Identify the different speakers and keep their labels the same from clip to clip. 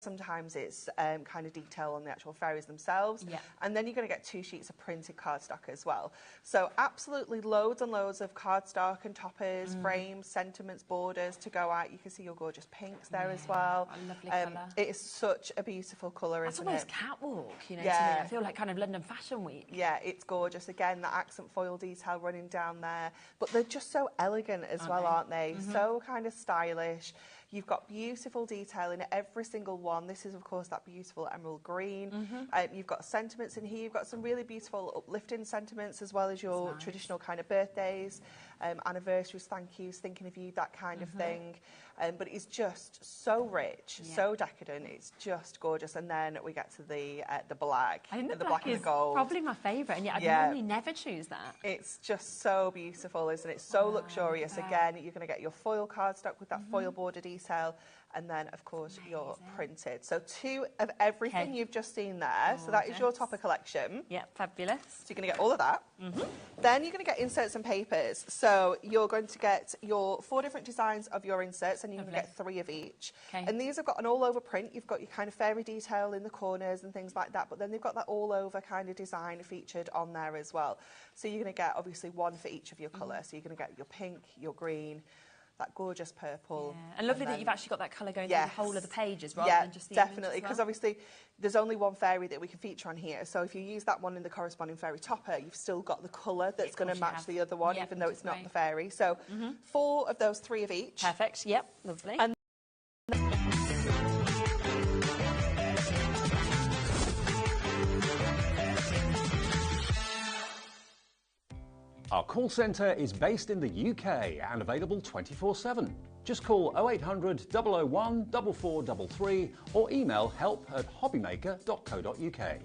Speaker 1: Sometimes it's kind of detail on the actual fairies themselves.
Speaker 2: Yeah.
Speaker 1: And then you're going to get 2 sheets of printed cardstock as well. So absolutely loads and loads of cardstock and toppers, frames, sentiments, borders to go out. You can see your gorgeous pinks there as well.
Speaker 2: A lovely colour.
Speaker 1: It is such a beautiful colour, isn't it?
Speaker 2: That's almost catwalk, you know,
Speaker 1: Yeah.
Speaker 2: to me. I feel like kind of London Fashion Week.
Speaker 1: Yeah, it's gorgeous. Again, that accent foil detail running down there. But they're just so elegant as well, aren't they? So kind of stylish. You've got beautiful detail in every single one. This is, of course, that beautiful emerald green. You've got sentiments in here. You've got some really beautiful uplifting sentiments, as well as your traditional kind of birthdays, anniversaries, thank yous, thinking of you, that kind of thing. But it's just so rich, so decadent. It's just gorgeous. And then we get to the black.
Speaker 2: I think the
Speaker 1: black
Speaker 2: is
Speaker 1: and the gold.
Speaker 2: probably my favourite, and yet I'd normally never choose that.
Speaker 1: It's just so beautiful, isn't it? So luxurious. Again, you're going to get your foil cardstock with that foil border detail, and then, of course, your printed. So 2 of everything you've just seen there. So that is your topper collection.
Speaker 2: Yeah, fabulous.
Speaker 1: So you're going to get all of that. Then you're going to get inserts and papers. So you're going to get your 4 different designs of your inserts, and you can get 3 of each. And these have got an all-over print. You've got your kind of fairy detail in the corners and things like that, but then they've got that all-over kind of design featured on there as well. So you're going to get, obviously, 1 for each of your colours. So you're going to get your pink, your green, that gorgeous purple.
Speaker 2: Yeah. And lovely that you've actually got that colour going through the whole of the pages rather than just the
Speaker 1: definitely, because obviously there's only 1 fairy that we can feature on here. So if you use that one in the corresponding fairy topper, you've still got the colour that's going to match the other one, even though it's not the fairy. So 4 of those, 3 of each.
Speaker 2: Perfect. Yep. Lovely.
Speaker 1: And
Speaker 3: our call centre is based in the UK and available 24/7. Just call 0800 001 4433 or email help@hobbymaker.co.uk.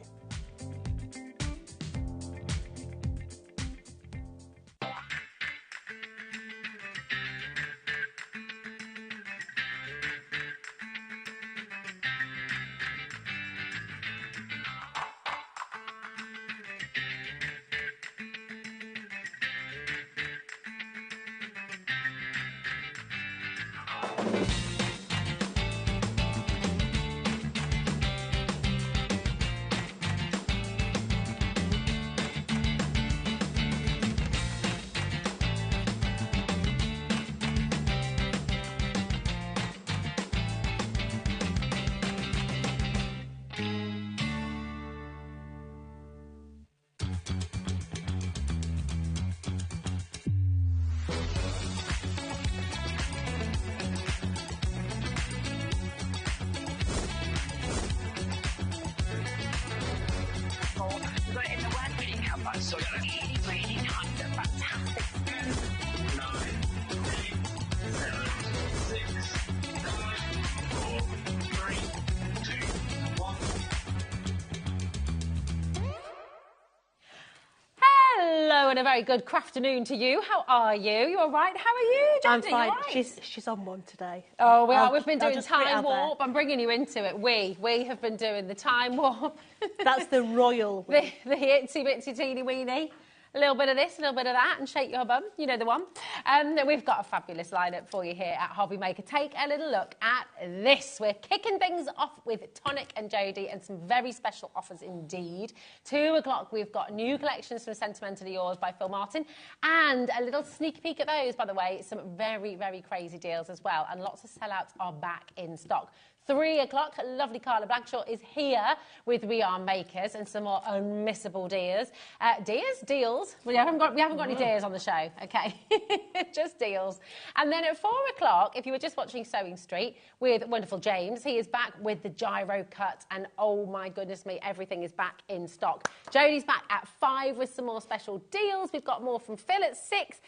Speaker 4: So really kind of fantastic. 9, 8, 7, 6, 5, 4, 3, 2, 1.
Speaker 2: Hello and a very good afternoon to you. How are you? You all right? How are you, Jodie?
Speaker 5: I'm fine.
Speaker 2: Right?
Speaker 5: She's on one today.
Speaker 2: Oh, we are. We've been doing
Speaker 5: just put it
Speaker 2: time
Speaker 5: out there.
Speaker 2: warp. I'm bringing you into it. We have been doing the time warp.
Speaker 5: That's the royal way.
Speaker 2: the itsy bitsy teeny weeny. A little bit of this, a little bit of that, and shake your bum. You know the one. We've got a fabulous lineup for you here at HobbyMaker. Take a little look at this. We're kicking things off with Tonic and Jodie and some very special offers indeed. 2 o'clock, we've got new collections from Sentimentally Yours by Phil Martin, and a little sneak peek at those, by the way. Some very, very crazy deals as well, and lots of sellouts are back in stock. 3 o'clock, lovely Carla Blackshaw is here with We Are Makers and some more unmissable deals. Deals? We haven't got any deals on the show, okay? Just deals. And then at 4 o'clock, if you were just watching Sewing Street with wonderful James, he is back with the Gyro Cut, and oh my goodness me, everything is back in stock. Jodie's back at 5 with some more special deals. We've got more from Phil at 6.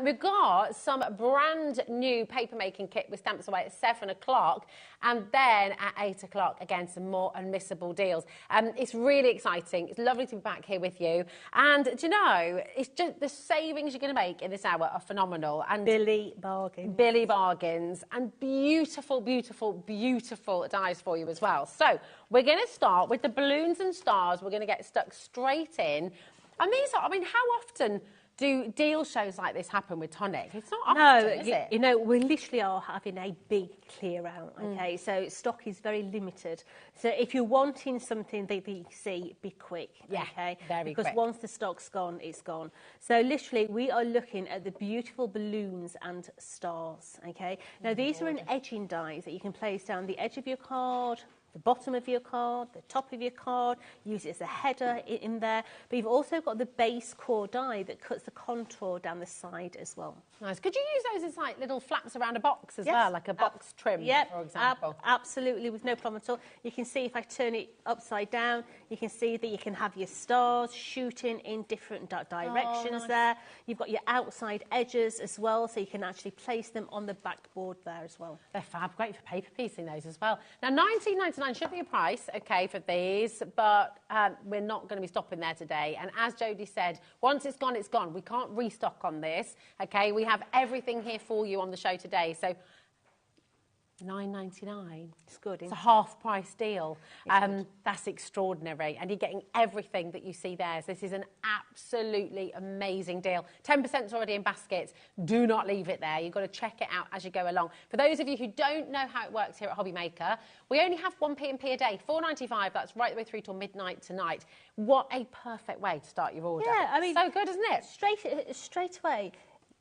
Speaker 2: We've got some brand new paper making kit with stamps away at 7 o'clock. And then at 8 o'clock, again, some more unmissable deals. It's really exciting. It's lovely to be back here with you. And do you know, it's just the savings you're going to make in this hour are phenomenal. And
Speaker 5: Billy bargains.
Speaker 2: Billy bargains. And beautiful, beautiful, beautiful dies for you as well. So we're going to start with the balloons and stars. We're going to get stuck straight in. And these are, I mean, how often do deal shows like this happen with Tonic? It's not often, is it?
Speaker 5: You know, we literally are having a big clear out, okay? So stock is very limited. So if you're wanting something that you see, be quick, okay?
Speaker 2: Very
Speaker 5: because
Speaker 2: quick.
Speaker 5: once the stock's gone, it's gone. So literally, we are looking at the beautiful balloons and stars, okay? Now, these are an edging dies that you can place down the edge of your card, the bottom of your card, the top of your card, use it as a header in there. But you've also got the base core die that cuts the contour down the side as well.
Speaker 2: Nice. Could you use those as like little flaps around a box as well, like a box trim, for example?
Speaker 5: Absolutely, with no problem at all. You can see if I turn it upside down, you can see that you can have your stars shooting in different directions there. You've got your outside edges as well, so you can actually place them on the backboard there as well.
Speaker 2: They're fab, great for paper piecing those as well. Now, $19.99 should be a price, okay, for these, but we're not going to be stopping there today. And as Jodie said, once it's gone, it's gone. We can't restock on this, okay? We have everything here for you on the show today. So $9.99.
Speaker 5: It's good.
Speaker 2: It's a half-price deal. That's extraordinary, and you're getting everything that you see there. So this is an absolutely amazing deal. 10% is already in baskets. Do not leave it there. You've got to check it out as you go along. For those of you who don't know how it works here at HobbyMaker, we only have one P&P a day, $4.95. That's right the way through till midnight tonight. What a perfect way to start your order.
Speaker 5: Yeah, I mean,
Speaker 2: so good, isn't it?
Speaker 5: Straight away.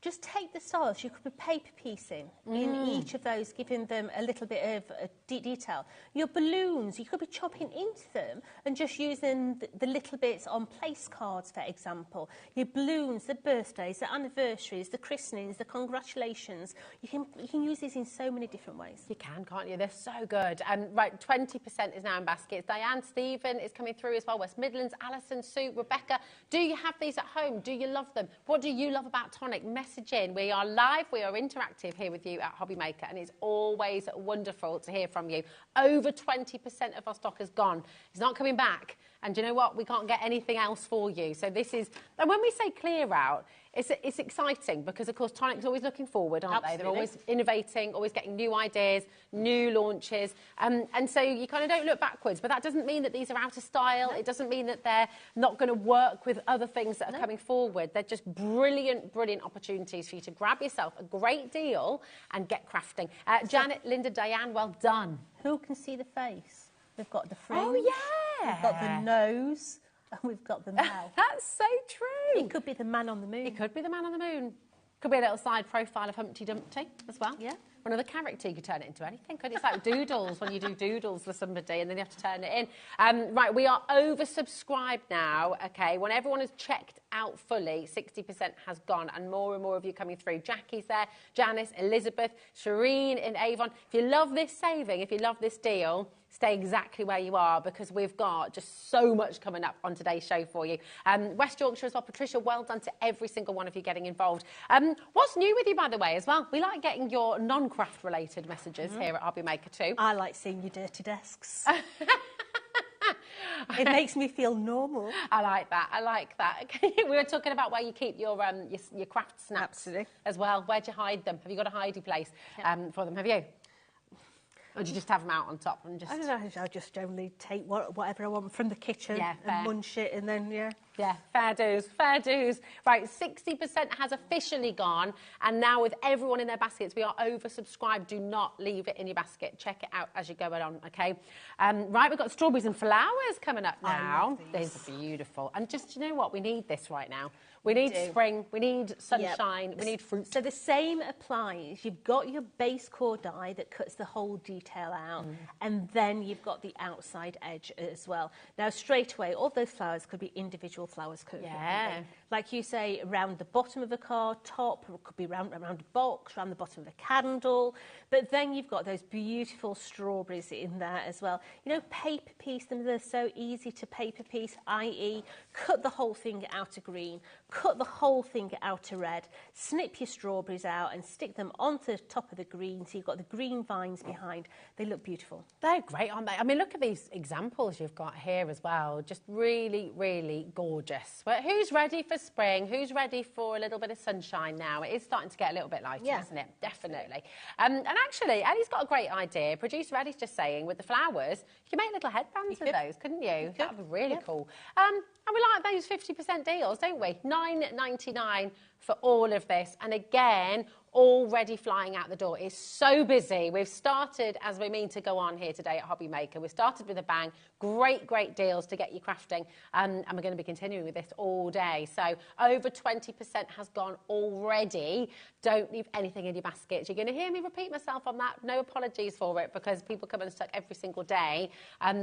Speaker 5: Just take the stars. You could be paper piecing in each of those, giving them a little bit of detail. Your balloons, you could be chopping into them and just using the little bits on place cards, for example. Your balloons, the birthdays, the anniversaries, the christenings, the congratulations. You can use these in so many different ways.
Speaker 2: You can, can't you? They're so good. And right, 20% is now in baskets. Diane, Stephen is coming through as well. West Midlands, Alison, Sue, Rebecca. Do you have these at home? Do you love them? What do you love about Tonic? Message in. We are live, we are interactive here with you at HobbyMaker, and it's always wonderful to hear from you. Over 20% of our stock has gone. It's not coming back. And do you know what? We can't get anything else for you. So this is, and when we say clear out, it's exciting because, of course, Tonic's always looking forward, aren't they? They're always innovating, always getting new ideas, new launches. And so you kind of don't look backwards. But that doesn't mean that these are out of style. No. It doesn't mean that they're not going to work with other things that are coming forward. They're just brilliant, brilliant opportunities for you to grab yourself a great deal and get crafting. Janet, Linda, Diane, well done.
Speaker 5: Who can see the face? We've got the fringe.
Speaker 2: Oh, yeah.
Speaker 5: We've got the nose. And we've got the mouth.
Speaker 2: That's so true.
Speaker 5: It could be the man on the moon.
Speaker 2: It could be the man on the moon. Could be a little side profile of Humpty Dumpty as well.
Speaker 5: Yeah.
Speaker 2: Another character, you could turn it into anything, couldn't you? It's like doodles when you do doodles for somebody and then you have to turn it in. Right, we are oversubscribed now, okay? When everyone has checked out fully, 60% has gone and more of you coming through. Jackie's there, Janice, Elizabeth, Shireen in Avon. If you love this saving, if you love this deal, stay exactly where you are because we've got just so much coming up on today's show for you. West Yorkshire as well. Patricia, well done to every single one of you getting involved. What's new with you, by the way, as well? We like getting your non-craft related messages here at HobbyMaker too.
Speaker 5: I like seeing your dirty desks. It makes me feel normal.
Speaker 2: I like that. I like that. We were talking about where you keep your craft snaps as well. Where'd you hide them? Have you got a hidey place for them? Have you? Or do you just have them out on top and just...
Speaker 5: I don't know, I just generally take whatever I want from the kitchen and munch it and then,
Speaker 2: Yeah, fair dues, fair dues. Right, 60% has officially gone, and now with everyone in their baskets, we are oversubscribed. Do not leave it in your basket. Check it out as you go along, okay? Right, we've got strawberries and flowers coming up now. These are beautiful. And just, you know what? We need this right now. We need spring, we need sunshine, we need fruit.
Speaker 5: So the same applies. You've got your base core die that cuts the whole detail out, and then you've got the outside edge as well. Now, straight away, all those flowers could be individual flowers. Like you say, around the bottom of a card, top, or it could be around a box, around the bottom of a candle. But then you've got those beautiful strawberries in there as well. You know, paper piece them. They're so easy to paper piece, i.e. cut the whole thing out to green, cut the whole thing out to red, snip your strawberries out and stick them onto the top of the green so you've got the green vines behind. They look beautiful.
Speaker 2: They're great, aren't they? I mean, look at these examples you've got here as well. Just really, really gorgeous. gorgeous. Well, who's ready for spring? Who's ready for a little bit of sunshine now? It is starting to get a little bit lighter, isn't it? Definitely. And actually, Ellie's got a great idea. Producer Ellie's just saying, with the flowers, you can make little headbands of those, couldn't you? That would be really cool. And we like those 50% deals, don't we? $9.99 for all of this. And again, already flying out the door. It's so busy. We've started, as we mean to go on here today at HobbyMaker, we started with a bang. Great deals to get you crafting. And we're going to be continuing with this all day. So over 20% has gone already. Don't leave anything in your basket. You're going to hear me repeat myself on that. No apologies for it, because people come and stock every single day.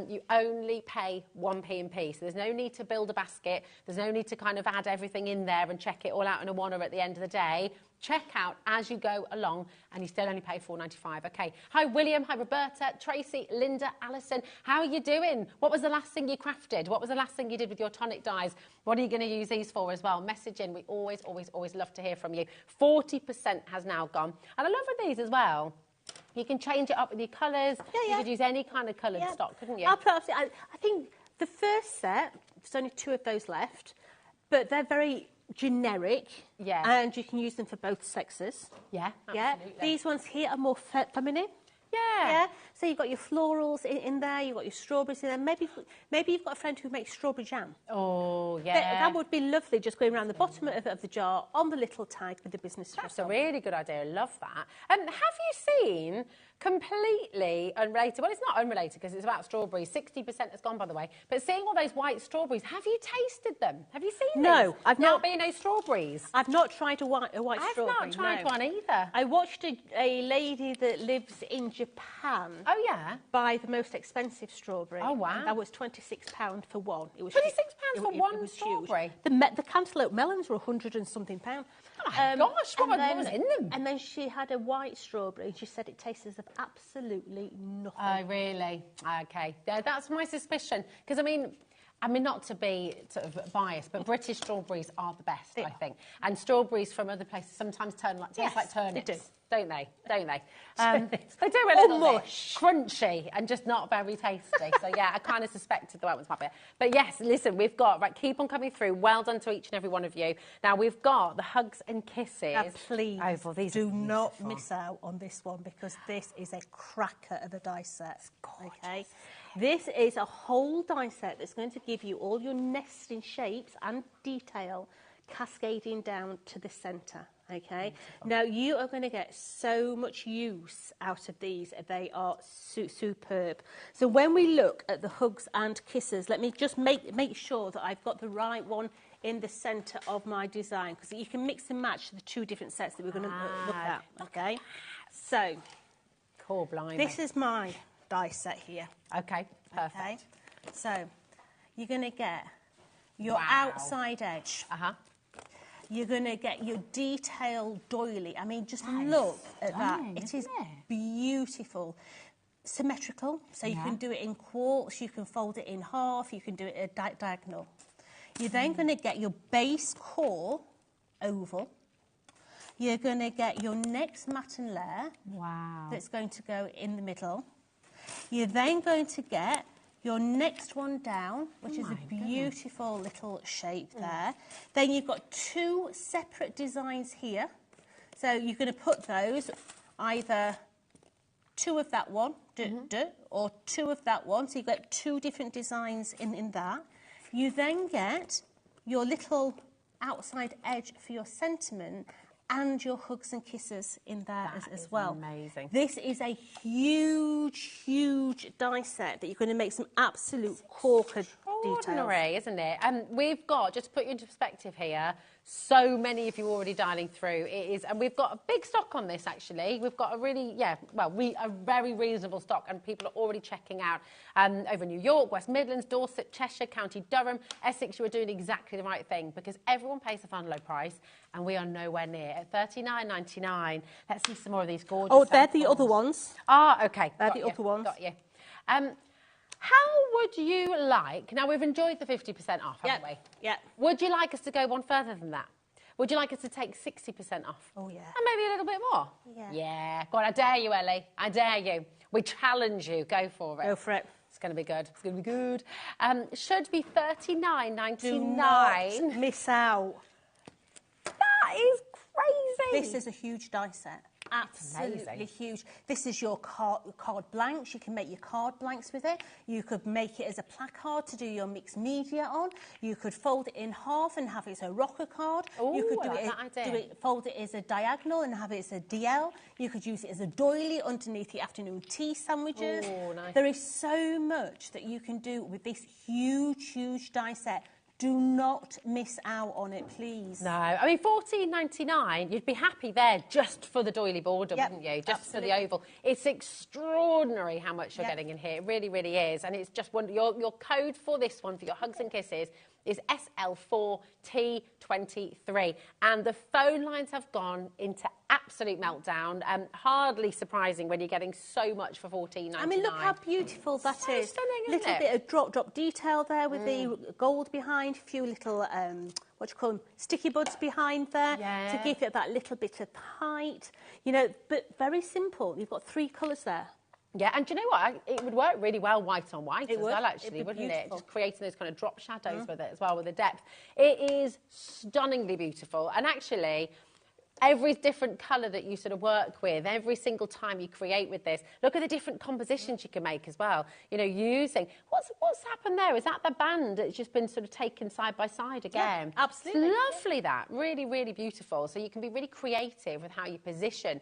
Speaker 2: You only pay 1p. So there's no need to build a basket. There's no need to kind of add everything in there and check it all out in a oneer at the end of the day. Check out as you go along, and you still only pay $4.95. Okay. Hi, William. Hi, Roberta, Tracy, Linda, Alison. How are you doing? What was the last thing you crafted? What was the last thing you did with your tonic dies? What are you going to use these for as well? Message in. We always love to hear from you. 40% has now gone. And I love with these as well. You can change it up with your colours. You could use any kind of coloured stock, couldn't you?
Speaker 5: I think the first set, there's only 2 of those left, but they're very generic, and you can use them for both sexes. Absolutely. These ones here are more feminine. So you've got your florals in there, you've got your strawberries in there. Maybe you've got a friend who makes strawberry jam.
Speaker 2: Oh, yeah.
Speaker 5: That would be lovely, just going around the bottom of the jar on the little tag with the business.
Speaker 2: That's a really good idea. I love that. And have you seen, completely unrelated, well, it's not unrelated because it's about strawberries, 60% has gone, by the way, but seeing all those white strawberries, have you tasted them? Have you seen
Speaker 5: No, I've not.
Speaker 2: Albino strawberries?
Speaker 5: I've not tried a white strawberry.
Speaker 2: I've not tried one either.
Speaker 5: I watched a lady that lives in Japan buy the most expensive strawberry.
Speaker 2: Oh, wow.
Speaker 5: That was £26 for one. It was
Speaker 2: £26 for one strawberry?
Speaker 5: The cantaloupe melons were 100 and something pounds.
Speaker 2: Oh my gosh, what was in them?
Speaker 5: And then she had a white strawberry and she said it tastes of absolutely nothing.
Speaker 2: Oh, really? Okay. Yeah, that's my suspicion. Because, I mean, not to be sort of biased, but British strawberries are the best, I think. And strawberries from other places sometimes taste like turnips.
Speaker 5: They do.
Speaker 2: Don't they? They do a little bit crunchy and just not very tasty. So, yeah, I kind of suspected the white ones might be. But, yes, listen, we've got, keep on coming through. Well done to each and every one of you. Now, we've got the hugs and kisses.
Speaker 5: Please do not miss out on this one, because this is a cracker of a die set. Okay? This is a whole die set that's going to give you all your nesting shapes and detail cascading down to the centre. Okay, now you are going to get so much use out of these. They are superb. So when we look at the hugs and kisses, let me just make sure that I've got the right one in the centre of my design, because you can mix and match the 2 different sets that we're going to look at. Okay, so this is my die set here.
Speaker 2: Okay, perfect.
Speaker 5: Okay? So you're going to get your outside edge. You're going to get your detailed doily. I mean, just look at that. It is beautiful. Symmetrical, so you can do it in quartz, you can fold it in half, you can do it at diagonal. You're then going to get your base core oval. You're going to get your next matten layer that's going to go in the middle. You're then going to get your next one down, which is a beautiful little shape there. Then you've got 2 separate designs here. So you're going to put those either 2 of that one, or 2 of that one. So you've got 2 different designs in that. You then get your little outside edge for your sentiment, and your hugs and kisses in there as well.
Speaker 2: Amazing.
Speaker 5: This is a huge die set that you're going to make some absolute corker details.
Speaker 2: Isn't it? And we've got, just to put you into perspective here, so many of you already dialing through. It is, and we've got a big stock on this, actually. We've got a really, a very reasonable stock, and people are already checking out over New York, West Midlands, Dorset, Cheshire, County Durham, Essex. You are doing exactly the right thing, because everyone pays a fun low price, and we are nowhere near at $39.99. Let's see some more of these gorgeous
Speaker 5: they're
Speaker 2: samples.
Speaker 5: the other ones.
Speaker 2: Okay.
Speaker 5: They're the other ones.
Speaker 2: Got you. How would you like... Now, we've enjoyed the 50% off, haven't we?
Speaker 5: Yeah.
Speaker 2: Would you like us to go one further than that? Would you like us to take 60% off?
Speaker 5: Oh, yeah.
Speaker 2: And maybe a little bit more?
Speaker 5: Yeah.
Speaker 2: Yeah. Go on, I dare you, Ellie. I dare you. We challenge you. Go for it.
Speaker 5: Go for it.
Speaker 2: going to be good. It's going to be good. Should be $39.99.
Speaker 5: Do not miss out.
Speaker 2: That is crazy.
Speaker 5: This is a huge die set. Absolutely huge. This is your card blanks. You can make your card blanks with it. You could make it as a placard to do your mixed media on. You could fold it in half and have it as a rocker card.
Speaker 2: Ooh,
Speaker 5: you could fold it as a diagonal and have it as a DL. You could use it as a doily underneath the afternoon tea sandwiches.
Speaker 2: Ooh, nice.
Speaker 5: There is so much that you can do with this huge, huge die set. Do not miss out on it, please.
Speaker 2: No, I mean, $14.99, you'd be happy there just for the doily border, wouldn't you? Just
Speaker 5: absolutely.
Speaker 2: for the oval. It's extraordinary how much you're getting in here. It really, really is. And it's just wonderful. Your code for this one, for your hugs and kisses, is SL4T23. And the phone lines have gone into absolute meltdown. Hardly surprising when you're getting so much for $14.99.
Speaker 5: I mean, look how beautiful that is.
Speaker 2: Stunning, isn't
Speaker 5: little
Speaker 2: it?
Speaker 5: bit of drop detail there with the gold behind, a few little, what do you call them, sticky buds behind there to give it that little bit of height. You know, but very simple. You've got 3 colours there.
Speaker 2: Yeah, and do you know what? It would work really well white on white as well, actually, wouldn't
Speaker 5: beautiful.
Speaker 2: it? Just creating those kind of drop shadows with it as well, with the depth. It is stunningly beautiful. And actually, every different colour that you sort of work with, every single time you create with this, look at the different compositions you can make as well. You know, using... What's happened there? Is that the band that's just been sort of taken side by side again?
Speaker 5: Yeah, absolutely.
Speaker 2: It's lovely, that. Really, really beautiful. So you can be really creative with how you position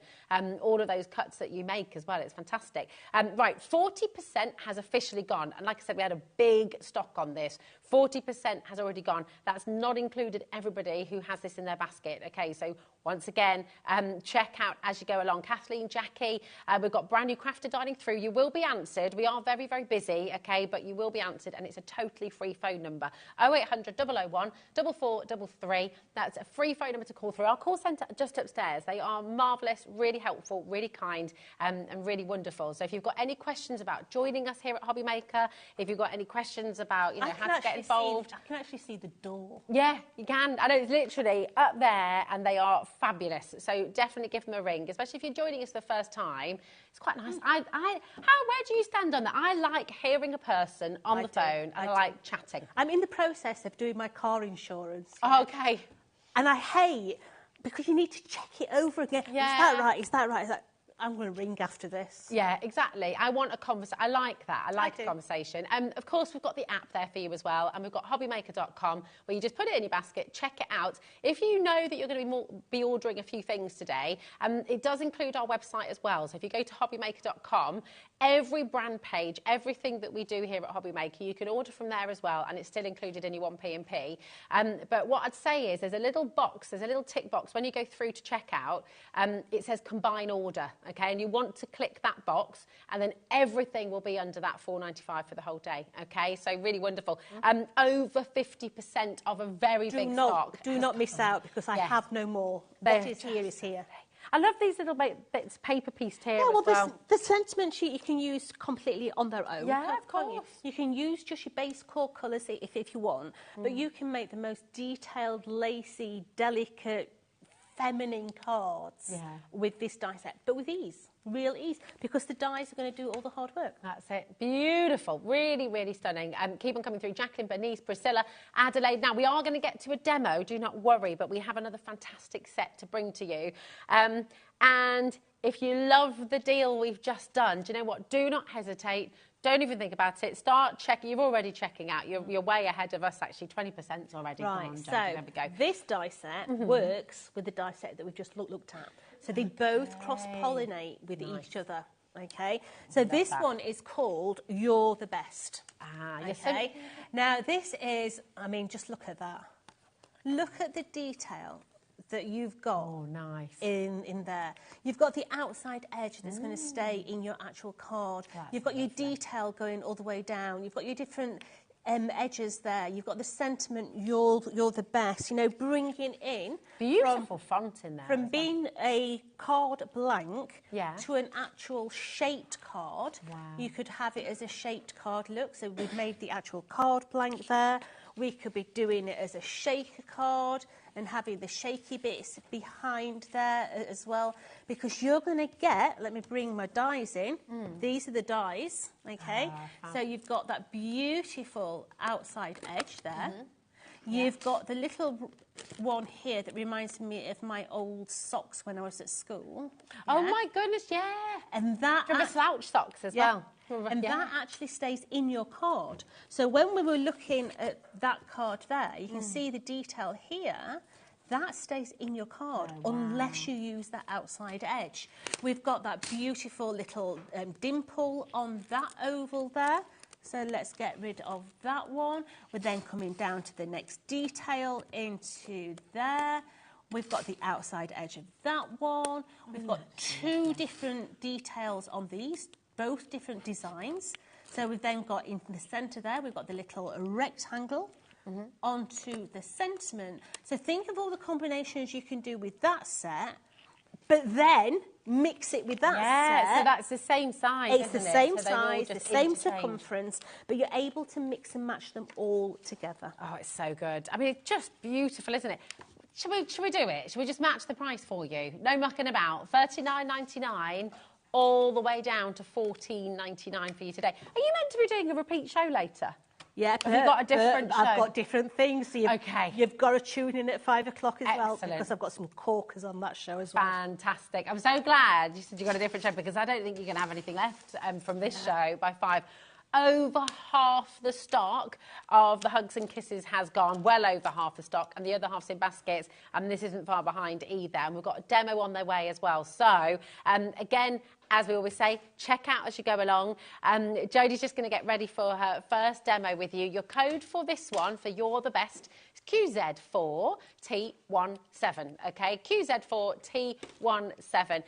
Speaker 2: all of those cuts that you make as well. It's fantastic. Right, 40% has officially gone. And like I said, we had a big stock on this. 40% has already gone. That's not included everybody who has this in their basket. Okay, so once again, check out as you go along. Kathleen, Jackie, we've got brand new crafted dining through. You will be answered. We are very, very busy, okay, but you will be answered, and it's a totally free phone number. 0800 001 4433. That's a free phone number to call through. Our call centre just upstairs. They are marvellous, really helpful, really kind, and really wonderful. So if you've got any questions about joining us here at HobbyMaker, if you've got any questions about, you know, how to get involved.
Speaker 5: I can actually see the door.
Speaker 2: Yeah, you can. I know it's literally up there, and they are fabulous. So definitely give them a ring, especially if you're joining us for the first time. It's quite nice. Where do you stand on that? I like hearing a person on the phone, and I like chatting.
Speaker 5: I'm in the process of doing my car insurance.
Speaker 2: Oh, okay.
Speaker 5: And I hate, because you need to check it over again.
Speaker 2: Yeah.
Speaker 5: Is that right? Is that right? Is that... I'm going to ring after this.
Speaker 2: Yeah, exactly. I want a conversation. I like that. I like a conversation. Of course, we've got the app there for you as well. And we've got hobbymaker.com, where you just put it in your basket, check it out. If you know that you're going to be ordering a few things today, it does include our website as well. So if you go to hobbymaker.com, every brand page, everything that we do here at HobbyMaker, you can order from there as well, and it's still included in your 1P&P. But what I'd say is there's a little box, there's a little tick box when you go through to checkout. It says combine order. Okay, and you want to click that box, and then everything will be under that $4.95 for the whole day. Okay, so really wonderful. Over 50% of a very big stock.
Speaker 5: Do not miss out, because I have no more. What is here is here.
Speaker 2: I love these little bits, paper pieced here.
Speaker 5: Yeah,
Speaker 2: as well.
Speaker 5: The sentiment sheet you can use completely on their own.
Speaker 2: Yeah, of course.
Speaker 5: You can use just your base core colours if you want, but you can make the most detailed, lacy, delicate, feminine cards with this die set, but with ease, real ease, because the dies are going to do all the hard work.
Speaker 2: That's it. Beautiful. Really, really stunning. Keep on coming through. Jacqueline, Bernice, Priscilla, Adelaide. Now, we are going to get to a demo, do not worry, but we have another fantastic set to bring to you. And if you love the deal we've just done, do you know what? Do not hesitate. Don't even think about it. Start checking. You're already checking out. You're way ahead of us, actually. 20%'s already gone.
Speaker 5: So
Speaker 2: there we go.
Speaker 5: this die set works with the die set that we've just looked at. So they both cross-pollinate with each other. Okay, so this one is called You're the Best.
Speaker 2: Yes.
Speaker 5: Okay, now this is, I mean, just look at that. Look at the detail that you've got in there. You've got the outside edge that's going to stay in your actual card. You've got your detail going all the way down. You've got your different edges there. You've got the sentiment, you're the best, you know, bringing in...
Speaker 2: Beautiful font in there.
Speaker 5: From being a card blank
Speaker 2: Yeah.
Speaker 5: to an actual shaped card.
Speaker 2: Wow.
Speaker 5: You could have it as a shaped card look. So we've made the actual card blank there. We could be doing it as a shaker card and having the shaky bits behind there as well, because you're going to get, let me bring my dies in. These are the dies, okay? So you've got that beautiful outside edge there. You've got the little one here that reminds me of my old socks when I was at school.
Speaker 2: Oh my goodness, yeah.
Speaker 5: And that...
Speaker 2: Remember slouch socks as well.
Speaker 5: And that actually stays in your card. So when we were looking at that card there, you can see the detail here. That stays in your card unless you use that outside edge. We've got that beautiful little dimple on that oval there. So let's get rid of that one. We're then coming down to the next detail into there. We've got the outside edge of that one. We've got two different details on these, both different designs. So we've then got in the centre there, we've got the little rectangle onto the sentiment. So think of all the combinations you can do with that set, but then mix it with that set.
Speaker 2: So that's the same size,
Speaker 5: It's the same size, the same circumference, but you're able to mix and match them all together.
Speaker 2: Oh, it's so good. I mean, it's just beautiful, isn't it? Should we do it? Should we just match the price for you? No mucking about. $39.99 all the way down to $14.99 for you today. Are you meant to be doing a repeat show later?
Speaker 5: Yeah,
Speaker 2: have you got a different show?
Speaker 5: I've got different things. So you've got to tune in at 5 o'clock as well, because I've got some corkers on that show as well.
Speaker 2: Fantastic. I'm so glad you said you got a different show, because I don't think you're going to have anything left from this show by 5. Over half the stock of the Hugs and Kisses has gone, well over half the stock, and the other half's in baskets, and this isn't far behind either. And we've got a demo on their way as well. So, again, as we always say, check out as you go along. Jodie's just going to get ready for her first demo with you. Your code for this one, for You're the Best, is QZ4T17, okay? QZ4T17.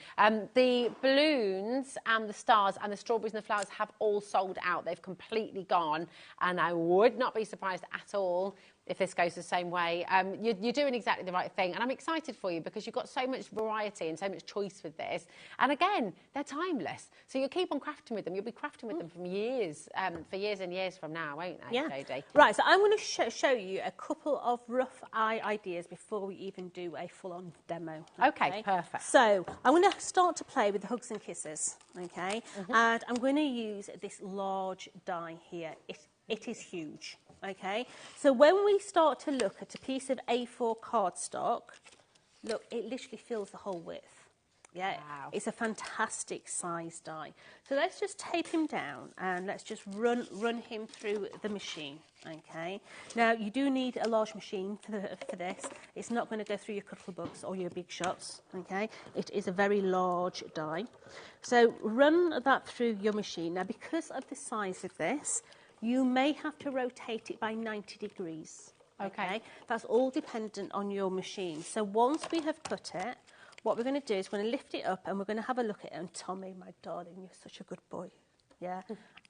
Speaker 2: The balloons and the stars and the strawberries and the flowers have all sold out. They've completely gone, and I would not be surprised at all if this goes the same way. You're doing exactly the right thing, and I'm excited for you because you've got so much variety and so much choice with this. And again, they're timeless, so you'll keep on crafting with them. You'll be crafting with them from years, for years and years from now, won't they, Jodie?
Speaker 5: Right, so I'm going to show you a couple of rough ideas before we even do a full-on demo.
Speaker 2: Okay, perfect.
Speaker 5: So I'm going to start to play with the Hugs and Kisses, okay? And I'm going to use this large die here. It is huge. Okay, so when we start to look at a piece of A4 cardstock, look, it literally fills the whole width. Yeah, wow. It's a fantastic size die. So let's just tape him down and let's just run him through the machine. Okay, now you do need a large machine for this. It's not going to go through your Cuttlebooks or your big shots. Okay, it is a very large die. So run that through your machine. Now, because of the size of this, you may have to rotate it by 90 degrees, okay? That's all dependent on your machine. So once we have cut it, what we're going to do is we're going to lift it up and we're going to have a look at it. And Tommy, my darling, you're such a good boy. Yeah,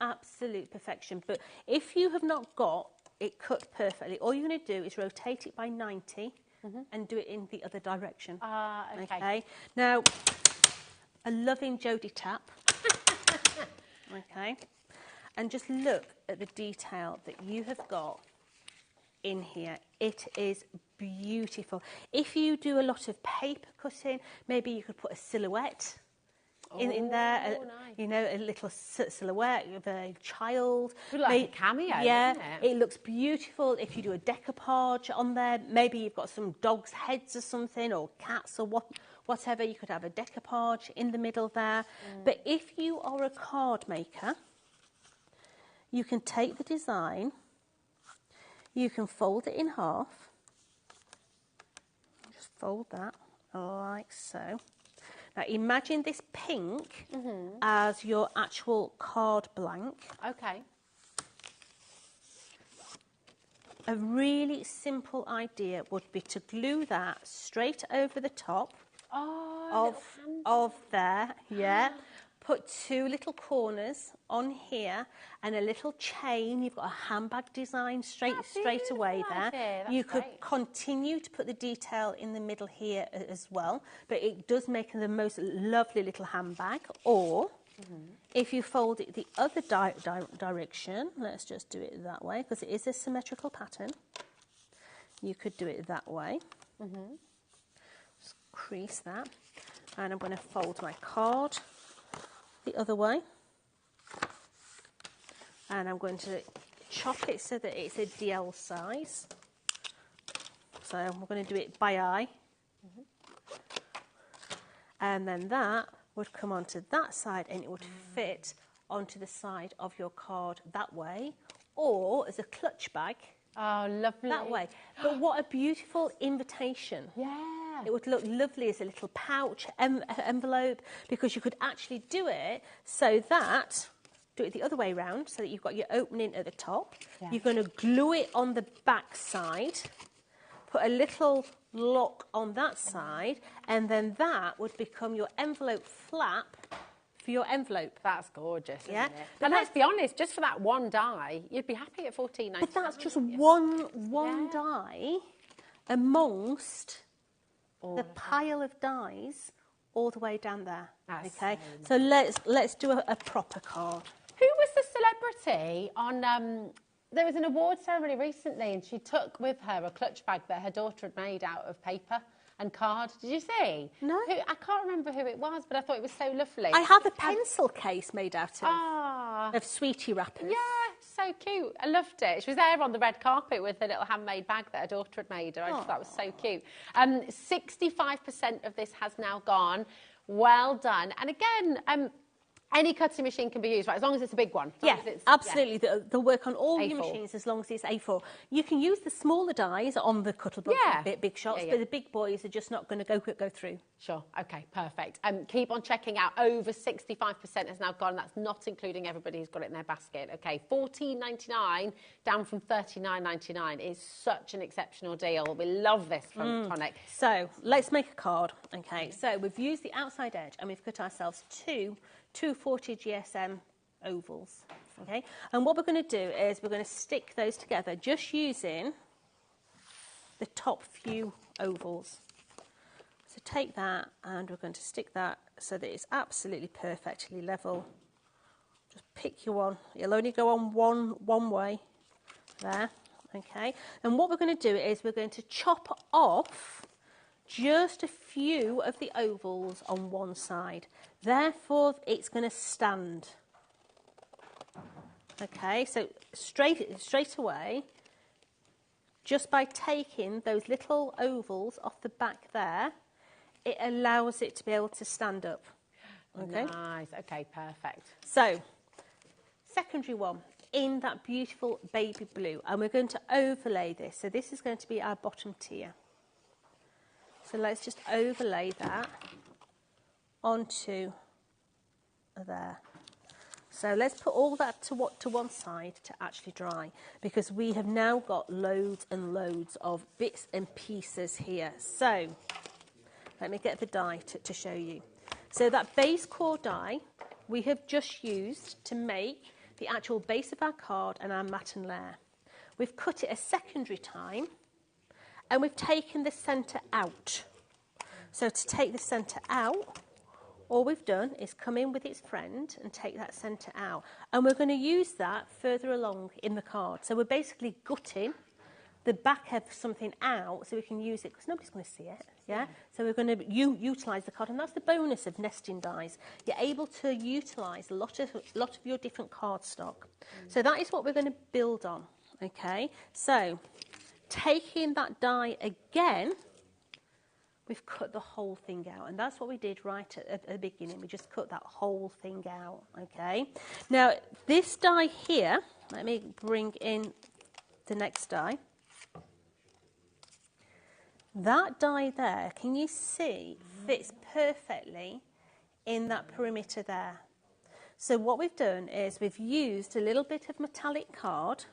Speaker 5: absolute perfection. But if you have not got it cut perfectly, all you're going to do is rotate it by 90 and do it in the other direction. Okay. Now, a loving Jodie tap. Okay. And just look at the detail that you have got in here. It is beautiful. If you do a lot of paper cutting, maybe you could put a silhouette in there.
Speaker 2: Nice.
Speaker 5: You know, a little silhouette of a child.
Speaker 2: Like a cameo,
Speaker 5: yeah,
Speaker 2: isn't it?
Speaker 5: It looks beautiful. If you do a decoupage on there, maybe you've got some dogs' heads or something, or cats or whatever, you could have a decoupage in the middle there. But if you are a card maker, you can take the design, you can fold it in half, just fold that like so. Now imagine this pink as your actual card blank.
Speaker 2: Okay.
Speaker 5: A really simple idea would be to glue that straight over the top of there, yeah. Put two little corners on here and a little chain. You've got a handbag design straight away there. You could continue to put the detail in the middle here as well, but it does make the most lovely little handbag. Or If you fold it the other direction, let's just do it that way because it is a symmetrical pattern. You could do it that way. Just crease that. And I'm going to fold my card the other way. And I'm going to chop it so that it's a DL size. So we're going to do it by eye. And then that would come onto that side and it would fit onto the side of your card that way, or as a clutch bag.
Speaker 2: Oh, lovely.
Speaker 5: That way. But what a beautiful invitation.
Speaker 2: Yeah.
Speaker 5: It would look lovely as a little pouch envelope, because you could actually do it so that, do it the other way around, so that you've got your opening at the top.
Speaker 2: Yeah.
Speaker 5: You're going to glue it on the back side, put a little lock on that side, and then that would become your envelope flap for your envelope.
Speaker 2: That's gorgeous, isn't
Speaker 5: Yeah.
Speaker 2: it?
Speaker 5: But
Speaker 2: And let's be honest, just for that one die, you'd be happy at $14.99.
Speaker 5: But that's just one die amongst the pile of dies all the way down there.
Speaker 2: That's
Speaker 5: okay,
Speaker 2: so
Speaker 5: so let's do a proper card.
Speaker 2: Who was the celebrity on... there was an award ceremony recently and she took with her a clutch bag that her daughter had made out of paper and card. Did you see?
Speaker 5: No.
Speaker 2: I can't remember who it was, but I thought it was so lovely.
Speaker 5: I have a pencil case made out
Speaker 2: Ah.
Speaker 5: of sweetie wrappers.
Speaker 2: Yeah, so cute. I loved it. She was there on the red carpet with a little handmade bag that her daughter had made her. I just thought that was so cute. 65% of this has now gone. Well done. And again, any cutting machine can be used, right? As long as it's a big one.
Speaker 5: Yeah, absolutely.
Speaker 2: Yeah.
Speaker 5: They'll work on all your
Speaker 2: A4.
Speaker 5: machines as long as it's A4. You can use the smaller dies on the cuttle books,
Speaker 2: Yeah.
Speaker 5: big shots,
Speaker 2: Yeah.
Speaker 5: but the big boys are just not going to go through.
Speaker 2: Sure. Okay, perfect. Keep on checking out. Over 65% has now gone. That's not including everybody who's got it in their basket. Okay, $14.99 down from $39.99 is such an exceptional deal. We love this from Tonic.
Speaker 5: So let's make a card. Okay, so we've used the outside edge and we've cut ourselves two 240 GSM ovals. Okay, and what we're going to do is we're going to stick those together just using the top few ovals. So take that and we're going to stick that so that it's absolutely perfectly level. Just pick your one. It'll only go on one way. There. Okay, and what we're going to do is we're going to chop off just a few of the ovals on one side. Therefore, it's going to stand. Okay, so straight away, just by taking those little ovals off the back there, it allows it to be able to stand up. Okay.
Speaker 2: Nice. Okay, perfect.
Speaker 5: So, secondary one in that beautiful baby blue, and we're going to overlay this. So this is going to be our bottom tier. So let's just overlay that onto there. So let's put all that to one side to actually dry, because we have now got loads and loads of bits and pieces here. So let me get the die to show you. So that base core die we have just used to make the actual base of our card and our matten layer. We've cut it a secondary time and we've taken the centre out. So to take the centre out, all we've done is come in with its friend and take that centre out. And we're going to use that further along in the card. So we're basically gutting the back of something out so we can use it, because nobody's going to see it. Yeah? So we're going to utilise the card, and that's the bonus of nesting dies. You're able to utilise a lot of your different card stock. So that is what we're going to build on. Okay, so taking that die again, we've cut the whole thing out, and that's what we did right at the beginning. We just cut that whole thing out. Okay, now this die here, let me bring in the next die. That die there, can you see, fits perfectly in that perimeter there. So what we've done is we've used a little bit of metallic card.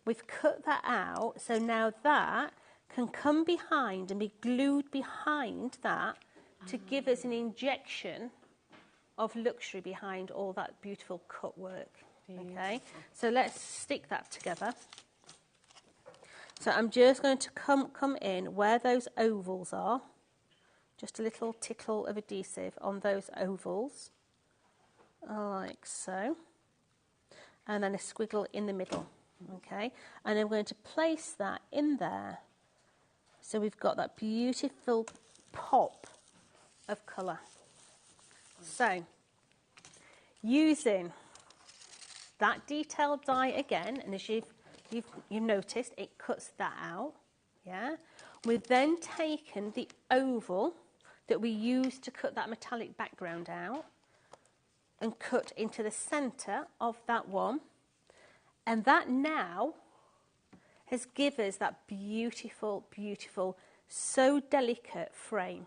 Speaker 5: We've cut that out, so now that can come behind and be glued behind that to give us an injection of luxury behind all that beautiful cut work. Okay, so let's stick that together. So I'm just going to come in where those ovals are, just a little tickle of adhesive on those ovals, like so, and then a squiggle in the middle, okay? And I'm going to place that in there, so we've got that beautiful pop of colour. So, using that detailed die again, and as you've noticed, it cuts that out, yeah? We've then taken the oval that we used to cut that metallic background out and cut into the centre of that one, and that now has given us that beautiful, beautiful, so delicate frame.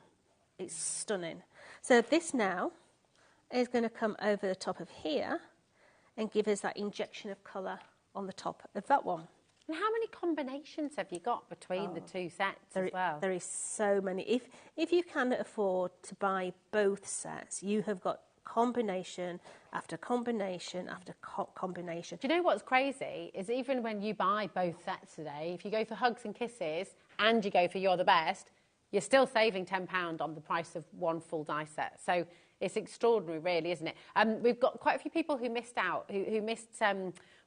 Speaker 5: It's stunning. So this now is going to come over the top of here and give us that injection of colour on the top of that one.
Speaker 2: And how many combinations have you got between the two sets as well?
Speaker 5: There is so many. If you can afford to buy both sets, you have got combination after combination after combination.
Speaker 2: Do you know what's crazy is even when you buy both sets today, if you go for Hugs and Kisses and you go for You're the Best, you're still saving £10 on the price of one full die set. So it's extraordinary, really, isn't it? We've got quite a few people who missed out, who missed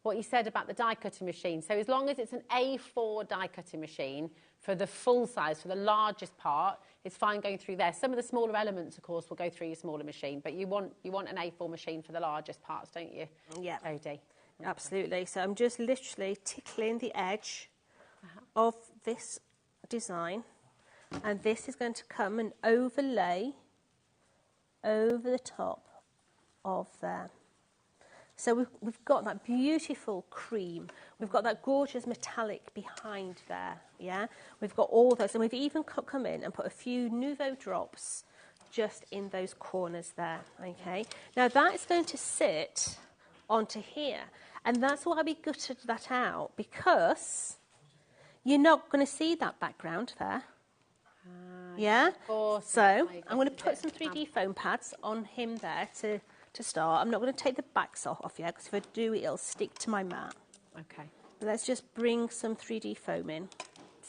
Speaker 2: what you said about the die cutting machine. So as long as it's an A4 die cutting machine for the full size, for the largest part, it's fine going through there. Some of the smaller elements, of course, will go through your smaller machine, but you want an A4 machine for the largest parts, don't you?
Speaker 5: Yeah,
Speaker 2: Jodie?
Speaker 5: absolutely. So I'm just literally tickling the edge of this design, and this is going to come and overlay over the top of there. So we've got that beautiful cream. We've got that gorgeous metallic behind there, yeah? We've got all those, and we've even come in and put a few Nouveau drops just in those corners there, okay? Now that is going to sit onto here, and that's why we gutted that out, because you're not going to see that background there. Yeah?
Speaker 2: Of course.
Speaker 5: So I'm going to put some 3D foam pads on him there to start. I'm not going to take the backs off yet, because if I do, it'll stick to my mat.
Speaker 2: Okay.
Speaker 5: Let's just bring some 3D foam in.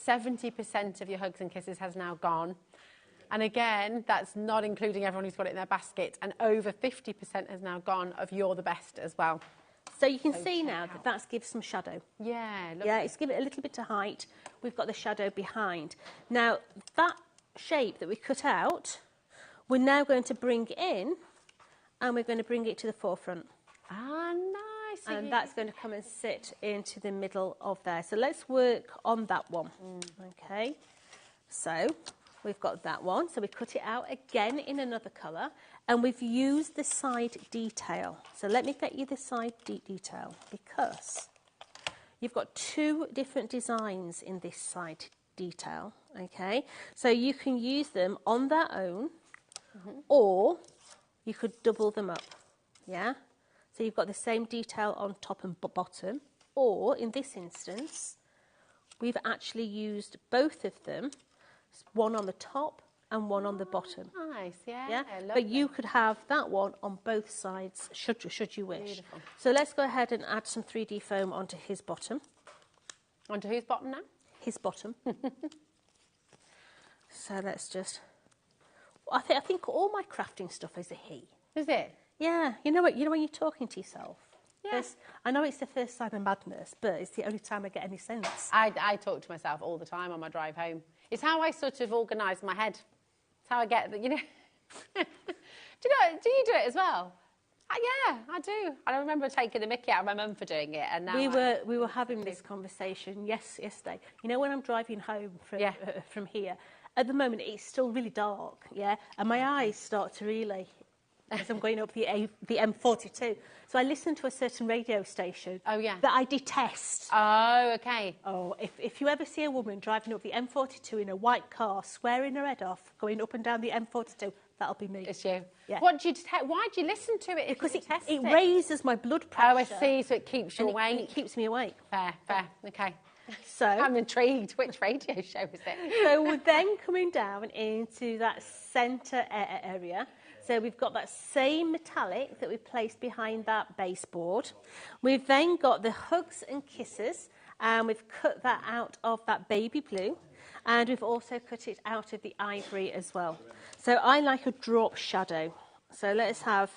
Speaker 2: 70% of your Hugs and Kisses has now gone. And again, that's not including everyone who's got it in their basket. And over 50% has now gone of You're the Best as well.
Speaker 5: So you can see now that that's gives some shadow.
Speaker 2: Yeah, look.
Speaker 5: Yeah, it's given it a little bit of height. We've got the shadow behind. Now, that shape that we cut out, we're now going to bring in, and we're going to bring it to the forefront.
Speaker 2: Ah, nice.
Speaker 5: And that's going to come and sit into the middle of there. So let's work on that one. Okay. So we've got that one. So we cut it out again in another colour, and we've used the side detail. So let me get you the side detail, because you've got two different designs in this side detail. Okay. So you can use them on their own, or you could double them up, yeah? So you've got the same detail on top and bottom, or in this instance, we've actually used both of them, one on the top and one on the bottom.
Speaker 2: Nice, yeah.
Speaker 5: Yeah,
Speaker 2: Lovely.
Speaker 5: but you could have that one on both sides, should you wish.
Speaker 2: Beautiful.
Speaker 5: So let's go ahead and add some 3D foam onto his bottom.
Speaker 2: Onto whose bottom now?
Speaker 5: His bottom. So let's just... I think all my crafting stuff is a he.
Speaker 2: Is it?
Speaker 5: Yeah, you know what? You know when you're talking to yourself.
Speaker 2: Yeah.
Speaker 5: I know it's the first time in madness, but it's the only time I get any sense.
Speaker 2: I talk to myself all the time on my drive home. It's how I sort of organise my head. It's how I get, you know. Do you do it as well? Yeah, I do. I remember taking the mickey out of my mum for doing it, and now
Speaker 5: we were having this conversation yesterday. You know, when I'm driving home from here, at the moment it's still really dark, yeah, and my eyes start to really, as I'm going up the M42. So I listen to a certain radio station.
Speaker 2: Oh, yeah.
Speaker 5: That I detest.
Speaker 2: Oh, okay.
Speaker 5: Oh, if you ever see a woman driving up the M42 in a white car, swearing her head off, going up and down the M42, that'll be me.
Speaker 2: It's you.
Speaker 5: Yeah.
Speaker 2: What do you why do you listen to it?
Speaker 5: Because it raises my blood pressure.
Speaker 2: Oh, I see. So it keeps you awake.
Speaker 5: And it keeps me awake.
Speaker 2: Fair. Okay.
Speaker 5: So
Speaker 2: I'm intrigued. Which radio show is it?
Speaker 5: So we're then coming down into that centre area. So we've got that same metallic that we placed behind that baseboard. We've then got the Hugs and Kisses, and we've cut that out of that baby blue, and we've also cut it out of the ivory as well. So I like a drop shadow. So let's have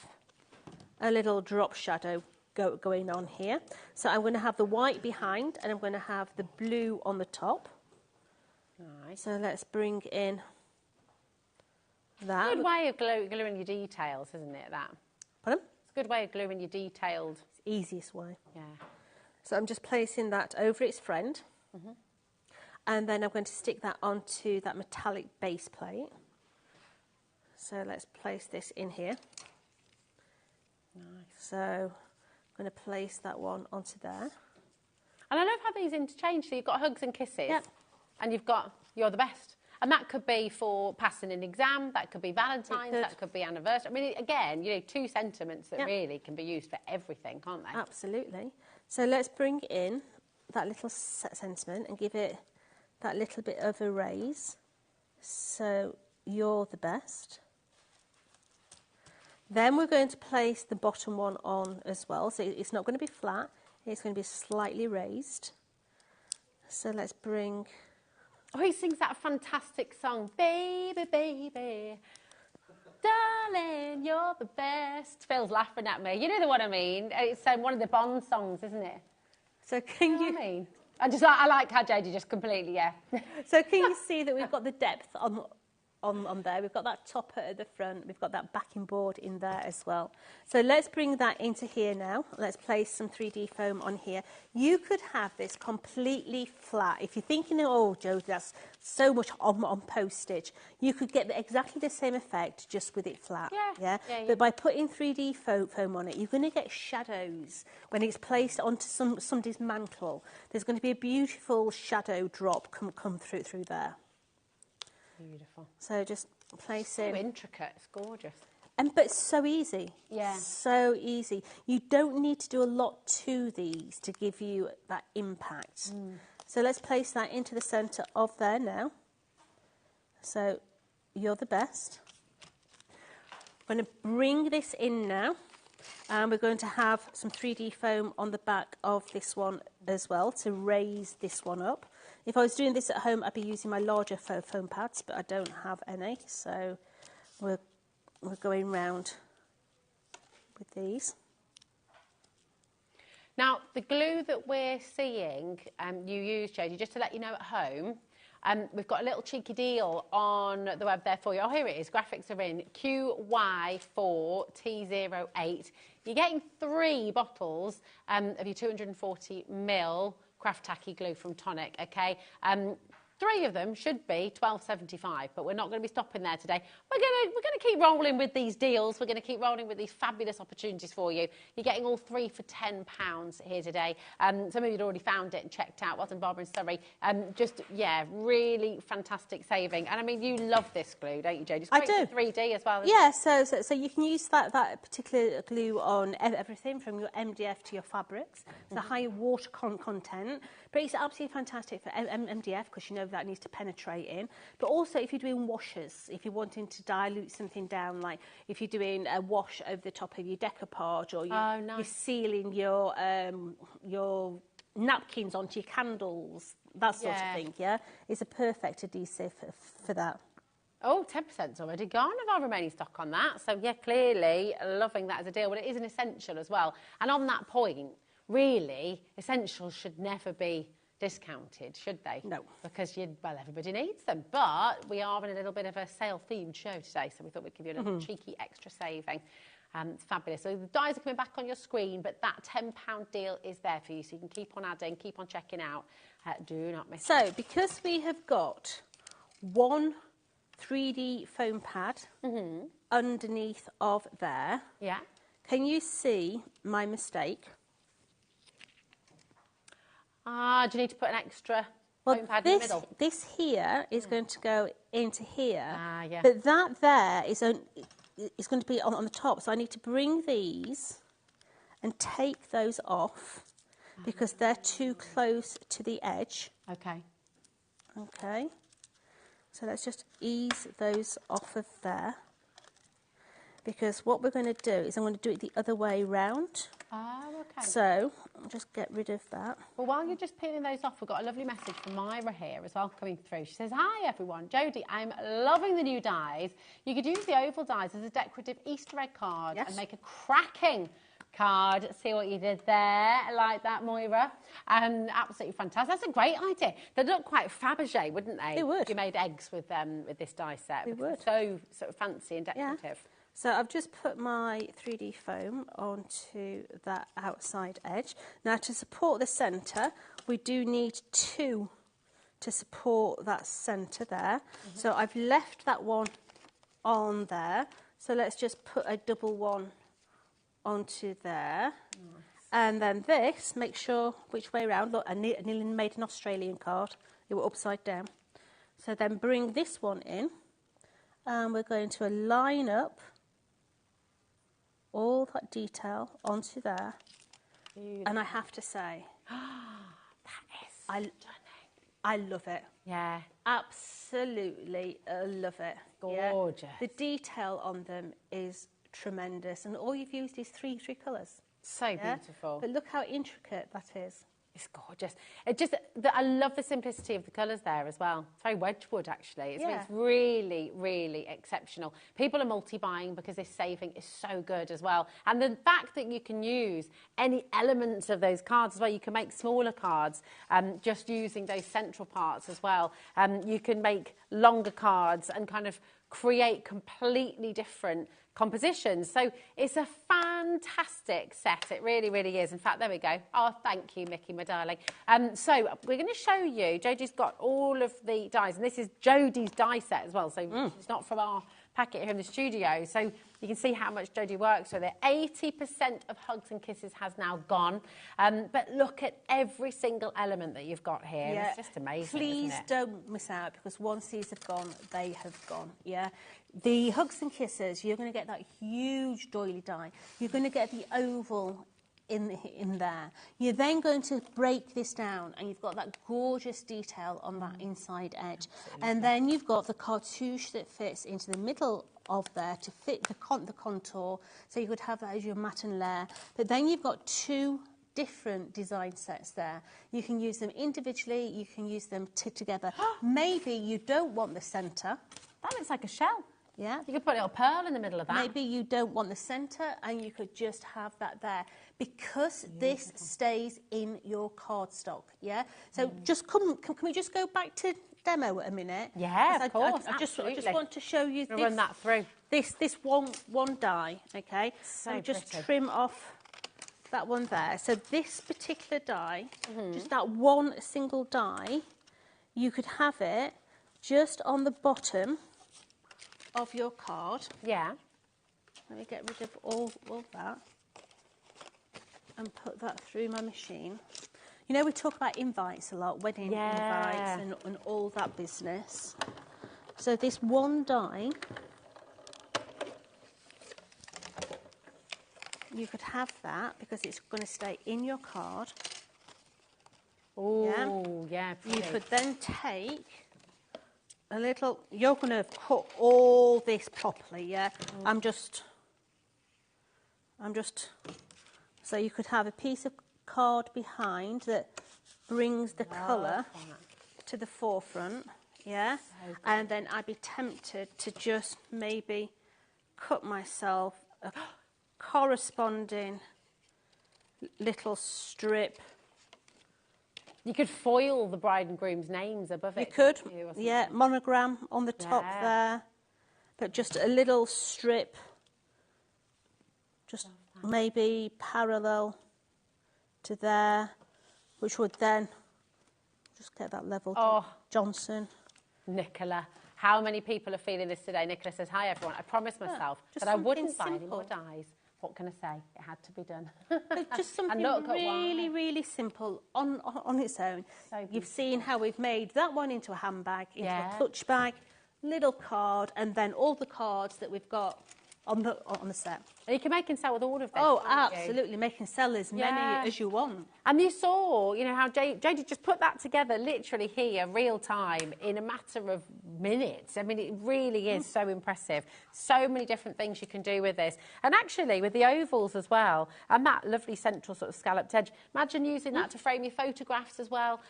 Speaker 5: a little drop shadow going on here. So I'm going to have the white behind and I'm going to have the blue on the top.
Speaker 2: Nice.
Speaker 5: So let's bring in that.
Speaker 2: Good way of gluing your details, isn't it, that?
Speaker 5: Pardon?
Speaker 2: It's a good way of gluing your detailed...
Speaker 5: It's the easiest way.
Speaker 2: Yeah.
Speaker 5: So I'm just placing that over its friend. And then I'm going to stick that onto that metallic base plate. So let's place this in here.
Speaker 2: Nice.
Speaker 5: So I'm going to place that one onto there.
Speaker 2: And I love how these interchange. So you've got hugs and kisses.
Speaker 5: Yep.
Speaker 2: And you've got you're the best. And that could be for passing an exam, that could be Valentine's, that could be anniversary. I mean, again, you know, two sentiments that really can be used for everything, can't they?
Speaker 5: Absolutely. So let's bring in that little sentiment and give it that little bit of a raise. So you're the best. Then we're going to place the bottom one on as well. So it's not going to be flat, it's going to be slightly raised. So let's bring...
Speaker 2: Oh, he sings that fantastic song, Baby, Baby, Darling, you're the best. Phil's laughing at me. You know the one I mean. It's one of the Bond songs, isn't it?
Speaker 5: So can
Speaker 2: you know what I mean? I like how Jodie just completely,
Speaker 5: So can you see that we've got the depth on there? We've got that topper at the front. We've got that backing board in there as well. So let's bring that into here now. Let's place some 3D foam on here. You could have this completely flat. If you're thinking, oh, Jodie, that's so much on postage, you could get exactly the same effect just with it flat. Yeah. But by putting 3D foam on it, you're going to get shadows when it's placed onto somebody's mantle. There's going to be a beautiful shadow drop come through there.
Speaker 2: Beautiful.
Speaker 5: So just place it.
Speaker 2: So intricate, it's gorgeous.
Speaker 5: But it's so easy.
Speaker 2: Yeah.
Speaker 5: So easy. You don't need to do a lot to these to give you that impact. So let's place that into the centre of there now. So you're the best. I'm going to bring this in now. And we're going to have some 3D foam on the back of this one as well to raise this one up. If I was doing this at home, I'd be using my larger foam pads, but I don't have any, so we're going round with these.
Speaker 2: Now, the glue that we're seeing you use, Jodie, just to let you know at home, we've got a little cheeky deal on the web there for you. Oh, here it is. Graphics are in. QY4T08. You're getting 3 bottles of your 240ml craft tacky glue from Tonic, okay? 3 of them should be $12.75, but we're not going to be stopping there today. We're going to keep rolling with these deals. We're going to keep rolling with these fabulous opportunities for you. You're getting all 3 for £10 here today. Some of you had already found it and checked out. Wasn't Barbara and Surrey? Really fantastic saving. And I mean, you love this glue, don't you, Jodie? It's great for 3D as well.
Speaker 5: Yeah, so you can use that particular glue on everything from your MDF to your fabrics. It's a high water content, but it's absolutely fantastic for MDF because you know that needs to penetrate in. But also if you're doing washes, if you're wanting to dilute something down, like if you're doing a wash over the top of your decoupage or you're sealing your napkins onto your candles, that sort of thing, it's a perfect adhesive for that.
Speaker 2: Oh, 10%'s already gone of our remaining stock on that. So, yeah, clearly loving that as a deal, but it is an essential as well. And on that point, really, essentials should never be discounted, should they?
Speaker 5: No.
Speaker 2: Because, everybody needs them. But we are in a little bit of a sale-themed show today, so we thought we'd give you a little cheeky extra saving. It's fabulous. So the dies are coming back on your screen, but that £10 deal is there for you, so you can keep on adding, keep on checking out. Do not miss it.
Speaker 5: So, because we have got one 3D foam pad underneath of there, can you see my mistake?
Speaker 2: Do you need to put an extra foam pad in the middle?
Speaker 5: This here is going to go into here, but that there is going to be on the top, so I need to bring these and take those off because they're too close to the edge.
Speaker 2: Okay.
Speaker 5: So let's just ease those off of there, because what we're going to do is I'm going to do it the other way round.
Speaker 2: Oh, okay.
Speaker 5: So I'll just get rid of that.
Speaker 2: Well, while you're just peeling those off, we've got a lovely message from Myra here as well coming through. She says, hi everyone, Jodie, I'm loving the new dies. You could use the oval dies as a decorative Easter egg card and make a cracking card. See what you did there? I like that, Moira. Absolutely fantastic. That's a great idea. They'd look quite Fabergé, wouldn't they?
Speaker 5: They would.
Speaker 2: If you made eggs with this die set.
Speaker 5: They would.
Speaker 2: So sort of fancy and decorative.
Speaker 5: Yeah. So I've just put my 3D foam onto that outside edge. Now to support the centre, we do need 2 to support that centre there. So I've left that one on there. So let's just put a double one onto there. And then this, make sure which way around. Look, I nearly made an Australian card. It were upside down. So then bring this one in. And we're going to line up all that detail onto there. Beautiful. And I have to say,
Speaker 2: that is stunning.
Speaker 5: I love it.
Speaker 2: Yeah.
Speaker 5: Absolutely love it.
Speaker 2: Gorgeous.
Speaker 5: Yeah. The detail on them is tremendous. And all you've used is three colours.
Speaker 2: So beautiful.
Speaker 5: But look how intricate that is.
Speaker 2: It's gorgeous. I love the simplicity of the colours there as well. It's very Wedgwood, actually. It's really, really exceptional. People are multi-buying because this saving is so good as well. And the fact that you can use any elements of those cards as well, you can make smaller cards just using those central parts as well. You can make longer cards and kind of create completely different compositions. So it's a fantastic set. It really, really is. In fact, there we go. Oh, thank you, Mickey, my darling. So we're going to show you, Jodie's got all of the dies, and this is Jodie's die set as well. So it's not from our packet here in the studio. So you can see how much Jodie works with it. 80% of Hugs and Kisses has now gone. But look at every single element that you've got here. Yeah. It's just amazing,
Speaker 5: Please
Speaker 2: isn't it?
Speaker 5: don't miss out, because once these have gone, they have gone, yeah? The Hugs and Kisses, you're going to get that huge doily die. You're going to get the oval in there. You're then going to break this down, and you've got that gorgeous detail on that inside edge. Absolutely. And then you've got the cartouche that fits into the middle of there to fit the contour, so you could have that as your matin layer. But then you've got 2 different design sets there. You can use them individually, you can use them together. Maybe you don't want the centre.
Speaker 2: That looks like a shell.
Speaker 5: Yeah.
Speaker 2: You could put a little pearl in the middle of that.
Speaker 5: Maybe you don't want the centre, and you could just have that there, because this stays in your cardstock, yeah? So just can we just go back to demo a minute?
Speaker 2: Yeah, of course,
Speaker 5: I just want to show you this.
Speaker 2: Run that through.
Speaker 5: This one die, okay?
Speaker 2: So
Speaker 5: just
Speaker 2: pretty.
Speaker 5: trim off that one there. So this particular die, just that one single die, you could have it just on the bottom of your card.
Speaker 2: Yeah.
Speaker 5: Let me get rid of all that and put that through my machine. You know, we talk about invites a lot, wedding invites and all that business. So this one die, you could have that because it's going to stay in your card.
Speaker 2: Oh, yeah.
Speaker 5: You could then take a little, you're going to cut all this properly, yeah? I'm just, so you could have a piece of card behind that brings the colour to the forefront, yeah? So and then I'd be tempted to just maybe cut myself a corresponding little strip.
Speaker 2: You could foil the bride and groom's names above it.
Speaker 5: You could, yeah, monogram on the top there, but just a little strip, just maybe parallel to there, which would then just get that level. Johnson.
Speaker 2: Nicola, how many people are feeling this today? Nicola says, hi everyone, I promised myself that I wouldn't buy any more dies. What can I say? It had to be done.
Speaker 5: Just something really, really simple on its own. So you've seen how we've made that one into a handbag, into a clutch bag, little card, and then all the cards that we've got on the set.
Speaker 2: And you can make and sell with all of this.
Speaker 5: Oh,
Speaker 2: can't you?
Speaker 5: absolutely. Make and sell as many as you want.
Speaker 2: And you saw, you know, how Jodie just put that together literally here, real time, in a matter of minutes. I mean, it really is so impressive. So many different things you can do with this. And actually, with the ovals as well, and that lovely central sort of scalloped edge, imagine using that to frame your photographs as well,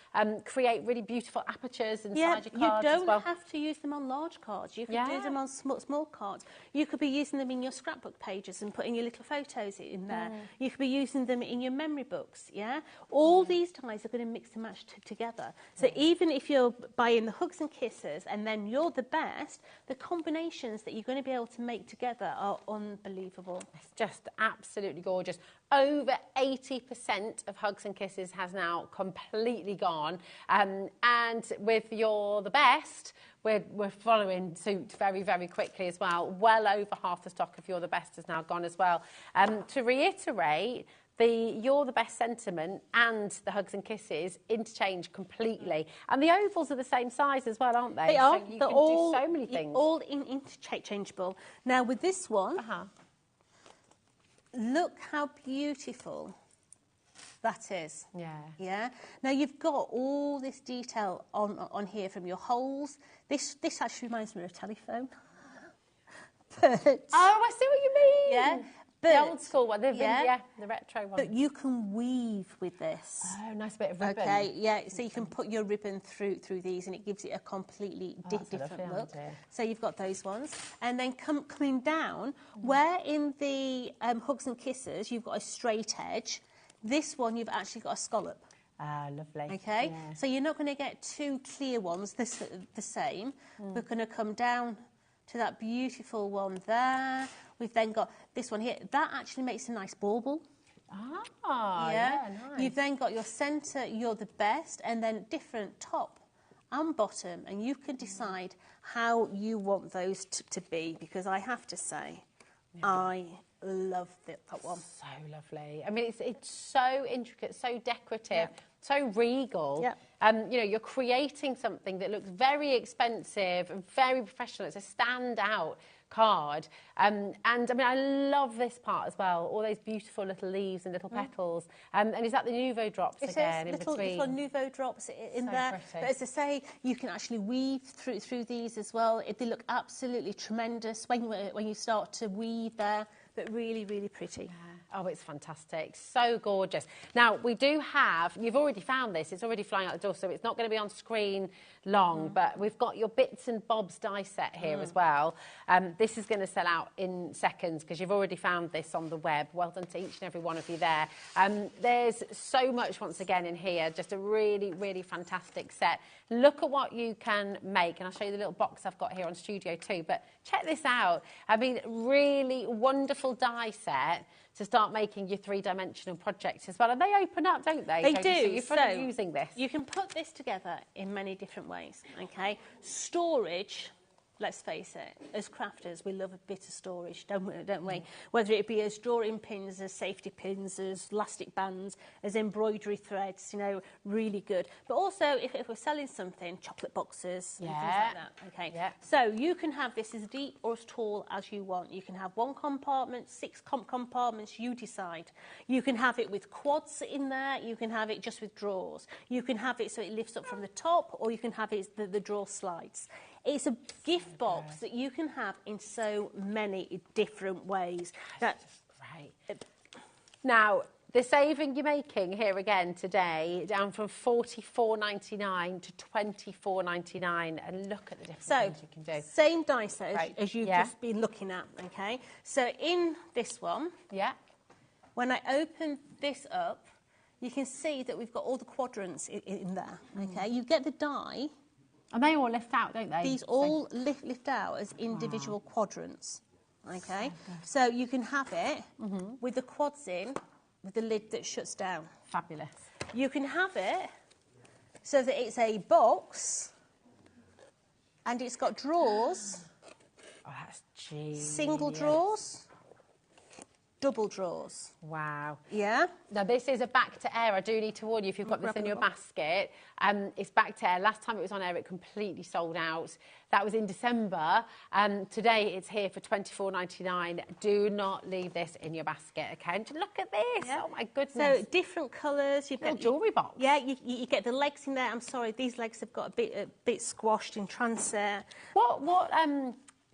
Speaker 2: create really beautiful apertures inside your cards
Speaker 5: you
Speaker 2: as well.
Speaker 5: don't have to use them on large cards. You can do them on small cards. You could be using them in your scrapbook pages and putting your little photos in there. You could be using them in your memory books, All these dies are going to mix and match together. So even if you're buying the Hugs and Kisses and then you're the best, the combinations that you're going to be able to make together are unbelievable.
Speaker 2: It's just absolutely gorgeous. Over 80% of Hugs and Kisses has now completely gone. And with You're the Best, we're following suit very, very quickly as well. Well over half the stock of You're the Best has now gone as well. To reiterate, the You're the Best sentiment and the Hugs and Kisses interchange completely. And the ovals are the same size as well, aren't they?
Speaker 5: They are.
Speaker 2: So you
Speaker 5: They're
Speaker 2: can
Speaker 5: all,
Speaker 2: do so many things.
Speaker 5: All interchangeable. Now, with this one, look how beautiful that is. Yeah. Now, you've got all this detail on here from your holes. This actually reminds me of a telephone. But,
Speaker 2: I see what you mean.
Speaker 5: Yeah.
Speaker 2: The
Speaker 5: But,
Speaker 2: old school one, the retro one.
Speaker 5: But you can weave with this.
Speaker 2: Oh, nice bit of ribbon.
Speaker 5: Okay, yeah, so you can put your ribbon through these and it gives it a completely different look. So you've got those ones. And then coming down, where in the Hugs and Kisses you've got a straight edge, this one you've actually got a scallop.
Speaker 2: Ah, lovely.
Speaker 5: Okay, so you're not going to get two clear ones the same. We're going to come down to that beautiful one there. We've then got this one here. That actually makes a nice bauble.
Speaker 2: Ah, yeah, nice.
Speaker 5: You've then got your centre, You're the Best, and then different top and bottom. And you can decide how you want those to be, because I have to say, I love that one.
Speaker 2: So lovely. I mean, it's so intricate, so decorative, so regal. You know, you're creating something that looks very expensive and very professional. It's a standout card. And I mean, I love this part as well. All those beautiful little leaves and little petals. And is that the Nouveau drops again in between?
Speaker 5: Little Nouveau drops in there.
Speaker 2: Pretty.
Speaker 5: But as I say, you can actually weave through these as well. They look absolutely tremendous when you start to weave there. But really, really pretty.
Speaker 2: Oh, it's fantastic. So gorgeous. Now, we do have, you've already found this, it's already flying out the door, so it's not going to be on screen long, but we've got your bits and bobs die set here as well. This is going to sell out in seconds because you've already found this on the web. Well done to each and every one of you there. There's so much, once again, in here. Just a really, really fantastic set. Look at what you can make, and I'll show you the little box I've got here on Studio 2, but check this out. I mean, really wonderful die set to start making your three-dimensional projects as well. And they open up, don't they?
Speaker 5: They do.
Speaker 2: So you're fully using this.
Speaker 5: You can put this together in many different ways, okay? Storage, let's face it, as crafters, we love a bit of storage, don't we? Whether it be as drawing pins, as safety pins, as elastic bands, as embroidery threads, you know, really good. But also, if we're selling something, chocolate boxes, and things like that, okay? So you can have this as deep or as tall as you want. You can have one compartment, 6 compartments, you decide. You can have it with quads in there, you can have it just with drawers. You can have it so it lifts up from the top, or you can have it the drawer slides. It's a gift box that you can have in so many different ways.
Speaker 2: That's great. Now, the saving you're making here again today, down from $44.99 to $24.99, and look at the different things you can do.
Speaker 5: Same die set as you've just been looking at, okay? So in this one, when I open this up, you can see that we've got all the quadrants in there, okay? You get the die.
Speaker 2: And they all lift out, don't they?
Speaker 5: These all lift out as individual quadrants, okay? So you can have it with the quads in, with the lid that shuts down.
Speaker 2: Fabulous.
Speaker 5: You can have it so that it's a box and it's got drawers.
Speaker 2: Oh, that's genius.
Speaker 5: Single drawers, double drawers.
Speaker 2: Wow.
Speaker 5: Yeah.
Speaker 2: Now, this is a back to air. I do need to warn you if you've got this in your basket. It's back to air. Last time it was on air, it completely sold out. That was in December. Today, it's here for $24.99. Do not leave this in your basket, okay? And look at this. Yeah. Oh, my goodness.
Speaker 5: So, different colours. You've got
Speaker 2: jewellery box.
Speaker 5: Yeah, you get the legs in there. I'm sorry, these legs have got a bit squashed in transfer.
Speaker 2: What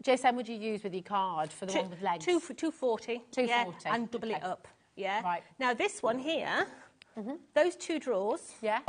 Speaker 2: GSM would you use with your card for the one with legs?
Speaker 5: 240.
Speaker 2: 240.
Speaker 5: Yeah, and double it up. Yeah.
Speaker 2: Right.
Speaker 5: Now this one here, those 2 drawers.
Speaker 2: Yeah.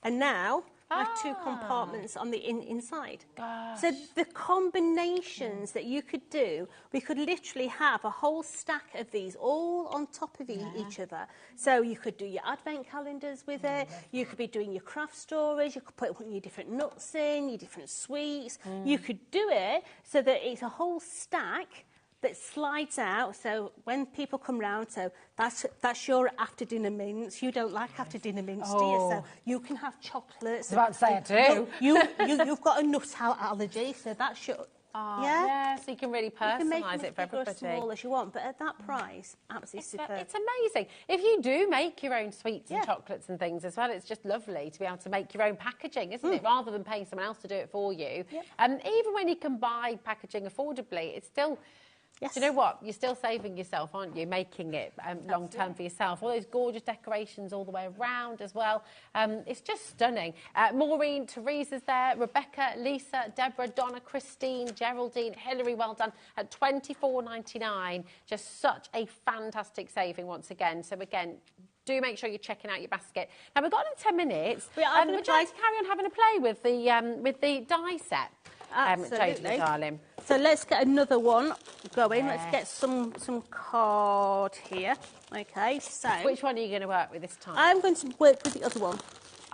Speaker 5: And now have 2 compartments on the inside.
Speaker 2: Gosh.
Speaker 5: So the combinations that you could do, we could literally have a whole stack of these all on top of each other. So you could do your advent calendars with it. You could be doing your craft storage. You could put your different nuts in, your different sweets. You could do it so that it's a whole stack that slides out, so when people come round, so that's your after dinner mints. You don't like after dinner mints, do you? So you can have chocolates.
Speaker 2: I was about to say I do.
Speaker 5: You've got a nut allergy, so that's your.
Speaker 2: Yeah, so you can really personalise it for
Speaker 5: You can make it
Speaker 2: everybody.
Speaker 5: as small as you want, but at that price, absolutely superb.
Speaker 2: It's amazing. If you do make your own sweets and chocolates and things as well, it's just lovely to be able to make your own packaging, isn't it? Rather than paying someone else to do it for you. Even when you can buy packaging affordably, it's still...
Speaker 5: Yes.
Speaker 2: Do you know what? You're still saving yourself, aren't you? Making it long-term for yourself. All those gorgeous decorations all the way around as well. It's just stunning. Maureen, Teresa's there, Rebecca, Lisa, Deborah, Donna, Christine, Geraldine, Hilary, well done, at $24.99. Just such a fantastic saving once again. So again, do make sure you're checking out your basket. Now, we've got in 10 minutes. Would you like to carry on having a play with the die set?
Speaker 5: Absolutely.
Speaker 2: Darling.
Speaker 5: So let's get another one going. Let's get some card here. Okay, so...
Speaker 2: Which one are you going to work with this time?
Speaker 5: I'm going to work with the other one.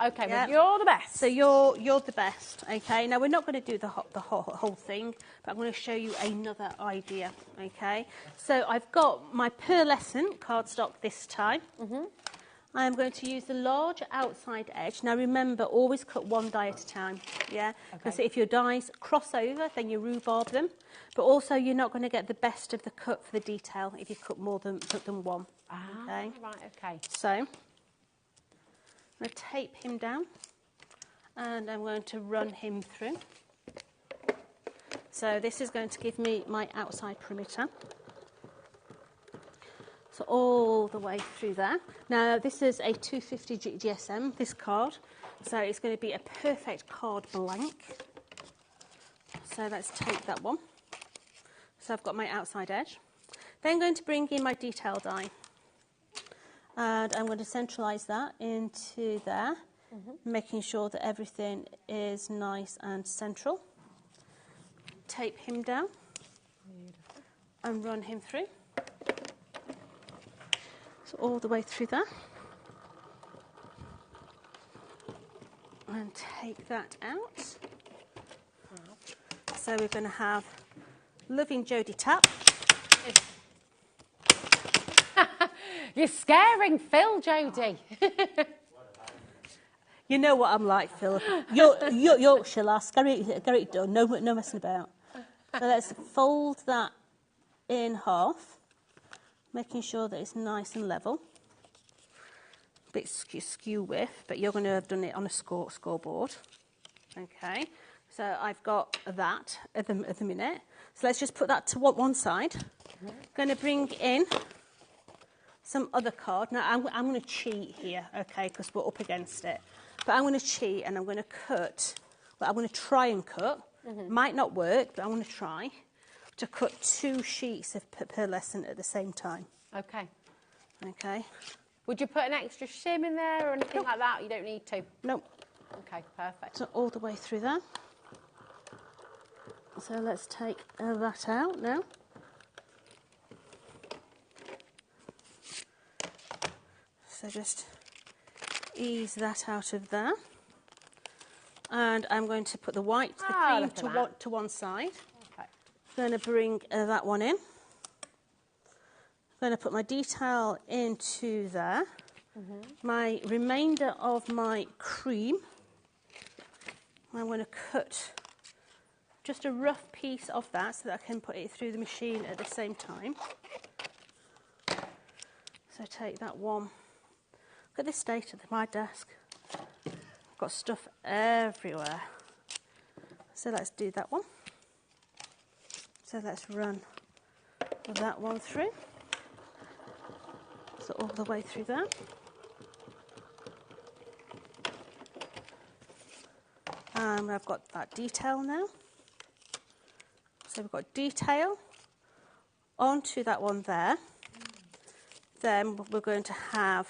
Speaker 2: Okay, well, you're the best.
Speaker 5: So you're the best, okay? Now, we're not going to do the whole thing, but I'm going to show you another idea, okay? So I've got my pearlescent cardstock this time. I am going to use the large outside edge. Now, remember, always cut one die at a time, yeah? Because if your dies cross over, then you rhubarb them. But also, you're not going to get the best of the cut for the detail if you cut more than one, okay?
Speaker 2: Right, okay.
Speaker 5: So, I'm going to tape him down, and I'm going to run him through. So, this is going to give me my outside perimeter. So all the way through there. Now, this is a 250 GSM, this card. So it's going to be a perfect card blank. So let's take that one. So I've got my outside edge. Then I'm going to bring in my detail die. And I'm going to centralise that into there, making sure that everything is nice and central. Tape him down. And run him through. All the way through there, and take that out. So we're going to have loving Jodie Tap.
Speaker 2: You're scaring Phil, Jodie.
Speaker 5: You know what I'm like, Phil. Yorkshire lass, get it done. No messing about. So let's fold that in half. Making sure that it's nice and level. A bit skew width, but you're going to have done it on a scoreboard. Okay, so I've got that at the minute. So let's just put that to one side. Going to bring in some other card. Now, I'm going to cheat here, okay, because we're up against it. But I'm going to cheat and I'm going to cut, well, I'm going to try and cut. Might not work, but I'm going to try to cut 2 sheets of pearlescent at the same time.
Speaker 2: Okay.
Speaker 5: Okay.
Speaker 2: Would you put an extra shim in there or anything like that? You don't need to?
Speaker 5: Nope.
Speaker 2: Okay, perfect.
Speaker 5: So all the way through there. So let's take that out now. So just ease that out of there. And I'm going to put the white, the cream to one side.
Speaker 2: Okay.
Speaker 5: Going to bring that one in. Going to put my detail into there. My remainder of my cream, I'm going to cut just a rough piece of that so that I can put it through the machine at the same time. So take that one. Look at this state of my desk. I've got stuff everywhere. So let's do that one. So let's run that one through. So all the way through there. And I've got that detail now. So we've got detail onto that one there. Then we're going to have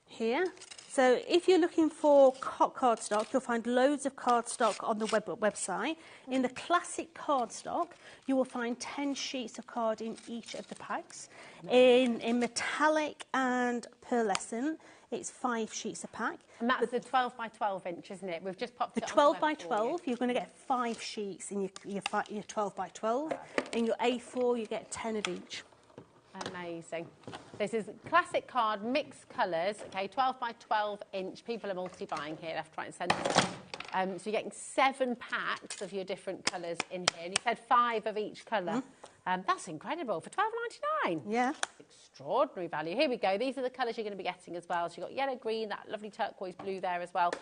Speaker 5: here. So if you're looking for cardstock, you'll find loads of cardstock on the website. In the classic cardstock, you will find 10 sheets of card in each of the packs. In metallic and pearlescent, it's 5 sheets a pack.
Speaker 2: And that's the 12 by 12 inch, isn't it? We've just popped
Speaker 5: the
Speaker 2: it on
Speaker 5: 12
Speaker 2: the
Speaker 5: by
Speaker 2: web for
Speaker 5: 12, you're going to get 5 sheets in your 12 by 12. In your A4, you get 10 of each.
Speaker 2: Amazing. This is classic card, mixed colours, okay, 12 by 12 inch. People are multi-buying here, left, right and centre. So you're getting 7 packs of your different colours in here. And you said 5 of each colour. That's incredible for $12.99.
Speaker 5: Yeah.
Speaker 2: Extraordinary value. Here we go. These are the colours you're going to be getting as well. So you've got yellow, green, that lovely turquoise blue there as well.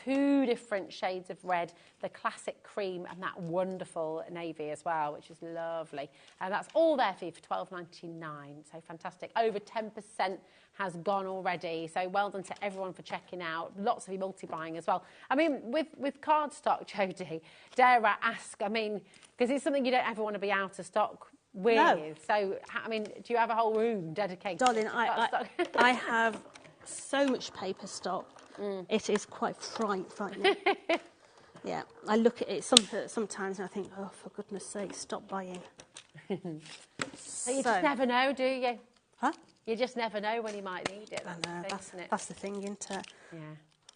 Speaker 2: 2 different shades of red, the classic cream and that wonderful navy as well, which is lovely. And that's all there for you for $12.99. So fantastic. Over 10% has gone already. So well done to everyone for checking out. Lots of you multi-buying as well. I mean, with cardstock, Jodie, dare I ask, I mean, because it's something you don't ever want to be out of stock with.
Speaker 5: No.
Speaker 2: So, I mean, do you have a whole room dedicated
Speaker 5: Darling,
Speaker 2: to cardstock?
Speaker 5: I have so much paper stock. It is quite frightening. Yeah, I look at it sometimes and I think, oh, for goodness sake, stop buying.
Speaker 2: But you just never know, do you?
Speaker 5: Huh?
Speaker 2: You just never know when you might need it.
Speaker 5: That's the thing, isn't it?
Speaker 2: Yeah.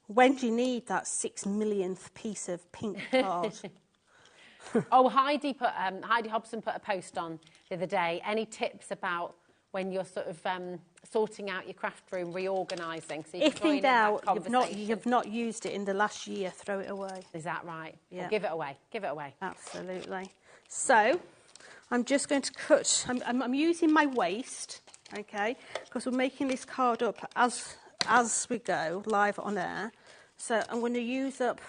Speaker 5: When do you need that 6 millionth piece of pink card?
Speaker 2: Oh, Heidi Hobson put a post on the other day. Any tips about when you're sort of sorting out your craft room, reorganising? So
Speaker 5: if in doubt, you've not used it in the last year, throw it away.
Speaker 2: Is that right?
Speaker 5: Yeah.
Speaker 2: Well, give it away. Give it away.
Speaker 5: Absolutely. So I'm just going to cut. I'm using my waste, okay, because we're making this card up as we go live on air. So I'm going to use up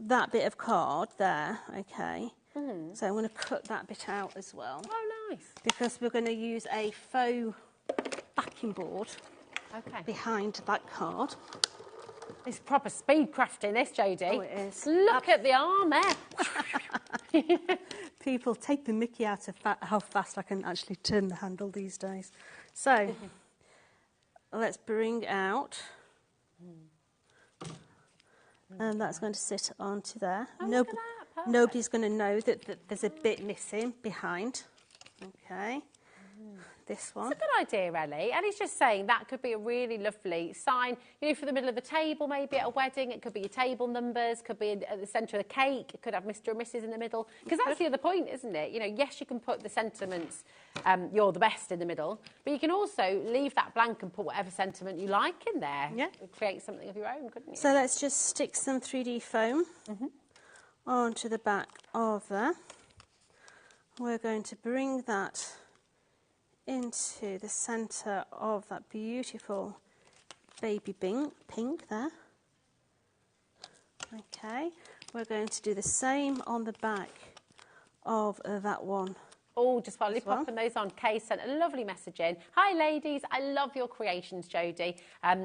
Speaker 5: that bit of card there, okay. So I'm going to cut that bit out as well.
Speaker 2: Oh, nice.
Speaker 5: Because we're going to use a faux backing board behind that card.
Speaker 2: It's proper speed crafting, this, Jodie.
Speaker 5: Oh, it is.
Speaker 2: Look at the arm there.
Speaker 5: People take the mickey out of how fast I can actually turn the handle these days. So let's bring out, and that's going to sit onto there.
Speaker 2: Oh, look at that. Perfect.
Speaker 5: Nobody's going to know that there's a bit missing behind. Okay, this one.
Speaker 2: It's a good idea, Ellie. Ellie's just saying that could be a really lovely sign, you know, for the middle of the table, maybe at a wedding. It could be your table numbers, could be at the centre of the cake. It could have Mr. and Mrs. in the middle. Because that's the other point, isn't it? You know, yes, you can put the sentiments, you're the best in the middle, but you can also leave that blank and put whatever sentiment you like in there. Yeah. Create something of your own, couldn't you?
Speaker 5: So let's just stick some 3D foam onto the back of there. We're going to bring that into the centre of that beautiful baby pink there. Okay, we're going to do the same on the back of that one.
Speaker 2: Oh, just while you're popping those on, Kay sent a lovely message in. Hi, ladies. I love your creations, Jodie,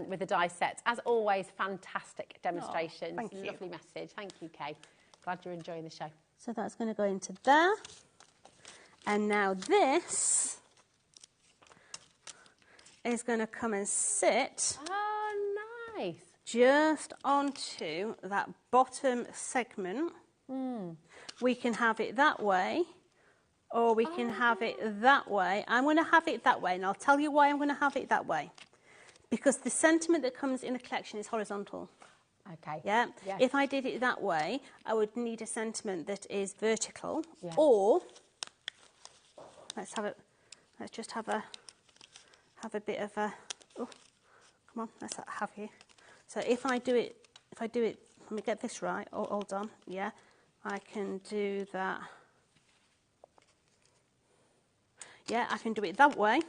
Speaker 2: with the die sets. As always, fantastic demonstrations.
Speaker 5: Oh, thank you.
Speaker 2: Lovely message. Thank you, Kay. Glad you're enjoying the show.
Speaker 5: So that's going to go into there. And now this is going to come and sit
Speaker 2: nice.
Speaker 5: Just onto that bottom segment. We can have it that way, or we can have it that way. I'm going to have it that way, and I'll tell you why I'm going to have it that way. Because the sentiment that comes in the collection is horizontal.
Speaker 2: Okay.
Speaker 5: Yeah?
Speaker 2: Yes.
Speaker 5: If I did it that way, I would need a sentiment that is vertical, or let's just have a bit of a, oh, come on, let's have here. So if I do it, let me get this right, hold on, yeah, I can do that. Yeah, I can do it that way.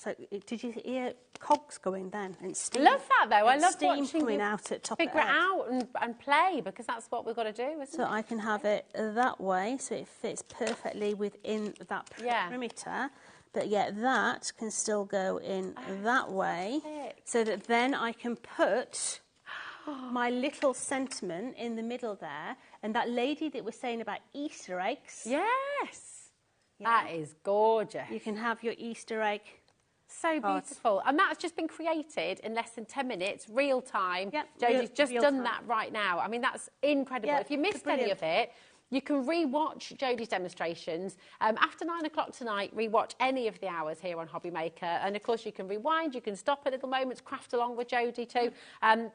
Speaker 5: So did you hear cogs going then and steam?
Speaker 2: Love that though. I love
Speaker 5: steam
Speaker 2: watching
Speaker 5: coming
Speaker 2: you
Speaker 5: out at top
Speaker 2: figure
Speaker 5: of
Speaker 2: it out and play, because that's what we've got to do, isn't
Speaker 5: So
Speaker 2: it?
Speaker 5: I can have it that way, so it fits perfectly within that perimeter. But yet that can still go in that way, so that then I can put my little sentiment in the middle there. And that lady that was saying about Easter eggs.
Speaker 2: Yes. That is gorgeous.
Speaker 5: You can have your Easter egg.
Speaker 2: So beautiful. And that's just been created in less than 10 minutes, real time. Jodie's just done that right now. I mean, that's incredible. If you missed any of it, you can re-watch Jodie's demonstrations. After 9 o'clock tonight, re-watch any of the hours here on HobbyMaker. And of course, you can rewind, you can stop at little moments, craft along with Jodie too.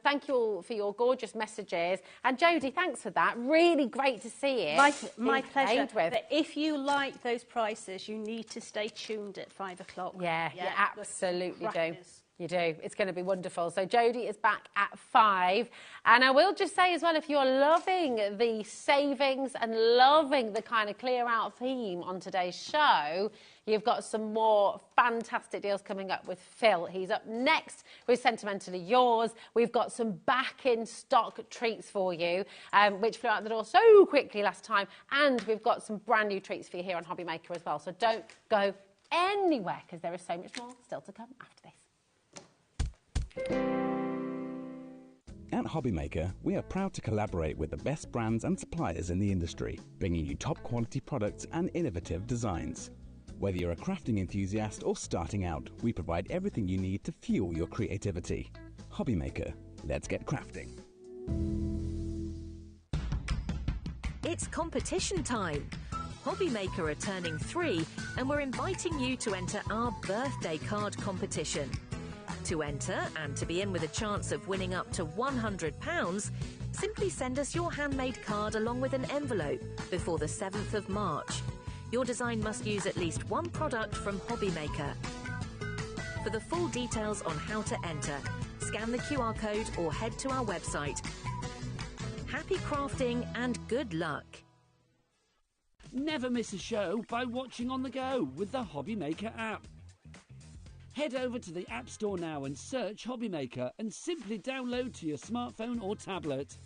Speaker 2: Thank you all for your gorgeous messages. And Jodie, thanks for that. Really great to see it.
Speaker 5: My pleasure. But if you like those prices, you need to stay tuned at 5 o'clock.
Speaker 2: Yeah, you absolutely do. You do. It's going to be wonderful. So Jodie is back at 5. And I will just say as well, if you're loving the savings and loving the kind of clear out theme on today's show, you've got some more fantastic deals coming up with Phil. He's up next with Sentimentally Yours. We've got some back in stock treats for you, which flew out the door so quickly last time. And we've got some brand new treats for you here on HobbyMaker as well. So don't go anywhere, because there is so much more still to come after this.
Speaker 6: At HobbyMaker, we are proud to collaborate with the best brands and suppliers in the industry, bringing you top quality products and innovative designs. Whether you're a crafting enthusiast or starting out, we provide everything you need to fuel your creativity. HobbyMaker, let's get crafting.
Speaker 7: It's competition time. HobbyMaker are turning 3 and we're inviting you to enter our birthday card competition. To enter and to be in with a chance of winning up to £100, simply send us your handmade card along with an envelope before the 7th of March. Your design must use at least one product from HobbyMaker. For the full details on how to enter, scan the QR code or head to our website. Happy crafting and good luck.
Speaker 8: Never miss a show by watching on the go with the HobbyMaker app. Head over to the App Store now and search HobbyMaker and simply download to your smartphone or tablet.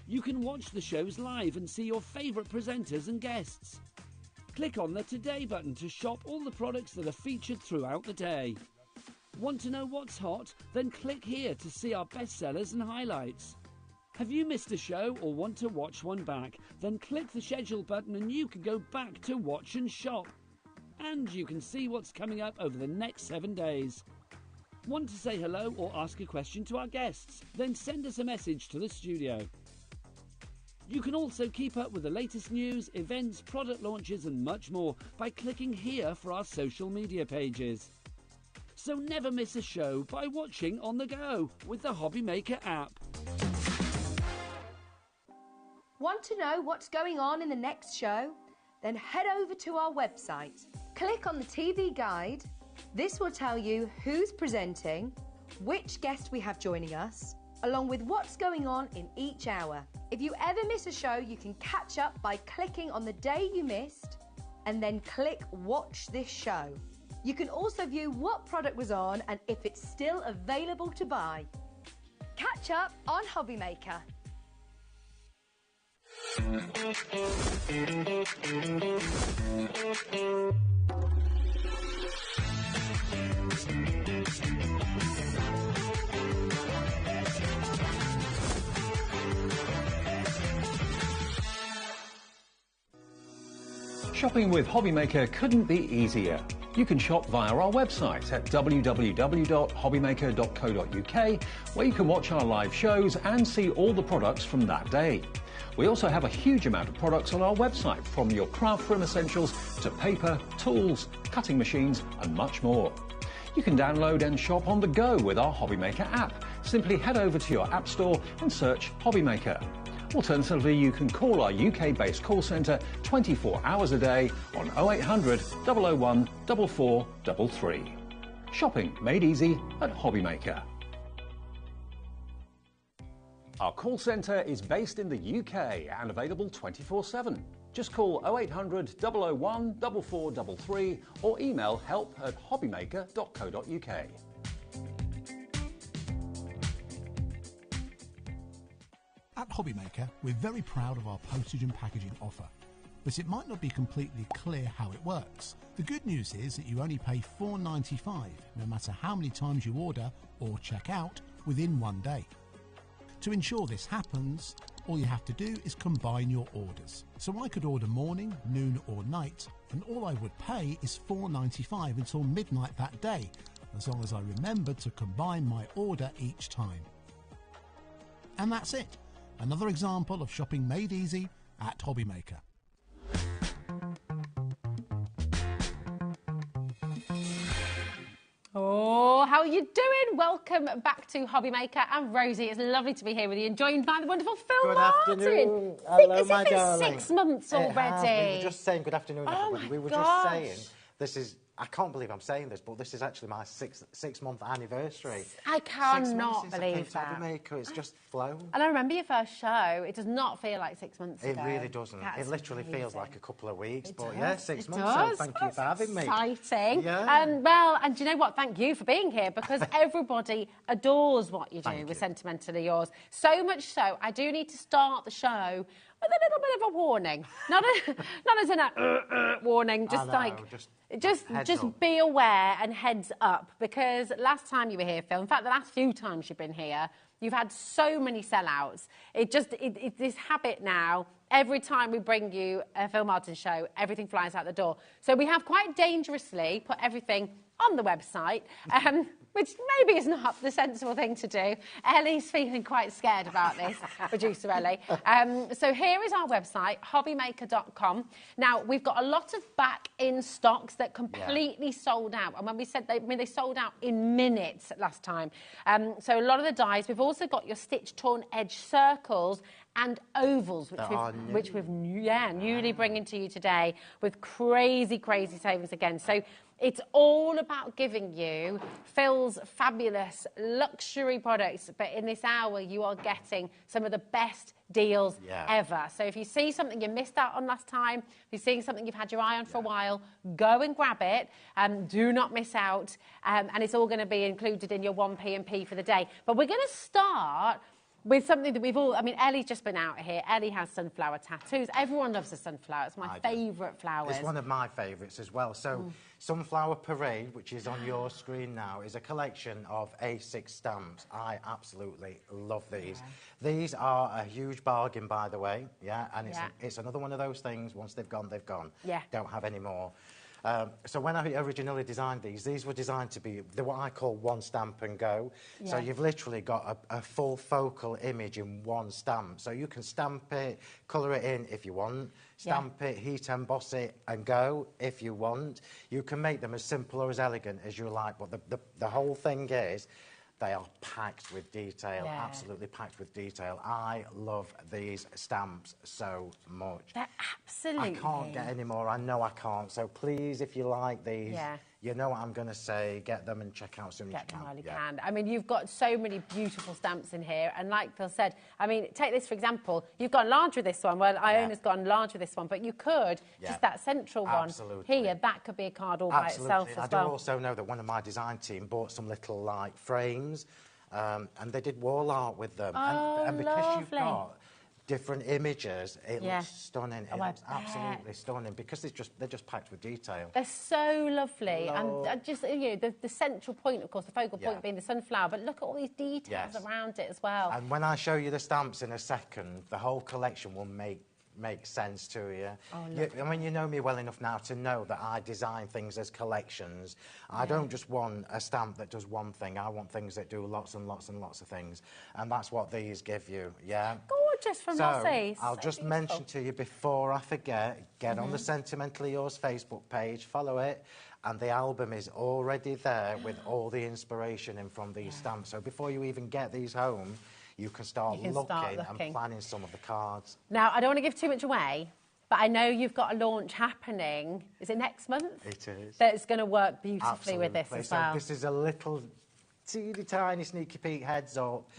Speaker 8: You can watch the shows live and see your favourite presenters and guests. Click on the Today button to shop all the products that are featured throughout the day. Want to know what's hot? Then click here to see our bestsellers and highlights. Have you missed a show or want to watch one back? Then click the schedule button and you can go back to watch and shop. And you can see what's coming up over the next 7 days. Want to say hello or ask a question to our guests? Then send us a message to the studio. You can also keep up with the latest news, events, product launches and much more by clicking here for our social media pages. So never miss a show by watching on the go with the HobbyMaker app.
Speaker 9: Want to know what's going on in the next show? Then head over to our website. Click on the TV guide. This will tell you who's presenting, which guest we have joining us, along with what's going on in each hour. If you ever miss a show, you can catch up by clicking on the day you missed and then click Watch This Show. You can also view what product was on and if it's still available to buy. Catch up on HobbyMaker.
Speaker 3: Shopping with HobbyMaker couldn't be easier. You can shop via our website at www.hobbymaker.co.uk, where you can watch our live shows and see all the products from that day. We also have a huge amount of products on our website, from your craft room essentials to paper, tools, cutting machines and much more. You can download and shop on the go with our HobbyMaker app. Simply head over to your app store and search HobbyMaker. Alternatively, you can call our UK-based call centre 24 hours a day on 0800 001 4433. Shopping made easy at HobbyMaker. Our call centre is based in the UK and available 24/7. Just call 0800 001 4433 or email help@hobbymaker.co.uk.
Speaker 10: At HobbyMaker, we're very proud of our postage and packaging offer, but it might not be completely clear how it works. The good news is that you only pay $4.95 no matter how many times you order or check out within 1 day. To ensure this happens, all you have to do is combine your orders. So I could order morning, noon or night, and all I would pay is $4.95 until midnight that day, as long as I remember to combine my order each time. And that's it. Another example of shopping made easy at HobbyMaker.
Speaker 2: Oh, how are you doing? Welcome back to HobbyMaker. I'm Rosie. It's lovely to be here with you and joined by the wonderful Phil
Speaker 11: Good
Speaker 2: Martin.
Speaker 11: afternoon. Hello, my darling.
Speaker 2: 6 months already.
Speaker 11: We were just saying good afternoon, everybody. We were just saying this is. I can't believe I'm saying this, but this is actually my six-month anniversary.
Speaker 2: I cannot believe that.
Speaker 11: HobbyMaker, it's just flown.
Speaker 2: And I remember your first show. It does not feel like 6 months ago.
Speaker 11: It really doesn't.
Speaker 2: That's
Speaker 11: it literally
Speaker 2: amazing.
Speaker 11: feels like a couple of weeks.
Speaker 2: It
Speaker 11: But
Speaker 2: does.
Speaker 11: yeah, 6
Speaker 2: It
Speaker 11: months.
Speaker 2: does.
Speaker 11: So thank you for having me.
Speaker 2: Exciting.
Speaker 11: Yeah.
Speaker 2: Well, and do you know what? Thank you for being here because everybody adores what you do
Speaker 11: Thank
Speaker 2: with
Speaker 11: you.
Speaker 2: Sentimentally Yours. So much so, I do need to start the show with a little bit of a warning. Not as an warning, just just be aware and heads up, because last time you were here, Phil, in fact, the last few times you've been here, you've had so many sellouts. It's this habit now. Every time we bring you a Phil Martin show, everything flies out the door. So we have quite dangerously put everything on the website, which maybe is not the sensible thing to do. Ellie's feeling quite scared about this, producer Ellie. So here is our website, hobbymaker.com. Now, we've got a lot of back-in stocks that completely sold out. And when we said they sold out in minutes last time. So a lot of the dies. We've also got your stitch torn edge circles and ovals, which we've newly bringing to you today with crazy savings again. So it's all about giving you Phil's fabulous luxury products, but in this hour you are getting some of the best deals ever. So if you see something you missed out on last time, if you're seeing something you've had your eye on for a while, go and grab it. Do not miss out. And it's all going to be included in your 1p&p for the day. But we're going to start with something that we've all... I mean, Ellie's just been out here. Ellie has sunflower tattoos. Everyone loves a sunflower. It's my favourite flowers.
Speaker 11: It's one of my favourites as well. So Sunflower Parade, which is on your screen now, is a collection of A6 stamps. I absolutely love these. These are a huge bargain, by the way. And it's another one of those things, once they've gone, they've gone. Don't have any more. So when I originally designed these were designed to be what I call one stamp and go. So you've literally got a full focal image in one stamp. So you can stamp it, colour it in if you want, stamp it, heat emboss it and go if you want. You can make them as simple or as elegant as you like, but the whole thing is they are packed with detail, absolutely packed with detail. I love these stamps so much.
Speaker 2: They're absolutely...
Speaker 11: I can't get any more. I know I can't. So please, if you like these, you know what I'm going to say. Get them and check out as soon as you can.
Speaker 2: Get them while you can. I mean, you've got so many beautiful stamps in here. And like Phil said, I mean, take this for example. You've gone large with this one. Well, Iona's gone large with this one. But you could, just that central one here, that could be a card all by itself as well.
Speaker 11: I do also know that one of my design team bought some little, like, frames. And they did wall art with them. And because you've got different images, it looks stunning. It looks absolutely stunning because they're just packed with detail.
Speaker 2: They're so lovely. And just, you know, the central point, of course, the focal point being the sunflower, but look at all these details around it as well.
Speaker 11: And when I show you the stamps in a second, the whole collection will make sense to you. I mean, you know me well enough now to know that I design things as collections. I don't just want a stamp that does one thing. I want things that do lots and lots and lots of things. And that's what these give you,
Speaker 2: Gorgeous from Rosie.
Speaker 11: I'll just mention to you before I forget, get on the Sentimentally Yours Facebook page, follow it, and the album is already there with all the inspiration in from these stamps. So before you even get these home, you can start looking and planning some of the cards.
Speaker 2: Now, I don't want to give too much away, but I know you've got a launch happening. Is it next month?
Speaker 11: It is.
Speaker 2: That's going to work beautifully with this as well.
Speaker 11: So this is a little teeny tiny sneaky peek heads up.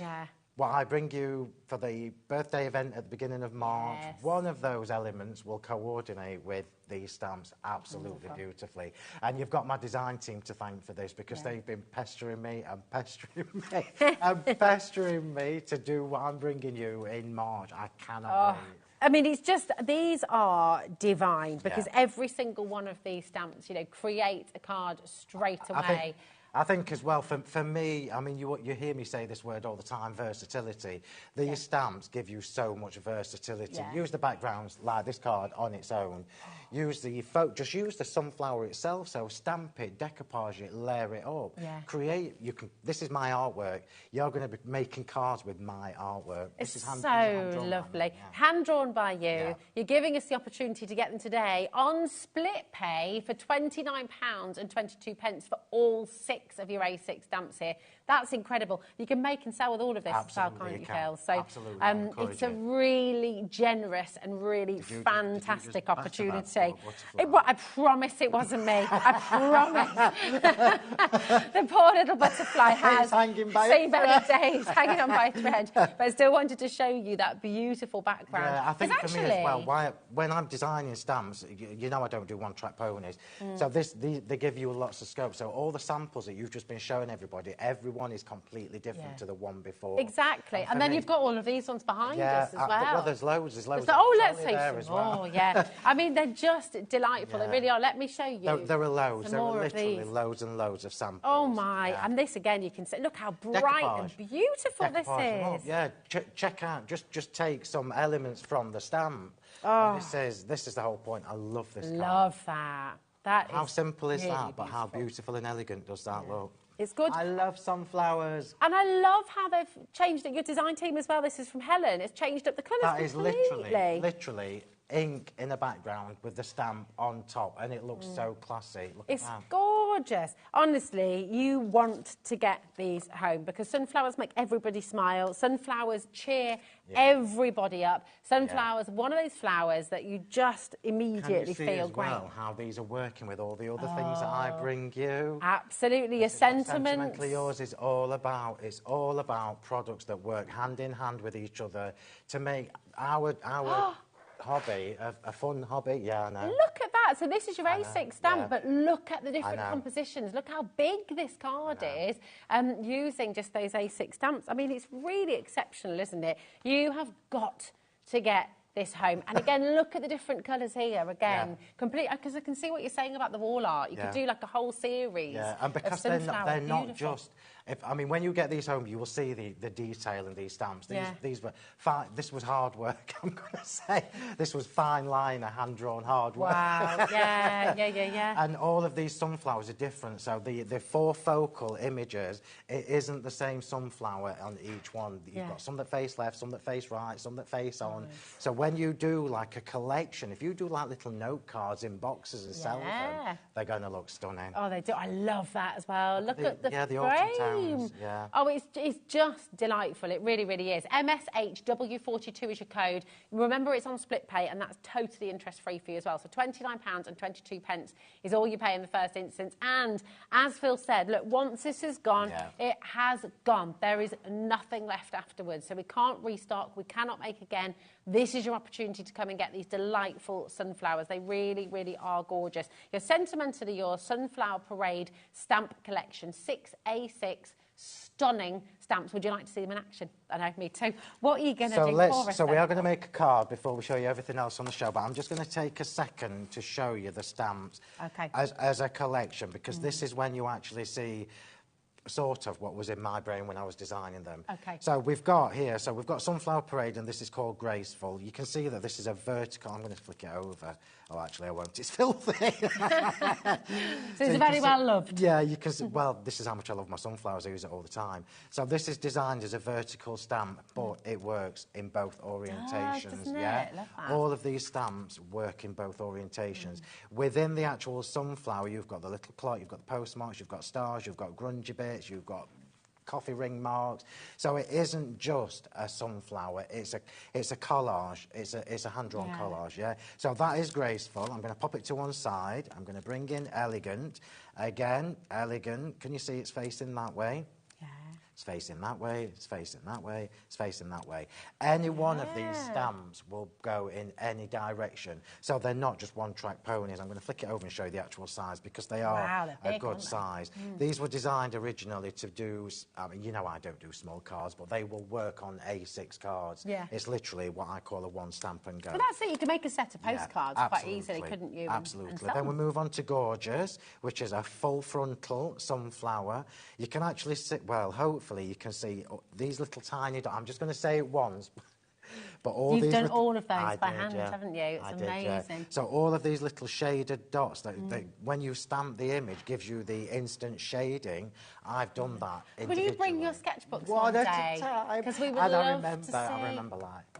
Speaker 11: what I bring you for the birthday event at the beginning of March, one of those elements will coordinate with these stamps absolutely beautifully. And you've got my design team to thank for this, because they've been pestering me and pestering me and pestering me to do what I'm bringing you in March. I cannot wait.
Speaker 2: I mean, it's just, these are divine, because every single one of these stamps, you know, create a card straight away.
Speaker 11: I think as well, for me, I mean, you hear me say this word all the time, versatility. These stamps give you so much versatility. Use the backgrounds like this card on its own. Use the just use the sunflower itself. So stamp it, decoupage it, layer it up. Create. You can. This is my artwork. You're going to be making cards with my artwork.
Speaker 2: It's
Speaker 11: this is
Speaker 2: so lovely. Hand drawn by you. You're giving us the opportunity to get them today on split pay for £29.22 for all 6 of your A6 stamps here. That's incredible. You can make and sell with all of this as well, can't you, Phil? So it's a really generous and really fantastic opportunity. I promise it wasn't me. I promise. The poor little butterfly has seen better days hanging on by a thread, but I still wanted to show you that beautiful background.
Speaker 11: Yeah, I think for me as well, when I'm designing stamps, you know I don't do one-track ponies. So they give you lots of scope. So all the samples that you've just been showing everybody, everyone is completely different to the one before.
Speaker 2: Exactly. And then you've got all of these ones behind us as well.
Speaker 11: Well, there's loads. There's loads.
Speaker 2: Let's see some more. Yeah. I mean, they're just delightful. They really are. Let me show you.
Speaker 11: There are loads. There are literally loads and loads of samples.
Speaker 2: Oh my! And this again, you can see. Look how bright and beautiful this is.
Speaker 11: Yeah. Check out. Just take some elements from the stamp. Oh. This is the whole point. I love this card.
Speaker 2: Love that. How
Speaker 11: simple is that? But how beautiful and elegant does that look?
Speaker 2: It's good.
Speaker 11: I love sunflowers.
Speaker 2: And I love how they've changed it. Your design team as well. This is from Helen. It's changed up the colours completely.
Speaker 11: That is literally ink in the background with the stamp on top, and it looks so classy.
Speaker 2: It's gorgeous. Honestly, you want to get these home, because sunflowers make everybody smile. Sunflowers cheer everybody up. Sunflowers, one of those flowers that you just immediately feel great.
Speaker 11: Can you see as well how these are working with all the other things that I bring you?
Speaker 2: Absolutely. Your sentiments.
Speaker 11: Sentimentally Yours is all about products that work hand in hand with each other to make our hobby a fun hobby. Yeah, I know.
Speaker 2: Look at that. So this is your A6 stamp, but look at the different compositions. Look how big this card is, using just those A6 stamps. I mean, it's really exceptional, isn't it? You have got to get this home. And again, look at the different colours here. Again, complete, because I can see what you're saying about the wall art. You could do like a whole series.
Speaker 11: Yeah, and because they're not just. I mean, when you get these home, you will see the detail in these stamps. These were this was hard work. I'm going to say this was fine liner, hand drawn hard work.
Speaker 2: Wow! Yeah.
Speaker 11: And all of these sunflowers are different. So the 4 focal images, it isn't the same sunflower on each one. You've got some that face left, some that face right, some that face on. So when you do like a collection, if you do like little note cards in boxes and sell them, they're going to look stunning.
Speaker 2: Oh, they do. I love that as well. Look at the
Speaker 11: the
Speaker 2: frame.
Speaker 11: Yeah.
Speaker 2: Oh, it's just delightful. It really, really is. MSHW42 is your code. Remember, it's on split pay, and that's totally interest-free for you as well. So £29.22 is all you pay in the first instance. And as Phil said, look, once this is gone, it has gone. There is nothing left afterwards. So we can't restock. We cannot make again. This is your opportunity to come and get these delightful sunflowers. They really, really are gorgeous. Your Sentimentally Yours Sunflower Parade Stamp Collection, 6 A6 stunning stamps. Would you like to see them in action? I know, me too. What are you going to do for us?
Speaker 11: So we are going to make a card before we show you everything else on the show, but I'm just going to take a second to show you the stamps as a collection, because this is when you actually see sort of what was in my brain when I was designing them. So we've got here, we've got Sunflower Parade, and this is called Graceful. You can see that this is a vertical. I'm going to flick it over. Oh, actually, I won't. It's filthy.
Speaker 2: So it's very well loved.
Speaker 11: Yeah, you can see, well, this is how much I love my sunflowers. I use it all the time. So this is designed as a vertical stamp, but it works in both orientations.
Speaker 2: Doesn't it? Love that.
Speaker 11: All of these stamps work in both orientations. Within the actual sunflower, you've got the little clock, you've got the postmarks, you've got stars, you've got grungy bits, you've got coffee ring marks. So it isn't just a sunflower, it's a collage, it's a hand-drawn collage, yeah? So that is Graceful. I'm going to pop it to one side. I'm going to bring in Elegant. Again, Elegant. Can you see it's facing that way?
Speaker 2: Yeah.
Speaker 11: it's facing that way, it's facing that way, it's facing that way. Any one of these stamps will go in any direction. So they're not just one-track ponies. I'm going to flick it over and show you the actual size because they are a good size. These were designed originally to do, I mean, you know I don't do small cards, but they will work on A6 cards.
Speaker 2: Yeah.
Speaker 11: It's literally what I call a one stamp and go.
Speaker 2: But that's it, you can make a set of postcards quite easily, couldn't you?
Speaker 11: Absolutely. Then we move on to Gorgeous, which is a full frontal sunflower. You can actually see, well, hopefully you can see these little tiny dots. I'm just going to say it once. But all
Speaker 2: You've
Speaker 11: these
Speaker 2: done all of those by hand,
Speaker 11: yeah.
Speaker 2: haven't you? It's amazing.
Speaker 11: So all of these little shaded dots, that when you stamp the image, gives you the instant shading. I've done that individually.
Speaker 2: Will you bring your sketchbooks one day? Because we would love to see.
Speaker 11: I remember like.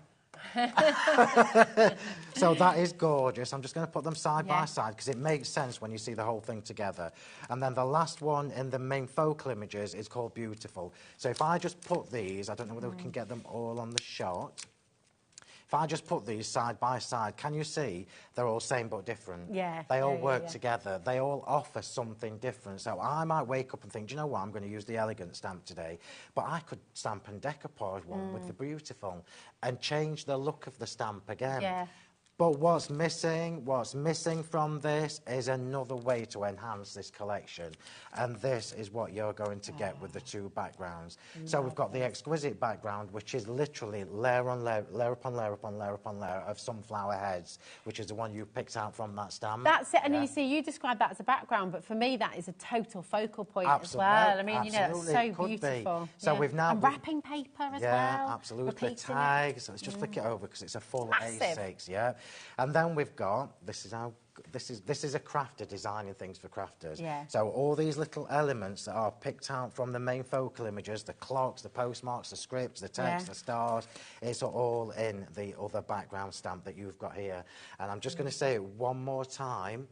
Speaker 11: So that is Gorgeous. I'm just going to put them side by side because it makes sense when you see the whole thing together. And then the last one in the main focal images is called Beautiful. So if I just put these, I don't know whether we can get them all on the shot. If I just put these side by side, can you see they're all same but different?
Speaker 2: Yeah.
Speaker 11: They all work together. They all offer something different. So I might wake up and think, do you know what, I'm going to use the Elegant stamp today. But I could stamp and decoupage one with the Beautiful and change the look of the stamp again.
Speaker 2: Yeah.
Speaker 11: But what's missing from this is another way to enhance this collection. And this is what you're going to get with the two backgrounds. So we've got the exquisite background, which is literally layer on layer, layer upon layer upon layer upon layer of sunflower heads, which is the one you picked out from that stamp.
Speaker 2: That's it. And you see, you described that as a background, but for me, that is a total focal point as well. I mean, you know, it's so beautiful.
Speaker 11: So we've now...
Speaker 2: And wrapping paper as well.
Speaker 11: Yeah, absolutely. Tags. So let's just flick it over because it's a full A6, yeah. And then we've got, this is a crafter designing things for crafters.
Speaker 2: Yeah.
Speaker 11: So all these little elements that are picked out from the main focal images, the clocks, the postmarks, the scripts, the text, the stars, it's all in the other background stamp that you've got here. And I'm just going to say it one more time.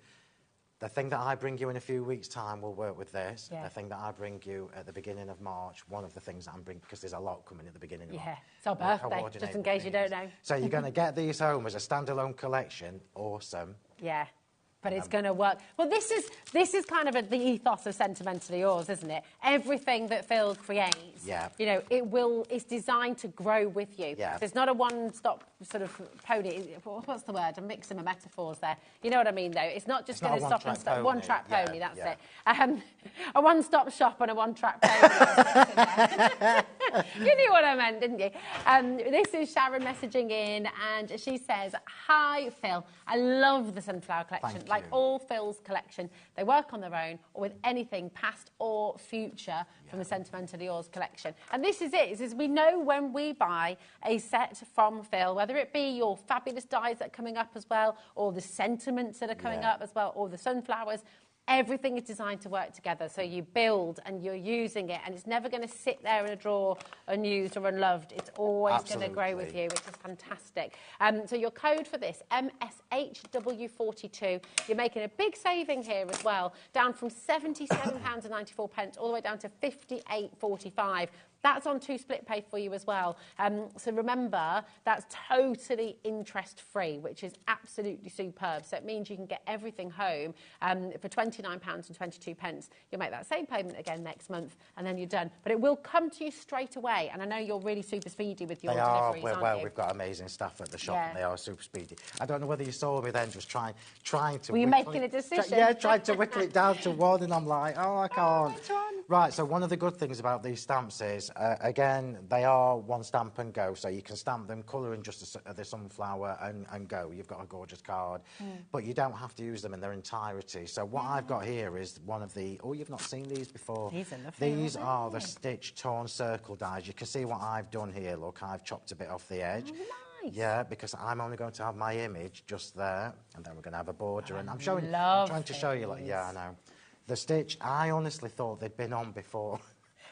Speaker 11: The thing that I bring you in a few weeks' time will work with this. The thing that I bring you at the beginning of March, one of the things that I'm bringing, because there's a lot coming at the beginning of March.
Speaker 2: Yeah, it's our birthday, just in case you don't know.
Speaker 11: So you're going to get these home as a standalone collection. Awesome.
Speaker 2: Yeah. But it's going to work. Well, this is kind of the ethos of Sentimentally Yours, isn't it? Everything that Phil creates, you know, it's designed to grow with you.
Speaker 11: Yeah.
Speaker 2: There's not a one-stop sort of pony. What's the word? I'm mixing my metaphors there. You know what I mean, though? It's not just going to stop and stop. One-track pony, that's it. A one-stop shop and a one-track pony. You knew what I meant, didn't you? This is Sharon messaging in, and she says, "Hi, Phil. I love the Sunflower Collection. Like all Phil's collection, they work on their own or with anything past or future from the Sentimentally Yours collection." And this is it, is we know when we buy a set from Phil, whether it be your fabulous dies that are coming up as well, or the sentiments that are coming up as well, or the sunflowers, everything is designed to work together. So you build and you're using it, and it's never going to sit there in a drawer unused or unloved. It's always going to grow with you, which is fantastic. So your code for this, MSHW42, you're making a big saving here as well, down from £77.94 all the way down to £58.45. That's on 2 split pay for you as well. So remember, that's totally interest-free, which is absolutely superb. So it means you can get everything home for £29.22. You'll make that same payment again next month, and then you're done. But it will come to you straight away. And I know you're really super speedy with your deliveries, aren't you?
Speaker 11: We've got amazing staff at the shop, and they are super speedy. I don't know whether you saw me then just trying to...
Speaker 2: Were you making a decision?
Speaker 11: Trying to whittle it down to one, and I'm like, oh, I can't. Right, so one of the good things about these stamps is, again, they are one stamp and go, so you can stamp them, colour in just the sunflower and go. You've got a gorgeous card, but you don't have to use them in their entirety. So what I've got here is one of the... Oh, you've not seen these before? These are the Stitch Torn Circle dies. You can see what I've done here. Look, I've chopped a bit off the edge.
Speaker 2: Nice.
Speaker 11: Yeah, because I'm only going to have my image just there, and then we're going to have a border. And I'm trying to show you, like, yeah, I know. The Stitch, I honestly thought they'd been on before.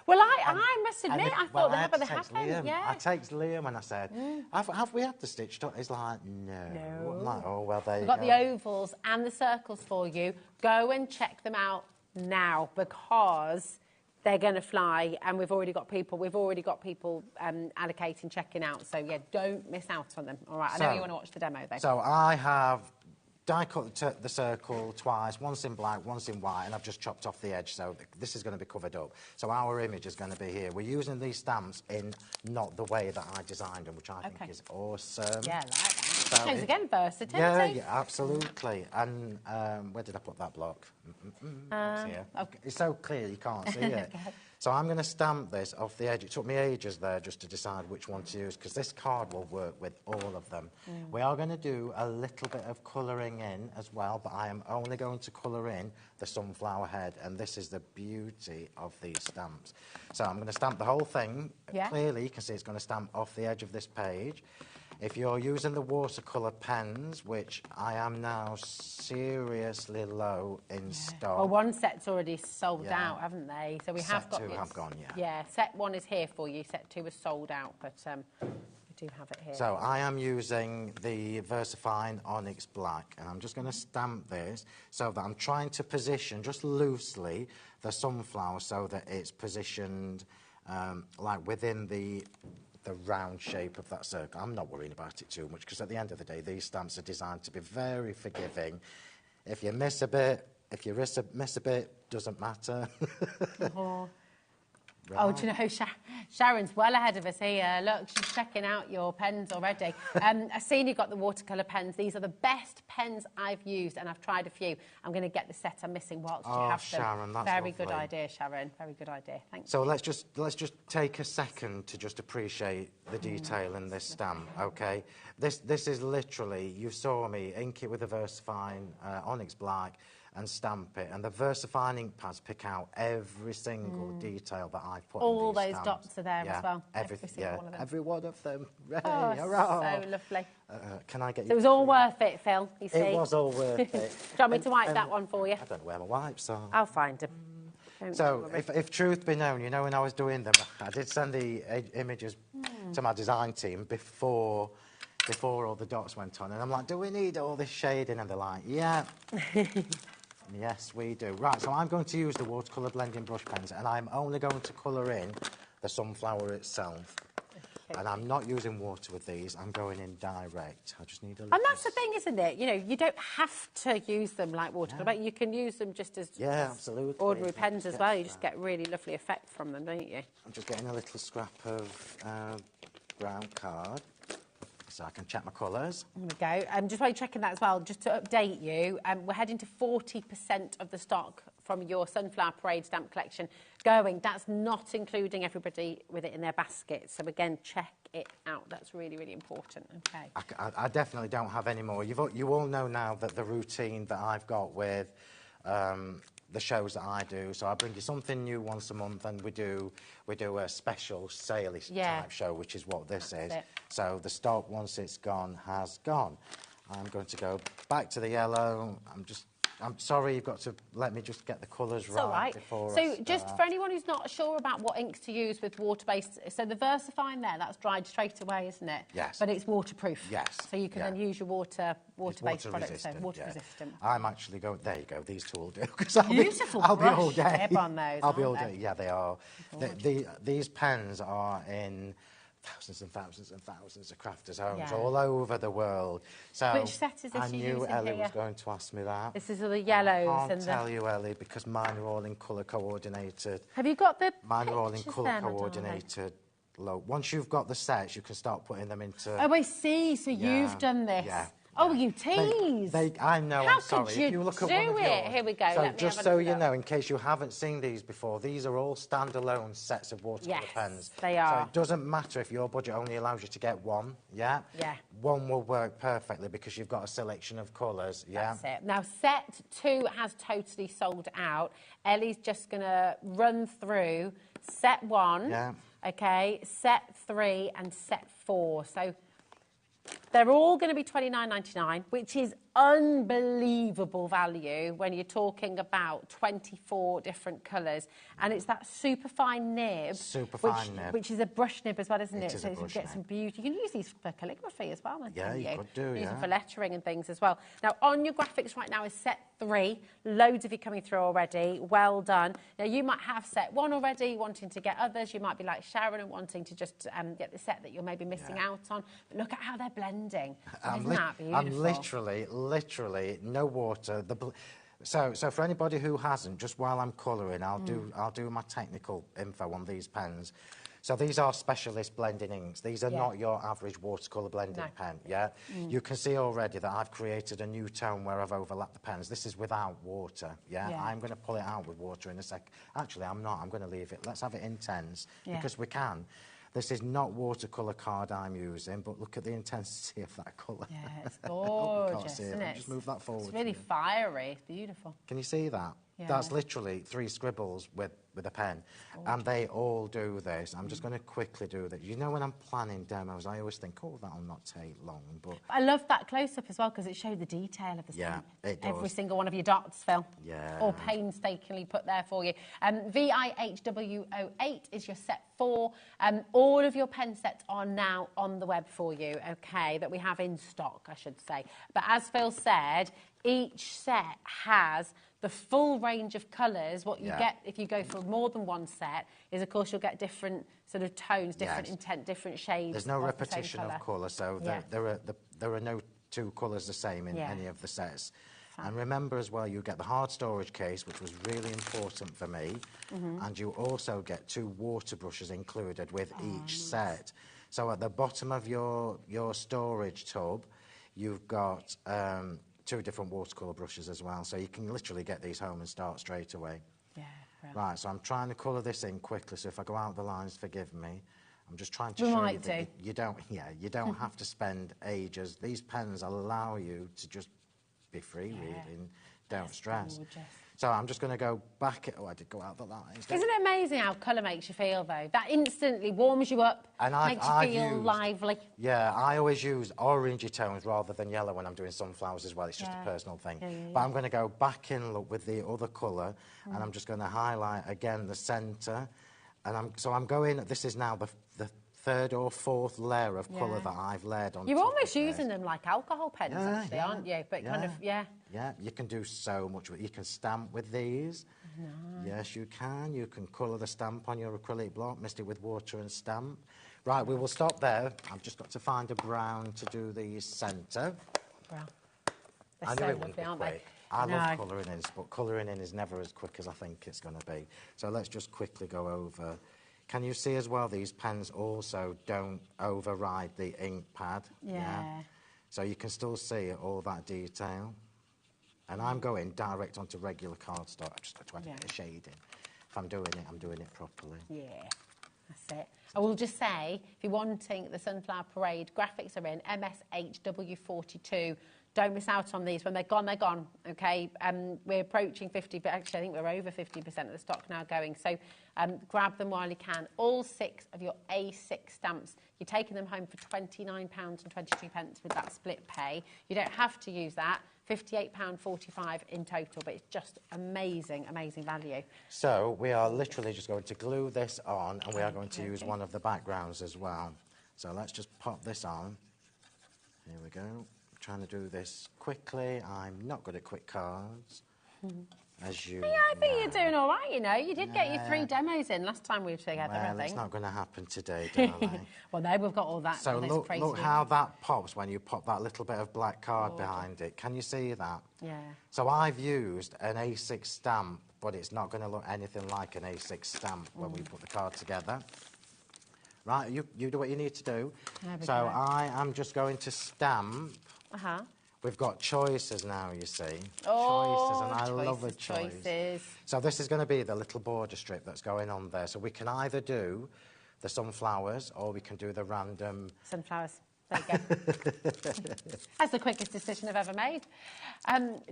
Speaker 2: Well, I must admit, I thought they never happened.
Speaker 11: Yeah. I texted Liam and I said, have we had the Stitch? He's like, no. I'm like, oh, well, there you go.
Speaker 2: We've got the ovals and the circles for you. Go and check them out now, because they're going to fly, and we've already got people allocating, checking out. So, yeah, don't miss out on them. All right, I know you want to watch the demo, though.
Speaker 11: So I have die cut the circle twice, once in black, once in white, and I've just chopped off the edge, so this is going to be covered up. So our image is going to be here. We're using these stamps in not the way that I designed them, which I think is awesome.
Speaker 2: Yeah, I like that.
Speaker 11: So
Speaker 2: Shows again versatility.
Speaker 11: Yeah, absolutely. And where did I put that block? It's here.
Speaker 2: Okay.
Speaker 11: It's so clear you can't see it.
Speaker 2: Okay.
Speaker 11: So I'm going to stamp this off the edge. It took me ages there just to decide which one to use, because this card will work with all of them. We are going to do a little bit of colouring in as well, but I am only going to colour in the sunflower head, and this is the beauty of these stamps. So I'm going to stamp the whole thing.
Speaker 2: Yeah.
Speaker 11: Clearly, you can see it's going to stamp off the edge of this page. If you're using the watercolour pens, which I am now seriously low in stock.
Speaker 2: Well, one set's already sold out, haven't they? So we have got
Speaker 11: Set 2 have gone,
Speaker 2: Yeah, set 1 is here for you. Set 2 was sold out, but we do have it here.
Speaker 11: So I am using the Versafine Onyx Black, and I'm just going to stamp this so that I'm trying to position just loosely the sunflower so that it's positioned like within the round shape of that circle. I'm not worrying about it too much, because at the end of the day, these stamps are designed to be very forgiving. If you miss a bit, if you miss a bit, doesn't matter. Right.
Speaker 2: Oh, do you know, Sharon's well ahead of us here. Look, she's checking out your pens already. I've seen you've got the watercolour pens. These are the best pens I've used, and I've tried a few. I'm going to get the set I'm missing whilst you have them.
Speaker 11: Sharon, that's
Speaker 2: Very
Speaker 11: lovely.
Speaker 2: good idea, Sharon. Very good idea. Thank you.
Speaker 11: So let's just take a second to just appreciate the detail in this stamp, okay? This is literally, you saw me ink it with a Versafine Onyx Black and stamp it, and the Versafine ink pads pick out every single detail that I've put in these
Speaker 2: All those
Speaker 11: stamps.
Speaker 2: dots are there as well.
Speaker 11: Every single one of them. Every one of them.
Speaker 2: Oh,
Speaker 11: hurrah.
Speaker 2: so lovely.
Speaker 11: Can I get you?
Speaker 2: So it was all worth it, Phil, you see.
Speaker 11: It was all worth it.
Speaker 2: Do you want me to wipe that one for you?
Speaker 11: I don't know where my wipes are.
Speaker 2: I'll find them.
Speaker 11: So, if truth be known, you know, when I was doing them, I did send the images to my design team before all the dots went on, and I'm like, do we need all this shading? And they're like, yeah. Yes, we do. Right, so I'm going to use the watercolour blending brush pens, and I'm only going to colour in the sunflower itself. Okay. And I'm not using water with these. I'm going in direct. I just need a little...
Speaker 2: And that's the thing, isn't it? You know, you don't have to use them like watercolour, but you can use them just as
Speaker 11: absolutely.
Speaker 2: Ordinary pens as well. You just get really lovely effect from them, don't you?
Speaker 11: I'm just getting a little scrap of brown card, so I can check my colours.
Speaker 2: There we go. Just while you're checking that as well, just to update you, we're heading to 40% of the stock from your Sunflower Parade stamp collection going. That's not including everybody with it in their basket. So again, check it out. That's really, really important. Okay.
Speaker 11: I definitely don't have any more. You all know now that the routine that I've got with the shows that I do, so I bring you something new once a month, and we do a special sale type show, which is what this is. So the stock, once it's gone, has gone. I'm going to go back to the yellow. I'm sorry, you've got to let me just get the colours right before I start.
Speaker 2: Just for anyone who's not sure about what inks to use with water-based, so the Versafine there, that's dried straight away, isn't it?
Speaker 11: Yes.
Speaker 2: But it's waterproof.
Speaker 11: Yes.
Speaker 2: So you can then use your water-based products, so water-resistant.
Speaker 11: I'm actually going... There you go, these two will do.
Speaker 2: Beautiful
Speaker 11: I'll be all day.
Speaker 2: Tip on those,
Speaker 11: I'll be all day. Yeah, they are. These pens are in... thousands and thousands and thousands of crafters' homes all over the world. So
Speaker 2: which set is this
Speaker 11: I knew Ellie was going to ask me that.
Speaker 2: This is the yellows.
Speaker 11: I can't tell you, Ellie, because mine are all in colour coordinated.
Speaker 2: Have you got the
Speaker 11: Mine are all in colour coordinated. Once you've got the sets, you can start putting them into...
Speaker 2: Oh, I see. So you've done this.
Speaker 11: Yeah.
Speaker 2: Oh, you tease.
Speaker 11: I know,
Speaker 2: How
Speaker 11: I'm sorry.
Speaker 2: could you
Speaker 11: look at
Speaker 2: do
Speaker 11: one of
Speaker 2: it?
Speaker 11: yours,
Speaker 2: Here we go.
Speaker 11: So
Speaker 2: Let me
Speaker 11: just
Speaker 2: have a
Speaker 11: so
Speaker 2: look.
Speaker 11: you know, in case you haven't seen these before, these are all standalone sets of watercolour pens.
Speaker 2: They are.
Speaker 11: So it doesn't matter if your budget only allows you to get one, yeah? One will work perfectly because you've got a selection of colours,
Speaker 2: That's it. Now, set 2 has totally sold out. Ellie's just going to run through set 1, okay, set 3 and set 4. So they're all going to be $29.99, which is unbelievable value when you're talking about 24 different colours. And it's that super fine nib, which is a brush nib as well, isn't it? So you get some beauty. You can use these for calligraphy as well,
Speaker 11: you could do,
Speaker 2: use them for lettering and things as well. Now, on your graphics right now is set 3. Loads of you coming through already. Well done. Now, you might have set 1 already, wanting to get others. You might be like Sharon and wanting to just get the set that you're maybe missing out on. But look at how they're blending. Isn't that beautiful?
Speaker 11: I'm literally literally no water. So for anybody who hasn't, just while I'm colouring, I'll do my technical info on these pens. So these are specialist blending inks. These are not your average watercolour blending pen, yeah? You can see already that I've created a new tone where I've overlapped the pens. This is without water, yeah? I'm going to pull it out with water in a sec. Actually, I'm not. I'm going to leave it. Let's have it intense because we can. This is not watercolour card I'm using, but look at the intensity of that colour.
Speaker 2: Yeah, it's gorgeous, isn't it?
Speaker 11: Just move that forward.
Speaker 2: It's really fiery. It's beautiful.
Speaker 11: Can you see that? Yeah. That's literally 3 scribbles with a pen. And they all do this. I'm just going to quickly do this. You know, when I'm planning demos, I always think, oh, that'll not take long. But
Speaker 2: I love that close-up as well because it showed the detail of the stamp.
Speaker 11: It does.
Speaker 2: Every single one of your dots, Phil.
Speaker 11: Yeah.
Speaker 2: All painstakingly put there for you. VIHW08 is your set 4. All of your pen sets are now on the web for you, okay, that we have in stock, I should say. But as Phil said, each set has the full range of colours. What you get if you go for more than one set is, of course, you'll get different sort of tones, different intent, different shades.
Speaker 11: There's no repetition of colour, so there are no 2 colours the same in any of the sets. And remember as well, you get the hard storage case, which was really important for me, and you also get 2 water brushes included with each set. So at the bottom of your storage tub, you've got 2 different watercolour brushes as well, so you can literally get these home and start straight away.
Speaker 2: Yeah.
Speaker 11: Right, so I'm trying to colour this in quickly, so if I go out the lines, forgive me. I'm just trying to show you that you don't have to spend ages. These pens allow you to just be freewheeling, don't stress. Gorgeous. So I'm just going to go back. I did go out the lines.
Speaker 2: Isn't it amazing how colour makes you feel, though? That instantly warms you up, and makes you feel lively.
Speaker 11: Yeah, I always use orangey tones rather than yellow when I'm doing sunflowers as well. It's just a personal thing. But I'm going to go back in, look, with the other colour, and I'm just going to highlight, again, the centre. And I'm going, this is now the 3rd or 4th layer of colour that I've layered on.
Speaker 2: You're almost using them like alcohol pens, actually, aren't you? But kind of,
Speaker 11: Yeah, you can do so much with it. You can stamp with these.
Speaker 2: Nice.
Speaker 11: Yes, you can. You can colour the stamp on your acrylic block, mist it with water and stamp. Right, we will stop there. I've just got to find a brown to do the centre.
Speaker 2: Brown. They're so lovely, aren't they?
Speaker 11: I love colouring in, but colouring in is never as quick as I think it's going to be. So let's just quickly go over. Can you see as well, these pens also don't override the ink pad?
Speaker 2: Yeah.
Speaker 11: So you can still see all that detail. And I'm going direct onto regular cardstock. I've just got to add a bit of shading. If I'm doing it properly. Yeah,
Speaker 2: that's it. I will just say, if you're wanting the Sunflower Parade, graphics are in MSHW42. Don't miss out on these. When they're gone, okay? We're approaching 50, but actually I think we're over 50% of the stock now going. So grab them while you can. All 6 of your A6 stamps, you're taking them home for £29.22 with that split pay. You don't have to use that. £58.45 in total, but it's just amazing, amazing value.
Speaker 11: So we are literally just going to glue this on, and we are going to use one of the backgrounds as well. So let's just pop this on. Here we go. Trying to do this quickly. I'm not good at quick cards, as you know.
Speaker 2: I think you're doing all right, you know. You did get your 3 demos in last time we were together, I think.
Speaker 11: It's not going to happen today, darling.
Speaker 2: Well, no, we've got all that.
Speaker 11: So look how that pops when you pop that little bit of black card behind it. Can you see that?
Speaker 2: Yeah.
Speaker 11: So I've used an A6 stamp, but it's not going to look anything like an A6 stamp when we put the card together. Right, you do what you need to do. So I am just going to stamp. We've got choices now, you see. Choices, and I love a choice. So this is going to be the little border strip that's going on there. So we can either do the sunflowers or we can do the random...
Speaker 2: Sunflowers. There you go. That's the quickest decision I've ever made.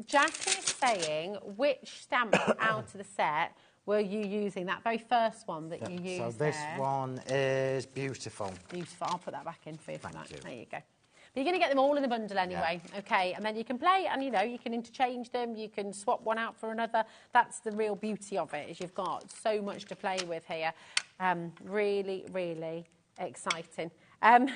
Speaker 2: Jackie is saying, which stamp out of the set were you using? That very first one that you used.
Speaker 11: So this one is beautiful.
Speaker 2: Beautiful. I'll put that back in for you. Thank you. There you go. But you're going to get them all in the bundle anyway, okay? And then you can play, and, you know, you can interchange them. You can swap one out for another. That's the real beauty of it, is you've got so much to play with here. Really, really exciting. Ellie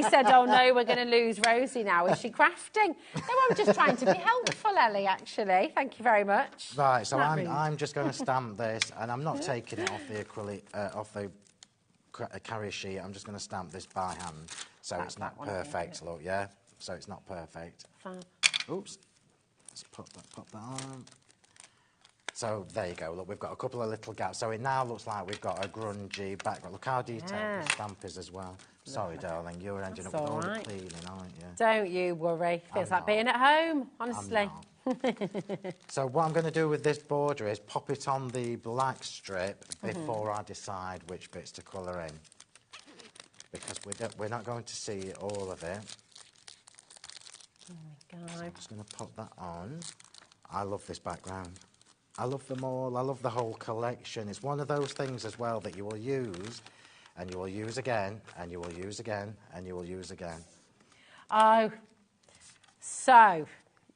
Speaker 2: said, oh, no, we're going to lose Rosie now. Is she crafting? No, I'm just trying to be helpful, Ellie, actually. Thank you very much.
Speaker 11: Right, so I'm just going to stamp this, and I'm not taking it off the acrylic, off the carrier sheet. I'm just going to stamp this by hand, so it's not perfect, look, yeah? so it's not perfect.
Speaker 2: Fab.
Speaker 11: Oops. Let's pop that on. So there you go. Look, we've got a couple of little gaps. So it now looks like we've got a grungy background. Look how detailed the stamp is as well. Sorry, darling, you're ending up with all the cleaning, aren't you?
Speaker 2: Don't you worry. Feels like being at home, honestly.
Speaker 11: So what I'm going to do with this border is pop it on the black strip before I decide which bits to colour in. Because we're not going to see all of it.
Speaker 2: Oh my God.
Speaker 11: So I'm just going to pop that on. I love this background. I love them all. I love the whole collection. It's one of those things as well that you will use, and you will use again, and you will use again, and you will use again.
Speaker 2: Oh, so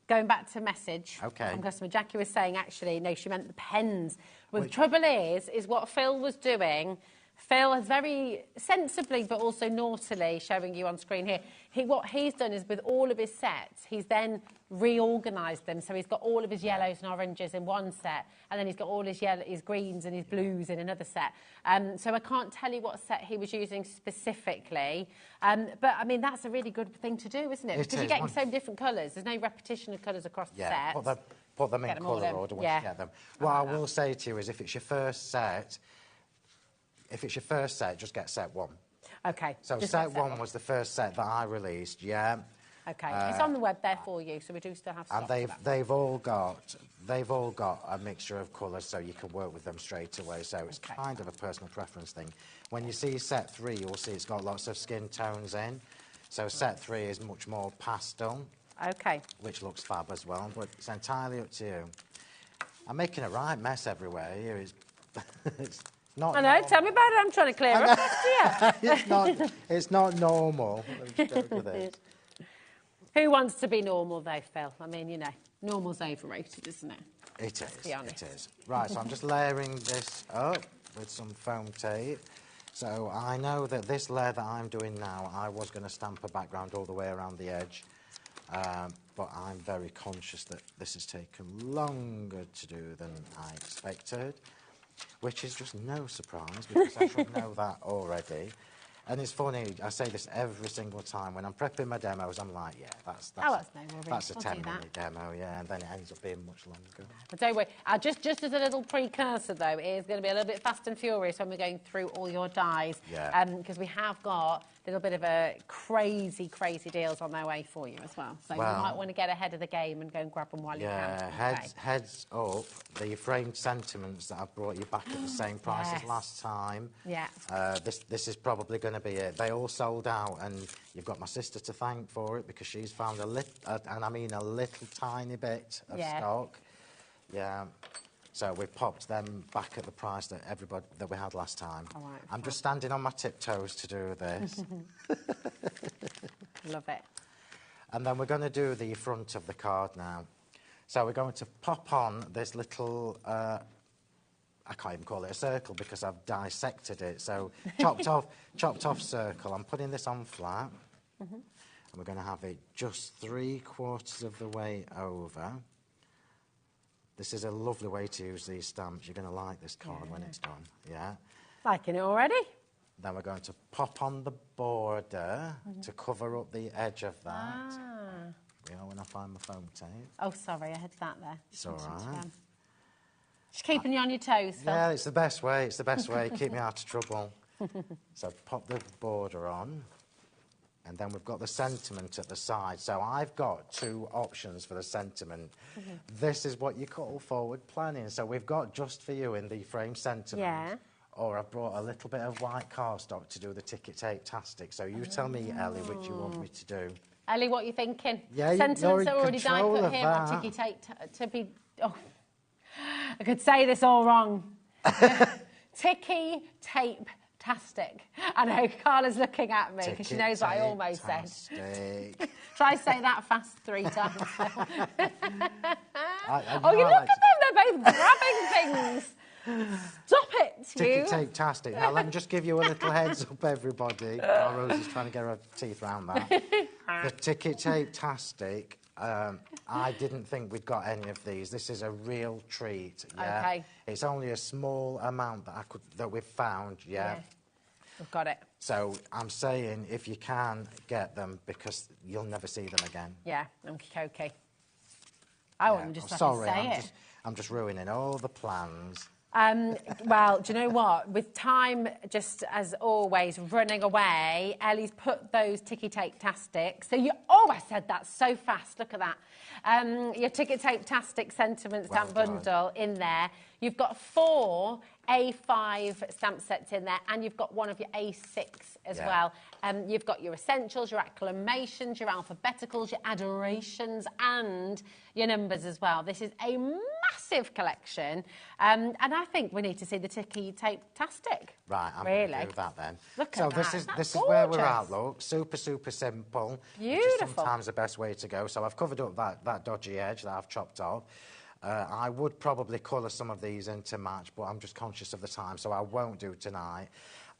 Speaker 2: going back to message.
Speaker 11: Okay.
Speaker 2: From customer Jackie was saying, actually, no, she meant the pens. Well, the trouble is what Phil was doing. Phil has very sensibly but also naughtily, showing you on screen here, what he's done is with all of his sets, he's then reorganised them. So he's got all of his yellows and oranges in one set, and then he's got all his greens and his blues in another set. So I can't tell you what set he was using specifically. But, I mean, that's a really good thing to do, isn't it? Because you're getting so many different colours. There's no repetition of colours across the set.
Speaker 11: Put them in colour order once you get them. What I will say to you is if it's your first set, just get set 1.
Speaker 2: Okay.
Speaker 11: So set 1 was the first set that I released, yeah.
Speaker 2: Okay. It's on the web there for you, so we do still have stock.
Speaker 11: And they've all got a mixture of colours, so you can work with them straight away. So it's kind of a personal preference thing. When you see set 3, you'll see it's got lots of skin tones in. So set 3 is much more pastel.
Speaker 2: Okay.
Speaker 11: Which looks fab as well, but it's entirely up to you. I'm making a right mess everywhere here. It's not
Speaker 2: I know, normal. Tell me about it. I'm trying to clear up.
Speaker 11: It's not normal. Let me just go with this.
Speaker 2: Who wants to be normal, though, Phil? I mean, you know, normal's overrated, isn't it?
Speaker 11: It is.
Speaker 2: Let's be honest.
Speaker 11: It is. Right, so I'm just layering this up with some foam tape. So I know that this layer that I'm doing now, I was going to stamp a background all the way around the edge. But I'm very conscious that this has taken longer to do than I expected, which is just no surprise because I should know that already. And it's funny, I say this every single time. When I'm prepping my demos, I'm like, yeah, that's
Speaker 2: no worries.
Speaker 11: That's a 10-minute demo, yeah, and then it ends up being much longer.
Speaker 2: But don't worry. Just as a little precursor, though, it is going to be a little bit fast and furious when we're going through all your dies.
Speaker 11: Yeah.
Speaker 2: Because we have got a little bit of a crazy deals on their way for you as well. So you might want to get ahead of the game and go and grab them while you can.
Speaker 11: Yeah, heads up, the framed sentiments that I've brought you back at the same price as last time.
Speaker 2: Yeah.
Speaker 11: This is probably going to be it. They all sold out, and you've got my sister to thank for it because she's found a little, and I mean a little tiny bit of stock. Yeah. So we've popped them back at the price that we had last time.
Speaker 2: All right,
Speaker 11: I'm just standing on my tiptoes to do this.
Speaker 2: Love it.
Speaker 11: And then we're going to do the front of the card now. So we're going to pop on this little, I can't even call it a circle because I've dissected it. So chopped off circle. I'm putting this on flat. And we're going to have it just 3/4 of the way over. This is a lovely way to use these stamps. You're going to like this card when it's done, yeah?
Speaker 2: Liking it already?
Speaker 11: Then we're going to pop on the border to cover up the edge of that. You know, when I find my foam tape.
Speaker 2: Oh, sorry, I had that there.
Speaker 11: It's all right.
Speaker 2: Just keeping you on your toes, Phil.
Speaker 11: Yeah, it's the best way. It's the best way. Keep me out of trouble. So pop the border on. And then we've got the sentiment at the side. So I've got 2 options for the sentiment. This is what you call forward planning. So we've got just for you in the frame sentiment.
Speaker 2: Yeah.
Speaker 11: Or I've brought a little bit of white cardstock to do the ticket tape-tastic. So you tell me, Ellie, which you want me to do.
Speaker 2: Ellie, what are you thinking?
Speaker 11: Yeah,
Speaker 2: sentiments
Speaker 11: you're in
Speaker 2: are already die
Speaker 11: control
Speaker 2: cut
Speaker 11: of
Speaker 2: here.
Speaker 11: that.
Speaker 2: My ticky tape to be... Oh, I could say this all wrong. Ticky tape tastic. I know, Carla's looking at me because she knows what I almost said. Try say that fast 3 times. Oh, you look at them, they're both grabbing things. Stop it, you.
Speaker 11: Ticket tape-tastic. Now, let me just give you a little heads up, everybody. While Rose is trying to get her teeth around that. The ticket tape-tastic, I didn't think we'd got any of these. This is a real treat, yeah?
Speaker 2: Okay.
Speaker 11: It's only a small amount that we've found, yeah?
Speaker 2: I've got it.
Speaker 11: So I'm saying if you can get them, because you'll never see them again.
Speaker 2: Yeah, okay. I wouldn't just
Speaker 11: sorry,
Speaker 2: say it.
Speaker 11: I'm just ruining all the plans.
Speaker 2: Well, do you know what? With time, just as always, running away, Ellie's put those Ticky Tape Tastics. So I said that so fast. Look at that. Your Ticky Tape Tastic sentiment stamp bundle in there. You've got 4 A5 stamp sets in there, and you've got one of your A6 as well. You've got your essentials, your acclamations, your alphabeticals, your adorations, and your numbers as well. This is a massive collection, and I think we need to see the Ticky Tape Tastic.
Speaker 11: Right, I'm
Speaker 2: really
Speaker 11: going to do that then.
Speaker 2: Look
Speaker 11: so
Speaker 2: at that.
Speaker 11: this is where we're at. Look, super simple.
Speaker 2: Beautiful.
Speaker 11: Which is sometimes the best way to go. So I've covered up that dodgy edge that I've chopped off. I would probably colour some of these in to match, but I'm just conscious of the time, so I won't do tonight.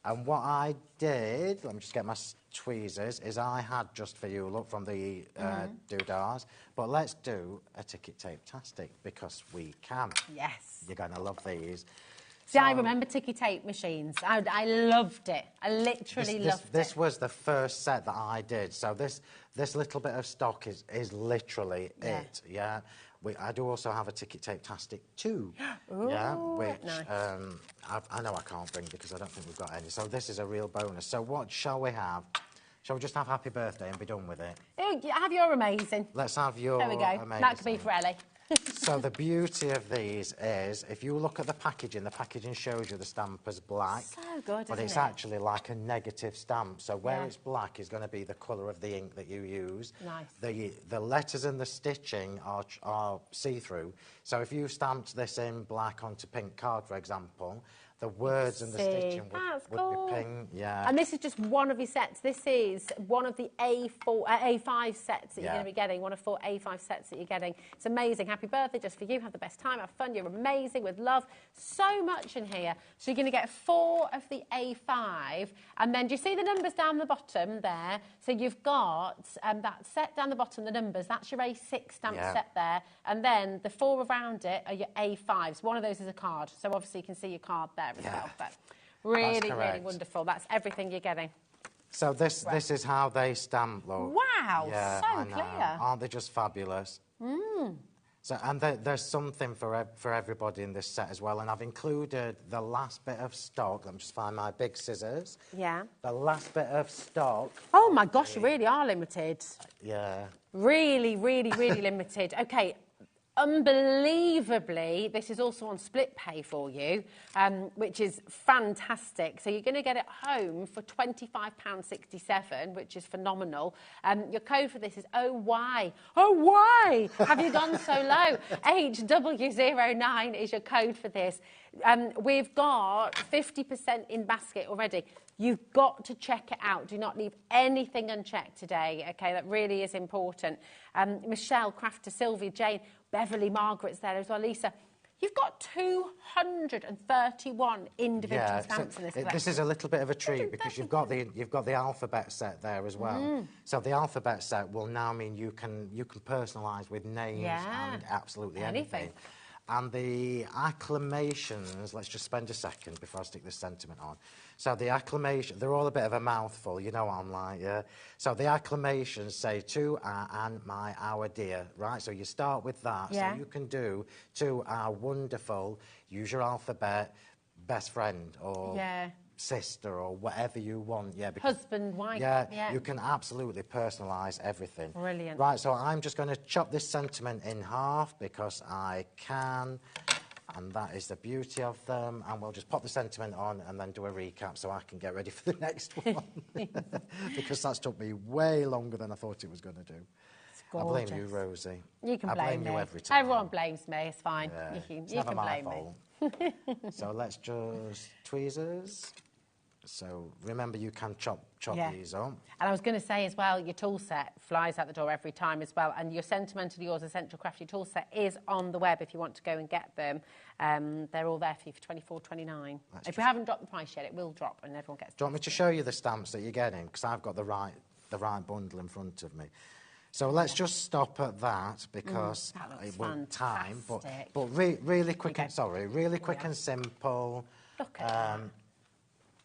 Speaker 11: And what I did, let me just get my tweezers, is I had just for you, look, from the doodahs, but let's do a Ticket Tape Tastic, because we can.
Speaker 2: Yes.
Speaker 11: You're going to love these.
Speaker 2: See, I remember Ticky Tape machines. I loved it. I literally loved it.
Speaker 11: This was the first set that I did, so this little bit of stock is literally it, yeah. I do also have a Ticket Tape Tastic too, yeah, which
Speaker 2: nice.
Speaker 11: I know I can't bring because I don't think we've got any. So this is a real bonus. So what shall we have? Shall we just have Happy Birthday and be done with it?
Speaker 2: Have your amazing.
Speaker 11: Let's have your
Speaker 2: There we go.
Speaker 11: amazing.
Speaker 2: That could be for Ellie.
Speaker 11: So the beauty of these is, if you look at the packaging shows you the stamp as black.
Speaker 2: So good,
Speaker 11: but it's actually like a negative stamp. So where it's black is going to be the colour of the ink that you use.
Speaker 2: Nice.
Speaker 11: The letters and the stitching are see-through. So if you stamped this in black onto pink card, for example, the words and the stitching would be pink. Yeah.
Speaker 2: And this is just one of your sets. This is one of the A5 sets that you're going to be getting, one of 4 A5 sets that you're getting. It's amazing. Happy birthday just for you. Have the best time. Have fun. You're amazing with love. So much in here. So you're going to get 4 of the A5. And then do you see the numbers down the bottom there? So you've got that set down the bottom, the numbers. That's your A6 stamp set there. And then the 4 around it are your A5s. One of those is a card. So obviously you can see your card there as well. But really, really wonderful. That's everything you're getting.
Speaker 11: So this is how they stamp, look.
Speaker 2: Wow,
Speaker 11: yeah,
Speaker 2: so clear.
Speaker 11: Aren't they just fabulous? So, and there's something for everybody in this set as well. And I've included the last bit of stock. Let me just find my big scissors.
Speaker 2: Yeah.
Speaker 11: The last bit of stock.
Speaker 2: Oh, my gosh, you really are limited.
Speaker 11: Yeah.
Speaker 2: Really, really, really limited. Okay. Unbelievably, this is also on split pay for you, which is fantastic. So you're going to get it home for £25.67, which is phenomenal. Your code for this is OY. OY! Have you gone so low? HW09 is your code for this. We've got 50% in basket already. You've got to check it out. Do not leave anything unchecked today. Okay, that really is important. Michelle, Crafter, Sylvia, Jane, Beverly, Margaret's there as well. Lisa, you've got 231 individual stamps in this collection.
Speaker 11: This is a little bit of a treat because you've got the alphabet set there as well. So the alphabet set will now mean you can personalise with names and absolutely anything. And the acclamations, let's just spend a second before I stick this sentiment on. So the acclamation, they're all a bit of a mouthful, you know what I'm like, yeah? So the acclamations say to and my, our dear, right? So you start with that. So you can do to our wonderful, use your alphabet, best friend or sister or whatever you want. Yeah, because,
Speaker 2: husband, wife.
Speaker 11: Yeah, you can absolutely personalise everything.
Speaker 2: Brilliant.
Speaker 11: Right, so I'm just going to chop this sentiment in half because I can. And that is the beauty of them. And we'll just pop the sentiment on and then do a recap so I can get ready for the next one. Because that's took me way longer than I thought it was going to do. I blame you, Rosie.
Speaker 2: You can
Speaker 11: blame
Speaker 2: me.
Speaker 11: you every time.
Speaker 2: Everyone blames me. It's fine.
Speaker 11: Yeah.
Speaker 2: You can blame me.
Speaker 11: So let's just tweezers. So remember, you can chop these up.
Speaker 2: And I was going to say as well, your tool set flies out the door every time as well. And your Sentimental Yours Essential Crafty tool set is on the web if you want to go and get them. They're all there for you for $24.29. If we haven't dropped the price yet, it will drop and everyone gets.
Speaker 11: Do you want me to show you the stamps that you're getting? Because I've got the right bundle in front of me. So let's just stop at that because it won't time. But really quick and really quick and simple.
Speaker 2: Look at that.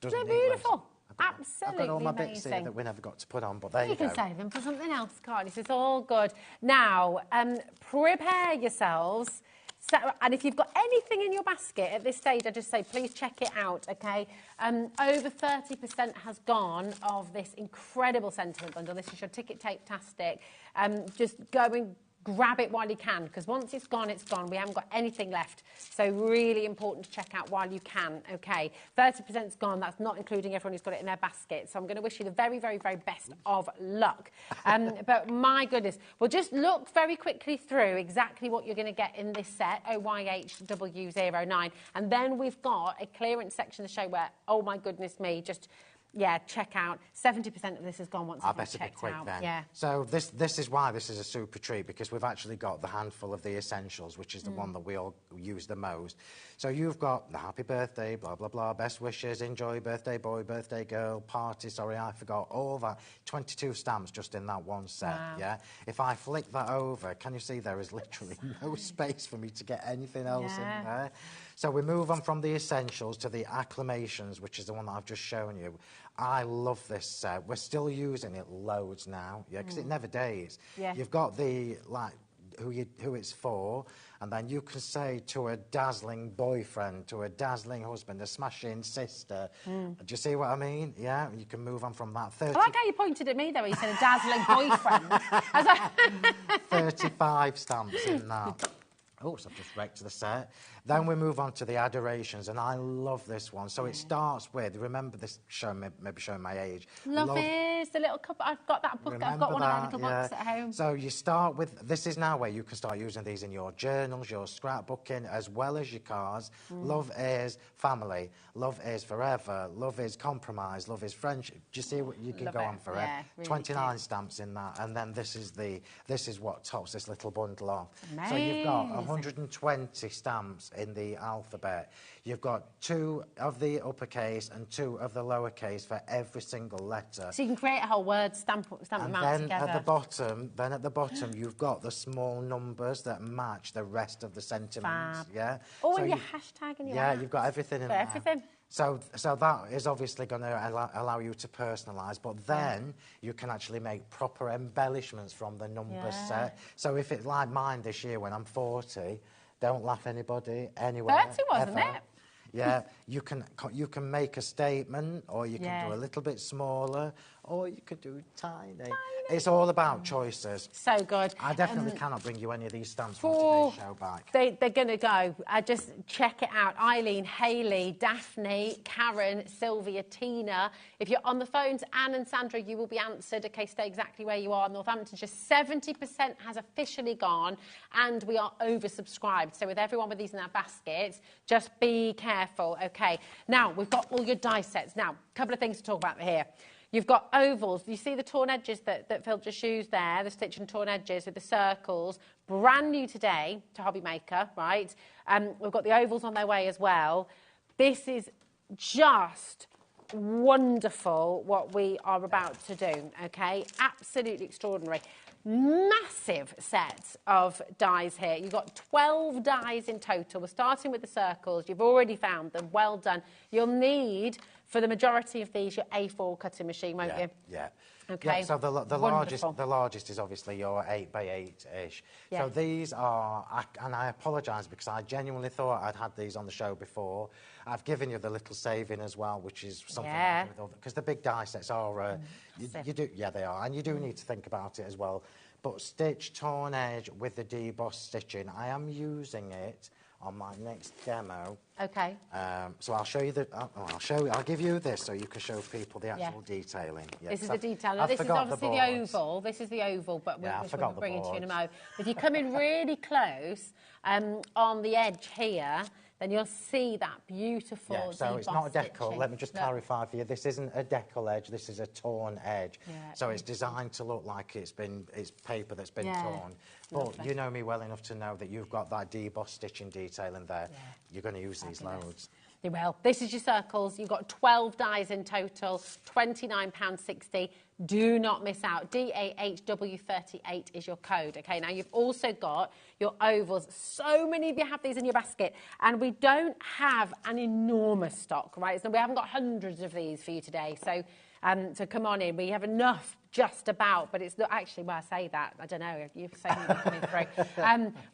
Speaker 11: They're
Speaker 2: beautiful. Absolutely
Speaker 11: I've got all my bits here
Speaker 2: amazing.
Speaker 11: that we never got to put on, but there you go.
Speaker 2: You can save them for something else, can't you? So it's all good. Now, prepare yourselves. So, and if you've got anything in your basket at this stage, I just say, please check it out, okay? Over 30% has gone of this incredible sentiment bundle. This is your ticket tape-tastic. Just go and grab it while you can, because once it's gone, it's gone. We haven't got anything left. So really important to check out while you can, okay? 30%'s gone. That's not including everyone who's got it in their basket. So I'm going to wish you the very, very, very best of luck. But my goodness, we'll just look very quickly through exactly what you're going to get in this set, OYHW09. And then we've got a clearance section of the show where, oh my goodness me, just... yeah, check out. 70% of this has gone once it's checked out.
Speaker 11: I better be quick then.
Speaker 2: Yeah.
Speaker 11: So this is why this is a super treat, because we've actually got the handful of the essentials, which is the one that we all use the most. So you've got the happy birthday, blah, blah, blah, best wishes, enjoy, birthday boy, birthday girl, party, sorry, I forgot, all that. 22 stamps just in that one set, yeah? If I flick that over, can you see there is literally no space for me to get anything else in there? So we move on from the essentials to the acclamations, which is the one that I've just shown you. I love this set. We're still using it loads now, yeah, because it never days. Yeah. You've got the, like, who it's for, and then you can say to a dazzling boyfriend, to a dazzling husband, a smashing sister. Do you see what I mean? Yeah, you can move on from that.
Speaker 2: I like how you pointed at me, though. You said a dazzling boyfriend.
Speaker 11: 35 stamps in that. Oh, so I've just wrecked the set. Then we move on to the adorations, and I love this one. So it starts with, remember this show, maybe showing my age.
Speaker 2: Love is the little cup. I've got that book. I've got one of our little books at home.
Speaker 11: So you start with, this is now where you can start using these in your journals, your scrapbooking, as well as your cards. Love is family. Love is forever. Love is compromise. Love is friendship. Do you see what you can go on forever?
Speaker 2: Yeah, really
Speaker 11: 29 stamps in that, and then this is what tops this little bundle off. So you've got 120 stamps in the alphabet. You've got 2 of the uppercase and 2 of the lowercase for every single letter.
Speaker 2: So you can create a whole word, stamp them out together.
Speaker 11: At the bottom, you've got the small numbers that match the rest of the sentiments. Yeah.
Speaker 2: Oh, so and your hashtag and your
Speaker 11: you've got everything in there.
Speaker 2: Everything.
Speaker 11: So that is obviously going to allow you to personalise, but then you can actually make proper embellishments from the number set. So if it's like mine this year when I'm 40, don't laugh anybody anywhere.
Speaker 2: 30 wasn't it?
Speaker 11: Yeah, you can make a statement, or you can do a little bit smaller, or you could do tiny. It's all about choices.
Speaker 2: So good.
Speaker 11: I definitely cannot bring you any of these stamps from today's show back.
Speaker 2: They're going to go. Just check it out. Eileen, Hayley, Daphne, Karen, Sylvia, Tina. If you're on the phones, Anne and Sandra, you will be answered. Okay, stay exactly where you are. Northampton, just 70% has officially gone, and we are oversubscribed. So with everyone with these in our baskets, just be careful. Okay. Now, we've got all your die sets. Now, a couple of things to talk about here. You've got ovals. You see the torn edges that Phil just used there, the stitch and torn edges with the circles. Brand new today to HobbyMaker, right? We've got the ovals on their way as well. This is just wonderful what we are about to do, okay? Absolutely extraordinary. Massive sets of dies here. You've got 12 dies in total. We're starting with the circles. You've already found them. Well done. You'll need, for the majority of these, your A4 cutting machine, won't you?
Speaker 11: Yeah.
Speaker 2: Okay.
Speaker 11: Yeah, so the largest is obviously your 8x8-ish. Yeah. So these are, and I apologise because I genuinely thought I'd had these on the show before. I've given you the little saving as well, which is something because the big die sets are, you do, they are, and you do need to think about it as well. But stitch torn edge with the deboss stitching, I am using it on my next demo.
Speaker 2: Okay.
Speaker 11: So I'll show you I'll give you this so you can show people the actual detailing. Yeah,
Speaker 2: this is the detail. Now, this is obviously the oval. This is the oval, but we'll bring it to you in a moment. If you come in really close on the edge here, then you'll see that beautiful
Speaker 11: so it's not a decal. Let me just clarify for you. This isn't a decal edge. This is a torn edge. Yeah, so it's designed to look like it's paper that's been torn. But you know me well enough to know that you've got that deboss stitching detail in there. Yeah. You're going to use these loads.
Speaker 2: They will. This is your circles. You've got 12 dies in total, £29.60. Do not miss out. DAHW38 is your code. Okay, now you've also got your ovals. So many of you have these in your basket, and we don't have an enormous stock, right? So we haven't got hundreds of these for you today. So come on in. We have enough just about, but it's not actually, well, I say that, I don't know, you've seen them coming through.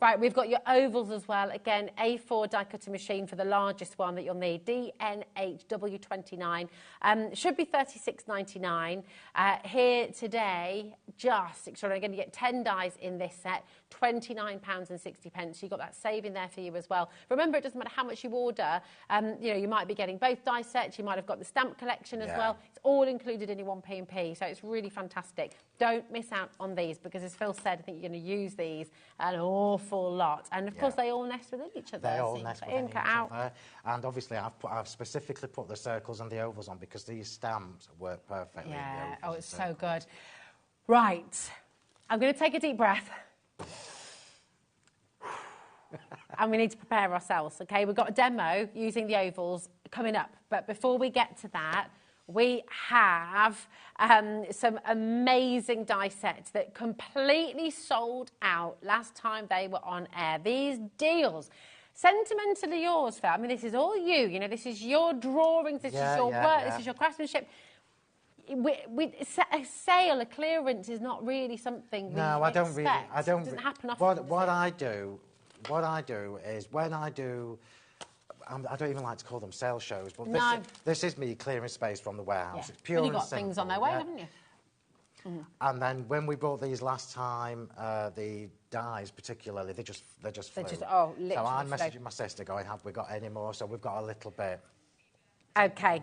Speaker 2: Right, we've got your ovals as well. Again, A4 die cutting machine for the largest one that you'll need, DNHW29. Should be $36.99. Here today, just extraordinary. Again, you get 10 dies in this set, £29.60. So you've got that saving there for you as well. Remember, it doesn't matter how much you order. You know, you might be getting both die sets. You might have got the stamp collection as well. It's all included in your one P&P. So it's really fantastic. Don't miss out on these because, as Phil said, I think you're going to use these an awful lot. And of course, they all nest within each other.
Speaker 11: They all nest within each other. And obviously, I've specifically put the circles and the ovals on because these stamps work perfectly.
Speaker 2: Yeah. Oh, it's so good. Right. I'm going to take a deep breath. And we need to prepare ourselves, okay? We've got a demo using the ovals coming up. But before we get to that, we have some amazing die sets that completely sold out last time they were on air. These deals, sentimentally yours, Phil. I mean, this is all you. You know, this is your drawings, this is your work, this is your craftsmanship. A sale, a clearance is not really something we expect.
Speaker 11: I don't really.
Speaker 2: It doesn't happen often.
Speaker 11: What I do is when I do. I don't even like to call them sale shows, but this is me clearing space from the warehouse. It's pure and
Speaker 2: you've got
Speaker 11: simple,
Speaker 2: things on their way, haven't you?
Speaker 11: Mm. And then when we bought these last time, the dies particularly, they just flew.
Speaker 2: Literally
Speaker 11: so I'm messaging my sister going, have we got any more? So we've got a little bit.
Speaker 2: Okay,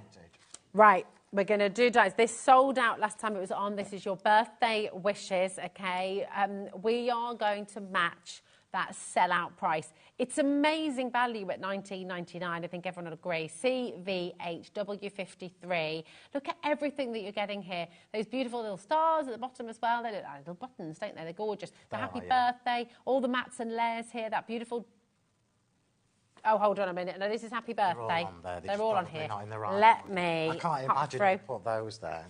Speaker 2: right. We're going to do dies. This sold out last time it was on. This is your birthday wishes, okay? We are going to match that sell-out price. It's amazing value at $19.99. I think everyone will agree. CVHW53. Look at everything that you're getting here. Those beautiful little stars at the bottom as well. They look like little buttons, don't they? They're gorgeous. The happy birthday, all the mats and layers here, that beautiful... Oh, hold on a minute. No, this is happy birthday.
Speaker 11: They're all on there.
Speaker 2: They're all on here.
Speaker 11: Not in the right
Speaker 2: Let
Speaker 11: one.
Speaker 2: me
Speaker 11: I can't imagine you put those there.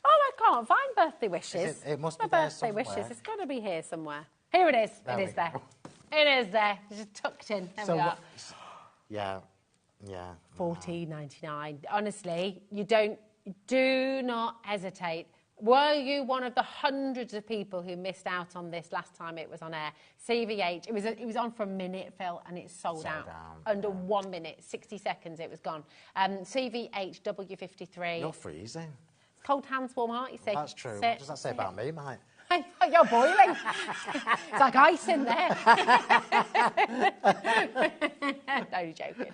Speaker 2: Oh, I can't find birthday wishes.
Speaker 11: It must
Speaker 2: My
Speaker 11: be there
Speaker 2: birthday
Speaker 11: somewhere.
Speaker 2: wishes. It's got to be here somewhere. Here it is.
Speaker 11: There
Speaker 2: it is there.
Speaker 11: go.
Speaker 2: It is there. It's just tucked in. There we are.
Speaker 11: Yeah.
Speaker 2: $14.99. Honestly, do not hesitate. Were you one of the hundreds of people who missed out on this last time it was on air? CVH, it was on for a minute, Phil, and it sold out. Under 1 minute, 60 seconds, it was gone. CVHW53.
Speaker 11: You're freezing.
Speaker 2: It's cold hands, warm heart, you see.
Speaker 11: That's true. What does that say about me, mate?
Speaker 2: You're boiling. It's like ice in there. No joking.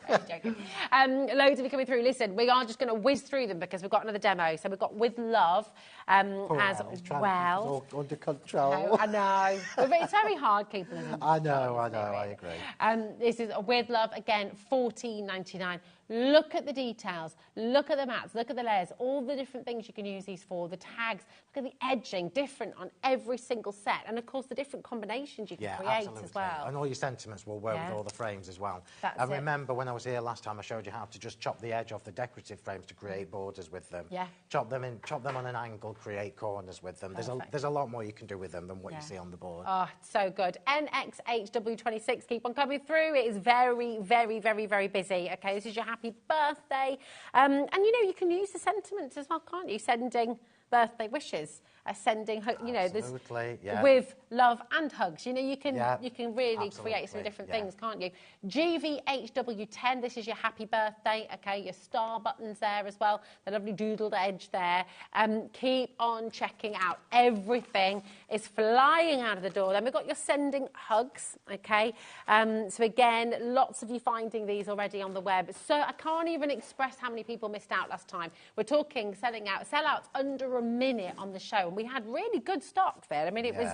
Speaker 2: Loads of you coming through. Listen, we are just going to whiz through them because we've got another demo. So we've got With Love as well.
Speaker 11: It's under control.
Speaker 2: I know. But it's very hard keeping them under control.
Speaker 11: I know, I agree.
Speaker 2: This is With Love, again, $14.99. Look at the details, look at the mats, look at the layers, all the different things you can use these for, the tags, look at the edging, different on every single set, and of course the different combinations you can create as well.
Speaker 11: And all your sentiments will work with all the frames as well.
Speaker 2: That's
Speaker 11: and remember when I was here last time I showed you how to just chop the edge off the decorative frames to create borders with them.
Speaker 2: Yeah.
Speaker 11: Chop them on an angle, create corners with them. There's a lot more you can do with them than what you see on the board.
Speaker 2: Oh, so good. NXHW26, keep on coming through. It is very, very, very, very busy. Okay, this is your happy birthday. And you know, you can use the sentiments as well, can't you? Sending birthday wishes, sending, you know, this with love and hugs. You know, you can really create some different things, can't you? GVHW10, this is your happy birthday. Okay, your star buttons there as well. The lovely doodled edge there. Keep on checking out. Everything is flying out of the door. Then we've got your sending hugs. Okay, so again, lots of you finding these already on the web. So I can't even express how many people missed out last time. We're talking sellouts under a minute on the show, and we had really good stock, Phil. I mean, it was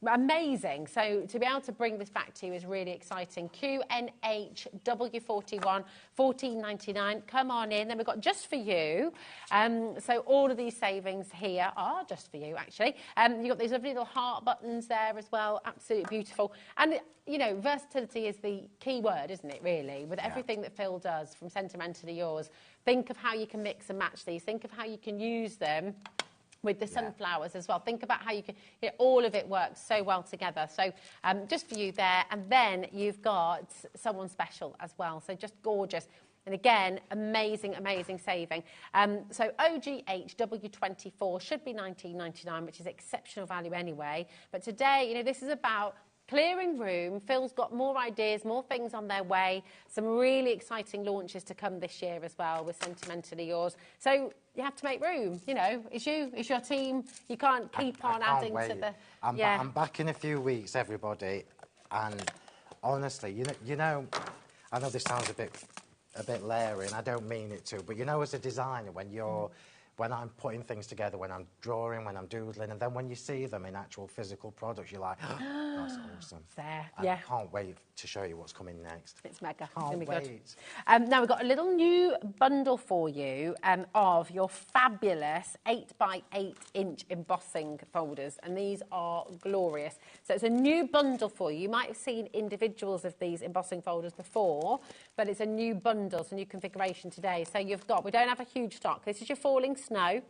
Speaker 2: amazing. So to be able to bring this back to you is really exciting. QNHW41, $14.99. Come on in. Then we've got just for you. So all of these savings here are just for you, actually. You've got these lovely little heart buttons there as well. Absolutely beautiful. And, you know, versatility is the key word, isn't it, really? With everything that Phil does, from Sentimentally Yours, think of how you can mix and match these. Think of how you can use them with the sunflowers as well. Think about how you can, you know, all of it works so well together. So just for you there. And then you've got someone special as well. So just gorgeous. And again, amazing, amazing saving. So OGHW24 should be $19.99, which is exceptional value anyway. But today, you know, this is about clearing room. Phil's got more ideas, more things on their way. Some really exciting launches to come this year as well with Sentimentally Yours. So you have to make room, you know. It's you, it's your team. You can't keep on adding to the...
Speaker 11: I'm back in a few weeks, everybody. And honestly, you know, I know this sounds a bit leery, and I don't mean it to, but you know, as a designer, when I'm putting things together, when I'm drawing, when I'm doodling, and then when you see them in actual physical products, you're like, oh, that's awesome.
Speaker 2: There,
Speaker 11: and I can't wait to show you what's coming next.
Speaker 2: It's mega.
Speaker 11: Can't
Speaker 2: it's going to be
Speaker 11: wait.
Speaker 2: Good. Now, we've got a little new bundle for you of your fabulous 8x8-inch embossing folders, and these are glorious. So it's a new bundle for you. You might have seen individuals of these embossing folders before, but it's a new bundle, it's a new configuration today. So you've got, we don't have a huge stock. This is your falling snow,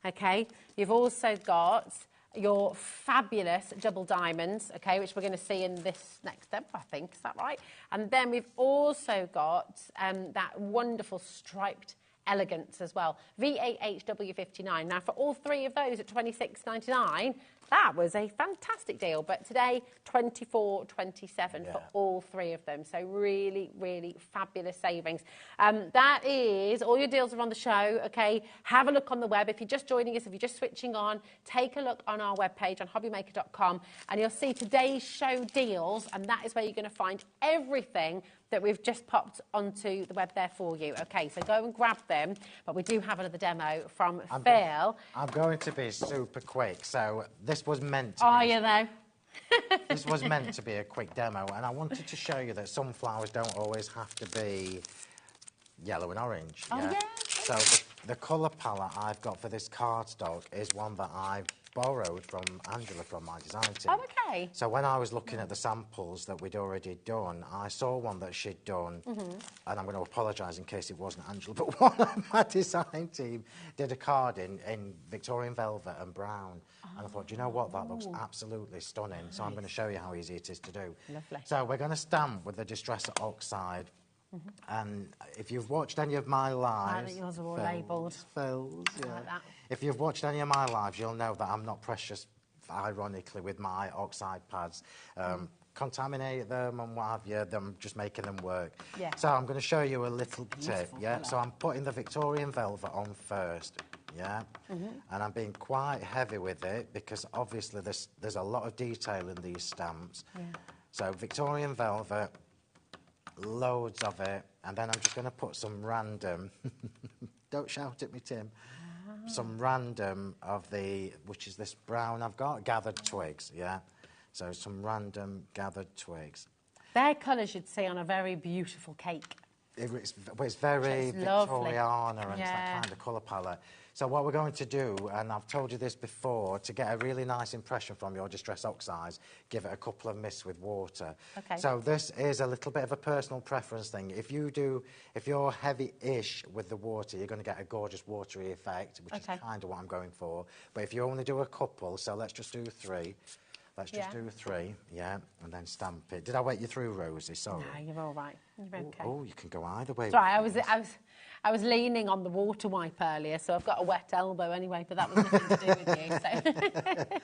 Speaker 2: okay? You've also got your fabulous double diamonds, okay, which we're going to see in this next step, I think. Is that right? And then we've also got that wonderful striped elegance as well. VAHW59. Now, for all three of those at $26.99, that was a fantastic deal. But today, $24.27 for all three of them. So really, really fabulous savings. That is, all your deals are on the show, okay? Have a look on the web. If you're just joining us, if you're just switching on, take a look on our webpage on hobbymaker.com, and you'll see today's show deals, and that is where you're going to find everything that we've just popped onto the web there for you. Okay, so go and grab them. But we do have another demo from Phil.
Speaker 11: I'm going to be super quick. So this was meant to
Speaker 2: Are you, though?
Speaker 11: This was meant to be a quick demo, and I wanted to show you that sunflowers don't always have to be yellow and orange.
Speaker 2: Oh, yeah.
Speaker 11: So the colour palette I've got for this cardstock is one that I've borrowed from Angela from my design team.
Speaker 2: Oh, okay.
Speaker 11: So when I was looking at the samples that we'd already done, I saw one that she'd done, and I'm going to apologise in case it wasn't Angela, but one of my design team did a card in Victorian velvet and brown. And I thought, do you know what, that looks absolutely stunning. Nice. So I'm going to show you how easy it is to do.
Speaker 2: Lovely.
Speaker 11: So we're going to stamp with the Distress Oxide. And if you've watched any of my lives...
Speaker 2: yours are all labelled.
Speaker 11: Phil's, yeah.
Speaker 2: Like that.
Speaker 11: If you've watched any of my lives, you'll know that I'm not precious, ironically, with my oxide pads. Contaminate them and what have you, I'm just making them work.
Speaker 2: Yeah.
Speaker 11: So I'm going to show you a little tip, yeah? So I'm putting the Victorian velvet on first, yeah? And I'm being quite heavy with it because obviously there's a lot of detail in these stamps. Yeah. So Victorian velvet, loads of it, and then I'm just going to put some random, don't shout at me, Tim, some random of which is this brown I've got, gathered twigs, yeah? So some random gathered twigs.
Speaker 2: Their colours you'd see on a very beautiful cake.
Speaker 11: It's very Victoriana, and it's that kind of colour palette. So what we're going to do, and I've told you this before, to get a really nice impression from your Distress Oxides, give it a couple of mists with water. Okay. So this is a little bit of a personal preference thing. If you're heavy-ish with the water, you're going to get a gorgeous watery effect, which is kind of what I'm going for. But if you only do a couple, so let's just do 3. Let's just do 3, yeah, and then stamp it. Did I wait you through, Rosie? Sorry.
Speaker 2: No, you're all right. You're okay.
Speaker 11: Oh, you can go either way.
Speaker 2: Sorry, I was leaning on the water wipe earlier, so I've got a wet elbow anyway, but that was nothing to do with you.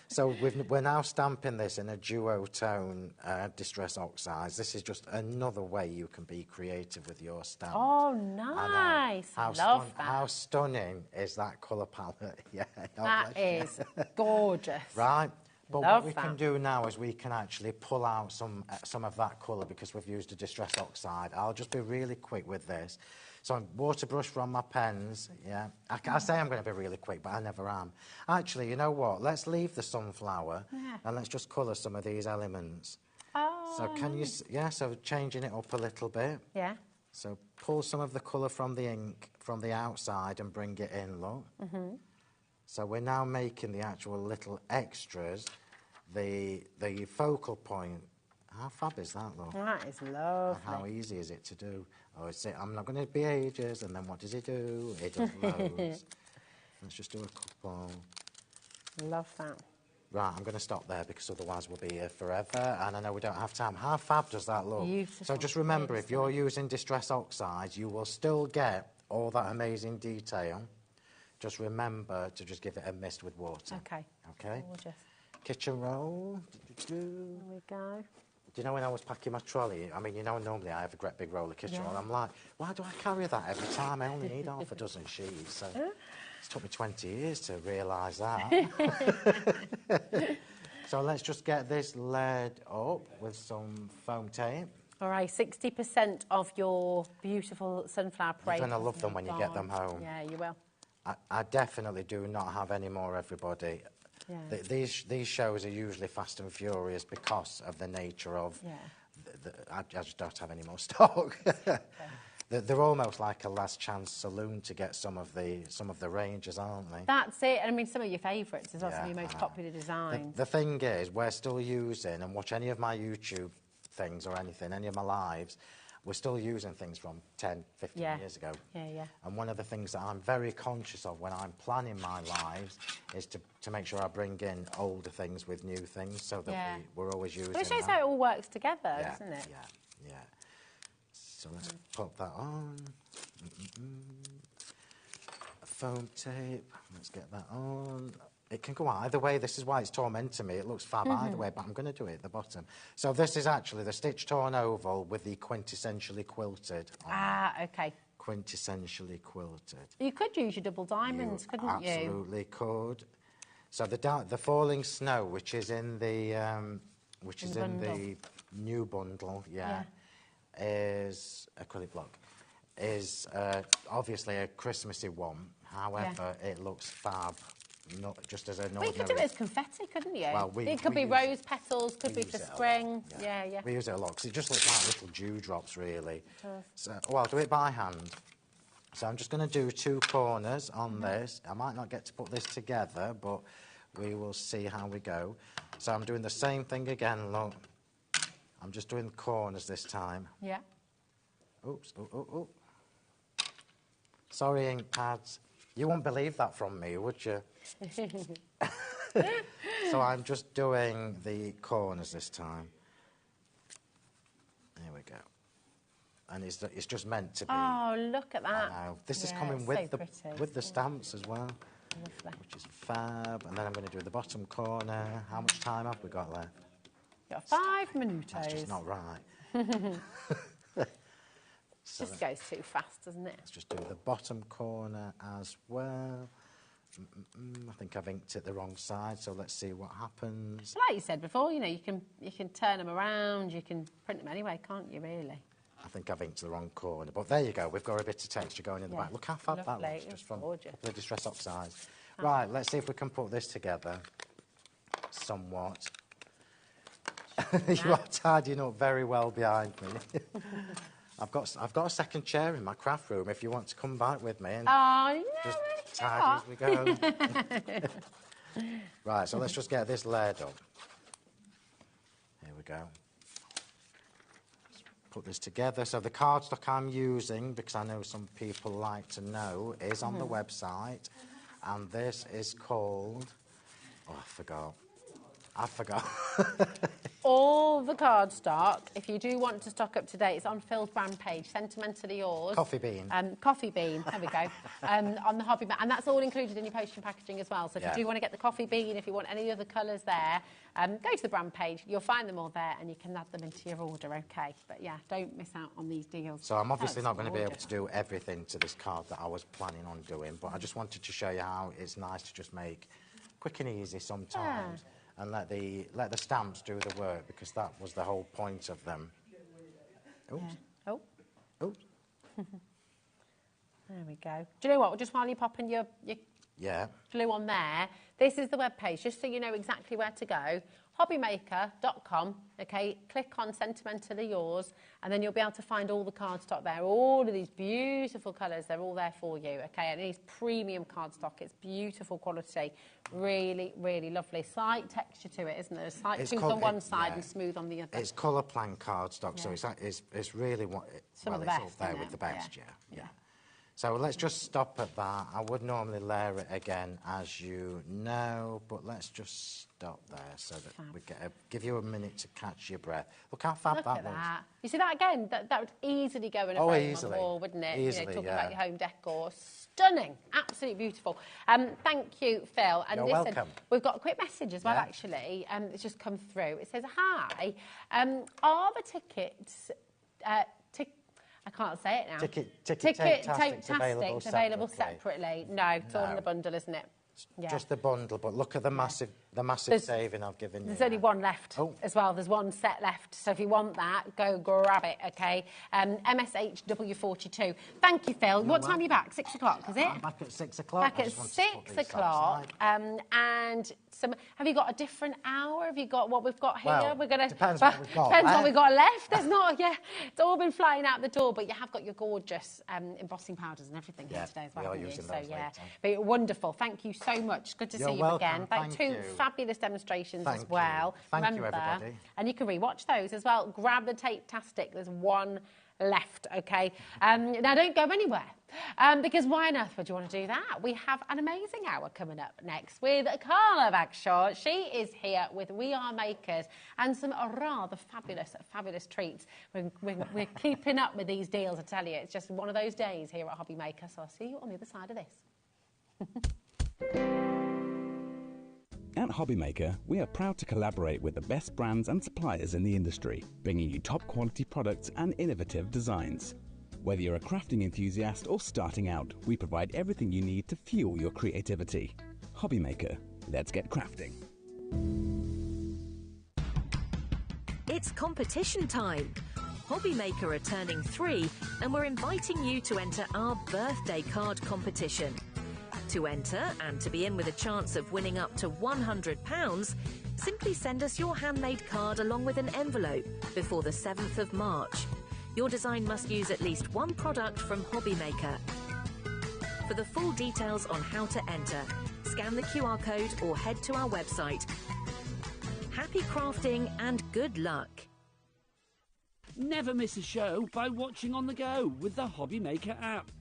Speaker 11: So we're now stamping this in a duotone Distress Oxides. This is just another way you can be creative with your stamp.
Speaker 2: Oh, nice. I love that.
Speaker 11: How stunning is that colour palette? Yeah.
Speaker 2: That is gorgeous.
Speaker 11: Right. But what we can do now is we can actually pull out some of that colour because we've used a Distress Oxide. I'll just be really quick with this. So I'm water brush from my pens, yeah. I say I'm going to be really quick, but I never am. Actually, you know what? Let's leave the sunflower and let's just colour some of these elements.
Speaker 2: Oh,
Speaker 11: so can you, so changing it up a little bit.
Speaker 2: Yeah.
Speaker 11: So pull some of the colour from the ink from the outside and bring it in, look. So we're now making the actual little extras, the focal point. How fab is that, look?
Speaker 2: That is lovely.
Speaker 11: And how easy is it to do? Oh, it's I'm not going to be ages, and then what does it do? It does loads. Let's just do a couple.
Speaker 2: Love that.
Speaker 11: Right, I'm going to stop there because otherwise we'll be here forever, and I know we don't have time. How fab does that look?
Speaker 2: Beautiful.
Speaker 11: So just remember, if you're using Distress Oxides, you will still get all that amazing detail. Just remember to just give it a mist with water.
Speaker 2: Okay.
Speaker 11: Okay?
Speaker 2: Gorgeous.
Speaker 11: Kitchen roll.
Speaker 2: There we go.
Speaker 11: Do you know when I was packing my trolley, I mean, you know, normally I have a great big roll of kitchen roll. I'm like, why do I carry that every time? I only need half a dozen sheets. So it's took me 20 years to realise that. So let's just get this laid up with some foam tape.
Speaker 2: All right, 60% of your beautiful sunflower parade.
Speaker 11: You're going to love them when you get them home.
Speaker 2: Yeah, you will.
Speaker 11: I definitely do not have any more, everybody.
Speaker 2: Yeah.
Speaker 11: These shows are usually fast and furious because of the nature of... I just don't have any more stock. They're almost like a last chance saloon to get some of the ranges, aren't they?
Speaker 2: That's it. And I mean, some of your favourites as well, some of your most popular designs.
Speaker 11: The thing is, we're still using, and watch any of my YouTube things or anything, any of my lives, we're still using things from 10, 15 years ago.
Speaker 2: Yeah.
Speaker 11: And one of the things that I'm very conscious of when I'm planning my lives is to make sure I bring in older things with new things so that we're always using
Speaker 2: But it shows how it all works together, doesn't it?
Speaker 11: Yeah. So let's pop that on. Foam tape. Let's get that on. It can go either way. This is why it's tormenting me. It looks fab either way, but I'm going to do it at the bottom. So this is actually the stitch torn oval with the quintessentially quilted on it.
Speaker 2: Okay.
Speaker 11: Quintessentially quilted.
Speaker 2: You could use your double diamonds, couldn't you?
Speaker 11: Absolutely could. So the falling snow, which is in the new bundle, is acrylic block. Is obviously a Christmassy one. However, it looks fab. Not just as an ordinary...
Speaker 2: Well, you could do it as confetti, couldn't you?
Speaker 11: Well,
Speaker 2: it could be rose petals, could be for spring. Yeah.
Speaker 11: We use it a lot because it just looks like little dewdrops, really. So, I'll do it by hand. So I'm just going to do 2 corners on this. I might not get to put this together, but we will see how we go. So I'm doing the same thing again, look. I'm just doing the corners this time.
Speaker 2: Yeah.
Speaker 11: Oops, oh. Sorry, ink pads. You wouldn't believe that from me, would you? So I'm just doing the corners this time. There we go. And it's just meant to be.
Speaker 2: Oh, look at that.
Speaker 11: I know. This is coming with the stamps as well, which is fab. And then I'm going to do the bottom corner. How much time have we got left?
Speaker 2: Got 5 minutes.
Speaker 11: That's just not right. So
Speaker 2: just goes too fast, doesn't it?
Speaker 11: Let's just do the bottom corner as well. I think I've inked it the wrong side, so let's see what happens.
Speaker 2: Like you said before, you know, you can turn them around, you can print them anyway, can't you, really?
Speaker 11: I think I've inked the wrong corner, but there you go. We've got a bit of texture going in the back. Look how fab that looks, just from the Distress Oxides. Right, let's see if we can put this together somewhat. You are tidying up very well behind me. I've got a second chair in my craft room if you want to come back with me and just tidy as we go. Right, so let's just get this layered up. Here we go. Put this together. So the cardstock I'm using, because I know some people like to know, is on the website. And this is called... Oh, I forgot.
Speaker 2: All the cardstock, if you do want to stock up to date, it's on Phil's brand page, Sentimentally Yours.
Speaker 11: Coffee Bean.
Speaker 2: Coffee Bean, there we go. On the HobbyMaker, and that's all included in your postage packaging as well. So if you do want to get the Coffee Bean, if you want any other colours there, go to the brand page. You'll find them all there, and you can add them into your order, okay? But yeah, don't miss out on these deals.
Speaker 11: So I'm obviously not going to be able to do everything to this card that I was planning on doing, but I just wanted to show you how it's nice to just make quick and easy sometimes. and let the stamps do the work, because that was the whole point of them. Oops.
Speaker 2: Yeah. Oh.
Speaker 11: Oops.
Speaker 2: There we go. Do you know what? Just while you're popping your glue on there, this is the web page, just so you know exactly where to go. HobbyMaker.com, okay, click on Sentimentally Yours, and then you'll be able to find all the cardstock there. All of these beautiful colours, they're all there for you, okay, and it is premium cardstock. It's beautiful quality, really, really lovely. Slight texture to it, isn't there? Slight smooth on one side and smooth on the other.
Speaker 11: It's colour plan cardstock, so it's really what...
Speaker 2: Some of the
Speaker 11: it's
Speaker 2: best,
Speaker 11: up there with the best, yeah. So let's just stop at that. I would normally layer it again, as you know, but let's just stop there so that we give you a minute to catch your breath. Look how fab that was.
Speaker 2: You see that again? That would easily go in a frame on the wall, wouldn't it?
Speaker 11: Easily,
Speaker 2: you know, talking about your home decor. Stunning, absolutely beautiful. Thank you, Phil. And
Speaker 11: You're
Speaker 2: listen,
Speaker 11: welcome.
Speaker 2: We've got a quick message as well, actually. It's just come through. It says, hi, are the tickets... I can't say it now.
Speaker 11: Ticket-tastic's
Speaker 2: available separately. No, it's all in the bundle, isn't it? Yeah.
Speaker 11: Just the bundle, but look at the massive saving I've given you.
Speaker 2: There's only one left as well. There's one set left. So if you want that, go grab it, okay? MSHW42. Thank you, Phil. What time are you back? 6 o'clock, is it?
Speaker 11: I'm back at 6 o'clock.
Speaker 2: Back at 6 o'clock. And have you got a different hour? Have you got what we've got here?
Speaker 11: Well,
Speaker 2: we're gonna
Speaker 11: depends what we've got.
Speaker 2: Depends what we've got left. There's not, it's all been flying out the door, but you have got your gorgeous embossing powders and everything here today as well.
Speaker 11: We are using those later.
Speaker 2: But you're wonderful. Thank you so much. Good to see you again.
Speaker 11: Thank
Speaker 2: you. Fabulous demonstrations as well.
Speaker 11: Thank you, everybody.
Speaker 2: And you can rewatch those as well. Grab the Tape-tastic. There's one left, okay? Now, don't go anywhere, because why on earth would you want to do that? We have an amazing hour coming up next with Carla Bagshaw. She is here with We Are Makers and some rather fabulous treats. We're keeping up with these deals, I tell you. It's just one of those days here at HobbyMaker, so I'll see you on the other side of this.
Speaker 6: At HobbyMaker, we are proud to collaborate with the best brands and suppliers in the industry, bringing you top quality products and innovative designs. Whether you're a crafting enthusiast or starting out, we provide everything you need to fuel your creativity. HobbyMaker, let's get crafting.
Speaker 7: It's competition time. HobbyMaker are turning 3 and we're inviting you to enter our birthday card competition. To enter and to be in with a chance of winning up to £100, simply send us your handmade card along with an envelope before the 7th of March. Your design must use at least one product from HobbyMaker. For the full details on how to enter, scan the QR code or head to our website. Happy crafting and good luck.
Speaker 8: Never miss a show by watching on the go with the HobbyMaker app.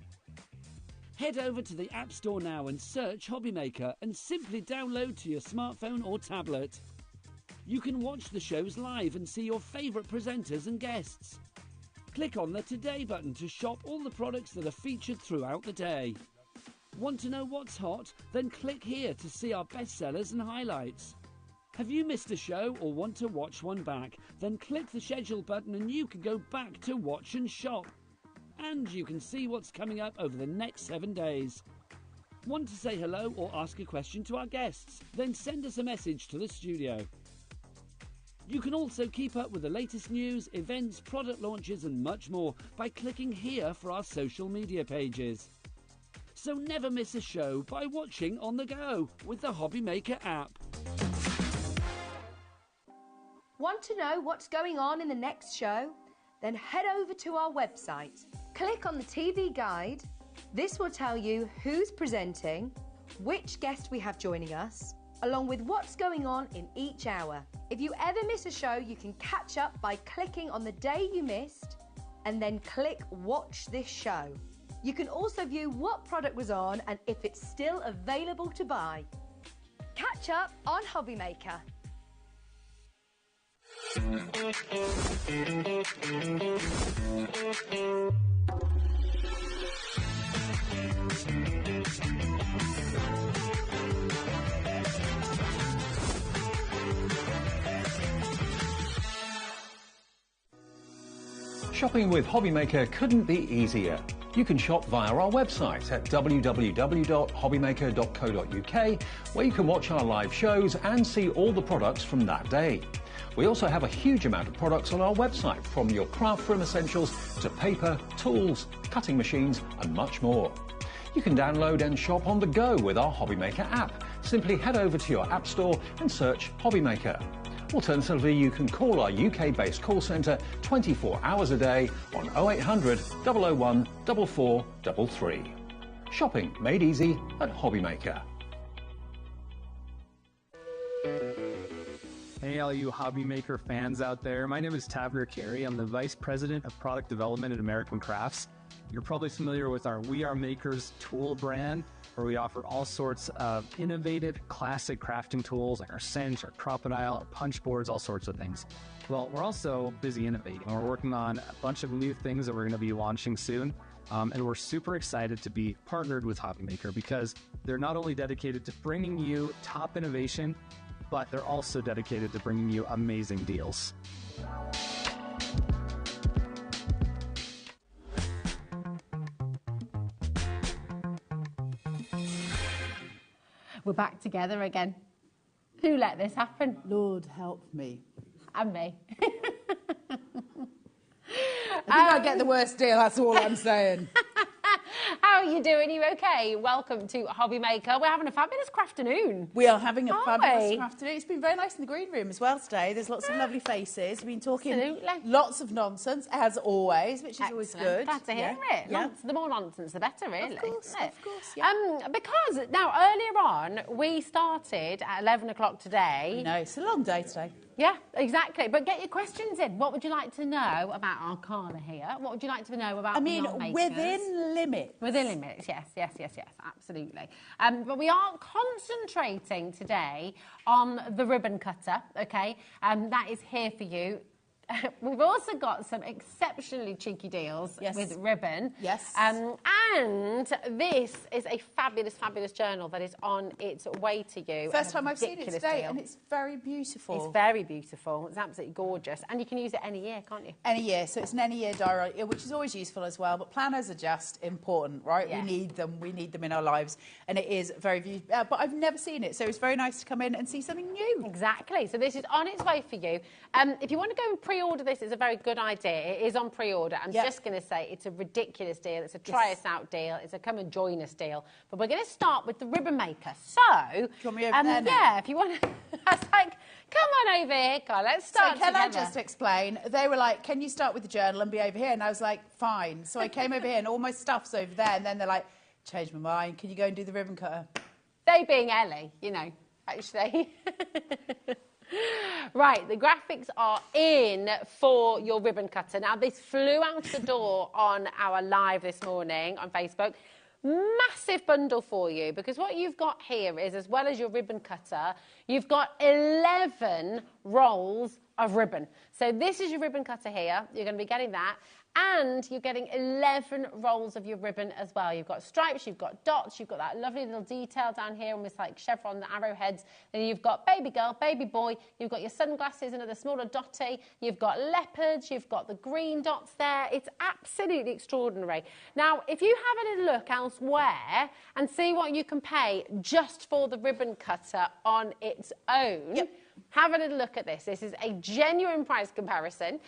Speaker 8: Head over to the App Store now and search HobbyMaker and simply download to your smartphone or tablet. You can watch the shows live and see your favourite presenters and guests. Click on the Today button to shop all the products that are featured throughout the day. Want to know what's hot? Then click here to see our bestsellers and highlights. Have you missed a show or want to watch one back? Then click the schedule button and you can go back to watch and shop. And you can see what's coming up over the next 7 days. Want to say hello or ask a question to our guests? Then send us a message to the studio. You can also keep up with the latest news, events, product launches and much more by clicking here for our social media pages. So never miss a show by watching on the go with the HobbyMaker app.
Speaker 9: Want to know what's going on in the next show? Then head over to our website. Click on the TV guide. This will tell you who's presenting, which guest we have joining us, along with what's going on in each hour. If you ever miss a show, you can catch up by clicking on the day you missed and then click Watch This Show. You can also view what product was on and if it's still available to buy. Catch up on HobbyMaker.
Speaker 3: Shopping with HobbyMaker couldn't be easier. You can shop via our website at www.hobbymaker.co.uk, where you can watch our live shows and see all the products from that day. We also have a huge amount of products on our website, from your craft room essentials to paper, tools, cutting machines and much more. You can download and shop on the go with our HobbyMaker app. Simply head over to your app store and search HobbyMaker. Alternatively, you can call our UK-based call centre 24 hours a day on 0800 001 4433. Shopping made easy at HobbyMaker.
Speaker 12: Hey, all you HobbyMaker fans out there. My name is Taver Carey. I'm the Vice President of Product Development at American Crafts. You're probably familiar with our We Are Makers tool brand, where we offer all sorts of innovative, classic crafting tools like our cinch, our crocodile, our punch boards, all sorts of things. Well, we're also busy innovating. We're working on a bunch of new things that we're going to be launching soon. And we're super excited to be partnered with HobbyMaker because they're not only dedicated to bringing you top innovation, but they're also dedicated to bringing you amazing deals.
Speaker 2: We're back together again. Who let this happen?
Speaker 13: Lord help me.
Speaker 2: And me.
Speaker 13: I think I get the worst deal, that's all I'm saying.
Speaker 2: How are you doing? Are you okay? Welcome to HobbyMaker. We're having a fabulous crafternoon.
Speaker 13: We are having a fabulous
Speaker 2: we?
Speaker 13: crafternoon. It's been very nice in the green room as well today. There's lots of lovely faces. We've been talking
Speaker 2: Absolutely.
Speaker 13: lots of nonsense, as always, which is always good.
Speaker 2: Glad to hear it.
Speaker 13: Yeah.
Speaker 2: The more nonsense, the better, really.
Speaker 13: Of course,
Speaker 2: isn't it?
Speaker 13: of course, yeah.
Speaker 2: Because now, earlier on, we started at 11 o'clock today.
Speaker 13: No, it's a long day today.
Speaker 2: Yeah, exactly. But get your questions in. What would you like to know about our Carla here? What would you like to know about non-makers?
Speaker 13: Within limits.
Speaker 2: Within limits, yes, absolutely. But we are concentrating today on the ribbon cutter, okay? That is here for you. We've also got some exceptionally cheeky deals with ribbon.
Speaker 13: Yes.
Speaker 2: And this is a fabulous, fabulous journal that is on its way to you.
Speaker 13: First time I've seen it today,
Speaker 2: deal.
Speaker 13: and it's very beautiful.
Speaker 2: It's very beautiful. It's absolutely gorgeous. And you can use it any year, can't you?
Speaker 13: Any year. So it's an any year diary, which is always useful as well. But planners are just important, right?
Speaker 2: Yeah.
Speaker 13: We need them. We need them in our lives. And it is very beautiful. But I've never seen it. So it's very nice to come in and see something new.
Speaker 2: Exactly. So this is on its way for you. If you want to go and pre-order this, it's a very good idea. It is on pre-order. I'm just going to say it's a ridiculous deal. It's a try us out deal. It's a come and join us deal. But we're going to start with the ribbon maker. So,
Speaker 13: do you want me over there now?
Speaker 2: Yeah, if you want to. I was like, come on over here, Carl. Let's start
Speaker 13: So can
Speaker 2: together.
Speaker 13: I just explain? They were like, can you start with the journal and be over here? And I was like, fine. So I came over here and all my stuff's over there. And then they're like, changed my mind. Can you go and do the ribbon cutter?
Speaker 2: They being Ellie, you know, actually. Right, the graphics are in for your ribbon cutter. Now, this flew out the door on our live this morning on Facebook. Massive bundle for you, because what you've got here is, as well as your ribbon cutter, you've got 11 rolls of ribbon. So this is your ribbon cutter here. You're going to be getting that. And you're getting 11 rolls of your ribbon as well. You've got stripes, you've got dots, you've got that lovely little detail down here, almost like chevron arrowheads. Then you've got baby girl, baby boy, you've got your sunglasses, another smaller dotty, you've got leopards, you've got the green dots there. It's absolutely extraordinary. Now, if you have a little look elsewhere and see what you can pay just for the ribbon cutter on its own, have a little look at this. This is a genuine price comparison.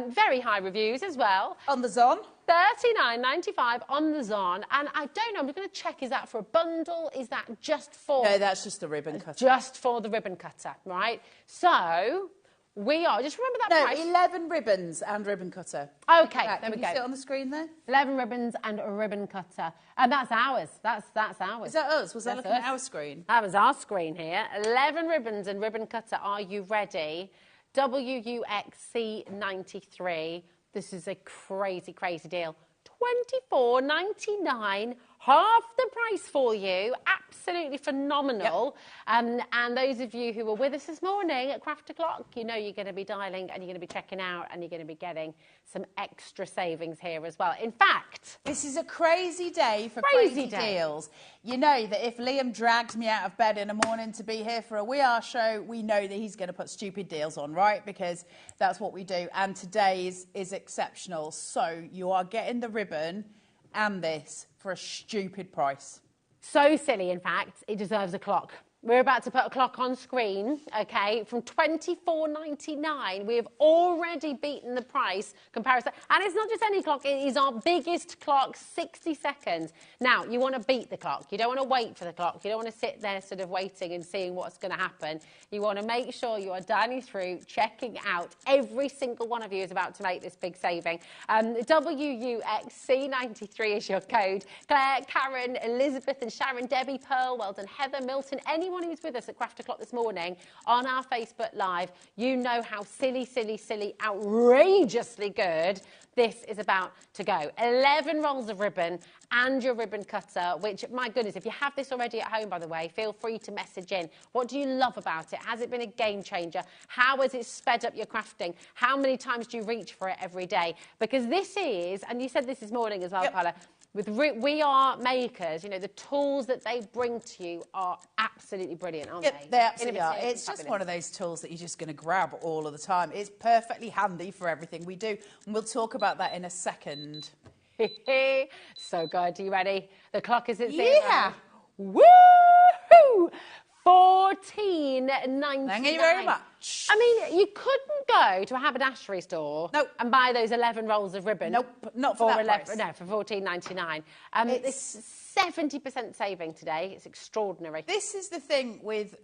Speaker 2: Very high reviews as well.
Speaker 13: On the Zon?
Speaker 2: $39.95 on the Zon. And I don't know, I'm going to check, is that for a bundle? Is that just for...
Speaker 13: No, that's just the ribbon cutter.
Speaker 2: Just for the ribbon cutter, right? So, we are... Just remember that price.
Speaker 13: 11 ribbons and ribbon cutter.
Speaker 2: Okay, there we
Speaker 13: Can
Speaker 2: go.
Speaker 13: you see it on the screen there?
Speaker 2: 11 ribbons and a ribbon cutter. And that's ours. That's ours.
Speaker 13: Is that us? Was I
Speaker 2: That's
Speaker 13: looking at
Speaker 2: us.
Speaker 13: our screen?
Speaker 2: That was our screen here. 11 ribbons and ribbon cutter. Are you ready? WUXC93. This is a crazy, crazy deal. $24.99, half the price for you. Absolutely phenomenal. And those of you who were with us this morning at Craft O'Clock, you know you're going to be dialing and you're going to be checking out and you're going to be getting some extra savings here as well. In fact,
Speaker 13: this is a crazy day for crazy deals. You know that if Liam drags me out of bed in the morning to be here for a We Are show, we know that he's going to put stupid deals on, right? Because that's what we do. And today's is exceptional. So you are getting the ribbon and this for a stupid price.
Speaker 2: So silly, in fact, it deserves a clock. We're about to put a clock on screen, okay, from $24.99. We have already beaten the price comparison. And it's not just any clock, it is our biggest clock, 60 seconds. Now, you want to beat the clock. You don't want to wait for the clock. You don't want to sit there sort of waiting and seeing what's going to happen. You want to make sure you are dialing through, checking out. Every single one of you is about to make this big saving. WUXC93 is your code. Claire, Karen, Elizabeth and Sharon, Debbie, Pearl, well done, Heather, Milton, anyone who's with us at Craft O'Clock this morning on our Facebook Live, you know how silly, outrageously good this is about to go. 11 rolls of ribbon and your ribbon cutter, which, my goodness, if you have this already at home, by the way, feel free to message in. What do you love about it? Has it been a game changer? How has it sped up your crafting? How many times do you reach for it every day? Because this is, and you said this morning as well, Paula, with We Are Makers, you know, the tools that they bring to you are absolutely brilliant, aren't they?
Speaker 13: They absolutely are. It's just one of those tools that you're just going to grab all of the time. It's perfectly handy for everything we do. And we'll talk about that in a second.
Speaker 2: So good. Are you ready? The clock is at 0.
Speaker 13: Yeah.
Speaker 2: Woohoo! $14.99.
Speaker 13: Thank you very much.
Speaker 2: I mean, you couldn't go to a haberdashery store and buy those 11 rolls of ribbon.
Speaker 13: Nope, not for that price.
Speaker 2: No, for $14.99. It's 70% saving today. It's extraordinary.
Speaker 13: This is the thing with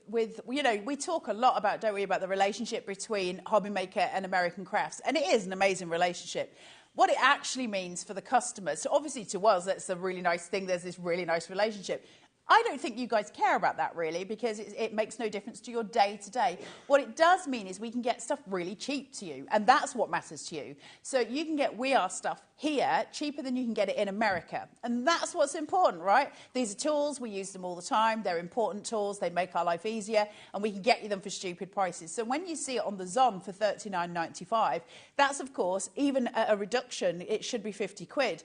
Speaker 13: you know, we talk a lot about, don't we, about the relationship between HobbyMaker and American Crafts, and it is an amazing relationship. What it actually means for the customers, so obviously to us, that's a really nice thing. There's this really nice relationship. I don't think you guys care about that really, because it makes no difference to your day-to-day. What it does mean is we can get stuff really cheap to you, and that's what matters to you. So you can get We Are stuff here cheaper than you can get it in America, and that's what's important, right? These are tools, we use them all the time, they're important tools, they make our life easier, and we can get you them for stupid prices. So when you see it on the Zon for $39.95, that's of course, even at a reduction, it should be 50 quid.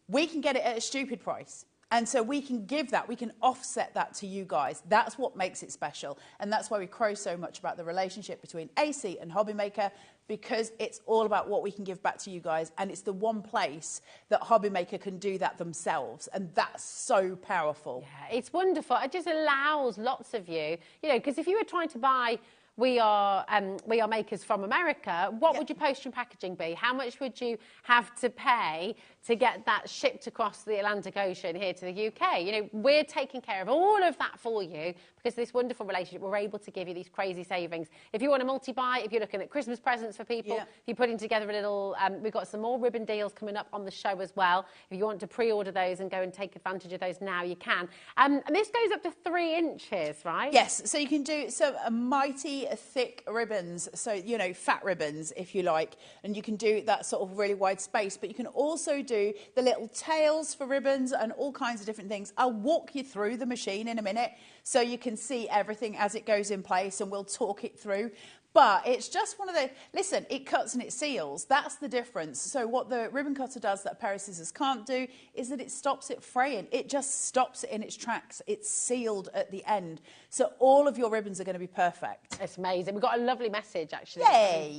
Speaker 13: We can get it at a stupid price. And so we can give that, we can offset that to you guys. That's what makes it special. And that's why we crow so much about the relationship between AC and HobbyMaker, because it's all about what we can give back to you guys. And it's the one place that HobbyMaker can do that themselves. And that's so powerful.
Speaker 2: Yeah, it's wonderful. It just allows lots of you, you know, because if you were trying to buy We Are Makers from America, what would your postage and packaging be? How much would you have to pay to get that shipped across the Atlantic Ocean here to the UK? You know, we're taking care of all of that for you because of this wonderful relationship. We're able to give you these crazy savings. If you want to multi-buy, if you're looking at Christmas presents for people, if you're putting together a little, we've got some more ribbon deals coming up on the show as well. If you want to pre-order those and go and take advantage of those now, you can. And this goes up to 3 inches, right?
Speaker 13: Yes, so you can do some mighty thick ribbons, so, you know, fat ribbons, if you like, and you can do that sort of really wide space, but you can also do the little tails for ribbons and all kinds of different things. I'll walk you through the machine in a minute so you can see everything as it goes in place, and we'll talk it through. But it's just one of the, listen, it cuts and it seals. That's the difference. So what the ribbon cutter does that a pair of scissors can't do is that it stops it fraying. It just stops it in its tracks. It's sealed at the end. So all of your ribbons are going to be perfect.
Speaker 2: It's amazing. We've got a lovely message, actually,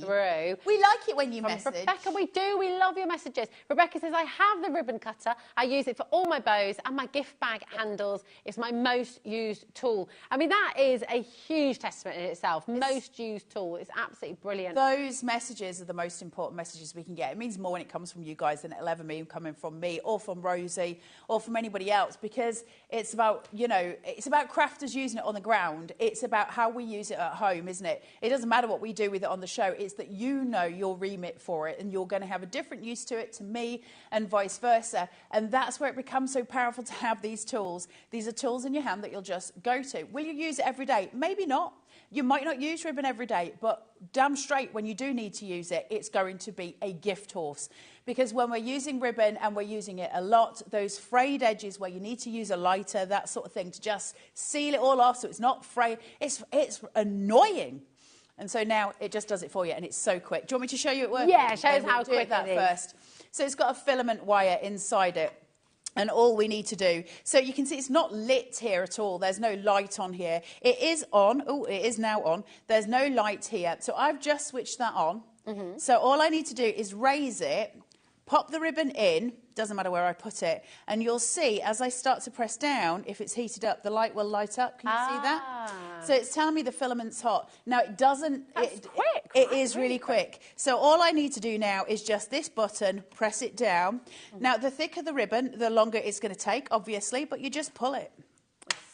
Speaker 2: through.
Speaker 13: We like it when you message.
Speaker 2: Rebecca, we do. We love your messages. Rebecca says, I have the ribbon cutter. I use it for all my bows and my gift bag handles. It's my most used tool. I mean, that is a huge testament in itself. Most used tool. It's absolutely brilliant.
Speaker 13: Those messages are the most important messages we can get. It means more when it comes from you guys than it'll ever mean coming from me or from Rosie or from anybody else, because it's about, you know, it's about crafters using it on the ground. It's about how we use it at home, isn't it? It doesn't matter what we do with it on the show. It's that you know your remit for it, and you're going to have a different use to it to me and vice versa. And that's where it becomes so powerful to have these tools. These are tools in your hand that you'll just go to. Will you use it every day? Maybe not. You might not use ribbon every day, but damn straight when you do need to use it, it's going to be a gift horse. Because when we're using ribbon and we're using it a lot, those frayed edges where you need to use a lighter, that sort of thing, to just seal it all off so it's not frayed, it's annoying. And so now it just does it for you, and it's so quick. Do you want me to show you it working?
Speaker 2: Yeah, show us how quick
Speaker 13: that
Speaker 2: it is.
Speaker 13: First. So it's got a filament wire inside it. And all we need to do, so you can see it's not lit here at all. There's no light on here. It is on. Oh, it is now on. There's no light here. So I've just switched that on. So all I need to do is raise it, pop the ribbon in, doesn't matter where I put it. And you'll see, as I start to press down, if it's heated up, the light will light up. Can you see that? So it's telling me the filament's hot. Now, it doesn't...
Speaker 2: That's quick.
Speaker 13: It is really quick. So all I need to do now is just this button, press it down. Now, the thicker the ribbon, the longer it's going to take, obviously, but you just pull it.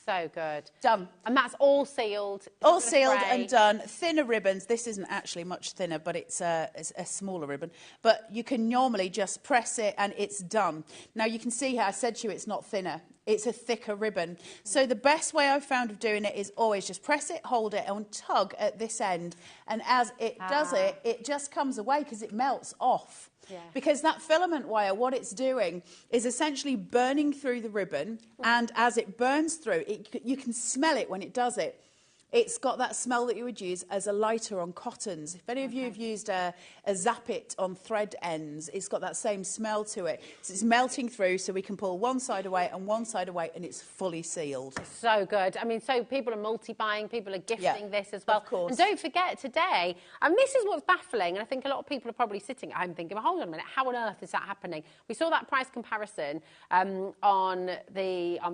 Speaker 2: So good.
Speaker 13: Done.
Speaker 2: And that's all sealed.
Speaker 13: All sealed and done. Thinner ribbons. This isn't actually much thinner, but it's a smaller ribbon. But you can normally just press it and it's done. Now, you can see how I said to you it's not thinner. It's a thicker ribbon. So the best way I've found of doing it is always just press it, hold it, and tug at this end. And as it does it, it just comes away because it melts off. Yeah. Because that filament wire, what it's doing is essentially burning through the ribbon, and as it burns through, you can smell it when it does it. It's got that smell that you would use as a lighter on cottons. If any of you have used a Zap-It on thread ends, it's got that same smell to it. So it's melting through, so we can pull one side away and one side away, and it's fully sealed.
Speaker 2: So good. I mean, so people are multi-buying, people are gifting this as well.
Speaker 13: Of course.
Speaker 2: And don't forget today, and this is what's baffling, and I think a lot of people are probably sitting at home thinking, well, hold on a minute, how on earth is that happening? We saw that price comparison on Amazon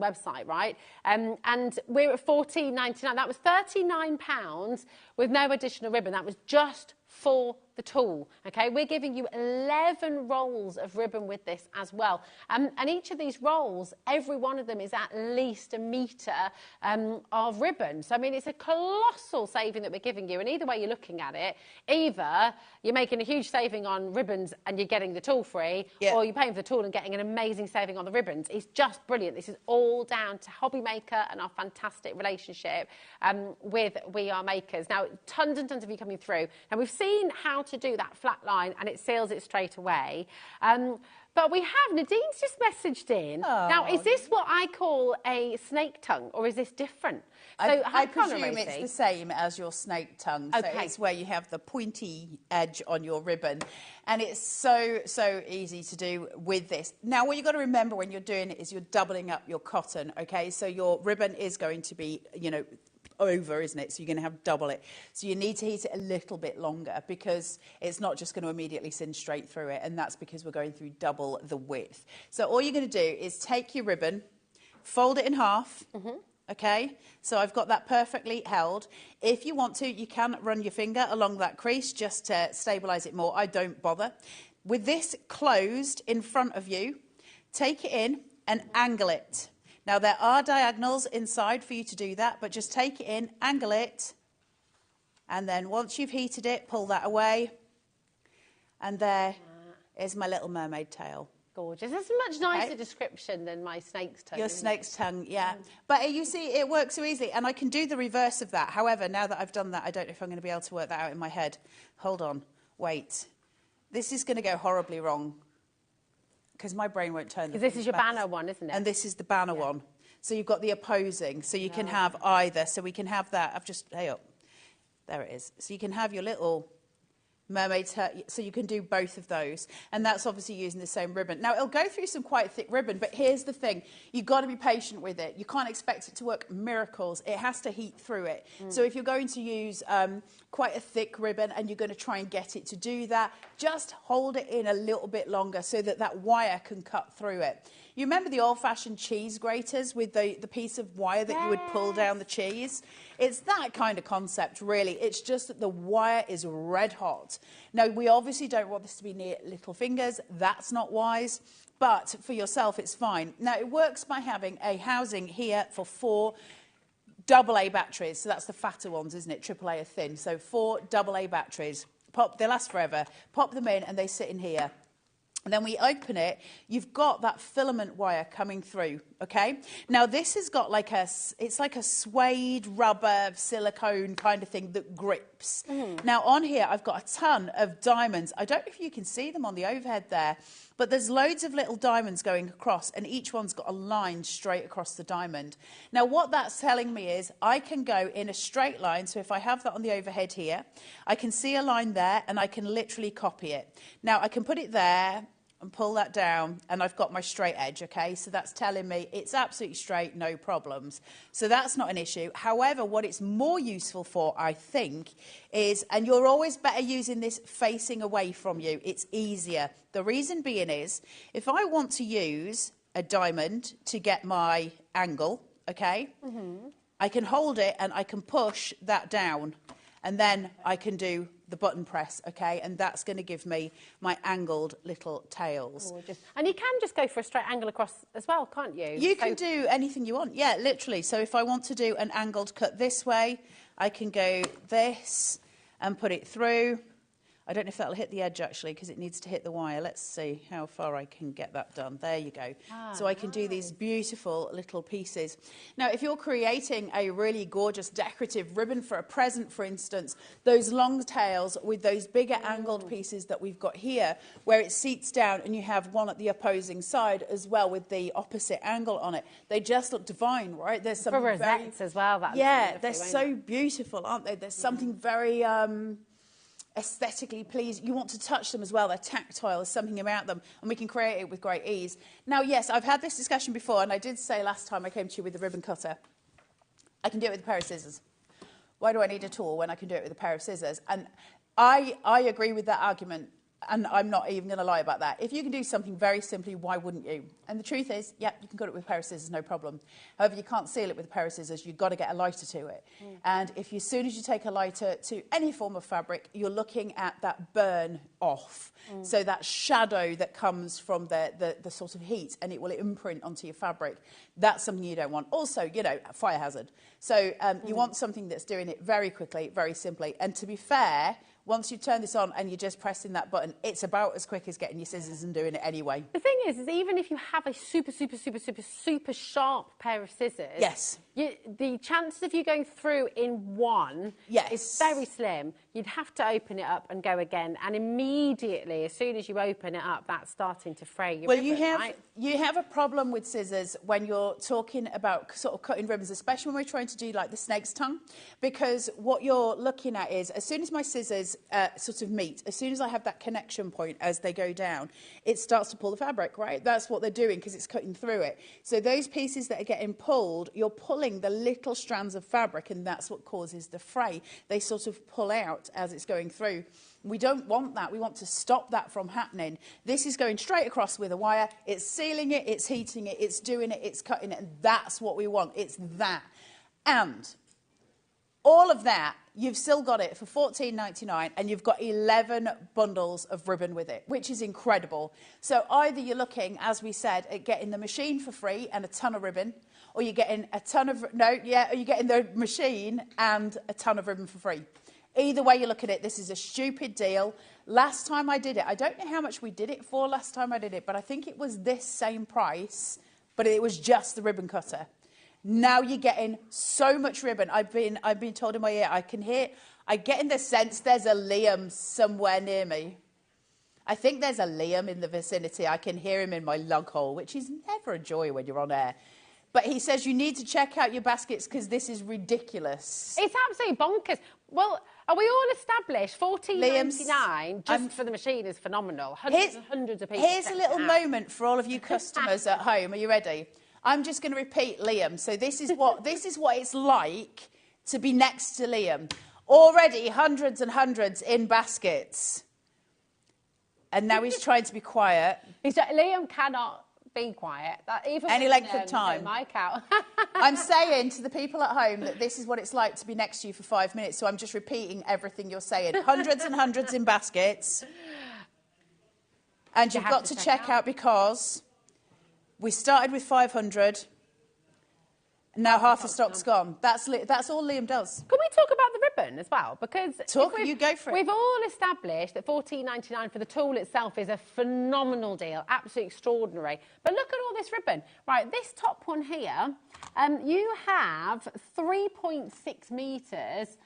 Speaker 2: website, right? And we're at $14.99. That was £39 with no additional ribbon. That was just for the tool, okay? We're giving you 11 rolls of ribbon with this as well. And each of these rolls, every one of them is at least a metre of ribbon. So, I mean, it's a colossal saving that we're giving you. And either way you're looking at it, either you're making a huge saving on ribbons and you're getting the tool free, or you're paying for the tool and getting an amazing saving on the ribbons. It's just brilliant. This is all down to HobbyMaker and our fantastic relationship with We Are Makers. Now, tons and tons of you coming through. Now, we've seen how to do that flat line and it seals it straight away. But we have, Nadine's just messaged in.
Speaker 13: Oh,
Speaker 2: now, is this what I call a snake tongue or is this different? So
Speaker 13: I presume it's the same as your snake tongue. So
Speaker 2: Okay.
Speaker 13: it's where you have the pointy edge on your ribbon. And it's so easy to do with this. Now, what you've got to remember when you're doing it is you're doubling up your cotton, okay? So your ribbon is going to be, you know, over, isn't it? So you're going to have double it. So you need to heat it a little bit longer because it's not just going to immediately singe straight through it, and that's because we're going through double the width. So all you're going to do is take your ribbon, fold it in half, okay? So I've got that perfectly held. If you want to, you can run your finger along that crease just to stabilise it more. I don't bother. With this closed in front of you, take it in and angle it. Now, there are diagonals inside for you to do that, but just take it in, angle it, and then once you've heated it, pull that away. And there is my little mermaid tail.
Speaker 2: Gorgeous. That's a much nicer description than my snake's tongue.
Speaker 13: Your snake's tongue, yeah. But you see, it works so easily, and I can do the reverse of that. However, now that I've done that, I don't know if I'm going to be able to work that out in my head. Hold on. Wait. This is going to go horribly wrong, because my brain won't turn.
Speaker 2: Because this is your banner one, isn't it?
Speaker 13: And this is the banner one. So you've got the opposing. So you can have either. So we can have that. I've just, hey up. There it is. So you can have your little mermaid, so you can do both of those. And that's obviously using the same ribbon. Now, it'll go through some quite thick ribbon, but here's the thing. You've got to be patient with it. You can't expect it to work miracles. It has to heat through it. So if you're going to use quite a thick ribbon and you're going to try and get it to do that, just hold it in a little bit longer so that that wire can cut through it. You remember the old-fashioned cheese graters with the piece of wire that you would pull down the cheese? It's that kind of concept, really. It's just that the wire is red hot. Now, we obviously don't want this to be near little fingers. That's not wise. But for yourself, it's fine. Now, it works by having a housing here for 4 AA batteries. So that's the fatter ones, isn't it? AAA are thin. So 4 AA batteries. They last forever. Pop them in and they sit in here. And then we open it, you've got that filament wire coming through, okay? Now, this has got like it's like a suede rubber silicone kind of thing that grips. Now, on here, I've got a ton of diamonds. I don't know if you can see them on the overhead there, but there's loads of little diamonds going across, and each one's got a line straight across the diamond. Now, what that's telling me is I can go in a straight line, so if I have that on the overhead here, I can see a line there, and I can literally copy it. Now, I can put it there, and pull that down, and I've got my straight edge, okay? So that's telling me it's absolutely straight, no problems. So that's not an issue. However, what it's more useful for, I think, is, and you're always better using this facing away from you, it's easier. The reason being is, if I want to use a diamond to get my angle, okay, I can hold it and I can push that down, and then I can do the button press, okay, and that's going to give me my angled little tails.
Speaker 2: Gorgeous. And you can just go for a straight angle across as well, can't you?
Speaker 13: You can do anything you want, yeah, literally. So if I want to do an angled cut this way, I can go this and put it through. I don't know if that'll hit the edge actually, because it needs to hit the wire. Let's see how far I can get that done. There you go. So I can do these beautiful little pieces. Now, if you're creating a really gorgeous decorative ribbon for a present, for instance, those long tails with those bigger angled pieces that we've got here, where it seats down and you have one at the opposing side as well with the opposite angle on it, they just look divine, right? There's something
Speaker 2: for rosettes as well. That's
Speaker 13: yeah, they're so beautiful, aren't they? There's something very aesthetically pleasing. You want to touch them as well. They're tactile. There's something about them, and we can create it with great ease. Now, yes, I've had this discussion before, and I did say last time I came to you with the ribbon cutter, I can do it with a pair of scissors. Why do I need a tool when I can do it with a pair of scissors? And I agree with that argument, and I'm not even going to lie about that. If you can do something very simply, why wouldn't you? And the truth is, yeah, you can cut it with a pair of scissors, no problem. However, you can't seal it with a pair of scissors. You've got to get a lighter to it. And if you, as soon as you take a lighter to any form of fabric, you're looking at that burn off. So that shadow that comes from the sort of heat, and it will imprint onto your fabric. That's something you don't want. Also, you know, fire hazard. So you want something that's doing it very quickly, very simply. And to be fair, once you turn this on and you're just pressing that button, it's about as quick as getting your scissors and doing it anyway.
Speaker 2: The thing is even if you have a super sharp pair of scissors,
Speaker 13: yes,
Speaker 2: the chances of you going through in one is very slim. You'd have to open it up and go again, and immediately, as soon as you open it up, that's starting to fray your ribbon, right?
Speaker 13: You have a problem with scissors when you're talking about sort of cutting ribbons, especially when we're trying to do like the snake's tongue, because what you're looking at is, as soon as my scissors sort of meet, as soon as I have that connection point as they go down, it starts to pull the fabric, right? That's what they're doing because it's cutting through it. So those pieces that are getting pulled, you're pulling the little strands of fabric, and that's what causes the fray. They sort of pull out as it's going through. We don't want that. We want to stop that from happening. This is going straight across with a wire. It's sealing it, it's heating it, it's doing it, it's cutting it, and that's what we want. It's that. And all of that, you've still got it for $14.99, and you've got 11 bundles of ribbon with it, which is incredible. So either you're looking, as we said, at getting the machine for free and a ton of ribbon, or you're getting a ton of, or you're getting the machine and a ton of ribbon for free. Either way you look at it, this is a stupid deal. Last time I did it, I don't know how much we did it for last time I did it, but I think it was this same price, but it was just the ribbon cutter. Now you're getting so much ribbon. I've been told in my ear, I get in the sense there's a Liam somewhere near me. I think there's a Liam in the vicinity. I can hear him in my lug hole, which is never a joy when you're on air. But he says you need to check out your baskets because this is ridiculous.
Speaker 2: It's absolutely bonkers. Well, are we all established? $14.99 just for the machine is phenomenal. Hundreds and hundreds of people.
Speaker 13: Here's a little moment for all of you customers at home. Are you ready? I'm just going to repeat Liam. So this is what it's like to be next to Liam. Already hundreds and hundreds in baskets. And now he's trying to be quiet.
Speaker 2: Liam cannot be quiet. Even
Speaker 13: any length of time.
Speaker 2: Mic out.
Speaker 13: I'm saying to the people at home that this is what it's like to be next to you for 5 minutes. So I'm just repeating everything you're saying. Hundreds and hundreds in baskets. And you've got to check out because we started with 500. Now half the stock's gone. That's all Liam does.
Speaker 2: Can we talk about the ribbon as well? Because
Speaker 13: you go for it.
Speaker 2: We've all established that $14.99 for the tool itself is a phenomenal deal, absolutely extraordinary. But look at all this ribbon. Right, this top one here, you have 3.6 metres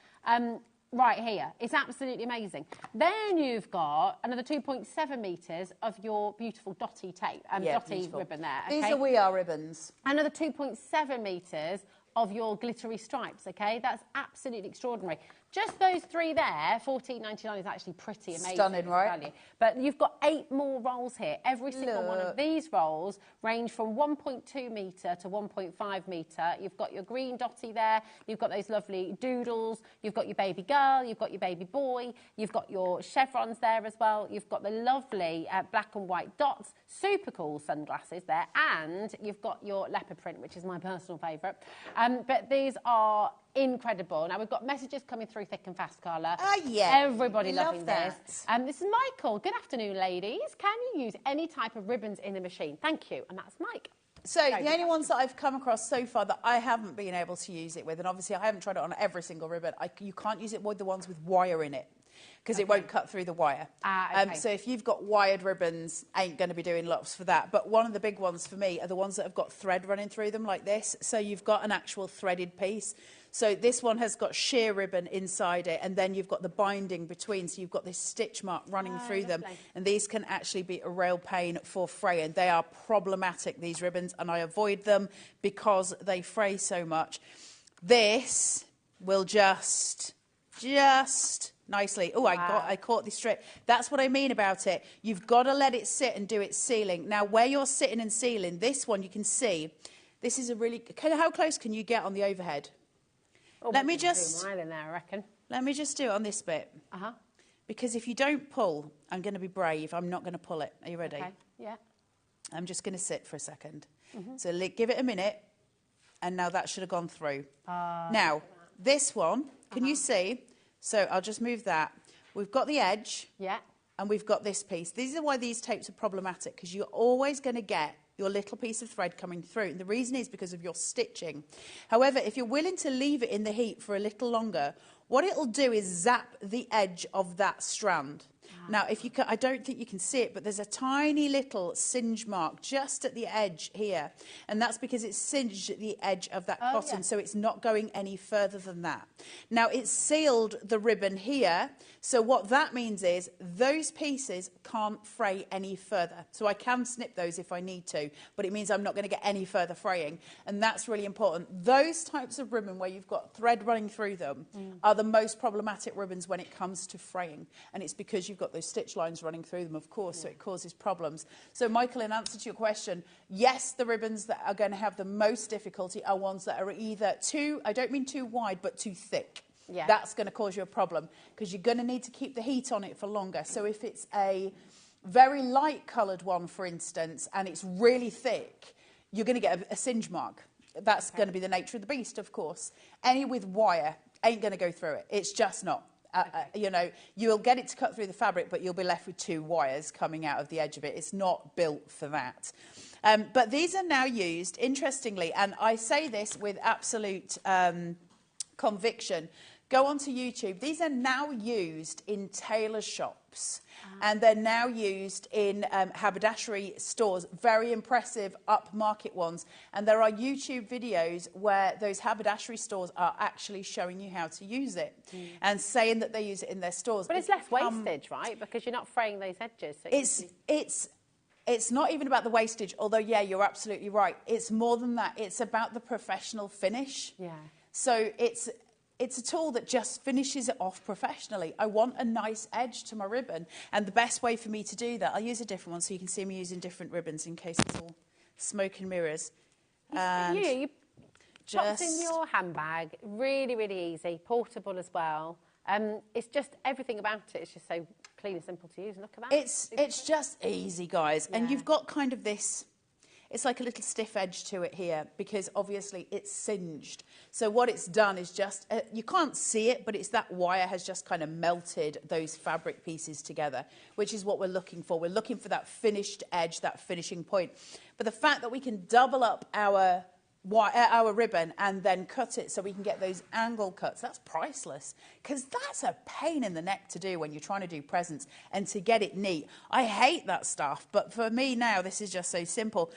Speaker 2: right here. It's absolutely amazing. Then you've got another 2.7 metres of your beautiful dotty tape, dotty ribbon there. Okay?
Speaker 13: These are We Are ribbons.
Speaker 2: Another 2.7 metres of your glittery stripes, okay? That's absolutely extraordinary. Just those 3 there, $14.99 is actually pretty amazing.
Speaker 13: Stunning, right?
Speaker 2: Value. But you've got 8 more rolls here. Every single one of these rolls range from 1.2 metre to 1.5 metre. You've got your green dotty there. You've got those lovely doodles. You've got your baby girl. You've got your baby boy. You've got your chevrons there as well. You've got the lovely black and white dots. Super cool sunglasses there. And you've got your leopard print, which is my personal favourite. But these are incredible. Now, we've got messages coming through thick and fast, Carla.
Speaker 13: Yeah.
Speaker 2: Everybody loving
Speaker 13: that.
Speaker 2: this. This is Michael. Good afternoon, ladies. Can you use any type of ribbons in the machine? Thank you. And that's Mike.
Speaker 13: So the only ones that I've come across so far that I haven't been able to use it with, and obviously I haven't tried it on every single ribbon, you can't use it with the ones with wire in it, because it won't cut through the wire.
Speaker 2: Okay.
Speaker 13: So if you've got wired ribbons, ain't going to be doing lots for that. But one of the big ones for me are the ones that have got thread running through them like this. So you've got an actual threaded piece. So this one has got sheer ribbon inside it, and then you've got the binding between, so you've got this stitch mark running through them. And these can actually be a real pain for fraying. They are problematic, these ribbons, and I avoid them because they fray so much. This will just nicely. Oh, I caught this straight. That's what I mean about it. You've got to let it sit and do its sealing. Now, where you're sitting and sealing, this one you can see, this is a really, how close can you get on the overhead?
Speaker 2: Oh,
Speaker 13: let me just,
Speaker 2: in there, I reckon.
Speaker 13: Let me just do it on this bit. Because if you don't pull, I'm going to be brave. I'm not going to pull it. Are you ready?
Speaker 2: Okay, yeah.
Speaker 13: I'm just going to sit for a second. So give it a minute. And now that should have gone through. Now, this one, can you see? So I'll just move that. We've got the edge.
Speaker 2: Yeah.
Speaker 13: And we've got this piece. These are why these tapes are problematic, because you're always going to get your little piece of thread coming through. And the reason is because of your stitching. However, if you're willing to leave it in the heat for a little longer, what it'll do is zap the edge of that strand. Now, if you can, I don't think you can see it, but there's a tiny little singe mark just at the edge here. And that's because it's singed at the edge of that cotton, so it's not going any further than that. Now, it's sealed the ribbon here, so what that means is those pieces can't fray any further. So I can snip those if I need to, but it means I'm not going to get any further fraying. And that's really important. Those types of ribbon where you've got thread running through them are the most problematic ribbons when it comes to fraying. And it's because you've got those stitch lines running through them, of course, so it causes problems. So, Michael, in answer to your question, yes, the ribbons that are going to have the most difficulty are ones that are either too, I don't mean too wide, but too thick. Yeah. That's going to cause you a problem because you're going to need to keep the heat on it for longer. So if it's a very light coloured one, for instance, and it's really thick, you're going to get a singe mark. That's going to be the nature of the beast, of course. Any with wire ain't going to go through it. It's just not. You know, you'll get it to cut through the fabric, but you'll be left with 2 wires coming out of the edge of it. It's not built for that. But these are now used, interestingly, and I say this with absolute conviction. Go onto YouTube. These are now used in tailor shops. And they're now used in haberdashery stores, very impressive upmarket ones. And there are YouTube videos where those haberdashery stores are actually showing you how to use it and saying that they use it in their stores.
Speaker 2: But it's less wastage, right? Because you're not fraying those edges. So
Speaker 13: it's not even about the wastage, although, yeah, you're absolutely right. It's more than that. It's about the professional finish. Yeah. So it's a tool that just finishes it off professionally. I want a nice edge to my ribbon. And the best way for me to do that, I'll use a different one so you can see me using different ribbons in case it's all smoke and mirrors.
Speaker 2: You pops in your handbag, really, really easy, portable as well. It's just everything about it. It's just so clean and simple to use. Look at that.
Speaker 13: It's just easy, guys. Yeah. And you've got kind of this... It's like a little stiff edge to it here because obviously it's singed. So what it's done is just, you can't see it, but it's that wire has just kind of melted those fabric pieces together, which is what we're looking for. We're looking for that finished edge, that finishing point. But the fact that we can double up our ribbon and then cut it so we can get those angle cuts, that's priceless because that's a pain in the neck to do when you're trying to do presents and to get it neat. I hate that stuff, but for me now this is just so simple.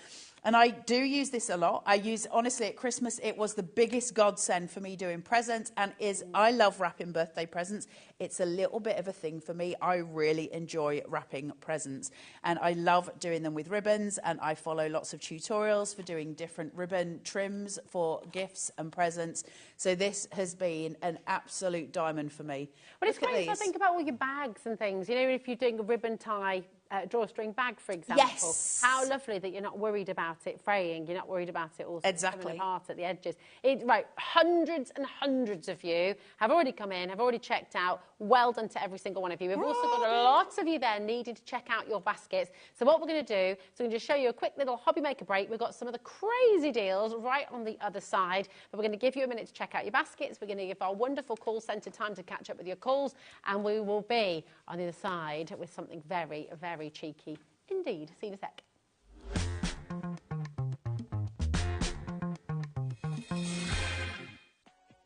Speaker 13: And I do use this a lot. I use, honestly, at Christmas, it was the biggest godsend for me doing presents, and I love wrapping birthday presents. It's a little bit of a thing for me. I really enjoy wrapping presents, and I love doing them with ribbons, and I follow lots of tutorials for doing different ribbon trims for gifts and presents. So this has been an absolute diamond for me.
Speaker 2: Well, it's great to think about all your bags and things. You know, if you're doing a ribbon tie, drawstring bag, for example.
Speaker 13: Yes.
Speaker 2: How lovely that you're not worried about it fraying. You're not worried about it all coming apart at the edges. Right, hundreds and hundreds of you have already come in, have already checked out. Well done to every single one of you. We've also got a lot of you there needing to check out your baskets. So what we're going to do is we're going to show you a quick little HobbyMaker break. We've got some of the crazy deals right on the other side. But we're going to give you a minute to check out your baskets. We're going to give our wonderful call centre time to catch up with your calls. And we will be on the other side with something very, very cheeky indeed. See you in a sec.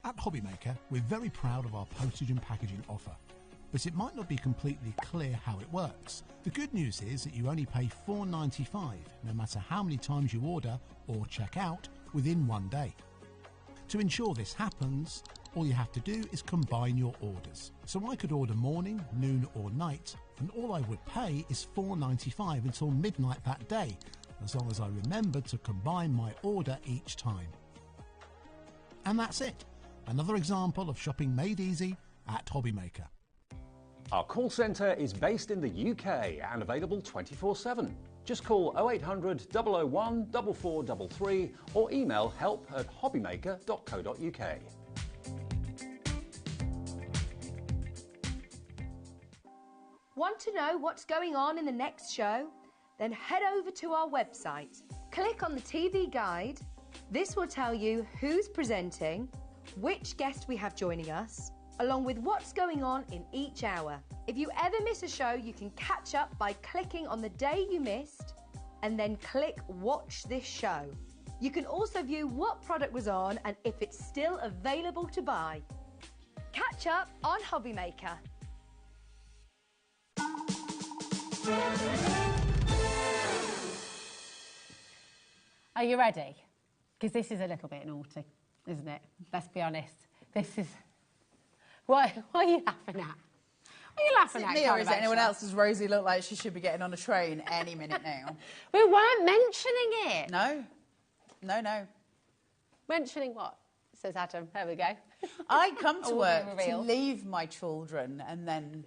Speaker 10: At HobbyMaker, we're very proud of our postage and packaging offer, but it might not be completely clear how it works. The good news is that you only pay $4.95 no matter how many times you order or check out within 1 day. To ensure this happens, all you have to do is combine your orders. So I could order morning, noon or night, and all I would pay is $4.95 until midnight that day, as long as I remember to combine my order each time. And that's it. Another example of shopping made easy at HobbyMaker.
Speaker 3: Our call centre is based in the UK and available 24/7. Just call 0800 001 4433 or email help@hobbymaker.co.uk.
Speaker 9: Want to know what's going on in the next show? Then head over to our website. Click on the TV guide. This will tell you who's presenting, which guest we have joining us, along with what's going on in each hour. If you ever miss a show, you can catch up by clicking on the day you missed and then click Watch This Show. You can also view what product was on and if it's still available to buy. Catch up on HobbyMaker.
Speaker 2: Are you ready? Because this is a little bit naughty, isn't it? Let's be honest. This is... What are you laughing at? What are you laughing at?
Speaker 13: Me or is it anyone else? Does Rosie look like she should be getting on a train any minute now?
Speaker 2: We weren't mentioning it.
Speaker 13: No. No, no.
Speaker 2: Mentioning what? Says Adam. There we go.
Speaker 13: I come to work to leave my children and then...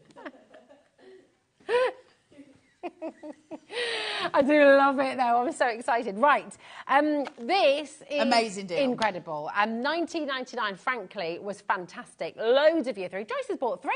Speaker 2: I do love it though. I'm so excited. Right, this is
Speaker 13: amazing deal,
Speaker 2: incredible. $19.99, frankly, was fantastic. Loads of you through. Joyce has bought 3,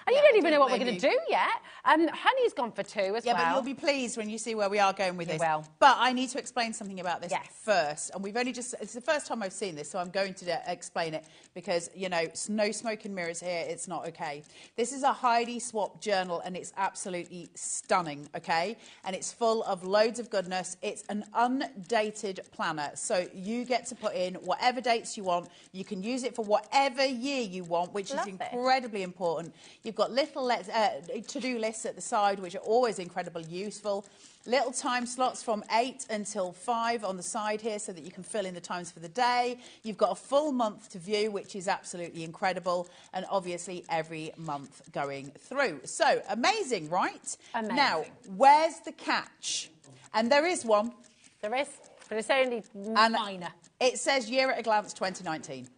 Speaker 2: and you don't even know what we're going to do yet. Honey's gone for 2 as well.
Speaker 13: Yeah, but you'll be pleased when you see where we are going with this.
Speaker 2: Well,
Speaker 13: but I need to explain something about this first, and we've only just—it's the first time I've seen this, so I'm going to explain it because you know, no smoke and mirrors here. It's not okay. This is a Heidi Swapp journal, and it's absolutely stunning. Okay, and it's full of loads of goodness. It's an undated planner, so you get to put in whatever dates you want. You can use it for whatever year you want, which is incredibly important. You've got little to-do lists at the side, which are always incredibly useful. Little time slots from 8 until 5 on the side here so that you can fill in the times for the day. You've got a full month to view, which is absolutely incredible. And obviously every month going through. So amazing, right?
Speaker 2: Amazing.
Speaker 13: Now, where's the catch? And there is one.
Speaker 2: There is, but it's only minor.
Speaker 13: It says Year at a Glance 2019.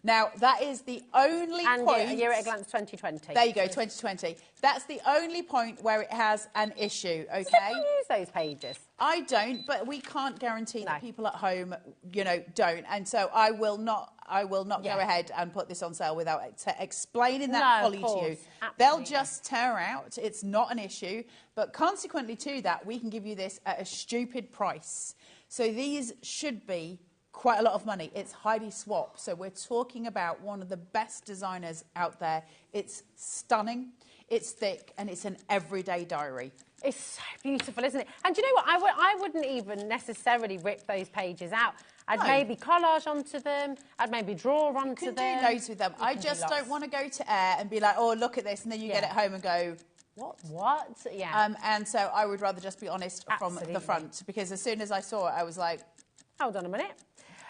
Speaker 13: Now, that is the only point...
Speaker 2: And Year at a Glance 2020.
Speaker 13: There you go, 2020. That's the only point where it has an issue, OK?
Speaker 2: So you use those pages?
Speaker 13: I don't, but we can't guarantee that people at home, you know, don't. And so I will not go ahead and put this on sale without explaining that fully to you.
Speaker 2: Absolutely.
Speaker 13: They'll just tear out. It's not an issue. But consequently to that, we can give you this at a stupid price. So these should be quite a lot of money. It's Heidi Swapp. So we're talking about one of the best designers out there. It's stunning, it's thick, and it's an everyday diary.
Speaker 2: It's so beautiful, isn't it? And do you know what? I wouldn't even necessarily rip those pages out. I'd maybe collage onto them. I'd maybe draw onto them.
Speaker 13: You can do loads with them. I just don't want to go to air and be like, oh, look at this, and then you get it home and go, what?
Speaker 2: Yeah.
Speaker 13: And so I would rather just be honest from the front, because as soon as I saw it, I was like,
Speaker 2: hold on a minute.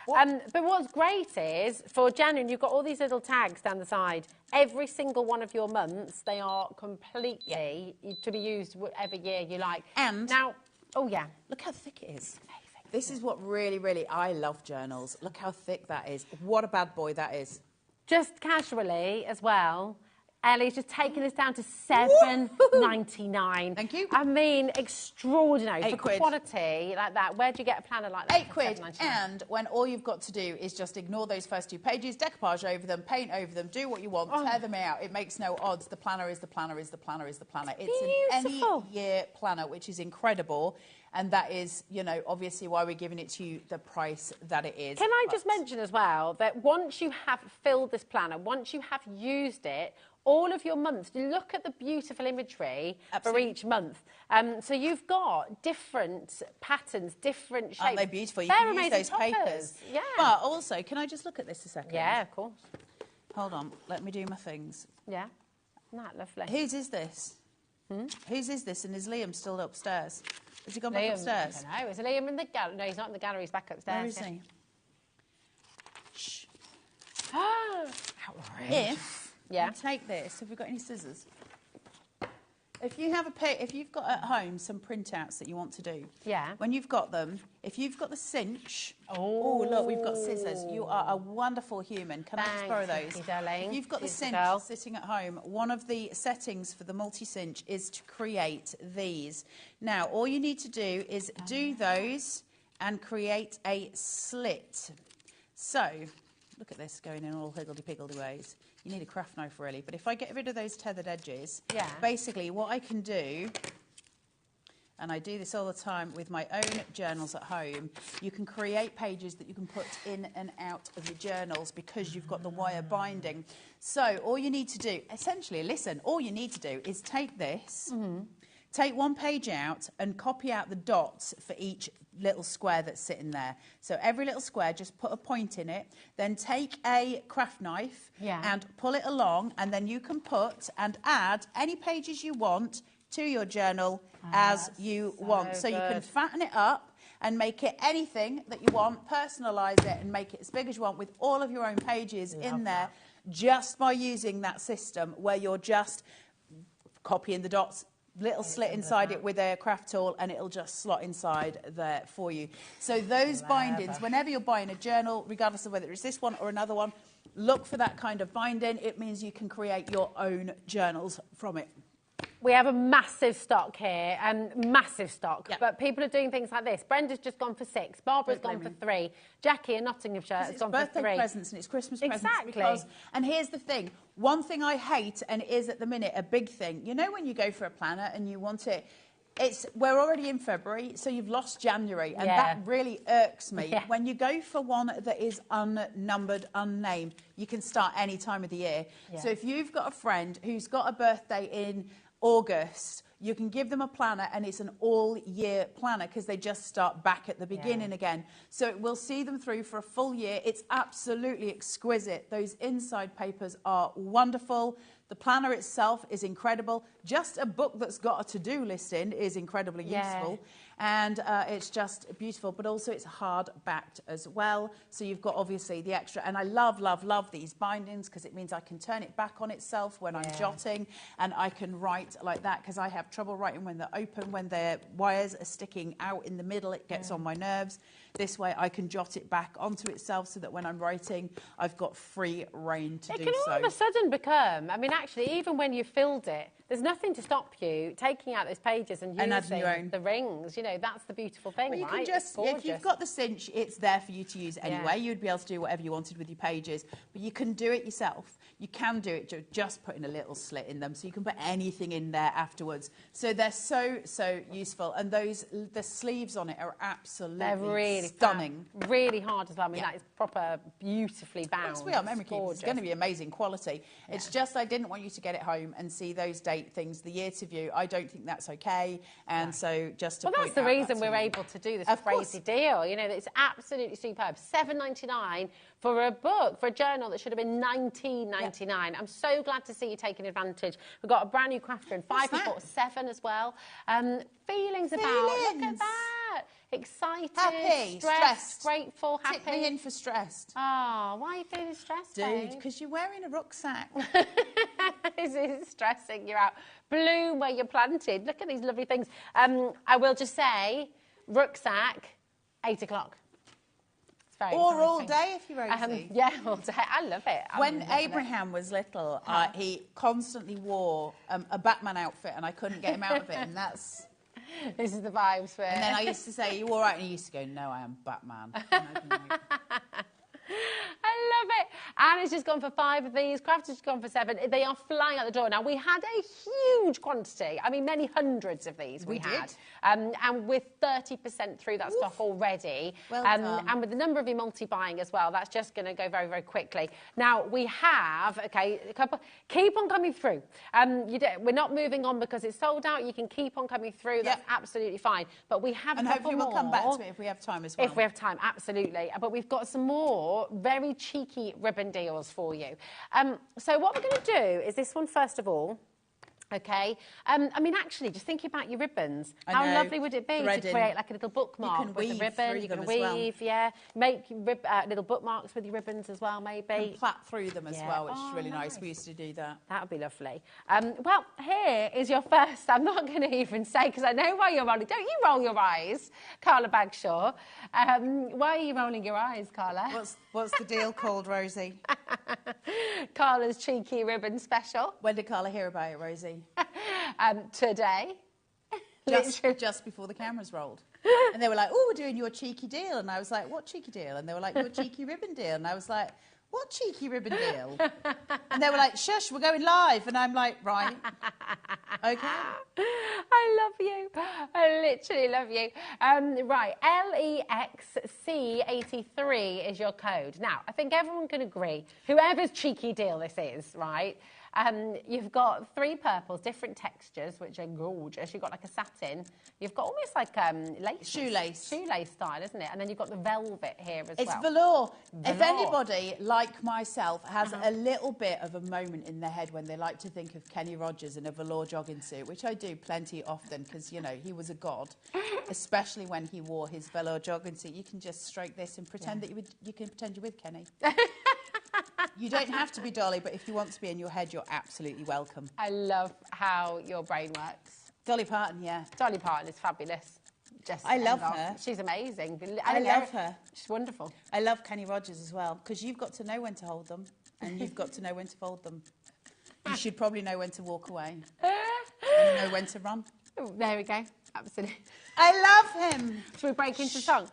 Speaker 2: But what's great is, for January, you've got all these little tags down the side. Every single one of your months, they are completely to be used whatever year you like.
Speaker 13: And
Speaker 2: now,
Speaker 13: look how thick it is. This is what really, I love journals. Look how thick that is. What a bad boy that is.
Speaker 2: Just casually as well, Ellie's just taken this down to $7.99.
Speaker 13: Thank you.
Speaker 2: I mean, extraordinary.
Speaker 13: £8
Speaker 2: for quality like that. Where do you get a planner like that?
Speaker 13: £8. And when all you've got to do is just ignore those first 2 pages, decoupage over them, paint over them, do what you want, tear them out. It makes no odds. The planner is the planner is the planner is the planner. It's an any-year planner, which is incredible. And that is, you know, obviously why we're giving it to you the price that it is.
Speaker 2: Can I just mention as well that once you have filled this planner, once you have used it, all of your months, look at the beautiful imagery for each month. So you've got different patterns, different shapes.
Speaker 13: Aren't they beautiful? You
Speaker 2: They're
Speaker 13: can use those papers.
Speaker 2: Yeah.
Speaker 13: But also, can I just look at this a second?
Speaker 2: Yeah, of course.
Speaker 13: Hold on, let me do my things.
Speaker 2: Yeah. Isn't that lovely?
Speaker 13: Whose is this? Whose is this? And is Liam still upstairs? Has he gone back upstairs?
Speaker 2: I don't know. Is Liam in the gallery? No, he's not in the gallery. He's back upstairs.
Speaker 13: Where is he?
Speaker 2: Shh. Outrageous.
Speaker 13: You take this, have we got any scissors? If you have if you've got at home some printouts that you want to do, when you've got them, if you've got the cinch, look, we've got scissors. You are a wonderful human. Can I just borrow those?
Speaker 2: Darling.
Speaker 13: If you've got the cinch sitting at home, one of the settings for the multi-cinch is to create these. Now, all you need to do is do those and create a slit. So, look at this going in all higgledy-piggledy ways. You need a craft knife, really. But if I get rid of those tethered edges, basically what I can do, and I do this all the time with my own journals at home, you can create pages that you can put in and out of your journals because you've got the wire binding. So all you need to do, essentially, listen, all you need to do is take this, take one page out and copy out the dots for each little square that's sitting there. So every little square, just put a point in it, then take a craft knife and pull it along, and then you can put and add any pages you want to your journal as you want. So you can fatten it up and make it anything that you want, personalise it and make it as big as you want with all of your own pages in there, just by using that system where you're just copying the dots, little slit inside it with a craft tool, and it'll just slot inside there for you. So those bindings, whenever you're buying a journal, regardless of whether it's this one or another one, look for that kind of binding. It means you can create your own journals from it.
Speaker 2: We have a massive stock here, massive stock, but people are doing things like this. Brenda's just gone for 6, Barbara's gone for 3, Jackie in Nottinghamshire has gone for 3.
Speaker 13: It's birthday presents and it's Christmas presents. And here's the thing, one thing I hate, and it is at the minute a big thing, you know when you go for a planner and you want it, we're already in February, so you've lost January, and that really irks me. When you go for one that is unnumbered, unnamed, you can start any time of the year. So if you've got a friend who's got a birthday in August, you can give them a planner, and it's an all-year planner because they just start back at the beginning again. So it will see them through for a full year. It's absolutely exquisite. Those inside papers are wonderful. The planner itself is incredible. Just a book that's got a to-do list in is incredibly useful. And it's just beautiful, but also it's hard-backed as well. So you've got, obviously, the extra. And I love, love, love these bindings because it means I can turn it back on itself when I'm jotting, and I can write like that because I have trouble writing when they're open. When their wires are sticking out in the middle, it gets on my nerves. This way I can jot it back onto itself so that when I'm writing, I've got free rein to do so.
Speaker 2: It can all of a sudden become, I mean, actually, even when you've filled it, there's nothing to stop you taking out those pages and using
Speaker 13: your own.
Speaker 2: The rings. You know, that's the beautiful thing,
Speaker 13: well, you
Speaker 2: right?
Speaker 13: Can just, if you've got the cinch, it's there for you to use anyway. You'd be able to do whatever you wanted with your pages, but you can do it yourself. You can do it just putting a little slit in them, so you can put anything in there afterwards. So they're so, so useful. And the sleeves on it are absolutely stunning.
Speaker 2: Really hard as well. I mean, that is proper, beautifully bound.
Speaker 13: It's memory keepers. It's going to be amazing quality. Yeah. It's just I didn't want you to get it home and see those date things, the year to view. I don't think that's okay. And so just to point out,
Speaker 2: that's the reason we're able to do this crazy deal. You know, it's absolutely superb. $7.99 for a book, for a journal that should have been $19.99. Yeah. I'm so glad to see you taking advantage. We've got a brand new crafter in 5-4-7 as well. Feelings about, look at that. Excited,
Speaker 13: happy,
Speaker 2: stressed, grateful, happy.
Speaker 13: Tick me in for stressed.
Speaker 2: Oh, why are you feeling stressed,
Speaker 13: dude? Because you're wearing a rucksack.
Speaker 2: This is stressing you out. Bloom where you're planted. Look at these lovely things. I will just say, rucksack, 8 o'clock.
Speaker 13: Or all day if you're Rosie.
Speaker 2: Yeah, all day. I love it.
Speaker 13: When Abraham was little, he constantly wore a Batman outfit and I couldn't get him out of it. And that's...
Speaker 2: This is the vibes for it.
Speaker 13: And then I used to say, "Are you all right?" And he used to go, "No, I am Batman."
Speaker 2: I love it. Anna's just gone for 5 of these. Crafters just gone for 7. They are flying out the door. Now, we had a huge quantity. I mean, many hundreds of these we had. And with 30% through that stock already.
Speaker 13: Well done.
Speaker 2: And with the number of you multi-buying as well, that's just going to go very, very quickly. Now, we have, okay, a couple, keep on coming through. We're not moving on because it's sold out. You can keep on coming through. That's absolutely fine. But we have a couple
Speaker 13: hopefully
Speaker 2: more.
Speaker 13: We'll come back to it if we have time as well.
Speaker 2: If we have time, absolutely. But we've got some more very cheeky ribbon deals for you. So what we're going to do is this one first of all. Okay. I mean, actually, just thinking about your ribbons, how lovely would it be to create like a little bookmark with the ribbon? You can weave, make little bookmarks with your ribbons as well, maybe.
Speaker 13: And plait through them as well, which is really nice. We used to do that.
Speaker 2: That would be lovely. Well, here is your first. I'm not going to even say because I know why you're rolling. Don't you roll your eyes, Carla Bagshaw? Why are you rolling your eyes, Carla?
Speaker 13: What's the deal called, Rosie?
Speaker 2: Carla's cheeky ribbon special.
Speaker 13: When did Carla hear about it, Rosie?
Speaker 2: Today.
Speaker 13: Just before the cameras rolled. And they were like, "Oh, we're doing your cheeky deal." And I was like, "What cheeky deal?" And they were like, "Your cheeky ribbon deal." And I was like, "What cheeky ribbon deal?" And they were like, "Shush, we're going live." And I'm like, "Right. Okay."
Speaker 2: I love you. I literally love you. Right, LEXC83 is your code. Now, I think everyone can agree, whoever's cheeky deal this is, right? You've got 3 purples, different textures, which are gorgeous. You've got like a satin. You've got almost like lace.
Speaker 13: Shoelace style,
Speaker 2: isn't it? And then you've got the velvet here as well.
Speaker 13: It's velour. If anybody, like myself, has a little bit of a moment in their head when they like to think of Kenny Rogers in a velour jogging suit, which I do plenty often because, you know, he was a god, especially when he wore his velour jogging suit. You can just stroke this and pretend that you can pretend you're with Kenny. You don't have to be Dolly, but if you want to be in your head, you're absolutely welcome.
Speaker 2: I love how your brain works.
Speaker 13: Dolly Parton, yeah.
Speaker 2: Dolly Parton is fabulous.
Speaker 13: I love her.
Speaker 2: She's amazing.
Speaker 13: I love her.
Speaker 2: She's wonderful.
Speaker 13: I love Kenny Rogers as well, because you've got to know when to hold them, and you've got to know when to fold them. You should probably know when to walk away, and know when to run.
Speaker 2: Oh, there we go. Absolutely.
Speaker 13: I love him.
Speaker 2: Should we break into song?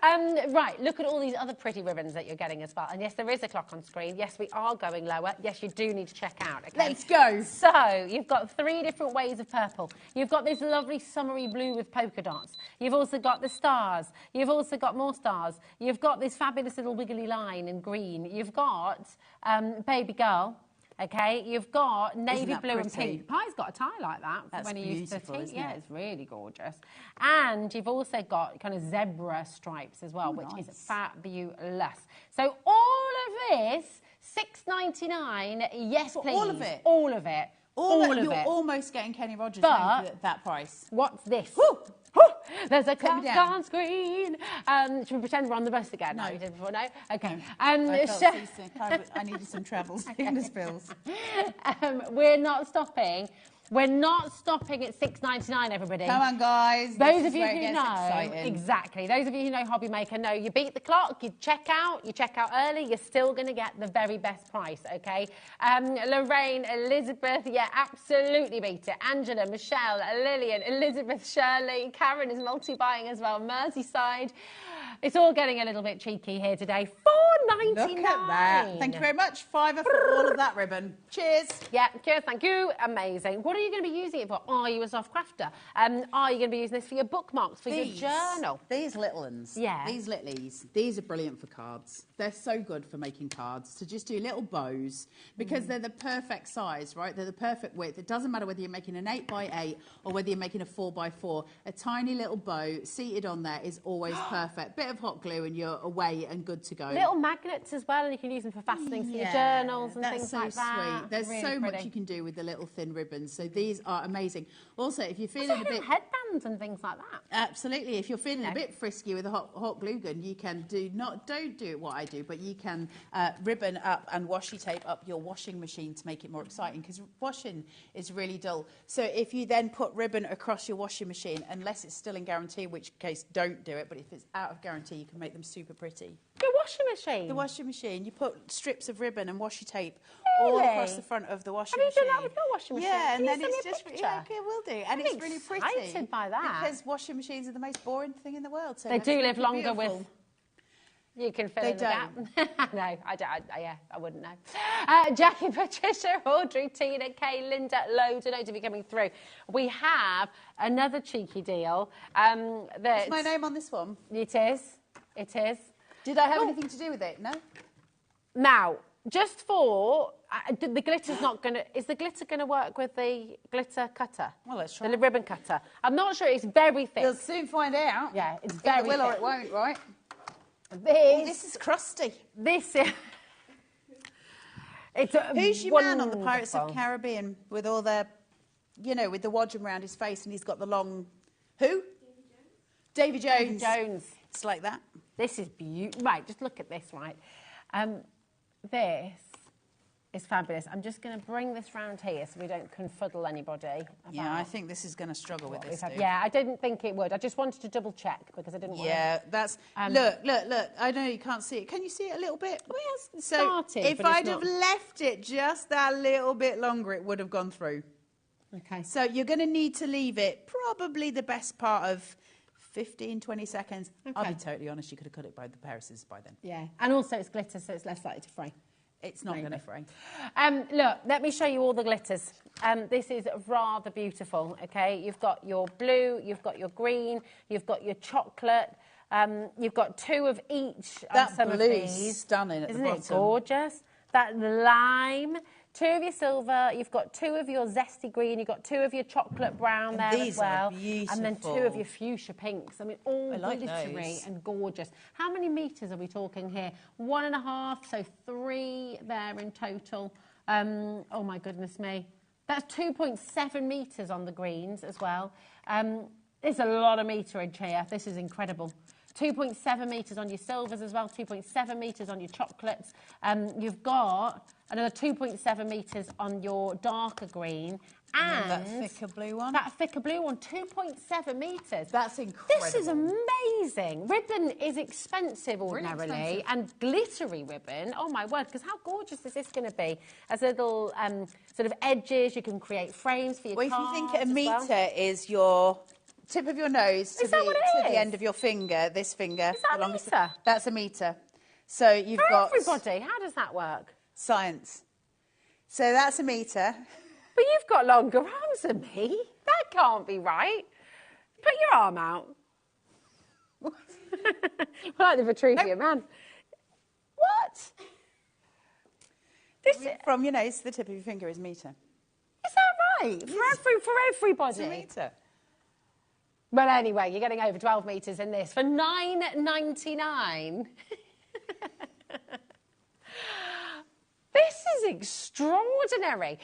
Speaker 2: Right, look at all these other pretty ribbons that you're getting as well. And yes, there is a clock on screen. Yes, we are going lower. Yes, you do need to check out. Okay?
Speaker 13: Let's go.
Speaker 2: So, you've got 3 different ways of purple. You've got this lovely summery blue with polka dots. You've also got the stars. You've also got more stars. You've got this fabulous little wiggly line in green. You've got baby girl. Okay, you've got navy blue and pink. Pie's got a tie like that.
Speaker 13: That's
Speaker 2: when he used to
Speaker 13: beautiful, isn't
Speaker 2: Yeah,
Speaker 13: it?
Speaker 2: it's really gorgeous. And you've also got kind of zebra stripes as well, which is fabulous. So all of this, $6.99. Yes, please.
Speaker 13: All of it?
Speaker 2: All of it.
Speaker 13: You're almost getting Kenny Rogers for that price.
Speaker 2: What's this?
Speaker 13: Woo!
Speaker 2: There's a clock on screen. Should we pretend we're on the bus again?
Speaker 13: No.
Speaker 2: We did before, no? Okay.
Speaker 13: I needed some travel sickness pills.
Speaker 2: We're not stopping. We're not stopping at $6.99, everybody.
Speaker 13: Come on, guys.
Speaker 2: Those of you who know, exactly. Those of you who know HobbyMaker know you beat the clock, you check out early, you're still going to get the very best price, okay? Lorraine, Elizabeth, yeah, absolutely beat it. Angela, Michelle, Lillian, Elizabeth, Shirley, Karen is multi-buying as well. Merseyside. It's all getting a little bit cheeky here today. $4.99.
Speaker 13: Look at that. Thank you very much. $5 for all of that ribbon. Cheers.
Speaker 2: Yeah, cheers. Thank you. Amazing. What are you going to be using it for? Are you a soft crafter? Are you going to be using this for your bookmarks, for your journal?
Speaker 13: These little ones.
Speaker 2: Yeah.
Speaker 13: These littlies. These are brilliant for cards. They're so good for making cards. So just do little bows because they're the perfect size, right? They're the perfect width. It doesn't matter whether you're making an 8x8 or whether you're making a 4x4. A tiny little bow seated on there is always perfect. Bit of hot glue and you're away and good to go.
Speaker 2: Little magnets as well, and you can use them for fastening for your journals and things like that.
Speaker 13: Sweet. There's
Speaker 2: really
Speaker 13: so
Speaker 2: pretty.
Speaker 13: much you can do with the little thin ribbons. So these are amazing. Also, if you're feeling a bit
Speaker 2: headbands and things like that.
Speaker 13: Absolutely. If you're feeling a bit frisky with a hot glue gun, you can don't do what I do, but you can ribbon up and washi tape up your washing machine to make it more exciting because washing is really dull. So if you then put ribbon across your washing machine, unless it's still in guarantee, in which case don't do it, but if it's out of guarantee, you can make them super pretty.
Speaker 2: The washing machine?
Speaker 13: The washing machine. You put strips of ribbon and washi tape all across the front of the washing machine.
Speaker 2: Have you done that with your washing machine?
Speaker 13: Yeah,
Speaker 2: Can
Speaker 13: and then
Speaker 2: you
Speaker 13: it's
Speaker 2: send me a
Speaker 13: just
Speaker 2: picture?
Speaker 13: yeah, it will do, and
Speaker 2: I'm
Speaker 13: it's really pretty.
Speaker 2: excited by that.
Speaker 13: Because washing machines are the most boring thing in the world. So
Speaker 2: They
Speaker 13: let's
Speaker 2: do
Speaker 13: make
Speaker 2: live
Speaker 13: it
Speaker 2: longer
Speaker 13: beautiful.
Speaker 2: with... You can fill
Speaker 13: They
Speaker 2: in the gap. No, I wouldn't know. Jackie, Patricia, Audrey, Tina, Kay, Linda, loads of you coming through. We have another cheeky deal.
Speaker 13: Is my name on this one?
Speaker 2: It is. It is.
Speaker 13: Did I have anything to do with it? No?
Speaker 2: Now, just for... the glitter's not going to... Is the glitter going to work with the glitter cutter?
Speaker 13: Well, let's try.
Speaker 2: The ribbon cutter. I'm not sure. It's very thick.
Speaker 13: You'll soon find out.
Speaker 2: Yeah, it's
Speaker 13: It
Speaker 2: very
Speaker 13: will or
Speaker 2: thick.
Speaker 13: it won't, right?
Speaker 2: This
Speaker 13: is crusty.
Speaker 2: This is... It's
Speaker 13: Who's your man on the Pirates of
Speaker 2: wonderful.
Speaker 13: Caribbean with all their, with the wadgem around his face and he's got the long... Who? Davy Jones.
Speaker 2: Davy Jones.
Speaker 13: It's like that.
Speaker 2: This is beautiful. Right, just look at this, right? This is fabulous. I'm just going to bring this round here so we don't confuddle anybody.
Speaker 13: Yeah, I think this is going to struggle with this.
Speaker 2: Yeah, I didn't think it would. I just wanted to double check because I didn't want
Speaker 13: Yeah, that's... look. I know you can't see it. Can you see it a little bit?
Speaker 2: Well, it's
Speaker 13: So
Speaker 2: started,
Speaker 13: if
Speaker 2: but it's
Speaker 13: I'd
Speaker 2: not...
Speaker 13: have left it just that little bit longer, it would have gone through.
Speaker 2: Okay.
Speaker 13: So you're going to need to leave it probably the best part of 15, 20 seconds.
Speaker 2: Okay.
Speaker 13: I'll be totally honest, you could have cut it by the pair of scissors by then.
Speaker 2: Yeah, and also it's glitter, so it's less likely to fray.
Speaker 13: It's not going to fray.
Speaker 2: Look, let me show you all the glitters. This is rather beautiful, okay? You've got your blue, you've got your green, you've got your chocolate, you've got two of each
Speaker 13: That
Speaker 2: on some of
Speaker 13: blue's
Speaker 2: these.
Speaker 13: stunning at
Speaker 2: Isn't
Speaker 13: the
Speaker 2: it
Speaker 13: bottom.
Speaker 2: gorgeous? That lime, two of your silver, you've got two of your zesty green, you've got two of your chocolate brown
Speaker 13: And
Speaker 2: there
Speaker 13: these
Speaker 2: as well.
Speaker 13: are beautiful.
Speaker 2: And then two of your fuchsia pinks. I mean, all
Speaker 13: I like
Speaker 2: glittery
Speaker 13: those.
Speaker 2: and gorgeous. How many metres are we talking here? 1.5, so 3 there in total. Oh my goodness me. That's 2.7 metres on the greens as well. There's a lot of meterage here. This is incredible. 2.7 metres on your silvers as well, 2.7 metres on your chocolates. You've got another 2.7 metres on your darker green. And
Speaker 13: that thicker blue one.
Speaker 2: That thicker blue one, 2.7 metres.
Speaker 13: That's incredible.
Speaker 2: This is amazing. Ribbon is expensive
Speaker 13: Really
Speaker 2: ordinarily,
Speaker 13: expensive.
Speaker 2: and glittery ribbon, oh my word, because how gorgeous is this going to be? As little sort of edges, you can create frames for your
Speaker 13: Well, if you
Speaker 2: cards
Speaker 13: think a
Speaker 2: as
Speaker 13: metre
Speaker 2: well.
Speaker 13: is your tip of your nose to,
Speaker 2: Is that what it
Speaker 13: to
Speaker 2: is?
Speaker 13: the end of your finger, this finger.
Speaker 2: Is that
Speaker 13: the
Speaker 2: a
Speaker 13: longest-
Speaker 2: metre?
Speaker 13: That's a metre. So you've
Speaker 2: For
Speaker 13: got...
Speaker 2: everybody, how does that work?
Speaker 13: Science. So that's a metre.
Speaker 2: But you've got longer arms than me. That can't be right. Put your arm out. We're like the Vitruvian man. What? This is
Speaker 13: From your nose to the tip of your finger is a metre.
Speaker 2: that right? For everybody.
Speaker 13: It's a metre.
Speaker 2: Well, anyway, you're getting over 12 metres in this for $9.99. This is extraordinary.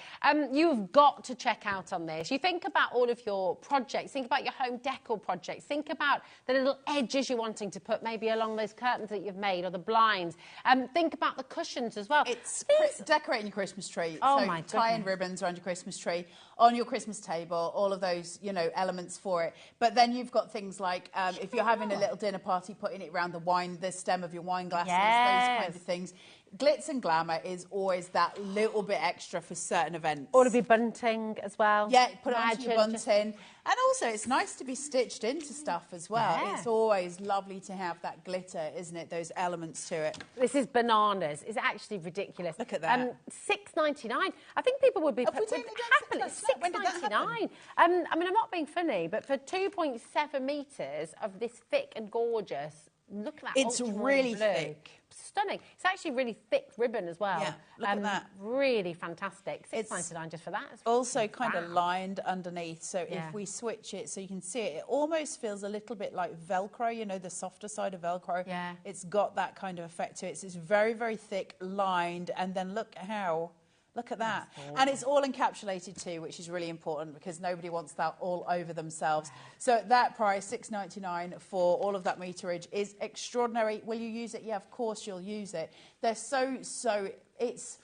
Speaker 2: You've got to check out on this. You think about all of your projects, think about your home decor projects, think about the little edges you're wanting to put maybe along those curtains that you've made or the blinds. Think about the cushions as well.
Speaker 13: It's decorating your Christmas tree.
Speaker 2: Oh,
Speaker 13: so
Speaker 2: my
Speaker 13: tie-in
Speaker 2: goodness.
Speaker 13: ribbons around your Christmas tree, on your Christmas table, all of those, elements for it. But then you've got things like, if you're having a little dinner party, putting it around the stem of your wine glasses, those
Speaker 2: Yes.
Speaker 13: kinds of things. glitz and glamour is always that little bit extra for certain events.
Speaker 2: Or to be bunting as well.
Speaker 13: Yeah, put it onto your
Speaker 2: Imagine
Speaker 13: bunting. And also, it's nice to be stitched into stuff as well.
Speaker 2: Yeah.
Speaker 13: It's always lovely to have that glitter, isn't it? Those elements to it.
Speaker 2: This is bananas. It's actually ridiculous.
Speaker 13: Look at that.
Speaker 2: $6.99. I think people would be
Speaker 13: Have we taken it down
Speaker 2: happily.
Speaker 13: when did that happen?
Speaker 2: $6.99. I mean, I'm not being funny, but for 2.7 metres of this thick and gorgeous, look at that.
Speaker 13: It's really
Speaker 2: blue.
Speaker 13: thick.
Speaker 2: Stunning. It's actually really thick ribbon as well.
Speaker 13: Yeah, look at that.
Speaker 2: Really fantastic. $6.99 just for that. It's
Speaker 13: also kind of
Speaker 2: wow.
Speaker 13: lined underneath, so
Speaker 2: Yeah.
Speaker 13: if we switch it so you can see it, it almost feels a little bit like Velcro, you know, the softer side of Velcro.
Speaker 2: Yeah.
Speaker 13: It's got that kind of effect to it. So it's very, very thick, lined, and then look at that. And it's all encapsulated too, which is really important because nobody wants that all over themselves. So at that price, $6.99 for all of that meterage is extraordinary. Will you use it? Yeah, of course you'll use it. They're it's...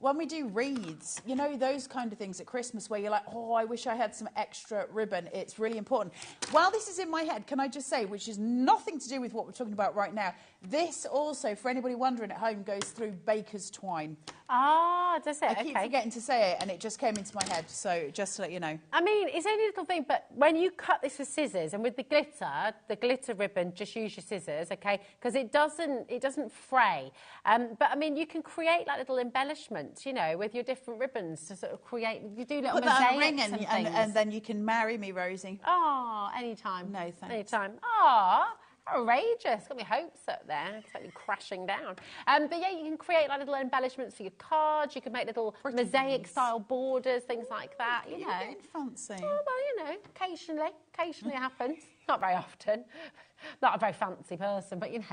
Speaker 13: When we do wreaths, you know, those kind of things at Christmas where you're like, oh, I wish I had some extra ribbon. It's really important. While this is in my head, can I just say, which is nothing to do with what we're talking about right now, this also, for anybody wondering at home, goes through baker's twine.
Speaker 2: Ah, does it?
Speaker 13: I keep forgetting to say it, and it just came into my head, so just to let you know.
Speaker 2: I mean, it's only a little thing, but when you cut this with scissors, and with the glitter ribbon, just use your scissors, okay? Because it doesn't fray. But I mean, you can create like little embellishments, you know, with your different ribbons to sort of create. You do little
Speaker 13: Put that on a
Speaker 2: mosaics
Speaker 13: ring,
Speaker 2: and
Speaker 13: then you can marry me, Rosie.
Speaker 2: Oh, anytime.
Speaker 13: No, thanks.
Speaker 2: Anytime. Oh. Outrageous. Got my hopes up there, totally crashing down. But yeah, you can create like little embellishments for your cards. You can make little mosaic-style borders, things like that. You know,
Speaker 13: getting fancy.
Speaker 2: Oh well, you know, occasionally it happens. Not very often. Not a very fancy person, but you know,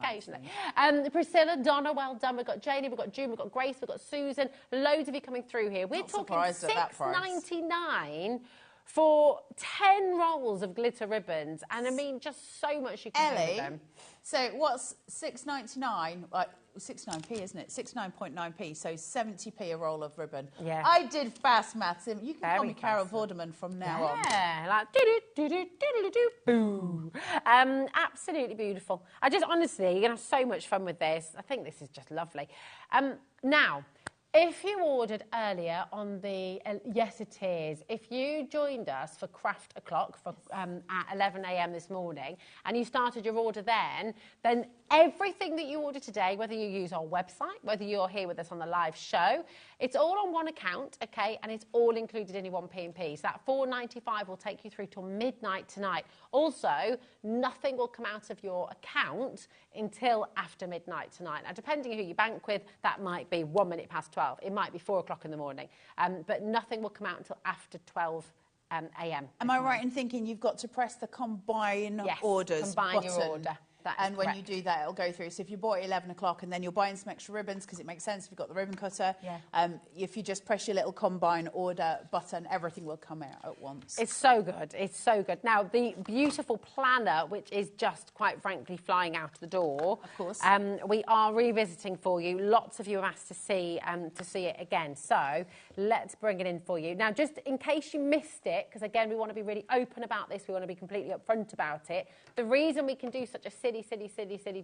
Speaker 2: occasionally. Priscilla, Donna, well done. We've got Janie, we've got June, we've got Grace, we've got Susan. Loads of you coming through here. We're talking $6.99. For 10 rolls of glitter ribbons, and I mean, just so much you can do with them.
Speaker 13: So what's $6.99? Like 69p, isn't it? 69.9p, so 70p a roll of ribbon.
Speaker 2: Yeah.
Speaker 13: I did fast maths. You can call me Carol Vorderman from now on.
Speaker 2: Yeah, like do-do-do-do-do-do-boo. Absolutely beautiful. I just, honestly, you're going to have so much fun with this. I think this is just lovely. Now, if you ordered earlier on the, yes it is, if you joined us for Craft O'Clock at 11 a.m. this morning and you started your order then everything that you order today, whether you use our website, whether you're here with us on the live show, it's all on one account, okay, and it's all included in your 1p&p. So that $4.95 will take you through till midnight tonight. Also, nothing will come out of your account until after midnight tonight. Now, depending on who you bank with, that might be 1 minute past 12. It might be 4 o'clock in the morning, but nothing will come out until after 12 a.m.
Speaker 13: Am I right in thinking you've got to press the combine orders
Speaker 2: combine
Speaker 13: button?
Speaker 2: your order.
Speaker 13: And when you do that, it'll go through. So if you bought at 11 o'clock and then you're buying some extra ribbons, because it makes sense if you've got the ribbon cutter, if you just press your little combine order button, everything will come out at once.
Speaker 2: It's so good. It's so good. Now, the beautiful planner, which is just, quite frankly, flying out the door.
Speaker 13: Of course.
Speaker 2: We are revisiting for you. Lots of you have asked to see it again. So let's bring it in for you. Now, just in case you missed it, because, again, we want to be really open about this. We want to be completely upfront about it. The reason we can do such a silly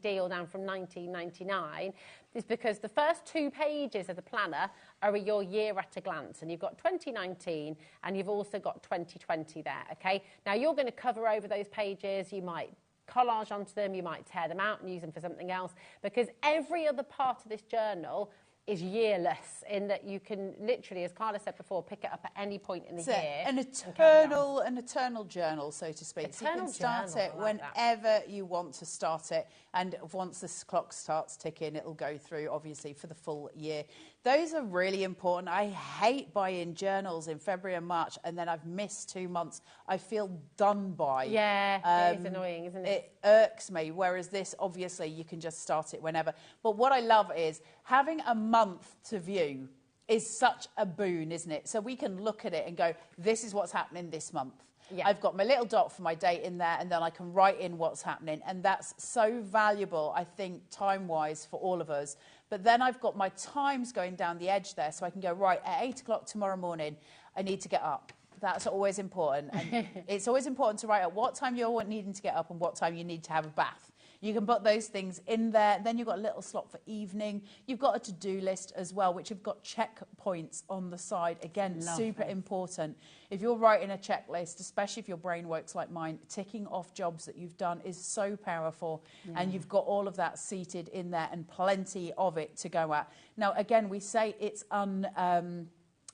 Speaker 2: deal down from $19.99 is because the first 2 pages of the planner are your year at a glance, and you've got 2019 and you've also got 2020 there, okay? Now, you're going to cover over those pages. You might collage onto them, you might tear them out and use them for something else, because every other part of this journal is yearless, in that you can literally, as Carla said before, pick it up at any point in the year.
Speaker 13: An eternal journal, so to speak. So you can start it whenever you want to start it, and once this clock starts ticking, it'll go through, obviously, for the full year. Those are really important. I hate buying journals in February and March, and then I've missed 2 months. I feel done by.
Speaker 2: Yeah, it is annoying, isn't it?
Speaker 13: It irks me, whereas this, obviously, you can just start it whenever. But what I love is having a month to view is such a boon, isn't it? So we can look at it and go, this is what's happening this month. Yeah. I've got my little dot for my date in there, and then I can write in what's happening. And that's so valuable, I think, time-wise for all of us. But then I've got my times going down the edge there, so I can go, right, at 8 o'clock tomorrow morning, I need to get up. That's always important. And it's always important to write at what time you're needing to get up and what time you need to have a bath. You can put those things in there. Then you've got a little slot for evening. You've got a to-do list as well, which have got checkpoints on the side. Again, super important. If you're writing a checklist, especially if your brain works like mine, ticking off jobs that you've done is so powerful. And you've got all of that seated in there and plenty of it to go at. Now, again, we say it's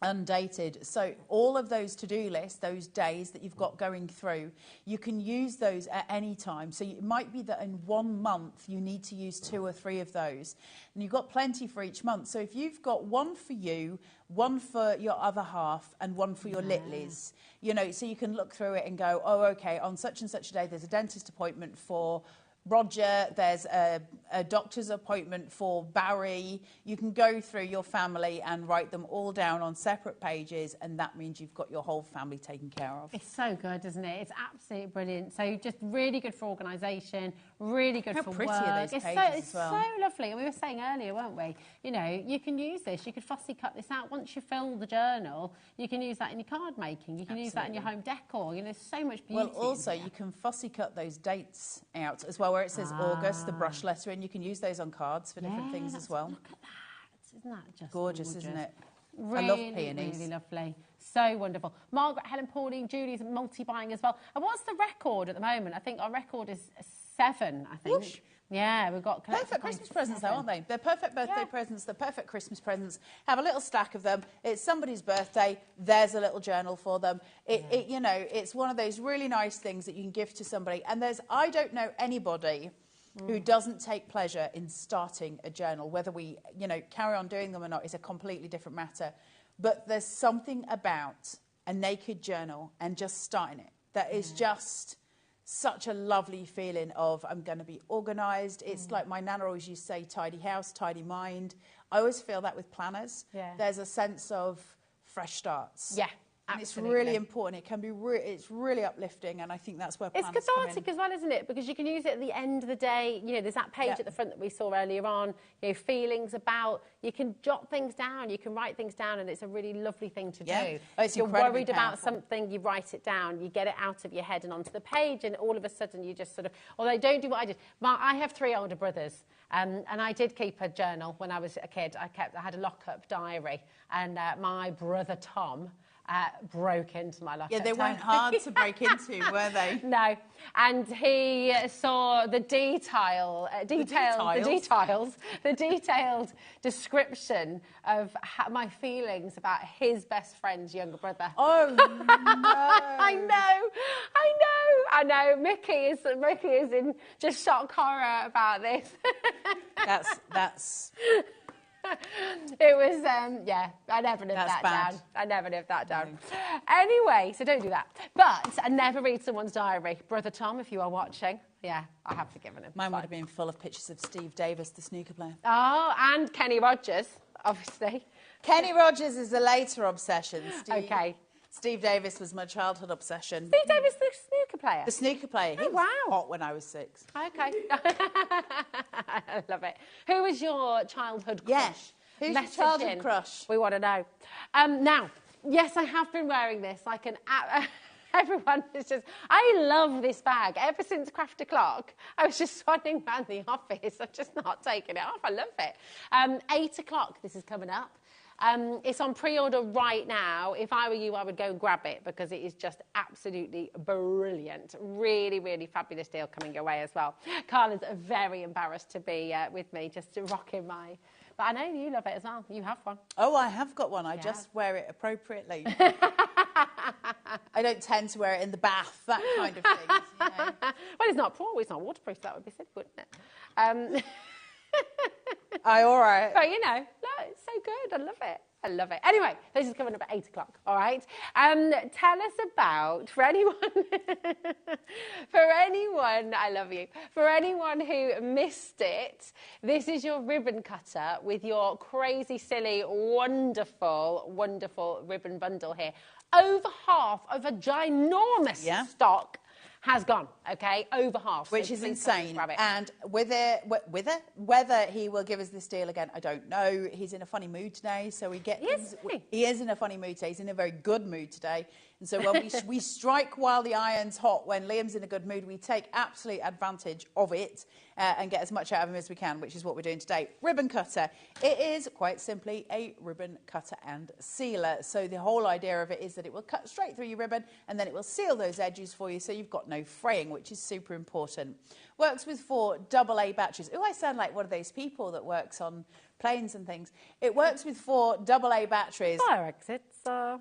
Speaker 13: undated. So all of those to-do lists, those days that you've got going through, you can use those at any time. So it might be that in 1 month you need to use 2 or 3 of those. And you've got plenty for each month. So if you've got one for you, one for your other half, and one for your littlies, you know, so you can look through it and go, oh, okay, on such and such a day there's a dentist appointment for Roger, there's a doctor's appointment for Barry. You can go through your family and write them all down on separate pages, and that means you've got your whole family taken care of.
Speaker 2: It's so good, isn't it? It's absolutely brilliant. So just really good for organisation, really good for work.
Speaker 13: How pretty are those pages as well?
Speaker 2: It's so lovely. And we were saying earlier, weren't we? You know, you can use this. You could fussy cut this out. Once you fill the journal, you can use that in your card making. You can use that in your home decor. You know, there's so much beauty.
Speaker 13: Well, also, you can fussy cut those dates out as well, where it says August, the brush lettering. You can use those on cards for different things as well.
Speaker 2: Look at that. Isn't that just
Speaker 13: gorgeous, isn't it?
Speaker 2: Really,
Speaker 13: I love peonies.
Speaker 2: Really lovely. So wonderful. Margaret, Helen, Pauline, Julie's multi-buying as well. And what's the record at the moment? I think our record is 7, I think.
Speaker 13: Whoosh.
Speaker 2: Yeah, we've got
Speaker 13: perfect Christmas presents, though, aren't they? They're perfect birthday presents. They're perfect Christmas presents. Have a little stack of them. It's somebody's birthday. There's a little journal for them. You know, it's one of those really nice things that you can give to somebody. And I don't know anybody who doesn't take pleasure in starting a journal. Whether we, you know, carry on doing them or not is a completely different matter. But there's something about a naked journal and just starting it that is just such a lovely feeling of I'm going to be organised. It's like my nana always used to say, tidy house, tidy mind. I always feel that with planners. There's a sense of fresh starts.
Speaker 2: Yeah.
Speaker 13: And it's really important. It can be it's really uplifting, and I think that's where planners
Speaker 2: it's cathartic as well, isn't it? Because you can use it at the end of the day. You know, there's that page at the front that we saw earlier on. You know, feelings about. You can jot things down. You can write things down, and it's a really lovely thing to do.
Speaker 13: Oh, it's
Speaker 2: you're worried
Speaker 13: powerful.
Speaker 2: about something, you write it down. You get it out of your head and onto the page, and all of a sudden you just sort of. Although don't do what I did. I have 3 older brothers, and I did keep a journal when I was a kid. I had a lock-up diary, and my brother Tom. Broke into my locker.
Speaker 13: Yeah, they weren't hard to break into, were they?
Speaker 2: No, and he saw the detailed description of my feelings about his best friend's younger brother.
Speaker 13: Oh no!
Speaker 2: I know. Mickey is in just shock horror about this.
Speaker 13: That's.
Speaker 2: It was, I never lived that down. I never lived that down. No. Anyway, so don't do that. But I never read someone's diary. Brother Tom, if you are watching, I have forgiven him.
Speaker 13: Mine would have been full of pictures of Steve Davis, the snooker player.
Speaker 2: Oh, and Kenny Rogers, obviously.
Speaker 13: Kenny Rogers is a later obsession. Steve Davis was my childhood obsession.
Speaker 2: Steve Davis, the snooker player?
Speaker 13: The snooker player. He was hot when I was 6.
Speaker 2: Okay. I love it. Who was your childhood crush?
Speaker 13: Yes. Who's your childhood crush?
Speaker 2: We want to know. Now, yes, I have been wearing this like an... Everyone is just... I love this bag. Ever since Craft O'Clock, I was just swanning around the office. I've just not taken it off. I love it. 8 o'clock, this is coming up. It's on pre-order right now. If I were you, I would go and grab it because it is just absolutely brilliant. Really, really fabulous deal coming your way as well. Carla's very embarrassed to be with me, just to rock in my... But I know you love it as well. You have one.
Speaker 13: Oh, I have got one. I just wear it appropriately. I don't tend to wear it in the bath, that kind of thing. You know.
Speaker 2: Well, it's not waterproof. That would be silly, wouldn't it?
Speaker 13: All right.
Speaker 2: But, you know, it's so good. I love it. I love it. Anyway, this is coming up at 8 o'clock, all right? Tell us about, for anyone, I love you, for anyone who missed it, this is your ribbon cutter with your crazy, silly, wonderful, wonderful ribbon bundle here. Over half of a ginormous stock has gone, okay? Over half.
Speaker 13: Which is insane. And whether he will give us this deal again, I don't know. He's in a funny mood today, so he is in a funny mood today. He's in a very good mood today. And so when we strike while the iron's hot, when Liam's in a good mood, we take absolute advantage of it. and get as much out of them as we can, which is what we're doing today. Ribbon cutter. It is quite simply a ribbon cutter and sealer. So the whole idea of it is that it will cut straight through your ribbon and then it will seal those edges for you so you've got no fraying, which is super important. Works with 4 AA batteries. Oh, I sound like one of those people that works on planes and things. It works with 4 AA batteries.
Speaker 2: Fire exits.
Speaker 13: Fire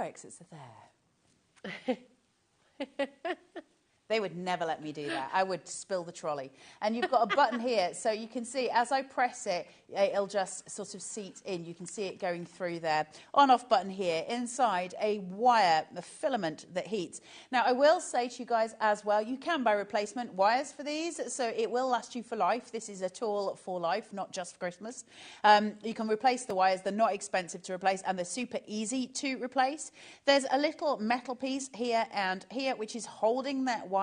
Speaker 13: exits are there. They would never let me do that. I would spill the trolley. And you've got a button here, so you can see as I press it, it'll just sort of seat in. You can see it going through there. On-off button here. Inside, a wire, a filament that heats. Now, I will say to you guys as well, you can buy replacement wires for these, so it will last you for life. This is a tool for life, not just for Christmas. You can replace the wires. They're not expensive to replace, and they're super easy to replace. There's a little metal piece here and here, which is holding that wire.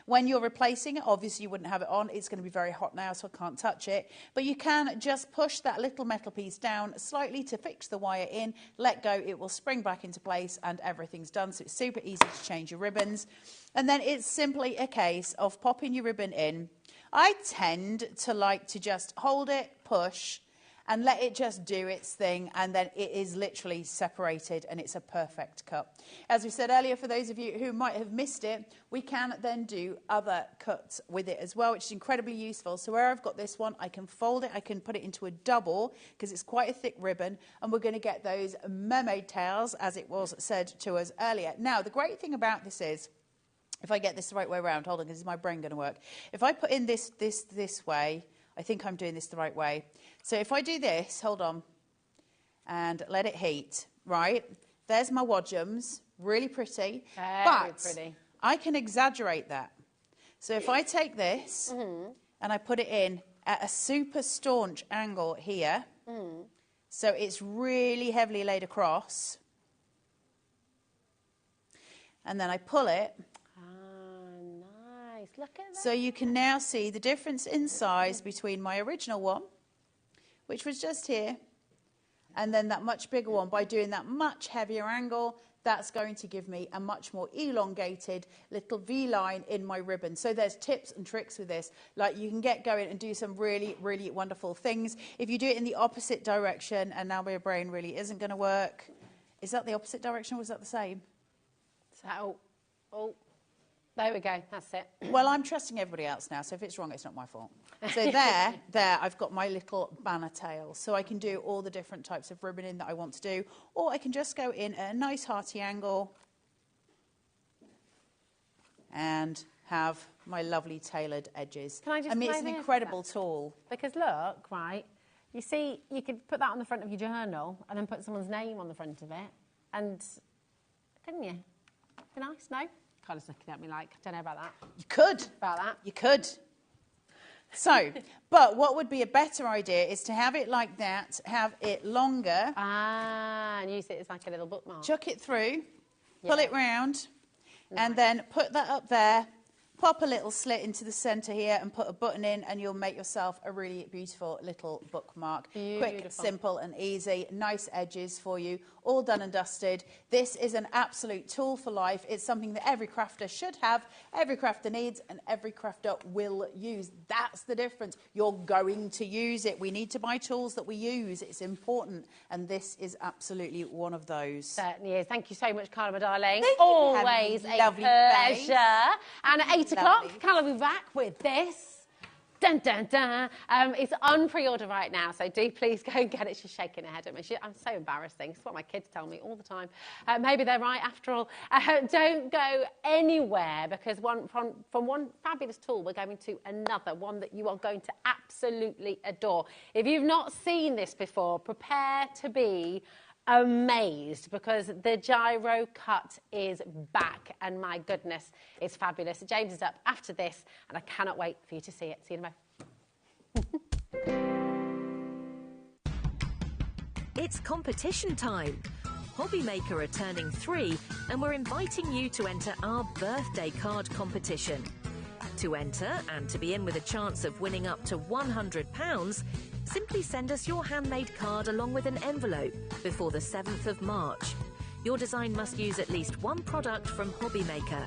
Speaker 13: When you're replacing it, obviously you wouldn't have it on. It's going to be very hot now, so I can't touch it. But you can just push that little metal piece down slightly to fix the wire in, let go, it will spring back into place and everything's done. So it's super easy to change your ribbons. And then it's simply a case of popping your ribbon in. I tend to like to just hold it, push, and let it just do its thing, and then it is literally separated and it's a perfect cut. As we said earlier, for those of you who might have missed it, we can then do other cuts with it as well, which is incredibly useful. So where I've got this one, I can fold it, I can put it into a double because it's quite a thick ribbon, and we're going to get those mermaid tails, as it was said to us earlier. Now, the great thing about this is, if I get this the right way around, hold on, because is my brain going to work? If I put in this way, I think I'm doing this the right way. So if I do this, hold on, and let it heat, right? There's my wadgems, really pretty.
Speaker 2: Very pretty.
Speaker 13: I can exaggerate that. So if I take this and I put it in at a super staunch angle here, so it's really heavily laid across, and then I pull it.
Speaker 2: Look at that.
Speaker 13: So you can now see the difference in size between my original one, which was just here, and then that much bigger one. By doing that much heavier angle, that's going to give me a much more elongated little V-line in my ribbon. So there's tips and tricks with this. Like, you can get going and do some really, really wonderful things. If you do it in the opposite direction, and now my brain really isn't going to work. Is that the opposite direction, or was that the same?
Speaker 2: So, there we go, that's it.
Speaker 13: Well, I'm trusting everybody else now, so if it's wrong, it's not my fault. So there, I've got my little banner tail. So I can do all the different types of ribboning that I want to do, or I can just go in at a nice hearty angle and have my lovely tailored edges.
Speaker 2: Can I just
Speaker 13: it's an incredible tool.
Speaker 2: Because look, right, you see, you could put that on the front of your journal and then put someone's name on the front of it, and couldn't you? Be nice, no? Kind of looking at me like, I don't know about that.
Speaker 13: You could.
Speaker 2: About that.
Speaker 13: You could. So, but what would be a better idea is to have it like that, have it longer.
Speaker 2: And use it as like a little bookmark.
Speaker 13: Chuck it through, pull it round, and then put that up there, pop a little slit into the centre here and put a button in, and you'll make yourself a really beautiful little bookmark. Quick, simple and easy. Nice edges for you. All done and dusted. This is an absolute tool for life. It's something that every crafter should have, every crafter needs, and every crafter will use. That's the difference. You're going to use it. We need to buy tools that we use. It's important, and this is absolutely one of those.
Speaker 2: Certainly is. Thank you so much, Carla, my darling.
Speaker 13: Thank you.
Speaker 2: Always a
Speaker 13: Lovely
Speaker 2: pleasure.
Speaker 13: face.
Speaker 2: And at 8 o'clock, Carla will be back with this. Dun, dun, dun. It's on pre-order right now, so do please go and get it. She's shaking her head at me. I'm so embarrassing. It's what my kids tell me all the time. Maybe they're right after all. Don't go anywhere, because from one fabulous tool, we're going to another, one that you are going to absolutely adore. If you've not seen this before, prepare to be amazed, because the Gyro Cut is back, and my goodness, it's fabulous. James is up after this, and I cannot wait for you to see it. See you in a moment.
Speaker 7: It's competition time. HobbyMaker are turning 3, and we're inviting you to enter our birthday card competition. To enter, and to be in with a chance of winning up to £100, simply send us your handmade card along with an envelope before the 7th of March. Your design must use at least one product from HobbyMaker.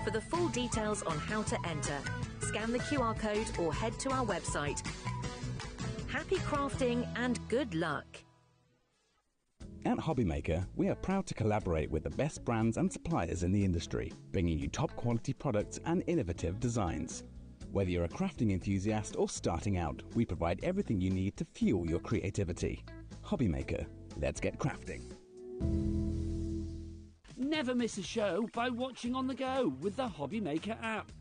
Speaker 7: For the full details on how to enter, scan the QR code or head to our website. Happy crafting and good luck.
Speaker 6: At HobbyMaker, we are proud to collaborate with the best brands and suppliers in the industry, bringing you top quality products and innovative designs. Whether you're a crafting enthusiast or starting out, we provide everything you need to fuel your creativity. HobbyMaker, let's get crafting.
Speaker 8: Never miss a show by watching on the go with the HobbyMaker app.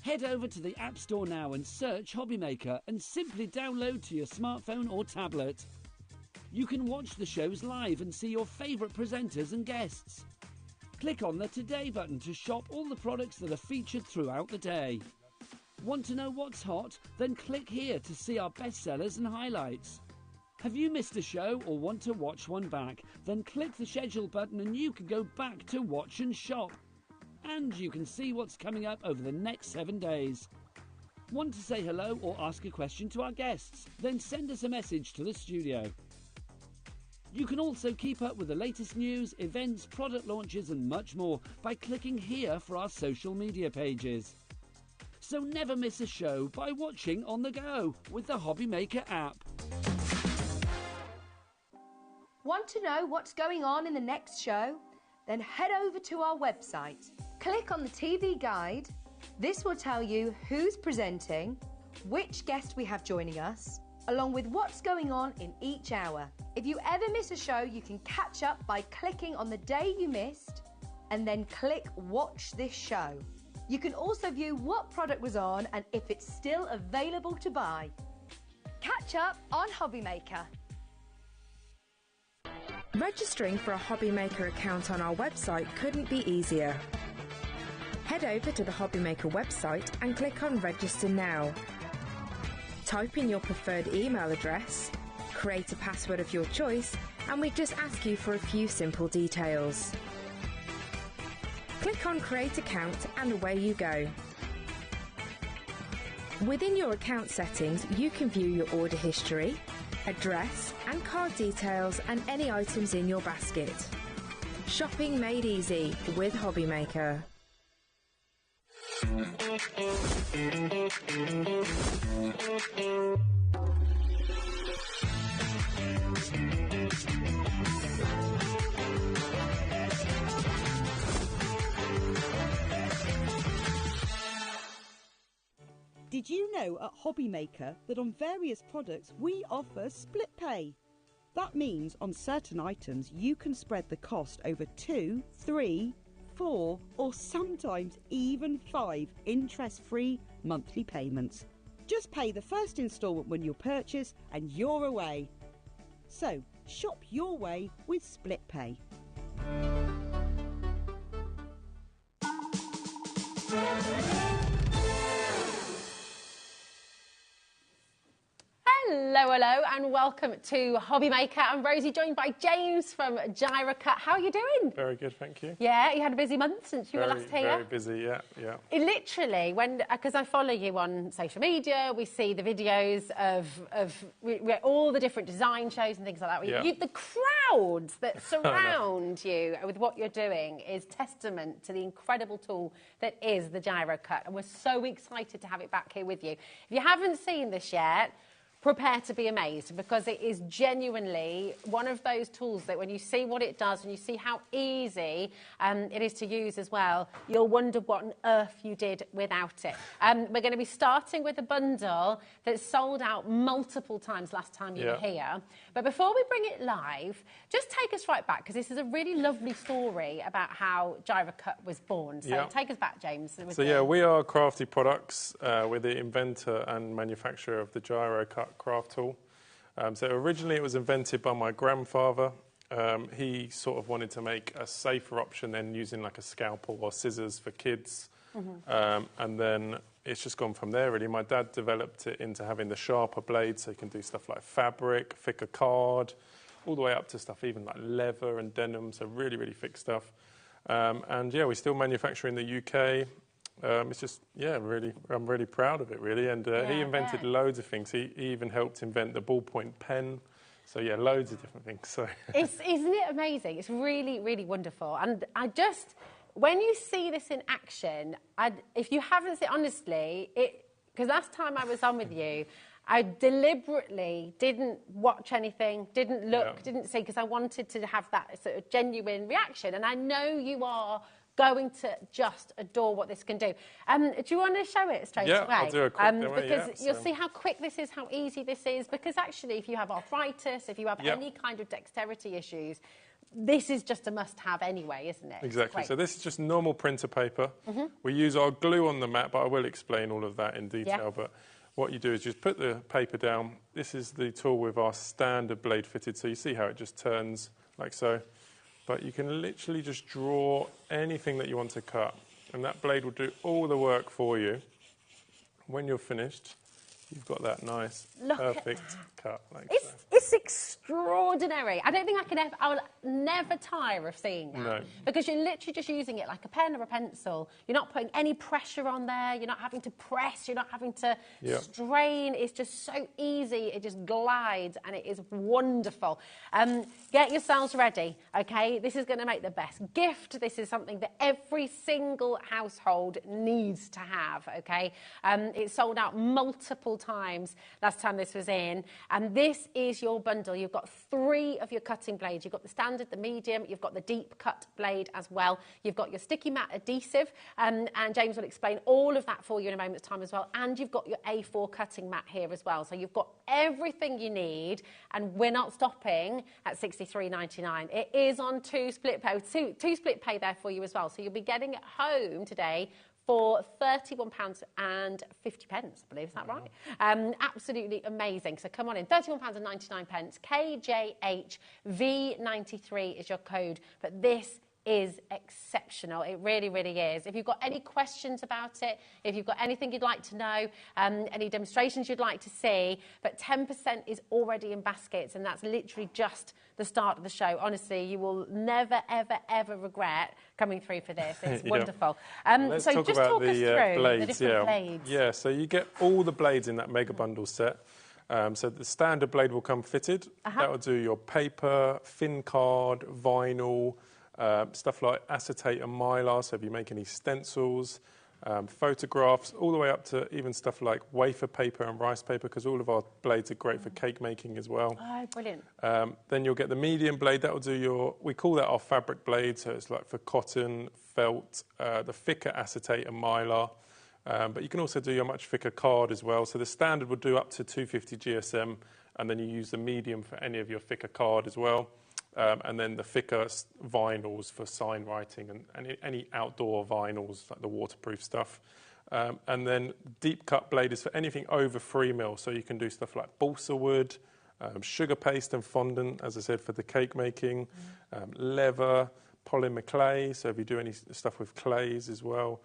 Speaker 8: Head over to the App Store now and search HobbyMaker and simply download to your smartphone or tablet. You can watch the shows live and see your favourite presenters and guests. Click on the Today button to shop all the products that are featured throughout the day. Want to know what's hot? Then click here to see our bestsellers and highlights. Have you missed a show or want to watch one back? Then click the schedule button and you can go back to watch and shop. And you can see what's coming up over the next 7 days. Want to say hello or ask a question to our guests? Then send us a message to the studio. You can also keep up with the latest news, events, product launches and much more by clicking here for our social media pages. So never miss a show by watching on the go with the HobbyMaker app.
Speaker 9: Want to know what's going on in the next show? Then head over to our website. Click on the TV guide. This will tell you who's presenting, which guest we have joining us, along with what's going on in each hour. If you ever miss a show, you can catch up by clicking on the day you missed and then click Watch This Show. You can also view what product was on and if it's still available to buy. Catch up on HobbyMaker.
Speaker 14: Registering for a HobbyMaker account on our website couldn't be easier. Head over to the HobbyMaker website and click on Register Now. Type in your preferred email address, create a password of your choice, and we just ask you for a few simple details. Click on Create Account and away you go. Within your account settings, you can view your order history, address and card details and any items in your basket. Shopping made easy with HobbyMaker.
Speaker 15: Did you know at HobbyMaker that on various products we offer split pay? That means on certain items you can spread the cost over 2, 3, 4 or sometimes even 5 interest-free monthly payments. Just pay the first instalment when you purchase and you're away. So shop your way with split pay.
Speaker 2: Hello, hello, and welcome to HobbyMaker. I'm Rosie, joined by James from Gyro Cut. How are you doing?
Speaker 16: Very good, thank you.
Speaker 2: Yeah, you had a busy month since you were last here.
Speaker 16: Very busy, yeah.
Speaker 2: It literally, because I follow you on social media, we see the videos of all the different design shows and things like that.
Speaker 16: Yeah.
Speaker 2: The crowds that surround you with what you're doing is testament to the incredible tool that is the Gyro Cut, and we're so excited to have it back here with you. If you haven't seen this yet, prepare to be amazed, because it is genuinely one of those tools that when you see what it does and you see how easy it is to use as well, you'll wonder what on earth you did without it. We're going to be starting with a bundle that sold out multiple times last time you were here. But before we bring it live, just take us right back, because this is a really lovely story about how Gyro Cut was born. So take us back, James.
Speaker 16: So we are Crafty Products. We're the inventor and manufacturer of the Gyro Cut craft tool. So originally it was invented by my grandfather. He sort of wanted to make a safer option than using like a scalpel or scissors for kids. And then it's just gone from there, really. My dad developed it into having the sharper blade, so you can do stuff like fabric, thicker card, all the way up to stuff even like leather and denim, so really, really thick stuff. And we still manufacture in the UK. It's just, really, I'm really proud of it, really. And he invented loads of things. He even helped invent the ballpoint pen. So, loads of different things. So
Speaker 2: isn't it amazing? It's really, really wonderful. And when you see this in action, if you haven't seen, honestly, because last time I was on with you, I deliberately didn't watch anything, didn't look, didn't see, because I wanted to have that sort of genuine reaction. And I know you are going to just adore what this can do. Do you want to show it straight away?
Speaker 16: Yeah, I'll do a quick demo,
Speaker 2: because you'll see how quick this is, how easy this is. Because actually, if you have arthritis, if you have any kind of dexterity issues, this is just a must-have anyway, isn't it?
Speaker 16: Exactly. So this is just normal printer paper. We use our glue on the mat, but I will explain all of that in detail. But what you do is just put the paper down. This is the tool with our standard blade fitted. So you see how it just turns like so. But you can literally just draw anything that you want to cut. And that blade will do all the work for you. When you're finished, you've got that nice, perfect cut. Like so.
Speaker 2: It's extraordinary. I don't think I will never tire of seeing that.
Speaker 16: No.
Speaker 2: Because you're literally just using it like a pen or a pencil. You're not putting any pressure on there. You're not having to press. You're not having to strain. It's just so easy. It just glides and it is wonderful. Get yourselves ready, okay? This is going to make the best gift. This is something that every single household needs to have, okay? It's sold out multiple times last time this was in, and this is your bundle. You've got 3 of your cutting blades. You've got the standard, the medium, you've got the deep cut blade as well. You've got your sticky mat adhesive, and James will explain all of that for you in a moment's time as well. And you've got your A4 cutting mat here as well. So you've got everything you need, and we're not stopping at £63.99. It is on 2 split pay, two split pay there for you as well. So you'll be getting it home today for £31.50, I believe, is that right? Absolutely amazing. So come on in, £31.99. KJHV93 is your code, but this is exceptional. It really, really is. If you've got any questions about it, if you've got anything you'd like to know, any demonstrations you'd like to see, but 10% is already in baskets, and that's literally just the start of the show. Honestly, you will never, ever, ever regret coming through for this. It's wonderful.
Speaker 16: Let's
Speaker 2: so
Speaker 16: talk
Speaker 2: just
Speaker 16: about
Speaker 2: talk us through
Speaker 16: blades,
Speaker 2: the different blades.
Speaker 16: Yeah, so you get all the blades in that mega bundle set. So the standard blade will come fitted. That will do your paper, thin card, vinyl, stuff like acetate and mylar, so if you make any stencils, photographs, all the way up to even stuff like wafer paper and rice paper, because all of our blades are great for cake making as well.
Speaker 2: Oh, brilliant.
Speaker 16: Then you'll get the medium blade. That will do your, we call that our fabric blade, so it's like for cotton, felt, the thicker acetate and mylar. But you can also do your much thicker card as well. So the standard would do up to 250 GSM, and then you use the medium for any of your thicker card as well. And then the thicker vinyls for sign writing and any outdoor vinyls, like the waterproof stuff. And then deep cut blade is for anything over 3 mil. So you can do stuff like balsa wood, sugar paste and fondant, as I said, for the cake making, leather, polymer clay. So if you do any stuff with clays as well.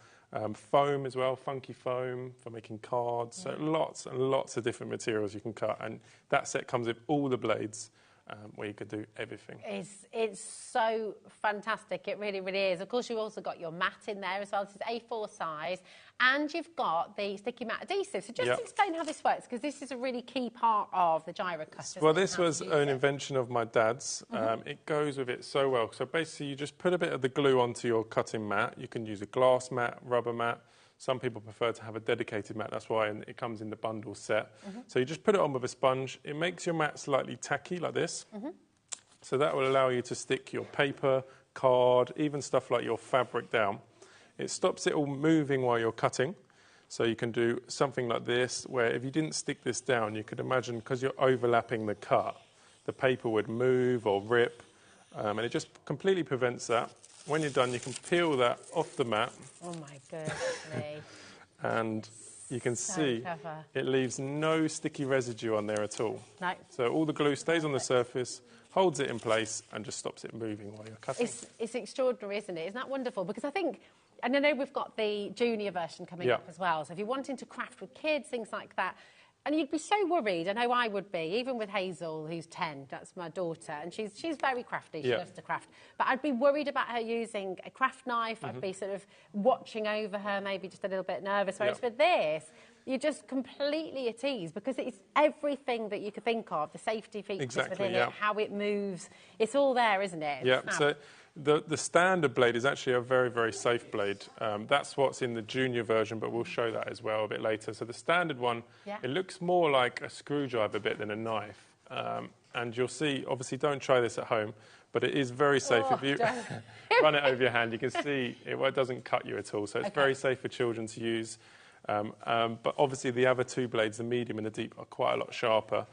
Speaker 16: Foam as well, funky foam for making cards. So lots and lots of different materials you can cut. And that set comes with all the blades. Where you could do everything.
Speaker 2: It's so fantastic. It really, really is. Of course, you've also got your mat in there as well. This is A4 size. And you've got the sticky mat adhesive. So just explain how this works, because this is a really key part of the Gyro Cut.
Speaker 16: Well, this was an invention of my dad's. It goes with it so well. So basically, you just put a bit of the glue onto your cutting mat. You can use a glass mat, rubber mat. Some people prefer to have a dedicated mat, that's why it comes in the bundle set. So you just put it on with a sponge. It makes your mat slightly tacky like this. So that will allow you to stick your paper, card, even stuff like your fabric down. It stops it all moving while you're cutting. So you can do something like this, where if you didn't stick this down, you could imagine, because you're overlapping the cut, the paper would move or rip, and it just completely prevents that. When you're done, you can peel that off the mat.
Speaker 2: Oh my goodness me.
Speaker 16: And you can see
Speaker 2: clever.
Speaker 16: It leaves no sticky residue on there at all.
Speaker 2: No.
Speaker 16: So all the glue stays on the surface, holds it in place, and just stops it moving while you're cutting.
Speaker 2: It's extraordinary, isn't it? Isn't that wonderful? Because I think, and I know we've got the junior version coming up as well. So if you're wanting to craft with kids, things like that, and you'd be so worried, I know I would be, even with Hazel, who's 10, that's my daughter, and she's very crafty, she loves to craft. But I'd be worried about her using a craft knife, I'd be sort of watching over her, maybe just a little bit nervous. Whereas with this, you're just completely at ease because it's everything that you could think of, the safety features within it, how it moves. It's all there, isn't it?
Speaker 16: Yeah, so the standard blade is actually a very, very safe blade. That's what's in the junior version, but we'll show that as well a bit later. So the standard one, it looks more like a screwdriver bit than a knife. And you'll see, obviously don't try this at home, but it is very safe. If you run it over your hand, you can see it doesn't cut you at all. So it's very safe for children to use. But obviously the other two blades, the medium and the deep, are quite a lot sharper.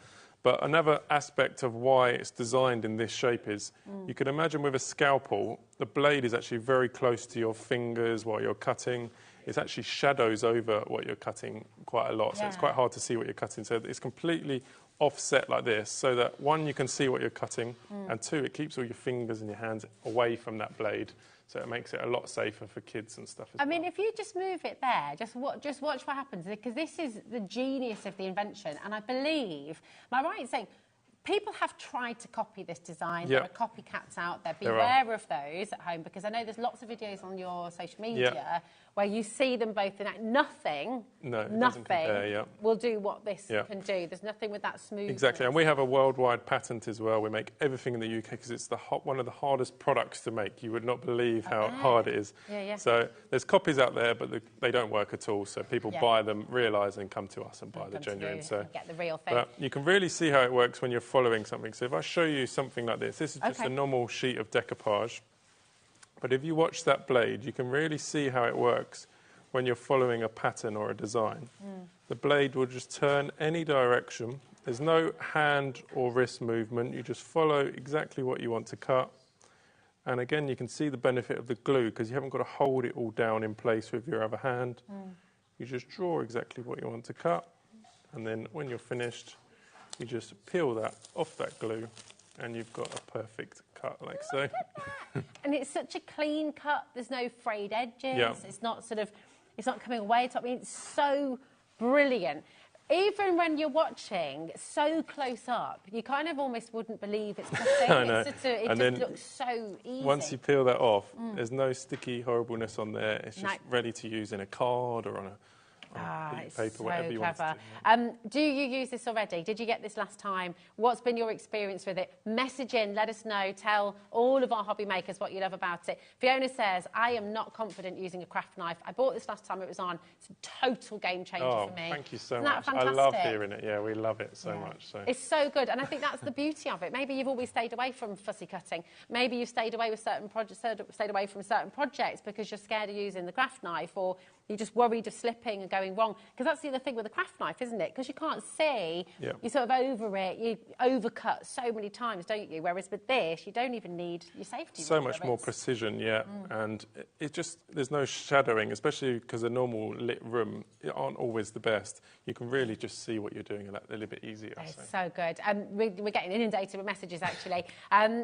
Speaker 16: But another aspect of why it's designed in this shape is you can imagine with a scalpel, the blade is actually very close to your fingers while you're cutting. It actually shadows over what you're cutting quite a lot. So it's quite hard to see what you're cutting. So it's completely offset like this so that, one, you can see what you're cutting, and two, it keeps all your fingers and your hands away from that blade. So it makes it a lot safer for kids and stuff as well.
Speaker 2: I mean, if you just move it there, just watch what happens, because this is the genius of the invention. And I believe, am I right in saying, people have tried to copy this design. There are copycats out there. Beware of those at home, because I know there's lots of videos on your social media where you see them both in act. Nothing will do what this can do. There's nothing with that smooth.
Speaker 16: Exactly, and we have a worldwide patent as well. We make everything in the UK because it's one of the hardest products to make. You would not believe how hard it is. So there's copies out there, but they don't work at all. So people buy them, realise, and come to us and buy the genuine. So
Speaker 2: get the real thing.
Speaker 16: But you can really see how it works when you're following something. So if I show you something like this is just a normal sheet of decoupage. But if you watch that blade, you can really see how it works when you're following a pattern or a design. The blade will just turn any direction. There's no hand or wrist movement. You just follow exactly what you want to cut. And again, you can see the benefit of the glue because you haven't got to hold it all down in place with your other hand. You just draw exactly what you want to cut. And then when you're finished, you just peel that off that glue and you've got a perfect cut like so.
Speaker 2: And it's such a clean cut. There's no frayed edges. It's not it's not coming away. I mean, it's so brilliant. Even when you're watching so close up, you kind of almost wouldn't believe it's cutting.
Speaker 16: I know.
Speaker 2: It just looks so easy.
Speaker 16: Once you peel that off, there's no sticky horribleness on there. It's just ready to use in a card or on a paper, whatever you want to do.
Speaker 2: Do you use this already? Did you get this last time? What's been your experience with it? Message in, let us know. Tell all of our hobby makers what you love about it. Fiona says, I am not confident using a craft knife. I bought this last time it was on. It's a total game changer for me.
Speaker 16: Thank you so much. I love hearing it. Yeah, we love it so much. So.
Speaker 2: It's so good, and I think that's the beauty of it. Maybe you've always stayed away from fussy cutting. Maybe you've stayed away with stayed away from certain projects because you're scared of using the craft knife, or you're just worried of slipping and going wrong. Because that's the other thing with a craft knife, isn't it? Because you can't see, you're sort of over it, you overcut so many times, don't you? Whereas with this, you don't even need your safety.
Speaker 16: So much more precision, and it just, there's no shadowing, especially because a normal lit room aren't always the best. You can really just see what you're doing a little bit easier.
Speaker 2: It's so good. We're getting inundated with messages, actually.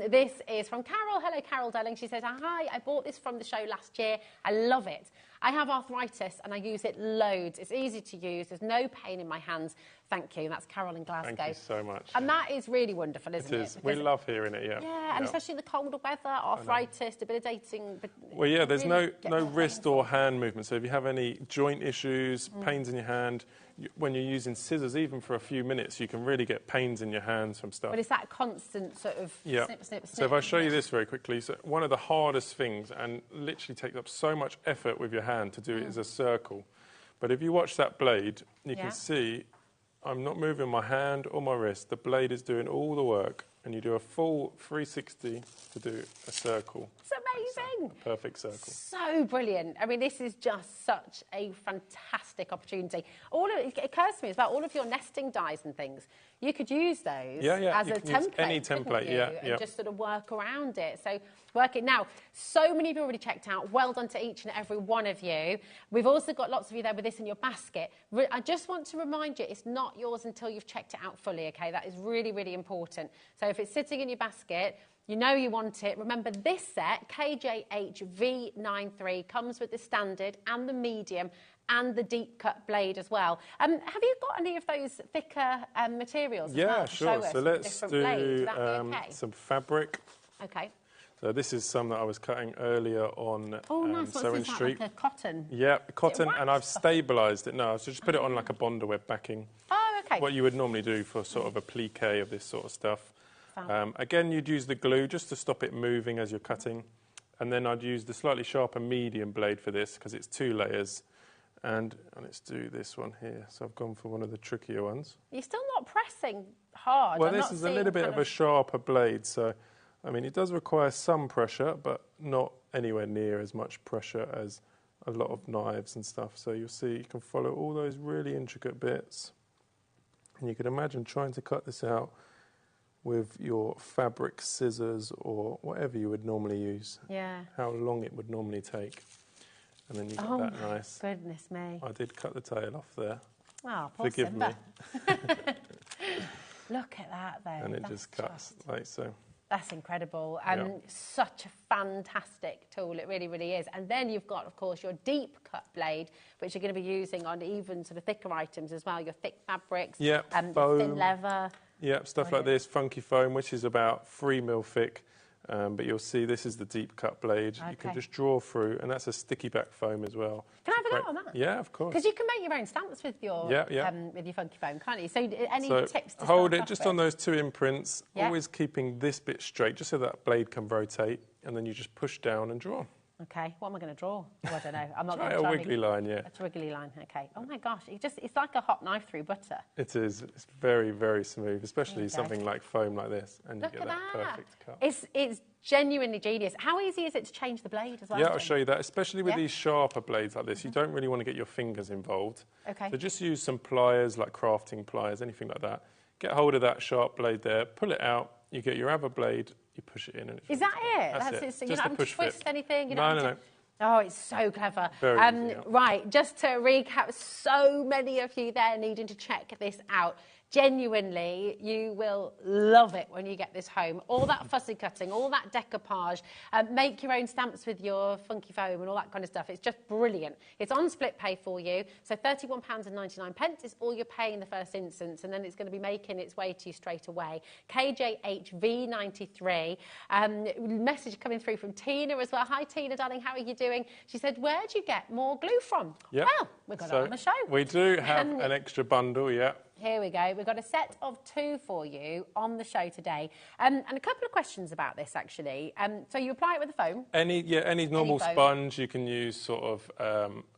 Speaker 2: This is from Carol. Hello, Carol, darling. She says, hi, I bought this from the show last year. I love it. I have arthritis and I use it loads. It's easy to use. There's no pain in my hands. Thank you. And that's Carol in Glasgow.
Speaker 16: Thank you so much.
Speaker 2: And that is really wonderful, isn't it?
Speaker 16: It is. We love hearing it,
Speaker 2: and especially in the colder weather, arthritis, debilitating.
Speaker 16: Well, yeah, there's no wrist or hand movement. So if you have any joint issues, pains in your hand, when you're using scissors, even for a few minutes, you can really get pains in your hands from stuff.
Speaker 2: But it's that constant sort of snip, snip, snip.
Speaker 16: So if I show you this very quickly, so one of the hardest things, and literally takes up so much effort with your hand to do it, is a circle. But if you watch that blade, you can see I'm not moving my hand or my wrist. The blade is doing all the work, and you do a full 360 to do a circle.
Speaker 2: It's amazing.
Speaker 16: A perfect circle.
Speaker 2: So brilliant. I mean, this is just such a fantastic opportunity. It occurs to me about all of your nesting dies and things. You could use those as a template.
Speaker 16: Any template,
Speaker 2: and just sort of work around it. So work it now. So many people already checked out. Well done to each and every one of you. We've also got lots of you there with this in your basket. I just want to remind you, it's not yours until you've checked it out fully, okay? That is really, really important. So if it's sitting in your basket, you know you want it. Remember, this set, KJH-V93, comes with the standard and the medium and the deep cut blade as well. Have you got any of those thicker materials as well to show us?
Speaker 16: So let's do
Speaker 2: okay?
Speaker 16: some fabric.
Speaker 2: Okay.
Speaker 16: So this is some that I was cutting earlier on
Speaker 2: nice.
Speaker 16: Sewing Street.
Speaker 2: Like a cotton?
Speaker 16: Yeah, cotton, and I've stabilised it now. So just put it on like a Bonder web backing.
Speaker 2: Oh, okay.
Speaker 16: What you would normally do for sort of a plique of this sort of stuff. Again, you'd use the glue just to stop it moving as you're cutting. And then I'd use the slightly sharper medium blade for this because it's 2 layers. And let's do this one here. So I've gone for one of the trickier ones.
Speaker 2: You're still not pressing hard.
Speaker 16: Well, this is a little bit of a sharper blade. So, I mean, it does require some pressure, but not anywhere near as much pressure as a lot of knives and stuff. So you'll see you can follow all those really intricate bits. And you can imagine trying to cut this out with your fabric scissors or whatever you would normally use.
Speaker 2: Yeah.
Speaker 16: How long it would normally take. And then you get that nice.
Speaker 2: Goodness me.
Speaker 16: I did cut the tail off there.
Speaker 2: Oh, poor
Speaker 16: Forgive
Speaker 2: Simba.
Speaker 16: me.
Speaker 2: Look at that, though.
Speaker 16: And it just cuts like so.
Speaker 2: That's incredible. Such a fantastic tool. It really, really is. And then you've got, of course, your deep cut blade, which you're going to be using on even sort of thicker items as well. Your thick fabrics, your thin leather.
Speaker 16: Yep, stuff like this, funky foam, which is about 3 mil thick. But you'll see this is the deep cut blade.
Speaker 2: Okay.
Speaker 16: You can just draw through, and that's a sticky back foam as well.
Speaker 2: Can I have a go on that?
Speaker 16: Yeah, of course.
Speaker 2: Because you can make your own stamps with your with your funky foam, can't you? So any tips to
Speaker 16: hold
Speaker 2: start
Speaker 16: it
Speaker 2: off
Speaker 16: just
Speaker 2: with?
Speaker 16: on those 2 imprints,
Speaker 2: Yeah.
Speaker 16: always keeping this bit straight, just so that blade can rotate, and then you just push down and draw.
Speaker 2: Okay, what am I going to draw? Oh, I don't know. I'm not
Speaker 16: Try
Speaker 2: going to
Speaker 16: a wiggly line, yeah.
Speaker 2: A wiggly line, okay. Oh my gosh, it's like a hot knife through butter.
Speaker 16: It is. It's very, very smooth, especially
Speaker 2: There you go.
Speaker 16: something like foam like this, and
Speaker 2: Look
Speaker 16: you get
Speaker 2: at
Speaker 16: that perfect cut.
Speaker 2: It's genuinely genius. How easy is it to change the blade as well?
Speaker 16: Yeah, I'll show you that, especially with
Speaker 2: Yeah.
Speaker 16: these sharper blades like this. You don't really want to get your fingers involved.
Speaker 2: Okay.
Speaker 16: So just use some pliers, like crafting pliers, anything like that. Get hold of that sharp blade there, pull it out, you get your other blade, you push it in. And it's
Speaker 2: Is that it?
Speaker 16: That's it.
Speaker 2: So you're
Speaker 16: Just
Speaker 2: not
Speaker 16: a
Speaker 2: having to
Speaker 16: push
Speaker 2: twist
Speaker 16: fit.
Speaker 2: anything?
Speaker 16: No.
Speaker 2: Oh, it's so clever.
Speaker 16: Very easy, yeah.
Speaker 2: Right, just to recap, so many of you there needing to check this out. Genuinely, you will love it when you get this home. All that fussy cutting, all that decoupage, make your own stamps with your funky foam and all that kind of stuff. It's just brilliant. It's on split pay for you, so £31.99 is all you're paying in the first instance, and then it's going to be making its way to you straight away. KJHV93. Message coming through from Tina as well. Hi, Tina, darling, how are you doing? She said, where do you get more glue from?
Speaker 16: Yep.
Speaker 2: Well, we've got it on the show.
Speaker 16: We do have an extra bundle, yeah.
Speaker 2: Here we go. We've got a set of 2 for you on the show today. And a couple of questions about this, actually. So you apply it with a foam?
Speaker 16: Any normal
Speaker 2: foam.
Speaker 16: sponge. You can use sort of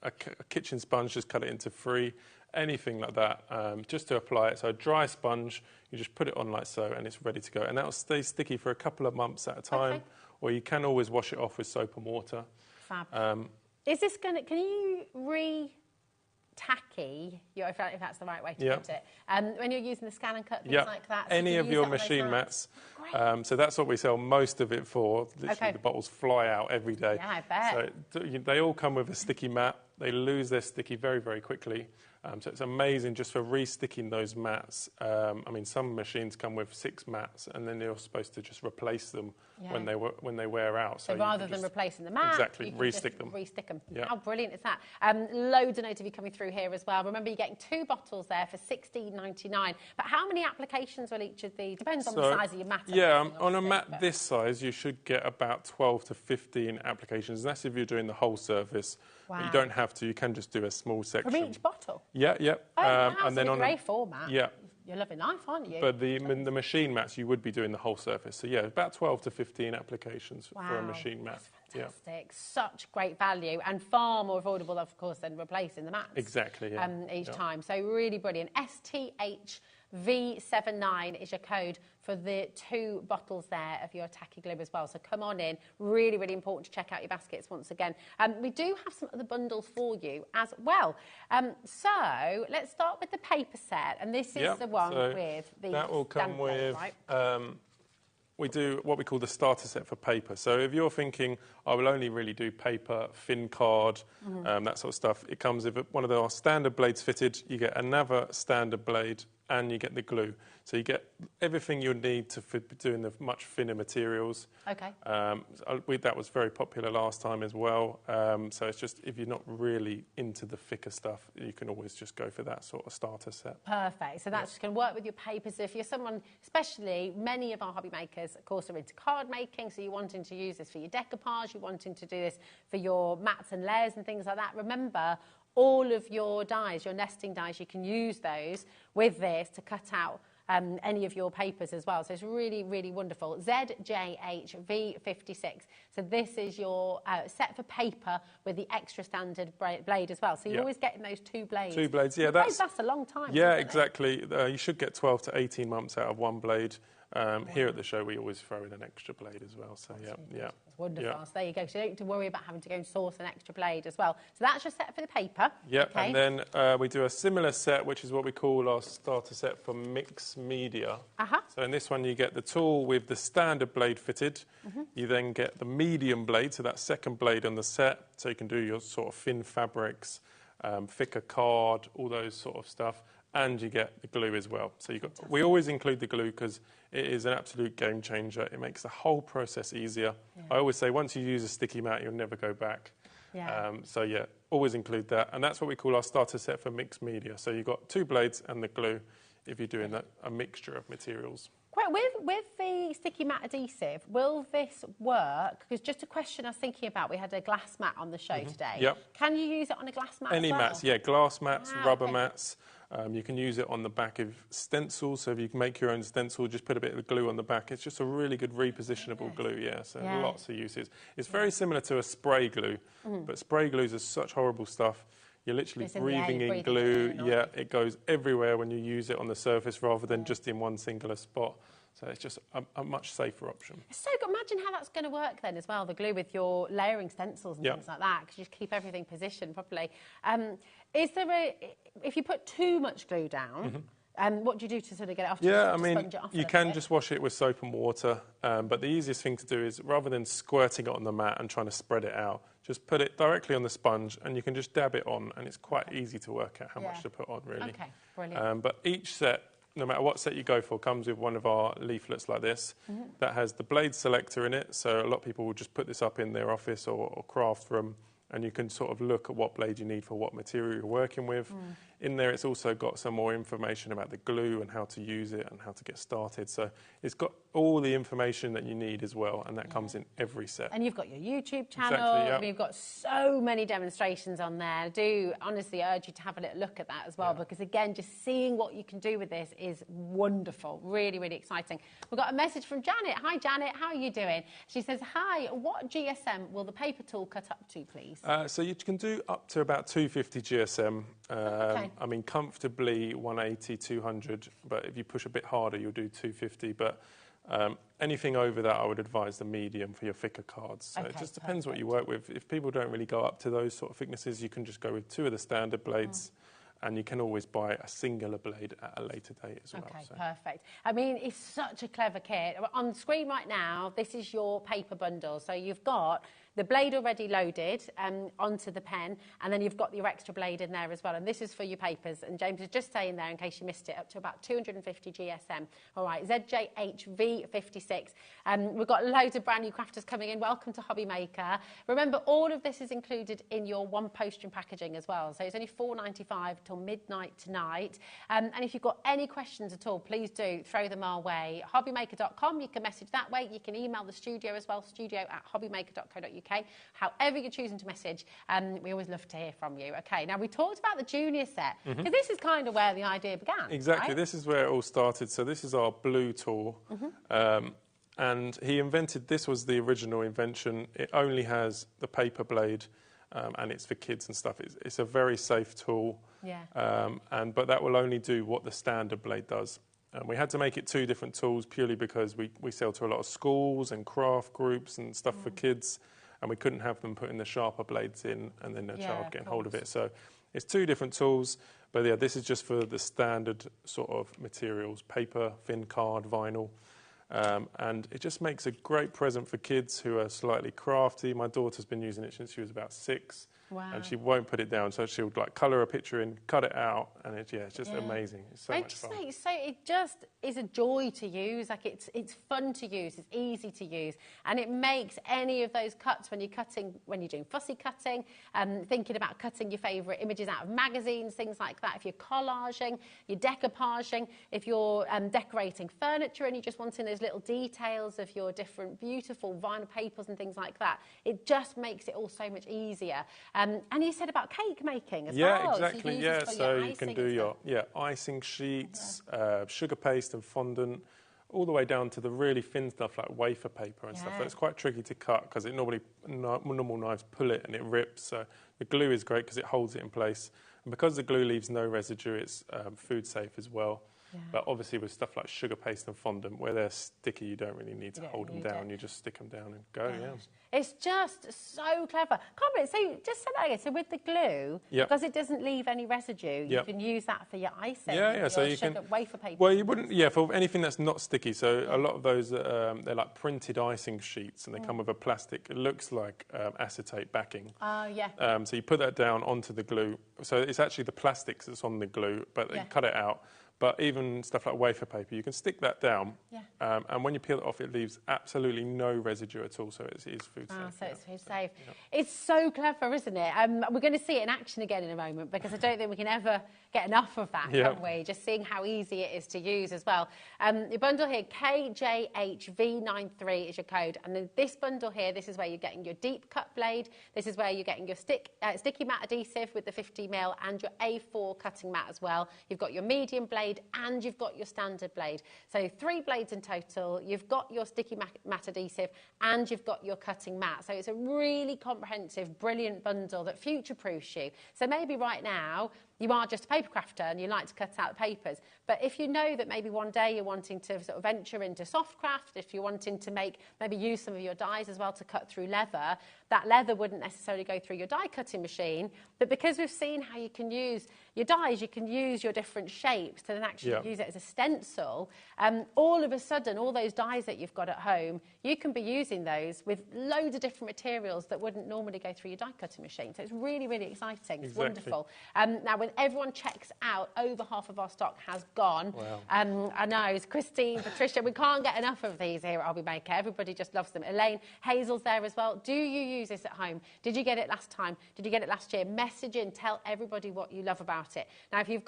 Speaker 16: a kitchen sponge, just cut it into 3. Anything like that, just to apply it. So a dry sponge, you just put it on like so, and it's ready to go. And that'll stay sticky for a couple of months at a time.
Speaker 2: Okay.
Speaker 16: Or you can always wash it off with soap and water.
Speaker 2: Fab. Is this going to... Can you tacky, if that's the right way to put it, when you're using the scan and cut, things like that? So
Speaker 16: any of your machine mats. So that's what we sell most of it for. Literally, the bottles fly out every day.
Speaker 2: Yeah, I bet.
Speaker 16: So they all come with a sticky mat. They lose their sticky very, very quickly. So it's amazing just for re-sticking those mats. I mean, some machines come with 6 mats, and then you're supposed to just replace them when they wear out.
Speaker 2: So rather than replacing the mat,
Speaker 16: exactly,
Speaker 2: you can
Speaker 16: re-stick them.
Speaker 2: Re-stick them.
Speaker 16: Yeah.
Speaker 2: How brilliant is that? Loads of notes of you coming through here as well. Remember, you're getting 2 bottles there for $16.99. But how many applications will each of these? Depends on the size of your mat.
Speaker 16: Yeah, on a mat this size, you should get about 12 to 15 applications. And that's if you're doing the whole surface.
Speaker 2: Wow.
Speaker 16: But you don't have to. You can just do a small section.
Speaker 2: From each bottle?
Speaker 16: Yeah.
Speaker 2: Oh, wow.
Speaker 16: And then
Speaker 2: on
Speaker 16: on
Speaker 2: a format.
Speaker 16: Yeah.
Speaker 2: You're loving life, aren't you?
Speaker 16: But the machine mats, you would be doing the whole surface. So, yeah, about 12 to 15 applications for a machine mat.
Speaker 2: That's fantastic. Such great value and far more affordable, of course, than replacing the mats.
Speaker 16: Exactly, yeah.
Speaker 2: Each time. So, really brilliant. STHV79 is your code for the 2 bottles there of your tacky glue as well. So come on in. Really, really important to check out your baskets once again. We do have some other bundles for you as well. So let's start with the paper set. And this is the one with the...
Speaker 16: That will come with...
Speaker 2: Right?
Speaker 16: We do what we call the starter set for paper. So if you're thinking, I will only really do paper, thin card, that sort of stuff, it comes with one of our standard blades fitted. You get another standard blade and you get the glue. So you get everything you'll need to doing the much thinner materials.
Speaker 2: Okay.
Speaker 16: That was very popular last time as well. So it's just, if you're not really into the thicker stuff, you can always just go for that sort of starter set.
Speaker 2: Perfect. So that's just going to work with your papers. So if you're someone, especially many of our hobby makers, of course, are into card making, so you're wanting to use this for your decoupage, you're wanting to do this for your mats and layers and things like that. Remember, all of your dies, your nesting dies, you can use those with this to cut out any of your papers as well. So it's really, really wonderful. ZJHV56. So this is your set for paper with the extra standard blade as well. So you're always getting those 2 blades.
Speaker 16: 2 blades, yeah.
Speaker 2: That's a long time.
Speaker 16: Yeah, exactly. You should get 12 to 18 months out of 1 blade. Here at the show, we always throw in an extra blade as well. So, yeah.
Speaker 2: It's wonderful.
Speaker 16: Yeah.
Speaker 2: So there you go. So you don't have to worry about having to go and source an extra blade as well. So that's your set for the paper.
Speaker 16: Yep,
Speaker 2: Okay.
Speaker 16: and then we do a similar set, which is what we call our starter set for mixed media. So in this one, you get the tool with the standard blade fitted. You then get the medium blade, so that second blade on the set. So you can do your sort of thin fabrics, thicker card, all those sort of stuff. And you get the glue as well. So we always include the glue because it is an absolute game changer. It makes the whole process easier. I always say once you use a sticky mat, you'll never go back. So yeah, always include that. And that's what we call our starter set for mixed media. So you've got 2 blades and the glue if you're doing a mixture of materials.
Speaker 2: Quite, with the sticky mat adhesive, will this work? Because just a question I was thinking about, we had a glass mat on the show today.
Speaker 16: Yep.
Speaker 2: Can you use it on a glass mat
Speaker 16: Any
Speaker 2: as well?
Speaker 16: mats, yeah, glass mats, rubber mats. You can use it on the back of stencils, so if you can make your own stencil, just put a bit of glue on the back. It's just a really good repositionable glue, so lots of uses. It's very similar to a spray glue, but spray glues are such horrible stuff. You're literally breathing in glue. Yeah, it goes everywhere when you use it on the surface rather than just in one singular spot. So it's just a much safer option.
Speaker 2: So imagine how that's going to work then as well, the glue with your layering stencils and things like that, because you keep everything positioned properly. Is there if you put too much glue down, what do you do to sort of get it off?
Speaker 16: Yeah, I mean, you can just wash it with soap and water, but the easiest thing to do is rather than squirting it on the mat and trying to spread it out, just put it directly on the sponge and you can just dab it on, and it's quite easy to work out how much to put on, really.
Speaker 2: Okay, brilliant.
Speaker 16: But each set, no matter what set you go for, comes with one of our leaflets like this that has the blade selector in it. So a lot of people will just put this up in their office or craft room, and you can sort of look at what blade you need for what material you're working with. In there, it's also got some more information about the glue and how to use it and how to get started. So it's got all the information that you need as well, and that comes in every set.
Speaker 2: And you've got your YouTube channel.
Speaker 16: Exactly,
Speaker 2: I mean, you've got so many demonstrations on there. I do honestly urge you to have a little look at that as well, because again, just seeing what you can do with this is wonderful. Really, really exciting. We've got a message from Janet. Hi, Janet. How are you doing? She says, hi, what GSM will the paper tool cut up to, please?
Speaker 16: So you can do up to about 250 GSM. I mean, comfortably 180, 200, but if you push a bit harder, you'll do 250. But anything over that, I would advise the medium for your thicker cards. So it just depends what you work with. If people don't really go up to those sort of thicknesses, you can just go with 2 of the standard blades. And you can always buy a singular blade at a later date as well.
Speaker 2: Okay, perfect. I mean, it's such a clever kit. On the screen right now, this is your paper bundle. So you've got the blade already loaded onto the pen, and then you've got your extra blade in there as well. And this is for your papers. And James is just saying there, in case you missed it, up to about 250 GSM. All right, ZJHV56. We've got loads of brand new crafters coming in. Welcome to HobbyMaker. Remember, all of this is included in your one postage packaging as well. So it's only $4.95 till midnight tonight. And if you've got any questions at all, please do throw them our way. HobbyMaker.com, you can message that way. You can email the studio as well, studio@hobbymaker.co.uk. However you're choosing to message, we always love to hear from you. Okay, now we talked about the junior set, because this is kind of where the idea began.
Speaker 16: Exactly,
Speaker 2: right?
Speaker 16: This is where it all started. So this is our blue tool. And he invented, this was the original invention. It only has the paper blade, and it's for kids and stuff. It's a very safe tool. But that will only do what the standard blade does. We had to make it 2 different tools purely because we sell to a lot of schools and craft groups and stuff for kids, and we couldn't have them putting the sharper blades in and then the child getting hold of it. So it's 2 different tools, but yeah, this is just for the standard sort of materials, paper, thin card, vinyl. And it just makes a great present for kids who are slightly crafty. My daughter's been using it since she was about 6.
Speaker 2: Wow.
Speaker 16: and she won't put it down. So she'll like colour a picture in, cut it out, and it's just amazing. It's so much fun.
Speaker 2: It just is a joy to use. Like it's fun to use. It's easy to use, and it makes any of those cuts when you're doing fussy cutting, thinking about cutting your favourite images out of magazines, things like that. If you're collaging, you're decoupaging, if you're decorating furniture and you're just wanting those little details of your different beautiful vinyl papers and things like that, it just makes it all so much easier. And you said about cake making as well.
Speaker 16: Yeah, exactly. So you can do your icing sheets, sugar paste and fondant, all the way down to the really thin stuff like wafer paper and stuff. That's quite tricky to cut because normal knives pull it and it rips. So the glue is great because it holds it in place. And because the glue leaves no residue, it's food safe as well. Yeah. But obviously with stuff like sugar paste and fondant, where they're sticky, you don't really need to hold them down. You just stick them down and go,
Speaker 2: It's just so clever. Can't believe, so just say that again. So with the glue, because it doesn't leave any residue, you can use that for your icing.
Speaker 16: So you can
Speaker 2: wafer paper.
Speaker 16: Well, you wouldn't. Yeah, for anything that's not sticky. So a lot of those, they're like printed icing sheets, and they come with a plastic. It looks like acetate backing.
Speaker 2: Oh yeah.
Speaker 16: So you put that down onto the glue. So it's actually the plastics that's on the glue, but you cut it out. But even stuff like wafer paper, you can stick that down, and when you peel it off, it leaves absolutely no residue at all, so it is food safe.
Speaker 2: So it's food safe. It's so clever, isn't it? We're going to see it in action again in a moment, because I don't think we can ever get enough of that, can we? Just seeing how easy it is to use as well. Your bundle here, KJHV93 is your code, and then this bundle here, this is where you're getting your deep cut blade, this is where you're getting your sticky mat adhesive with the 50mm, and your A4 cutting mat as well. You've got your medium blade, and you've got your standard blade. So 3 blades in total. You've got your sticky mat adhesive, and you've got your cutting mat. So it's a really comprehensive, brilliant bundle that future-proofs you. So maybe right now, you are just a paper crafter and you like to cut out the papers. But if you know that maybe one day you're wanting to sort of venture into soft craft, if you're wanting to maybe use some of your dies as well to cut through leather, that leather wouldn't necessarily go through your die cutting machine. But because we've seen how you can use your dies, you can use your different shapes to then actually use it as a stencil. All of a sudden, all those dies that you've got at home, you can be using those with loads of different materials that wouldn't normally go through your die cutting machine. So it's really, really exciting. It's wonderful. Now, when everyone checks out, over half of our stock has gone.
Speaker 16: Wow.
Speaker 2: I know, it's Christine, Patricia, we can't get enough of these here at HobbyMaker. Everybody just loves them. Elaine, Hazel's there as well. Do you use this at home? Did you get it last time? Did you get it last year? Message in, tell everybody what you love about it. Now, if you'd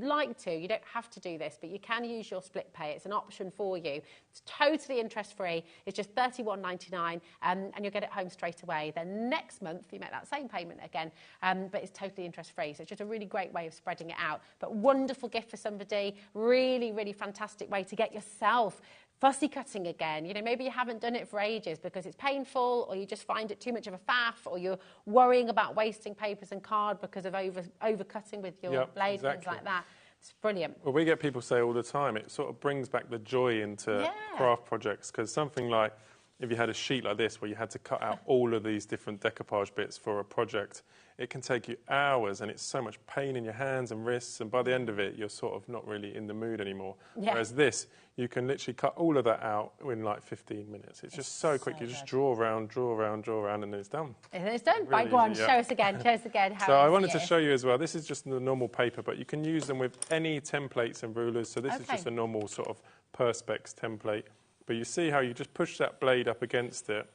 Speaker 2: like to, you don't have to do this, but you can use your split pay. It's an option for you. It's totally interest-free. It's just $31.99, and you'll get it home straight away. Then next month, you make that same payment again, but it's totally interest-free. So it's just a really great way of spreading it out. But wonderful gift for somebody. Really, really fantastic way to get yourself fussy cutting again. You know, maybe you haven't done it for ages because it's painful, or you just find it too much of a faff, or you're worrying about wasting papers and card because of over cutting with your blade, things like that. It's brilliant.
Speaker 16: Well, we get people say all the time, it sort of brings back the joy into craft projects, because something like, if you had a sheet like this where you had to cut out all of these different decoupage bits for a project, it can take you hours, and it's so much pain in your hands and wrists, and by the end of it, you're sort of not really in the mood anymore. Whereas this, you can literally cut all of that out in like 15 minutes. It's just so quick. You just draw around, and then it's done.
Speaker 2: And then it's done. Right, go on, show us again. Show us again how.
Speaker 16: So I wanted to show you as well. This is just the normal paper, but you can use them with any templates and rulers. So this is just a normal sort of Perspex template. But you see how you just push that blade up against it,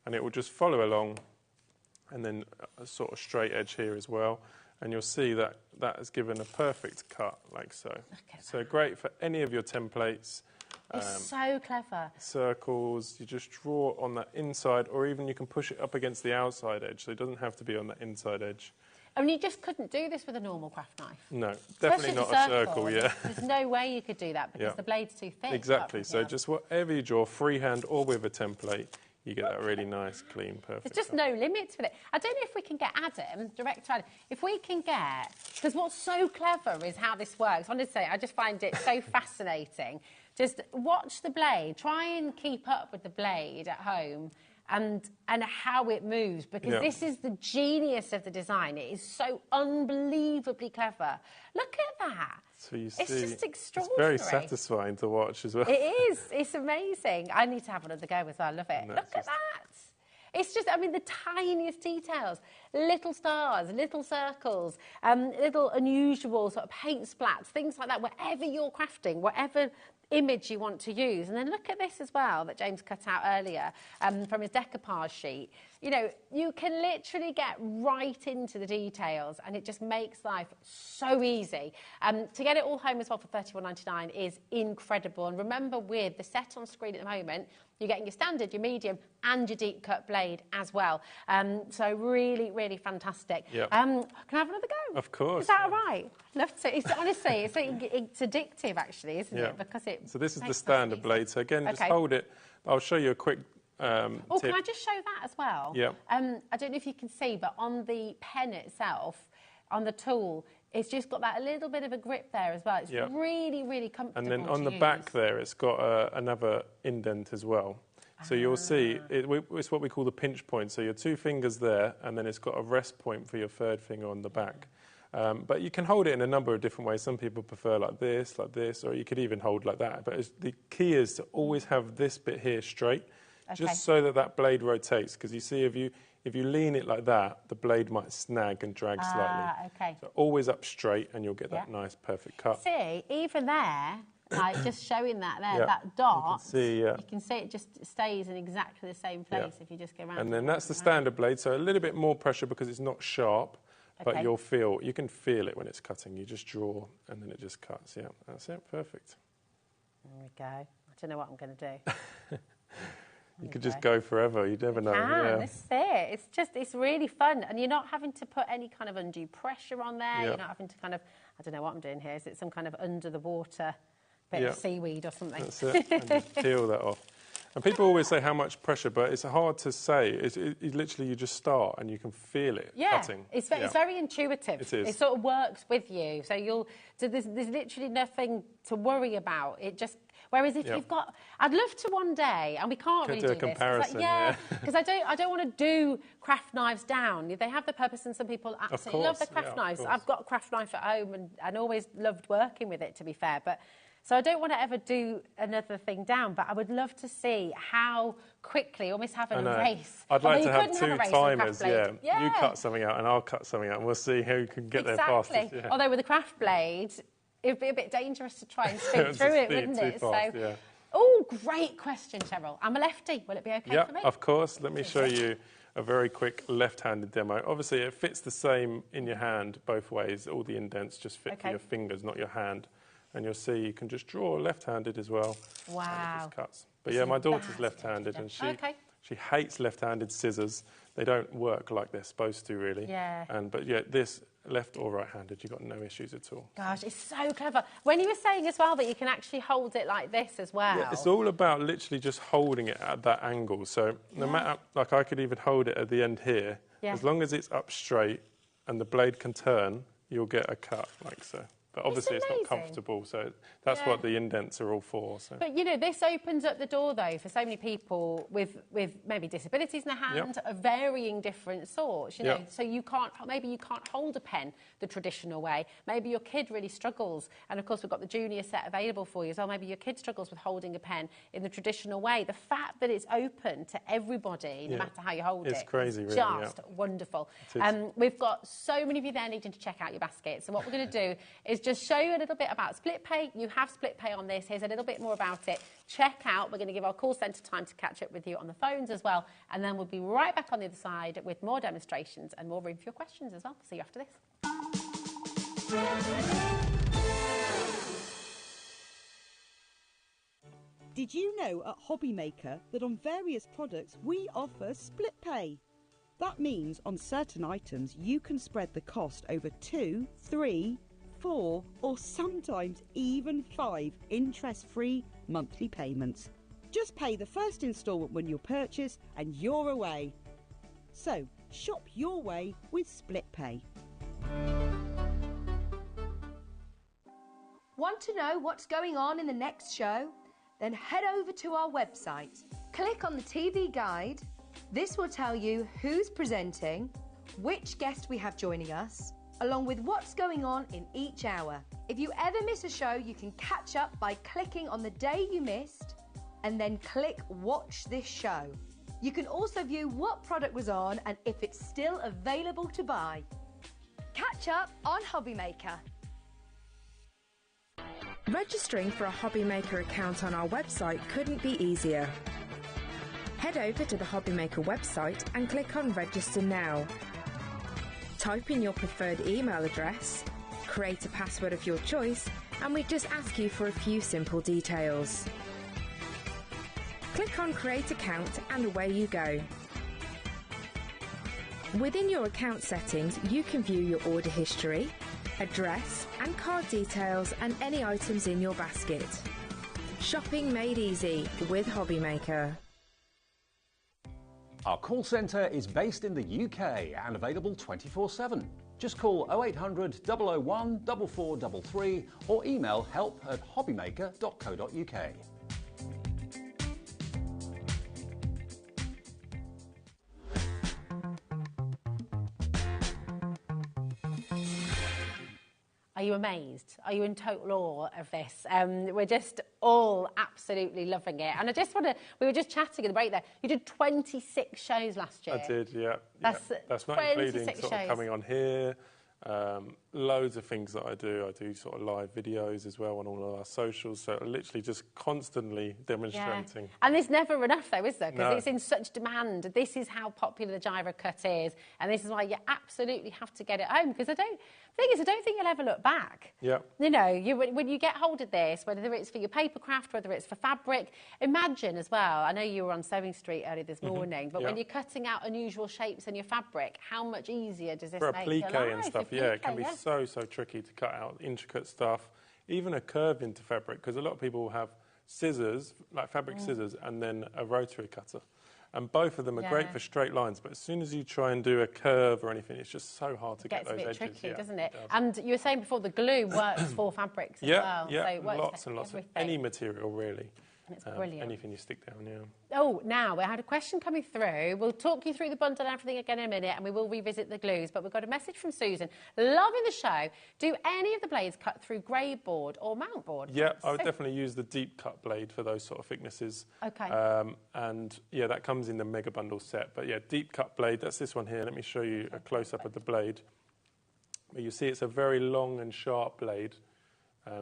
Speaker 16: and it will just follow along, and then a sort of straight edge here as well. And you'll see that that has given a perfect cut, like so. So great for any of your templates.
Speaker 2: It's so clever.
Speaker 16: Circles, you just draw on that inside, or even you can push it up against the outside edge, so it doesn't have to be on that inside edge.
Speaker 2: I mean, you just couldn't do this with a normal craft knife.
Speaker 16: No, definitely not a circle,
Speaker 2: There's no way you could do that because the blade's too thick.
Speaker 16: Exactly, so just whatever you draw, freehand or with a template, you get that really nice, clean, perfect.
Speaker 2: There's just no limits with it. I don't know if we can get Adam, director Adam, if we can get, because what's so clever is how this works. Honestly, I just find it so fascinating. Just watch the blade, try and keep up with the blade at home, and how it moves, because this is the genius of the design. It is so unbelievably clever. Look at that.
Speaker 16: So you
Speaker 2: it's
Speaker 16: see,
Speaker 2: just extraordinary.
Speaker 16: It's very satisfying to watch as well.
Speaker 2: It is. It's amazing. I need to have another go as well. I love it. Look at that. It's just, I mean, the tiniest details, little stars, little circles, little unusual sort of paint splats, things like that, whatever you're crafting, whatever image you want to use. And then look at this as well that James cut out earlier from his decoupage sheet. You know, you can literally get right into the details and it just makes life so easy. To get it all home as well for $31.99 is incredible. And remember, with the set on screen at the moment, you're getting your standard, your medium and your deep cut blade as well. So really, really fantastic.
Speaker 16: Yep.
Speaker 2: Can I have another go?
Speaker 16: Of course.
Speaker 2: Is that all right? Love to. It's, honestly, it's addictive actually, isn't it? Because it.
Speaker 16: So this is the standard blade. So again, just hold it. I'll show you a quick
Speaker 2: Oh,
Speaker 16: tip.
Speaker 2: can I just show that as well?
Speaker 16: Yeah.
Speaker 2: I don't know if you can see, but on the pen itself, on the tool, it's just got that a little bit of a grip there as well. It's really, really comfortable.
Speaker 16: And then on the
Speaker 2: use.
Speaker 16: back there, it's got another indent as well. So you'll see, it's what we call the pinch point. So your two fingers there, and then it's got a rest point for your third finger on the back. But you can hold it in a number of different ways. Some people prefer like this, or you could even hold like that. But the key is to always have this bit here straight, just so that that blade rotates. Because you see, if you lean it like that, the blade might snag and drag slightly.
Speaker 2: Okay.
Speaker 16: So always up straight, and you'll get that nice, perfect cut.
Speaker 2: See, even there, like just showing that there, that dot, you can see it just stays in exactly the same place if you just go around.
Speaker 16: And then that's the standard blade, so a little bit more pressure because it's not sharp, but you can feel it when it's cutting. You just draw, and then it just cuts. Yeah, that's it, perfect.
Speaker 2: There we go. I don't know what I'm going to do.
Speaker 16: You could just go forever. You never know.
Speaker 2: This is it. It's really fun, and you're not having to put any kind of undue pressure on there. You're not having to kind of, I don't know what I'm doing here. Is it some kind of under the water bit of seaweed or something?
Speaker 16: That's it. And just peel that off. And people always say how much pressure, but it's hard to say. It's literally you just start and you can feel it cutting.
Speaker 2: It's very intuitive.
Speaker 16: It is.
Speaker 2: It sort of works with you. So there's literally nothing to worry about. It just. Whereas if you've got, I'd love to one day, and we can't really do this.
Speaker 16: Comparison,
Speaker 2: because I don't want to do craft knives down. They have the purpose, and some people absolutely love the craft knives. I've got a craft knife at home, and always loved working with it. To be fair, so I don't want to ever do another thing down. But I would love to see how quickly, almost have a race.
Speaker 16: I'd like to have two timers. You cut something out, and I'll cut something out, and we'll see who can get there fastest. Yeah.
Speaker 2: Although with a craft blade, it'd be a bit dangerous to try and speed through it, wouldn't it? Oh, great question, Cheryl. I'm a lefty. Will it be okay for me?
Speaker 16: Yeah, of course. Let me show you a very quick left-handed demo. Obviously, it fits the same in your hand both ways. All the indents just fit for your fingers, not your hand. And you'll see you can just draw left-handed as well.
Speaker 2: Wow.
Speaker 16: And it just cuts. But yeah, my daughter's left-handed, and she hates left-handed scissors. They don't work like they're supposed to, really.
Speaker 2: Yeah.
Speaker 16: But yeah, this left or right-handed, you've got no issues at all.
Speaker 2: Gosh, it's so clever. When you were saying as well that you can actually hold it like this as well.
Speaker 16: Yeah, it's all about literally just holding it at that angle. So no matter, like I could even hold it at the end here. Yeah. As long as it's up straight and the blade can turn, you'll get a cut like so. But obviously it's not comfortable, so that's what the indents are all for. So.
Speaker 2: But, you know, this opens up the door, though, for so many people with maybe disabilities in their hand of varying different sorts, you know. So maybe you can't hold a pen the traditional way. Maybe your kid really struggles. And, of course, we've got the junior set available for you as well. Maybe your kid struggles with holding a pen in the traditional way. The fact that it's open to everybody, no matter how you hold
Speaker 16: it's crazy, really,
Speaker 2: just wonderful. We've got so many of you there needing to check out your basket. So what we're going to do is just show you a little bit about split pay. You have split pay on this. Here's a little bit more about it. Check out. We're going to give our call centre time to catch up with you on the phones as well. And then we'll be right back on the other side with more demonstrations and more room for your questions as well. See you after this.
Speaker 15: Did you know at HobbyMaker that on various products we offer split pay? That means on certain items you can spread the cost over 2, 3, 4 or sometimes even 5 interest-free monthly payments. Just pay the first instalment when you purchase and you're away. So shop your way with split pay.
Speaker 9: Want to know what's going on in the next show? Then head over to our website. Click on the TV guide. This will tell you who's presenting, which guest we have joining us, along with what's going on in each hour. If you ever miss a show, you can catch up by clicking on the day you missed and then click Watch This Show. You can also view what product was on and if it's still available to buy. Catch up on HobbyMaker.
Speaker 14: Registering for a HobbyMaker account on our website couldn't be easier. Head over to the HobbyMaker website and click on Register Now. Type in your preferred email address, create a password of your choice, and we just ask you for a few simple details. Click on Create Account and away you go. Within your account settings, you can view your order history, address and card details and any items in your basket. Shopping made easy with HobbyMaker.
Speaker 3: Our call centre is based in the UK and available 24/7. Just call 0800 001 4433 or email help@hobbymaker.co.uk.
Speaker 2: Are you amazed? Are you in total awe of this? We're just all absolutely loving it. And I just want to, we were just chatting in the break there. You did 26 shows last year.
Speaker 16: I did, yeah.
Speaker 2: That's
Speaker 16: not including sort
Speaker 2: shows.
Speaker 16: of coming on here. Loads of things that I do. I do sort of live videos as well on all of our socials. So literally just constantly demonstrating.
Speaker 2: Yeah. And there's never enough though, is there? Because
Speaker 16: No.
Speaker 2: it's in such demand. This is how popular the Gyro Cut is. And this is why you absolutely have to get it home. Because the thing is, I don't think you'll ever look back.
Speaker 16: Yeah.
Speaker 2: You know, when you get hold of this, whether it's for your paper craft, whether it's for fabric, imagine as well, I know you were on Sewing Street early this morning, but when you're cutting out unusual shapes in your fabric, how much easier does this
Speaker 16: For a
Speaker 2: make your
Speaker 16: plique
Speaker 2: life?
Speaker 16: and stuff, yeah, it can be so tricky to cut out intricate stuff, even a curve into fabric, because a lot of people have scissors, like fabric scissors, and then a rotary cutter. And both of them are great for straight lines, but as soon as you try and do a curve or anything, it's just so hard to get those edges.
Speaker 2: It gets a bit tricky, doesn't it? And you were saying before, the glue works for fabrics as well.
Speaker 16: Yeah,
Speaker 2: so it works
Speaker 16: lots
Speaker 2: for
Speaker 16: and lots
Speaker 2: everything.
Speaker 16: of any material, really.
Speaker 2: It's brilliant.
Speaker 16: Anything you stick down, yeah.
Speaker 2: Oh, now, we had a question coming through. We'll talk you through the bundle and everything again in a minute, and we will revisit the glues, but we've got a message from Susan. Loving the show. Do any of the blades cut through grey board or mount board?
Speaker 16: Yeah, I would definitely use the deep cut blade for those sort of thicknesses.
Speaker 2: Okay.
Speaker 16: And yeah, that comes in the mega bundle set. But yeah, deep cut blade, that's this one here. Let me show you a close up of the blade. But you see it's a very long and sharp blade.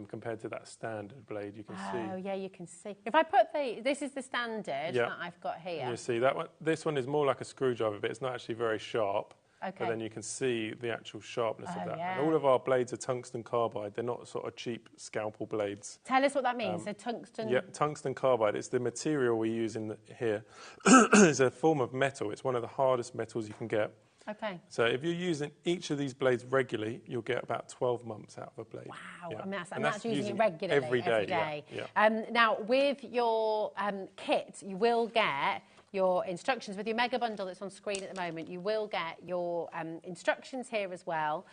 Speaker 16: Compared to that standard blade, you can see.
Speaker 2: Oh, yeah, you can see. If I put this is the standard that I've got here.
Speaker 16: And you see that one. This one is more like a screwdriver, but it's not actually very sharp.
Speaker 2: Okay.
Speaker 16: But then you can see the actual sharpness of that.
Speaker 2: Yeah.
Speaker 16: And all of our blades are tungsten carbide. They're not sort of cheap scalpel blades.
Speaker 2: Tell us what that means. So tungsten.
Speaker 16: Yeah, tungsten carbide. It's the material we use in here. It's a form of metal. It's one of the hardest metals you can get.
Speaker 2: Okay.
Speaker 16: So if you're using each of these blades regularly, you'll get about 12 months out of a blade.
Speaker 2: Wow,
Speaker 16: Yeah.
Speaker 2: and that's using it regularly
Speaker 16: every day.
Speaker 2: Yeah. Now, with your kit, you will get your instructions. With your mega bundle that's on screen at the moment, you will get your instructions here as well,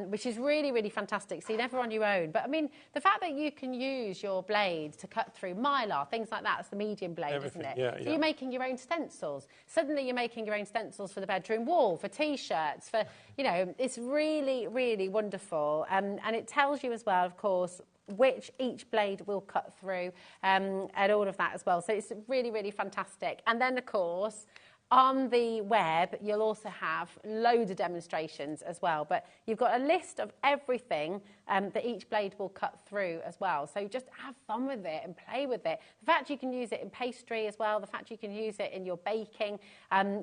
Speaker 2: which is really, really fantastic. So you're never on your own. But, I mean, the fact that you can use your blade to cut through mylar, things like that, it's the medium blade, isn't it?
Speaker 16: Yeah,
Speaker 2: so you're making your own stencils. Suddenly you're making your own stencils for the bedroom wall, for T-shirts, for, you know, it's really, really wonderful. And it tells you as well, of course, which each blade will cut through and all of that as well. So it's really, really fantastic. And then, of course, on the web, you'll also have loads of demonstrations as well. But you've got a list of everything that each blade will cut through as well. So just have fun with it and play with it. The fact you can use it in pastry as well, the fact you can use it in your baking.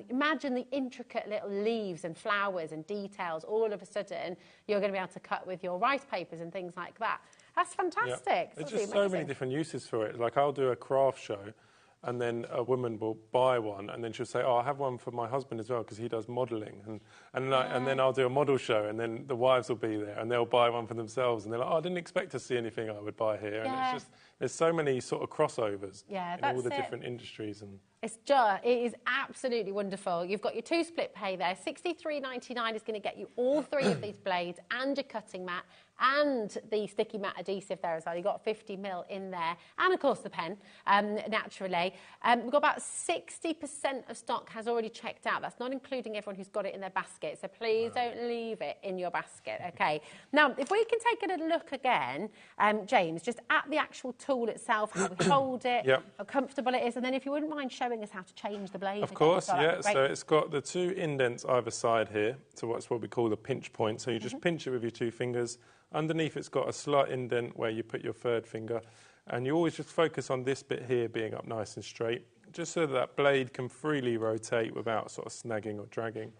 Speaker 2: Imagine the intricate little leaves and flowers and details. All of a sudden, you're going to be able to cut with your rice papers and things like that. That's fantastic.
Speaker 16: Yeah. There's just so many different uses for it. Like I'll do a craft show and then a woman will buy one and then she'll say, oh, I have one for my husband as well because he does modelling. And then I'll do a model show and then the wives will be there and they'll buy one for themselves and they're like, oh, I didn't expect to see anything I would buy here. And it's just, there's so many sort of crossovers in all the different industries. And
Speaker 2: it is absolutely wonderful. You've got your 2 split pay there. $63.99 is going to get you all 3 of these blades and your cutting mat and the sticky matte adhesive there as well. You've got 50ml in there, and of course the pen, naturally. We've got about 60% of stock has already checked out. That's not including everyone who's got it in their basket, so please don't leave it in your basket, okay? Now, if we can take a little look again, James, just at the actual tool itself, how we hold it, how comfortable it is, and then if you wouldn't mind showing us how to change the blade.
Speaker 16: Of course, yeah. So it's got the 2 indents either side here, so what's what we call the pinch point. So you just pinch it with your 2 fingers. Underneath it's got a slight indent where you put your 3rd finger, and you always just focus on this bit here being up nice and straight, just so that blade can freely rotate without sort of snagging or dragging.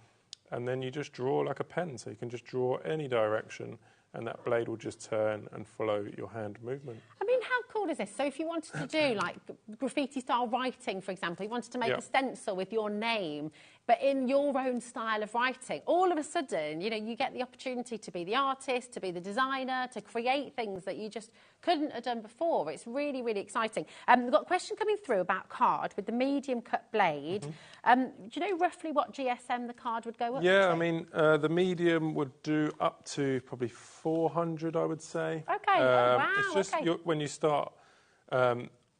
Speaker 16: And then you just draw like a pen, so you can just draw any direction, and that blade will just turn and follow your hand movement.
Speaker 2: I mean, how cool is this? So if you wanted to do like graffiti-style writing, for example, you wanted to make a stencil with your name, but in your own style of writing, all of a sudden, you know, you get the opportunity to be the artist, to be the designer, to create things that you just couldn't have done before. It's really, really exciting. We've got a question coming through about card with the medium cut blade. Do you know roughly what GSM the card would go up to?
Speaker 16: Yeah, I mean, the medium would do up to probably 400, I would say.
Speaker 2: Okay, wow,
Speaker 16: it's just when you start,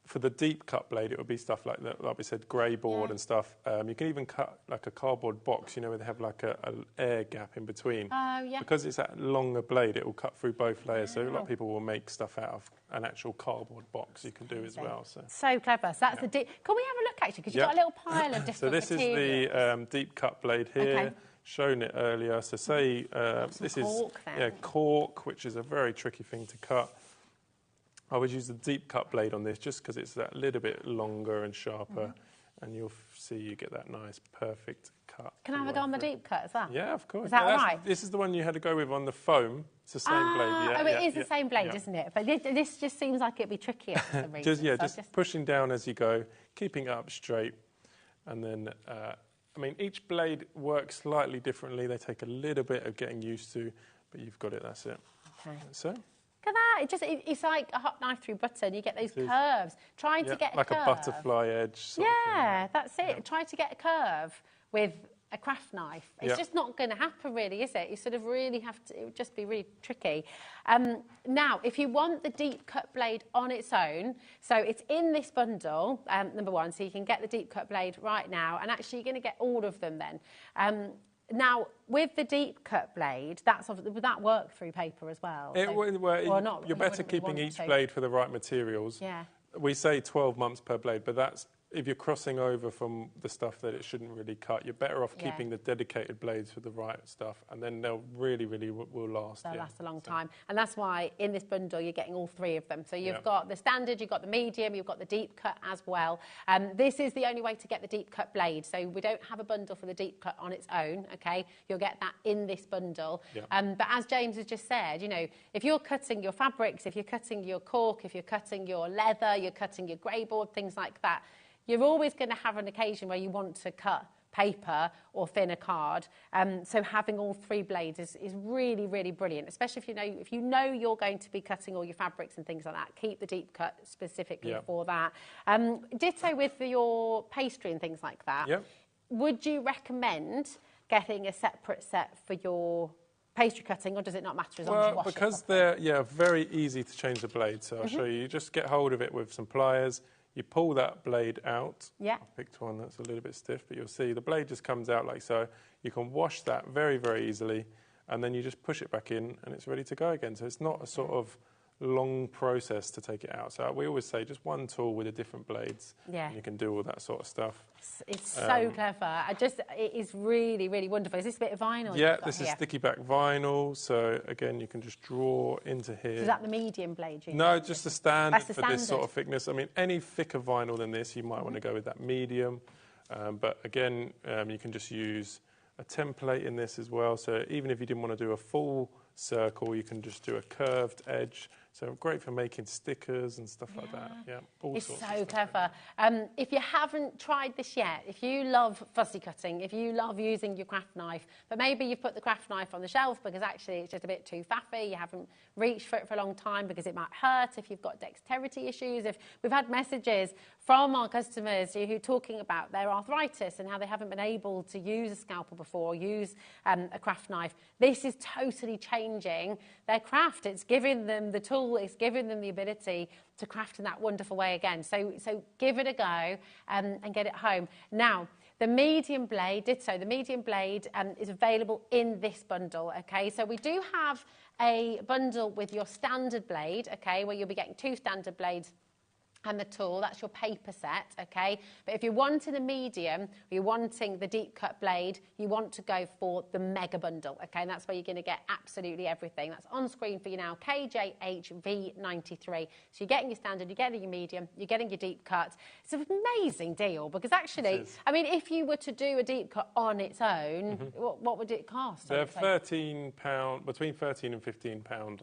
Speaker 16: for the deep cut blade, it would be stuff like that, like we said, grey board and stuff. You can even cut like a cardboard box, you know, where they have like an air gap in between.
Speaker 2: Oh, yeah.
Speaker 16: Because it's that longer blade, it will cut through both layers. So a lot of people will make stuff out of an actual cardboard box you can do as well.
Speaker 2: So clever. So that's the deep. Can we have a look actually? Because you've got a little pile of different
Speaker 16: So this
Speaker 2: materials.
Speaker 16: is the deep cut blade here.
Speaker 2: Okay.
Speaker 16: Shown it earlier. So say this is cork, which is a very tricky thing to cut. I would use the deep cut blade on this just because it's that little bit longer and sharper, and you'll see you get that nice, perfect cut.
Speaker 2: Can I have a go on the deep cut as well?
Speaker 16: Yeah, of course.
Speaker 2: Is that all right?
Speaker 16: This is the one you had to go with on the foam. It's the same blade. Yeah,
Speaker 2: oh, it is the same blade, isn't it? But this just seems like it'd be trickier for some reason.
Speaker 16: Just pushing down as you go, keeping it up straight, and then. I mean, each blade works slightly differently. They take a little bit of getting used to, but you've got it. That's it.
Speaker 2: Okay.
Speaker 16: So.
Speaker 2: Look at that. It's like a hot knife through butter, and you get those curves. Trying to get
Speaker 16: like
Speaker 2: a curve.
Speaker 16: a butterfly edge. Sort of thing.
Speaker 2: That's it. Yeah. Try to get a curve with a craft knife. It's just not going to happen, really, is it? You sort of really have to. It would just be really tricky. Now, if you want the deep cut blade on its own, so it's in this bundle, number one, so you can get the deep cut blade right now, and actually you're going to get all of them then. Now, with the deep cut blade, would that work through paper as well?
Speaker 16: You're better keeping each blade for the right materials.
Speaker 2: Yeah.
Speaker 16: We say 12 months per blade, but that's if you're crossing over from the stuff that it shouldn't really cut. You're better off keeping the dedicated blades for the right stuff, and then they'll really, really will last.
Speaker 2: They'll last a long time, and that's why in this bundle you're getting all 3 of them. So you've got the standard, you've got the medium, you've got the deep cut as well. This is the only way to get the deep cut blade. So we don't have a bundle for the deep cut on its own. Okay, you'll get that in this bundle. But as James has just said, you know, if you're cutting your fabrics, if you're cutting your cork, if you're cutting your leather, you're cutting your grey board, things like that. You're always going to have an occasion where you want to cut paper or thinner card. So having all 3 blades is really, really brilliant, especially if you know you're going to be cutting all your fabrics and things like that. Keep the deep cut specifically for that. Ditto with your pastry and things like that. Would you recommend getting a separate set for your pastry cutting, or does it not matter as long as you wash it?
Speaker 16: Because they're very easy to change the blade. So I'll show you. You just get hold of it with some pliers. You pull that blade out.
Speaker 2: Yeah.
Speaker 16: I picked one that's a little bit stiff, but you'll see the blade just comes out like so. You can wash that very, very easily, and then you just push it back in, and it's ready to go again. So it's not a sort of long process to take it out. So we always say just one tool with the different blades, and you can do all that sort of stuff.
Speaker 2: It's so clever. It is really, really wonderful. Is this a bit of vinyl?
Speaker 16: Yeah, this is sticky back vinyl. So again, you can just draw into here.
Speaker 2: So is that the medium blade?
Speaker 16: No, just the standard for this sort of thickness. I mean, any thicker vinyl than this, you might want to go with that medium. But again, you can just use a template in this as well. So even if you didn't want to do a full circle, you can just do a curved edge. So great for making stickers and stuff like that. Yeah,
Speaker 2: it's so clever. If you haven't tried this yet, if you love fussy cutting, if you love using your craft knife, but maybe you've put the craft knife on the shelf because actually it's just a bit too faffy, you haven't reached for it for a long time because it might hurt, if you've got dexterity issues, if we've had messages from our customers who are talking about their arthritis and how they haven't been able to use a scalpel before, or use a craft knife. This is totally changing their craft. It's giving them the tool, it's giving them the ability to craft in that wonderful way again. So give it a go and get it home. Now, the medium blade, ditto, the medium blade is available in this bundle, okay? So we do have a bundle with your standard blade, okay, where you'll be getting 2 standard blades and the tool. That's your paper set, okay? But if you're wanting the medium, or you're wanting the deep cut blade, you want to go for the mega bundle, okay? And that's where you're going to get absolutely everything. That's on screen for you now, KJHV93. So you're getting your standard, you're getting your medium, you're getting your deep cut. It's an amazing deal, because actually, I mean, if you were to do a deep cut on its own, what would it cost?
Speaker 16: They're £13, between £13 and £15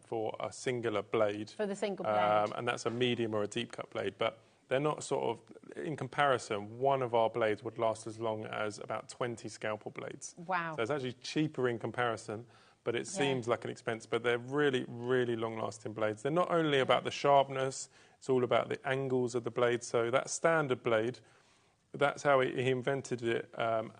Speaker 16: for a singular blade.
Speaker 2: For the single blade.
Speaker 16: And that's a medium or a deep cut blade, but they're not sort of, in comparison, one of our blades would last as long as about 20 scalpel blades.
Speaker 2: Wow.
Speaker 16: So it's actually cheaper in comparison, but it seems like an expense, but they're really, really long-lasting blades. They're not only about the sharpness, it's all about the angles of the blade. So that standard blade, that's how he invented it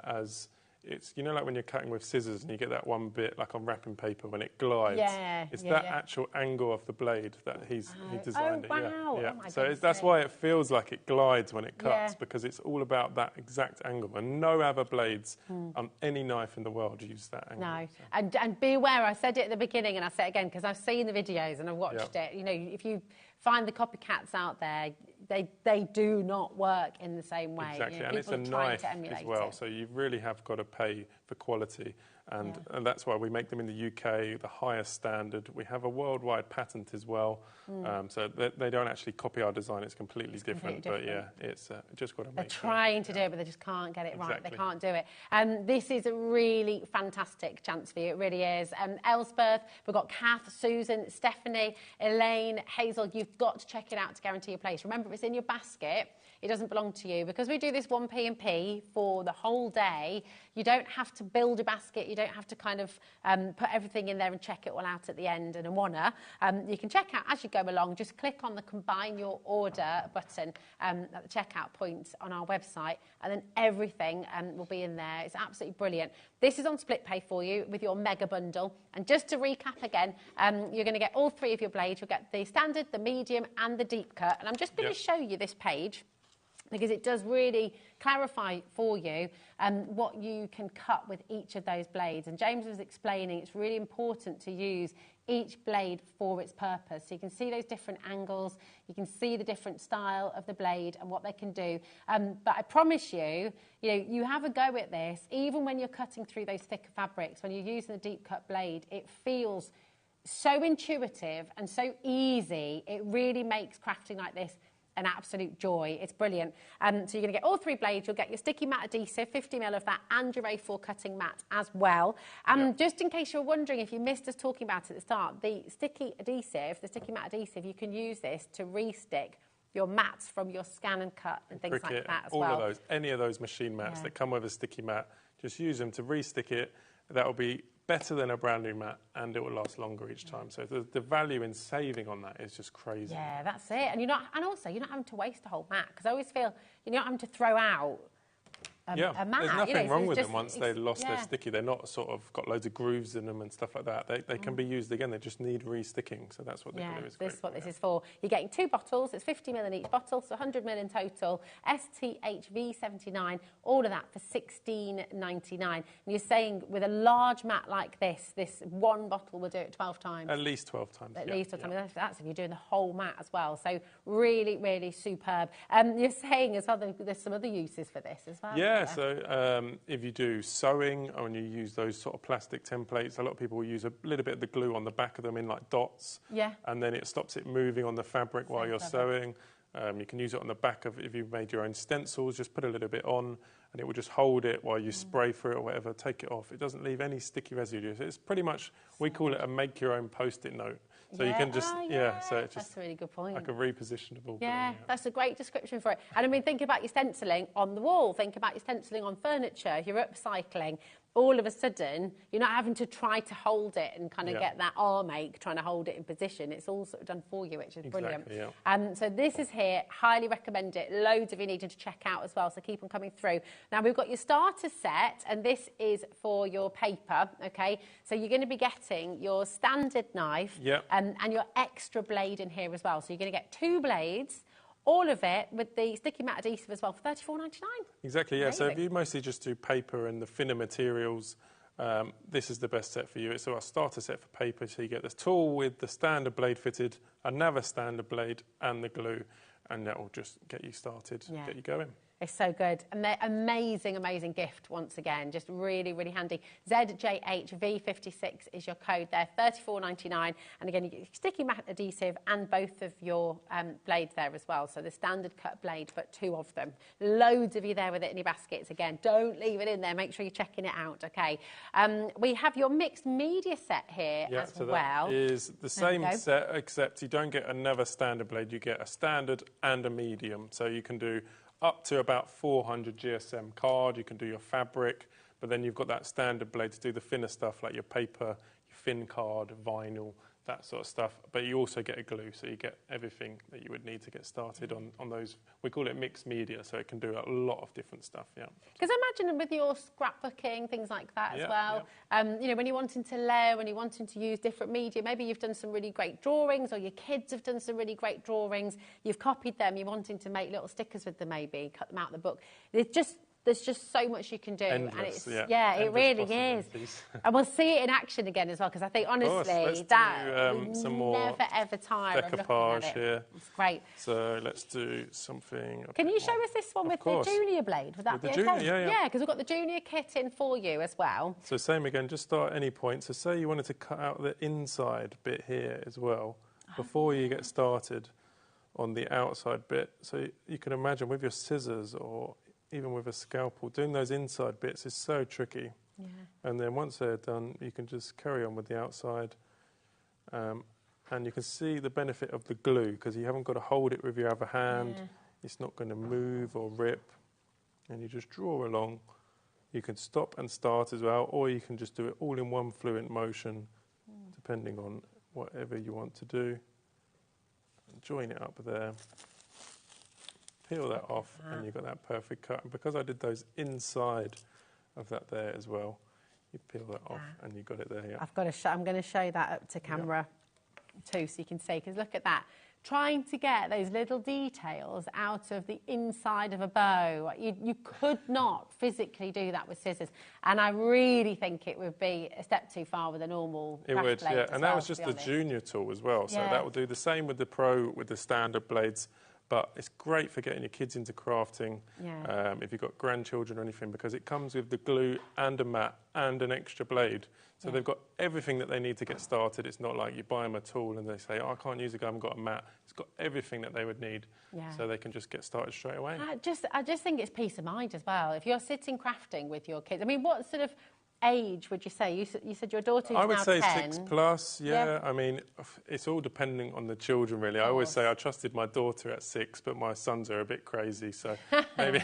Speaker 16: as... It's, you know, like when you're cutting with scissors and you get that one bit, like on wrapping paper, when it glides.
Speaker 2: Yeah,
Speaker 16: it's that actual angle of the blade that he designed it.
Speaker 2: Wow.
Speaker 16: Yeah.
Speaker 2: Oh, my
Speaker 16: So
Speaker 2: goodness
Speaker 16: that's
Speaker 2: me.
Speaker 16: why it feels like it glides when it cuts, because it's all about that exact angle. And no other blades on any knife in the world use that angle.
Speaker 2: No, and be aware, I said it at the beginning and I say it again because I've seen the videos and I've watched it. You know, if you find the copycats out there, they do not work in the same way.
Speaker 16: Exactly,
Speaker 2: You know,
Speaker 16: and it's a
Speaker 2: people are trying
Speaker 16: knife
Speaker 2: to emulate
Speaker 16: as well,
Speaker 2: it.
Speaker 16: so you really have got to pay for quality. And that's why we make them in the UK, the highest standard. We have a worldwide patent as well, so they don't actually copy our design. It's completely different. But yeah, it's just got to make.
Speaker 2: They're trying to do it, but they just can't get it right.
Speaker 16: Exactly.
Speaker 2: They can't do it. This is a really fantastic chance for you. It really is. Elspeth, we've got Kath, Susan, Stephanie, Elaine, Hazel. You've got to check it out to guarantee your place. Remember, if it's in your basket, it doesn't belong to you. Because we do this 1P&P for the whole day, you don't have to build a basket. You don't have to kind of put everything in there and check it all out at the end and a wanna. You can check out as you go along. Just click on the Combine Your Order button at the checkout point on our website, and then everything will be in there. It's absolutely brilliant. This is on split pay for you with your mega bundle. And just to recap again, you're going to get all 3 of your blades. You'll get the standard, the medium, and the deep cut. And I'm just going to show you this page, because it does really clarify for you what you can cut with each of those blades. And James was explaining it's really important to use each blade for its purpose. So you can see those different angles, you can see the different style of the blade and what they can do. But I promise you, you have a go at this, even when you're cutting through those thicker fabrics, when you're using the deep cut blade, it feels so intuitive and so easy. It really makes crafting like this an absolute joy. It's brilliant. So you're going to get all 3 blades. You'll get your sticky matte adhesive, 50ml of that, and your A4 cutting mat as well. Just in case you're wondering, if you missed us talking about it at the start, the sticky adhesive, the sticky matte adhesive, you can use this to re-stick your mats from your scan and cut and things like that as well.
Speaker 16: All of those, any of those machine mats that come with a sticky mat, just use them to re-stick it. That will be better than a brand new mat, and it will last longer each time. So the value in saving on that is just crazy.
Speaker 2: Yeah, that's it. And also you're not having to waste a whole mat, because I always feel you're not having to throw out a mat.
Speaker 16: There's nothing wrong with them once they lost their sticky. They're not sort of got loads of grooves in them and stuff like that. They can be used again. They just need re-sticking. So that's what they can do.
Speaker 2: This is what this is for. You're getting 2 bottles. It's 50ml in each bottle, so 100ml in total. STHV79. All of that for $16.99. And you're saying with a large mat like this one bottle will do it 12 times.
Speaker 16: At least 12 times.
Speaker 2: At least 12 times. That's if you're doing the whole mat as well. So really, really superb. You're saying as well there's some other uses for this as well.
Speaker 16: Yeah, so if you do sewing or when you use those sort of plastic templates, a lot of people will use a little bit of the glue on the back of them in like dots.
Speaker 2: Yeah.
Speaker 16: And then it stops it moving on the fabric while you're sewing. You can use it on the back of, if you've made your own stencils, just put a little bit on and it will just hold it while you spray through it or whatever, take it off. It doesn't leave any sticky residue. So it's pretty much, we call it a make your own post-it note. So you can just, so it's just
Speaker 2: that's a really good point.
Speaker 16: like a repositionable.
Speaker 2: Yeah, that's a great description for it. And I mean, think about your stenciling on the wall. Think about your stenciling on furniture, your upcycling. all of a sudden, you're not having to try to hold it and kind of get that arm ache trying to hold it in position. It's all sort of done for you, which is brilliant. So this is here. Highly recommend it. Loads of you needing to check out as well, so keep on coming through. Now, we've got your starter set, and this is for your paper, okay? So you're going to be getting your standard knife and your extra blade in here as well. So you're going to get 2 blades, all of it with the sticky matte adhesive as well for $34.99.
Speaker 16: Exactly, yeah. So if you mostly just do paper and the thinner materials, this is the best set for you. It's our starter set for paper, so you get this tool with the standard blade fitted, another standard blade and the glue, and that will just get you started, get you going.
Speaker 2: It's so good. And they're amazing, amazing gift once again. Just really, really handy. ZJHV56 is your code there, $34.99. And again, you get sticky matte adhesive and both of your blades there as well. So the standard cut blade, but 2 of them. Loads of you there with it in your baskets. Again, don't leave it in there. Make sure you're checking it out, okay? We have your mixed media set here as
Speaker 16: so
Speaker 2: well.
Speaker 16: That is the same set, except you don't get another standard blade. You get a standard and a medium. So you can do up to about 400 GSM card, you can do your fabric, but then you've got that standard blade to do the thinner stuff like your paper, your thin card, vinyl, that sort of stuff. But you also get a glue, so you get everything that you would need to get started on those. We call it mixed media, so it can do a lot of different stuff,
Speaker 2: Because imagine with your scrapbooking, things like that as well, you know, when you're wanting to layer, when you're wanting to use different media, maybe you've done some really great drawings, or your kids have done some really great drawings, you've copied them, you're wanting to make little stickers with them maybe, cut them out of the book. There's just so much you can do.
Speaker 16: Endless,
Speaker 2: and it's, it
Speaker 16: endless
Speaker 2: really is. And we'll see it in action again as well, because I think, honestly, that
Speaker 16: some more
Speaker 2: never, ever tire of looking at it.
Speaker 16: Here.
Speaker 2: It's great.
Speaker 16: So let's do something.
Speaker 2: Can you show us this one with the junior blade? Would that be okay? Yeah, because we've got the junior kit in for you as well.
Speaker 16: So same again, just start at any point. So say you wanted to cut out the inside bit here as well, before you get started on the outside bit. So you can imagine with your scissors or even with a scalpel, doing those inside bits is so tricky. And then once they're done, you can just carry on with the outside. And you can see the benefit of the glue, because you haven't got to hold it with your other hand. It's not going to move or rip. And you just draw along. You can stop and start as well, or you can just do it all in one fluent motion, depending on whatever you want to do. And join it up there. Peel that off, and you've got that perfect cut. And because I did those inside of that there as well, you peel that off, and you got it there.
Speaker 2: I'm going to show that up to camera too, so you can see. Because look at that, trying to get those little details out of the inside of a bow. You could not physically do that with scissors, and I really think it would be a step too far with a normal craft blade.
Speaker 16: And that was just the junior tool as well. So that will do the same with the Pro, with the standard blades. But it's great for getting your kids into crafting, if you've got grandchildren or anything, because it comes with the glue and a mat and an extra blade. So they've got everything that they need to get started. It's not like you buy them a tool and they say, oh, I can't use it, I haven't got a mat. It's got everything that they would need, so they can just get started straight away.
Speaker 2: I just think it's peace of mind as well. If you're sitting crafting with your kids, I mean, what sort of age would you say? You said your daughter's now 10.
Speaker 16: I would say 6+, I mean, it's all depending on the children, really. I always say I trusted my daughter at 6, but my sons are a bit crazy, so maybe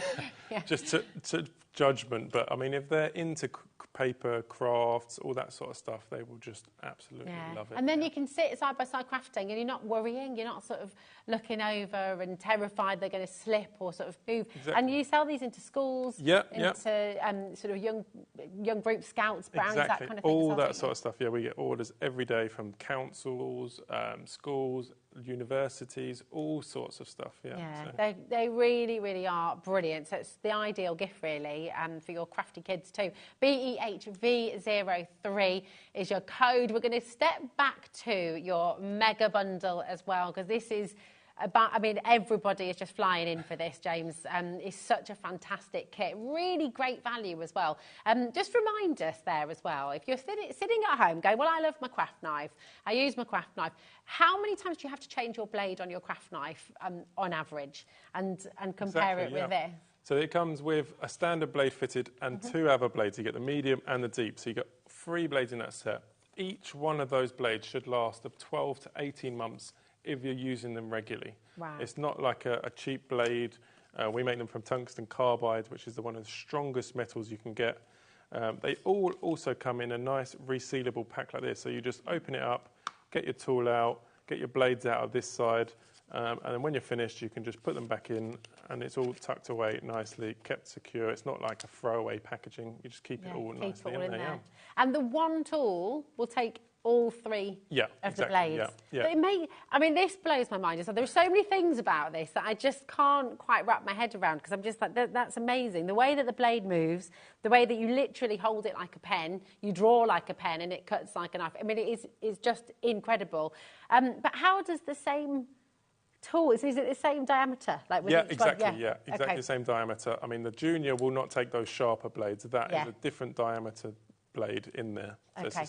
Speaker 16: just to judgment. But, I mean, if they're into paper, crafts, all that sort of stuff, they will just absolutely love it.
Speaker 2: And then you can sit side by side crafting, and you're not worrying, you're not sort of looking over and terrified they're going to slip or sort of move. And you sell these into schools, into sort of young group scouts, brownies, that kind of thing.
Speaker 16: All that sort of stuff. Yeah, we get orders every day from councils, schools, universities, all sorts of stuff.
Speaker 2: They really, really are brilliant. So it's the ideal gift, really, for your crafty kids too. BEHV03 is your code. We're going to step back to your mega bundle as well, because this is about, I mean, everybody is just flying in for this, James. It's such a fantastic kit. Really great value as well. Just remind us there as well, if you're sitting at home going, well, I love my craft knife, I use my craft knife, how many times do you have to change your blade on your craft knife on average, and compare it with this?
Speaker 16: So it comes with a standard blade fitted and 2 other blades. You get the medium and the deep. So you get 3 blades in that set. Each one of those blades should last 12 to 18 months if you're using them regularly.
Speaker 2: Wow.
Speaker 16: It's not like a cheap blade. We make them from tungsten carbide, which is one of the strongest metals you can get. They all also come in a nice resealable pack like this. So you just open it up, get your tool out, get your blades out of this side, and then when you're finished, you can just put them back in, and it's all tucked away nicely, kept secure. It's not like a throwaway packaging. You just keep it all nicely in there. Yeah.
Speaker 2: And the one tool will take all three of the blades.
Speaker 16: Yeah.
Speaker 2: But I mean, this blows my mind. So there are so many things about this that I just can't quite wrap my head around, because I'm just like, that's amazing. The way that the blade moves, the way that you literally hold it like a pen, you draw like a pen and it cuts like a knife. I mean, it is just incredible. But how does the same tool, is it the same diameter? Like with each
Speaker 16: exactly.
Speaker 2: one?
Speaker 16: Yeah, exactly the same diameter. I mean, the Junior will not take those sharper blades. That is a different diameter blade in there. So it's a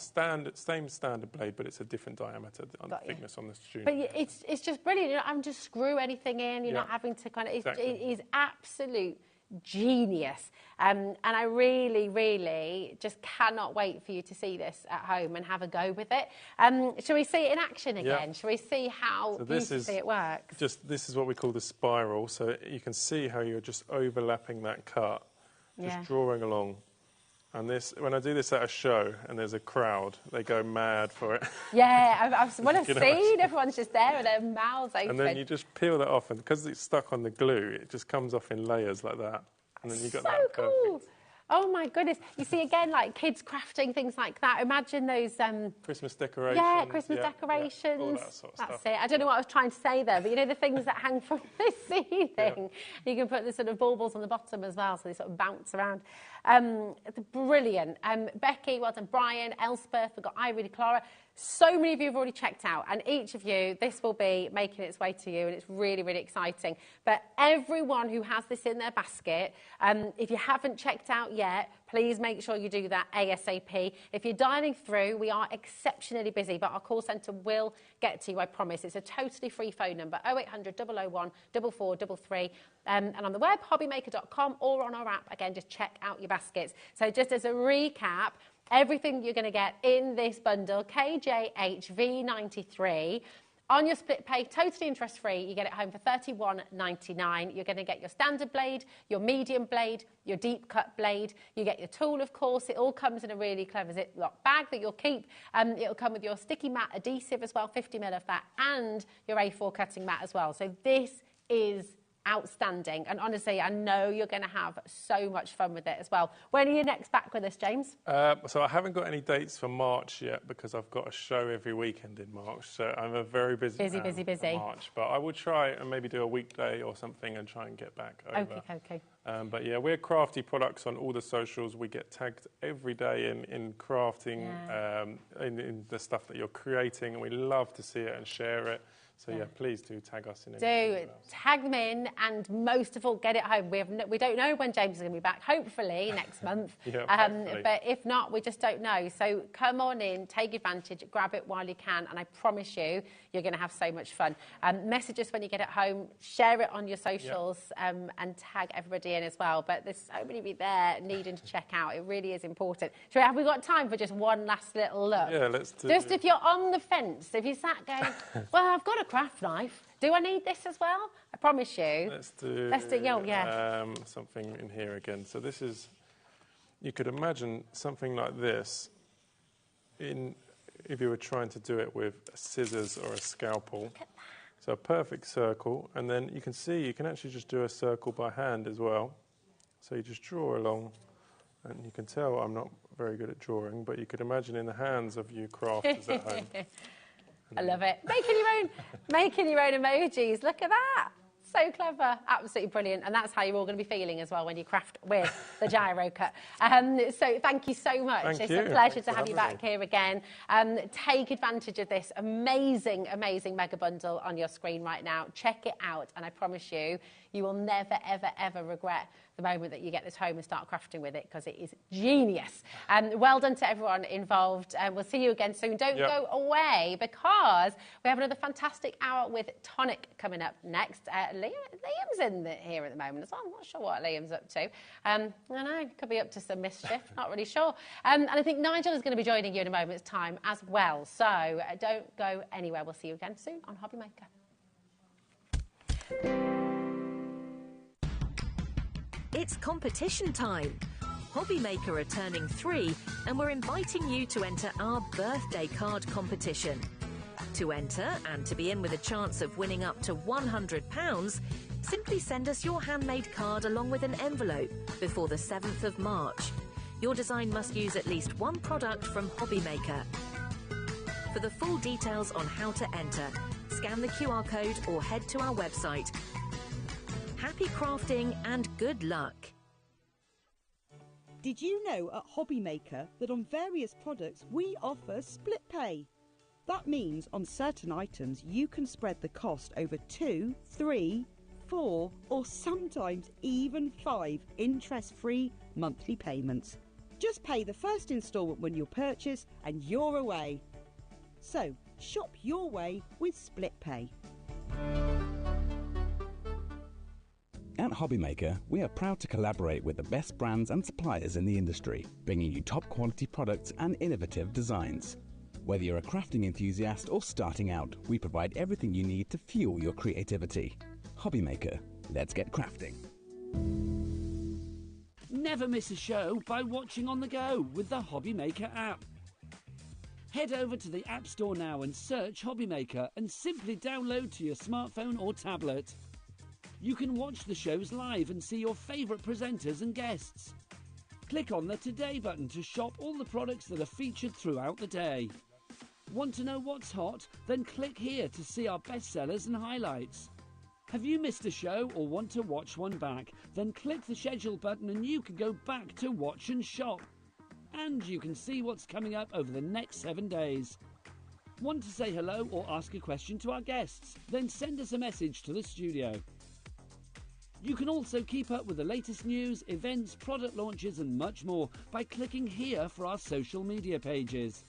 Speaker 16: same standard blade, but it's a different diameter on the thickness on this Junior.
Speaker 2: But it's just brilliant. You're not having to screw anything in. You're not having to kind of... It is absolute genius. And I really, really just cannot wait for you to see this at home and have a go with it. Shall we see it in action again? Shall we see how beautifully it works?
Speaker 16: This is what we call the spiral. So you can see how you're just overlapping that cut, just drawing along. And this, when I do this at a show and there's a crowd, they go mad for it.
Speaker 2: Yeah, I've seen. Everyone's just there with their mouths open.
Speaker 16: And then you just peel that off, and because it's stuck on the glue, it just comes off in layers like that. And then you got that perfect.
Speaker 2: Oh my goodness. You see, again, like kids crafting, things like that. Imagine those...
Speaker 16: Christmas decorations.
Speaker 2: Yeah, Christmas decorations.
Speaker 16: Yeah, all that sort of
Speaker 2: That's
Speaker 16: stuff.
Speaker 2: it. I don't know what I was trying to say there, but you know the things that hang from the ceiling? You can put the sort of baubles on the bottom as well, so they sort of bounce around. It's brilliant. Becky, well done. Brian, Elspeth, we've got Irene, Clara. So many of you have already checked out, and each of you, this will be making its way to you, and it's really, really exciting. But everyone who has this in their basket, if you haven't checked out yet, please make sure you do that ASAP. If you're dialing through, we are exceptionally busy, but our call centre will get to you, I promise. It's a totally free phone number, 0800 001 4433. And on the web, hobbymaker.com, or on our app. Again, just check out your baskets. So just as a recap, everything you're going to get in this bundle, KJHV93, on your split pay, totally interest-free, you get it home for $31.99. You're going to get your standard blade, your medium blade, your deep cut blade. You get your tool, of course. It all comes in a really clever Ziploc bag that you'll keep. It'll come with your sticky mat adhesive as well, 50 ml of that, and your A4 cutting mat as well. So this is outstanding, and honestly, I know you're going to have so much fun with it as well. When are you next back with us, James?
Speaker 16: So I haven't got any dates for March yet, because I've got a show every weekend in March, so I'm a very busy March, but I will try and maybe do a weekday or something and try and get back over.
Speaker 2: Okay.
Speaker 16: But yeah, we're Crafty Products on all the socials. We get tagged every day in crafting, in the stuff that you're creating, and we love to see it and share it. So yeah, please do tag us in it.
Speaker 2: Tag them in, and most of all, get it home. We don't know when James is going to be back. Hopefully next month. But if not, we just don't know. So come on in, take advantage, grab it while you can, and I promise you, you're going to have so much fun. Message us when you get it home, share it on your socials, and tag everybody in as well. But there's so many of you there needing to check out. It really is important. Have we got time for just one last little look?
Speaker 16: Yeah, let's do
Speaker 2: it. If you're on the fence, if you sat going, well, I've got a craft knife. Do I need this as well? I promise you.
Speaker 16: Let's do something in here again. So this is, you could imagine something like this if you were trying to do it with scissors or a scalpel.
Speaker 2: Look at that.
Speaker 16: So a perfect circle, and then you can see you can actually just do a circle by hand as well. So you just draw along, and you can tell I'm not very good at drawing, but you could imagine in the hands of you crafters at home.
Speaker 2: I love it. Making your own emojis. Look at that. So clever. Absolutely brilliant. And that's how you're all going to be feeling as well when you craft with the Gyro Cut. So thank you so much. It's a pleasure to have you back here again. Take advantage of this amazing, amazing mega bundle on your screen right now. Check it out. And I promise you, you will never, ever, ever regret the moment that you get this home and start crafting with it, because it is genius. Well done to everyone involved. We'll see you again soon. Don't go away, because we have another fantastic hour with Tonic coming up next. Liam's in here at the moment as well. I'm not sure what Liam's up to. I don't know, could be up to some mischief, not really sure. And I think Nigel is going to be joining you in a moment's time as well. So don't go anywhere. We'll see you again soon on HobbyMaker.
Speaker 7: It's competition time. HobbyMaker are turning 3 and we're inviting you to enter our birthday card competition. To enter and to be in with a chance of winning up to £100, simply send us your handmade card along with an envelope before the 7th of March. Your design must use at least one product from HobbyMaker. For the full details on how to enter, scan the QR code or head to our website. Happy crafting and good luck!
Speaker 15: Did you know at HobbyMaker that on various products we offer split pay? That means on certain items you can spread the cost over 2, 3, 4 or sometimes even 5 interest-free monthly payments. Just pay the first instalment when you purchase and you're away. So, shop your way with split pay.
Speaker 6: At HobbyMaker, we are proud to collaborate with the best brands and suppliers in the industry, bringing you top quality products and innovative designs. Whether you're a crafting enthusiast or starting out, we provide everything you need to fuel your creativity. HobbyMaker, let's get crafting.
Speaker 8: Never miss a show by watching on the go with the HobbyMaker app. Head over to the App Store now and search HobbyMaker and simply download to your smartphone or tablet. You can watch the shows live and see your favourite presenters and guests. Click on the Today button to shop all the products that are featured throughout the day. Want to know what's hot? Then click here to see our bestsellers and highlights. Have you missed a show or want to watch one back? Then click the schedule button and you can go back to watch and shop. And you can see what's coming up over the next 7 days. Want to say hello or ask a question to our guests? Then send us a message to the studio. You can also keep up with the latest news, events, product launches and much more by clicking here for our social media pages.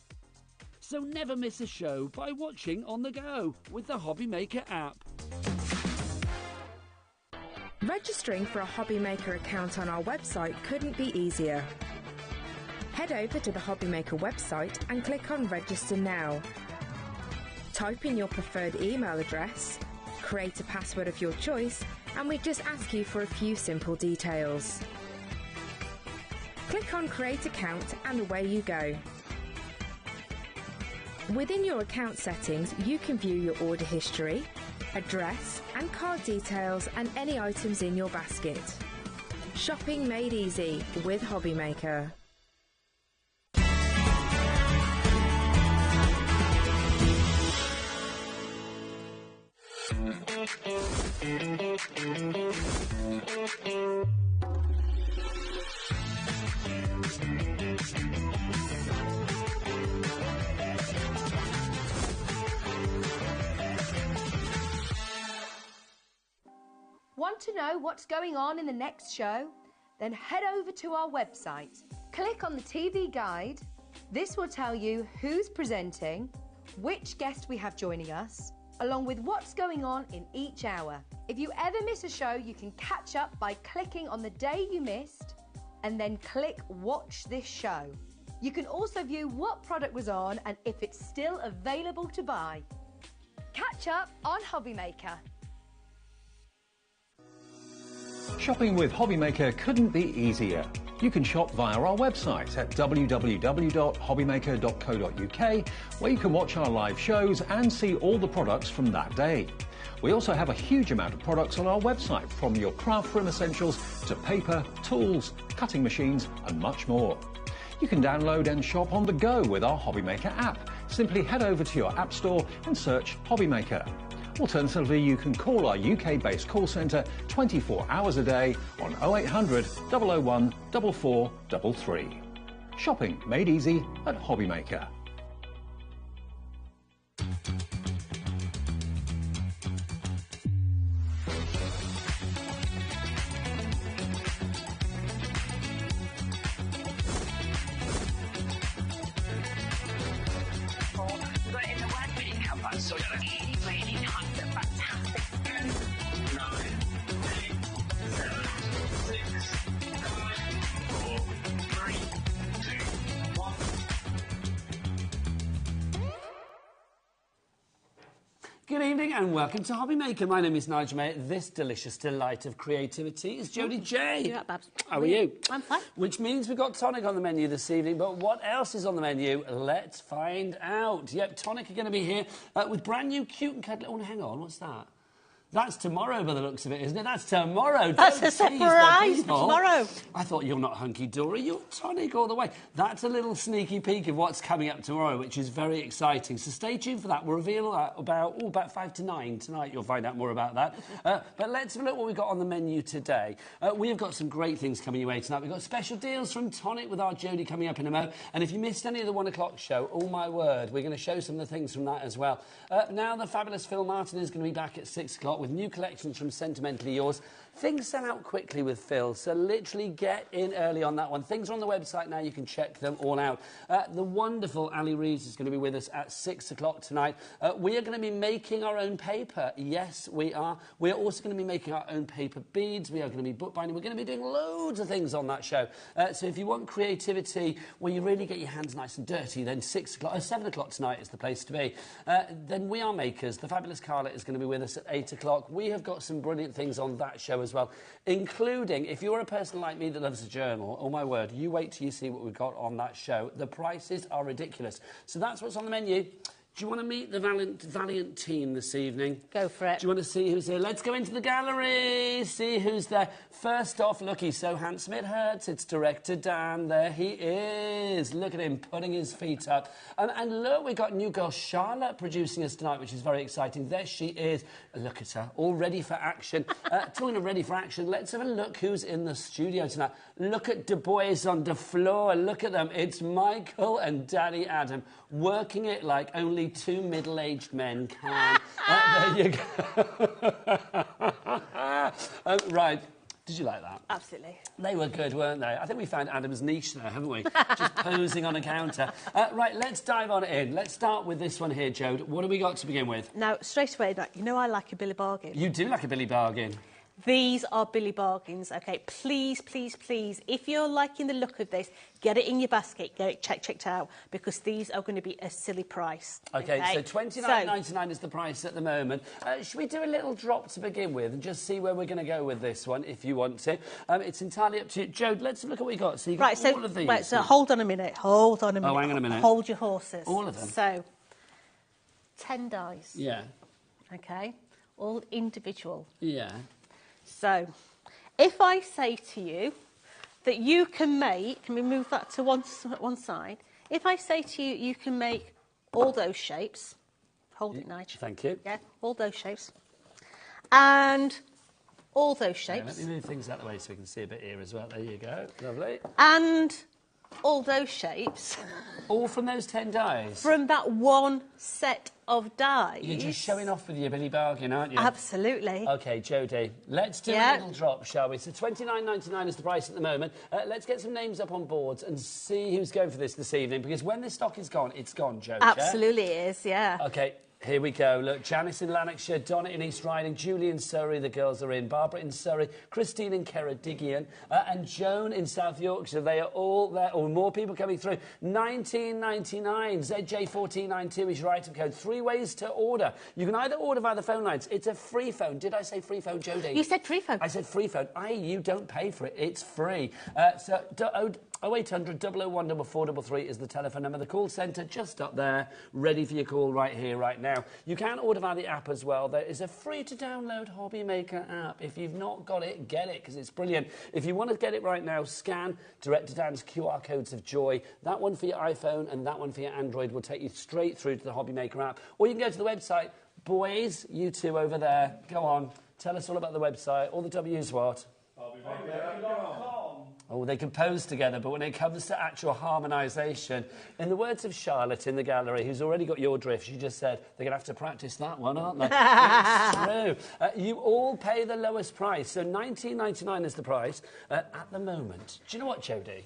Speaker 8: So never miss a show by watching on the go with the HobbyMaker app.
Speaker 14: Registering for a HobbyMaker account on our website couldn't be easier. Head over to the HobbyMaker website and click on Register Now. Type in your preferred email address, create a password of your choice, and we just ask you for a few simple details. Click on Create Account and away you go. Within your account settings, you can view your order history, address and card details and any items in your basket. Shopping made easy with HobbyMaker.
Speaker 9: Want to know what's going on in the next show? Then head over to our website. Click on the TV guide. This will tell you who's presenting, which guest we have joining us, along with what's going on in each hour. If you ever miss a show, you can catch up by clicking on the day you missed and then click Watch This Show. You can also view what product was on and if it's still available to buy. Catch up on HobbyMaker.
Speaker 3: Shopping with HobbyMaker couldn't be easier. You can shop via our website at www.hobbymaker.co.uk, where you can watch our live shows and see all the products from that day. We also have a huge amount of products on our website, from your craft room essentials to paper, tools, cutting machines and much more. You can download and shop on the go with our HobbyMaker app. Simply head over to your app store and search HobbyMaker. Alternatively, you can call our UK-based call centre 24 hours a day on 0800 001 4433. Shopping made easy at HobbyMaker.
Speaker 8: Good evening and welcome to HobbyMaker. My name is Nigel May. This delicious delight of creativity is Jodie J.
Speaker 5: You're up, Babs.
Speaker 8: How are you?
Speaker 5: I'm fine.
Speaker 8: Which means we've got Tonic on the menu this evening, but what else is on the menu? Let's find out. Yep, Tonic are going to be here with brand new cute and cuddly... Oh, hang on, what's that? That's tomorrow by the looks of it, isn't it? That's tomorrow.
Speaker 5: That's
Speaker 8: Don't
Speaker 5: a
Speaker 8: tease the
Speaker 5: surprise
Speaker 8: people.
Speaker 5: tomorrow.
Speaker 8: I thought you're not hunky-dory, you're Tonic all the way. That's a little sneaky peek of what's coming up tomorrow, which is very exciting. So stay tuned for that. We'll reveal that about 5 to 9 tonight. You'll find out more about that. But let's have a look what we've got on the menu today. We have got some great things coming your way tonight. We've got special deals from Tonic with our Jodie coming up in a mo. And if you missed any of the 1 o'clock show, oh my word, we're going to show some of the things from that as well. Now the fabulous Phil Martin is going to be back at 6 o'clock with new collections from Sentimentally Yours. Things sell out quickly with Phil, so literally get in early on that one. Things are on the website now, you can check them all out. The wonderful Ali Reeves is going to be with us at 6 o'clock tonight. We are going to be making our own paper. Yes, we are. We are also going to be making our own paper beads. We are going to be bookbinding. We're going to be doing loads of things on that show. So if you want creativity where you really get your hands nice and dirty, then 7 o'clock tonight is the place to be. Then We Are Makers. The fabulous Carla is going to be with us at 8 o'clock. We have got some brilliant things on that show as well, including, if you're a person like me that loves a journal, oh my word, you wait till you see what we've got on that show. The prices are ridiculous. So that's what's on the menu. Do you want to meet the valiant team this evening?
Speaker 5: Go for it.
Speaker 8: Do you want to see who's here? Let's go into the gallery, see who's there. First off, look, he's so handsome it hurts. It's director Dan. There he is. Look at him putting his feet up. And look, we've got new girl Charlotte producing us tonight, which is very exciting. There she is. Look at her, all ready for action. Talking of ready for action, let's have a look who's in the studio tonight. Look at the boys on the floor. Look at them. It's Michael and Daddy Adam working it like only two middle-aged men can. There you go. Right. Did you like that?
Speaker 5: Absolutely.
Speaker 8: They were good, weren't they? I think we found Adam's niche there, haven't we? Just posing on a counter. Right, let's dive on it in. Let's start with this one here, Jode. What have we got to begin with?
Speaker 5: Now, straight away, you know I like a Billy Bargain.
Speaker 8: You do like a Billy Bargain.
Speaker 5: These are Billy Bargains, OK? Please, please, please, if you're liking the look of this, get it in your basket, get it checked out, because these are going to be a silly price.
Speaker 8: OK, so $29.99 is the price at the moment. Should we do a little drop to begin with and just see where we're going to go with this one, if you want to? It's entirely up to you. Jode, let's look at what we got. So you've got all of these.
Speaker 5: Right, so hold on a minute. Hold on a minute.
Speaker 8: Oh, hang on a minute.
Speaker 5: Hold your horses.
Speaker 8: All of them?
Speaker 5: So, 10 dies.
Speaker 8: Yeah.
Speaker 5: OK? All individual.
Speaker 8: Yeah.
Speaker 5: So, if I say to you that you can make, can we move that to one side? If I say to you, you can make all those shapes, hold it, Nigel.
Speaker 8: Thank you.
Speaker 5: Yeah, all those shapes. And all those shapes.
Speaker 8: Yeah, let me move things out of the way so we can see a bit here as well. There you go. Lovely.
Speaker 5: And all those shapes.
Speaker 8: All from those 10 dies?
Speaker 5: From that one set of dies.
Speaker 8: You're just showing off with your Billy Bargain, aren't you?
Speaker 5: Absolutely.
Speaker 8: OK, Jodie, let's do a little drop, shall we? So $29.99 is the price at the moment. Let's get some names up on boards and see who's going for this evening, because when this stock is gone, it's gone, Jodie.
Speaker 5: Absolutely it is, yeah.
Speaker 8: OK. Here we go. Look, Janice in Lanarkshire, Donna in East Riding, Julie in Surrey, the girls are in, Barbara in Surrey, Christine in Ceredigion, and Joan in South Yorkshire. They are all there, or more people coming through. $19.99. ZJ1492 is your item code. 3 ways to order. You can either order via the phone lines. It's a free phone. Did I say free phone, Jodie?
Speaker 5: You said free phone.
Speaker 8: I said free phone. You don't pay for it. It's free. 0800 001 4433 is the telephone number. The call centre just up there, ready for your call right here, right now. You can order via the app as well. There is a free-to-download HobbyMaker app. If you've not got it, get it, because it's brilliant. If you want to get it right now, scan Director Dan's QR codes of joy. That one for your iPhone and that one for your Android will take you straight through to the HobbyMaker app. Or you can go to the website. Boys, you two over there, go on. Tell us all about the website. All the W's what? HobbyMaker.com. Oh, they compose together, but when it comes to actual harmonisation, in the words of Charlotte in the gallery, who's already got your drift, she just said, they're going to have to practice that one, aren't they? It's true. You all pay the lowest price, so $19.99 is the price at the moment. Do you know what, Jodie?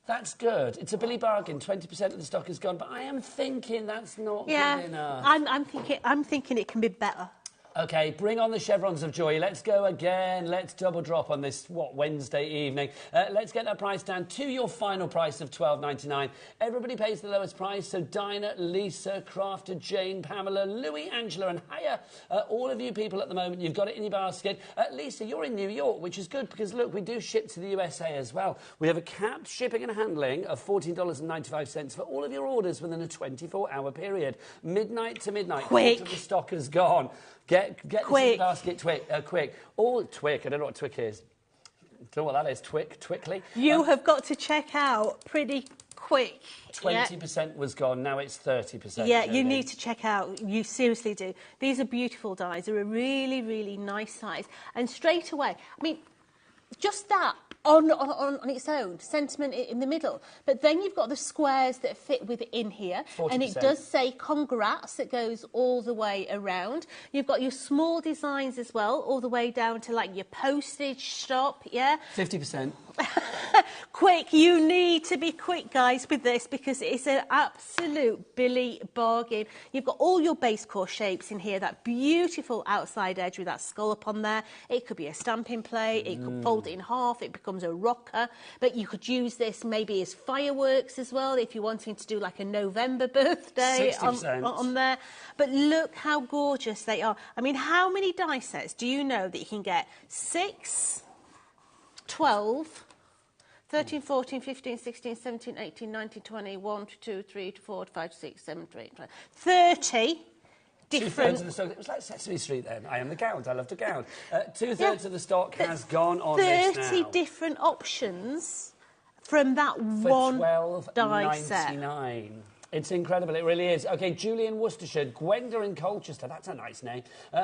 Speaker 8: That's good. It's a Billy Bargain. 20% of the stock is gone, but I am thinking that's not good enough.
Speaker 5: I'm thinking it can be better.
Speaker 8: Okay, bring on the chevrons of joy. Let's go again. Let's double drop on this, Wednesday evening. Let's get that price down to your final price of $12.99. Everybody pays the lowest price, so Dinah, Lisa, Crafter, Jane, Pamela, Louis, Angela and Haya, all of you people at the moment, you've got it in your basket. Lisa, you're in New York, which is good because, look, we do ship to the USA as well. We have a capped shipping and handling of $14.95 for all of your orders within a 24-hour period. Midnight to midnight.
Speaker 5: Quick.
Speaker 8: Quarter of the stock is gone. Get this in the basket quick. All Twick, I don't know what Twick is. Don't know what that is, Twickly.
Speaker 5: You have got to check out pretty quick.
Speaker 8: 20% was gone, now it's 30%.
Speaker 5: Yeah, you need to check out. You seriously do. These are beautiful dies. They're a really, really nice size. And straight away, I mean, just that on its own, sentiment in the middle. But then you've got the squares that fit within here. 40%. And it does say congrats. It goes all the way around. You've got your small designs as well, all the way down to like your postage stop, yeah?
Speaker 8: 50%.
Speaker 5: Quick, you need to be quick, guys, with this because it's an absolute Billy bargain. You've got all your base core shapes in here, that beautiful outside edge with that scallop on there. It could be a stamping plate, it could fold it in half, it becomes a rocker, but you could use this maybe as fireworks as well if you're wanting to do like a November birthday on there. But look how gorgeous they are. I mean, how many die sets do you know that you can get? 6, 12, 13, 14, 15, 16, 17, 18, 19, 20, 1, 2, 3, 4, 5, 6, 7, 8, 9, 30 different...
Speaker 8: Of the stock. It was like Sesame Street then. I am the gowns. I love to gown. Two-thirds of the stock has gone on this now.
Speaker 5: 30 different options from that one die set.
Speaker 8: $12.99. It's incredible, it really is. OK, Julie in Worcestershire, Gwenda in Colchester, that's a nice name.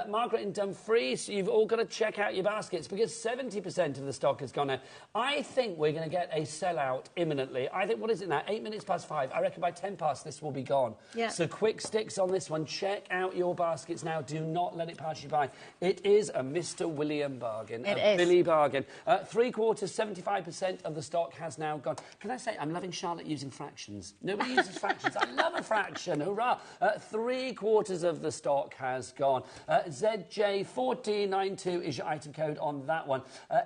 Speaker 8: Margaret in Dumfries, you've all got to check out your baskets because 70% of the stock has gone out. I think we're going to get a sellout imminently. I think, what is it now, 8 minutes past 5? I reckon by 10 past this will be gone. Yeah. So quick sticks on this one. Check out your baskets now. Do not let it pass you by. It is a Mr. William bargain, a Billy bargain. 3/4, 75% of the stock has now gone. Can I say, I'm loving Charlotte using fractions. Nobody uses fractions. I love a fraction, hurrah. 3/4 of the stock has gone. ZJ1492 is your item code on that one.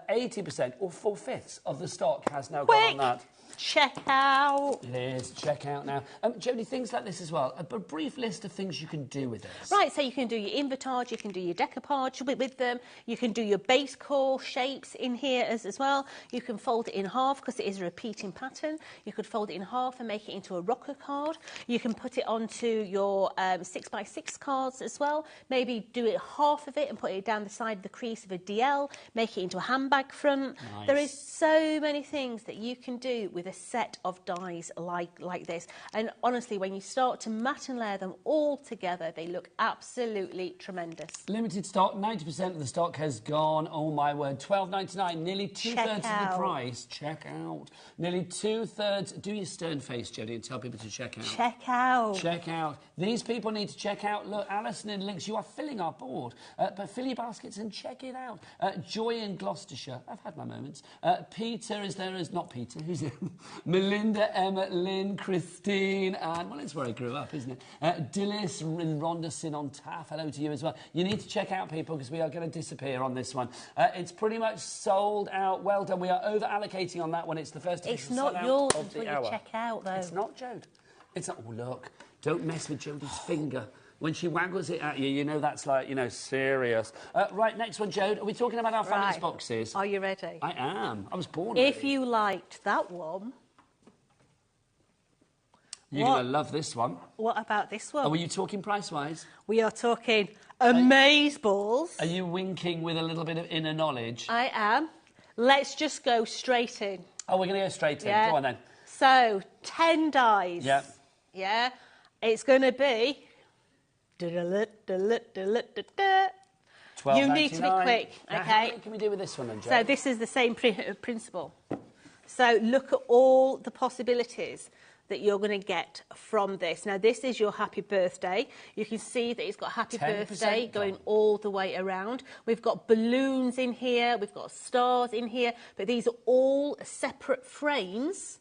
Speaker 8: 80% or 4/5 of the stock has now gone on that.
Speaker 5: Check out.
Speaker 8: It is. Check out now. Jodie, things like this as well. A brief list of things you can do with this.
Speaker 5: Right, so you can do your invertage, you can do your decoupage with them, you can do your base core shapes in here as well. You can fold it in half because it is a repeating pattern. You could fold it in half and make it into a rocker card. You can put it onto your 6x6 cards as well. Maybe do it half of it and put it down the side of the crease of a DL, make it into a handbag front. Nice. There is so many things that you can do with a set of dies like this, and honestly when you start to matte and layer them all together they look absolutely tremendous.
Speaker 8: Limited stock, 90% of the stock has gone. Oh my word, $12.99, nearly 2/3 of the price. Check out. Nearly 2/3. Do your stern face, Jodie, and tell people to check out.
Speaker 5: Check out.
Speaker 8: Check out. These people need to check out. Look, Alison in Links, you are filling our board, but fill your baskets and check it out. Joy in Gloucestershire, I've had my moments. Peter is there, is not Peter, who's it? Melinda, Emma, Lynn, Christine, and, well, it's where I grew up, isn't it? Dillis in Rhonda Sin on Taff, hello to you as well. You need to check out, people, because we are going to disappear on this one. It's pretty much sold out. Well done. We are over-allocating on that one. It's the first
Speaker 5: It's not yours until you check out, though.
Speaker 8: It's not, Jode. It's not. Oh, look. Don't mess with Jodie's finger. When she waggles it at you, you know that's like, you know, serious. Right, next one, Jode. Are we talking about our fancy boxes?
Speaker 5: Are you ready?
Speaker 8: I am. I was born
Speaker 5: If
Speaker 8: ready.
Speaker 5: you liked that one...
Speaker 8: You're going to love this one.
Speaker 5: What about this one?
Speaker 8: Oh, were you talking price-wise?
Speaker 5: We are talking amazeballs.
Speaker 8: Are you winking with a little bit of inner knowledge?
Speaker 5: I am. Let's just go straight in.
Speaker 8: Oh, we're going to go straight in.
Speaker 5: Yeah.
Speaker 8: Go on, then.
Speaker 5: So, 10 dies.
Speaker 8: Yeah.
Speaker 5: Yeah. It's going to be... You need to be quick, okay?
Speaker 8: What can we do with this one then, Jo?
Speaker 5: So this is the same principle. So look at all the possibilities that you're going to get from this. Now, this is your happy birthday. You can see that it's got happy birthday going all the way around. We've got balloons in here. We've got stars in here. But these are all separate frames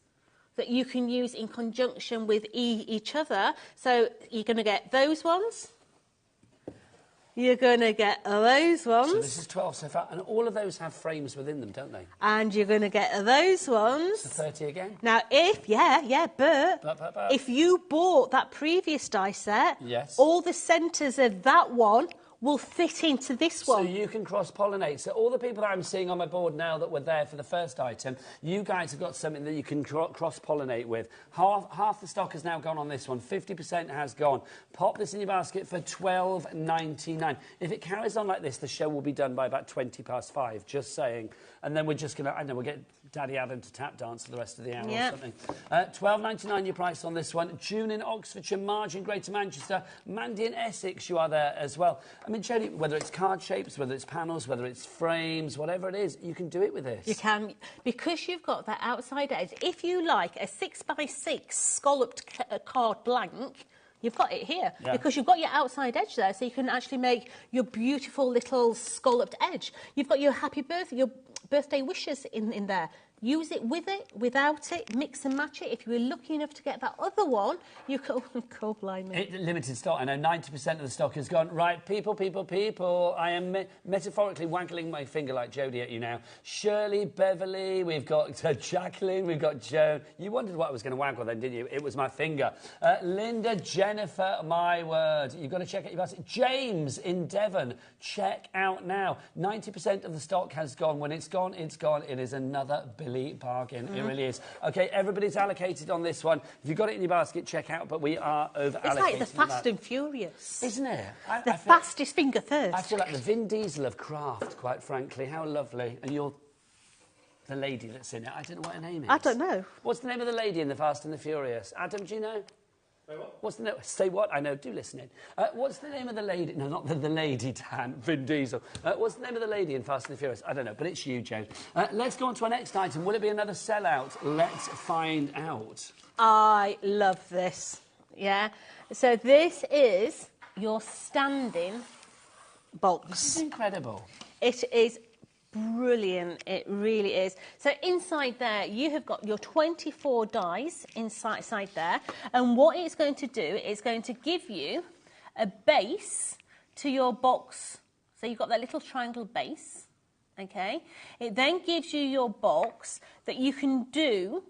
Speaker 5: that you can use in conjunction with each other. So you're going to get those ones. You're going to get those ones.
Speaker 8: So this is 12 so far, and all of those have frames within them, don't they?
Speaker 5: And you're going to get those ones.
Speaker 8: So 30 again?
Speaker 5: Now, if you bought that previous die set,
Speaker 8: yes,
Speaker 5: all the centres of that one will fit into this one.
Speaker 8: So you can cross-pollinate. So all the people that I'm seeing on my board now that were there for the first item, you guys have got something that you can cross-pollinate with. Half the stock has now gone on this one. 50% has gone. Pop this in your basket for $12.99. If it carries on like this, the show will be done by about 5:20, just saying. And then we're just going to, I know, we'll get Daddy Adam to tap dance for the rest of the hour or something. $12.99 your price on this one. June in Oxfordshire, Marge in Greater Manchester, Mandy in Essex, you are there as well. I mean, Jodie, whether it's card shapes, whether it's panels, whether it's frames, whatever it is, you can do it with this.
Speaker 5: You can, because you've got that outside edge. If you like a 6x6 scalloped card blank, you've got it here, because you've got your outside edge there, so you can actually make your beautiful little scalloped edge. You've got your happy birthday, your birthday wishes in there. Use it with it, without it, mix and match it. If you were lucky enough to get that other one, you could... Oh, blimey.
Speaker 8: Limited stock. I know 90% of the stock has gone. Right, people. I am metaphorically waggling my finger like Jodie at you now. Shirley, Beverly, we've got Jacqueline, we've got Joan. You wondered what I was going to waggle then, didn't you? It was my finger. Linda, Jennifer, my word. You've got to check it. James in Devon, check out now. 90% of the stock has gone. When it's gone, it's gone. It is another bargain. It really is. Okay, everybody's allocated on this one. If you've got it in your basket, check out, but we are over allocated.
Speaker 5: It's like the Fast and Furious.
Speaker 8: Isn't it?
Speaker 5: The fastest finger first.
Speaker 8: I feel like the Vin Diesel of craft, quite frankly. How lovely. And you're the lady that's in it. I don't know what her name is.
Speaker 5: I don't know.
Speaker 8: What's the name of the lady in the Fast and the Furious? Adam, do you know? What's the name? Say what? I know. Do listen in. What's the name of the lady? No, not the lady, Dan. Vin Diesel. What's the name of the lady in Fast and the Furious? I don't know, but it's you, Joan. Let's go on to our next item. Will it be another sellout? Let's find out.
Speaker 5: I love this. Yeah. So this is your standing box.
Speaker 8: This is incredible.
Speaker 5: It is brilliant, it really is. So inside there you have got your 24 dies inside there, and what it's going to do is going to give you a base to your box. So you've got that little triangle base, okay? It then gives you your box that you can do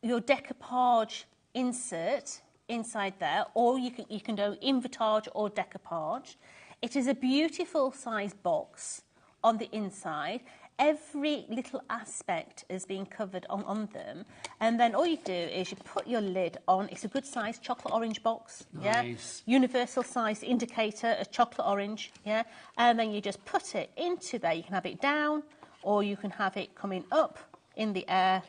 Speaker 5: your decoupage insert inside there, or you can do invertage or decoupage. It is a beautiful size box. On the inside, every little aspect is being covered on them, and then all you do is you put your lid on. It's a good size chocolate orange box.
Speaker 8: Nice.
Speaker 5: Yeah, universal size indicator, a chocolate orange. Yeah, and then you just put it into there. You can have it down, or you can have it coming up in the air.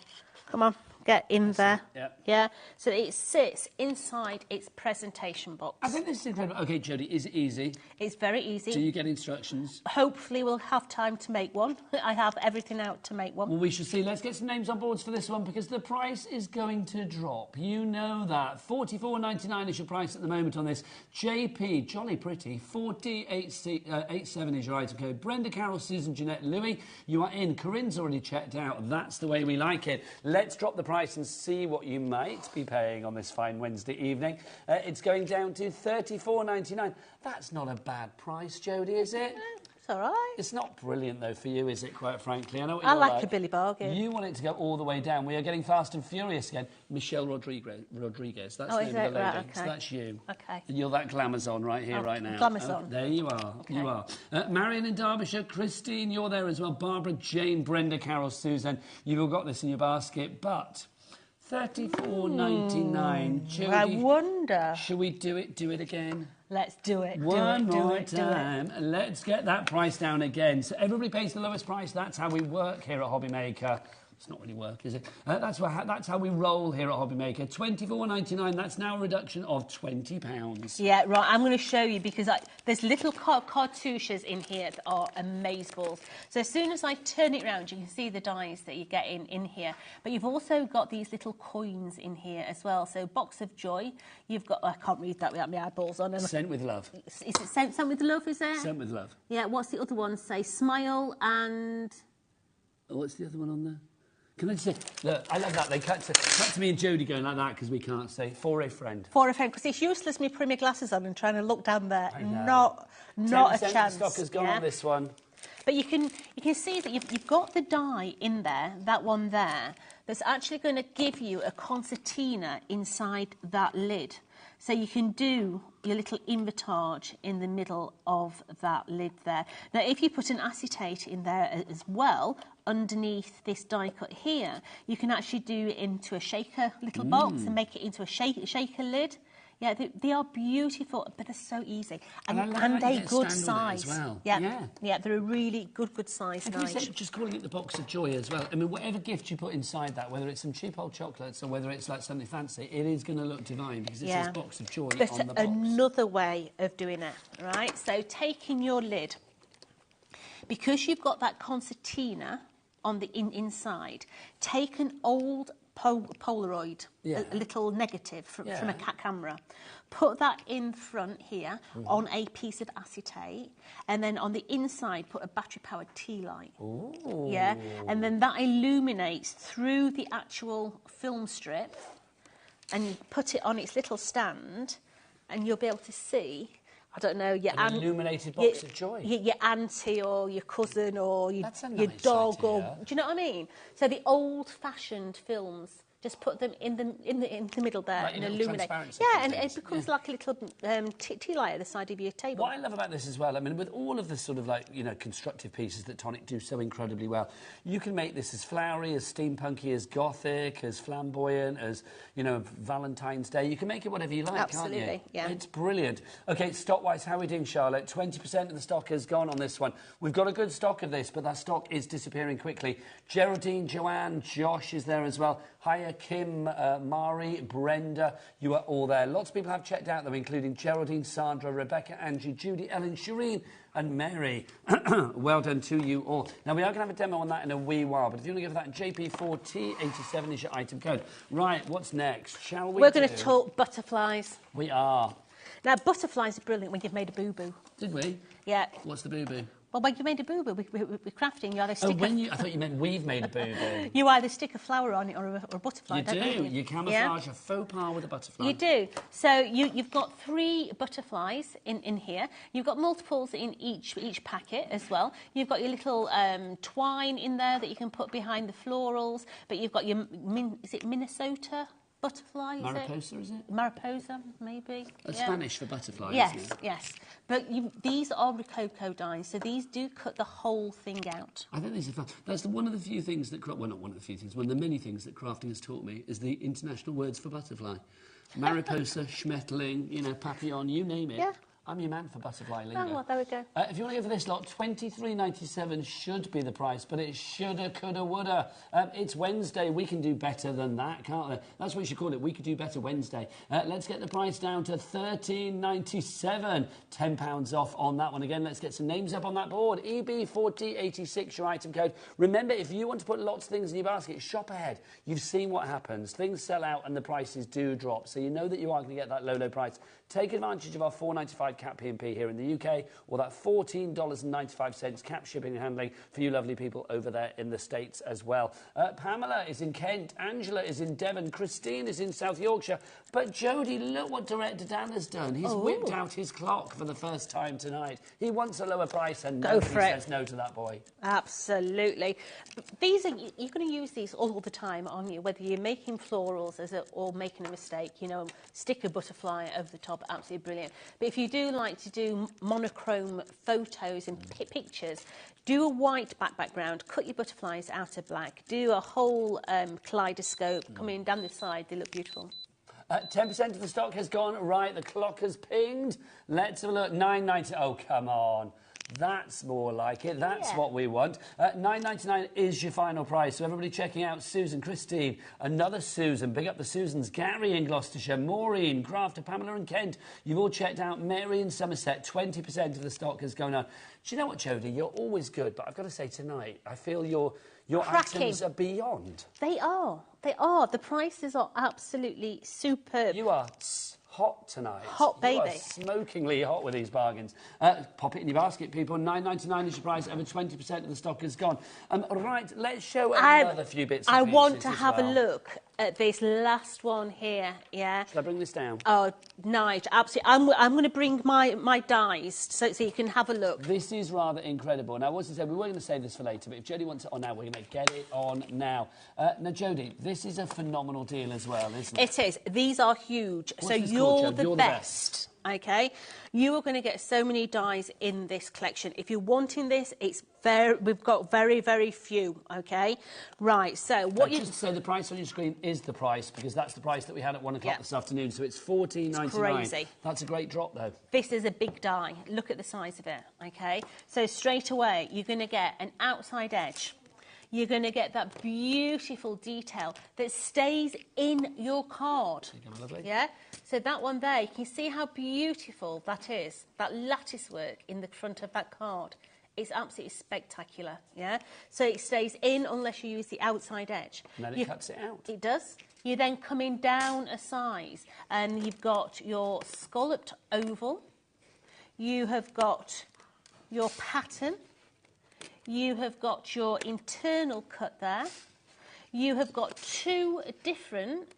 Speaker 5: Come on. Get in there. Yeah. So it sits inside its presentation box.
Speaker 8: I think this is incredible. Okay, Jodie, is it easy?
Speaker 5: It's very easy.
Speaker 8: Do you get instructions?
Speaker 5: Hopefully we'll have time to make one. I have everything out to make one.
Speaker 8: Well, we shall see. Let's get some names on boards for this one, because the price is going to drop. You know that. $44.99 is your price at the moment on this. JP, jolly pretty, 4087 is your item code. Brenda, Carol, Susan, Jeanette, Louis, you are in. Corinne's already checked out. That's the way we like it. Let's drop the price and see what you might be paying on this fine Wednesday evening. It's going down to $34.99. That's not a bad price, Jodie, is it?
Speaker 5: It's all right.
Speaker 8: It's not brilliant, though, for you, is it, quite frankly? I know what
Speaker 5: I
Speaker 8: you're
Speaker 5: like a Billy bargain.
Speaker 8: You want it to go all the way down. We are getting Fast and Furious again. Michelle Rodriguez. That's the name of the lady.
Speaker 5: Right, okay.
Speaker 8: So that's you.
Speaker 5: Okay.
Speaker 8: And you're that Glamazon right here, right now.
Speaker 5: Glamazon.
Speaker 8: There you are.
Speaker 5: Okay.
Speaker 8: You are. Marion in Derbyshire. Christine, you're there as well. Barbara, Jane, Brenda, Carol, Susan. You've all got this in your basket, but... $34.99. Jodie,
Speaker 5: I wonder.
Speaker 8: Shall we do it again?
Speaker 5: Let's do it.
Speaker 8: One more time. Let's get that price down again. So everybody pays the lowest price. That's how we work here at HobbyMaker. It's not really work, is it? That's how we roll here at HobbyMaker. $24.99. That's now a reduction of £20.
Speaker 5: Yeah, right. I'm going to show you, because there's little cartouches in here that are amazeballs. So as soon as I turn it around, you can see the dies that you get in here. But you've also got these little coins in here as well. So Box of Joy. You've got... I can't read that without my eyeballs on.
Speaker 8: Sent with love.
Speaker 5: Is it sent with love, is there?
Speaker 8: Sent with love.
Speaker 5: Yeah, what's the other one say? Smile and...
Speaker 8: What's the other one on there? Can I just say, look, I love that. They cut to me and Jodie going like that because we can't say, for a friend.
Speaker 5: For a friend, because it's useless me putting my glasses on and trying to look down there. Not a chance.
Speaker 8: The stock has gone on this one.
Speaker 5: But you can see that you've got the die in there, that one there, that's actually going to give you a concertina inside that lid. So you can do your little invertage in the middle of that lid there. Now, if you put an acetate in there as well, underneath this die cut here, you can actually do it into a shaker little box and make it into a shaker lid. Yeah, they are beautiful, but they're so easy. And a good size.
Speaker 8: As well.
Speaker 5: Yeah, they're a really good size.
Speaker 8: And you said just calling it the box of joy as well. I mean, whatever gift you put inside that, whether it's some cheap old chocolates or whether it's like something fancy, it is going to look divine because it says box of joy on the box.
Speaker 5: But another way of doing it, right? So taking your lid, because you've got that concertina on the inside, take an old Polaroid, a little negative from a camera. Put that in front here on a piece of acetate, and then on the inside put a battery-powered tea light.
Speaker 8: Ooh.
Speaker 5: Yeah, and then that illuminates through the actual film strip, and you put it on its little stand, and you'll be able to see. I don't know,
Speaker 8: an illuminated box of joy.
Speaker 5: Your auntie or your cousin or your dog, idea. Or do you know what I mean? So the old-fashioned films, just put them in the middle there and illuminate. Yeah, and it becomes like a little tea light at the side of your table.
Speaker 8: What I love about this as well, I mean, with all of the sort of like, you know, constructive pieces that Tonic do so incredibly well, you can make this as flowery, as steampunky, as gothic, as flamboyant, as, you know, Valentine's Day. You can make it whatever you like, can't you?
Speaker 5: Yeah.
Speaker 8: It's brilliant. OK, stock-wise, how are we doing, Charlotte? 20% of the stock has gone on this one. We've got a good stock of this, but that stock is disappearing quickly. Geraldine, Joanne, Josh is there as well. Hiya, Kim, Mari, Brenda, you are all there. Lots of people have checked out, though, including Geraldine, Sandra, Rebecca, Angie, Judy, Ellen, Shireen and Mary. Well done to you all. Now, we are going to have a demo on that in a wee while, but if you want to give that JP4T87 is your item code. Right, what's next? Shall we
Speaker 5: We're going to talk butterflies.
Speaker 8: We are.
Speaker 5: Now, butterflies are brilliant when you've made a boo-boo.
Speaker 8: Did we?
Speaker 5: Yeah.
Speaker 8: What's the boo-boo?
Speaker 5: Well, when you made a boo-boo with crafting, you either stick
Speaker 8: I thought you meant we've made a boo-boo.
Speaker 5: You either stick a flower on it or a butterfly.
Speaker 8: You do. You camouflage a faux pas with a butterfly.
Speaker 5: You do. So you've got 3 butterflies in here. You've got multiples in each packet as well. You've got your little twine in there that you can put behind the florals. But you've got your, is it Minnesota? Butterfly,
Speaker 8: Mariposa, is it?
Speaker 5: Mariposa, maybe.
Speaker 8: That's Spanish for butterfly,
Speaker 5: yes,
Speaker 8: isn't it?
Speaker 5: Yes. But these are Rococo dies, so these do cut the whole thing out.
Speaker 8: I think these are fun. That's one of the few things that... Well, not one of the few things. One of the many things that crafting has taught me is the international words for butterfly. Mariposa, Schmetterling, you know, papillon, you name it.
Speaker 5: Yeah.
Speaker 8: I'm your man for butterfly lingo.
Speaker 5: Oh, well, there we go.
Speaker 8: If you want to go for this lot, $23.97 should be the price, but it shoulda, coulda, woulda. It's Wednesday. We can do better than that, can't we? That's what you should call it. We could do better Wednesday. Let's get the price down to $13.97. £10 off on that one. Again, let's get some names up on that board. EB4086, your item code. Remember, if you want to put lots of things in your basket, shop ahead. You've seen what happens. Things sell out and the prices do drop, so you know that you are going to get that low price. Take advantage of our $4.95 cap P&P here in the UK, or that $14.95 cap shipping and handling for you lovely people over there in the States as well. Pamela is in Kent, Angela is in Devon, Christine is in South Yorkshire, but Jodie, look what Director Dan has done. He's whipped out his clock for the first time tonight. He wants a lower price and nobody says no to that boy.
Speaker 5: Absolutely. These are, you're going to use these all the time, aren't you? Whether you're making florals or making a mistake, you know, stick a butterfly over the top, absolutely brilliant. But if you do like to do monochrome photos and pictures, do a white background, cut your butterflies out of black, do a whole kaleidoscope coming down the side, they look beautiful.
Speaker 8: 10% of the stock has gone. Right, the clock has pinged. Let's have a look. $9.90. Oh, come on. That's more like it. That's what we want. $9.99 is your final price. So everybody checking out Susan, Christine, another Susan. Big up the Susans. Gary in Gloucestershire, Maureen, Grafter, Pamela and Kent. You've all checked out Mary in Somerset. 20% of the stock has gone on. Do you know what, Jodie? You're always good, but I've got to say tonight, I feel your items are beyond.
Speaker 5: They are. They are. The prices are absolutely superb.
Speaker 8: You are hot tonight.
Speaker 5: Hot, baby.
Speaker 8: You are smokingly hot with these bargains. Pop it in your basket, people. $9.99 is your price. Over 20% of the stock is gone. Right, let's show another few bits of
Speaker 5: I
Speaker 8: pieces
Speaker 5: want to
Speaker 8: as
Speaker 5: have a
Speaker 8: well.
Speaker 5: look at this last one here, yeah?
Speaker 8: Shall I bring this down?
Speaker 5: Oh, nice, absolutely. I'm going to bring my dies so you can have a look.
Speaker 8: This is rather incredible. Now, I was to say, we were going to save this for later, but if Jodie wants it on now, we're going to get it on now. Now, Jodie, this is a phenomenal deal as well, isn't it?
Speaker 5: It is. These are huge.
Speaker 8: What's
Speaker 5: So
Speaker 8: this
Speaker 5: you're
Speaker 8: called,
Speaker 5: the
Speaker 8: You're
Speaker 5: best. Okay, you are going to get so many dies in this collection. If you're wanting this, we've got very, very few. Okay, right. So what
Speaker 8: just to say, the price on your screen is the price because that's the price that we had at 1 o'clock this afternoon. So it's $14.99.
Speaker 5: It's crazy.
Speaker 8: That's a great drop, though.
Speaker 5: This is a big die. Look at the size of it. Okay, so straight away you're going to get an outside edge. You're going to get that beautiful detail that stays in your card. Yeah? So that one there, you can see how beautiful that is. That lattice work in the front of that card. It's absolutely spectacular. Yeah? So it stays in unless you use the outside edge.
Speaker 8: And then it cuts it out.
Speaker 5: It does. You're then coming down a size and you've got your scalloped oval. You have got your pattern. You have got your internal cut there. You have got two different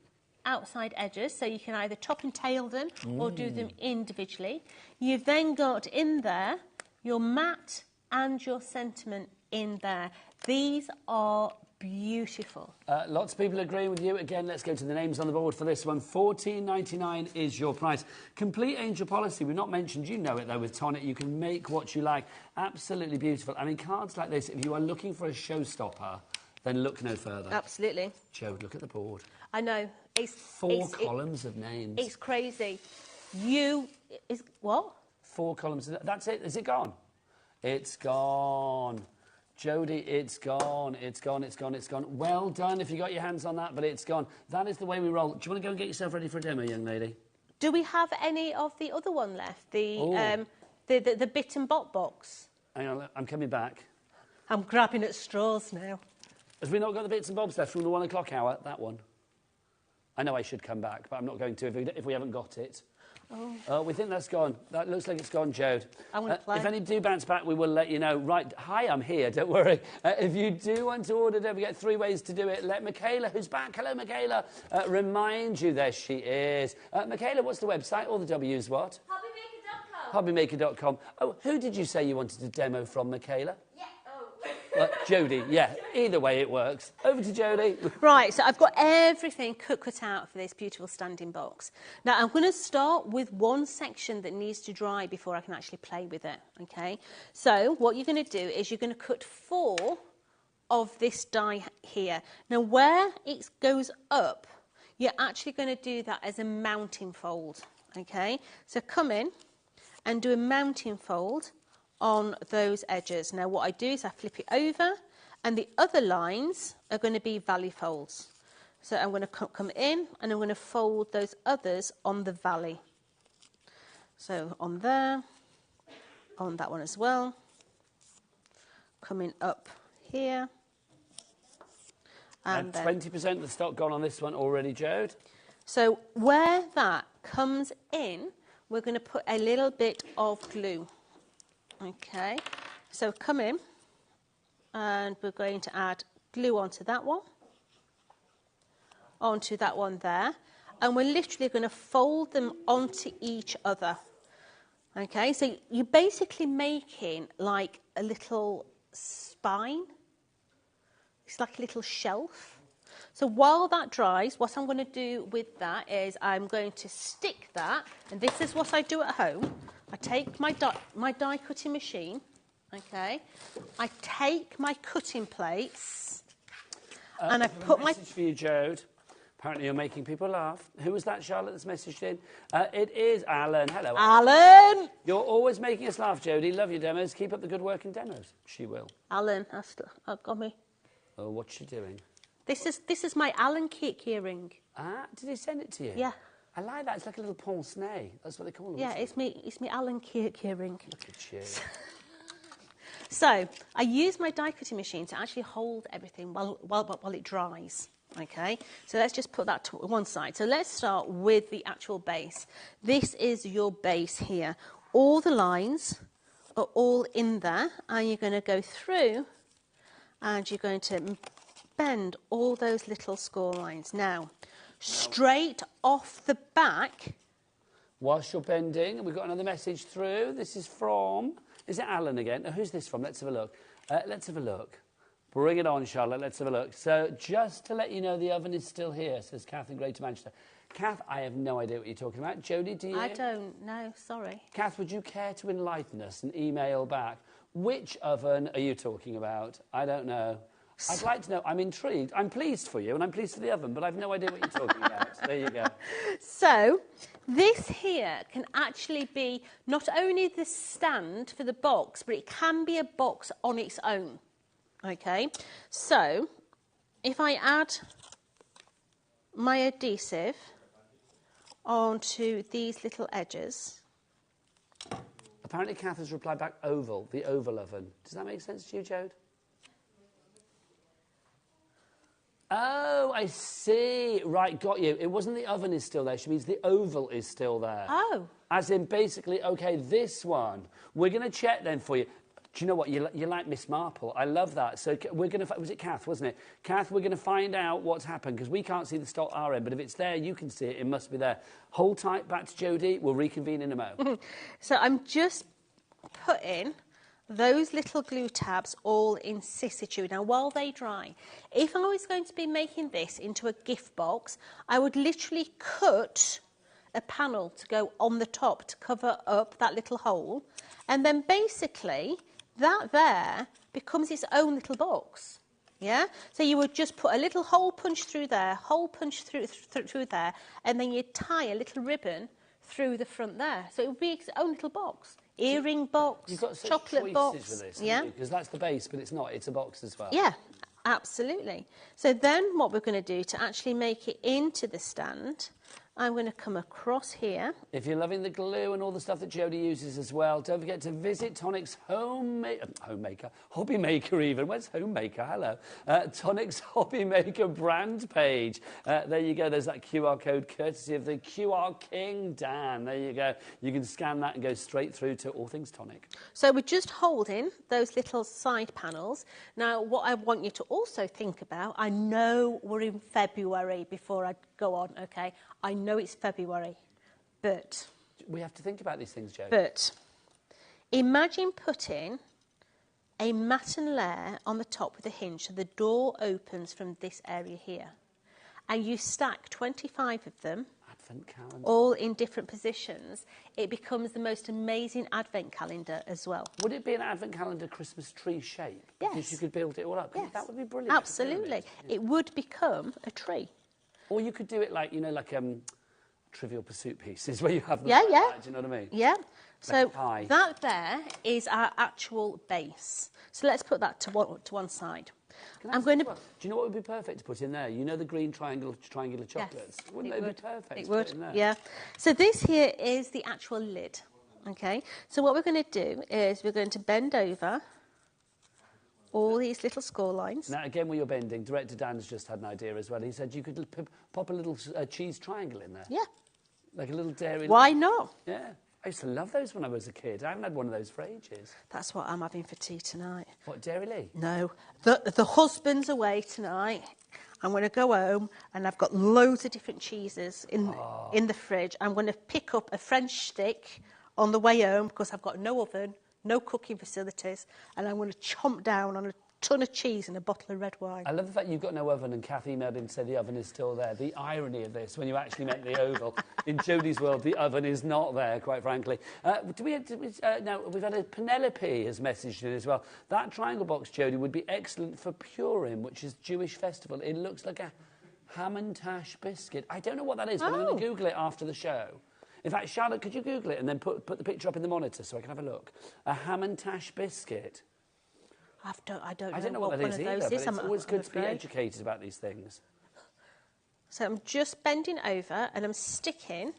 Speaker 5: outside edges, so you can either top and tail them or do them individually. You've then got in there your matte and your sentiment in there. These are beautiful.
Speaker 8: Lots of people agreeing with you. Again, let's go to the names on the board for this one. $14.99 is your price. Complete angel policy. We've not mentioned, you know it though, with Tonic. You can make what you like. Absolutely beautiful. I mean, cards like this, if you are looking for a showstopper, then look no further.
Speaker 5: Absolutely.
Speaker 8: Joe, look at the board.
Speaker 5: I know. It's
Speaker 8: Four columns of names.
Speaker 5: It's crazy. What?
Speaker 8: 4 columns. That's it. Is it gone? It's gone. Jodie, it's gone, it's gone, it's gone, it's gone. Well done if you got your hands on that, but it's gone. That is the way we roll. Do you want to go and get yourself ready for a demo, young lady?
Speaker 5: Do we have any of the other one left? The bit and bot box?
Speaker 8: Hang on, I'm coming back.
Speaker 5: I'm grabbing at straws now.
Speaker 8: Have we not got the bits and bobs left from the 1 o'clock hour? That one. I know I should come back, but I'm not going to if we haven't got it. We think that's gone. That looks like it's gone, Jode.
Speaker 5: I want to play.
Speaker 8: If any do bounce back, we will let you know. Right, hi, I'm here, don't worry. If you do want to order, don't forget 3 ways to do it. Let Michaela, who's back, hello, Michaela, remind you. There she is. Michaela, what's the website? All the W's what? HobbyMaker.com. HobbyMaker.com. Oh, who did you say you wanted to demo from, Michaela?
Speaker 5: Yeah.
Speaker 8: Jodie, yeah. Either way, it works. Over to Jodie.
Speaker 5: Right, so I've got everything cut out for this beautiful standing box. Now, I'm going to start with one section that needs to dry before I can actually play with it, okay? So what you're going to do is you're going to cut 4 of this die here. Now, where it goes up, you're actually going to do that as a mounting fold, okay? So come in and do a mounting fold on those edges. Now what I do is I flip it over and the other lines are going to be valley folds. So I'm going to come in and I'm going to fold those others on the valley. So on there, on that one as well, coming up here.
Speaker 8: And 20% of the stock gone on this one already, Jode.
Speaker 5: So where that comes in, we're going to put a little bit of glue. Okay, so come in and we're going to add glue onto that one there, and we're literally going to fold them onto each other. Okay, so you're basically making like a little spine. It's like a little shelf. So while that dries, what I'm going to do with that is I'm going to stick that, and this is what I do at home. I take my die cutting machine, okay, I take my cutting plates, and I put my...
Speaker 8: message for you, Jode. Apparently you're making people laugh. Who was that, Charlotte, that's messaged in? It is Alan. Hello,
Speaker 5: Alan!
Speaker 8: You're always making us laugh, Jodie. Love your demos. Keep up the good work in demos. She will.
Speaker 5: Alan, I've got me.
Speaker 8: Oh, what's she doing?
Speaker 5: This is my Alan keyring.
Speaker 8: Ah, did he send it to you?
Speaker 5: Yeah.
Speaker 8: I like that. It's like a little pince-nez. That's what they call them.
Speaker 5: Yeah, it's me Alan keyring.
Speaker 8: Look at you.
Speaker 5: So I use my die cutting machine to actually hold everything while it dries. Okay, so let's just put that to one side. So let's start with the actual base. This is your base here. All the lines are all in there, and you're going to go through and you're going to bend all those little score lines. Now, straight off the back.
Speaker 8: Whilst you're bending, we've got another message through. This is from, is it Alan again? Who's this from? Let's have a look. Let's have a look. Bring it on, Charlotte. Let's have a look. So just to let you know, the oven is still here, says Kath in Greater Manchester. Kath, I have no idea what you're talking about. Jodie, do you?
Speaker 5: I don't know, sorry.
Speaker 8: Kath, would you care to enlighten us and email back? Which oven are you talking about? I don't know. I'd like to know. I'm intrigued. I'm pleased for you, and I'm pleased for the oven, but I've no idea what you're talking about. There you go.
Speaker 5: So this here can actually be not only the stand for the box, but it can be a box on its own. Okay, so if I add my adhesive onto these little edges.
Speaker 8: Apparently Kath has replied back oval, the oval oven. Does that make sense to you, Jode? Oh, I see. Right, got you. It wasn't the oven is still there. She means the oval is still there.
Speaker 5: Oh.
Speaker 8: As in, basically, OK, this one. We're going to check then for you. Do you know what? You're like Miss Marple. I love that. So we're going to... Was it Kath, wasn't it? Kath, we're going to find out what's happened, because we can't see the stock our end, but if it's there, you can see it. It must be there. Hold tight, back to Jodie. We'll reconvene in a mo.
Speaker 5: So I'm just putting those little glue tabs all in situ. Now, while they dry, if I was going to be making this into a gift box, I would literally cut a panel to go on the top to cover up that little hole. And then basically, that there becomes its own little box. Yeah? So you would just put a little hole punch through there, hole punch through there, and then you'd tie a little ribbon through the front there. So it would be its own little box. Earring box,
Speaker 8: You've got such
Speaker 5: chocolate box.
Speaker 8: with this,
Speaker 5: yeah,
Speaker 8: because that's the base, but it's not. It's a box as well.
Speaker 5: Yeah, absolutely. So then what we're going to do to actually make it into the stand, I'm going to come across here.
Speaker 8: If you're loving the glue and all the stuff that Jodie uses as well, don't forget to visit Tonic's HobbyMaker even. Where's HomeMaker? Hello. Tonic's HobbyMaker brand page. There you go. There's that QR code courtesy of the QR King, Dan. There you go. You can scan that and go straight through to all things Tonic.
Speaker 5: So we're just holding those little side panels. Now, what I want you to also think about, I know we're in February before I go on, okay? I know it's February, but...
Speaker 8: We have to think about these things, Jodie.
Speaker 5: But imagine putting a matten layer on the top with a hinge, so the door opens from this area here. And you stack 25 of them,
Speaker 8: Advent calendar,
Speaker 5: all in different positions. It becomes the most amazing Advent calendar as well.
Speaker 8: Would it be an Advent calendar Christmas tree shape?
Speaker 5: Yes.
Speaker 8: Because you could build it all up.
Speaker 5: Yes.
Speaker 8: That would be brilliant.
Speaker 5: Absolutely. It would become a tree.
Speaker 8: Or you could do it like, you know, like Trivial Pursuit pieces where you have the
Speaker 5: yeah.
Speaker 8: do you know what I mean?
Speaker 5: Yeah. So
Speaker 8: pie.
Speaker 5: that there is our actual base. So let's put that to one side. I'm going to...
Speaker 8: Do you know what would be perfect to put in there? You know the green triangular chocolates?
Speaker 5: Yes,
Speaker 8: Wouldn't they be perfect
Speaker 5: It
Speaker 8: to
Speaker 5: would,
Speaker 8: put in there?
Speaker 5: yeah. So this here is the actual lid, okay? So what we're going to do is we're going to bend over all these little score lines.
Speaker 8: Now, again, when you're bending, Director Dan's just had an idea as well. He said you could pop a little cheese triangle in there.
Speaker 5: Yeah.
Speaker 8: Like a little dairy...
Speaker 5: Why not?
Speaker 8: Yeah. I used to love those when I was a kid. I haven't had one of those for ages.
Speaker 5: That's what I'm having for tea tonight.
Speaker 8: What, Dairy Lee?
Speaker 5: No. The husband's away tonight. I'm going to go home and I've got loads of different cheeses in the fridge. I'm going to pick up a French stick on the way home because I've got no oven, no cooking facilities, and I'm going to chomp down on a ton of cheese and a bottle of red wine.
Speaker 8: I love the fact you've got no oven and Kath emailed in to say the oven is still there. The irony of this when you actually make the oval. In Jodie's world, the oven is not there, quite frankly. Now, we've had a Penelope has messaged in as well. That triangle box, Jodie, would be excellent for Purim, which is Jewish festival. It looks like a Hamantash biscuit. I don't know what that is, but I'm going to Google it after the show. In fact, Charlotte, could you Google it and then put the picture up in the monitor so I can have a look? A Hamantash biscuit.
Speaker 5: I don't
Speaker 8: know what that is either, but it's always good to be educated about these things.
Speaker 5: So I'm just bending over and I'm sticking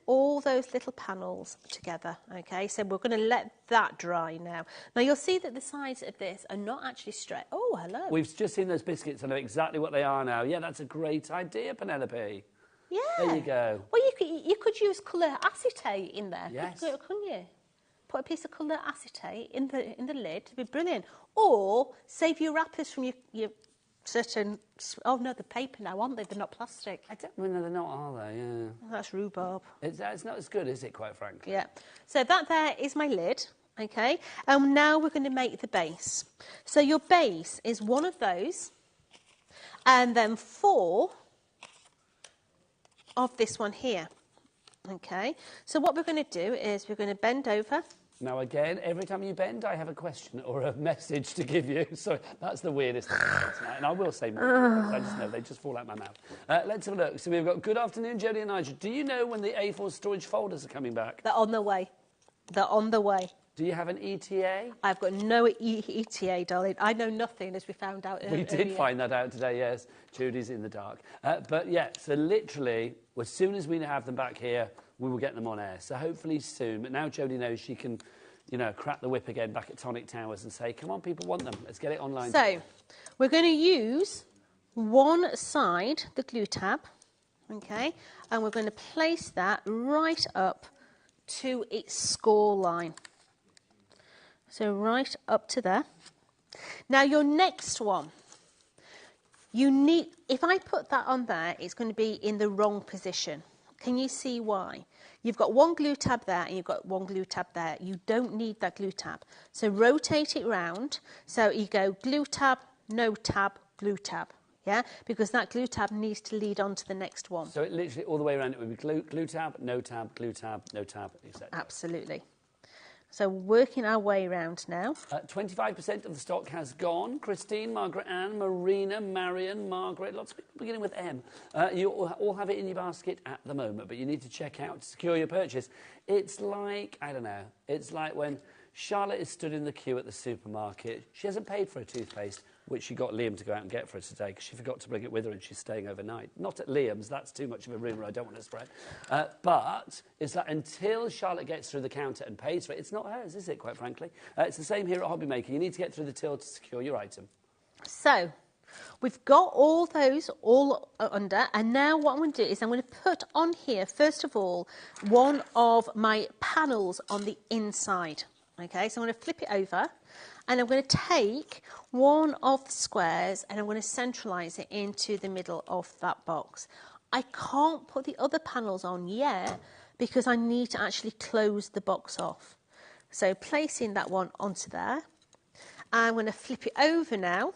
Speaker 5: all those little panels together, okay? So we're going to let that dry now. Now you'll see that the sides of this are not actually straight. Oh, hello.
Speaker 8: We've just seen those biscuits. I know exactly what they are now. Yeah, that's a great idea, Penelope.
Speaker 5: Yeah.
Speaker 8: There you go.
Speaker 5: Well, you could use colour acetate in there,
Speaker 8: Yes.
Speaker 5: couldn't you? Put a piece of colour acetate in the lid. It'd be brilliant. Or save your wrappers from your certain... Oh, no, they're paper now, aren't they? They're not plastic.
Speaker 8: I don't know, they're not, are they? Yeah.
Speaker 5: Oh, that's rhubarb.
Speaker 8: It's not as good, is it, quite frankly?
Speaker 5: Yeah. So that there is my lid, okay? And now we're going to make the base. So your base is one of those, and then 4 of this one here, okay? So what we're going to do is we're going to bend over.
Speaker 8: Now, again, every time you bend, I have a question or a message to give you. So that's the weirdest thing tonight. And I will say more. I just know they just fall out my mouth. Let's have a look. So we've got good afternoon, Jodie and Nigel. Do you know when the A4 storage folders are coming back?
Speaker 5: They're on the way. They're on the way.
Speaker 8: Do you have an ETA?
Speaker 5: I've got no ETA, darling. I know nothing, as we found out earlier.
Speaker 8: We did find that out today, yes. Jodie's in the dark. But, yeah, so literally, as soon as we have them back here, we will get them on air. So hopefully soon. But now Jodie knows she can, you know, crack the whip again back at Tonic Towers and say, come on, people want them. Let's get it online.
Speaker 5: So we're going to use one side, the glue tab, okay, and we're going to place that right up to its score line. So right up to there. Now your next one, you need, if I put that on there, it's going to be in the wrong position. Can you see why? You've got one glue tab there and you've got one glue tab there. You don't need that glue tab. So rotate it round. So you go glue tab, no tab, glue tab. Yeah, because that glue tab needs to lead on to the next one.
Speaker 8: So it literally all the way around it would be glue tab, no tab, glue tab, no tab, etc.
Speaker 5: Absolutely. So working our way around now.
Speaker 8: 25% of the stock has gone. Christine, Margaret Ann, Marina, Marion, Margaret, lots of people beginning with M. You all have it in your basket at the moment, but you need to check out to secure your purchase. It's like, I don't know, it's like when Charlotte is stood in the queue at the supermarket. She hasn't paid for a toothpaste, which she got Liam to go out and get for her today because she forgot to bring it with her and she's staying overnight. Not at Liam's, that's too much of a rumour I don't want to spread. But it's that until Charlotte gets through the counter and pays for it, it's not hers, is it, quite frankly? It's the same here at HobbyMaker. You need to get through the till to secure your item.
Speaker 5: So we've got all those all under, and now what I'm going to do is I'm going to put on here, first of all, one of my panels on the inside. Okay, so I'm going to flip it over. And I'm going to take one of the squares and I'm going to centralise it into the middle of that box. I can't put the other panels on yet because I need to actually close the box off. So placing that one onto there. I'm going to flip it over now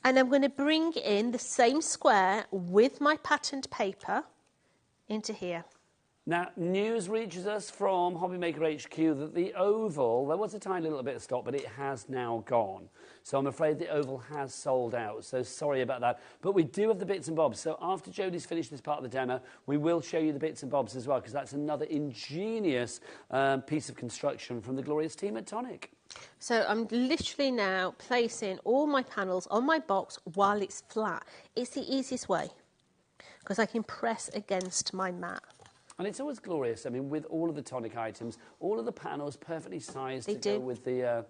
Speaker 5: and I'm going to bring in the same square with my patterned paper into here.
Speaker 8: Now, news reaches us from HobbyMaker HQ that the oval, there was a tiny little bit of stock, but it has now gone. So I'm afraid the oval has sold out, so sorry about that. But we do have the bits and bobs. So after Jodie's finished this part of the demo, we will show you the bits and bobs as well, because that's another ingenious piece of construction from the glorious team at Tonic.
Speaker 5: So I'm literally now placing all my panels on my box while it's flat. It's the easiest way, because I can press against my mat.
Speaker 8: And it's always glorious. I mean, with all of the Tonic items, all of the panels perfectly sized to go with the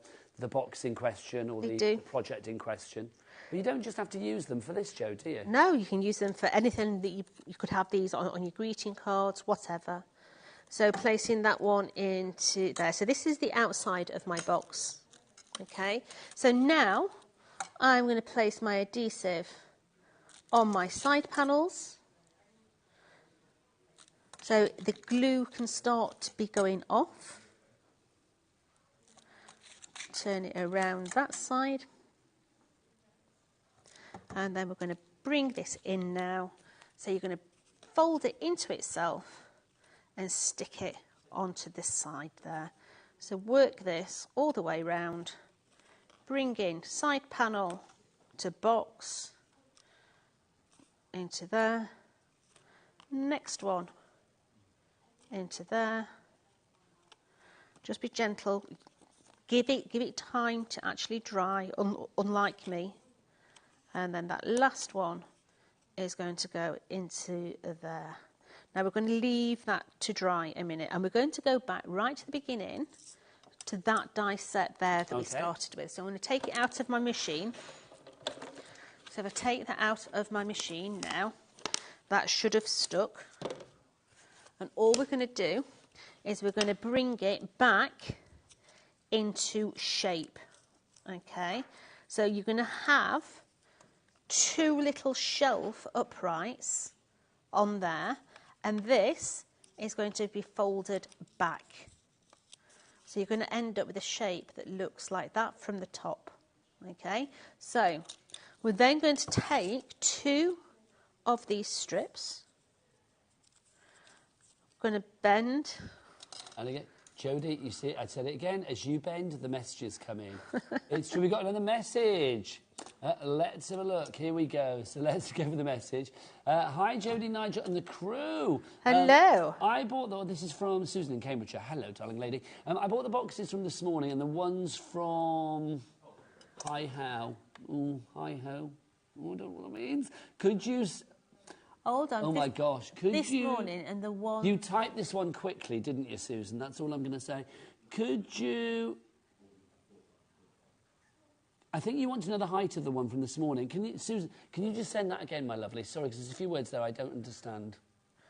Speaker 8: box in question or the project in question. But you don't just have to use them for this, Jo, do you?
Speaker 5: No, you can use them for anything that you could have these on your greeting cards, whatever. So placing that one into there. So this is the outside of my box. Okay. So now I'm going to place my adhesive on my side panels. So the glue can start to be going off. Turn it around that side. And then we're going to bring this in now. So you're going to fold it into itself and stick it onto this side there. So work this all the way round. Bring in side panel to box. Into there. Next one. Into there. Just be gentle. Give it time to actually dry, unlike me. And then that last one is going to go into there. Now we're going to leave that to dry a minute, and we're going to go back right to the beginning to that die set there that we started with. So I'm going to take it out of my machine. So if I take that out of my machine now, that should have stuck. And all we're going to do is we're going to bring it back into shape. Okay, so you're going to have 2 little shelf uprights on there, and this is going to be folded back. So you're going to end up with a shape that looks like that from the top. Okay, so we're then going to take 2 of these strips. I'm going to bend.
Speaker 8: And again, Jodie, you see, I said it again, as you bend, the messages come in. It's true, we got another message. Let's have a look. Here we go. So let's go for the message. Hi, Jodie, Nigel, and the crew.
Speaker 5: Hello.
Speaker 8: I bought this is from Susan in Cambridgeshire. Hello, darling lady. I bought the boxes from this morning, and the ones from Hi-Ho. Hi-Ho. I don't know what that means. Could you...
Speaker 5: Hold on.
Speaker 8: Oh, my gosh. Could
Speaker 5: this
Speaker 8: you...
Speaker 5: morning and the one...
Speaker 8: You typed this one quickly, didn't you, Susan? That's all I'm going to say. Could you... I think you want to know the height of the one from this morning. Can you, Susan, can you just send that again, my lovely? Sorry, because there's a few words there I don't understand.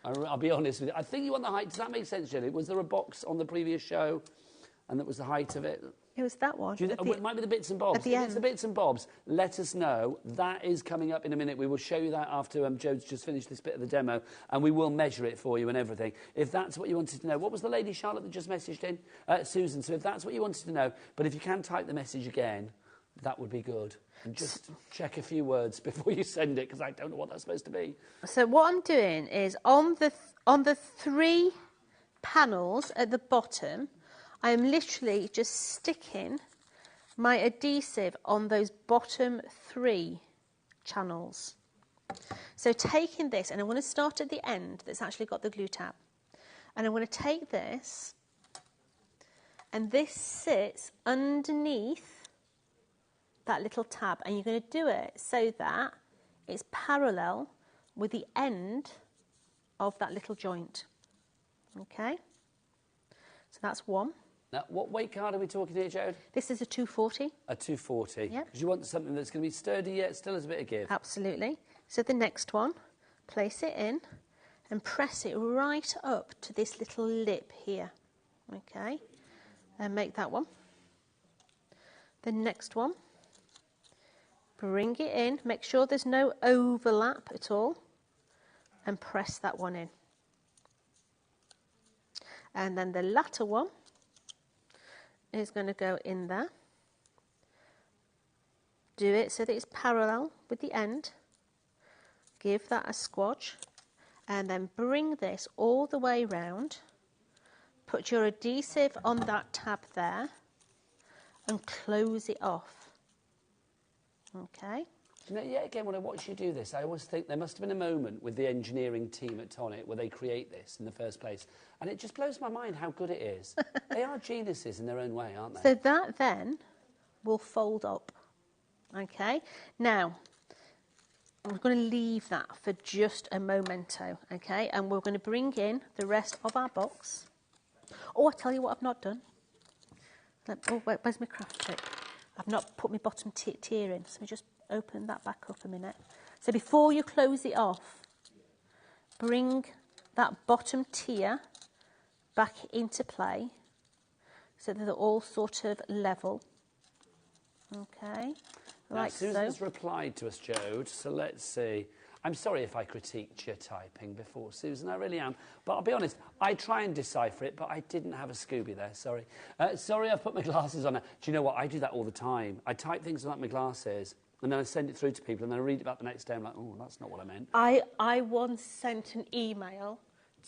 Speaker 8: I'll be honest with you. I think you want the height. Does that make sense, Jenny? Was there a box on the previous show and that was the height of it?
Speaker 5: It was that one.
Speaker 8: It might be the bits and bobs.
Speaker 5: At the
Speaker 8: If
Speaker 5: end.
Speaker 8: it's the bits and bobs, let us know. That is coming up in a minute. We will show you that after Joe's just finished this bit of the demo, and we will measure it for you and everything. If that's what you wanted to know. What was the lady, Charlotte, that just messaged in? Susan. So if that's what you wanted to know, but if you can type the message again, that would be good. And just check a few words before you send it, because I don't know what that's supposed to be.
Speaker 5: So what I'm doing is on the 3 panels at the bottom, I'm literally just sticking my adhesive on those bottom 3 channels. So taking this, and I want to start at the end that's actually got the glue tab. And I want to take this, and this sits underneath that little tab, and you're going to do it so that it's parallel with the end of that little joint. Okay? So that's one.
Speaker 8: Now, what weight card are we talking here, Jode?
Speaker 5: This is a 240.
Speaker 8: A 240.
Speaker 5: Yep.
Speaker 8: Because you want something that's going to be sturdy yet still has a bit of give.
Speaker 5: Absolutely. So the next one, place it in and press it right up to this little lip here. Okay? And make that one. The next one, bring it in, make sure there's no overlap at all, and press that one in. And then the latter one is going to go in there. Do it so that it's parallel with the end. Give that a squodge, and then bring this all the way round. Put your adhesive on that tab there and close it off. Okay.
Speaker 8: You know, yet again, when I watch you do this, I always think there must have been a moment with the engineering team at Tonic where they create this in the first place. And it just blows my mind how good it is. They are geniuses in their own way, aren't they?
Speaker 5: So that then will fold up. Okay. Now, I'm going to leave that for just a momento. Okay. And we're going to bring in the rest of our box. Oh, I tell you what I've not done. Oh, where's my craft tape? I've not put my bottom tier in, so just open that back up a minute. So before you close it off, bring that bottom tier back into play so that they're all sort of level. Okay,
Speaker 8: now,
Speaker 5: like
Speaker 8: Susan's
Speaker 5: so.
Speaker 8: replied to us, Jode, so let's see. I'm sorry if I critiqued your typing before, Susan, I really am. But I'll be honest, I try and decipher it, but I didn't have a Scooby there, sorry. Sorry, I've put my glasses on. Do you know what? I do that all the time. I type things without my glasses, and then I send it through to people, and then I read it back the next day, and I'm like, oh, that's not what I meant.
Speaker 5: I once sent an email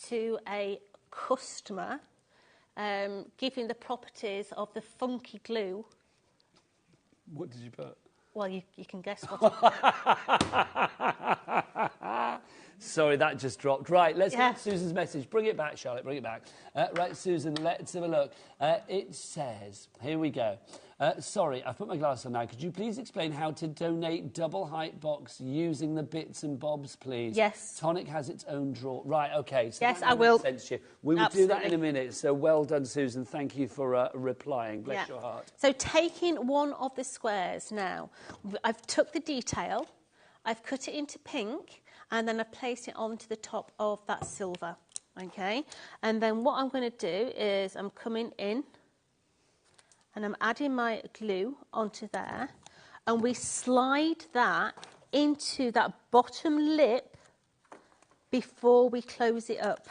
Speaker 5: to a customer giving the properties of the funky glue.
Speaker 8: What did you put?
Speaker 5: Well, you can guess what.
Speaker 8: Sorry, that just dropped. Right, let's get Susan's message. Bring it back, Charlotte, bring it back. Right, Susan, let's have a look. It says, here we go. Sorry, I've put my glasses on now. Could you please explain how to donate double height box using the bits and bobs, please?
Speaker 5: Yes.
Speaker 8: Tonic has its own drawer. Right, OK. So
Speaker 5: yes, I will.
Speaker 8: Sense to you. We will do that in a minute. So well done, Susan. Thank you for replying. Bless your heart.
Speaker 5: So taking one of the squares now, I've took the detail, I've cut it into pink, and then I've placed it onto the top of that silver. OK? And then what I'm going to do is I'm coming in and I'm adding my glue onto there, and we slide that into that bottom lip before we close it up,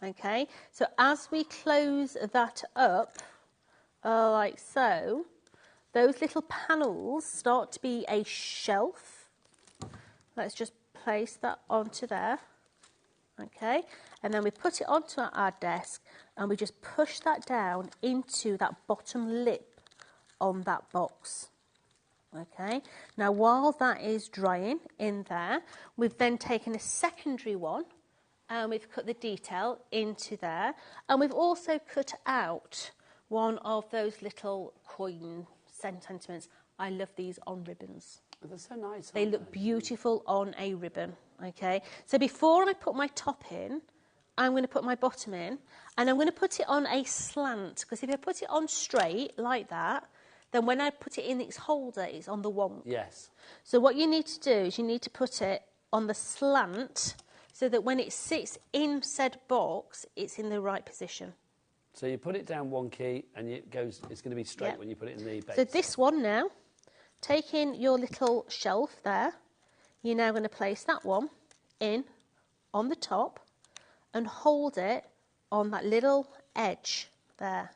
Speaker 5: okay? So as we close that up, like so, those little panels start to be a shelf. Let's just place that onto there, okay? And then we put it onto our desk, and we just push that down into that bottom lip on that box. Okay, now while that is drying in there, we've then taken a secondary one and we've cut the detail into there, and we've also cut out one of those little coin sentiments. I love these on ribbons.
Speaker 8: Oh, they're so nice.
Speaker 5: They look beautiful on a ribbon. Okay, so before I put my top in, I'm going to put my bottom in, and I'm going to put it on a slant, because if I put it on straight like that, then when I put it in its holder, it's on the wonk.
Speaker 8: Yes.
Speaker 5: So what you need to do is you need to put it on the slant so that when it sits in said box, it's in the right position.
Speaker 8: So you put it down wonky and it goes, it's going to be straight when you put it in the base.
Speaker 5: So this one now, taking your little shelf there, you're now going to place that one in on the top and hold it on that little edge there.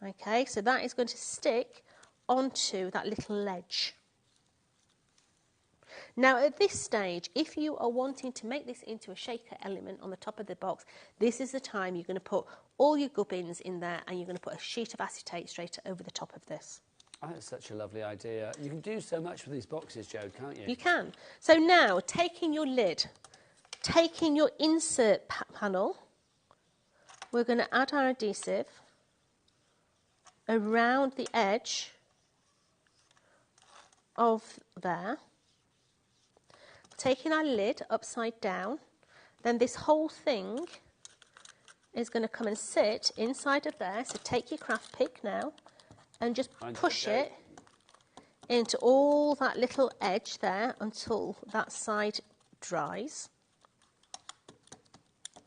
Speaker 5: Okay, so that is going to stick onto that little ledge. Now at this stage, if you are wanting to make this into a shaker element on the top of the box, this is the time you're going to put all your gubbins in there, and you're going to put a sheet of acetate straight over the top of this.
Speaker 8: Oh, that's such a lovely idea. You can do so much with these boxes, Jo, can't you?
Speaker 5: You can. So now, taking your lid, taking your insert panel, we're going to add our adhesive around the edge of there, taking our lid upside down, then this whole thing is going to come and sit inside of there. So take your craft pick now and just push it into all that little edge there until that side dries.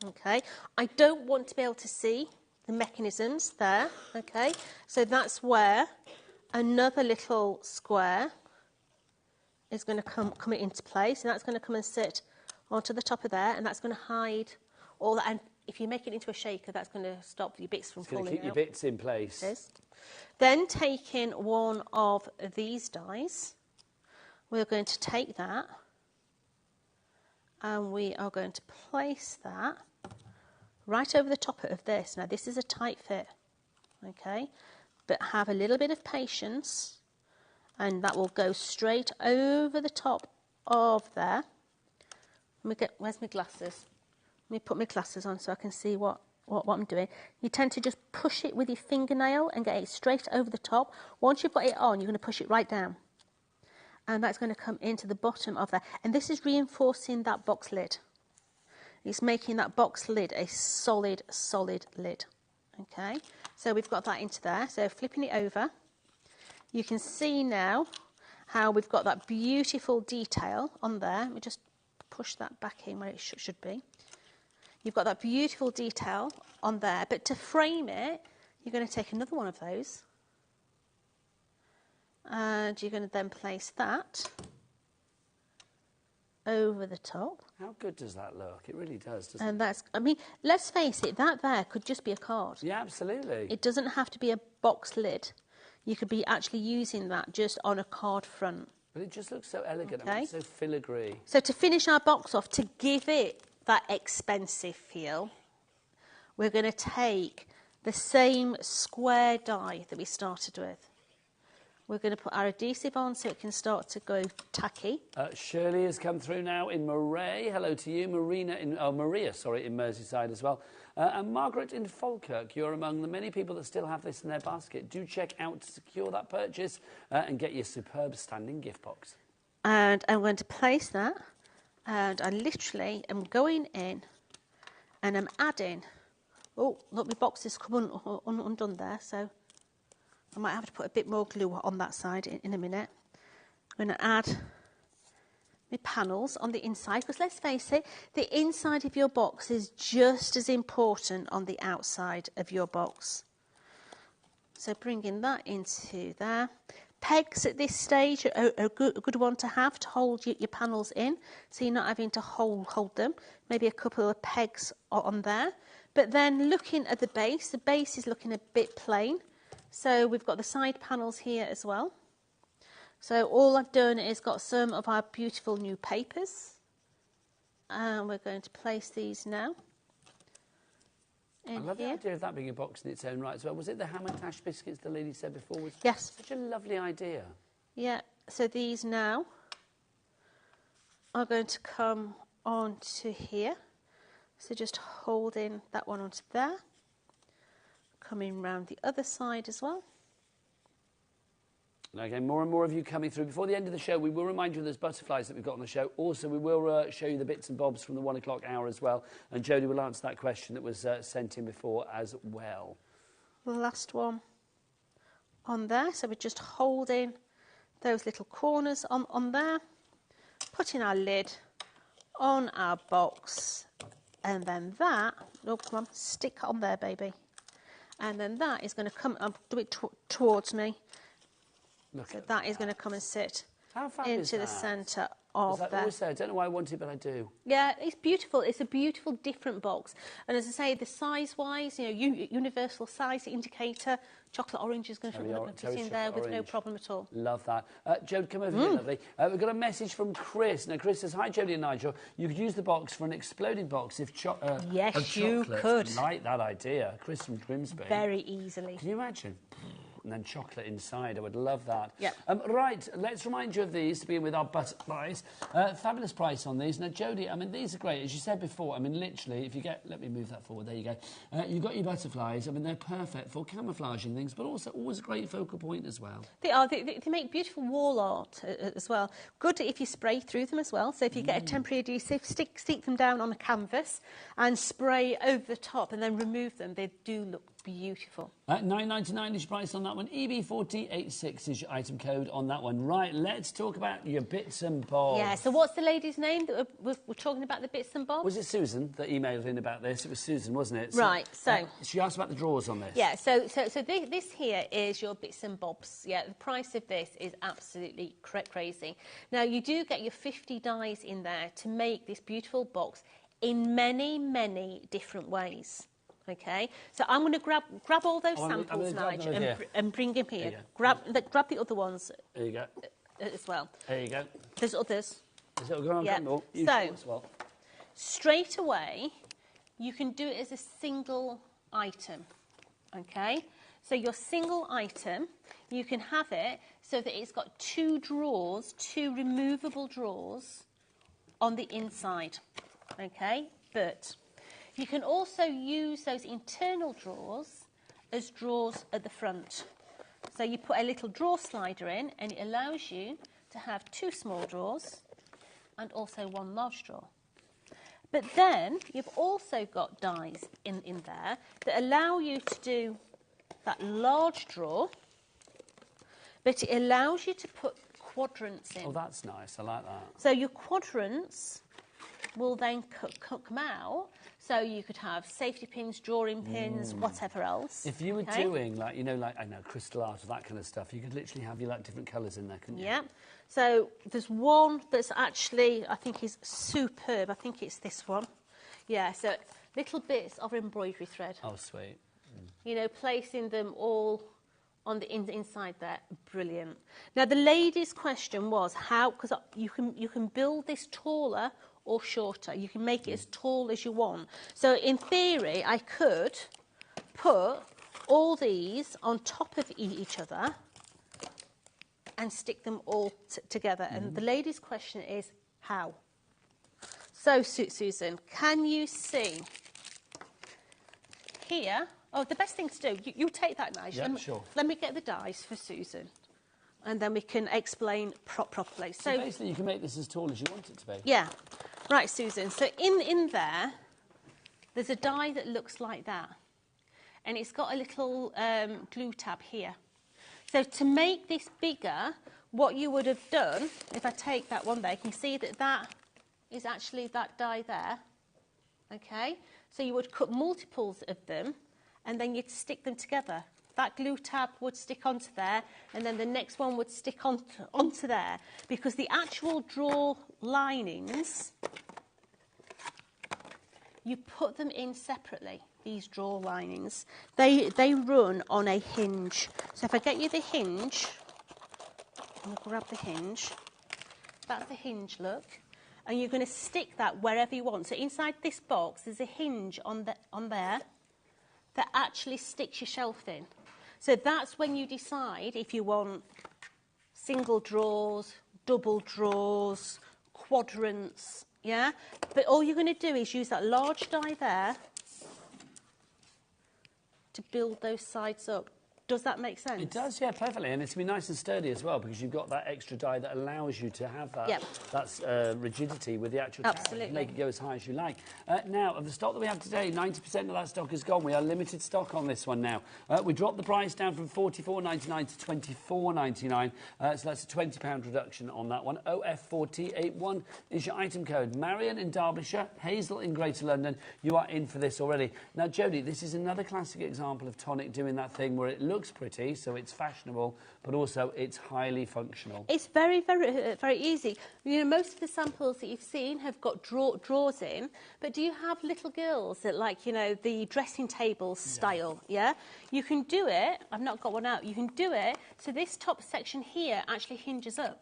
Speaker 5: Okay, I don't want to be able to see the mechanisms there, okay? So that's where another little square is going to come into place, and that's going to come and sit onto the top of there, and that's going to hide all that. And if you make it into a shaker, that's going to stop your bits from falling out.
Speaker 8: It's going to keep your bits in place.
Speaker 5: It is. Then taking one of these dies, we're going to take that, and we are going to place that right over the top of this. Now this is a tight fit, okay, but have a little bit of patience, and that will go straight over the top of there. Where's my glasses? Let me put my glasses on so I can see what I'm doing. You tend to just push it with your fingernail and get it straight over the top. Once you've got it on, you're going to push it right down, and that's going to come into the bottom of there, and this is reinforcing that box lid. It's making that box lid a solid lid. Okay, so we've got that into there. So flipping it over, you can see now how we've got that beautiful detail on there. Let me just push that back in where it should be. You've got that beautiful detail on there, but to frame it, you're going to take another one of those, and you're going to then place that over the top.
Speaker 8: How good does that look? It really does, doesn't
Speaker 5: and that's, I mean, let's face it, that there could just be a card.
Speaker 8: Yeah, absolutely.
Speaker 5: It doesn't have to be a box lid. You could be actually using that just on a card front.
Speaker 8: But it just looks so elegant,
Speaker 5: Okay.
Speaker 8: I mean, so filigree.
Speaker 5: So to finish our box off, to give it that expensive feel, we're going to take the same square die that we started with. We're going to put our adhesive on so it can start to go tacky.
Speaker 8: Shirley has come through now in Moray. Hello to you. Maria in Merseyside as well. And Margaret in Falkirk. You're among the many people that still have this in their basket. Do check out to secure that purchase and get your superb standing gift box.
Speaker 5: And I'm going to place that. And I literally am going in and I'm adding. Oh, look, my box is come undone there, so I might have to put a bit more glue on that side in a minute. I'm going to add my panels on the inside, because let's face it, the inside of your box is just as important on the outside of your box. So bringing that into there. Pegs at this stage are a good one to have to hold your panels in, so you're not having to hold them. Maybe a couple of pegs on there. But then looking at the base is looking a bit plain. So we've got the side panels here as well. So all I've done is got some of our beautiful new papers. And we're going to place these now.
Speaker 8: I love the idea of that being a box in its own right as well. Was it the ham and tash biscuits the lady said before? Was
Speaker 5: yes.
Speaker 8: Such a lovely idea.
Speaker 5: Yeah, so these now are going to come onto here. So just holding that one onto there. Coming round the other side as well.
Speaker 8: And again, more and more of you coming through. Before the end of the show, we will remind you of those butterflies that we've got on the show. Also, we will show you the bits and bobs from the 1 o'clock hour as well. And Jodie will answer that question that was sent in before as well.
Speaker 5: The last one on there. So we're just holding those little corners on there. Putting our lid on our box. And then that, oh, come on, stick on there, baby. And then that is going to come up towards me. So that is going to come and sit into the centre of that.
Speaker 8: Always there? I don't know why I want it, but I do.
Speaker 5: Yeah, it's beautiful. It's a beautiful, different box. And as I say, the size-wise, you know, universal size indicator, chocolate orange is going to fit in there with no problem at all.
Speaker 8: Love that. Jodie, come over here, lovely. We've got a message from Chris. Now, Chris says, hi, Jodie and Nigel. You could use the box for an exploding box of chocolate.
Speaker 5: Yes, you could.
Speaker 8: I like that idea. Chris from Grimsby.
Speaker 5: Very easily.
Speaker 8: Can you imagine? And then chocolate inside. I would love that.
Speaker 5: Yeah.
Speaker 8: Right, let's remind you of these to begin with our butterflies. Fabulous price on these. Now, Jodie, I mean, these are great. As you said before, I mean, literally, if you get... Let me move that forward. There you go. You've got your butterflies. I mean, they're perfect for camouflaging things, but also always a great focal point as well.
Speaker 5: They are. They make beautiful wall art as well. Good if you spray through them as well. So if you get a temporary adhesive, stick them down on a canvas and spray over the top and then remove them. They do look beautiful.
Speaker 8: $9.99 is price on that one. EB4086 is your item code on that one. Right, let's talk about your bits and bobs.
Speaker 5: Yeah, so what's the lady's name that we're talking about the bits and bobs?
Speaker 8: Was it Susan that emailed in about this? It was Susan, wasn't it?
Speaker 5: Right, so...
Speaker 8: she asked about the drawers on this.
Speaker 5: Yeah, so this here is your bits and bobs. Yeah, the price of this is absolutely crazy. Now, you do get your 50 dies in there to make this beautiful box in many, many different ways. Okay, so I'm going to grab all those samples, Nigel, and bring them here. Grab the other ones.
Speaker 8: There you go.
Speaker 5: As well.
Speaker 8: There you go.
Speaker 5: There's others.
Speaker 8: Yeah.
Speaker 5: So, straight away, you can do it as a single item. Okay, so your single item, you can have it so that it's got two removable drawers on the inside. Okay, but you can also use those internal drawers as drawers at the front. So you put a little drawer slider in and it allows you to have two small drawers and also one large drawer. But then you've also got dies in there that allow you to do that large drawer, but it allows you to put quadrants in.
Speaker 8: Oh, that's nice. I like that.
Speaker 5: So your quadrants will then come out, so you could have safety pins, drawing pins, whatever else.
Speaker 8: If you were doing, like, you know, like, I know, crystal art or that kind of stuff, you could literally have your, like, different colours in there, couldn't you?
Speaker 5: Yeah. So there's one that's actually, I think is superb. I think it's this one. Yeah, so little bits of embroidery thread.
Speaker 8: Oh, sweet.
Speaker 5: You know, placing them all on the inside there. Brilliant. Now, the lady's question was how, because you can build this taller or shorter. You can make it as tall as you want. So in theory, I could put all these on top of each other and stick them all together. And the lady's question is, how? So, Susan, can you see here? Oh, the best thing to do, you take that knife.
Speaker 8: Yeah, sure.
Speaker 5: Let me get the dies for Susan, and then we can explain properly.
Speaker 8: So basically, you can make this as tall as you want it to be.
Speaker 5: Yeah. Right, Susan. So in there, there's a die that looks like that, and it's got a little glue tab here. So to make this bigger, what you would have done, if I take that one there, you can see that that is actually that die there. Okay? So you would cut multiples of them, and then you'd stick them together. That glue tab would stick onto there, and then the next one would stick onto there, because the actual draw linings, you put them in separately, these draw linings. They run on a hinge. So if I get you the hinge, I'm going to grab the hinge. That's the hinge, look. And you're going to stick that wherever you want. So inside this box, there's a hinge on there that actually sticks your shelf in. So that's when you decide if you want single draws, double draws, quadrants, yeah? But all you're going to do is use that large die there to build those sides up. Does that make sense?
Speaker 8: It does, yeah, perfectly. And it's going to be nice and sturdy as well, because you've got that extra die that allows you to have that that's rigidity with the actual tower.
Speaker 5: Absolutely.
Speaker 8: Make it go as high as you like. Now, of the stock that we have today, 90% of that stock is gone. We are limited stock on this one now. We dropped the price down from $44.99 to $24.99. So that's a £20 reduction on that one. OF4081 is your item code. Marion in Derbyshire, Hazel in Greater London. You are in for this already. Now, Jodie, this is another classic example of Tonic doing that thing where it looks pretty, so it's fashionable, but also it's highly functional.
Speaker 5: It's very, very easy. You know, most of the samples that you've seen have got drawers in, but do you have little girls that like, you know, the dressing table style, yeah? You can do it, I've not got one out, you can do it, so this top section here actually hinges up.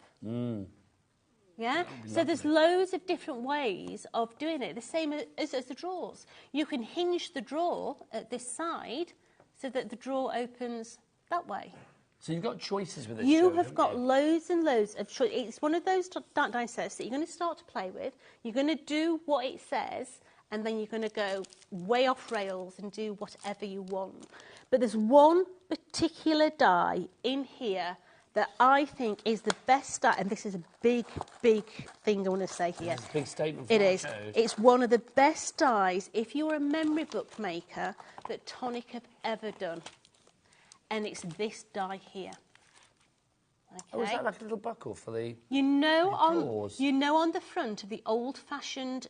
Speaker 5: Yeah? So there's loads of different ways of doing it, the same as the drawers. You can hinge the drawer at this side so that the drawer opens that way.
Speaker 8: So you've got choices with this.
Speaker 5: You have got loads and loads of choices. It's one of those die sets that you're going to start to play with. You're going to do what it says, and then you're going to go way off rails and do whatever you want. But there's one particular die in here that I think is the best die, and this is a big, big thing I want to say here.
Speaker 8: It's a big statement.
Speaker 5: It is. It's one of the best dies, if you're a memory book maker, that Tonic have ever done. And it's this die here. Okay.
Speaker 8: Oh, is that like a little buckle for the
Speaker 5: drawers? You know on the front of the old-fashioned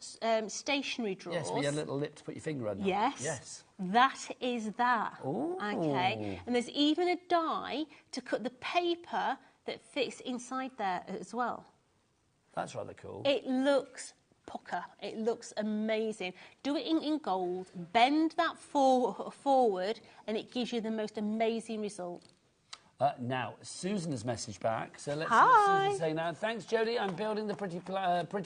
Speaker 5: stationery drawers?
Speaker 8: Yes, with your little lip to put your finger under.
Speaker 5: Yes.
Speaker 8: Yes.
Speaker 5: That is that.
Speaker 8: Ooh.
Speaker 5: Okay. And there's even a die to cut the paper that fits inside there as well.
Speaker 8: That's rather cool.
Speaker 5: It looks pucker. It looks amazing. Do it in gold, bend that forward, and it gives you the most amazing result.
Speaker 8: Now, Susan has messaged back, so let's see
Speaker 5: Hi.
Speaker 8: what Susan's saying now. Thanks, Jodie. I'm building the pretty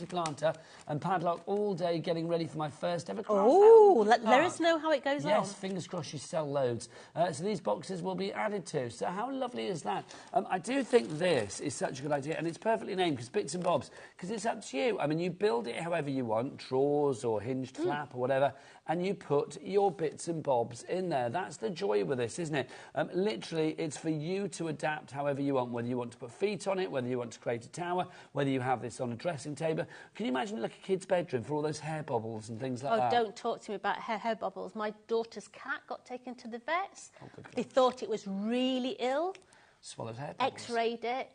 Speaker 8: planter and padlock all day, getting ready for my first ever craft.
Speaker 5: Oh, let us know how it goes on.
Speaker 8: Yes, fingers crossed you sell loads. So these boxes will be added to. So how lovely is that? I do think this is such a good idea, and it's perfectly named, because bits and bobs, because it's up to you. I mean, you build it however you want, drawers or hinged flap or whatever, and you put your bits and bobs in there. That's the joy with this, isn't it? Literally, it's for you to adapt however you want, whether you want to put feet on it, whether you want to create a tower, whether you have this on a dressing table. Can you imagine like a kid's bedroom for all those hair bubbles and things like that?
Speaker 5: Oh, don't talk to me about hair bubbles. My daughter's cat got taken to the vets. They thought it was really ill.
Speaker 8: Swallowed hair bubbles.
Speaker 5: X-rayed it.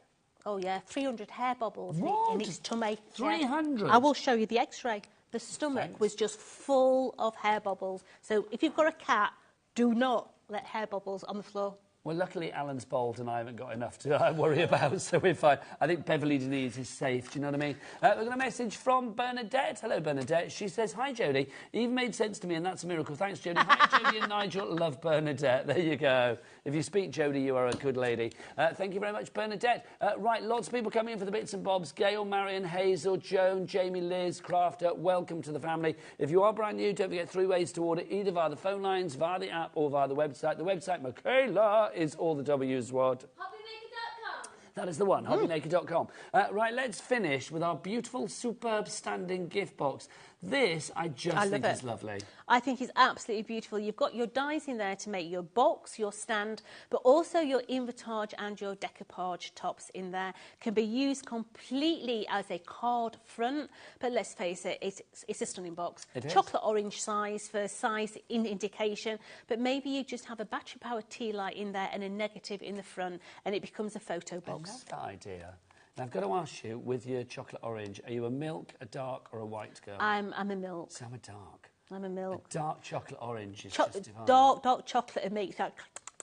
Speaker 5: Oh, yeah, 300 hair bubbles in its tummy.
Speaker 8: 300?
Speaker 5: I will show you the X-ray. The stomach was just full of hair bubbles. So if you've got a cat, do not let hair bubbles on the floor.
Speaker 8: Well, luckily, Alan's bald and I haven't got enough to worry about, so we're fine. I think Beverly Denise is safe, do you know what I mean? We've got a message from Bernadette. Hello, Bernadette. She says, hi, Jodie. Even made sense to me, and that's a miracle. Thanks, Jodie. Hi, Jodie and Nigel. Love Bernadette. There you go. If you speak Jodie, you are a good lady. Thank you very much, Bernadette. Right, lots of people coming in for the bits and bobs. Gail, Marion, Hazel, Joan, Jamie, Liz, Crafter, welcome to the family. If you are brand new, don't forget 3 ways to order, either via the phone lines, via the app, or via the website. The website, Michaela, is all the W's what?
Speaker 5: HobbyMaker.com.
Speaker 8: That is the one, hobbymaker.com. Right, let's finish with our beautiful, superb standing gift box. This, I think is lovely.
Speaker 5: I think it's absolutely beautiful. You've got your dies in there to make your box, your stand, but also your invertage and your decoupage tops in there. Can be used completely as a card front, but let's face it, it's a stunning box.
Speaker 8: It is.
Speaker 5: Chocolate orange size for size indication, but maybe you just have a battery-powered tea light in there and a negative in the front, and it becomes a photo box.
Speaker 8: I love that idea. Now, I've got to ask you, with your chocolate orange, are you a milk, a dark or a white girl?
Speaker 5: I'm a milk.
Speaker 8: So I'm a dark.
Speaker 5: I'm a milk.
Speaker 8: A dark chocolate orange is just divine.
Speaker 5: Dark chocolate, it makes that...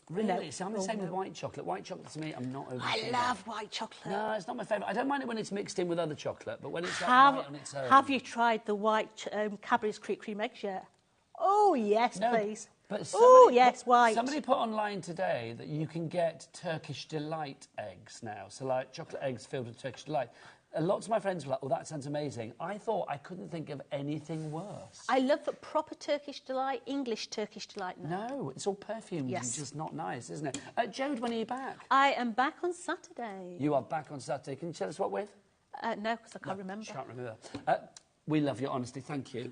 Speaker 8: Really?
Speaker 5: No.
Speaker 8: So I'm the same with white chocolate. White chocolate to me, I'm not over.
Speaker 5: I love white chocolate.
Speaker 8: No, it's not my favourite. I don't mind it when it's mixed in with other chocolate, but when it's like white on its own...
Speaker 5: Have you tried the white Cadbury's cream eggs yet? Oh, yes, please.
Speaker 8: But
Speaker 5: yes, white.
Speaker 8: Somebody put online today that you can get Turkish Delight eggs now. So, like, chocolate eggs filled with Turkish Delight. Lots of my friends were like, oh, that sounds amazing. I thought I couldn't think of anything worse.
Speaker 5: I love the proper Turkish Delight, English Turkish Delight.
Speaker 8: No, it's all perfumed and just not nice, isn't it? Jode, when are you back?
Speaker 5: I am back on Saturday.
Speaker 8: You are back on Saturday. Can you tell us what with?
Speaker 5: No, because I can't remember.
Speaker 8: Can't remember. We love your honesty, thank you.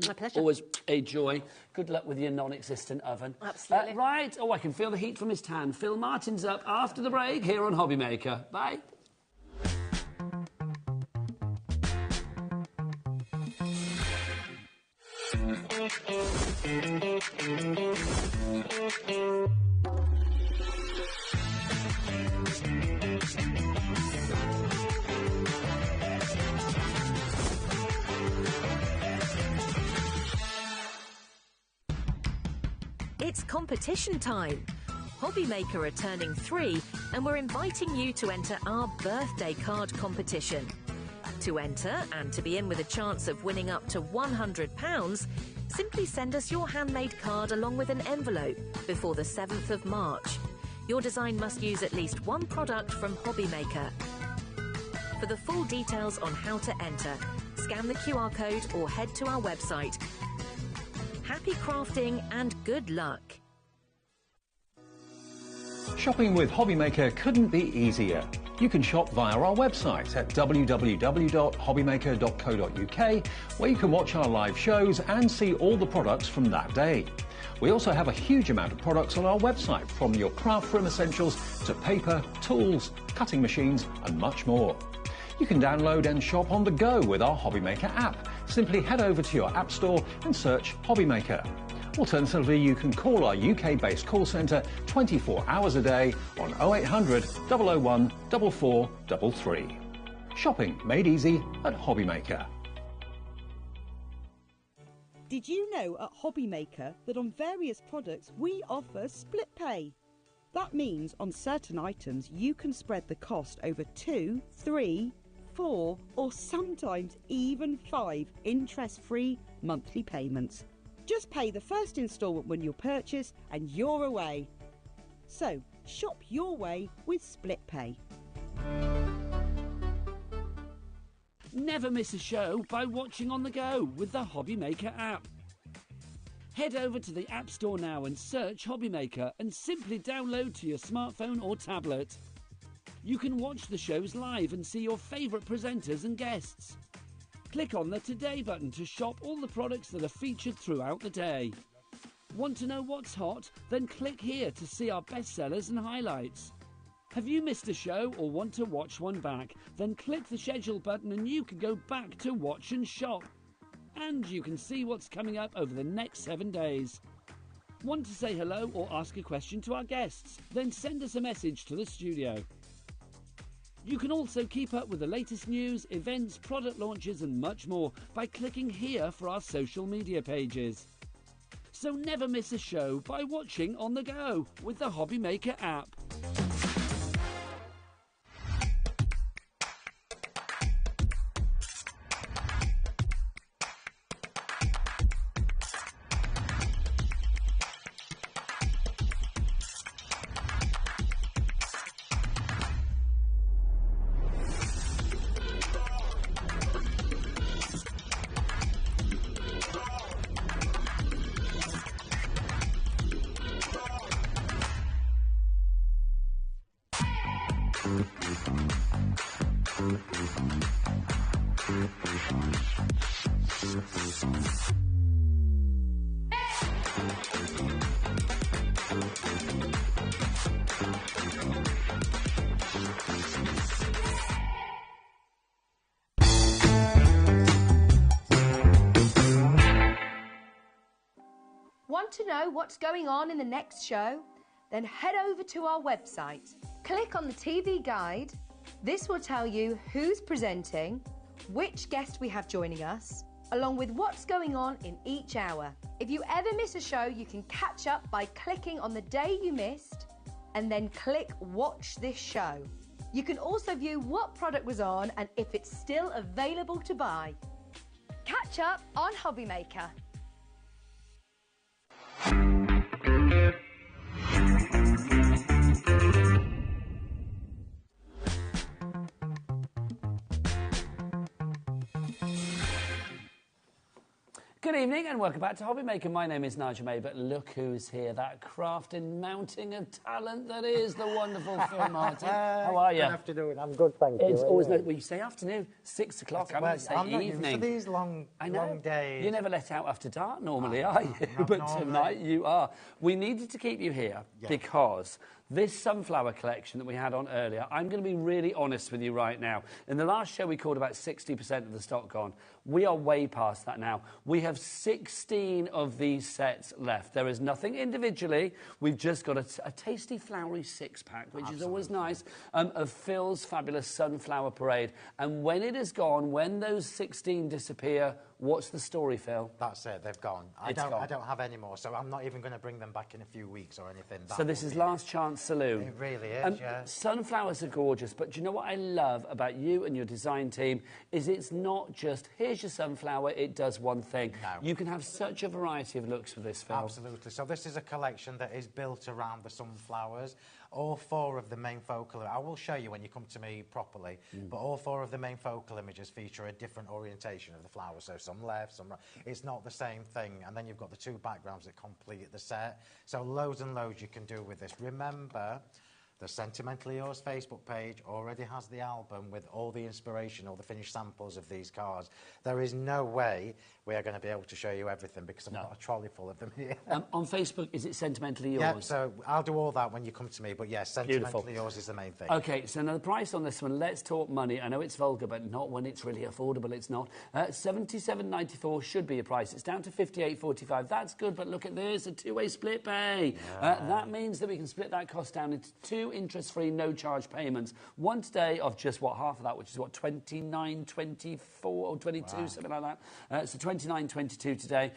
Speaker 5: My pleasure.
Speaker 8: Always a joy. Good luck with your non-existent oven.
Speaker 5: Absolutely.
Speaker 8: Right, I can feel the heat from his tan. Phil Martin's up after the break here on HobbyMaker. Bye.
Speaker 7: It's competition time. HobbyMaker are turning 3 and we're inviting you to enter our birthday card competition. To enter and to be in with a chance of winning up to £100, simply send us your handmade card along with an envelope before the 7th of March. Your design must use at least one product from HobbyMaker. For the full details on how to enter, scan the QR code or head to our website. Happy crafting and good luck.
Speaker 3: Shopping with HobbyMaker couldn't be easier. You can shop via our website at www.hobbymaker.co.uk, where you can watch our live shows and see all the products from that day. We also have a huge amount of products on our website, from your craft room essentials to paper, tools, cutting machines and much more. You can download and shop on the go with our HobbyMaker app. Simply head over to your app store and search HobbyMaker. Alternatively, you can call our UK-based call centre 24 hours a day on 0800 001 4433. Shopping made easy at HobbyMaker.
Speaker 15: Did you know at HobbyMaker that on various products we offer split pay? That means on certain items you can spread the cost over 2, 3, 4 or sometimes even 5 interest-free monthly payments. Just pay the first instalment when you purchase and you're away. So, shop your way with split pay.
Speaker 8: Never miss a show by watching on the go with the HobbyMaker app. Head over to the App Store now and search HobbyMaker and simply download to your smartphone or tablet. You can watch the shows live and see your favourite presenters and guests. Click on the Today button to shop all the products that are featured throughout the day. Want to know what's hot? Then click here to see our bestsellers and highlights. Have you missed a show or want to watch one back? Then click the schedule button and you can go back to watch and shop. And you can see what's coming up over the next 7 days. Want to say hello or ask a question to our guests? Then send us a message to the studio. You can also keep up with the latest news, events, product launches and much more by clicking here for our social media pages. So never miss a show by watching on the go with the HobbyMaker app.
Speaker 9: Want to know what's going on in the next show? Then head over to our website. Click on the TV guide. This will tell you who's presenting, which guest we have joining us, along with what's going on in each hour. If you ever miss a show, you can catch up by clicking on the day you missed and then click Watch This Show. You can also view what product was on and if it's still available to buy. Catch up on HobbyMaker.
Speaker 8: Good evening and welcome back to HobbyMaker. My name is Nigel May, but look who's here, that crafting mounting of talent that is the wonderful Phil Martin. How are you?
Speaker 11: Good afternoon, I'm good, thank you.
Speaker 8: It's always, well, you say afternoon, 6 o'clock, I'm going to say
Speaker 11: I'm not
Speaker 8: evening.
Speaker 11: used to these long days.
Speaker 8: You never let out after dark normally, are you? But normally. Tonight you are. We needed to keep you here because this sunflower collection that we had on earlier, I'm going to be really honest with you right now. In the last show, we called about 60% of the stock gone. We are way past that now. We have 16 of these sets left. There is nothing individually. We've just got a tasty flowery six-pack, which is always nice, of Phil's fabulous Sunflower Parade. And when it is gone, when those 16 disappear, what's the story, Phil?
Speaker 11: That's it, they've gone. I don't have any more, so I'm not even going to bring them back in a few weeks or anything.
Speaker 8: So this is last chance saloon.
Speaker 11: It really is, yeah.
Speaker 8: Sunflowers are gorgeous, but do you know what I love about you and your design team is it's not just, here's your sunflower, it does one thing.
Speaker 11: No.
Speaker 8: You can have such a variety of looks with this, Phil.
Speaker 11: Absolutely. So this is a collection that is built around the sunflowers. All 4 of the main focal, I will show you when you come to me properly, but all 4 of the main focal images feature a different orientation of the flowers. So some left, some right. It's not the same thing. And then you've got the 2 backgrounds that complete the set. So loads and loads you can do with this. Remember, the Sentimentally Yours Facebook page already has the album with all the inspiration, all the finished samples of these cards. There is no way we are going to be able to show you everything because I've got a trolley full of them here.
Speaker 8: On Facebook, is it Sentimentally Yours?
Speaker 11: Yeah, so I'll do all that when you come to me, but yes, Sentimentally Yours is the main thing.
Speaker 8: OK, so now the price on this one, let's talk money. I know it's vulgar, but not when it's really affordable, it's not. $77.94 should be a price. It's down to $58.45. That's good, but look at this, a 2-way split pay. That means that we can split that cost down into 2 interest-free, no-charge payments. One today of just, what, half of that, which is, what, $29.24 or $22, something like that. So $29.22 today,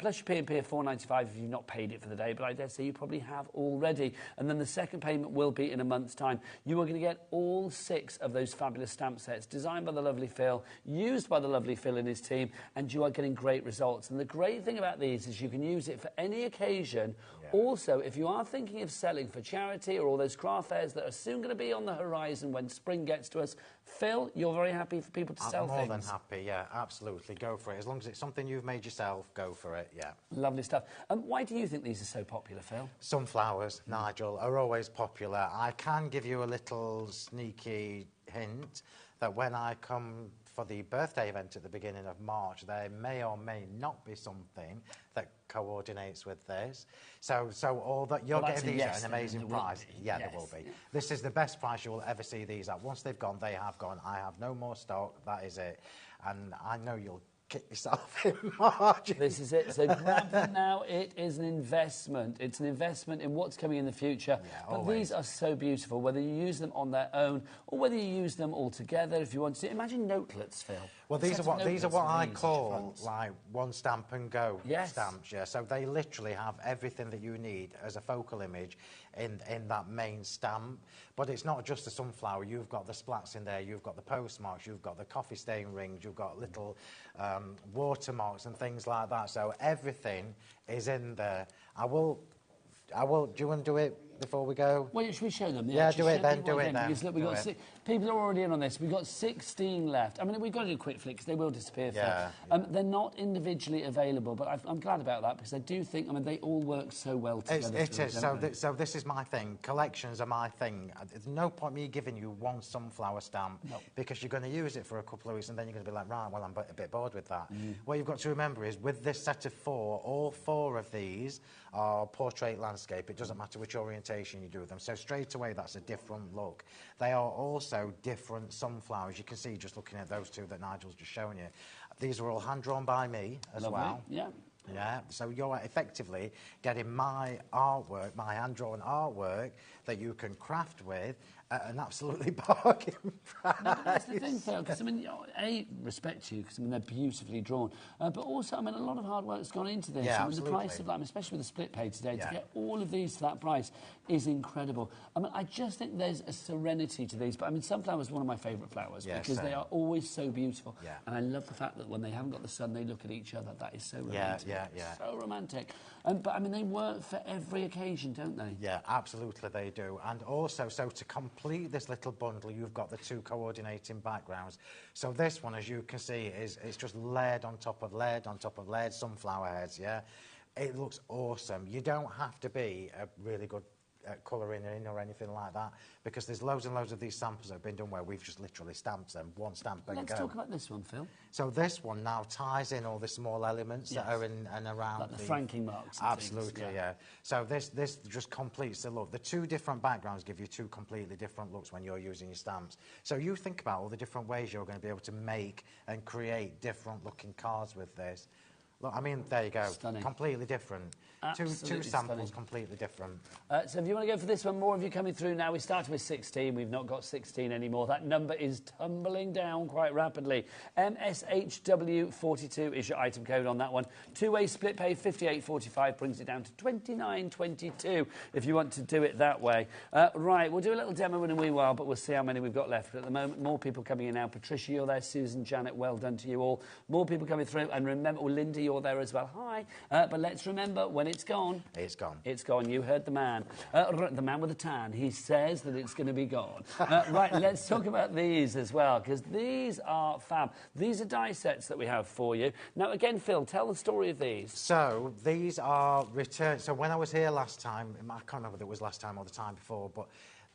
Speaker 8: plus your P&P of $4.95 if you've not paid it for the day, but I dare say you probably have already. And then the second payment will be in a month's time. You are going to get all 6 of those fabulous stamp sets, designed by the lovely Phil, used by the lovely Phil and his team, and you are getting great results. And the great thing about these is you can use it for any occasion. Also, if you are thinking of selling for charity or all those craft fairs that are soon going to be on the horizon when spring gets to us, Phil, you're very happy for people to sell things?
Speaker 11: I'm more than happy, yeah, absolutely. Go for it. As long as it's something you've made yourself, go for it, yeah.
Speaker 8: Lovely stuff. Why do you think these are so popular, Phil?
Speaker 11: Sunflowers, Nigel, are always popular. I can give you a little sneaky hint that when I come for the birthday event at the beginning of March, there may or may not be something that coordinates with this. So all that you're getting these at an amazing price. Yeah, there will be. Yeah. This is the best price you will ever see these at. Once they've gone, they have gone. I have no more stock. That is it. And I know you'll kick yourself in margin.
Speaker 8: This is it. So grab them now. It is an investment. It's an investment in what's coming in the future. Yeah, but these are so beautiful, whether you use them on their own or whether you use them all together if you want to. Imagine notelets, Phil.
Speaker 11: Well, these are what I call like one stamp and go stamps. Yeah, so they literally have everything that you need as a focal image in that main stamp. But it's not just the sunflower. You've got the splats in there. You've got the postmarks. You've got the coffee stain rings. You've got little watermarks and things like that. So everything is in there. I will. Do you want to do it before we go?
Speaker 8: Well, should we show them?
Speaker 11: Yeah, do it then. Do it then.
Speaker 8: Because, look, people are already in on this. We've got 16 left. I mean, we've got to do a quick flick because they will disappear.
Speaker 11: Yeah.
Speaker 8: They're not individually available, but I'm glad about that because I do think, I mean, they all work so well together.
Speaker 11: It is. So this is my thing. Collections are my thing. There's no point me giving you one sunflower stamp because you're going to use it for a couple of weeks and then you're going to be like, right, well, I'm a bit bored with that. What you've got to remember is with this set of 4, all 4 of these are portrait landscape. It doesn't matter which orientation you do with them. So straight away, that's a different look. They are also different sunflowers. You can see just looking at those 2 that Nigel's just shown you. These are all hand-drawn by me as well.
Speaker 8: Yeah.
Speaker 11: Yeah, so you're effectively getting my artwork, my hand-drawn artwork that you can craft with at an absolutely bargain price.
Speaker 8: No, that's the thing, Phil, because, I mean, A, respect you, because, I mean, they're beautifully drawn, but also, I mean, a lot of hard work's gone into this.
Speaker 11: Yeah,
Speaker 8: I mean,
Speaker 11: absolutely.
Speaker 8: the price of that, especially with the split pay today, to get all of these to that price is incredible. I mean, I just think there's a serenity to these, but, I mean, sunflowers are one of my favourite flowers because they are always so beautiful. Yeah. And I love the fact that when they haven't got the sun, they look at each other. That is so romantic. Yeah. So romantic. But, I mean, they work for every occasion, don't they?
Speaker 11: Yeah, absolutely they do. And also, so to complete this little bundle, you've got the 2 coordinating backgrounds. So this one, as you can see, it's just layered on top of layered on top of layered sunflower heads, yeah? It looks awesome. You don't have to be a really good colouring in or anything like that, because there's loads and loads of these samples that have been done where we've just literally stamped them, one stamp and
Speaker 8: Let's talk about this one, Phil.
Speaker 11: So this one now ties in all the small elements that are in and around
Speaker 8: like the franking marks.
Speaker 11: Absolutely,
Speaker 8: things,
Speaker 11: yeah. So this just completes the look. The 2 different backgrounds give you 2 completely different looks when you're using your stamps. So you think about all the different ways you're going to be able to make and create different looking cards with this. Look, I mean, there you go. Stunning. Completely different. Two samples, stunning. Completely different. So if you want to go for this one, more of you coming through now. We started with 16. We've not got 16 anymore. That number is tumbling down quite rapidly. MSHW42 is your item code on that one. 2-way split pay, 58.45 brings it down to 29.22 if you want to do it that way. Right, we'll do a little demo in a wee while, but we'll see how many we've got left. But at the moment, more people coming in now. Patricia, you're there. Susan, Janet, well done to you all. More people coming through. And remember, Linda, you're there as well. Hi. But let's remember, when it's gone... It's gone.
Speaker 8: It's gone. You heard the man. The man with the tan. He says that it's going to be gone. Right, let's talk about these as well, because these are fab. These are die sets that we have for you. Now, again, Phil, tell the story of these.
Speaker 11: So, these are returned... So, when I was here last time, I can't remember whether it was last time or the time before, but...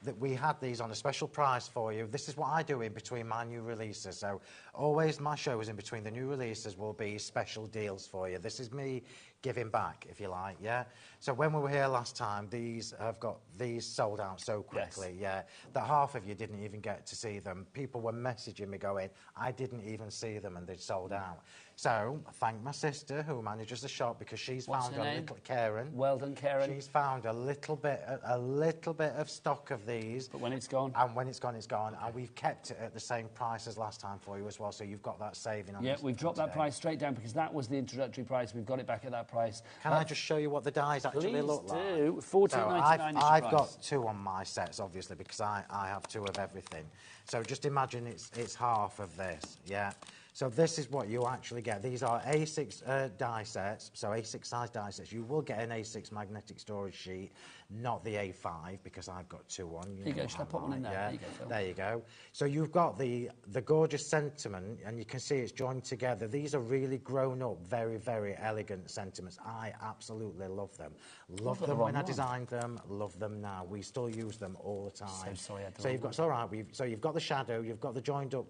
Speaker 11: that we had these on a special price for you. This is what I do in between my new releases. So always my shows in between the new releases will be special deals for you. This is me giving back, if you like, yeah? So when we were here last time, these sold out so quickly, yeah, that half of you didn't even get to see them. People were messaging me going, I didn't even see them and they'd sold out. So I thank my sister who manages the shop because she's found a little... Karen.
Speaker 8: Well done, Karen.
Speaker 11: She's found a little bit of stock of these.
Speaker 8: But when it's gone?
Speaker 11: And when it's gone, it's gone. And we've kept it at the same price as last time for you as well, so you've got that saving on.
Speaker 8: Yeah, we've dropped that price straight down because that was the introductory price. We've got it back at that price.
Speaker 11: Can I just show you what the dies actually look like?
Speaker 8: Please do. $14.99
Speaker 11: so I've got 2 on my sets, obviously, because I have 2 of everything. So just imagine it's half of this, yeah? So this is what you actually get. These are A6 die sets, so A6 size die sets. You will get an A6 magnetic storage sheet, not the A5, because I've got 2 on.
Speaker 8: There you go. Should I put one in there?
Speaker 11: Yeah.
Speaker 8: There you go, Phil.
Speaker 11: There you go. So you've got the gorgeous sentiment, and you can see it's joined together. These are really grown-up, very, very elegant sentiments. I absolutely love them. Love them when I designed them. Love them now. We still use them all the time.
Speaker 8: So sorry, I don't
Speaker 11: so you've got, it's all right. So you've got the shadow, you've got the joined-up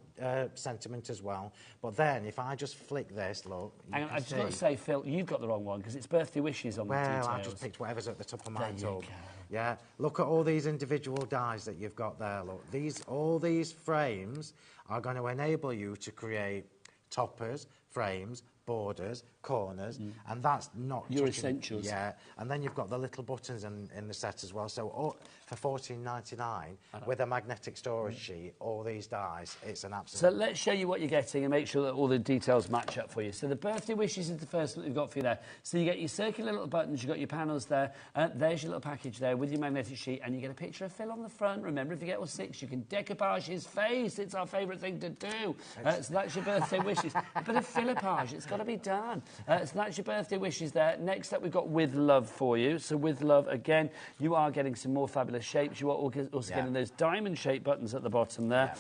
Speaker 11: sentiment as well. But then, if I just flick this, look,
Speaker 8: Hang on, I've just got to say, Phil, you've got the wrong one because it's birthday wishes on the details.
Speaker 11: Well, I just picked whatever's at the top of my tub. Yeah, look at all these individual dies that you've got there. Look, all these frames are going to enable you to create toppers, frames, borders, corners, and that's not
Speaker 8: your essentials.
Speaker 11: Yeah, and then you've got the little buttons in the set as well. So for $14.99 with a magnetic storage sheet, all these dies, it's an absolute...
Speaker 8: So let's show you what you're getting and make sure that all the details match up for you. So the birthday wishes is the first one we've got for you there. So you get your circular little buttons, you've got your panels there, there's your little package there with your magnetic sheet, and you get a picture of Phil on the front. Remember, if you get all 6, you can decoupage his face. It's our favourite thing to do. So that's your birthday wishes. A bit of filippage, it's got to be done. So that's your birthday wishes there. Next up, we've got With Love for you. So With Love, again, you are getting some more fabulous shapes. You are also getting those diamond-shaped buttons at the bottom there.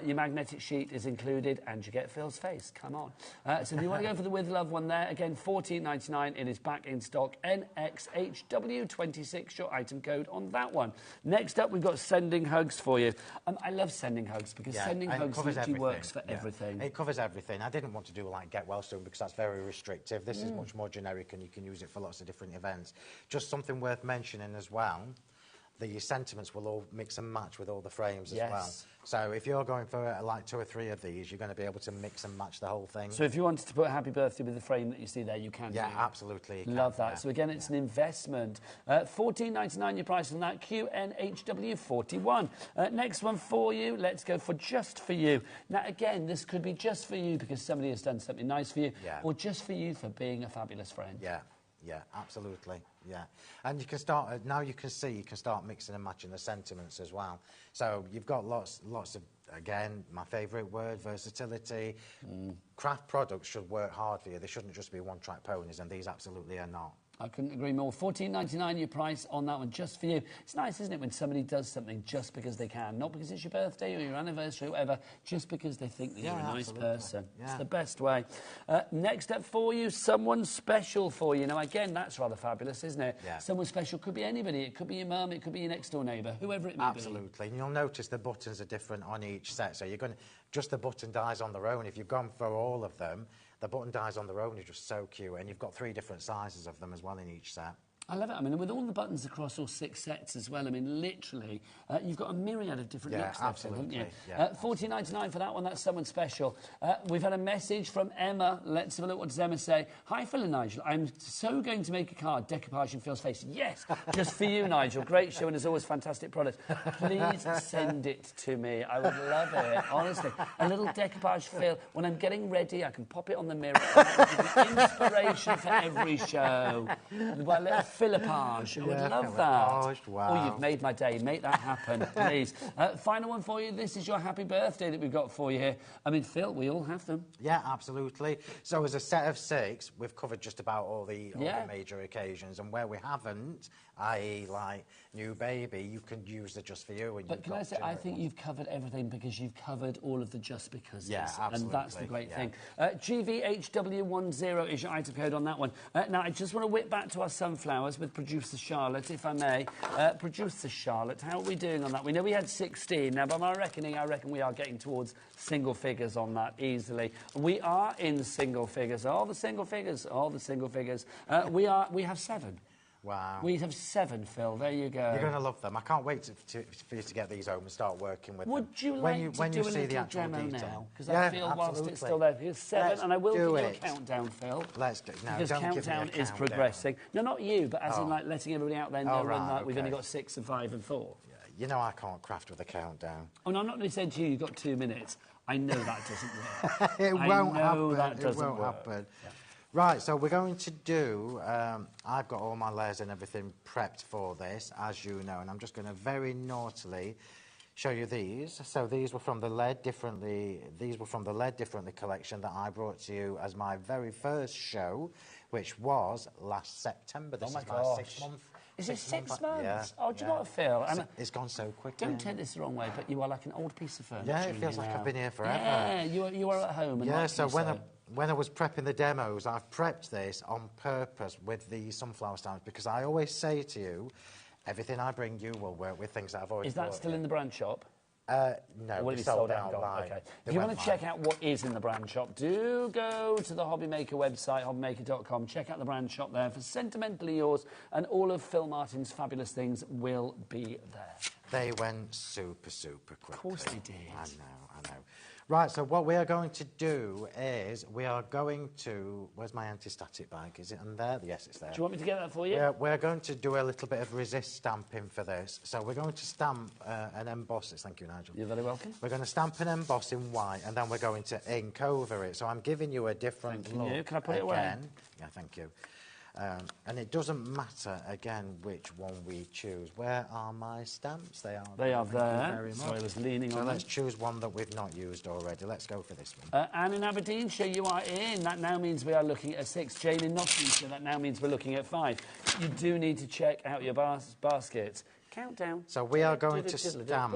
Speaker 8: Your magnetic sheet is included, and you get Phil's face. Come on. So if you want to go for the With Love one there, again, $14.99. It is back in stock. NXHW26, your item code on that one. Next up, we've got Sending Hugs for you. I love Sending Hugs because Sending Hugs literally works for everything.
Speaker 11: It covers everything. I didn't want to do like Get Well Soon because that's very restrictive. This is much more generic and you can use it for lots of different events. Just something worth mentioning as well. the sentiments will all mix and match with all the frames as
Speaker 17: Yes.
Speaker 11: well. So if you're going for like 2 or 3 of these, you're going to be able to mix and match the whole thing.
Speaker 17: So if you wanted to put Happy Birthday with the frame that you see there, you can.
Speaker 11: Yeah,
Speaker 17: do.
Speaker 11: absolutely.
Speaker 17: Love that. So again, it's an investment. $14.99 your price on that. QNHW41. Next one for you. Let's go for Just For You. Now again, this could be just for you because somebody has done something nice for you, or just for you for being a fabulous friend.
Speaker 11: Yeah. Yeah, absolutely. Yeah, and you can start now. You can see you can start mixing and matching the sentiments as well. So you've got lots of, again, my favourite word, versatility. Craft products should work hard for you. They shouldn't just be one-track ponies, and these absolutely are not.
Speaker 17: I couldn't agree more. $14.99 your price on that one, just for you. It's nice, isn't it, when somebody does something just because they can, not because it's your birthday or your anniversary or whatever, just because they think that you're a nice person.
Speaker 11: Yeah.
Speaker 17: It's the best way. Next up for you, someone special for you. Now, again, that's rather fabulous, isn't it?
Speaker 11: Yeah.
Speaker 17: Someone special could be anybody. It could be your mum, it could be your next-door neighbour, whoever it may be.
Speaker 11: Absolutely. And you'll notice the buttons are different on each set. So you're going to, just the button dies on their own. If you've gone for all of them, the button dies on their own is just so cute. And you've got 3 different sizes of them as well in each set.
Speaker 17: I love it. I mean, with all the buttons across all 6 sets as well, I mean, literally, you've got a myriad of different looks there, haven't you?
Speaker 11: Yeah,
Speaker 17: $14.99 for that one. That's someone special. We've had a message from Emma. Let's have a look. What does Emma say? Hi, Phil and Nigel. I'm so going to make a card, decoupage in Phil's face. Yes, just for you, Nigel. Great show and as always, fantastic product. Please send it to me. I would love it, honestly. A little decoupage, Phil. When I'm getting ready, I can pop it on the mirror. Inspiration for every show. Well, a little Philippage. I would love that.
Speaker 11: Wow.
Speaker 17: Oh, you've made my day. Make that happen, please. Final one for you. This is your happy birthday that we've got for you here. I mean, Phil, we all have them.
Speaker 11: Yeah, absolutely. So as a set of 6, we've covered just about all the major occasions. And where we haven't, i.e. like new baby, you can use the Just For You. And
Speaker 17: but can I say, I think you've covered everything because you've covered all of the just because.
Speaker 11: Yeah, absolutely.
Speaker 17: And that's the great thing. GVHW10 is your item code on that one. Now, I just want to whip back to our sunflowers with producer Charlotte, if I may. Producer Charlotte, how are we doing on that? We know we had 16. Now, by my reckoning, I reckon we are getting towards single figures on that easily. We are in single figures. All the single figures. All the single figures. We have 7.
Speaker 11: Wow.
Speaker 17: We have 7, Phil. There you go.
Speaker 11: You're going to love them. I can't wait for you to get these home and start working with them.
Speaker 17: Would you like to do a little demo now? Because I feel whilst it's still there. Here's 7, and I will give you a countdown, Phil.
Speaker 11: Let's do it. No,
Speaker 17: because countdown is progressing. No, not you, but as in like letting everybody out there know that we've only got 6 and 5 and 4.
Speaker 11: Yeah, you know I can't craft with a countdown.
Speaker 17: Oh, no, I'm not really saying to you, you've got 2 minutes. I know that doesn't work.
Speaker 11: It won't happen.
Speaker 17: That doesn't
Speaker 11: it won't
Speaker 17: work.
Speaker 11: happen. Yeah. Right, so we're going to do, I've got all my layers and everything prepped for this, as you know, and I'm just going to very naughtily show you these. So these were from the Lead Differently collection that I brought to you as my very first show, which was last September. This is my 6 month.
Speaker 17: Is it 6 months?
Speaker 11: Yeah.
Speaker 17: Oh, do you know what I feel?
Speaker 11: It's gone so quick.
Speaker 17: Don't take this the wrong way, but you are like an old piece of furniture.
Speaker 11: Yeah, it feels like I've been here forever.
Speaker 17: Yeah, you are at home. And
Speaker 11: yeah, so when I was prepping the demos, I've prepped this on purpose with the sunflower stamps because I always say to you, everything I bring you will work with things that I've already
Speaker 17: Is that still in the brand shop?
Speaker 11: No,
Speaker 17: we
Speaker 11: sold out online.
Speaker 17: Okay. If you want to check out what is in the brand shop, do go to the HobbyMaker website, hobbymaker.com. Check out the brand shop there for Sentimentally Yours, and all of Phil Martin's fabulous things will be there.
Speaker 11: They went super, super quickly.
Speaker 17: Of course they did.
Speaker 11: I know. Right, so what we are going to do is we are going to... Where's my anti-static bag? Is it in there? Yes, it's there.
Speaker 17: Do you want me to get that for you?
Speaker 11: Yeah, we're going to do a little bit of resist stamping for this. So we're going to stamp an emboss. Thank you, Nigel.
Speaker 17: You're very welcome.
Speaker 11: We're going to stamp an emboss in white, and then we're going to ink over it. So I'm giving you a different look.
Speaker 17: Can I put it away?
Speaker 11: Yeah, thank you. And it doesn't matter, again, which one we choose. Where are my stamps? They are
Speaker 17: there.
Speaker 11: Very much.
Speaker 17: So I was leaning on
Speaker 11: let's choose one that we've not used already. Let's go for this one.
Speaker 17: Anne in Aberdeenshire, you are in. That now means we are looking at 6. Jane in Nottinghamshire, that now means we're looking at 5. You do need to check out your baskets. Countdown.
Speaker 11: So we are going to stamp...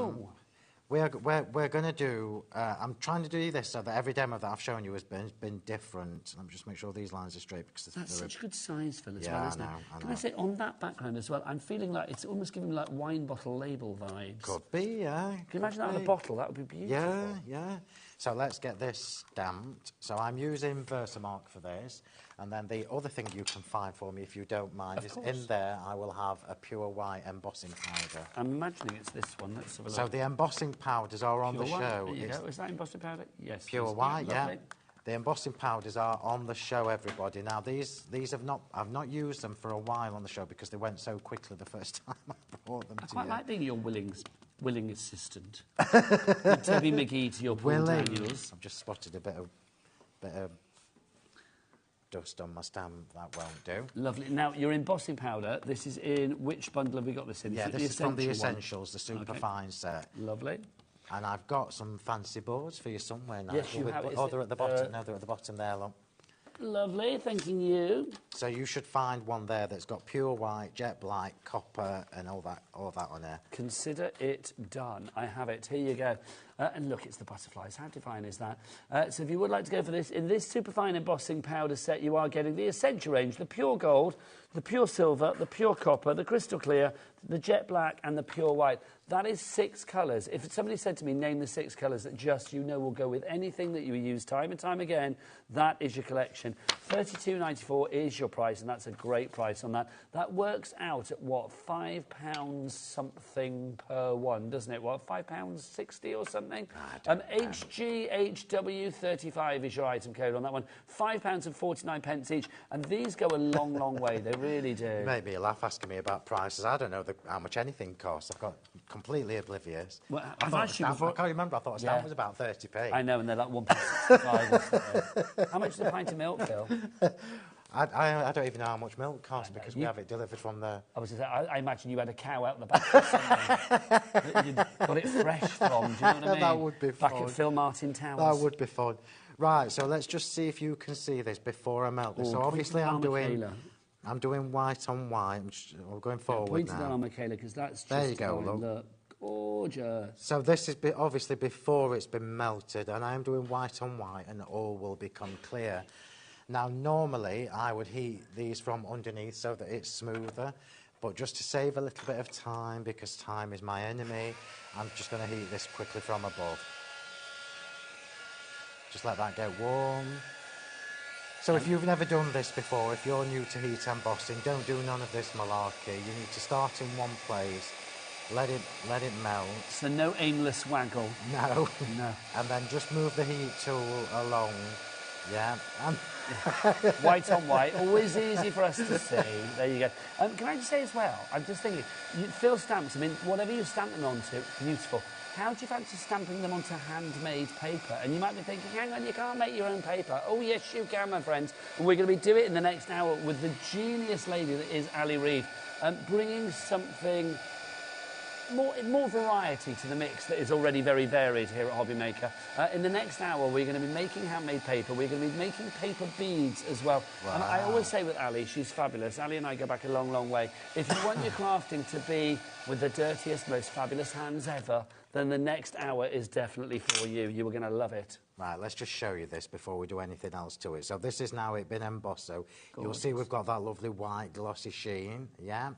Speaker 11: We're going to do... I'm trying to do this so that every demo that I've shown you has been different. Let me just make sure these lines are straight because...
Speaker 17: That's such a good size, Phil, as well,
Speaker 11: I
Speaker 17: isn't
Speaker 11: know.
Speaker 17: it? Can I say, on that background as well, I'm feeling like it's almost giving me like wine bottle label vibes.
Speaker 11: Could be, yeah.
Speaker 17: Can you imagine that on a bottle? That would be beautiful.
Speaker 11: Yeah. So let's get this stamped. So I'm using Versamark for this. And then the other thing you can find for me, if you don't mind, is in there I will have a pure white embossing powder.
Speaker 17: I'm imagining it's this one. Let's have a look.
Speaker 11: So the embossing powders are on the show.
Speaker 17: There you go. Is that embossing powder? Yes.
Speaker 11: Pure white, yeah. The embossing powders are on the show, everybody. Now these I've not used them for a while on the show because they went so quickly the first time I brought them to you.
Speaker 17: I quite like being your willing assistant. Debbie McGee to your Paul Daniels.
Speaker 11: I've just spotted a bit of dust on my stamp. That won't do.
Speaker 17: Lovely. Now, your embossing powder, this is in which bundle have we got this in?
Speaker 11: Yeah, this is from the Essentials, the super fine set.
Speaker 17: Lovely.
Speaker 11: And I've got some fancy boards for you somewhere now.
Speaker 17: Yes, you have.
Speaker 11: Oh, they're at the bottom. No, they're at the bottom there, look.
Speaker 17: Lovely, thanking you.
Speaker 11: So you should find one there that's got pure white, jet black, copper, and all that on there.
Speaker 17: Consider it done. I have it. Here you go. And look, it's the butterflies. How divine is that? So if you would like to go for this, in this superfine embossing powder set, you are getting the essential range, the pure gold, the pure silver, the pure copper, the crystal clear, the jet black, and the pure white. That is 6 colours. If somebody said to me, name the 6 colours that just, you know, will go with anything that you use time and time again, that is your collection. $32.94 is your price, and that's a great price on that. That works out at, what, £5 something per one, doesn't it? What, £5.60 or something? HGHW35 is your item code on that one. £5.49 each, and these go a long, long way. They really do.
Speaker 11: You made me laugh asking me about prices. I don't know how much anything costs. I've got completely oblivious.
Speaker 17: Well,
Speaker 11: I can't remember. I thought a stamp was about 30p.
Speaker 17: I know, and they're like £1.65. How much is a pint of milk, Phil?
Speaker 11: I don't even know how much milk costs because we have it delivered from the...
Speaker 17: I imagine you had a cow out the back or something that you got it fresh from, do you know what I mean?
Speaker 11: That would be fun.
Speaker 17: Back at Phil Martin Towers.
Speaker 11: That would be fun. Right, so let's just see if you can see this before I melt this. So obviously I'm doing white on white. We're going forward now.
Speaker 17: Point it down on Michaela, because that's just...
Speaker 11: There you go,
Speaker 17: look. Gorgeous.
Speaker 11: So this is obviously before it's been melted, and I am doing white on white, and all will become clear. Now, normally, I would heat these from underneath so that it's smoother, but just to save a little bit of time, because time is my enemy, I'm just going to heat this quickly from above. Just let that get warm. So if you've never done this before, if you're new to heat embossing, don't do none of this malarkey. You need to start in one place, let it melt.
Speaker 17: So no aimless waggle.
Speaker 11: No.
Speaker 17: No.
Speaker 11: And then just move the heat tool along. Yeah.
Speaker 17: White on white, always easy for us to see. There you go. Can I just say as well, I'm just thinking, Phil stamps, I mean, whatever you stamp them onto, beautiful. How do you fancy stamping them onto handmade paper? And you might be thinking, hang on, you can't make your own paper. Oh, yes, you can, my friends. And we're going to be doing it in the next hour with the genius lady that is Ali Reid, bringing something... More variety to the mix that is already very varied here at HobbyMaker. In the next hour, we're going to be making handmade paper. We're going to be making paper beads as well. Wow. And I always say with Ali, she's fabulous. Ali and I go back a long, long way. If you want your crafting to be with the dirtiest, most fabulous hands ever, then the next hour is definitely for you. You are going to love it.
Speaker 11: Right, let's just show you this before we do anything else to it. So this is now it been embossed. So you'll see we've got that lovely white glossy sheen, yeah?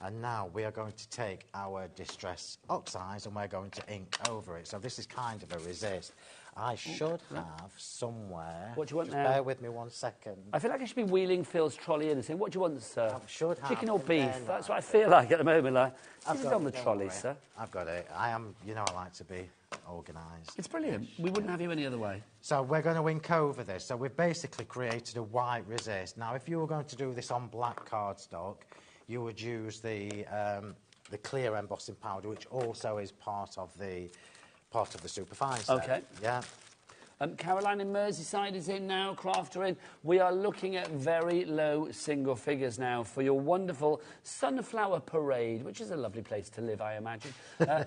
Speaker 11: And now we are going to take our Distress Oxides and we're going to ink over it. So this is kind of a resist. I should have somewhere...
Speaker 17: What do you want
Speaker 11: just
Speaker 17: now?
Speaker 11: Bear with me 1 second.
Speaker 17: I feel like I should be wheeling Phil's trolley in and saying, what do you want, sir?
Speaker 11: I should have.
Speaker 17: Chicken or beef? That's what I feel like at the moment. Like,
Speaker 11: I've
Speaker 17: this is
Speaker 11: got
Speaker 17: on the trolley, sir.
Speaker 11: I've got it. I am, you know, I like to be organised.
Speaker 17: It's brilliant. We wouldn't have you any other way.
Speaker 11: So we're going to ink over this. So we've basically created a white resist. Now, if you were going to do this on black cardstock, you would use the clear embossing powder, which also is part of the superfine set.
Speaker 17: Okay.
Speaker 11: Yeah.
Speaker 17: Caroline in Merseyside is in now, Crafter in. We are looking at very low single figures now for your wonderful Sunflower Parade, which is a lovely place to live, I imagine.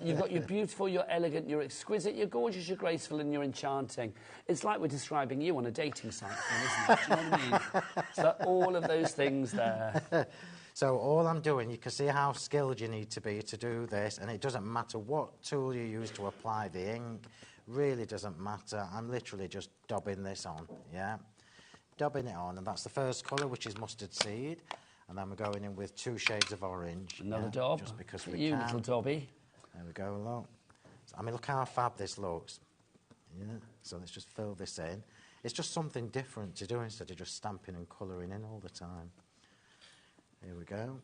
Speaker 17: You've got your beautiful, you're elegant, you're exquisite, you're gorgeous, you're graceful, and you're enchanting. It's like we're describing you on a dating site, isn't it? Do you know what I mean? So all of those things there.
Speaker 11: So all I'm doing, you can see how skilled you need to be to do this, and it doesn't matter what tool you use to apply the ink. Really doesn't matter. I'm literally just dabbing this on, yeah? Dabbing it on, and that's the first colour, which is mustard seed. And then we're going in with 2 shades of orange.
Speaker 17: Another daub.
Speaker 11: Just because we
Speaker 17: you
Speaker 11: can.
Speaker 17: Little dobby.
Speaker 11: There we go, look. I mean, look how fab this looks. Yeah, so let's just fill this in. It's just something different to do instead of just stamping and colouring in all the time. Here we go.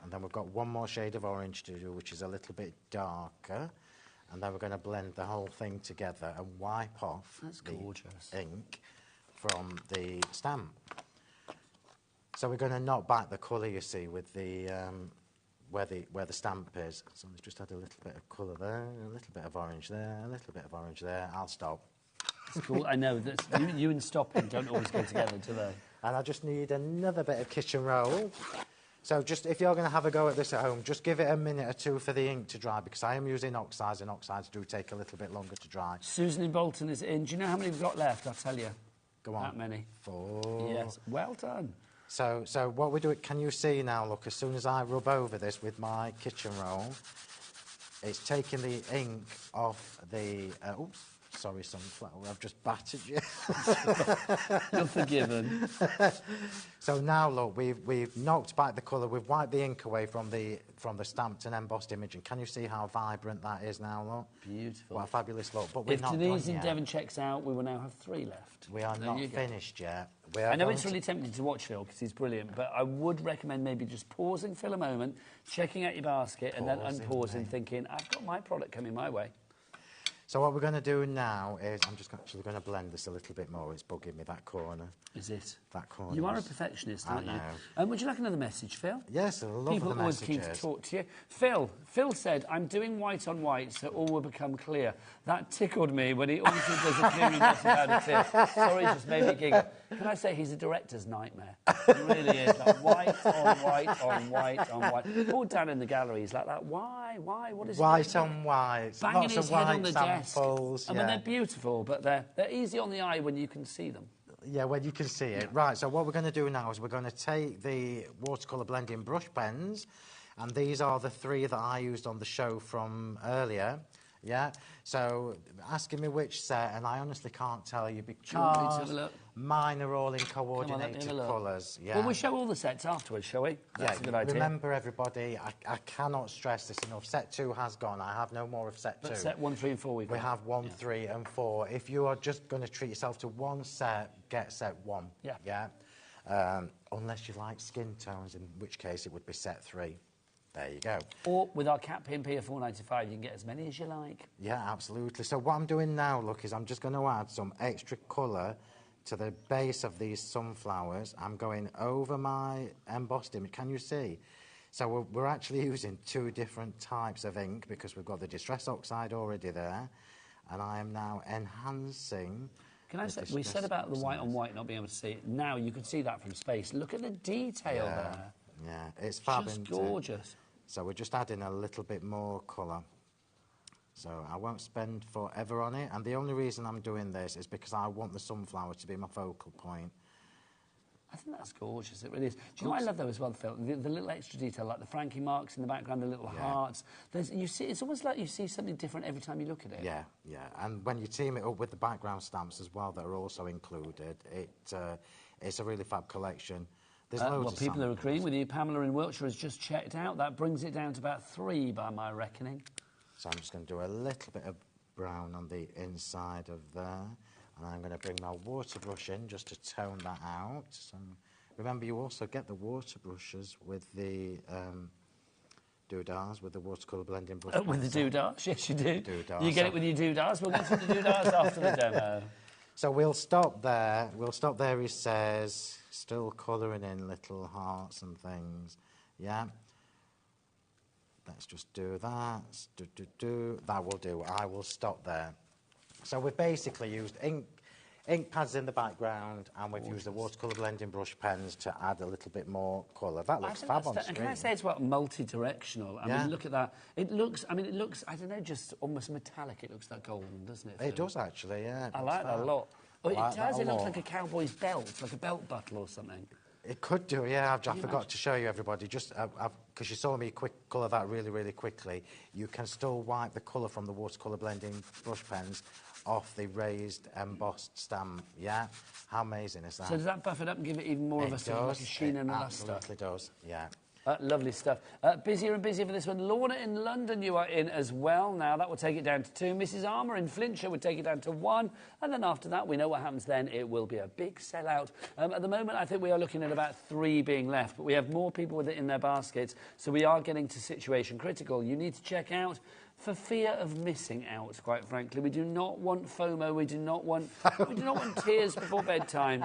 Speaker 11: And then we've got one more shade of orange to do, which is a little bit darker. And then we're going to blend the whole thing together and wipe off the ink from the stamp. So we're going to not back the colour, you see, with the where the stamp is. So let's just add a little bit of colour there, a little bit of orange there, a little bit of orange there. I'll stop.
Speaker 17: That's cool. I know that you and stopping don't always go together, do they?
Speaker 11: And I just need another bit of kitchen roll. So just if you're going to have a go at this at home, just give it a minute or two for the ink to dry, because I am using oxides, and oxides do take a little bit longer to dry.
Speaker 17: Susan in Bolton is in. Do you know how many we've got left? I'll tell you.
Speaker 11: Go on.
Speaker 17: That many.
Speaker 11: 4.
Speaker 17: Yes. Well done.
Speaker 11: So what we do, can you see now, look, as soon as I rub over this with my kitchen roll, it's taking the ink off the... oops, sorry, sunflower, I've just battered you.
Speaker 17: You're forgiven.
Speaker 11: So now, look, we've knocked back the colour, we've wiped the ink away from the stamped and embossed image, and can you see how vibrant that is now, look?
Speaker 17: Beautiful.
Speaker 11: What a fabulous look. But we're
Speaker 17: if
Speaker 11: not
Speaker 17: Denise
Speaker 11: done
Speaker 17: in
Speaker 11: yet.
Speaker 17: Devon checks out, we will now have 3 left.
Speaker 11: We are not finished yet.
Speaker 17: I know it's really tempting to watch Phil because he's brilliant, but I would recommend maybe just pausing for a moment, checking out your basket, and then unpausing, thinking, I've got my product coming my way.
Speaker 11: So what we're going to do now is, I'm just actually going to blend this a little bit more. It's bugging me, that corner.
Speaker 17: Is it?
Speaker 11: That corner.
Speaker 17: You are a perfectionist, aren't
Speaker 11: I know.
Speaker 17: you? Would you like another message, Phil?
Speaker 11: Yes, I love the messages.
Speaker 17: People are always keen to talk to you. Phil said, I'm doing white on white so all will become clear. That tickled me when he also does a clearing message about it too. Sorry, just made me giggle. Can I say he's a director's nightmare? He really is. Like white on white on white on white. Paul down in the gallery, he's like that. Why? What is
Speaker 11: white on white?
Speaker 17: Banging
Speaker 11: Lots
Speaker 17: his
Speaker 11: of
Speaker 17: head
Speaker 11: white
Speaker 17: on the
Speaker 11: samples,
Speaker 17: desk. I mean, they're beautiful, but they're easy on the eye when you can see them.
Speaker 11: Yeah, when you can see it. Right, so what we're going to do now is we're going to take the watercolour blending brush pens, and these are the 3 that I used on the show from earlier. Yeah, so asking me which set, and I honestly can't tell you because mine are all in coordinated colours. Yeah.
Speaker 17: Well, we'll show all the sets afterwards, shall we? That's a good idea.
Speaker 11: Remember, everybody, I cannot stress this enough. Set 2 has gone. I have no more of set 2.
Speaker 17: But set 1, 3 and 4
Speaker 11: we have 1, 3 and 4. If you are just going to treat yourself to one set, get set 1.
Speaker 17: Yeah.
Speaker 11: Yeah. Unless you like skin tones, in which case it would be set 3. There you go.
Speaker 17: Or with our cat pin P of $4.95, you can get as many as you like.
Speaker 11: Yeah, absolutely. So what I'm doing now, look, is I'm just going to add some extra colour to the base of these sunflowers. I'm going over my embossed image. Can you see? So we're actually using 2 different types of ink because we've got the Distress Oxide already there. And I am now enhancing...
Speaker 17: Can I say, we said about the white on white not being able to see it. Now you can see that from space. Look at the detail there.
Speaker 11: Yeah, it's fab.
Speaker 17: Just gorgeous.
Speaker 11: So we're just adding a little bit more colour. So I won't spend forever on it. And the only reason I'm doing this is because I want the sunflower to be my focal point.
Speaker 17: I think that's gorgeous, it really is. Do you know what I love though as well, Phil? The little extra detail, like the Frankie marks in the background, the little hearts. You see, it's almost like you see something different every time you look at it.
Speaker 11: Yeah, yeah. And when you team it up with the background stamps as well that are also included, it's a really fab collection. There's loads of
Speaker 17: people
Speaker 11: samples.
Speaker 17: are agreeing with you. Pamela in Wiltshire has just checked out. That brings it down to about 3 by my reckoning.
Speaker 11: So I'm just going to do a little bit of brown on the inside of there. And I'm going to bring my water brush in just to tone that out. So remember, you also get the water brushes with the doodahs, with the watercolour blending brush.
Speaker 17: With the doodahs, yes you do.
Speaker 11: Doodahs.
Speaker 17: You get it with your doodahs. We'll get to the doodahs after the demo.
Speaker 11: So we'll stop there. We'll stop there, he says. Still colouring in little hearts and things. Yeah. Let's just do that. That will do. I will stop there. So we've basically used ink pads in the background, and we've used the watercolour blending brush pens to add a little bit more colour. That looks fab on screen.
Speaker 17: And can I say it's multi-directional? I mean, look at that. It looks, I don't know, just almost metallic. It looks that golden, doesn't it?
Speaker 11: It does, actually, yeah.
Speaker 17: I like that a lot. Well, it does. It looks like a cowboy's belt, like a belt buckle or something.
Speaker 11: It could do, yeah. I forgot to show you, everybody, just because you saw me colour that really, really quickly. You can still wipe the colour from the watercolour blending brush pens off the raised embossed stamp, yeah? How amazing is that?
Speaker 17: So does that buff it up and give it even more of a sort of like a sheen and a luster?
Speaker 11: It absolutely does, yeah.
Speaker 17: Lovely stuff. Busier and busier for this one. Lorna in London, you are in as well. Now, that will take it down to 2. Mrs. Armour in Flintshire would take it down to 1. And then after that, we know what happens then. It will be a big sellout. At the moment, I think we are looking at about 3 being left. But we have more people with it in their baskets. So we are getting to situation critical. You need to check out for fear of missing out, quite frankly. We do not want FOMO. We do not want tears before bedtime.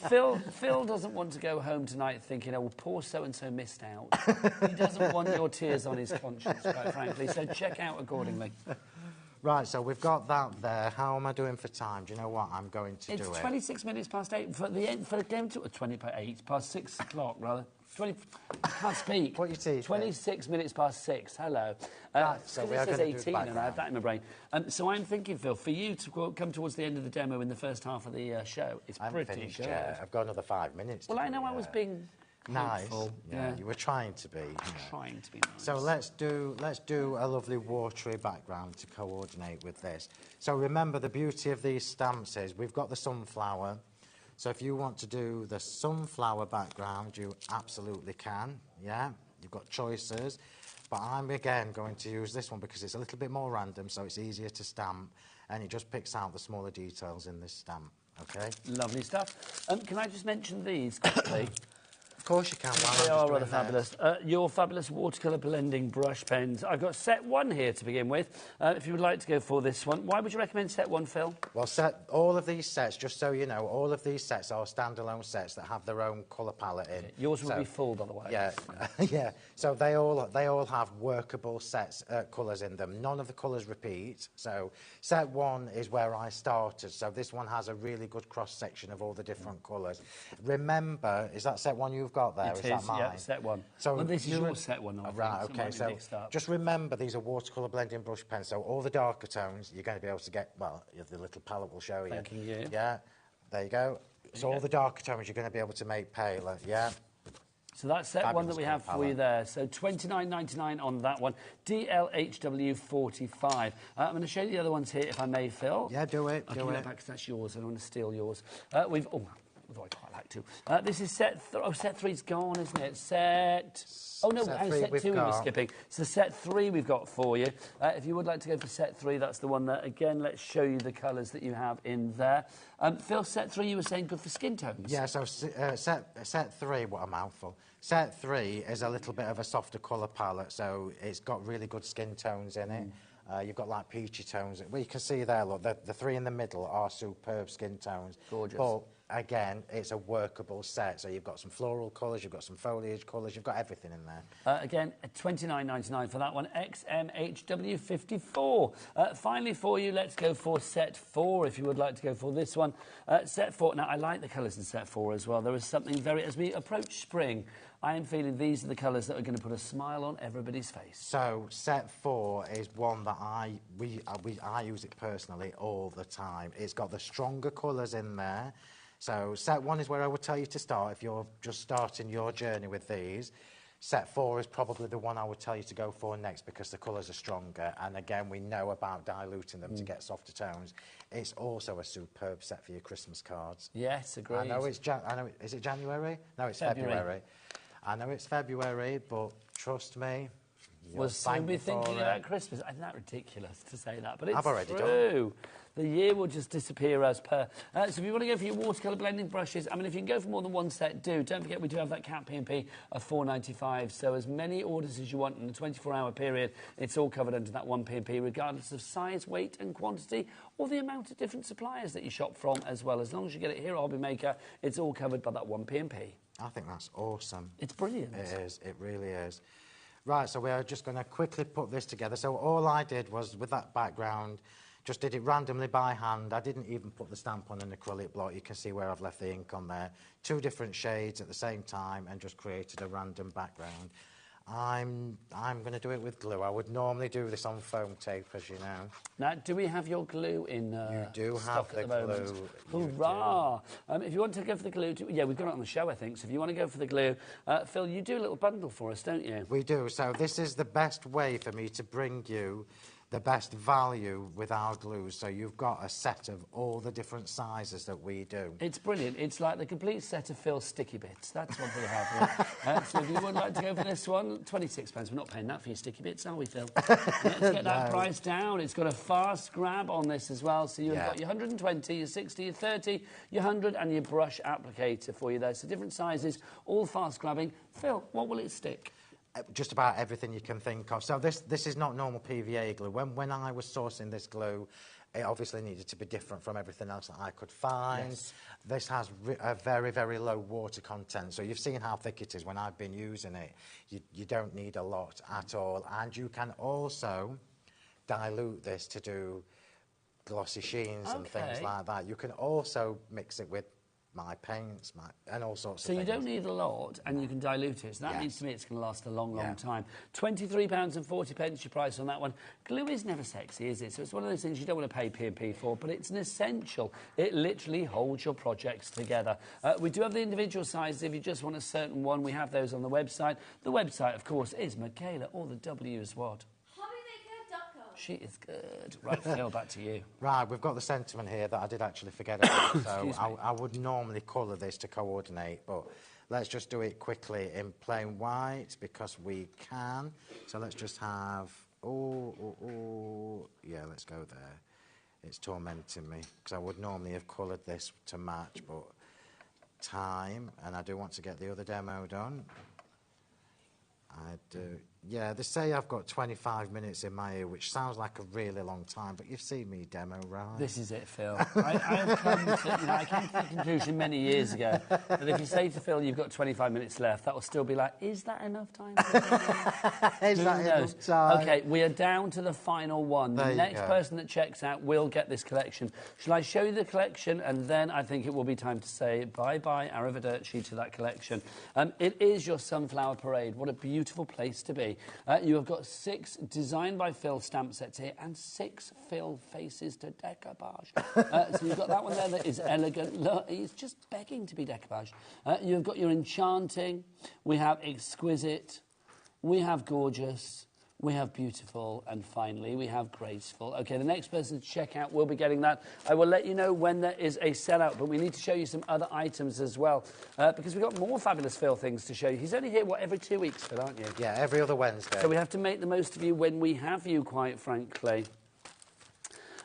Speaker 17: Phil doesn't want to go home tonight thinking, oh, well, poor so-and-so missed out. He doesn't want your tears on his conscience, quite frankly. So check out accordingly.
Speaker 11: Right, so we've got that there. How am I doing for time? Do you know what? I'm going to do it.
Speaker 17: It's 26 minutes past 8 for the end, for the game to 20 past 8, past 6 o'clock, rather. 20, I can't speak.
Speaker 11: What you teeth?
Speaker 17: 26 minutes past 6. Hello.
Speaker 11: Right, so we are
Speaker 17: it says
Speaker 11: going to
Speaker 17: 18 and I have that in my brain. So I'm thinking, Phil, for you to come towards the end of the demo in the first half of the show, it's pretty
Speaker 11: finished,
Speaker 17: good.
Speaker 11: Yeah. I've got another 5 minutes.
Speaker 17: Well, I know I was being
Speaker 11: nice.
Speaker 17: hopeful.
Speaker 11: Yeah, you were trying to be.
Speaker 17: Trying to be nice.
Speaker 11: So let's do a lovely watery background to coordinate with this. So remember, the beauty of these stamps is we've got the sunflower. So if you want to do the sunflower background, you absolutely can, yeah? You've got choices. But I'm, again, going to use this one because it's a little bit more random, so it's easier to stamp, and it just picks out the smaller details in this stamp, OK?
Speaker 17: Lovely stuff. Can I just mention these quickly?
Speaker 11: Of course you can.
Speaker 17: They are rather fabulous. Your fabulous watercolour blending brush pens. I've got set 1 here to begin with. If you would like to go for this one. Why would you recommend set 1, Phil?
Speaker 11: Well, all of these sets, just so you know, all of these sets are standalone sets that have their own colour palette in.
Speaker 17: Yours will be full, by the way.
Speaker 11: Yeah, yeah. So they all have workable sets, colours in them. None of the colours repeat. So set 1 is where I started. So this one has a really good cross-section of all the different colours. Remember, is that set 1 you've got there?
Speaker 17: Is
Speaker 11: that mine?
Speaker 17: Yeah, set 1.
Speaker 11: So
Speaker 17: well, this is your set 1.
Speaker 11: Right, OK, so just remember these are watercolour blending brush pens, so all the darker tones you're going to be able to get, well, the little palette will show you.
Speaker 17: Thank you.
Speaker 11: Yeah, there you go. So all the darker tones you're going to be able to make paler, yeah.
Speaker 17: So that's set 1 that we have for you there. So $29.99 on that one. DLHW45. I'm going to show you the other ones here, if I may, Phil.
Speaker 11: Yeah, do it.
Speaker 17: I'll give you that back because that's yours. I don't want to steal yours. Although I quite like to. This is set 3's gone, isn't it? Set 2 we were skipping. So set 3 we've got for you. If you would like to go for set 3, that's the one that, again, let's show you the colours that you have in there. Phil, set 3 you were saying good for skin tones.
Speaker 11: Yeah, so set 3, what a mouthful. Set 3 is a little bit of a softer colour palette, so it's got really good skin tones in it. You've got like peachy tones. Well, you can see there, look, the 3 in the middle are superb skin tones.
Speaker 17: Gorgeous.
Speaker 11: But again, it's a workable set. So you've got some floral colours, you've got some foliage colours, you've got everything in there.
Speaker 17: Again, $29.99 for that one. XMHW54. Finally for you, let's go for set 4, if you would like to go for this one. Set 4. Now, I like the colours in set 4 as well. There is something very... As we approach spring, I am feeling these are the colours that are going to put a smile on everybody's face.
Speaker 11: So set 4 is one that I use it personally all the time. It's got the stronger colours in there. So set 1 is where I would tell you to start if you're just starting your journey with these. Set 4 is probably the one I would tell you to go for next because the colours are stronger. And again, we know about diluting them to get softer tones. It's also a superb set for your Christmas cards.
Speaker 17: Yes, agreed.
Speaker 11: I know is it January? No, it's February. I know it's February, but trust me,
Speaker 17: we'll soon be thinking about Christmas. Isn't that ridiculous to say that? But it's
Speaker 11: I've already
Speaker 17: true. The year will just disappear as per. So if you want to go for your watercolour blending brushes, I mean, if you can go for more than one set, do. Don't forget we do have that cap P&P of $4.95. So as many orders as you want in a 24-hour period, it's all covered under that one P&P, regardless of size, weight and quantity, or the amount of different suppliers that you shop from as well. As long as you get it here at HobbyMaker, it's all covered by that one P&P.
Speaker 11: I think that's awesome.
Speaker 17: It's brilliant.
Speaker 11: It is. It really is. Right, so we're just going to quickly put this together. So all I did was, with that background, just did it randomly by hand. I didn't even put the stamp on an acrylic block. You can see where I've left the ink on there. 2 different shades at the same time and just created a random background. I'm going to do it with glue. I would normally do this on foam tape, as you know.
Speaker 17: Now, do we have your glue in
Speaker 11: You do have the glue.
Speaker 17: Hurrah! If you want to go for the glue, yeah, we've got it on the show, I think. So if you want to go for the glue, Phil, you do a little bundle for us, don't you?
Speaker 11: We do. So this is the best way for me to bring you the best value with our glues. So you've got a set of all the different sizes that we do.
Speaker 17: It's brilliant. It's like the complete set of Phil's sticky bits. That's what we have here. So if you would like to go for this one, £26. We're not paying that for your sticky bits, are we, Phil? Let's get that price down. It's got a fast grab on this as well. So you've got your 120, your 60, your 30, your 100 and your brush applicator for you there. So different sizes, all fast grabbing. Phil, what will it stick?
Speaker 11: Just about everything you can think of. So this is not normal PVA glue. When I was sourcing this glue, it obviously needed to be different from everything else that I could find.
Speaker 17: Yes.
Speaker 11: This has a very, very low water content. So you've seen how thick it is when I've been using it. You don't need a lot at all. And you can also dilute this to do glossy sheens and things like that. You can also mix it with my paints, and all sorts of things.
Speaker 17: So you don't need a lot, and you can dilute it. So that means to me it's going to last a long, long time. £23.40 your price on that one. Glue is never sexy, is it? So it's one of those things you don't want to pay P&P for, but it's an essential. It literally holds your projects together. We do have the individual sizes. If you just want a certain one, we have those on the website. The website, of course, is Michaela, or the W is what? She is good. Right, Phil, back to you.
Speaker 11: Right, we've got the sentiment here that I did actually forget about. So I would normally colour this to coordinate, but let's just do it quickly in plain white because we can. So let's just have, yeah, let's go there. It's tormenting me because I would normally have coloured this to match, but time, and I do want to get the other demo done. I do. Yeah, they say I've got 25 minutes in my ear, which sounds like a really long time, but you've seen me demo, right?
Speaker 17: This is it, Phil. I came to the conclusion many years ago that if you say to Phil you've got 25 minutes left, that will still be like, is that enough time?
Speaker 11: Is that enough time?
Speaker 17: OK, we are down to the final one. The next person that checks out will get this collection. Shall I show you the collection? And then I think it will be time to say bye-bye, arrivederci to that collection. It is your Sunflower Parade. What a beautiful place to be. You have got 6 designed by Phil stamp sets here and 6 Phil faces to decoupage. So you've got that one there that is elegant. Look, it's just begging to be decoupaged. You've got your enchanting. We have exquisite. We have gorgeous. We have beautiful, and finally, we have graceful. OK, the next person to check out will be getting that. I will let you know when there is a sellout, but we need to show you some other items as well, because we've got more fabulous Phil things to show you. He's only here, what, every 2 weeks, Phil, aren't you?
Speaker 11: Yeah, every other Wednesday.
Speaker 17: So we have to make the most of you when we have you, quite frankly.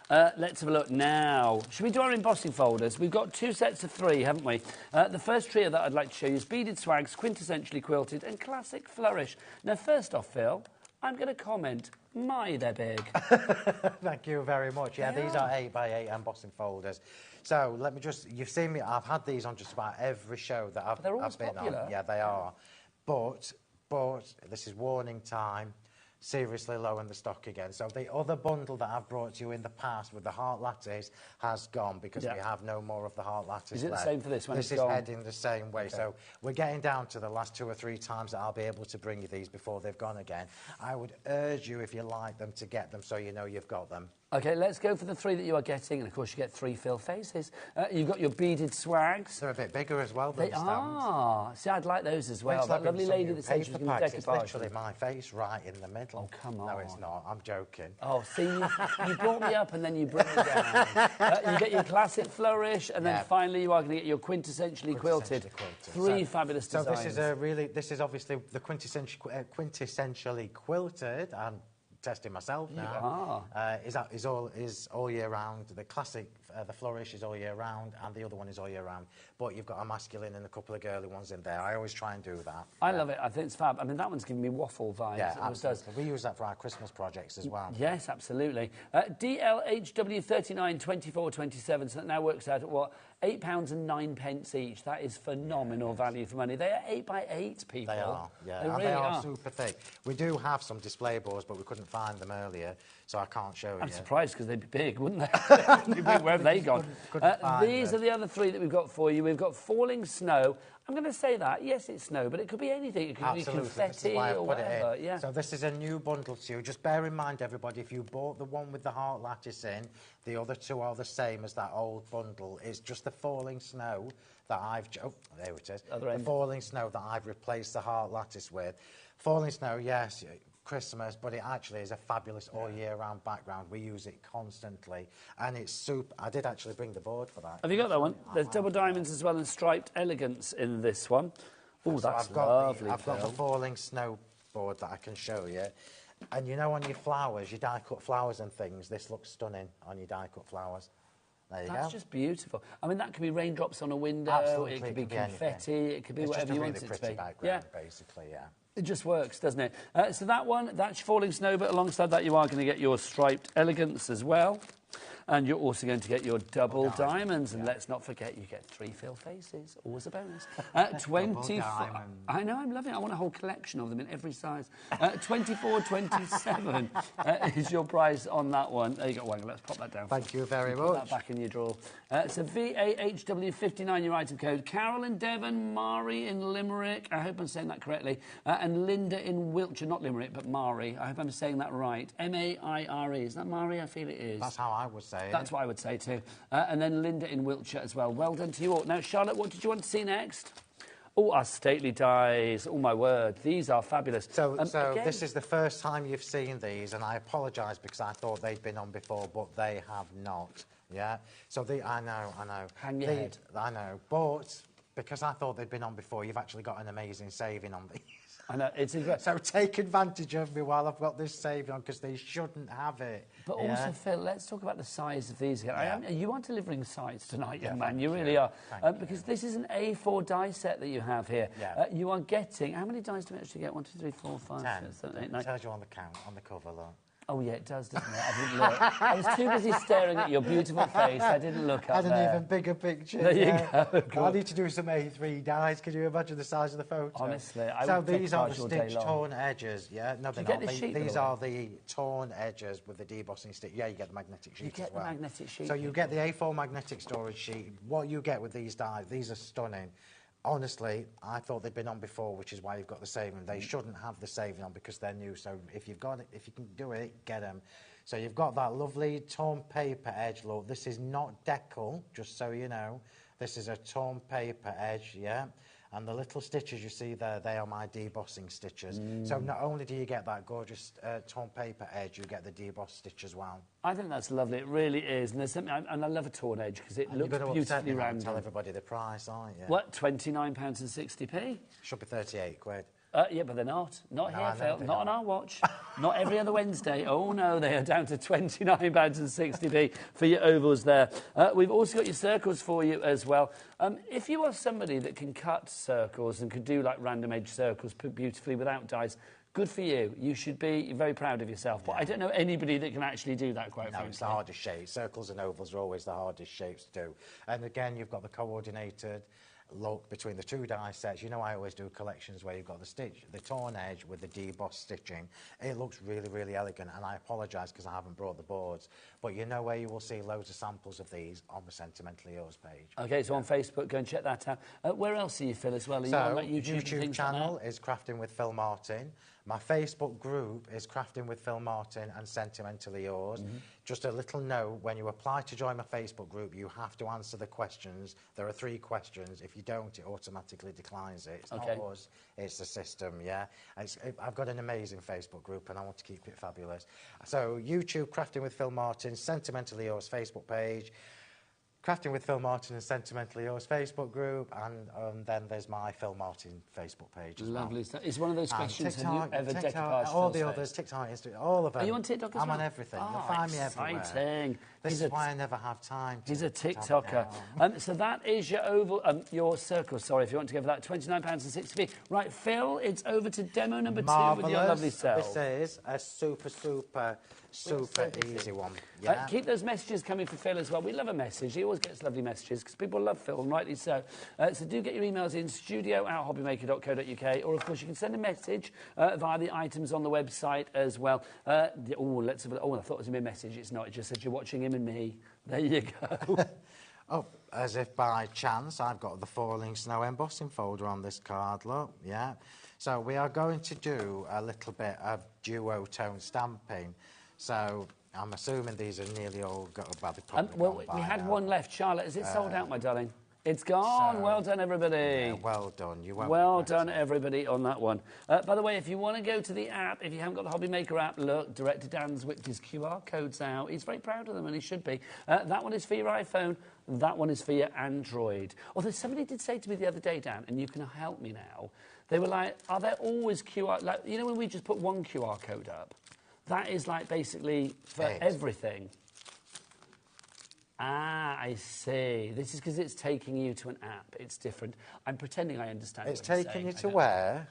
Speaker 17: Let's have a look now. Should we do our embossing folders? We've got 2 sets of 3, haven't we? The first trio that I'd like to show you is Beaded Swags, Quintessentially Quilted, and Classic Flourish. Now, first off, Phil, I'm going to comment, they're big.
Speaker 11: Thank you very much. Yeah, these are 8x8 embossing folders. So let me just, you've seen me, I've had these on just about every show that I've been
Speaker 17: popular.
Speaker 11: on. Yeah, they are. But this is warning time. Seriously low in the stock again. So the other bundle that I've brought to you in the past with the heart lattice has gone because we have no more of the heart lattice
Speaker 17: left. Is it
Speaker 11: left.
Speaker 17: the same for this one?
Speaker 11: This is heading the same way. Okay. So we're getting down to the last 2 or 3 times that I'll be able to bring you these before they've gone again. I would urge you, if you like them, to get them so you know you've got them.
Speaker 17: OK, let's go for the 3 that you are getting. And, of course, you get 3 Phil faces. You've got your beaded swags.
Speaker 11: They're a bit bigger as well.
Speaker 17: They are. See, I'd like those as well. That lovely lady that said she was going to decoupage.
Speaker 11: It's literally my face right in the middle.
Speaker 17: Oh, come on.
Speaker 11: No, it's not. I'm joking.
Speaker 17: Oh, see, you brought me up and then you brought me down. You get your classic flourish, and then finally you are going to get your quintessentially quilted. 3 fabulous designs.
Speaker 11: So this is obviously the quintessentially quilted, and testing myself now. Is all year round. The classic, the flourish is all year round, and the other one is all year round. But you've got a masculine and a couple of girly ones in there. I always try and do that.
Speaker 17: I love it. I think it's fab. I mean, that one's giving me waffle vibes.
Speaker 11: Yeah, absolutely. We use that for our Christmas projects as well.
Speaker 17: Yes, absolutely. DLHW392427. So that now works out at what? £8.09 each. That is phenomenal value for money. They are 8x8, people.
Speaker 11: They are, yeah.
Speaker 17: They really
Speaker 11: they are super thick. We do have some display boards, but we couldn't find them earlier, so I can't show you.
Speaker 17: I'm surprised because they'd be big, wouldn't they? Where have they gone? These are the other 3 that we've got for you. We've got Falling Snow. I'm going to say that. Yes, it's snow, but it could be anything. It could be confetti or whatever. Yeah.
Speaker 11: So this is a new bundle to you. Just bear in mind, everybody, if you bought the one with the heart lattice in, the other 2 are the same as that old bundle. It's just the Falling Snow that I've... Oh, there it is. The Falling Snow that I've replaced the heart lattice with. Falling Snow, yes, Christmas, but it actually is a fabulous all-year-round background. We use it constantly, and it's super. I did actually bring the board for that.
Speaker 17: Have you got that one? There's double diamonds as well and striped elegance in this one. Oh,
Speaker 11: so
Speaker 17: that's
Speaker 11: I've got
Speaker 17: lovely.
Speaker 11: I've got the falling snow board that I can show you. And you know, on your flowers, your die-cut flowers and things, this looks stunning on your die-cut flowers. There you go.
Speaker 17: That's just beautiful. I mean, that could be raindrops on a window.
Speaker 11: Absolutely,
Speaker 17: it could be confetti.
Speaker 11: Anything.
Speaker 17: It could be
Speaker 11: it's
Speaker 17: whatever
Speaker 11: just
Speaker 17: you
Speaker 11: a
Speaker 17: want
Speaker 11: really
Speaker 17: it to
Speaker 11: pretty
Speaker 17: be.
Speaker 11: background, basically, yeah.
Speaker 17: It just works, doesn't it? So that's falling snow, but alongside that you are going to get your striped elegance as well. And you're also going to get your double diamonds. And let's not forget, you get 3 fill faces. Always a bonus. 24. I know, I'm loving it. I want a whole collection of them in every size. 24.27 is your price on that one. There you go, Wang. Let's pop that down.
Speaker 11: Thank you very
Speaker 17: much. Put
Speaker 11: much.
Speaker 17: that back in your drawer. So VAHW59, your item code. Carol in Devon, Mari in Limerick. I hope I'm saying that correctly. And Linda in Wiltshire, not Limerick, but Mari. I hope I'm saying that right. M-A-I-R-E. Is that Mari? I feel it is.
Speaker 11: That's how I would say it.
Speaker 17: That's what I would say too. And then Linda in Wiltshire as well. Well done to you all. Now, Charlotte, what did you want to see next? Oh, our stately dies. Oh, my word. These are fabulous.
Speaker 11: So this is the first time you've seen these, and I apologise because I thought they'd been on before, but they have not. Yeah? So I know.
Speaker 17: Hang your head.
Speaker 11: I know. But because I thought they'd been on before, you've actually got an amazing saving on these.
Speaker 17: I know, it's incredible.
Speaker 11: So take advantage of me while I've got this saving on, because they shouldn't have it.
Speaker 17: But also, Phil, let's talk about the size of these here.
Speaker 11: Yeah.
Speaker 17: You are delivering size tonight, young man. You really are. Because this is an A4 die set that you have here.
Speaker 11: Yeah.
Speaker 17: You are getting... How many dies do we actually get? 1, 2, 3, 4, 5,
Speaker 11: 10.
Speaker 17: 6, 7, 8, 9...
Speaker 11: It tells you on the count, on the cover, look.
Speaker 17: Oh, yeah, it does, doesn't it? I didn't look. I was too busy staring at your beautiful face. I didn't look up
Speaker 11: I had an even bigger picture.
Speaker 17: There you go.
Speaker 11: I need to do some A3 dies. Can you imagine the size of the photo?
Speaker 17: Honestly, I
Speaker 11: so
Speaker 17: would take
Speaker 11: these are the
Speaker 17: charge all day
Speaker 11: stitch
Speaker 17: long.
Speaker 11: torn edges, yeah? No,
Speaker 17: Do you
Speaker 11: they're
Speaker 17: get
Speaker 11: not.
Speaker 17: the sheet,
Speaker 11: These
Speaker 17: by the
Speaker 11: are the torn edges with the debossing stick. Yeah, you get the magnetic sheet
Speaker 17: You get
Speaker 11: as well.
Speaker 17: the magnetic sheet.
Speaker 11: So you get the A4 magnetic storage sheet. What you get with these dies, these are stunning. Honestly, I thought they'd been on before, which is why you've got the saving. They shouldn't have the saving on because they're new. So if you've got it, if you can do it, get them. So you've got that lovely torn paper edge look. This is not decal, just so you know. This is a torn paper edge, yeah? And the little stitches you see there, they are my debossing stitches. So not only do you get that gorgeous torn paper edge, you get the deboss stitch as well.
Speaker 17: I think that's lovely. It really is. And there's something, and I love a torn edge because it looks beautifully random.
Speaker 11: Tell everybody the price, aren't you?
Speaker 17: What, £29.60p?
Speaker 11: Should be 38 quid.
Speaker 17: Yeah, but they're not. Not
Speaker 11: No,
Speaker 17: here,
Speaker 11: I know
Speaker 17: Phil.
Speaker 11: they're
Speaker 17: Not on
Speaker 11: not.
Speaker 17: our watch. Not every other Wednesday. Oh, no, they are down to £29.60p for your ovals there. We've also got your circles for you as well. If you are somebody that can cut circles and could do like random edge circles beautifully without dies, good for you. You should be very proud of yourself. But I don't know anybody that can actually do that, quite frankly.
Speaker 11: No, it's the hardest shape. Circles and ovals are always the hardest shapes to do. And again, you've got the coordinated look between the 2 die sets. You know, I always do collections where you've got the torn edge with the deboss stitching. It looks really, really elegant, and I apologise because I haven't brought the boards. But you know where you will see loads of samples of these on the Sentimentally Yours page.
Speaker 17: OK, so on Facebook, go and check that out. Where else are you, Phil, as well? Are you on that YouTube
Speaker 11: channel is Crafting with Phil Martin. My Facebook group is Crafting with Phil Martin and Sentimentally Yours. Just a little note, when you apply to join my Facebook group, you have to answer the questions. There are 3 questions. If you don't, it automatically declines it. It's not us, it's the system, yeah? I've got an amazing Facebook group and I want to keep it fabulous. So YouTube, Crafting with Phil Martin, Sentimentally Yours Facebook page, Crafting with Phil Martin and Sentimentally Yours Facebook group, and then there's my Phil Martin Facebook page as
Speaker 17: Lovely
Speaker 11: well.
Speaker 17: stuff. It's one of those questions,
Speaker 11: TikTok,
Speaker 17: have you ever
Speaker 11: TikTok,
Speaker 17: decoupaged
Speaker 11: all
Speaker 17: Phil's
Speaker 11: the others,
Speaker 17: face?
Speaker 11: TikTok, Instagram, all of them.
Speaker 17: Are you on TikTok as
Speaker 11: I'm
Speaker 17: well?
Speaker 11: on everything.
Speaker 17: Oh,
Speaker 11: You'll find me everywhere.
Speaker 17: exciting.
Speaker 11: This is why I never have time to
Speaker 17: He's a TikToker. So that is your oval, your circle, sorry, if you want to go for that, £29.60p. Right, Phil, it's over to demo number 2 with your lovely self.
Speaker 11: This is a super easy one. Yeah.
Speaker 17: Keep those messages coming for Phil as well. We love a message. He always gets lovely messages because people love Phil, and rightly so. So do get your emails in, studio@hobbymaker.co.uk, or, of course, you can send a message via the items on the website as well. Let's have a look. Oh, I thought it was a message. It's not. It just said you're watching him and me. There you go.
Speaker 11: Oh, as if by chance, I've got the Falling Snow embossing folder on this card, look, yeah. So we are going to do a little bit of duotone stamping. So I'm assuming these are nearly all got about the
Speaker 17: Well, we had one left. Charlotte, is it sold out, my darling? It's gone.
Speaker 11: So,
Speaker 17: well done, everybody.
Speaker 11: Yeah, well done. You won't
Speaker 17: Well
Speaker 11: regret
Speaker 17: done, everybody, on that one. By the way, if you want to go to the app, if you haven't got the HobbyMaker app, look, Director Dan's whipped his QR codes out. He's very proud of them, and he should be. That one is for your iPhone. That one is for your Android. Although somebody did say to me the other day, Dan, and you can help me now, they were like, are there always QR... Like, you know when we just put one QR code up? That is, like, basically for everything. Ah, I see. This is because it's taking you to an app. It's different. I'm pretending I understand.
Speaker 11: It's taking you to where?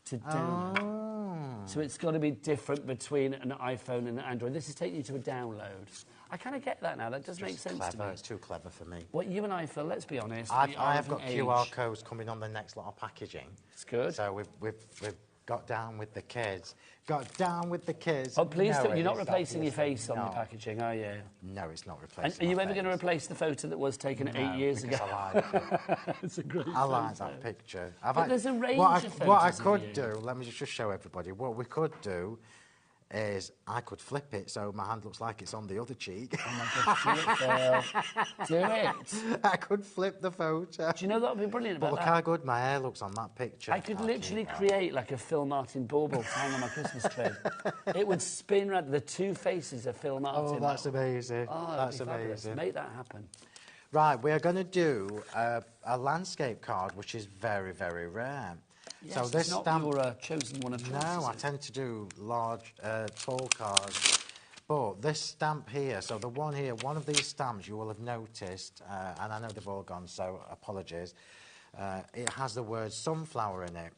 Speaker 17: To download. So it's got to be different between an iPhone and an Android. This is taking you to a download. I kind of get that now. That does make sense to me.
Speaker 11: It's too clever for me.
Speaker 17: What you and I, Phil, let's be honest.
Speaker 11: I have got QR codes coming on the next lot of packaging.
Speaker 17: It's good.
Speaker 11: So we've got down with the kids. Got down with the kids.
Speaker 17: Oh, please don't. You're not replacing your face on the packaging, are you?
Speaker 11: No, it's not replacing.
Speaker 17: And are you ever going to replace the photo that was taken 8 years ago?
Speaker 11: I like it.
Speaker 17: It's a great
Speaker 11: I like that picture.
Speaker 17: But there's a range of photos.
Speaker 11: What I could do, let me just show everybody. What we could do is I could flip it so my hand looks like it's on the other cheek.
Speaker 17: Oh my God, do it.
Speaker 11: I could flip the photo.
Speaker 17: Do you know that would be brilliant about
Speaker 11: But look how good my hair looks on that picture.
Speaker 17: I could literally create like a Phil Martin bauble to hang on my Christmas tree. It would spin round the two faces of Phil Martin.
Speaker 11: Oh, that's amazing.
Speaker 17: Oh,
Speaker 11: that's
Speaker 17: amazing. Make that happen.
Speaker 11: Right, we're going to do a landscape card, which is very, very rare.
Speaker 17: Yes,
Speaker 11: so this
Speaker 17: it's not
Speaker 11: stamp,
Speaker 17: your chosen one of choice.
Speaker 11: No, I tend to do large, tall cards. But this stamp here, so the one here, one of these stamps you will have noticed, and I know they've all gone, so apologies, it has the word sunflower in it.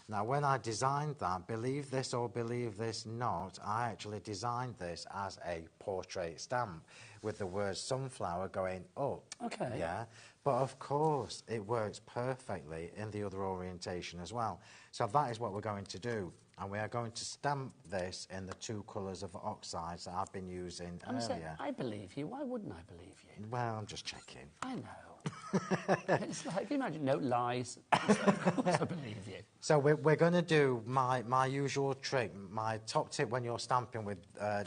Speaker 11: Now, when I designed that, believe this or believe this not, I actually designed this as a portrait stamp with the word sunflower going up.
Speaker 17: Okay.
Speaker 11: Yeah. But of course, it works perfectly in the other orientation as well. So that is what we're going to do. And we are going to stamp this in the two colours of oxides that I've been using earlier.
Speaker 17: I believe you. Why wouldn't I believe you?
Speaker 11: Well, I'm just checking.
Speaker 17: I know. It's like, can you imagine? No lies. Of course I believe you.
Speaker 11: So we're going to do my usual trick, my top tip when you're stamping with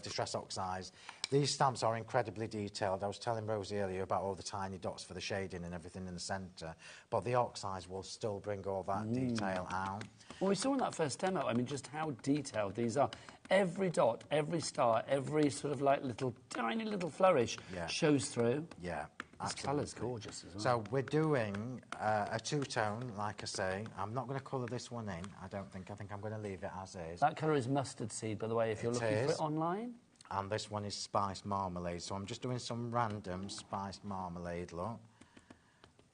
Speaker 11: Distress Oxides. These stamps are incredibly detailed. I was telling Rosie earlier about all the tiny dots for the shading and everything in the centre, but the oxides will still bring all that detail out.
Speaker 17: Well, we saw in that first demo, I mean, just how detailed these are. Every dot, every star, every sort of like little, tiny little flourish shows through.
Speaker 11: Yeah.
Speaker 17: This colour's gorgeous as well.
Speaker 11: So we're doing a two-tone, like I say. I'm not going to colour this one in, I don't think. I think I'm going to leave it as is.
Speaker 17: That colour is mustard seed, by the way, if you're looking for it online.
Speaker 11: And this one is spiced marmalade. So I'm just doing some random spiced marmalade, look.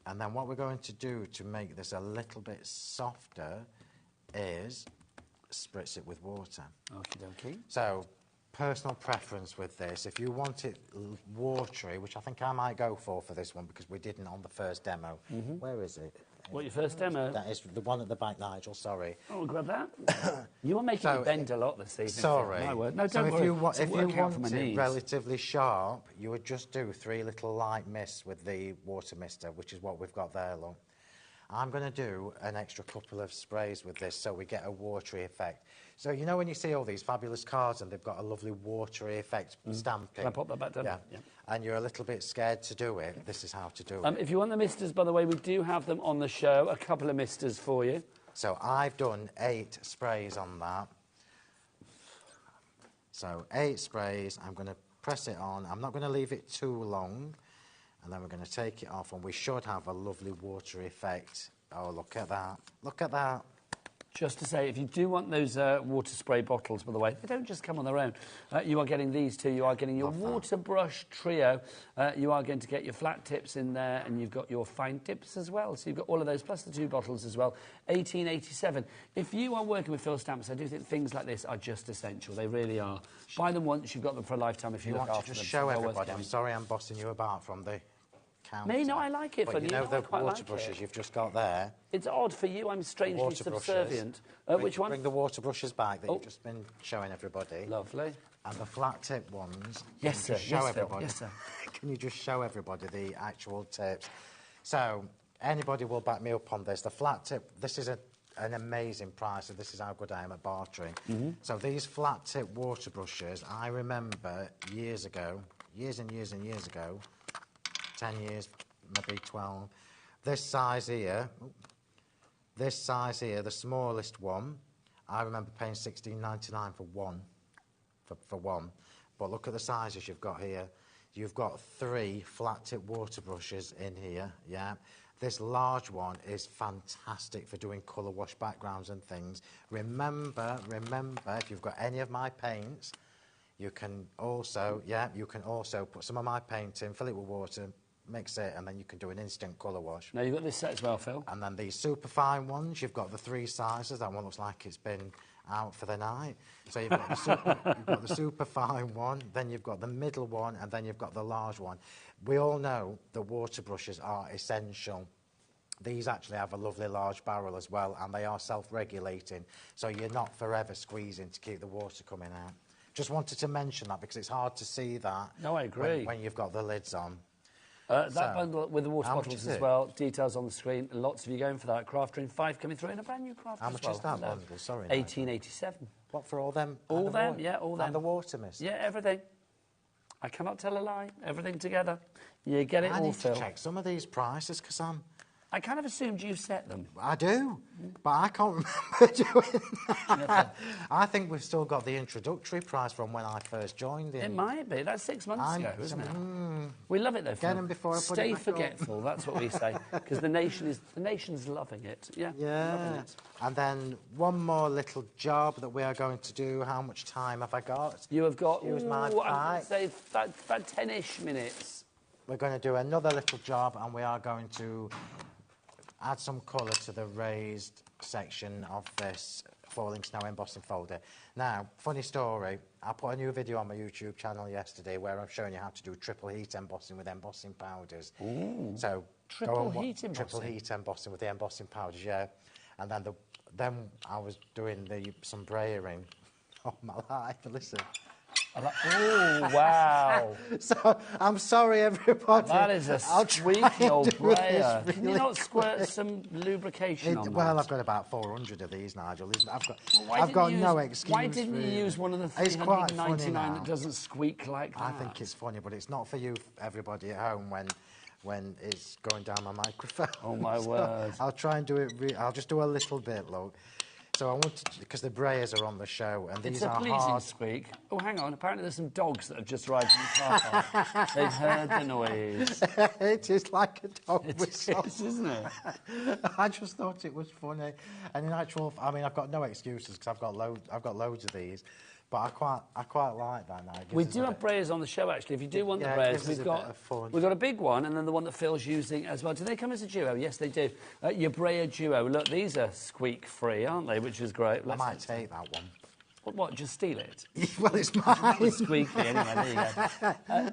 Speaker 11: And then what we're going to do to make this a little bit softer is spritz it with water.
Speaker 17: Okie dokie.
Speaker 11: So, personal preference with this. If you want it watery, which I think I might go for this one because we didn't on the first demo. Where is it?
Speaker 17: What, your first demo?
Speaker 11: That is the one at the back, Nigel, sorry.
Speaker 17: Oh, we'll grab that. You are making me bend a lot this evening.
Speaker 11: Sorry.
Speaker 17: My word. No,
Speaker 11: so
Speaker 17: don't
Speaker 11: if you
Speaker 17: worry.
Speaker 11: if you want it
Speaker 17: knees.
Speaker 11: relatively sharp, you would just do 3 little light mists with the water mister, which is what we've got there, look. I'm going to do an extra couple of sprays with this so we get a watery effect. So, you know when you see all these fabulous cards and they've got a lovely watery effect stamping?
Speaker 17: Can I pop that back down?
Speaker 11: Yeah. And you're a little bit scared to do it, this is how to do it.
Speaker 17: If you want the misters, by the way, we do have them on the show. A couple of misters for you.
Speaker 11: So I've done 8 sprays on that. So 8 sprays, I'm going to press it on. I'm not going to leave it too long. And then we're going to take it off, and we should have a lovely watery effect. Oh, look at that. Look at that.
Speaker 17: Just to say, if you do want those water spray bottles, by the way, they don't just come on their own. You are getting these too. You are getting your water brush trio. You are going to get your flat tips in there, and you've got your fine tips as well. So you've got all of those, plus the 2 bottles as well. $18.87. If you are working with Phil stamps, I do think things like this are just essential. They really are. Buy them once, you've got them for a lifetime if you look
Speaker 11: want
Speaker 17: after
Speaker 11: to just
Speaker 17: them.
Speaker 11: show everybody. I'm sorry I'm bossing you about from the counter.
Speaker 17: Me? No, I like it.
Speaker 11: But you know the water brushes you've just got there?
Speaker 17: It's odd for you. I'm strangely subservient. Which one?
Speaker 11: Bring the water brushes back that you've just been showing everybody.
Speaker 17: Lovely.
Speaker 11: And the flat tip ones.
Speaker 17: Yes, sir.
Speaker 11: Show everybody.
Speaker 17: Yes, sir.
Speaker 11: Can you just show everybody the actual tips? So anybody will back me up on this. The flat tip. This is an amazing price, and this is how good I am at bartering. So these flat tip water brushes, I remember years ago, years and years and years ago, 10 years, maybe 12. This size here, the smallest one, I remember paying $16.99 for one. For one. But look at the sizes you've got here. You've got 3 flat tip water brushes in here, yeah. This large one is fantastic for doing colour wash backgrounds and things. Remember, if you've got any of my paints, you can also put some of my paint in, fill it with water, mix it, and then you can do an instant colour wash.
Speaker 17: Now, you've got this set as well, Phil.
Speaker 11: And then these super fine ones, you've got the 3 sizes. That one looks like it's been out for the night. So you've got the super fine one, then you've got the middle one, and then you've got the large one. We all know the water brushes are essential. These actually have a lovely large barrel as well, and they are self-regulating, so you're not forever squeezing to keep the water coming out. Just wanted to mention that because it's hard to see that.
Speaker 17: No, I agree.
Speaker 11: When you've got the lids on.
Speaker 17: That bundle with the water bottles as well, details on the screen. Lots of you going for that. Craft Room 5 coming through in a brand new craft
Speaker 11: How much is that bundle? Sorry.
Speaker 17: 1887.
Speaker 11: What, for all them?
Speaker 17: All them, yeah, all them.
Speaker 11: And the water mist?
Speaker 17: Yeah, everything. I cannot tell a lie. Everything together. You get it all, Phil.
Speaker 11: I need to check some of these prices because
Speaker 17: I kind of assumed you set them.
Speaker 11: I do, but I can't remember doing that. I think we've still got the introductory price from when I first joined in.
Speaker 17: It might be. That's 6 months ago, isn't it? We love it though, Phil.
Speaker 11: Get them before I put
Speaker 17: Stay
Speaker 11: it back
Speaker 17: forgetful,
Speaker 11: on.
Speaker 17: that's what we say. Because the nation's loving it. Yeah. Loving it.
Speaker 11: And then one more little job that we are going to do. How much time have I got?
Speaker 17: You have got,
Speaker 11: Use my
Speaker 17: I'm going
Speaker 11: pipe.
Speaker 17: to say about 10-ish minutes.
Speaker 11: We're going to do another little job, and we are going to add some colour to the raised section of this Falling Snow embossing folder. Now, funny story, I put a new video on my YouTube channel yesterday where I'm showing you how to do triple heat embossing with embossing powders.
Speaker 17: Ooh.
Speaker 11: So
Speaker 17: Triple heat embossing?
Speaker 11: Triple heat embossing with the embossing powders, yeah. And then I was doing some brayering. Oh, my life, listen.
Speaker 17: Oh, wow.
Speaker 11: So, I'm sorry, everybody.
Speaker 17: That is a squeaky old brayer. Can you not squirt some lubrication on that?
Speaker 11: Well, I've got about 400 of these, Nigel. I've got no excuse.
Speaker 17: Why didn't you use one of the 399 that doesn't squeak like that?
Speaker 11: I think it's funny, but it's not for you, everybody at home, when it's going down my microphone.
Speaker 17: Oh, my word.
Speaker 11: I'll try and do it. I'll just do a little bit, look. So I want to, because the brayers are on the show, and these are hard.
Speaker 17: It's a pleasing squeak. Oh, hang on. Apparently there's some dogs that have just arrived in the car park. They've heard the noise.
Speaker 11: It is like a dog whistle.
Speaker 17: It is, isn't it?
Speaker 11: I just thought it was funny. And in actual, I mean, I've got no excuses because I've got loads of these. But I quite like that now.
Speaker 17: We do have brayers on the show, actually. If you do want the brayers, we've got a big one, and then the one that Phil's using as well. Do they come as a duo? Yes, they do. Your brayer duo. Look, these are squeak-free, aren't they? Which is great.
Speaker 11: I might take that one.
Speaker 17: What, just steal it?
Speaker 11: Well, it's mine.
Speaker 17: It's squeaky anyway, there you go.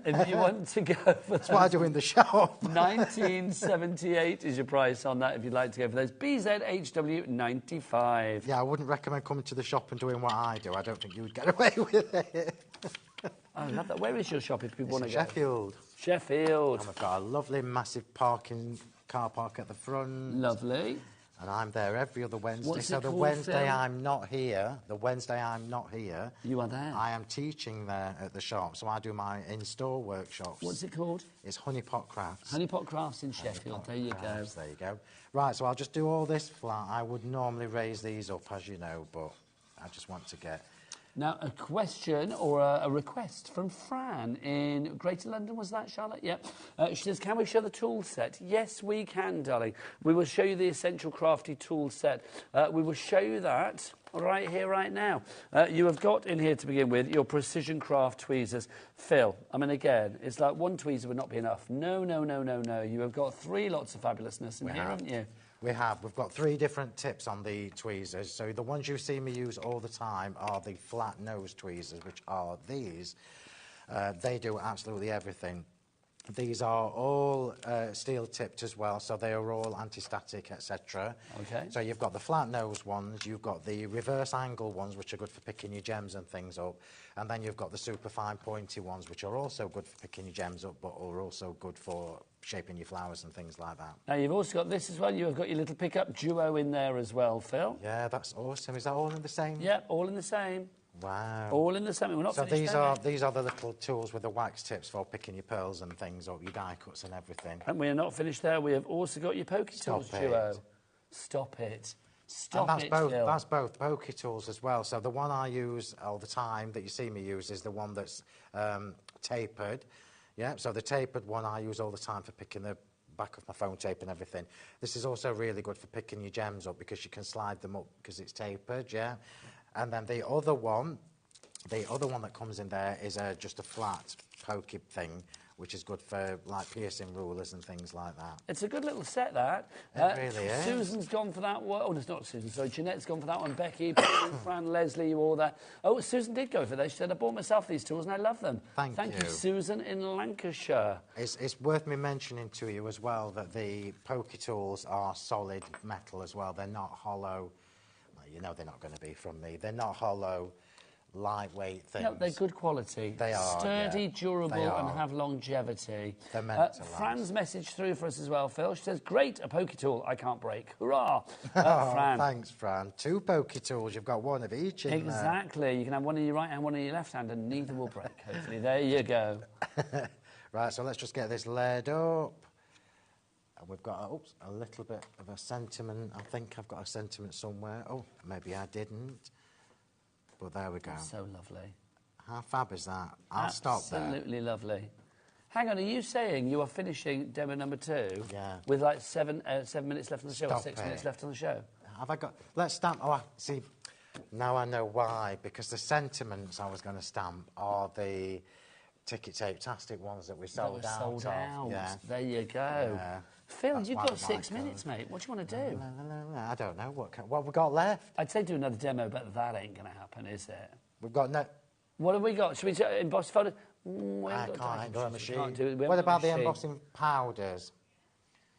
Speaker 17: If you want to go for
Speaker 11: That's what I do in the shop.
Speaker 17: $19.78 is your price on that if you'd like to go for those. BZHW95.
Speaker 11: Yeah, I wouldn't recommend coming to the shop and doing what I do. I don't think you would get away with it.
Speaker 17: I love that. Where is your shop if people want to go?
Speaker 11: Sheffield.
Speaker 17: Sheffield.
Speaker 11: And we've got a lovely, massive car park at the front.
Speaker 17: Lovely.
Speaker 11: And I'm there every other Wednesday.
Speaker 17: What's
Speaker 11: so
Speaker 17: it
Speaker 11: the
Speaker 17: called,
Speaker 11: Wednesday
Speaker 17: Phil?
Speaker 11: I'm not here,
Speaker 17: you are there.
Speaker 11: I am teaching there at the shop. So I do my in-store workshops.
Speaker 17: What's it called?
Speaker 11: It's Honeypot Crafts.
Speaker 17: Honeypot Crafts in Sheffield. There you go.
Speaker 11: There you go. Right, so I'll just do all this flat. I would normally raise these up, as you know, but I just want to get...
Speaker 17: Now, a question or a request from Fran in Greater London, was that, Charlotte? Yep. She says, can we show the tool set? Yes, we can, darling. We will show you the Essential Crafty tool set. We will show you that right here, right now. You have got in here to begin with your Precision Craft tweezers. Phil, I mean, again, it's like one tweezer would not be enough. No, no, no, no, no. You have got 3 lots of fabulousness in here, haven't you?
Speaker 11: We have. We've got 3 different tips on the tweezers. So the ones you see me use all the time are the flat nose tweezers, which are these. They do absolutely everything. These are all steel tipped as well, so they are all anti-static, etc.
Speaker 17: Okay.
Speaker 11: So you've got the flat nose ones, you've got the reverse angle ones, which are good for picking your gems and things up, and then you've got the super fine pointy ones, which are also good for picking your gems up, but are also good for shaping your flowers and things like that.
Speaker 17: Now, you've also got this as well. You've got your little pickup duo in there as well, Phil.
Speaker 11: Yeah, that's awesome. Is that all in the same?
Speaker 17: Yeah, all in the same.
Speaker 11: Wow.
Speaker 17: All in the same. We're not
Speaker 11: so
Speaker 17: finished
Speaker 11: these
Speaker 17: there,
Speaker 11: are
Speaker 17: mate.
Speaker 11: these are the little tools with the wax tips for picking your pearls and things, or your die cuts and everything.
Speaker 17: And we are not finished there. We have also got your pokey tools duo. Stop it. Stop
Speaker 11: and
Speaker 17: it,
Speaker 11: Phil. That's both pokey tools as well. So the one I use all the time that you see me use is the one that's tapered. Yeah, so the tapered one I use all the time for picking the back of my phone tape and everything. This is also really good for picking your gems up because you can slide them up because it's tapered, yeah. And then the other one that comes in there is just a flat pokey thing, which is good for like piercing rulers and things like that.
Speaker 17: It's a good little set, that.
Speaker 11: It really is.
Speaker 17: Susan's gone for that one. Oh, it's not Susan, sorry. Jeanette's gone for that one. Becky, Fran, Leslie, you all that. Oh, Susan did go for this. She said, I bought myself these tools and I love them. Thank you, Susan in Lancashire.
Speaker 11: It's worth me mentioning to you as well that the pokey tools are solid metal as well. They're not hollow. Well, you know they're not going to be from me. They're not hollow, lightweight things.
Speaker 17: No, they're good quality.
Speaker 11: They are,
Speaker 17: sturdy,
Speaker 11: yeah.
Speaker 17: durable, and have longevity.
Speaker 11: They're meant to
Speaker 17: Fran's message through for us as well, Phil. She says, great, a pokey tool I can't break. Hurrah!
Speaker 11: Oh,
Speaker 17: Fran.
Speaker 11: thanks, Fran. 2 pokey tools. You've got one of each in
Speaker 17: Exactly. You can have one in your right hand, one in your left hand, and neither will break, hopefully. There you go.
Speaker 11: Right, so let's just get this laid up. And we've got a little bit of a sentiment. I think I've got a sentiment somewhere. Oh, maybe I didn't. But there we go.
Speaker 17: So lovely.
Speaker 11: How fab is that? I'll stop there.
Speaker 17: Absolutely lovely. Hang on, are you saying you are finishing demo number 2
Speaker 11: Yeah.
Speaker 17: with like 7 minutes left on the show, or
Speaker 11: Stop
Speaker 17: 6
Speaker 11: it.
Speaker 17: minutes left on the show?
Speaker 11: Have I got... Let's stamp... Oh, see, now I know why. Because the sentiments I was going to stamp are the ticket tape-tastic ones that we sold out.
Speaker 17: Sold out.
Speaker 11: Yeah.
Speaker 17: There you go.
Speaker 11: Yeah.
Speaker 17: Phil,
Speaker 11: That's
Speaker 17: you've
Speaker 11: why
Speaker 17: got
Speaker 11: I
Speaker 17: 6
Speaker 11: like
Speaker 17: minutes, mate. What do you want to do?
Speaker 11: No, I don't know. What have we got left?
Speaker 17: I'd say do another demo, but that ain't going to happen, is it?
Speaker 11: We've got no...
Speaker 17: What have we got? Should we emboss photos?
Speaker 11: I can't do a machine.
Speaker 17: Do it.
Speaker 11: What about the embossing powders?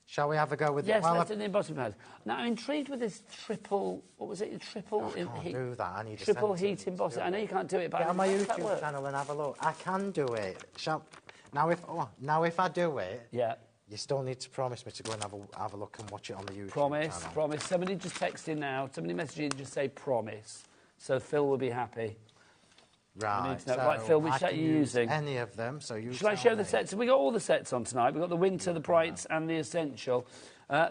Speaker 11: Shall we have a go with
Speaker 17: yes,
Speaker 11: it?
Speaker 17: let's do the embossing powders. Now, I'm intrigued with this triple... What was it? Triple...
Speaker 11: I can't do that. I need
Speaker 17: triple
Speaker 11: a
Speaker 17: heat embossing. I know you can't do it, but...
Speaker 11: Get on my
Speaker 17: how does that
Speaker 11: YouTube
Speaker 17: work?
Speaker 11: channel and have a look. I can do it. Now, if I do it...
Speaker 17: Yeah.
Speaker 11: You still need to promise me to go and have a look and watch it on the YouTube
Speaker 17: Promise,
Speaker 11: channel.
Speaker 17: promise. Somebody just text in now. Somebody message in, just say promise. So Phil will be happy.
Speaker 11: Right.
Speaker 17: So right, Phil, which
Speaker 11: I
Speaker 17: set are
Speaker 11: can
Speaker 17: you
Speaker 11: use
Speaker 17: using?
Speaker 11: any of them, so you
Speaker 17: Shall I show the sets? We got all the sets on tonight. We've got the winter, the brights, and the essential.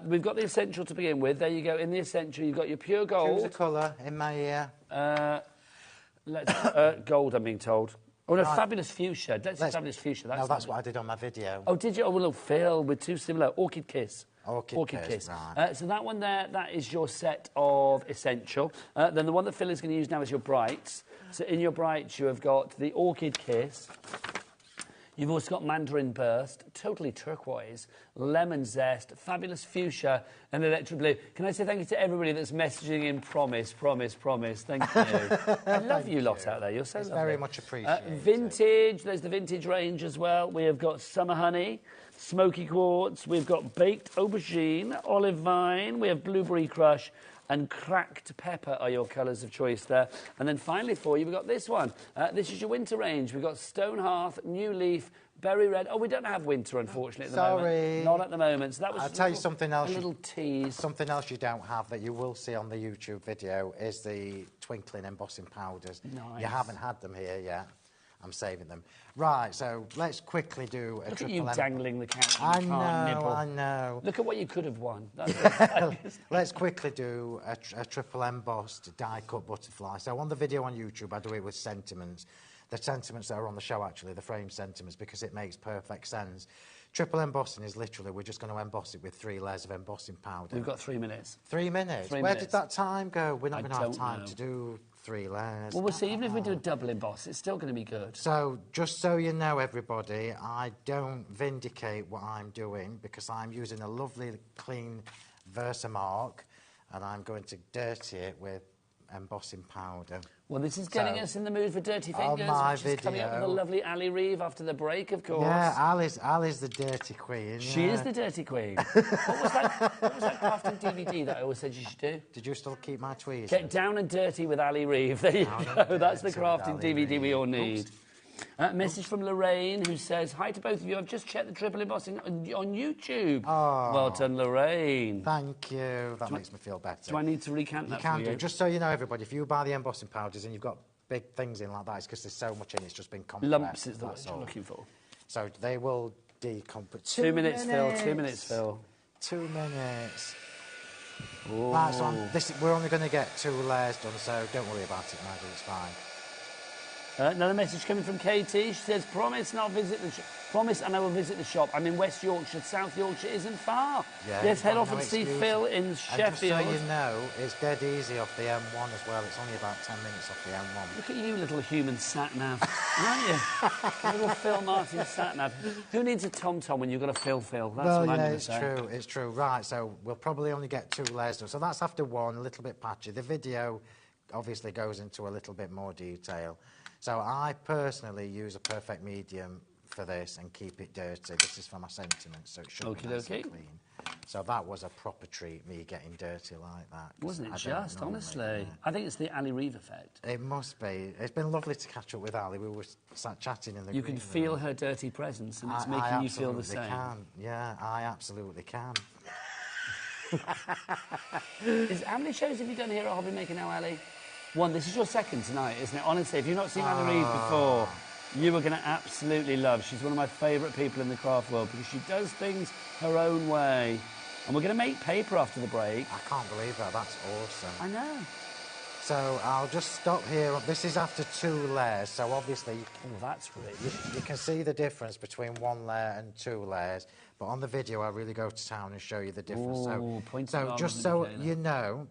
Speaker 17: We've got the essential to begin with. There you go. In the essential, you've got your pure gold.
Speaker 11: Choose a colour in my ear.
Speaker 17: Gold, I'm being told. Oh, no,
Speaker 11: Right.
Speaker 17: fabulous fuchsia. Let's say fabulous fuchsia.
Speaker 11: That's what I did on my video.
Speaker 17: Oh, did you? Oh, well, Phil, we're too similar. Orchid Kiss.
Speaker 11: Orchid Kiss,
Speaker 17: right. So that one there, that is your set of essential. Then the one that Phil is going to use now is your brights. So in your brights, you have got the Orchid Kiss. You've also got Mandarin Burst, totally turquoise, lemon zest, fabulous fuchsia, and electric blue. Can I say thank you to everybody that's messaging in promise, promise, promise? Thank you. I love you lot out there. You're so
Speaker 11: It's
Speaker 17: lovely.
Speaker 11: very much appreciated.
Speaker 17: Vintage, there's the vintage range as well. We have got Summer Honey, Smoky Quartz, we've got Baked Aubergine, Olive Vine, we have Blueberry Crush, and Cracked Pepper are your colours of choice there. And then finally for you, we've got this one. This is your winter range. We've got Stone Hearth, New Leaf, Berry Red. Oh, we don't have winter, unfortunately, at the moment. Not at the moment. So that was
Speaker 11: I'll tell you something else.
Speaker 17: A little tease.
Speaker 11: Something else you don't have that you will see on the YouTube video is the twinkling embossing powders.
Speaker 17: Nice.
Speaker 11: You haven't had them here yet. I'm saving them. Right, so let's quickly do a
Speaker 17: Look
Speaker 11: triple
Speaker 17: at you dangling the camera.
Speaker 11: I
Speaker 17: You
Speaker 11: know,
Speaker 17: can't nibble.
Speaker 11: I know.
Speaker 17: Look at what you could have won.
Speaker 11: Let's quickly do a triple embossed die cut butterfly. So on the video on YouTube, I do it with sentiments. The sentiments that are on the show, actually, the frame sentiments, because it makes perfect sense. Triple embossing is literally, we're just going to emboss it with 3 layers of embossing powder.
Speaker 17: We've got 3 minutes.
Speaker 11: 3 minutes?
Speaker 17: 3
Speaker 11: Where
Speaker 17: minutes.
Speaker 11: did that time go? We're not going to have
Speaker 17: don't
Speaker 11: time
Speaker 17: know.
Speaker 11: to do 3 layers.
Speaker 17: Well, we'll see. Even if we do a double emboss, it's still going to be good.
Speaker 11: So, just so you know, everybody, I don't vindicate what I'm doing because I'm using a lovely, clean Versamark and I'm going to dirty it with embossing powder.
Speaker 17: Well, this is getting us in the mood for dirty
Speaker 11: on
Speaker 17: fingers,
Speaker 11: my
Speaker 17: which is coming up with the
Speaker 11: video-
Speaker 17: lovely Ali Reeve after the break, of course.
Speaker 11: Yeah, Ali's the dirty queen.
Speaker 17: She
Speaker 11: yeah.
Speaker 17: is the dirty queen. What was that crafting DVD that I always said you should do?
Speaker 11: Did you still keep my tweets?
Speaker 17: Get down and dirty with Ali Reeve. There you go. That's the
Speaker 11: dirty with
Speaker 17: crafting
Speaker 11: Ali
Speaker 17: DVD we all
Speaker 11: Reeve.
Speaker 17: need. Message from Lorraine, who says, hi to both of you. I've just checked the triple embossing on YouTube.
Speaker 11: Oh.
Speaker 17: Well done, Lorraine.
Speaker 11: Thank you. That makes me feel better.
Speaker 17: Do I need to recant
Speaker 11: You
Speaker 17: that
Speaker 11: can
Speaker 17: for
Speaker 11: do.
Speaker 17: you?
Speaker 11: Just so you know, everybody, if you buy the embossing powders and you've got big things in like that is because there's so much in it's just been compressed.
Speaker 17: Lumps is the word
Speaker 11: that's
Speaker 17: you're
Speaker 11: all.
Speaker 17: looking for.
Speaker 11: So they will decompose.
Speaker 17: 2 minutes, Phil. 2 minutes, Phil.
Speaker 11: 2 minutes.
Speaker 17: Oh.
Speaker 11: Right, so we're only going to get 2 layers done, so don't worry about it, Nigel, it's fine.
Speaker 17: Another message coming from Katie. She says, promise and I'll visit the promise and I will visit the shop. I'm in West Yorkshire. South Yorkshire isn't far.
Speaker 11: Yeah,
Speaker 17: Let's head off
Speaker 11: no
Speaker 17: and see
Speaker 11: excuse.
Speaker 17: Phil in
Speaker 11: And
Speaker 17: Sheffield.
Speaker 11: just so you know, it's dead easy off the M1 as well. It's only about 10 minutes off the M1.
Speaker 17: Look at you, little human sat-nav, aren't you? Little Phil Martin sat-nav. Who needs a tom-tom when you've got a Phil? That's
Speaker 11: Well,
Speaker 17: what I'm
Speaker 11: yeah,
Speaker 17: going to
Speaker 11: it's
Speaker 17: say.
Speaker 11: true, it's true. Right, so we'll probably only get 2 layers done. So that's after 1, a little bit patchy. The video obviously goes into a little bit more detail. So I personally use a perfect medium for this and keep it dirty. This is for my sentiments, so it should be nice and clean. So that was a proper treat, me getting dirty like that.
Speaker 17: Wasn't it just, honestly? I think it's the Ali Reeve effect.
Speaker 11: It must be. It's been lovely to catch up with Ali. We were sat chatting in the
Speaker 17: You can feel her dirty presence and it's making you feel the same.
Speaker 11: I absolutely can. Yeah, I absolutely can.
Speaker 17: How many shows have you done here at HobbyMaker now, Ali? 1. This is your second tonight, isn't it? Honestly, if you've not seen Ali Reeve before, you are going to absolutely love. She's one of my favourite people in the craft world because she does things her own way. And we're going to make paper after the break.
Speaker 11: I can't believe that. That's awesome.
Speaker 17: I know.
Speaker 11: So I'll just stop here. This is after 2 layers, so obviously
Speaker 17: that's rich.
Speaker 11: You can see the difference between 1 layer and 2 layers. But on the video, I really go to town and show you the difference. So just so you know,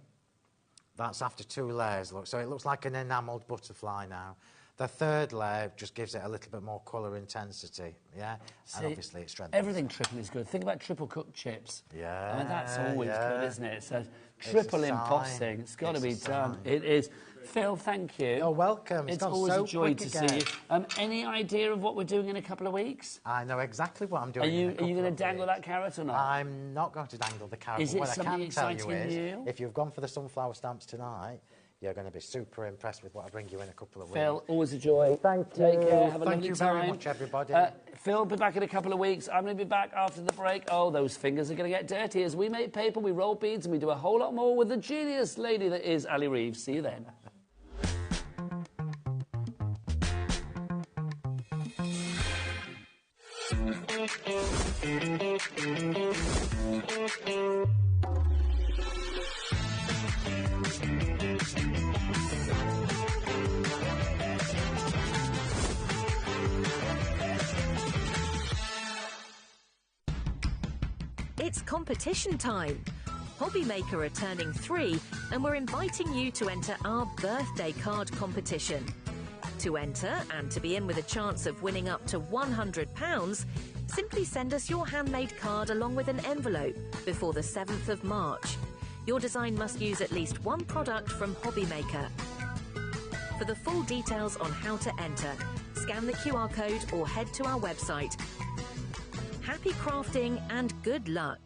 Speaker 11: that's after 2 layers. Look, so it looks like an enamelled butterfly now. The 3rd layer just gives it a little bit more colour intensity, yeah?
Speaker 17: See,
Speaker 11: and obviously it strengthens.
Speaker 17: Everything triple is good. Think about triple cooked chips.
Speaker 11: Yeah,
Speaker 17: I mean, that's always good, isn't it? So
Speaker 11: It's
Speaker 17: triple
Speaker 11: a
Speaker 17: embossing.
Speaker 11: sign.
Speaker 17: It's got to be
Speaker 11: It's a
Speaker 17: done.
Speaker 11: sign.
Speaker 17: It is. Phil, thank you.
Speaker 11: You're welcome.
Speaker 17: It's
Speaker 11: gone
Speaker 17: always
Speaker 11: so
Speaker 17: a joy
Speaker 11: quick
Speaker 17: to
Speaker 11: again.
Speaker 17: see you. Any idea of what we're doing in a couple of weeks?
Speaker 11: I know exactly what I'm doing.
Speaker 17: Are you going to dangle that carrot or not?
Speaker 11: I'm not going to dangle the carrot.
Speaker 17: Is it
Speaker 11: What I
Speaker 17: something
Speaker 11: can tell
Speaker 17: exciting
Speaker 11: you is,
Speaker 17: new?
Speaker 11: if you've gone for the sunflower stamps tonight, you're going to be super impressed with what I bring you in a couple of weeks.
Speaker 17: Phil, always a joy.
Speaker 11: Thank
Speaker 17: Take
Speaker 11: you.
Speaker 17: care. Have a
Speaker 11: Thank
Speaker 17: lovely
Speaker 11: you
Speaker 17: time.
Speaker 11: very much, everybody.
Speaker 17: Phil will be back in a couple of weeks. I'm going to be back after the break. Oh, those fingers are going to get dirty as we make paper, we roll beads, and we do a whole lot more with the genius lady that is Ali Reeve. See you then.
Speaker 7: It's competition time. HobbyMaker are turning 3 and we're inviting you to enter our birthday card competition. To enter and to be in with a chance of winning up to £100, simply send us your handmade card along with an envelope before the 7th of March. Your design must use at least 1 product from HobbyMaker. For the full details on how to enter, scan the QR code or head to our website. Happy crafting and good luck.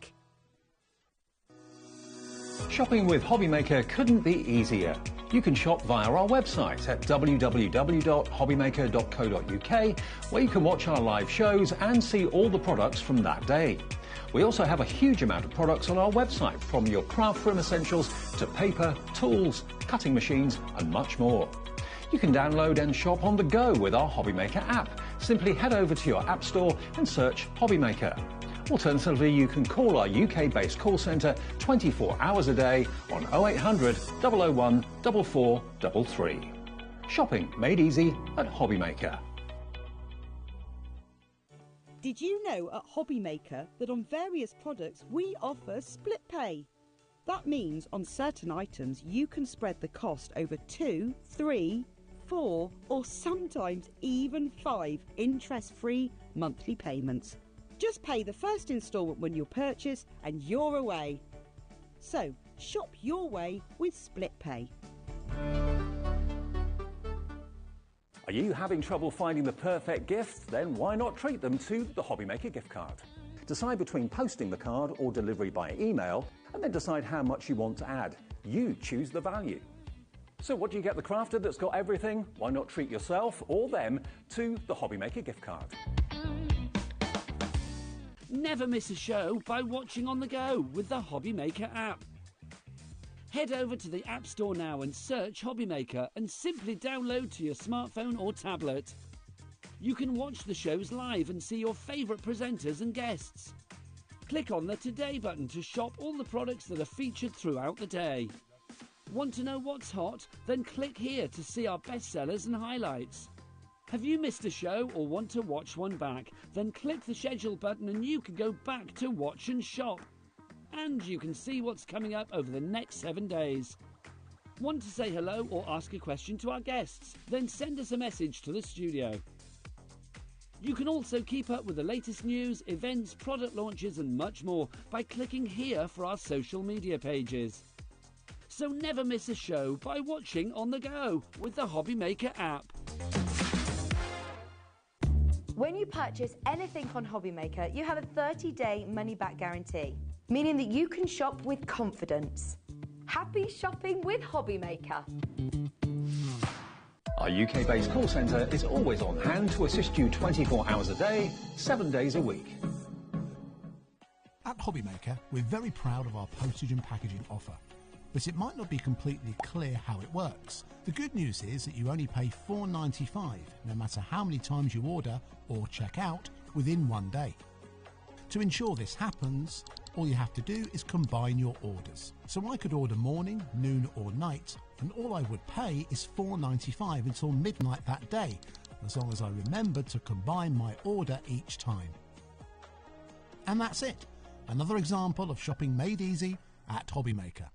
Speaker 3: Shopping with HobbyMaker couldn't be easier. You can shop via our website at www.hobbymaker.co.uk, where you can watch our live shows and see all the products from that day. We also have a huge amount of products on our website, from your craft room essentials to paper, tools, cutting machines and much more. You can download and shop on the go with our HobbyMaker app. Simply head over to your app store and search HobbyMaker. Alternatively, you can call our UK-based call centre 24 hours a day on 0800 001 4433. Shopping made easy at HobbyMaker.
Speaker 15: Did you know at HobbyMaker that on various products we offer split pay? That means on certain items you can spread the cost over 2, 3, 4 or sometimes even 5 interest-free monthly payments. Just pay the first instalment when you purchase and you're away. So, shop your way with split pay.
Speaker 3: Are you having trouble finding the perfect gift? Then why not treat them to the HobbyMaker gift card? Decide between posting the card or delivery by email, and then decide how much you want to add. You choose the value. So what do you get the crafter that's got everything? Why not treat yourself or them to the HobbyMaker gift card?
Speaker 8: Never miss a show by watching on the go with the HobbyMaker app. Head over to the App Store now and search HobbyMaker and simply download to your smartphone or tablet. You can watch the shows live and see your favourite presenters and guests. Click on the Today button to shop all the products that are featured throughout the day. Want to know what's hot? Then click here to see our bestsellers and highlights. Have you missed a show or want to watch one back? Then click the schedule button and you can go back to watch and shop. And you can see what's coming up over the next 7 days. Want to say hello or ask a question to our guests? Then send us a message to the studio. You can also keep up with the latest news, events, product launches and much more by clicking here for our social media pages. So never miss a show by watching on the go with the HobbyMaker app.
Speaker 9: When you purchase anything on HobbyMaker, you have a 30-day money-back guarantee, meaning that you can shop with confidence. Happy shopping with HobbyMaker.
Speaker 3: Our UK-based call centre is always on hand to assist you 24 hours a day, 7 days a week.
Speaker 10: At HobbyMaker, we're very proud of our postage and packaging offer, but it might not be completely clear how it works. The good news is that you only pay $4.95, no matter how many times you order or check out within 1 day. To ensure this happens, all you have to do is combine your orders. So I could order morning, noon or night, and all I would pay is $4.95 until midnight that day, as long as I remembered to combine my order each time. And that's it. Another example of shopping made easy at HobbyMaker.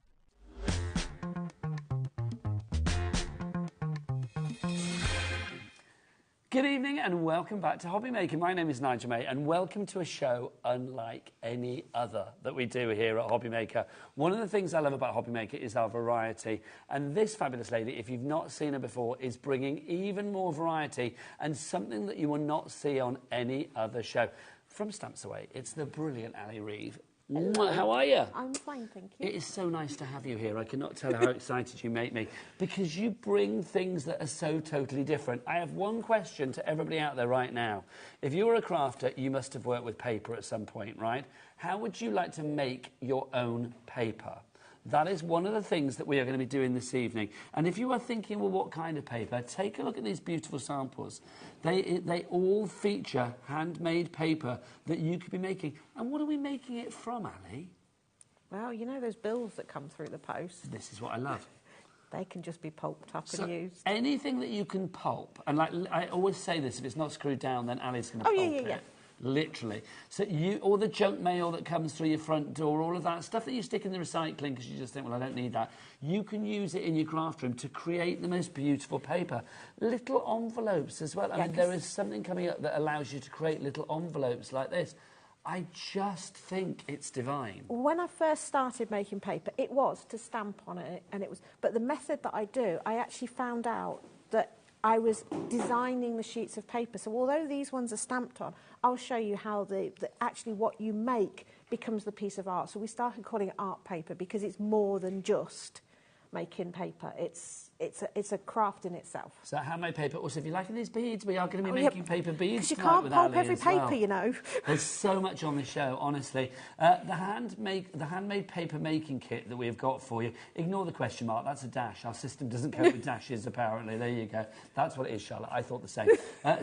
Speaker 17: Good evening and welcome back to HobbyMaker. My name is Nigel May and welcome to a show unlike any other that we do here at HobbyMaker. One of the things I love about HobbyMaker is our variety, and this fabulous lady, if you've not seen her before, is bringing even more variety and something that you will not see on any other show. From Stamps Away, it's the brilliant Ali Reeve.
Speaker 5: Hello.
Speaker 17: How are you?
Speaker 5: I'm fine, thank you.
Speaker 17: It is so nice to have you here. I cannot tell how excited you make me, because you bring things that are so totally different. I have one question to everybody out there right now. If you were a crafter, you must have worked with paper at some point, right? How would you like to make your own paper? That is one of the things that we are going to be doing this evening. And if you are thinking, well, what kind of paper? Take a look at these beautiful samples. They all feature handmade paper that you could be making. And what are we making it from, Ali?
Speaker 5: Well, you know those bills that come through the post?
Speaker 17: This is what I love.
Speaker 5: They can just be pulped up and used.
Speaker 17: Anything that you can pulp, and like I always say this, if it's not screwed down, then Ali's going to pulp it.
Speaker 5: Yeah.
Speaker 17: Literally. So all the junk mail that comes through your front door, all of that stuff that you stick in the recycling because you just think, well, I don't need that. You can use it in your craft room to create the most beautiful paper. Little envelopes as well. I mean, there is something coming up that allows you to create little envelopes like this. I just think it's divine.
Speaker 5: When I first started making paper, it was to stamp on it, but the method that I do, I actually found out that I was designing the sheets of paper. So although these ones are stamped on, I'll show you how actually what you make becomes the piece of art. So we started calling it art paper because it's more than just making paper. It's a craft in itself.
Speaker 17: So handmade paper. Also, if you're liking these beads, we are going to be making paper beads.
Speaker 5: Because you can't pulp every paper, you know.
Speaker 17: There's so much on the show, honestly. The handmade paper making kit that we've got for you. Ignore the question mark. That's a dash. Our system doesn't cope with dashes, apparently. There you go. That's what it is, Charlotte. I thought the same.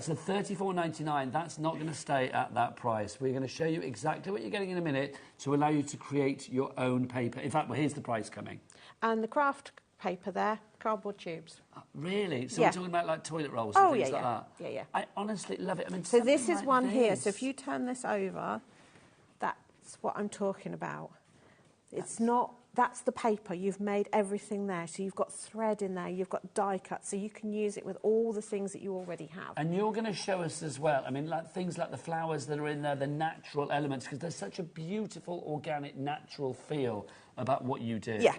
Speaker 17: So $34.99. That's not going to stay at that price. We're going to show you exactly what you're getting in a minute to allow you to create your own paper. In fact, well, here's the price coming.
Speaker 5: And the craft paper there, cardboard tubes.
Speaker 17: Really? So we're talking about like toilet rolls and things like that?
Speaker 5: Yeah.
Speaker 17: I honestly love it. I mean,
Speaker 5: so this is
Speaker 17: like
Speaker 5: one here. So if you turn this over, that's what I'm talking about. It's not... That's the paper. You've made everything there. So you've got thread in there. You've got die cut. So you can use it with all the things that you already have.
Speaker 17: And you're going to show us as well, I mean, like things like the flowers that are in there, the natural elements, because there's such a beautiful, organic, natural feel about what you do.
Speaker 5: Yeah.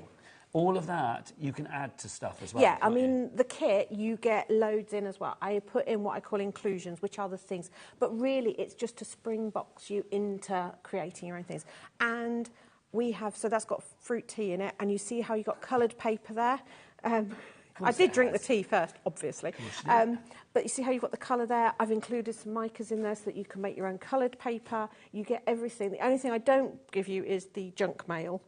Speaker 17: All of that you can add to stuff as well.
Speaker 5: Yeah, I mean, the kit, you get loads in as well. I put in what I call inclusions, which are the things. But really, it's just to springbox you into creating your own things. And we have, so that's got fruit tea in it. And you see how you got coloured paper there? I did drink the tea first, obviously. But you see how you've got the colour there? I've included some micas in there so that you can make your own coloured paper. You get everything. The only thing I don't give you is the junk mail.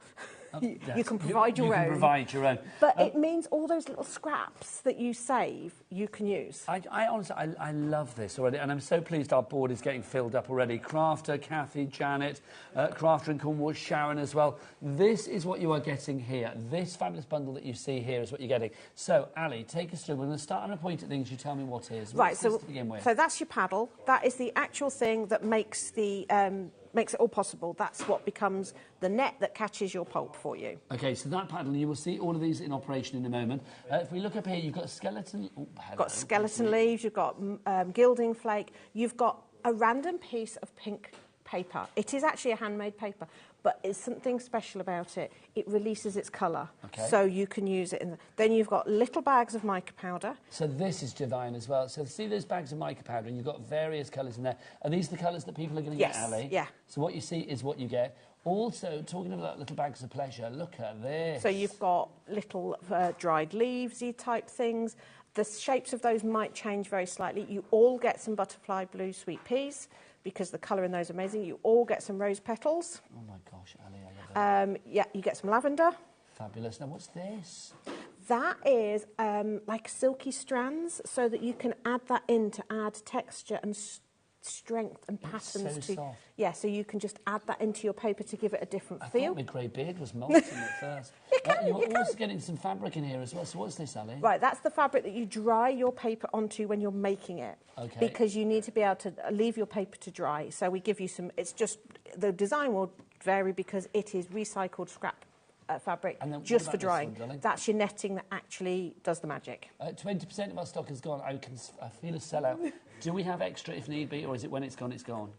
Speaker 5: You can provide your own.
Speaker 17: You can provide your own.
Speaker 5: But it means all those little scraps that you save, you can use.
Speaker 17: I honestly, I love this already, and I'm so pleased our board is getting filled up already. Crafter, Kathy, Janet, Crafter in Cornwall, Sharon as well. This is what you are getting here. This fabulous bundle that you see here is what you're getting. So, Ali, take us through. We're going to start on a point at things. You tell me what is.
Speaker 5: Right, so,
Speaker 17: to begin with?
Speaker 5: So that's your paddle. That is the actual thing that makes the makes it all possible. That's what becomes the net that catches your pulp for you.
Speaker 17: Okay, so that paddle, you will see all of these in operation in a moment. If we look up here, you've got skeleton...
Speaker 5: Got skeleton leaves, you've got gilding flake, you've got a random piece of pink paper. It is actually a handmade paper, but it's something special about it. It releases its colour, so you can use it. Then you've got little bags of mica powder.
Speaker 17: So this is divine as well. So see those bags of mica powder, and you've got various colours in there. Are these the colours that people are going to get, Ali?
Speaker 5: Yeah.
Speaker 17: So what you see is what you get. Also, talking about little bags of pleasure, look at this.
Speaker 5: So you've got little dried leaves-y type things. The shapes of those might change very slightly. You all get some butterfly blue sweet peas, because the colour in those is amazing. You all get some rose petals.
Speaker 17: Oh my gosh, Ali, I love it.
Speaker 5: Yeah, you get some lavender.
Speaker 17: Fabulous. Now, what's this?
Speaker 5: That is like silky strands, so that you can add that in to add texture and strength and patterns.
Speaker 17: So soft.
Speaker 5: Yeah, so you can just add that into your paper to give it a different
Speaker 17: I
Speaker 5: feel.
Speaker 17: thought my grey beard was molten at first. You're also getting some fabric in here as well. So what's this, Ali?
Speaker 5: Right, that's the fabric that you dry your paper onto when you're making it.
Speaker 17: Okay.
Speaker 5: Because you need to be able to leave your paper to dry. So we give you some, it's just, the design will vary because it is recycled scrap fabric just for drying. That's your netting that actually does the magic.
Speaker 17: 20% of our stock is gone. I feel a sellout. Do we have extra if need be, or is it when it's gone, it's gone?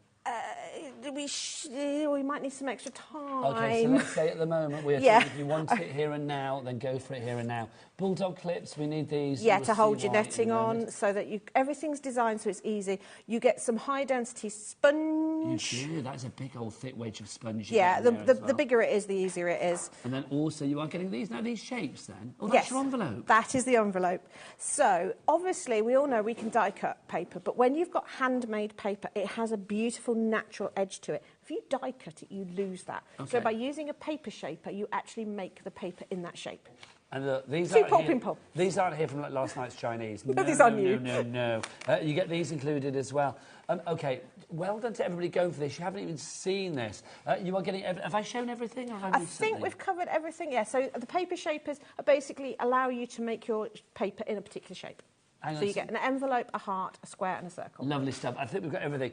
Speaker 5: We might need some extra time.
Speaker 17: Okay, so let's say at the moment we're saying if you want it here and now, then go for it here and now. Bulldog clips, we need these.
Speaker 5: Yeah, to hold your netting on so that everything's designed so it's easy. You get some high density sponge.
Speaker 17: You do, that's a big old thick wedge of sponge.
Speaker 5: Yeah, the bigger it is, the easier it is.
Speaker 17: And then also you are getting these shapes then? Oh, that's your envelope.
Speaker 5: That is the envelope. So obviously we all know we can die cut paper, but when you've got handmade paper, it has a beautiful natural edge to it. If you die cut it, you lose that.
Speaker 17: Okay.
Speaker 5: So by using a paper shaper, you actually make the paper in that shape.
Speaker 17: And look, these aren't here from like last night's Chinese.
Speaker 5: No, these are new.
Speaker 17: No. You get these included as well. Okay, well done to everybody going for this. You haven't even seen this. You are getting... Have I shown everything? Or have I missed
Speaker 5: think
Speaker 17: something?
Speaker 5: we've covered everything, yeah. So the paper shapers basically allow you to make your paper in a particular shape. So you get an envelope, a heart, a square and a circle.
Speaker 17: Lovely stuff. I think we've got everything.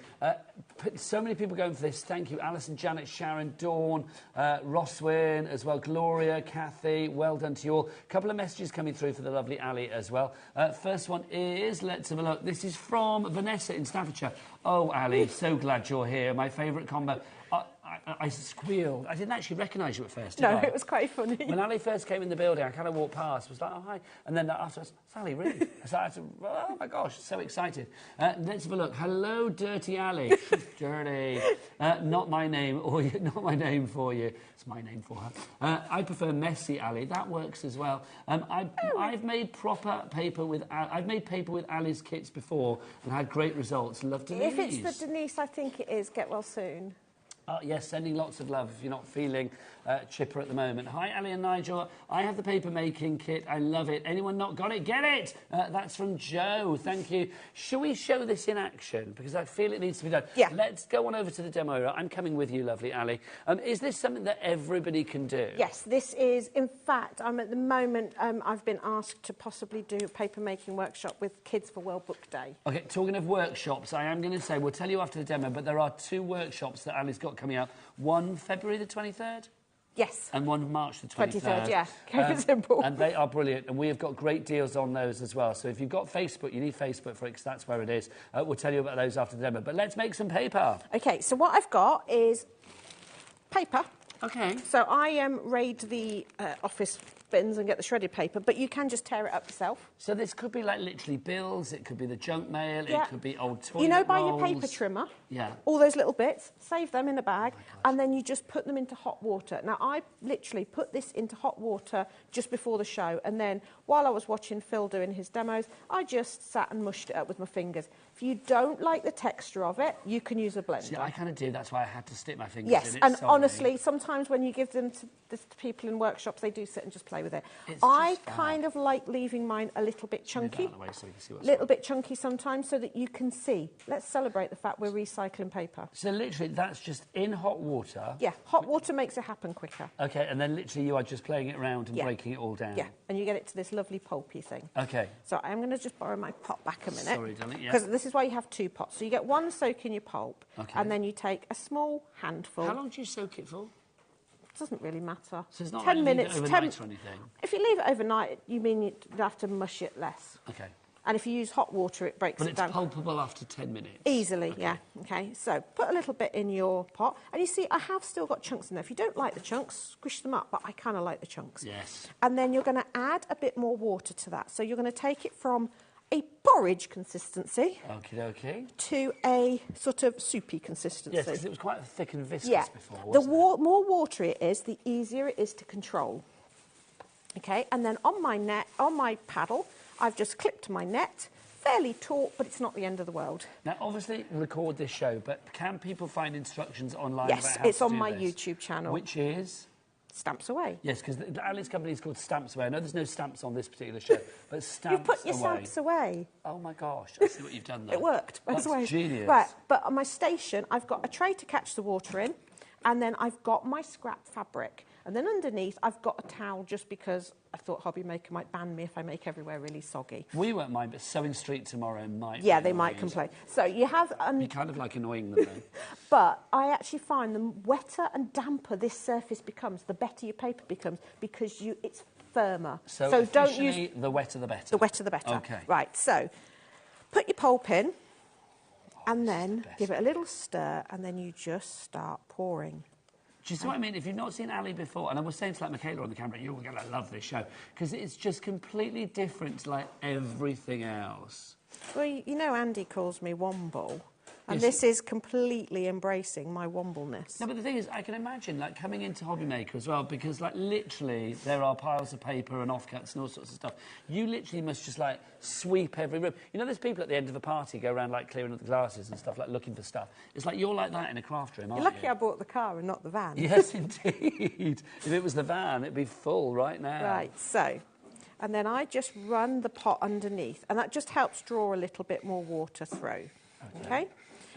Speaker 17: So many people going for this. Thank you. Alison, Janet, Sharon, Dawn, Roswyn as well, Gloria, Kathy. Well done to you all. A couple of messages coming through for the lovely Ali as well. First one is, let's have a look. This is from Vanessa in Staffordshire. Oh, Ali, so glad you're here. My favourite combo. I squealed. I didn't actually recognise you at first, did I?
Speaker 5: No, it was quite funny.
Speaker 17: When Ali first came in the building, I kind of walked past, was like, oh, hi. And then afterwards, it's Ali, really? I was like, oh, my gosh, so excited. Let's have a look. Hello, Dirty Ali. She's dirty. Not my name, not my name for you. It's my name for her. I prefer Messy Ali. That works as well. I've made paper with Ali's kits before and had great results. Love Denise.
Speaker 5: If it's the Denise I think it is, get well soon.
Speaker 17: Yes, sending lots of love if you're not feeling chipper at the moment. Hi, Ali and Nigel. I have the paper making kit. I love it. Anyone not got it? Get it! That's from Joe. Thank you. Shall we show this in action? Because I feel it needs to be done.
Speaker 5: Yeah.
Speaker 17: Let's go on over to the demo area. I'm coming with you, lovely Ali. Is this something that everybody can do?
Speaker 5: Yes, this is. In fact, I'm at the moment, I've been asked to possibly do a paper making workshop with kids for World Book Day.
Speaker 17: OK, talking of workshops, I am going to say, we'll tell you after the demo, but there are 2 workshops that Ali's got coming out. One February the 23rd?
Speaker 5: Yes.
Speaker 17: And one March the 23rd.
Speaker 5: Yeah. Keep it simple.
Speaker 17: And they are brilliant. And we have got great deals on those as well. So if you've got Facebook, you need Facebook for it, because that's where it is. We'll tell you about those after the demo. But let's make some paper.
Speaker 5: OK, so what I've got is paper.
Speaker 17: OK.
Speaker 5: So I raid the office
Speaker 18: bins and get the shredded paper, but you can just tear it up yourself.
Speaker 17: So this could be like literally bills, it could be the junk mail,
Speaker 18: Yeah.
Speaker 17: it could be old toilet
Speaker 18: You know, buy
Speaker 17: rolls.
Speaker 18: your paper trimmer,
Speaker 17: Yeah.
Speaker 18: all those little bits, save them in a bag, and then you just put them into hot water. Now, I literally put this into hot water just before the show, and then while I was watching Phil doing his demos, I just sat and mushed it up with my fingers. If you don't like the texture of it, you can use a blender.
Speaker 17: See, I kind of do, that's why I had to stick my fingers
Speaker 18: Yes,
Speaker 17: in it.
Speaker 18: and
Speaker 17: Sorry.
Speaker 18: honestly, sometimes when you give them to people in workshops, they do sit and just play with it.
Speaker 17: It's
Speaker 18: I
Speaker 17: just bad.
Speaker 18: kind of like leaving mine a little bit
Speaker 17: Move that
Speaker 18: chunky.
Speaker 17: out of the way so we can see what's
Speaker 18: Little bit chunky sometimes so that you can see. Let's celebrate the fact we're recycling paper.
Speaker 17: So literally, that's just in hot water.
Speaker 18: Yeah, hot water makes it happen quicker.
Speaker 17: Okay, and then literally you are just playing it around and
Speaker 18: Yeah.
Speaker 17: breaking it all down.
Speaker 18: Yeah, and you get it to this lovely pulpy thing.
Speaker 17: Okay.
Speaker 18: So I'm going to just borrow my pot back a minute.
Speaker 17: Sorry, darling, yeah.
Speaker 18: Because this is why you have two pots. So you get one soak in your pulp,
Speaker 17: Okay.
Speaker 18: and then you take a small handful.
Speaker 17: How long do you soak it for?
Speaker 18: It doesn't really matter.
Speaker 17: So it's not
Speaker 18: 10
Speaker 17: like
Speaker 18: minutes.
Speaker 17: leave it overnight or anything?
Speaker 18: If you leave it overnight, you mean you'd have to mush it less.
Speaker 17: Okay.
Speaker 18: And if you use hot water, it breaks
Speaker 17: But
Speaker 18: it
Speaker 17: it's
Speaker 18: down.
Speaker 17: pulpable after 10 minutes?
Speaker 18: Easily, yeah. Okay, so put a little bit in your pot. And you see, I have still got chunks in there. If you don't like the chunks, squish them up, but I kind of like the chunks.
Speaker 17: Yes.
Speaker 18: And then you're going to add a bit more water to that. So you're going to take it from a porridge consistency
Speaker 17: Okie dokie.
Speaker 18: to a sort of soupy consistency.
Speaker 17: Yes, because it was quite thick and viscous
Speaker 18: Yeah.
Speaker 17: before,
Speaker 18: The
Speaker 17: wasn't it?
Speaker 18: more watery it is, the easier it is to control. Okay, and then on my net, on my paddle, I've just clipped my net, fairly taut, but it's not the end of the world.
Speaker 17: Now, obviously, record this show, but can people find instructions online
Speaker 18: Yes,
Speaker 17: about how
Speaker 18: it's
Speaker 17: to
Speaker 18: on
Speaker 17: do
Speaker 18: my
Speaker 17: this?
Speaker 18: YouTube channel.
Speaker 17: Which is?
Speaker 18: Stamps Away.
Speaker 17: Yes, because Ali's company is called Stamps Away. I know there's no stamps on this particular show, but Stamps
Speaker 18: You've put your
Speaker 17: Away.
Speaker 18: stamps away.
Speaker 17: Oh, my gosh. I see what you've done there.
Speaker 18: It worked.
Speaker 17: That's
Speaker 18: Away.
Speaker 17: genius.
Speaker 18: Right, but on my station, I've got a tray to catch the water in, and then I've got my scrap fabric. And then underneath, I've got a towel just because I thought HobbyMaker might ban me if I make everywhere really soggy.
Speaker 17: We won't mind, but Sewing Street tomorrow might.
Speaker 18: Yeah,
Speaker 17: be
Speaker 18: they might
Speaker 17: annoyed.
Speaker 18: complain. So you have...
Speaker 17: Be kind of like annoying them, then.
Speaker 18: But I actually find the wetter and damper this surface becomes, the better your paper becomes, because it's firmer.
Speaker 17: So
Speaker 18: don't
Speaker 17: officially,
Speaker 18: use...
Speaker 17: the wetter the better.
Speaker 18: The wetter the better.
Speaker 17: Okay.
Speaker 18: Right, so put your pulp in, and then give it a little stir, and then you just start pouring.
Speaker 17: Do you see what I mean? If you've not seen Ali before, and I was saying to like Michaela on the camera, you're going to love this show, because it's just completely different to like everything else.
Speaker 18: Well, you know Andy calls me Womble, and
Speaker 17: Yes.
Speaker 18: this is completely embracing my wombleness.
Speaker 17: No, but the thing is, I can imagine like coming into HobbyMaker as well, because like literally there are piles of paper and offcuts and all sorts of stuff. You literally must just like sweep every room. You know, there's people at the end of a party go around like clearing up the glasses and stuff, like looking for stuff. It's like you're like that in a craft room, aren't
Speaker 18: You're lucky
Speaker 17: you?
Speaker 18: I bought the car and not the van.
Speaker 17: Yes, indeed. If it was the van, it'd be full right now.
Speaker 18: Right, so, and then I just run the pot underneath, and that just helps draw a little bit more water through. Okay?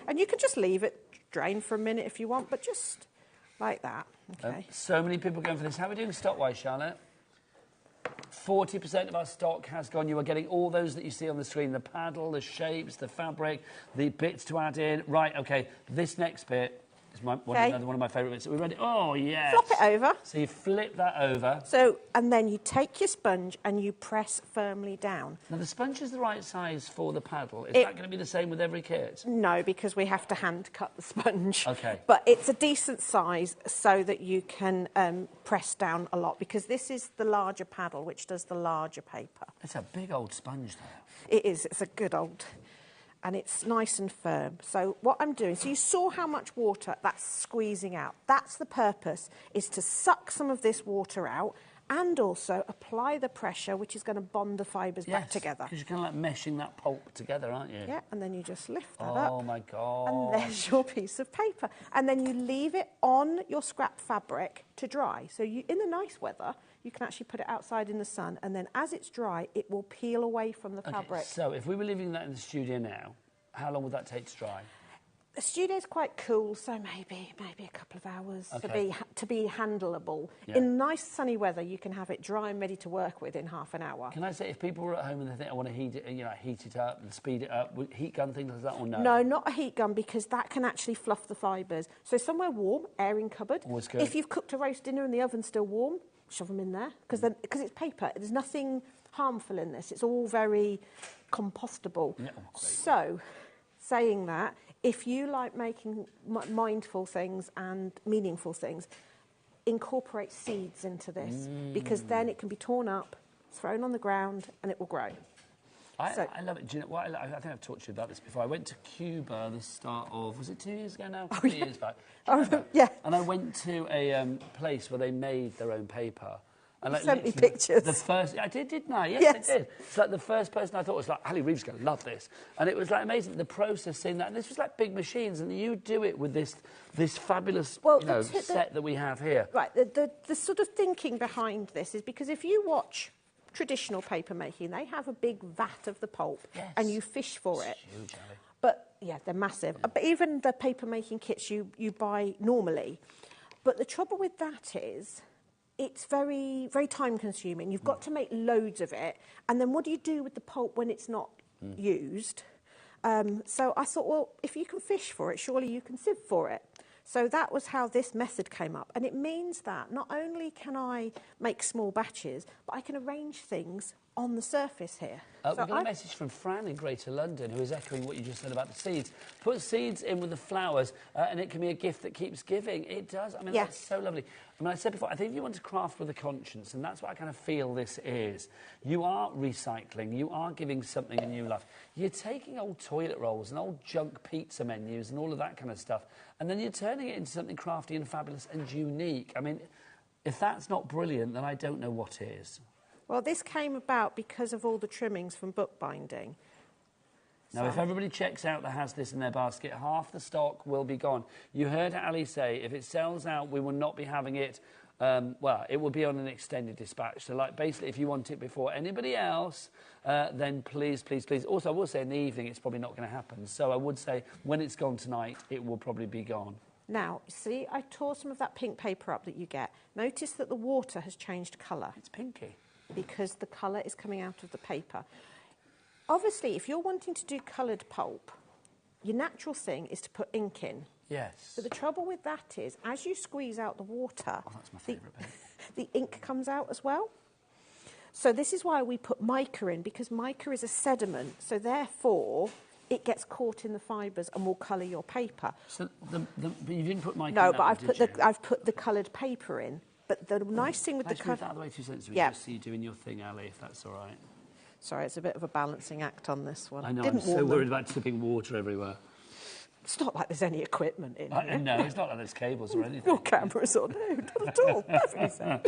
Speaker 18: And you can just leave it drain for a minute if you want, but just like that. Okay.
Speaker 17: So many people going for this. How are we doing stock-wise, Charlotte? 40% of our stock has gone. You are getting all those that you see on the screen, the paddle, the shapes, the fabric, the bits to add in. Right, OK, this next bit is another one of my favourite bits. Are we ready? Oh, yes.
Speaker 18: Flop it over.
Speaker 17: So you flip that over.
Speaker 18: So, and then you take your sponge and you press firmly down.
Speaker 17: Now, the sponge is the right size for the paddle. Is
Speaker 18: It-
Speaker 17: that going to be the same with every kit?
Speaker 18: No, because we have to hand cut the sponge.
Speaker 17: OK.
Speaker 18: But it's a decent size so that you can press down a lot, because this is the larger paddle, which does the larger paper.
Speaker 17: It's a big old sponge, though.
Speaker 18: It is. It's a good old... And it's nice and firm. So what I'm doing, so you saw how much water that's squeezing out. That's the purpose, is to suck some of this water out and also apply the pressure, which is going to bond the fibres back together.
Speaker 17: Because you're kind of like meshing that pulp together, aren't you?
Speaker 18: Yeah, and then you just lift that up.
Speaker 17: Oh, my God.
Speaker 18: And there's your piece of paper. And then you leave it on your scrap fabric to dry. So you, in the nice weather, you can actually put it outside in the sun, and then as it's dry, it will peel away from the fabric.
Speaker 17: So if we were leaving that in the studio now, how long would that take to dry?
Speaker 18: The studio's quite cool, so maybe a couple of hours to be handleable.
Speaker 17: Yeah.
Speaker 18: In nice sunny weather, you can have it dry and ready to work with in half an hour.
Speaker 17: Can I say, if people were at home and they think, I want to heat it, heat it up and speed it up, would heat gun things like that, or no?
Speaker 18: No, not a heat gun, because that can actually fluff the fibres. So somewhere warm, airing cupboard.
Speaker 17: Always good.
Speaker 18: If you've cooked a roast dinner and the oven's still warm, shove them in there, because it's paper. There's nothing harmful in this. It's all very compostable.
Speaker 17: Yeah.
Speaker 18: So, saying that, if you like making mindful things and meaningful things, incorporate seeds into this, because then it can be torn up, thrown on the ground, and it will grow.
Speaker 17: I love it. Do you know what? I think I've talked to you about this before. I went to Cuba the start of, was it 2 years ago now? 3 years back.
Speaker 18: Yeah.
Speaker 17: And I went to a place where they made their own paper. And
Speaker 18: You sent me pictures.
Speaker 17: The first, I did, didn't I? Yes,
Speaker 18: Yes.
Speaker 17: I did. It's like the first person I thought was like, Ali Reeves is going to love this. And it was like amazing, the process seeing that. And this was like big machines, and you do it with this fabulous set that we have here.
Speaker 18: Right, the sort of thinking behind this is because if you watch traditional paper making, they have a big vat of the pulp and you fish for it.
Speaker 17: Huge, Ali.
Speaker 18: But yeah, they're massive. But even the paper making kits you buy normally. But the trouble with that is it's very, very time consuming. You've got to make loads of it. And then what do you do with the pulp when it's not used? So I thought, well, if you can fish for it, surely you can sieve for it. So that was how this method came up. And it means that not only can I make small batches, but I can arrange things on the surface here.
Speaker 17: We've got a message from Fran in Greater London, who is echoing what you just said about the seeds. Put seeds in with the flowers, and it can be a gift that keeps giving. It does. I mean, that's so lovely. I mean, I said before, I think if you want to craft with a conscience, and that's what I kind of feel this is, you are recycling, you are giving something a new life. You're taking old toilet rolls and old junk pizza menus and all of that kind of stuff, and then you're turning it into something crafty and fabulous and unique. I mean, if that's not brilliant, then I don't know what is.
Speaker 18: Well, this came about because of all the trimmings from bookbinding.
Speaker 17: Now, if everybody checks out that has this in their basket, half the stock will be gone. You heard Ali say, if it sells out, we will not be having it. Well, it will be on an extended dispatch. So, like, basically, if you want it before anybody else, then please, please, please. Also, I will say in the evening, it's probably not going to happen. So I would say when it's gone tonight, it will probably be gone.
Speaker 18: Now, see, I tore some of that pink paper up that you get. Notice that the water has changed colour.
Speaker 17: It's pinky.
Speaker 18: Because the colour is coming out of the paper. Obviously, if you're wanting to do coloured pulp, your natural thing is to put ink in.
Speaker 17: Yes.
Speaker 18: But the trouble with that is, as you squeeze out the water,
Speaker 17: that's my favourite bit.
Speaker 18: The ink comes out as well. So this is why we put mica in, because mica is a sediment, so therefore it gets caught in the fibres and will colour your paper.
Speaker 17: So but you didn't put mica in
Speaker 18: No,
Speaker 17: that
Speaker 18: but
Speaker 17: one,
Speaker 18: I've put the coloured paper in. But the nice thing with the
Speaker 17: colour... That way 2 cents, just see you doing your thing, Ali, if that's all right.
Speaker 18: Sorry, it's a bit of a balancing act on this one.
Speaker 17: I know, I'm so worried about tipping water everywhere.
Speaker 18: It's not like there's any equipment in here.
Speaker 17: No, it's not like there's cables or anything.
Speaker 18: No cameras or no, not at all. Perfectly safe.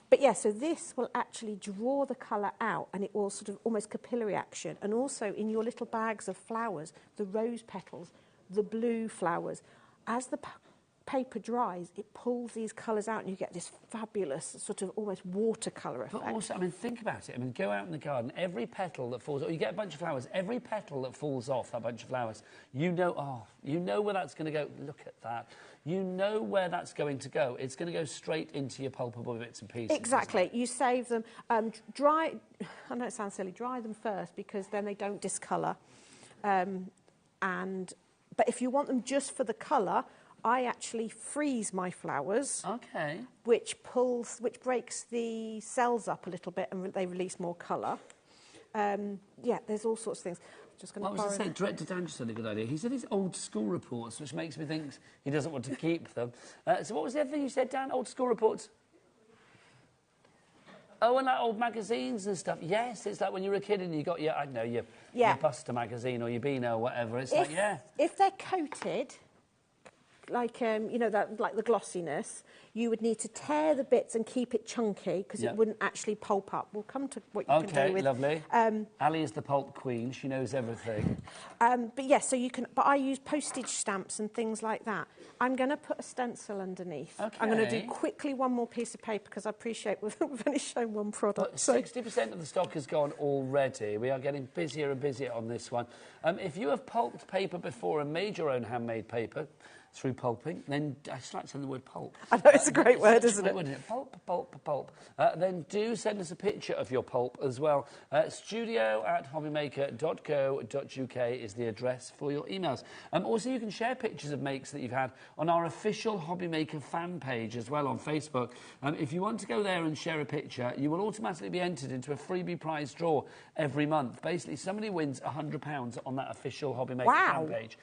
Speaker 18: But yeah, so this will actually draw the colour out, and it will sort of almost capillary action. And also in your little bags of flowers, the rose petals, the blue flowers, as the paper dries, it pulls these colours out and you get this fabulous sort of almost watercolour effect.
Speaker 17: But also, I mean, think about it. I mean, go out in the garden, every petal that falls, or you get a bunch of flowers, every petal that falls off that bunch of flowers, you know where that's going to go. Look at that. You know where that's going to go. It's going to go straight into your pulpable bits and pieces.
Speaker 18: Exactly. You save them, dry, I know it sounds silly, dry them first because then they don't discolour. But if you want them just for the colour, I actually freeze my flowers.
Speaker 17: Okay.
Speaker 18: Which breaks the cells up a little bit and they release more colour. Yeah, there's all sorts of things. Just going to
Speaker 17: borrow. I was going to say, Director Dan just had a good idea. He said his old school reports, which makes me think he doesn't want to keep them. So what was the other thing you said, Dan? Old school reports? Oh, and like old magazines and stuff. Yes, it's like when you were a kid and you got your Buster magazine or your Beano or whatever. It's
Speaker 18: if they're coated, like like the glossiness, you would need to tear the bits and keep it chunky because it wouldn't actually pulp up. We'll come to what you can do with.
Speaker 17: Okay, lovely. Ali is the pulp queen. She knows everything.
Speaker 18: But yes, so you can. But I use postage stamps and things like that. I'm going to put a stencil underneath.
Speaker 17: Okay.
Speaker 18: I'm going to do quickly one more piece of paper because I appreciate we've only shown one product.
Speaker 17: But 60% of the stock has gone already. We are getting busier and busier on this one. If you have pulped paper before and made your own handmade paper through pulping, then I just like saying the word pulp.
Speaker 18: I know, it's a great word, isn't it?
Speaker 17: Pulp, pulp, pulp. Then do send us a picture of your pulp as well. studio@hobbymaker.co.uk is the address for your emails. Also, you can share pictures of makes that you've had on our official HobbyMaker fan page as well on Facebook. If you want to go there and share a picture, you will automatically be entered into a freebie prize draw every month. Basically, somebody wins £100 on that official HobbyMaker fan page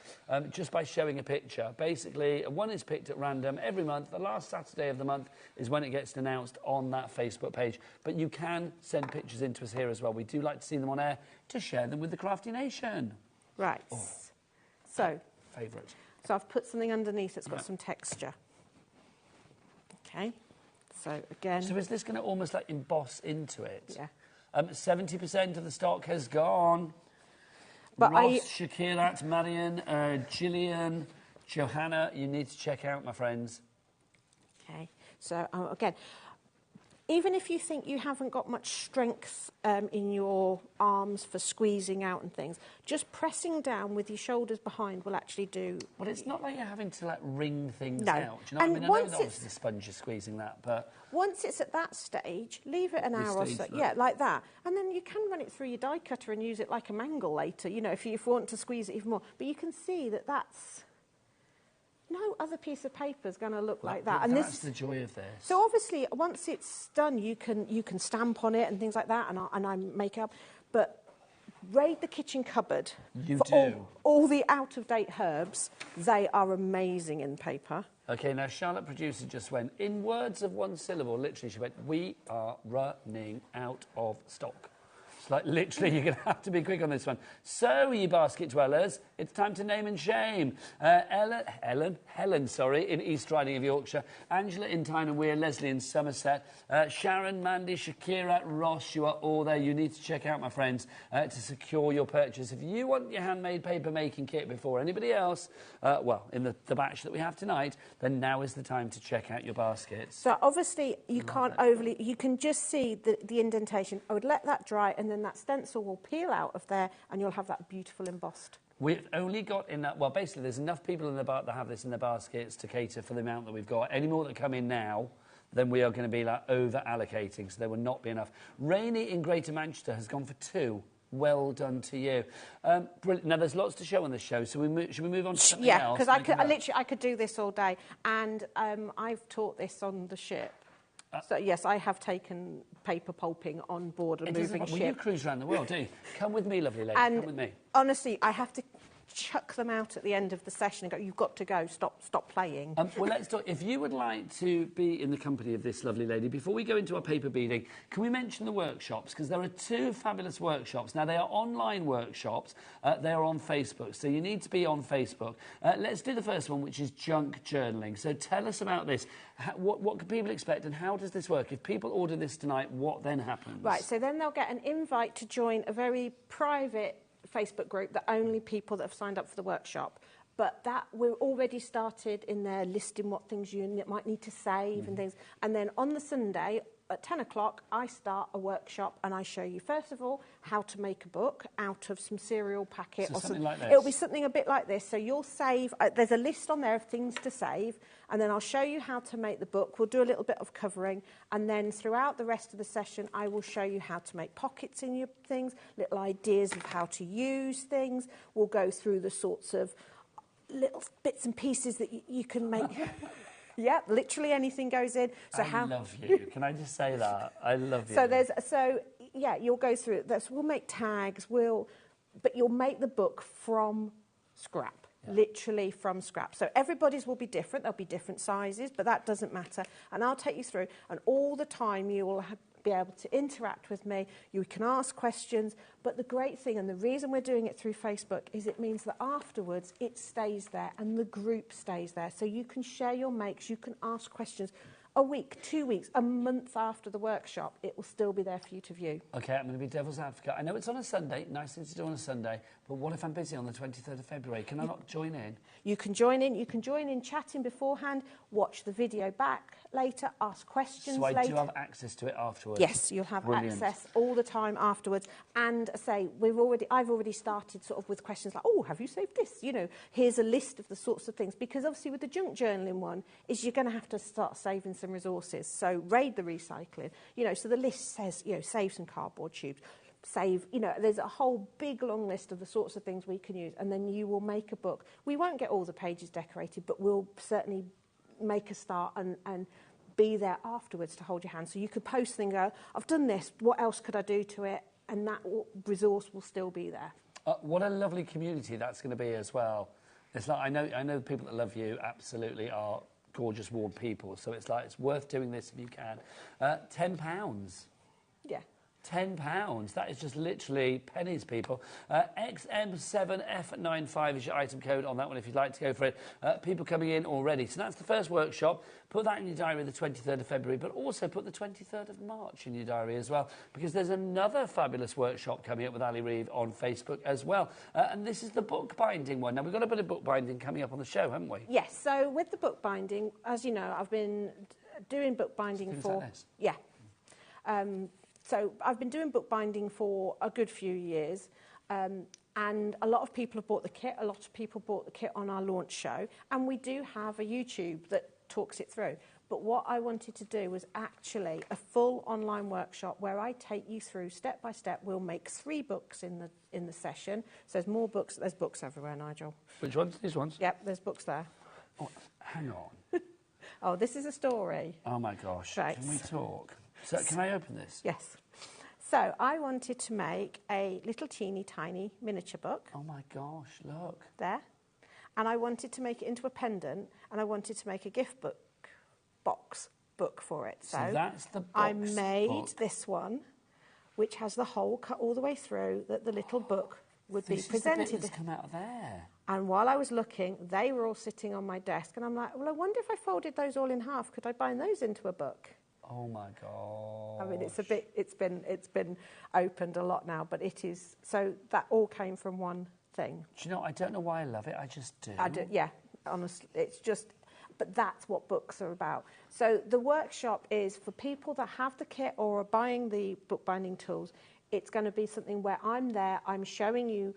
Speaker 17: just by showing a picture. Basically, basically, one is picked at random every month. The last Saturday of the month is when it gets announced on that Facebook page. But you can send pictures into us here as well. We do like to see them on air to share them with the Crafty Nation.
Speaker 18: Right.
Speaker 17: Oh.
Speaker 18: So.
Speaker 17: Favourite.
Speaker 18: So I've put something underneath that's got some texture. Okay. So again.
Speaker 17: So is this going to almost like emboss into it?
Speaker 18: Yeah.
Speaker 17: 70% of the stock has gone.
Speaker 18: But
Speaker 17: Ross, Shakirat, Marion, Gillian, Johanna, you need to check out, my friends.
Speaker 18: Okay. So again, even if you think you haven't got much strength in your arms for squeezing out and things, just pressing down with your shoulders behind will actually do...
Speaker 17: Well, it's not like you're having to, like, wring things
Speaker 18: No.
Speaker 17: out. Do you know what I mean? I know that obviously the sponge is squeezing that, but...
Speaker 18: Once it's at that stage, leave it an hour or so. Yeah, like that. And then you can run it through your die cutter and use it like a mangle later, you know, if you want to squeeze it even more. But you can see that that's... No other piece of paper is going to look like that. And
Speaker 17: that's the joy of this.
Speaker 18: So obviously, once it's done, you can stamp on it and things like that, and I make up. But raid the kitchen cupboard for all the out-of-date herbs. They are amazing in paper.
Speaker 17: OK, now Charlotte, producer, just went, in words of one syllable, literally, she went, we are running out of stock. It's like, literally, you're going to have to be quick on this one. So, you basket dwellers, it's time to name and shame. Helen, in East Riding of Yorkshire, Angela in Tyne and Weir, Leslie in Somerset, Sharon, Mandy, Shakira, Ross, you are all there. You need to check out, my friends, to secure your purchase. If you want your handmade paper making kit before anybody else, well, in the batch that we have tonight, then now is the time to check out your baskets.
Speaker 18: So, obviously, you can't overly... You can just see the indentation. I would let that dry, and then that stencil will peel out of there, and you'll have that beautiful embossed.
Speaker 17: We've only got enough... Well, basically, there's enough people in the that have this in their baskets to cater for the amount that we've got. Any more that come in now, then we are going to be like over-allocating, so there will not be enough. Rainey in Greater Manchester has gone for 2. Well done to you. Brilliant. Now, there's lots to show on this show, so should we move on to something else?
Speaker 18: Yeah, because I could do this all day, and I've taught this on the ship. So, yes, I have taken paper pulping on board and moving ship.
Speaker 17: Well, you cruise around the world, do you? Come with me, lovely lady, come with me.
Speaker 18: Honestly, I have to chuck them out at the end of the session and go, you've got to go, stop playing.
Speaker 17: Well, let's talk. If you would like to be in the company of this lovely lady, before we go into our paper beading, can we mention the workshops? Because there are 2 fabulous workshops. Now, they are online workshops. They are on Facebook, so you need to be on Facebook. Let's do the first one, which is junk journaling. So tell us about this. What can people expect, and how does this work? If people order this tonight, what then happens?
Speaker 18: Right, so then they'll get an invite to join a very private Facebook group that only people that have signed up for the workshop. But that we're already started in there listing what things you might need to save and things. And then on the Sunday at 10 o'clock, I start a workshop and I show you, first of all, how to make a book out of some cereal packet.
Speaker 17: So something like this?
Speaker 18: It'll be something a bit like this. So you'll save, there's a list on there of things to save, and then I'll show you how to make the book. We'll do a little bit of covering, and then throughout the rest of the session, I will show you how to make pockets in your things, little ideas of how to use things. We'll go through the sorts of little bits and pieces that you can make. Yeah, literally anything goes in. So
Speaker 17: I love you. Can I just say that? I love you.
Speaker 18: So yeah, you'll go through it. We'll make tags. But you'll make the book from scrap. Yeah. Literally from scrap. So everybody's will be different. There'll be different sizes, but that doesn't matter. And I'll take you through. And all the time you will be able to interact with me. You can ask questions. But the great thing, and the reason we're doing it through Facebook, is it means that afterwards it stays there and the group stays there. So you can share your makes, you can ask questions. A week, 2 weeks, a month after the workshop, it will still be there for you to view.
Speaker 17: OK, I'm going to be devil's advocate. I know it's on a Sunday, nice thing to do on a Sunday, but what if I'm busy on the 23rd of February? Can I not join in?
Speaker 18: You can join in. You can join in chatting beforehand, watch the video back later, ask questions later.
Speaker 17: So I do have access to it afterwards?
Speaker 18: Yes, you'll have access all the time afterwards. And say, I've already started sort of with questions like, oh, have you saved this? You know, here's a list of the sorts of things. Because obviously with the junk journaling one, is you're going to have to start saving some resources. So raid the recycling. You know, so the list says, you know, save some cardboard tubes. Save, you know, there's a whole big long list of the sorts of things we can use, and then you will make a book. We won't get all the pages decorated, but we'll certainly make a start and be there afterwards to hold your hand. So you could post and go, I've done this, what else could I do to it? And that resource will still be there.
Speaker 17: What a lovely community that's going to be as well. It's like, I know the people that love you absolutely are gorgeous, warm people. So it's like, it's worth doing this if you can. £10.
Speaker 18: Yeah.
Speaker 17: £10. That is just literally pennies, people. XM7F95 is your item code on that one if you'd like to go for it. People coming in already. So that's the first workshop. Put that in your diary the 23rd of February, but also put the 23rd of March in your diary as well, because there's another fabulous workshop coming up with Ali Reeve on Facebook as well. And this is the bookbinding one. Now, we've got a bit of bookbinding coming up on the show, haven't we?
Speaker 18: Yes. So with the bookbinding, as you know, I've been doing bookbinding for... Yeah. So I've been doing bookbinding for a good few years, and a lot of people have bought the kit. A lot of people bought the kit on our launch show, and we do have a YouTube that talks it through. But what I wanted to do was actually a full online workshop where I take you through step by step. We'll make 3 books in the session. So there's more books. There's books everywhere, Nigel.
Speaker 17: Which ones? These ones?
Speaker 18: Yep, there's books there.
Speaker 17: Oh, hang on.
Speaker 18: Oh, this is a story.
Speaker 17: Oh my gosh.
Speaker 18: Right.
Speaker 17: Can we talk? So can I open this?
Speaker 18: Yes. So I wanted to make a little teeny tiny miniature book.
Speaker 17: Oh my gosh, look.
Speaker 18: There. And I wanted to make it into a pendant, and I wanted to make a gift box book for it.
Speaker 17: So that's the box
Speaker 18: I made
Speaker 17: book.
Speaker 18: this one, which has the hole cut all the way through that the little book would be presented.
Speaker 17: This is the bit that's come out of there.
Speaker 18: And while I was looking, they were all sitting on my desk, and I'm like, well, I wonder if I folded those all in half, could I bind those into a book?
Speaker 17: Oh my god!
Speaker 18: I mean, it's a bit. It's been opened a lot now, but it is. So that all came from one thing.
Speaker 17: Do you know? I don't know why I love it. I just do.
Speaker 18: I do. Yeah, honestly, it's just. But that's what books are about. So the workshop is for people that have the kit or are buying the bookbinding tools. It's going to be something where I'm there. I'm showing you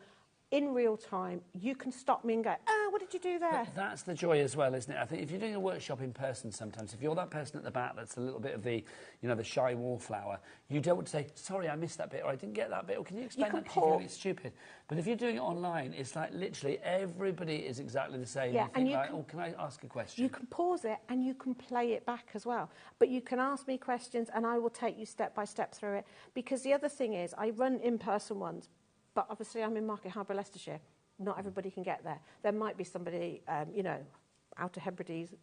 Speaker 18: in real time. You can stop me and go, what did you do there?
Speaker 17: But that's the joy as well, isn't it? I think if you're doing a workshop in person sometimes, if you're that person at the back that's a little bit of the, the shy wallflower, you don't want to say, sorry, I missed that bit, or I didn't get that bit, or can you explain that? Because you feel it's stupid. But if you're doing it online, it's like literally everybody is exactly the same.
Speaker 18: Yeah,
Speaker 17: and you think can I ask a question?
Speaker 18: You can pause it and you can play it back as well. But you can ask me questions and I will take you step by step through it. Because the other thing is, I run in-person ones, but obviously I'm in Market Harbour, Leicestershire. Not everybody can get there. There might be somebody, out of Hebrides,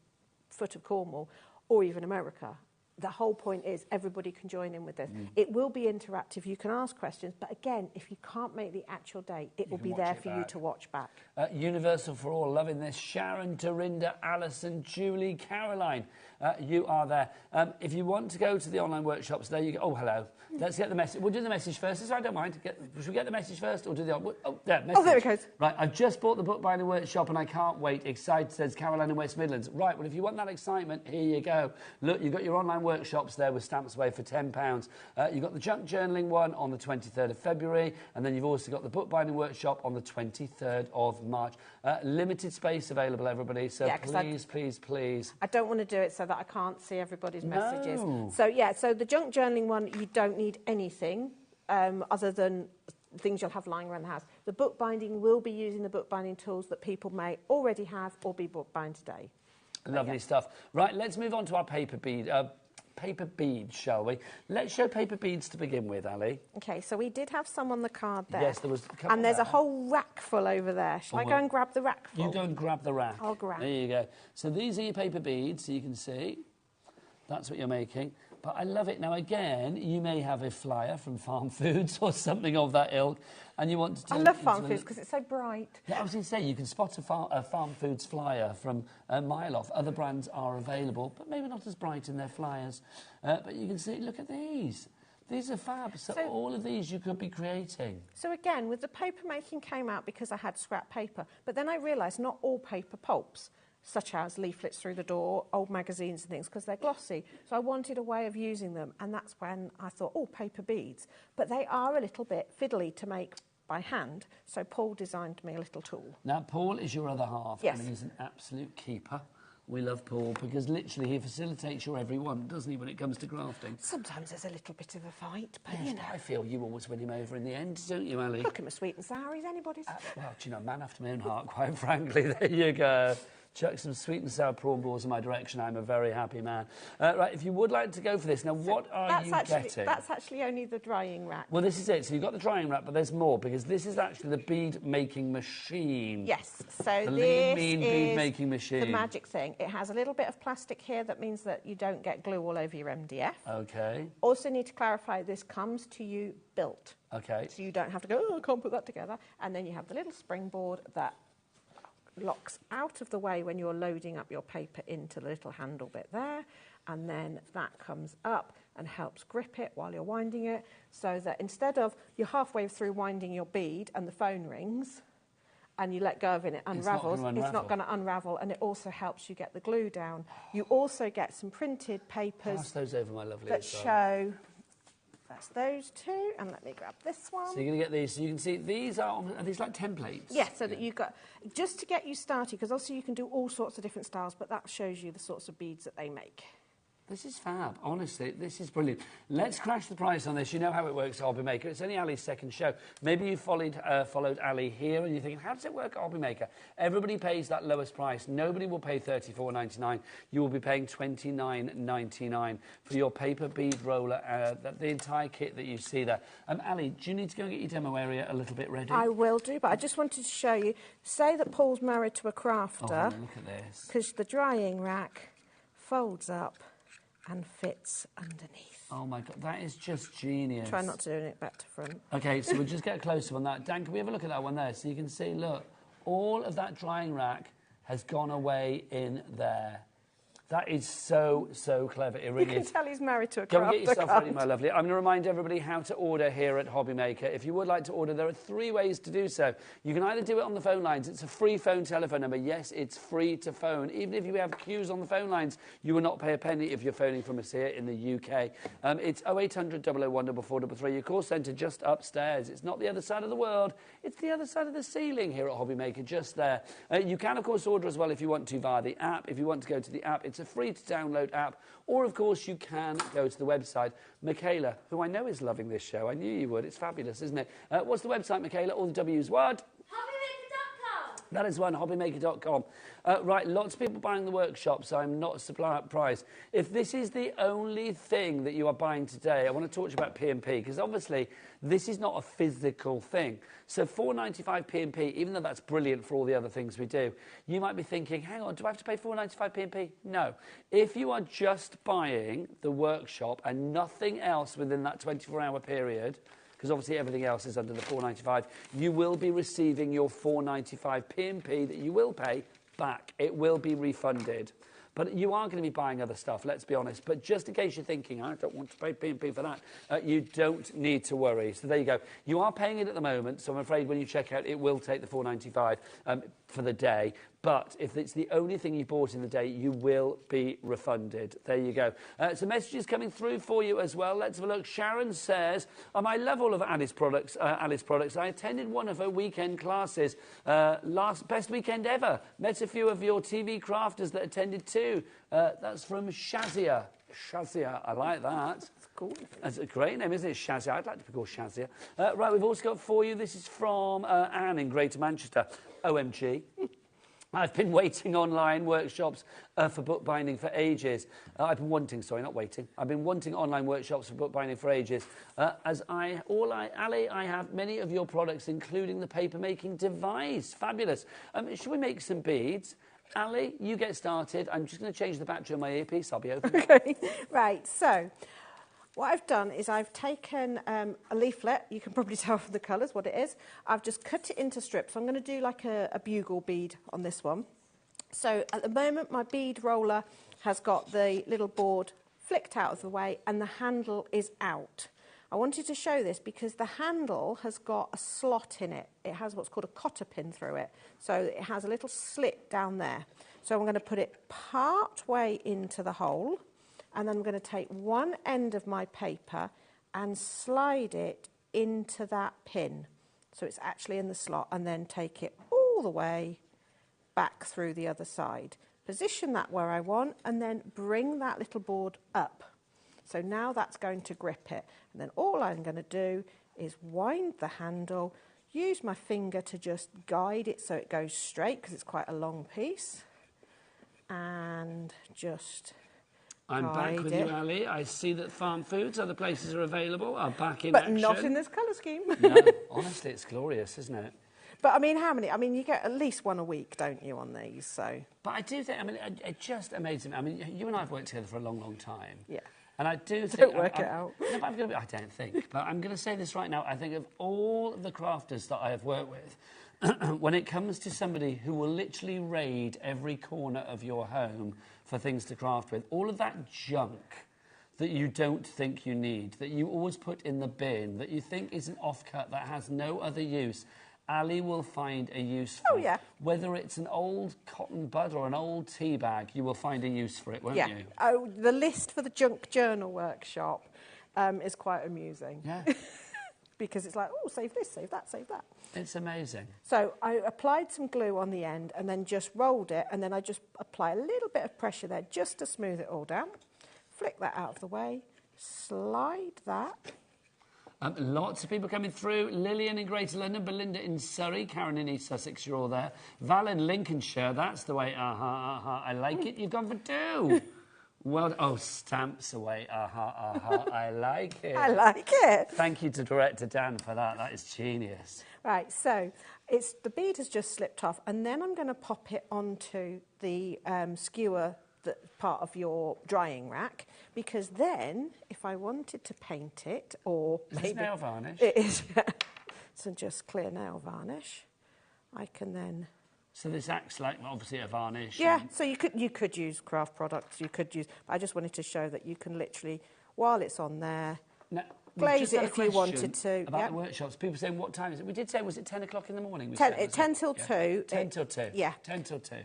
Speaker 18: foot of Cornwall, or even America. The whole point is everybody can join in with this. It will be interactive. You can ask questions, but again, if you can't make the actual date, it will be there for you to watch back.
Speaker 17: Universal for All, loving this. Sharon, Dorinda, Alison, Julie, Caroline, you are there. If you want to go to the online workshops, there you go. Oh, hello. Let's get the message. We'll do the message first. I don't mind. Should we get the message first or do the... there, message.
Speaker 18: Oh, there it goes.
Speaker 17: Right, I've just bought the bookbinding workshop and I can't wait. Excited, says Caroline in West Midlands. Right, well, if you want that excitement, here you go. Look, you've got your online workshops there with stamps away for £10. You've got the junk journaling one on the 23rd of February, and then you've also got the bookbinding workshop on the 23rd of March. Limited space available, everybody, so please.
Speaker 18: I don't want to do it so that I can't see everybody's messages.
Speaker 17: No.
Speaker 18: So the junk journaling one, you don't need anything other than things you'll have lying around the house. The bookbinding will be using the bookbinding tools that people may already have or be bookbind today.
Speaker 17: Lovely stuff. Right, let's move on to our paper beads, shall we? Let's show paper beads to begin with, Ali.
Speaker 18: Okay, so we did have some on the card there.
Speaker 17: Yes, there was a couple.
Speaker 18: And there's a whole rack full over there. Shall I go and grab the rack full?
Speaker 17: You go and grab the rack.
Speaker 18: I'll grab.
Speaker 17: There you go. So these are your paper beads, so you can see. That's what you're making. But I love it. Now, again, you may have a flyer from Farm Foods or something of that ilk, and you want to...
Speaker 18: I love Farm Foods because it's so bright.
Speaker 17: Yeah, I was going to say, you can spot a Farm Foods flyer from a mile off. Other brands are available, but maybe not as bright in their flyers. But you can see, look at these. These are fab. So all of these you could be creating.
Speaker 18: So again, with the paper making came out because I had scrap paper, but then I realised not all paper pulps, such as leaflets through the door, old magazines and things, because they're glossy. So I wanted a way of using them, and that's when I thought, paper beads. But they are a little bit fiddly to make by hand, so Paul designed me a little tool.
Speaker 17: Now, Paul is your other half,
Speaker 18: yes.
Speaker 17: and he's an absolute keeper. We love Paul because literally he facilitates your every one, doesn't he, when it comes to grafting?
Speaker 18: Sometimes there's a little bit of a fight, but
Speaker 17: yes, I feel you always win him over in the end, don't you, Ali?
Speaker 18: Look at my sweet and sour, he's anybody's.
Speaker 17: Well, do you know, man after my own heart, quite frankly. There you go. Chuck some sweet and sour prawn balls in my direction. I'm a very happy man. Right, if you would like to go for this, now what are you getting?
Speaker 18: That's actually only the drying rack.
Speaker 17: Well, this is it. So you've got the drying rack, but there's more, because this is actually the bead making machine.
Speaker 18: Yes, so
Speaker 17: the
Speaker 18: this
Speaker 17: lean, mean
Speaker 18: is
Speaker 17: bead making machine.
Speaker 18: the magic thing. It has a little bit of plastic here that means that you don't get glue all over your MDF.
Speaker 17: Okay.
Speaker 18: Also need to clarify, this comes to you built.
Speaker 17: Okay.
Speaker 18: So you don't have to go, oh, I can't put that together. And then you have the little springboard that locks out of the way when you're loading up your paper into the little handle bit there, and then that comes up and helps grip it while you're winding it, so that instead of you're halfway through winding your bead and the phone rings and you let go of it and it unravels, it's not going to unravel, and it also helps you get the glue down. You also get some printed papers
Speaker 17: Pass those over, my lovely,
Speaker 18: that
Speaker 17: as well.
Speaker 18: show. That's those two, and let me grab this one.
Speaker 17: So you're going to get these. So you can see these are these like templates?
Speaker 18: Yeah, so that you've got, just to get you started, because also you can do all sorts of different styles, but that shows you the sorts of beads that they make.
Speaker 17: This is fab. Honestly, this is brilliant. Let's crash the price on this. You know how it works at HobbyMaker. It's only Ali's second show. Maybe you followed Ali here and you're thinking, how does it work at HobbyMaker? Everybody pays that lowest price. Nobody will pay $34.99. You will be paying $29.99 for your paper bead roller, the entire kit that you see there. Ali, do you need to go and get your demo area a little bit ready?
Speaker 18: I will do, but I just wanted to show you. Say that Paul's married to a crafter.
Speaker 17: Oh, look at this.
Speaker 18: Because the drying rack folds up and fits underneath.
Speaker 17: Oh my God, that is just genius.
Speaker 18: Try not to do it back to front.
Speaker 17: Okay, so we'll just get a closer on that. Dan, can we have a look at that one there? So you can see, look, all of that drying rack has gone away in there. That is so, so clever. It really
Speaker 18: you can
Speaker 17: is.
Speaker 18: tell he's married to a crafter.
Speaker 17: Go and get yourself ready, my lovely. I'm going to remind everybody how to order here at HobbyMaker. If you would like to order, there are 3 ways to do so. You can either do it on the phone lines. It's a free phone telephone number. Yes, it's free to phone. Even if you have queues on the phone lines, you will not pay a penny if you're phoning from us here in the UK. It's 0800 001 4433. Your call centre just upstairs. It's not the other side of the world. It's the other side of the ceiling here at HobbyMaker, just there. You can, of course, order as well if you want to via the app. If you want to go to the app, it's a free-to-download app, or of course you can go to the website. Michaela, who I know is loving this show, I knew you would, it's fabulous, isn't it? What's the website, Michaela? All the W's, what? HobbyMaker.com. That is one, HobbyMaker.com. Right, lots of people buying the workshop, so I'm not surprised. If this is the only thing that you are buying today, I want to talk to you about P&P, because obviously this is not a physical thing. So $4.95 P&P, even though that's brilliant for all the other things we do, you might be thinking, hang on, do I have to pay $4.95 P&P? No. If you are just buying the workshop and nothing else within that 24-hour period, because obviously everything else is under the $4.95, you will be receiving your $4.95 P&P that you will pay back. It will be refunded. But you are going to be buying other stuff, let's be honest. But just in case you're thinking, I don't want to pay P&P for that, you don't need to worry. So there you go. You are paying it at the moment, so I'm afraid when you check out, it will take the $4.95 for the day. But if it's the only thing you bought in the day, you will be refunded. There you go. Some messages coming through for you as well. Let's have a look. Sharon says, I love all of Ali's products. I attended one of her weekend classes. Best weekend ever. Met a few of your TV crafters that attended too. That's from Shazia. Shazia, I like that. That's cool. That's a great name, isn't it? Shazia. I'd like to be called Shazia. Right, we've also got for you, this is from Anne in Greater Manchester. OMG. I've been waiting online workshops for bookbinding for ages. I've been wanting online workshops for bookbinding for ages. Ali, I have many of your products, including the paper-making device. Fabulous. Should we make some beads? Ali, you get started. I'm just going to change the battery on my earpiece. I'll be open.
Speaker 18: Okay, right, so what I've done is I've taken a leaflet. You can probably tell from the colours what it is. I've just cut it into strips. I'm going to do like a bugle bead on this one. So at the moment, my bead roller has got the little board flicked out of the way and the handle is out. I wanted to show this because the handle has got a slot in it. It has what's called a cotter pin through it. So it has a little slit down there. So I'm going to put it part way into the hole. And then I'm going to take one end of my paper and slide it into that pin. So it's actually in the slot, and then take it all the way back through the other side. Position that where I want, and then bring that little board up. So now that's going to grip it. And then all I'm going to do is wind the handle, use my finger to just guide it so it goes straight, because it's quite a long piece. and just
Speaker 17: I'm back with
Speaker 18: guide
Speaker 17: you, Ali. I see that farm foods, other places are available, are back in
Speaker 18: but
Speaker 17: action.
Speaker 18: not in this colour scheme.
Speaker 17: No, honestly, it's glorious, isn't it?
Speaker 18: But I mean, how many? I mean, you get at least one a week, don't you, on these? So.
Speaker 17: But I do think, I mean, it just amazes me. I mean, you and I have worked together for a long, long time.
Speaker 18: Yeah.
Speaker 17: And I do think...
Speaker 18: Don't work it out.
Speaker 17: No, but I don't think. But I'm going to say this right now. I think of all the crafters that I have worked with, when it comes to somebody who will literally raid every corner of your home for things to craft with, all of that junk that you don't think you need, that you always put in the bin, that you think is an offcut that has no other use... Ali will find a use for.
Speaker 18: Oh, yeah.
Speaker 17: Whether it's an old cotton bud or an old tea bag, you will find a use for it, won't
Speaker 18: yeah.
Speaker 17: you?
Speaker 18: Oh, the list for the junk journal workshop is quite amusing.
Speaker 17: Yeah.
Speaker 18: Because it's like, oh, save this, save that, save that.
Speaker 17: It's amazing.
Speaker 18: So I applied some glue on the end and then just rolled it, and then I just apply a little bit of pressure there just to smooth it all down. Flick that out of the way, slide that.
Speaker 17: Lots of people coming through. Lillian in Greater London, Belinda in Surrey, Karen in East Sussex, you're all there. Val in Lincolnshire, that's the way, I like it. You've gone for 2. Well, oh, stamps away, I like it.
Speaker 18: I like it.
Speaker 17: Thank you to Director Dan for that, that is genius.
Speaker 18: Right, so the bead has just slipped off, and then I'm going to pop it onto the skewer part of your drying rack, because then if I wanted to paint it, or
Speaker 17: is this nail varnish?
Speaker 18: It is. So just clear nail varnish. I can then.
Speaker 17: So this acts like obviously a varnish.
Speaker 18: Yeah. So you could use craft products. You could use. But I just wanted to show that you can literally, while it's on there.
Speaker 17: Now,
Speaker 18: glaze it if you wanted to.
Speaker 17: About the workshops, people saying what time is it? We did say, was it 10 o'clock in the morning?
Speaker 18: 10 till 2.
Speaker 17: 10 till 2.
Speaker 18: Yeah.
Speaker 17: 10 till 2.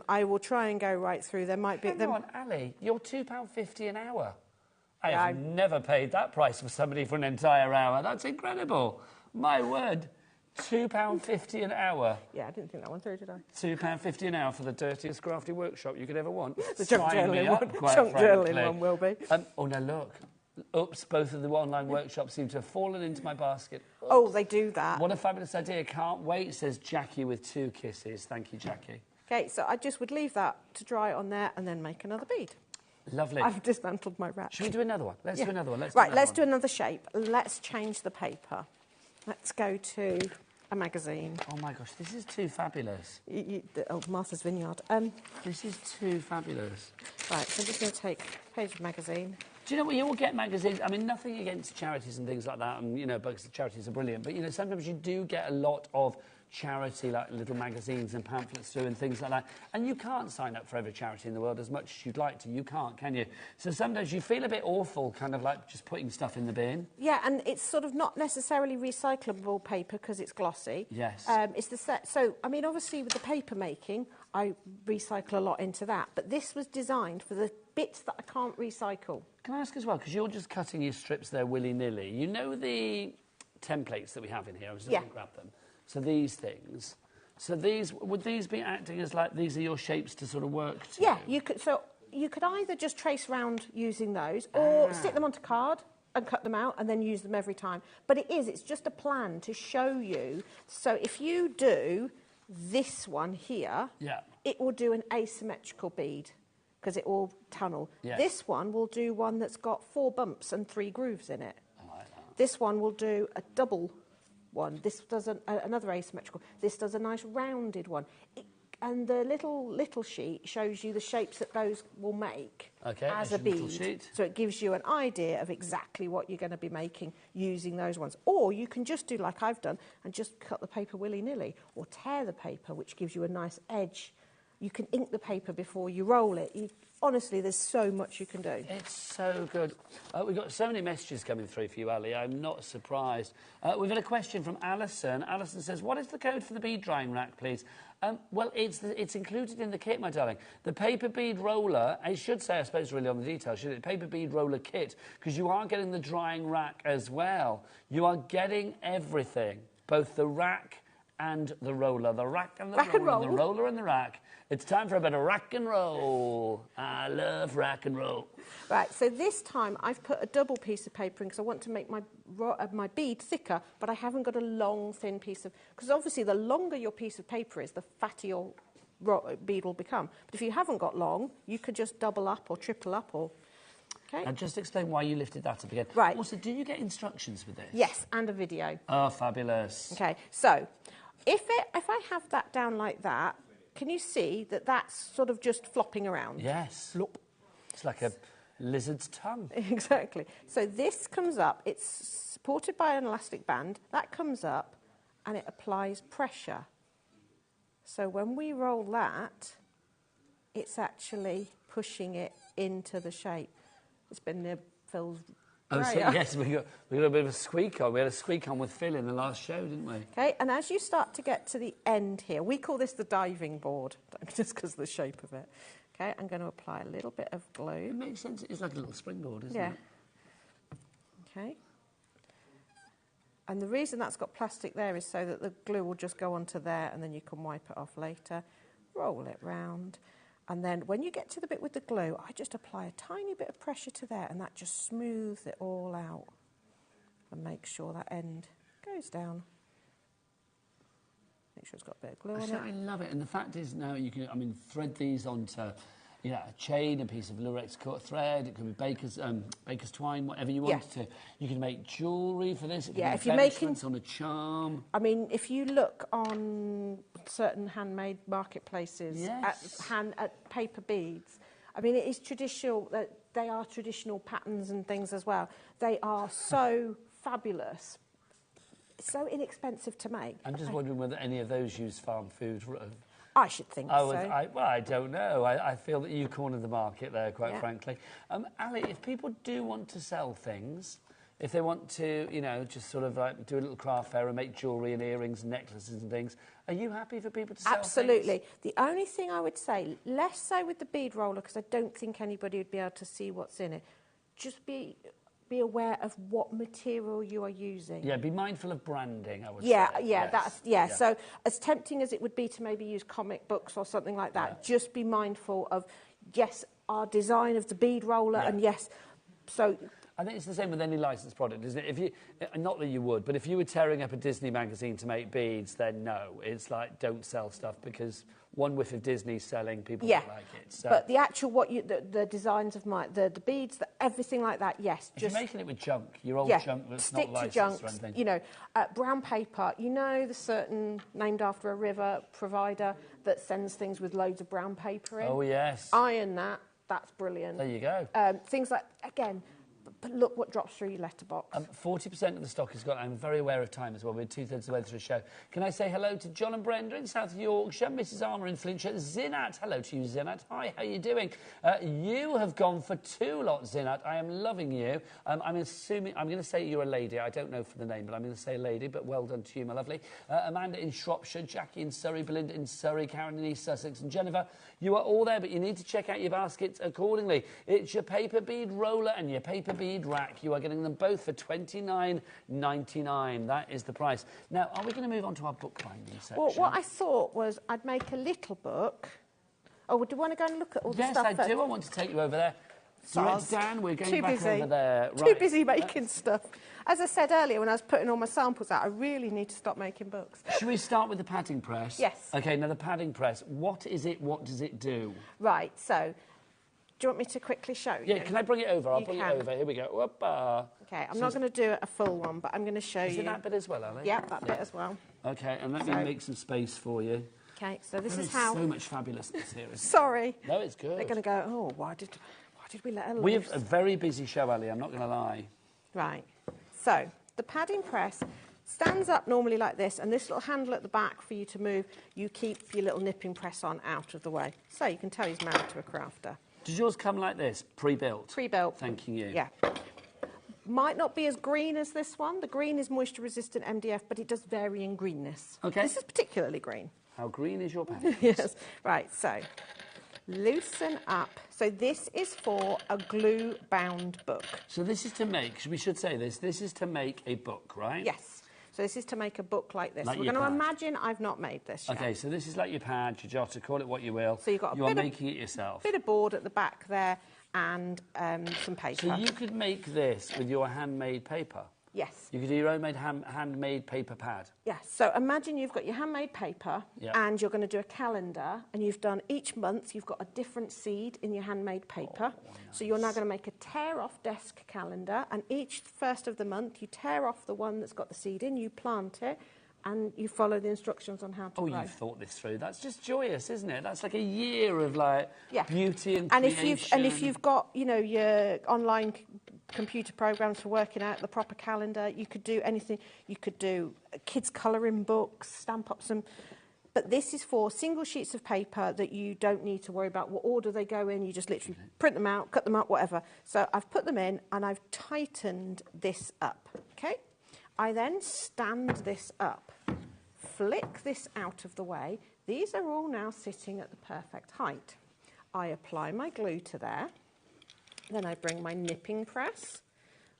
Speaker 18: I will try and go right through. There might be.
Speaker 17: Hang on, Ali, you're £2.50 an hour. I have never paid that price for somebody for an entire hour. That's incredible. My word. £2.50 an hour.
Speaker 18: Yeah, I didn't think that one through, did I?
Speaker 17: £2.50 an hour for the dirtiest crafty workshop you could ever want.
Speaker 18: The junk journaling one will be.
Speaker 17: Oh, now look. Oops, both of the online workshops seem to have fallen into my basket. Oops.
Speaker 18: Oh, they do that.
Speaker 17: What a fabulous idea. Can't wait, says Jackie with 2 kisses. Thank you, Jackie.
Speaker 18: OK, so I just would leave that to dry on there and then make another bead.
Speaker 17: Lovely.
Speaker 18: I've dismantled my rack.
Speaker 17: Should we do another one? Let's do another one.
Speaker 18: Let's do another shape. Let's change the paper. Let's go to a magazine.
Speaker 17: Oh, my gosh, this is too fabulous.
Speaker 18: Martha's Vineyard.
Speaker 17: This is too fabulous.
Speaker 18: Right, so I'm just going to take a page of magazine.
Speaker 17: Do you know what? You all get magazines. I mean, nothing against charities and things like that, and, you know, because the charities are brilliant. But, you know, sometimes you do get a lot of charity, like little magazines and pamphlets through and things like that. And you can't sign up for every charity in the world as much as you'd like to. You can't, can you? So sometimes you feel a bit awful, kind of like just putting stuff in the bin.
Speaker 18: Yeah, and it's sort of not necessarily recyclable paper because it's glossy.
Speaker 17: Yes.
Speaker 18: It's the set. So, I mean, obviously with the paper making, I recycle a lot into that. But this was designed for the bits that I can't recycle.
Speaker 17: Can I ask as well, because you're just cutting your strips there willy-nilly. You know the templates that we have in here? I was just going to grab them. So these things. So these, would these be acting as like these are your shapes to sort of work to?
Speaker 18: Yeah, you could. So you could either just trace round using those, or stick them onto card and cut them out and then use them every time. But it's just a plan to show you. So if you do this one here, it will do an asymmetrical bead because it will tunnel.
Speaker 17: Yes.
Speaker 18: This one will do one that's got 4 bumps and 3 grooves in it.
Speaker 17: I like that.
Speaker 18: This one will do a double one. This does another asymmetrical. This does a nice rounded one. And the little sheet shows you the shapes that those will make as a bead.
Speaker 17: Sheet.
Speaker 18: So it gives you an idea of exactly what you're going to be making using those ones. Or you can just do like I've done and just cut the paper willy-nilly, or tear the paper, which gives you a nice edge. You can ink the paper before you roll it. Honestly, there's so much you can do.
Speaker 17: It's so good. We've got so many messages coming through for you, Ali. I'm not surprised. We've had a question from Alison. Alison says, what is the code for the bead drying rack, please? Well, it's included in the kit, my darling. The paper bead roller, I should say, I suppose, really on the details, should it? Paper bead roller kit, because you are getting the drying rack as well. You are getting everything, both the rack and the roller. The rack and the roller, the roller and the rack. It's time for a bit of rack and roll. I love rack and roll.
Speaker 18: Right, so this time I've put a double piece of paper in because I want to make my bead thicker, but I haven't got a long, thin piece of... Because obviously the longer your piece of paper is, the fatter your bead will become. But if you haven't got long, you could just double up or triple up or... Okay.
Speaker 17: Now, just explain why you lifted that up again.
Speaker 18: Right.
Speaker 17: Also, do you get instructions with this?
Speaker 18: Yes, and a video.
Speaker 17: Oh, fabulous.
Speaker 18: Okay, so if I have that down like that, can you see that that's sort of just flopping around?
Speaker 17: Yes.
Speaker 18: Flop.
Speaker 17: It's like a lizard's tongue.
Speaker 18: Exactly. So this comes up, it's supported by an elastic band, that comes up and it applies pressure. So when we roll that, it's actually pushing it into the shape. It's been near Phil's
Speaker 17: Oh, so yes, we got a bit of a squeak on. We had a squeak on with Phil in the last show, didn't we?
Speaker 18: Okay, and as you start to get to the end here, we call this the diving board, just because of the shape of it. Okay, I'm going to apply a little bit of glue.
Speaker 17: It makes sense. It's like a little springboard, isn't
Speaker 18: yeah.
Speaker 17: it?
Speaker 18: Okay. And the reason that's got plastic there is so that the glue will just go onto there and then you can wipe it off later. Roll it round. And then when you get to the bit with the glue, I just apply a tiny bit of pressure to there and that just smooths it all out. And make sure that end goes down. Make sure it's got a bit of glue on it.
Speaker 17: I love it. And the fact is now you can, thread these onto, a chain, a piece of lurex cut thread. It could be baker's twine, whatever you want to. You can make jewellery for this. It can be
Speaker 18: if you're making
Speaker 17: on a charm.
Speaker 18: If you look on certain handmade marketplaces at paper beads, it is traditional. They are traditional patterns and things as well. They are so fabulous. So inexpensive to make.
Speaker 17: I'm just wondering whether any of those use farm food.
Speaker 18: I should think so.
Speaker 17: I don't know. I feel that you cornered the market there, quite frankly. Ali, if people do want to sell things, if they want to, just sort of like do a little craft fair and make jewellery and earrings and necklaces and things, are you happy for people to sell
Speaker 18: Absolutely.
Speaker 17: things?
Speaker 18: The only thing I would say, less so with the bead roller, because I don't think anybody would be able to see what's in it, just be aware of what material you are using.
Speaker 17: Yeah, be mindful of branding, I would say.
Speaker 18: Yeah. So as tempting as it would be to maybe use comic books or something like that, just be mindful of, our design of the bead roller, and so...
Speaker 17: I think it's the same with any licensed product, isn't it? If you, not that you would, but if you were tearing up a Disney magazine to make beads, then no. It's like, don't sell stuff because one whiff of Disney selling, people don't like it. So.
Speaker 18: But the actual, the designs of the beads, everything like that, yes.
Speaker 17: If you're making it with junk, your old junk that's not licensed or anything.
Speaker 18: Brown paper, the certain named after a river provider that sends things with loads of brown paper in.
Speaker 17: Oh, yes.
Speaker 18: Iron that, that's brilliant.
Speaker 17: There you go.
Speaker 18: Things like, again, but look what drops through your letterbox.
Speaker 17: 40% of the stock is gone. I'm very aware of time as well. We're 2/3 of the way through the show. Can I say hello to John and Brenda in South Yorkshire, Mrs. Armour in Flintshire, Zinat. Hello to you, Zinat. Hi, how are you doing? You have gone for 2 lots, Zinat. I am loving you. I'm going to say you're a lady. I don't know for the name, but I'm going to say lady, but well done to you, my lovely. Amanda in Shropshire, Jackie in Surrey, Belinda in Surrey, Karen in East Sussex, and Jennifer. You are all there, but you need to check out your baskets accordingly. It's your paper bead roller and your paper bead rack. You are getting them both for $29.99. That is the price. Now, are we going to move on to our bookbinding section?
Speaker 18: Well, what I thought was I'd make a little book. Oh, do you want to go and look at all the stuff?
Speaker 17: Yes, I do. I want to take you over there. Dan, we're going back over there.
Speaker 18: Too busy making stuff. As I said earlier, when I was putting all my samples out, I really need to stop making books.
Speaker 17: Should we start with the padding press?
Speaker 18: Yes.
Speaker 17: OK, now the padding press, what is it? What does it do?
Speaker 18: Right, so, do you want me to quickly show you?
Speaker 17: Yeah, can I bring it over? I'll bring it over. Here we go. Whoop-a.
Speaker 18: OK, I'm not going to do a full one, but I'm going to show you.
Speaker 17: Is it that bit as well, Ali?
Speaker 18: Yeah, that bit as well.
Speaker 17: OK, and let me make some space for you.
Speaker 18: OK, so this is how...
Speaker 17: so much fabulousness here.
Speaker 18: Sorry.
Speaker 17: No, it's good.
Speaker 18: They're going to go, oh, why did we let her loose?
Speaker 17: We have a very busy show, Ali, I'm not going to lie.
Speaker 18: Right. So, the padding press stands up normally like this, and this little handle at the back for you to move, you keep your little nipping press on out of the way. So you can tell he's married to a crafter.
Speaker 17: Does yours come like this, pre-built?
Speaker 18: Pre-built.
Speaker 17: Thanking you.
Speaker 18: Yeah. Might not be as green as this one. The green is moisture-resistant MDF, but it does vary in greenness.
Speaker 17: OK.
Speaker 18: This is particularly green.
Speaker 17: How green is your padding?
Speaker 18: Yes. Right, so... loosen up. So this is for a glue-bound book.
Speaker 17: So this is to make, we should say this is to make a book, right?
Speaker 18: Yes. So this is to make a book like this.
Speaker 17: Like
Speaker 18: We're going to imagine I've not made this yet.
Speaker 17: OK, so this is like your pad, your jotter, call it what you will.
Speaker 18: So you've got
Speaker 17: you are making it yourself.
Speaker 18: Bit of board at the back there and some paper.
Speaker 17: So you could make this with your handmade paper?
Speaker 18: Yes.
Speaker 17: You could do your own handmade paper pad.
Speaker 18: Yes. So imagine you've got your handmade paper and you're going to do a calendar, and you've done each month, you've got a different seed in your handmade paper. Oh, nice. So you're now going to make a tear-off desk calendar, and each first of the month you tear off the one that's got the seed in, you plant it, and you follow the instructions on how to grow.
Speaker 17: You've thought this through. That's just joyous, isn't it? That's like a year of like beauty and creation.
Speaker 18: And if you've got, you know, your online computer programs for working out the proper calendar, you could do anything. You could do kids' colouring books, stamp up some. But this is for single sheets of paper that you don't need to worry about what order they go in. You just literally print them out, cut them up, whatever. So I've put them in and I've tightened this up, okay? I then stand this up, flick this out of the way. These are all now sitting at the perfect height. I apply my glue to there. Then I bring my nipping press,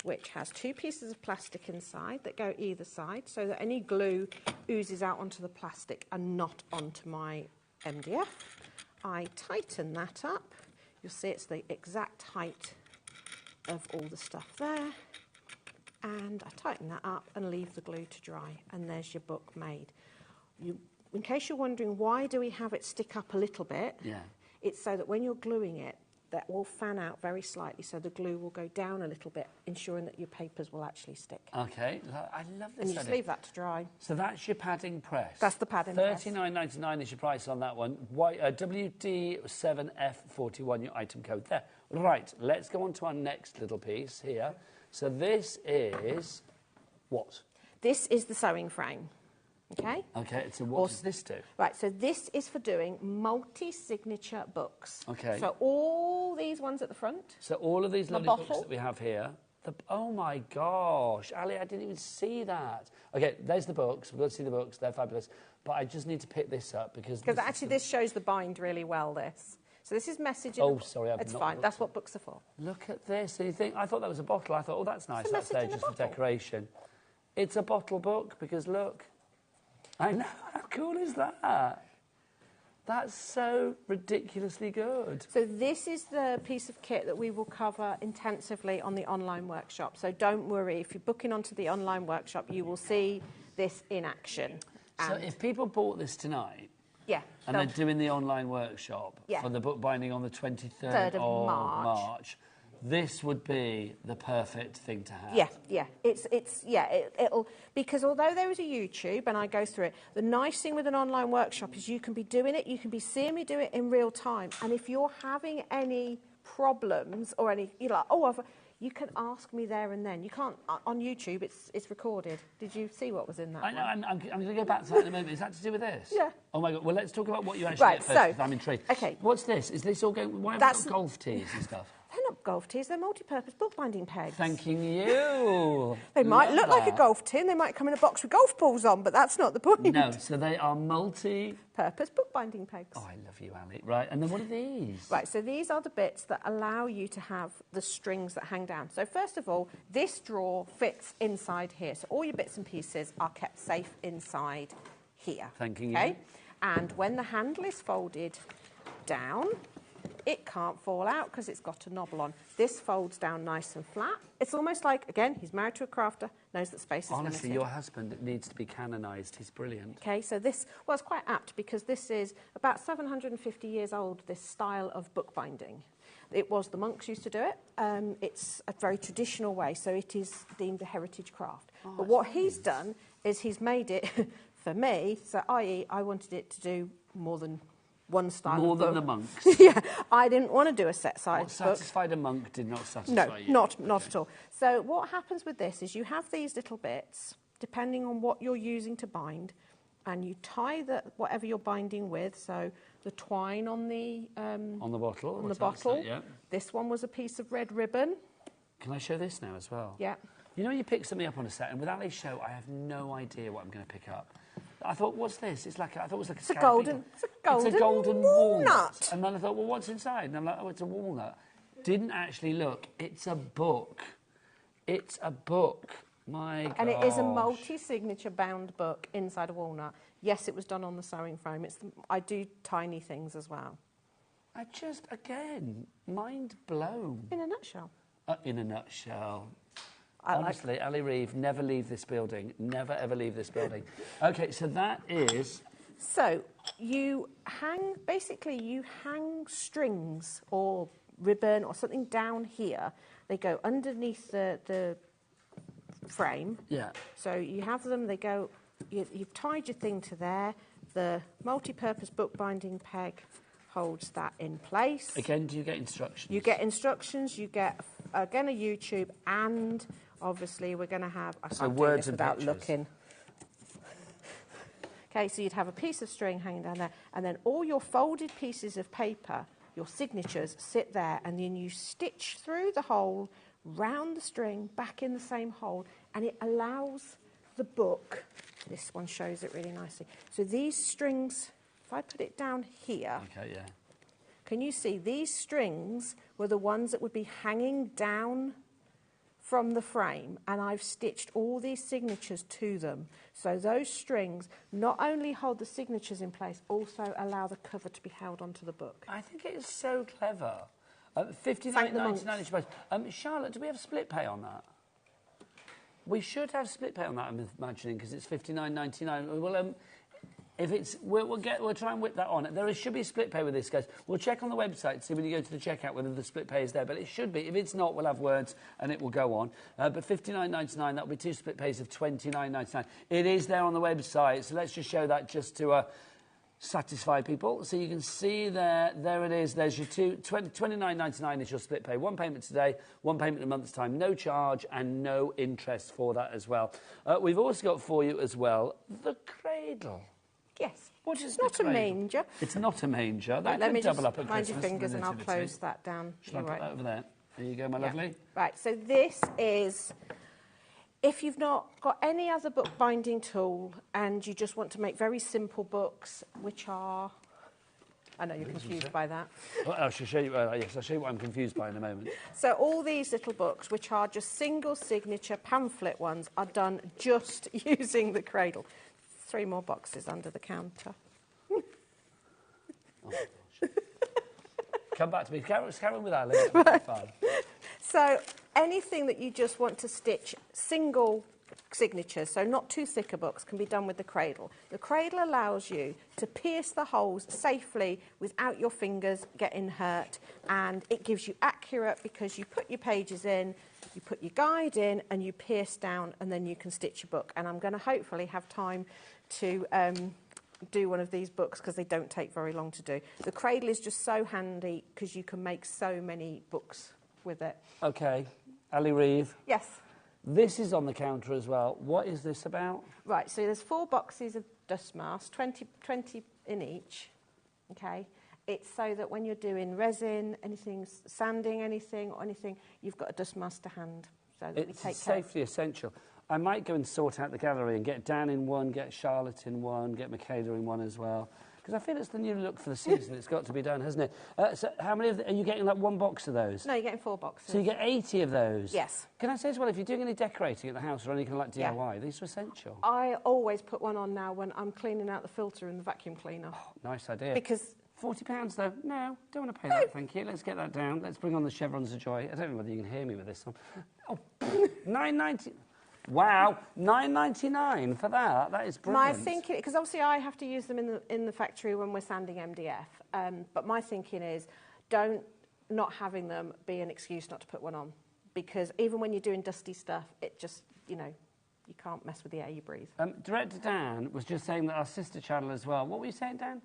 Speaker 18: which has 2 pieces of plastic inside that go either side so that any glue oozes out onto the plastic and not onto my MDF. I tighten that up. You'll see it's the exact height of all the stuff there. And I tighten that up and leave the glue to dry, and there's your book made. In case you're wondering why do we have it stick up a little bit, it's so that when you're gluing it, that will fan out very slightly, so the glue will go down a little bit, ensuring that your papers will actually stick.
Speaker 17: Okay, I love this.
Speaker 18: And you just leave that to dry.
Speaker 17: So that's your padding press.
Speaker 18: That's the padding press.
Speaker 17: $39.99 is your price on that one. WD7F41, your item code there. Right, let's go on to our next little piece here. So this is what?
Speaker 18: This is the sewing frame. Okay?
Speaker 17: Okay, so what does this do?
Speaker 18: Right, so this is for doing multi-signature books.
Speaker 17: Okay.
Speaker 18: So all these ones at the front.
Speaker 17: So all of these lovely books that we have here. Oh my gosh, Ali, I didn't even see that. Okay, there's the books. We've got to see the books. They're fabulous. But I just need to pick this up because
Speaker 18: actually this shows the bind really well, this. So this is messaging.
Speaker 17: Oh, sorry,
Speaker 18: it's fine. That's what books are for.
Speaker 17: Look at this. So you think, I thought that was a bottle. I thought, oh, that's nice. That's there just for decoration. It's a bottle book because look. I know. How cool is that? That's so ridiculously good.
Speaker 18: So this is the piece of kit that we will cover intensively on the online workshop. So don't worry. If you're booking onto the online workshop, you will see this in action.
Speaker 17: So if people bought this tonight,
Speaker 18: yeah,
Speaker 17: and they're doing the online workshop for the bookbinding on the 23rd of March, this would be the perfect thing to have.
Speaker 18: Yeah. It'll because although there is a YouTube and I go through it, the nice thing with an online workshop is you can be doing it, you can be seeing me do it in real time, and if you're having any problems or any, you're like, you can ask me there and then. You can't on YouTube. It's recorded. Did you see what was in that?
Speaker 17: I know. I'm going to go back to that in a moment. Is that to do with this?
Speaker 18: Yeah.
Speaker 17: Oh my God. Well, let's talk about what you actually get first. I'm intrigued.
Speaker 18: Okay.
Speaker 17: What's this? Is this all going? Why have we got golf tees and stuff?
Speaker 18: They're not golf tees. They're multi-purpose bookbinding pegs.
Speaker 17: Thanking you.
Speaker 18: They might look like a golf tee, and they might come in a box with golf balls on, but that's not the point.
Speaker 17: No. So they are multi-purpose
Speaker 18: bookbinding pegs.
Speaker 17: Oh, I love you, Ali. Right. And then what are these?
Speaker 18: Right. So these are the bits that allow you to have the strings that hang down. So first of all, this drawer fits inside here. So all your bits and pieces are kept safe inside here.
Speaker 17: Thanking you.
Speaker 18: Okay. And when the handle is folded down, it can't fall out because it's got a knobble on. This folds down nice and flat. It's almost like, again, he's married to a crafter, knows that space is limited.
Speaker 17: Honestly, your husband needs to be canonised. He's brilliant.
Speaker 18: Okay, so this, it's quite apt because this is about 750 years old, this style of bookbinding. It was the monks used to do it. It's a very traditional way, so it is deemed a heritage craft. But what he's done is he's made it for me, so i.e. I wanted it to do more than one style
Speaker 17: More
Speaker 18: of
Speaker 17: than
Speaker 18: book.
Speaker 17: the monks.
Speaker 18: Yeah, I didn't want to do a set size
Speaker 17: What satisfied a monk did not satisfy you.
Speaker 18: No, not at all. So what happens with this is you have these little bits, depending on what you're using to bind, and you tie whatever you're binding with. So the twine on the
Speaker 17: bottle.
Speaker 18: On the bottle.
Speaker 17: Yeah.
Speaker 18: This one was a piece of red ribbon.
Speaker 17: Can I show this now as well?
Speaker 18: Yeah.
Speaker 17: You know, you pick something up on a set, and without a show, I have no idea what I'm going to pick up. I thought, what's this? I thought it was like a
Speaker 18: golden
Speaker 17: walnut. And then I thought, well, what's inside? And I'm like, oh, it's a walnut. Didn't actually look. It's a book. It's a book. My God.
Speaker 18: And it is a multi-signature bound book inside a walnut. Yes, it was done on the sewing frame. I do tiny things as well.
Speaker 17: I just, again, mind blown.
Speaker 18: In a nutshell.
Speaker 17: In a nutshell. Honestly, Ali Reeve, never leave this building. Never, ever leave this building. OK, so that is...
Speaker 18: So you hang strings or ribbon or something down here. They go underneath the frame.
Speaker 17: Yeah.
Speaker 18: So you have them, they go, you've tied your thing to there. The multi-purpose bookbinding peg holds that in place.
Speaker 17: Again, do you get instructions?
Speaker 18: You get instructions, you get, again, a YouTube, and obviously we're going to have...
Speaker 17: So words and
Speaker 18: without
Speaker 17: pictures.
Speaker 18: Looking. Okay, so you'd have a piece of string hanging down there, and then all your folded pieces of paper, your signatures, sit there, and then you stitch through the hole, round the string, back in the same hole, and it allows the book... This one shows it really nicely. So these strings, if I put it down here...
Speaker 17: Okay, yeah.
Speaker 18: Can you see these strings were the ones that would be hanging down from the frame, and I've stitched all these signatures to them. So those strings not only hold the signatures in place, also allow the cover to be held onto the book.
Speaker 17: I think it is so clever. $59.99. Charlotte, do we have split pay on that? We should have split pay on that, I'm imagining, because it's $59.99. Well, if it's, we'll try and whip that on. There should be split pay with this, guys. We'll check on the website, see when you go to the checkout whether the split pay is there, but it should be. If it's not, we'll have words and it will go on. But $59.99, that'll be 2 split pays of $29.99. It is there on the website, so let's just show that just to satisfy people. So you can see there it is. There's your $29.99 is your split pay. 1 payment today, 1 payment in a month's time. No charge and no interest for that as well. We've also got for you as well the cradle.
Speaker 18: Yes.
Speaker 17: What is
Speaker 18: not a manger.
Speaker 17: It's not a manger. That
Speaker 18: let me
Speaker 17: double
Speaker 18: just
Speaker 17: up at
Speaker 18: mind your
Speaker 17: Christmas
Speaker 18: fingers
Speaker 17: for
Speaker 18: and
Speaker 17: the
Speaker 18: I'll
Speaker 17: nativity.
Speaker 18: close that down.
Speaker 17: Shall I put that over there? There you go, my lovely.
Speaker 18: Right, so this is, if you've not got any other bookbinding tool and you just want to make very simple books, which are... I know you're confused by that.
Speaker 17: Well, I shall show you. Yes, I'll show you what I'm confused by in a moment.
Speaker 18: So all these little books, which are just single signature pamphlet ones, are done just using the cradle. 3 more boxes under the counter.
Speaker 17: Oh, gosh. Come back to me. Carry on with Ali. Fun.
Speaker 18: So anything that you just want to stitch single signatures, so not too thicker books, can be done with the cradle. The cradle allows you to pierce the holes safely without your fingers getting hurt, and it gives you accurate, because you put your pages in, you put your guide in, and you pierce down, and then you can stitch your book. And I'm going to hopefully have time to do one of these books, because they don't take very long to do. The cradle is just so handy because you can make so many books with it.
Speaker 17: Okay, Ali Reeve.
Speaker 18: Yes.
Speaker 17: This is on the counter as well. What is this about?
Speaker 18: Right, so there's 4 boxes of dust masks, 20 in each, okay? It's so that when you're doing resin, anything, sanding anything or anything, you've got a dust mask to hand. So that
Speaker 17: It's safely essential. I might go and sort out the gallery and get Dan in one, get Charlotte in one, get Michaela in one as well. Because I feel it's the new look for the season. It's got to be done, hasn't it? So how many are you getting, like 1 box of those?
Speaker 18: No, you're getting 4 boxes.
Speaker 17: So you get 80 of those?
Speaker 18: Yes.
Speaker 17: Can I say as well, if you're doing any decorating at the house or anything like DIY, these are essential.
Speaker 18: I always put one on now when I'm cleaning out the filter in the vacuum cleaner. Oh,
Speaker 17: nice idea.
Speaker 18: Because...
Speaker 17: £40 though? No, don't want to pay that, thank you. Let's get that down. Let's bring on the chevrons of joy. I don't know whether you can hear me with this one. Oh, $9.90. Wow, $9.99 for that. That is brilliant.
Speaker 18: My thinking, because obviously I have to use them in the factory when we're sanding MDF. But my thinking is, don't not having them be an excuse not to put one on, because even when you're doing dusty stuff, it just, you know, you can't mess with the air you breathe.
Speaker 17: Director Dan was just saying that our sister channel as well. What were you saying, Dan?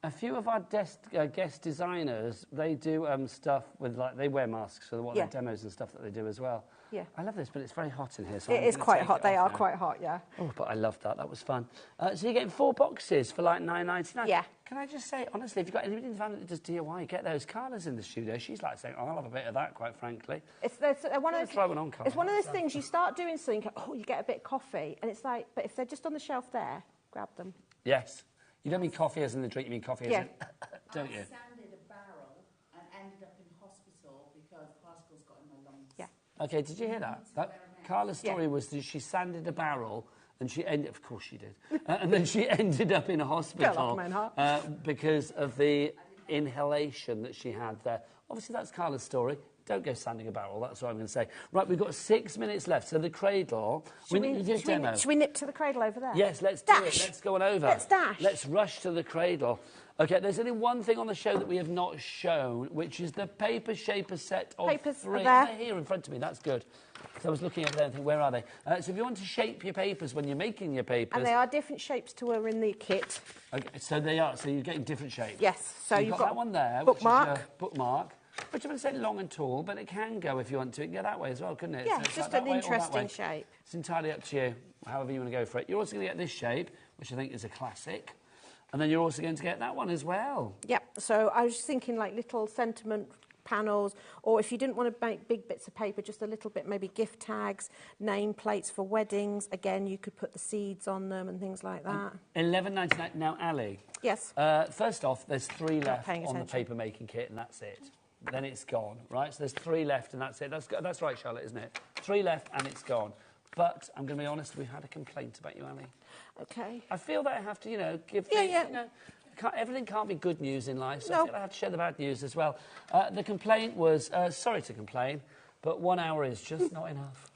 Speaker 17: A few of our guest designers, they do stuff with, like, they wear masks for their demos and stuff that they do as well.
Speaker 18: Yeah.
Speaker 17: I love this, but it's very hot in here. So
Speaker 18: it is quite hot. They are quite hot, yeah.
Speaker 17: Oh, but I loved that. That was fun. So you're getting 4 boxes for like $9.99.
Speaker 18: Yeah.
Speaker 17: Can I just say, honestly, if you've got anybody in the family that does DIY, get those. Carla's in the studio. She's like saying, I'll have a bit of that, quite frankly.
Speaker 18: It's one of those things, you start doing something, oh, you get a bit of coffee, and it's like, but if they're just on the shelf there, grab them.
Speaker 17: Yes. You don't mean coffee as in the drink, you mean coffee as in... don't you?
Speaker 19: I sanded a barrel and ended up in hospital because particles got in my lungs.
Speaker 18: Yeah.
Speaker 17: OK, did you hear that? Carla's story was that she sanded a barrel and she ended... Of course she did. And then she ended up in a hospital because of the inhalation that she had there. Obviously, that's Carla's story. Don't go sanding a barrel, that's what I'm going to say. Right, we've got 6 minutes left. So the cradle...
Speaker 18: Should we nip to the cradle over there?
Speaker 17: Yes, let's do it. Let's go on over.
Speaker 18: Let's dash.
Speaker 17: Let's rush to the cradle. OK, there's only one thing on the show that we have not shown, which is the paper shaper set of
Speaker 18: Papers
Speaker 17: 3.
Speaker 18: are there.
Speaker 17: They're here in front of me, that's good. So I was looking over there and thinking, where are they? So if you want to shape your papers when you're making your papers...
Speaker 18: And they are different shapes to where in the kit.
Speaker 17: OK, so they are. So you're getting different shapes.
Speaker 18: Yes. So
Speaker 17: you've got that one there,
Speaker 18: bookmark.
Speaker 17: which is your bookmark. Which I'm going to say long and tall, but it can go if you want to. It can go that way as well, couldn't it?
Speaker 18: Yeah,
Speaker 17: so it's
Speaker 18: just
Speaker 17: like
Speaker 18: an interesting shape.
Speaker 17: It's entirely up to you, however you want to go for it. You're also going to get this shape, which I think is a classic. And then you're also going to get that one as well.
Speaker 18: Yep. So I was just thinking like little sentiment panels, or if you didn't want to make big bits of paper, just a little bit, maybe gift tags, name plates for weddings. Again, you could put the seeds on them and things like that.
Speaker 17: $11.99. Now, Ali.
Speaker 18: Yes.
Speaker 17: First off, there's 3 left on the paper making kit, and that's it. Then it's gone, right? So there's 3 left, and that's it. That's right, Charlotte, isn't it? 3 left, and it's gone. But I'm going to be honest, we've had a complaint about you, Ali.
Speaker 18: Okay.
Speaker 17: I feel that I have to, give
Speaker 18: Yeah,
Speaker 17: things,
Speaker 18: yeah.
Speaker 17: Everything can't be good news in life, so
Speaker 18: No.
Speaker 17: I feel I have to share the bad news as well. The complaint was, sorry to complain, but 1 hour is just not enough.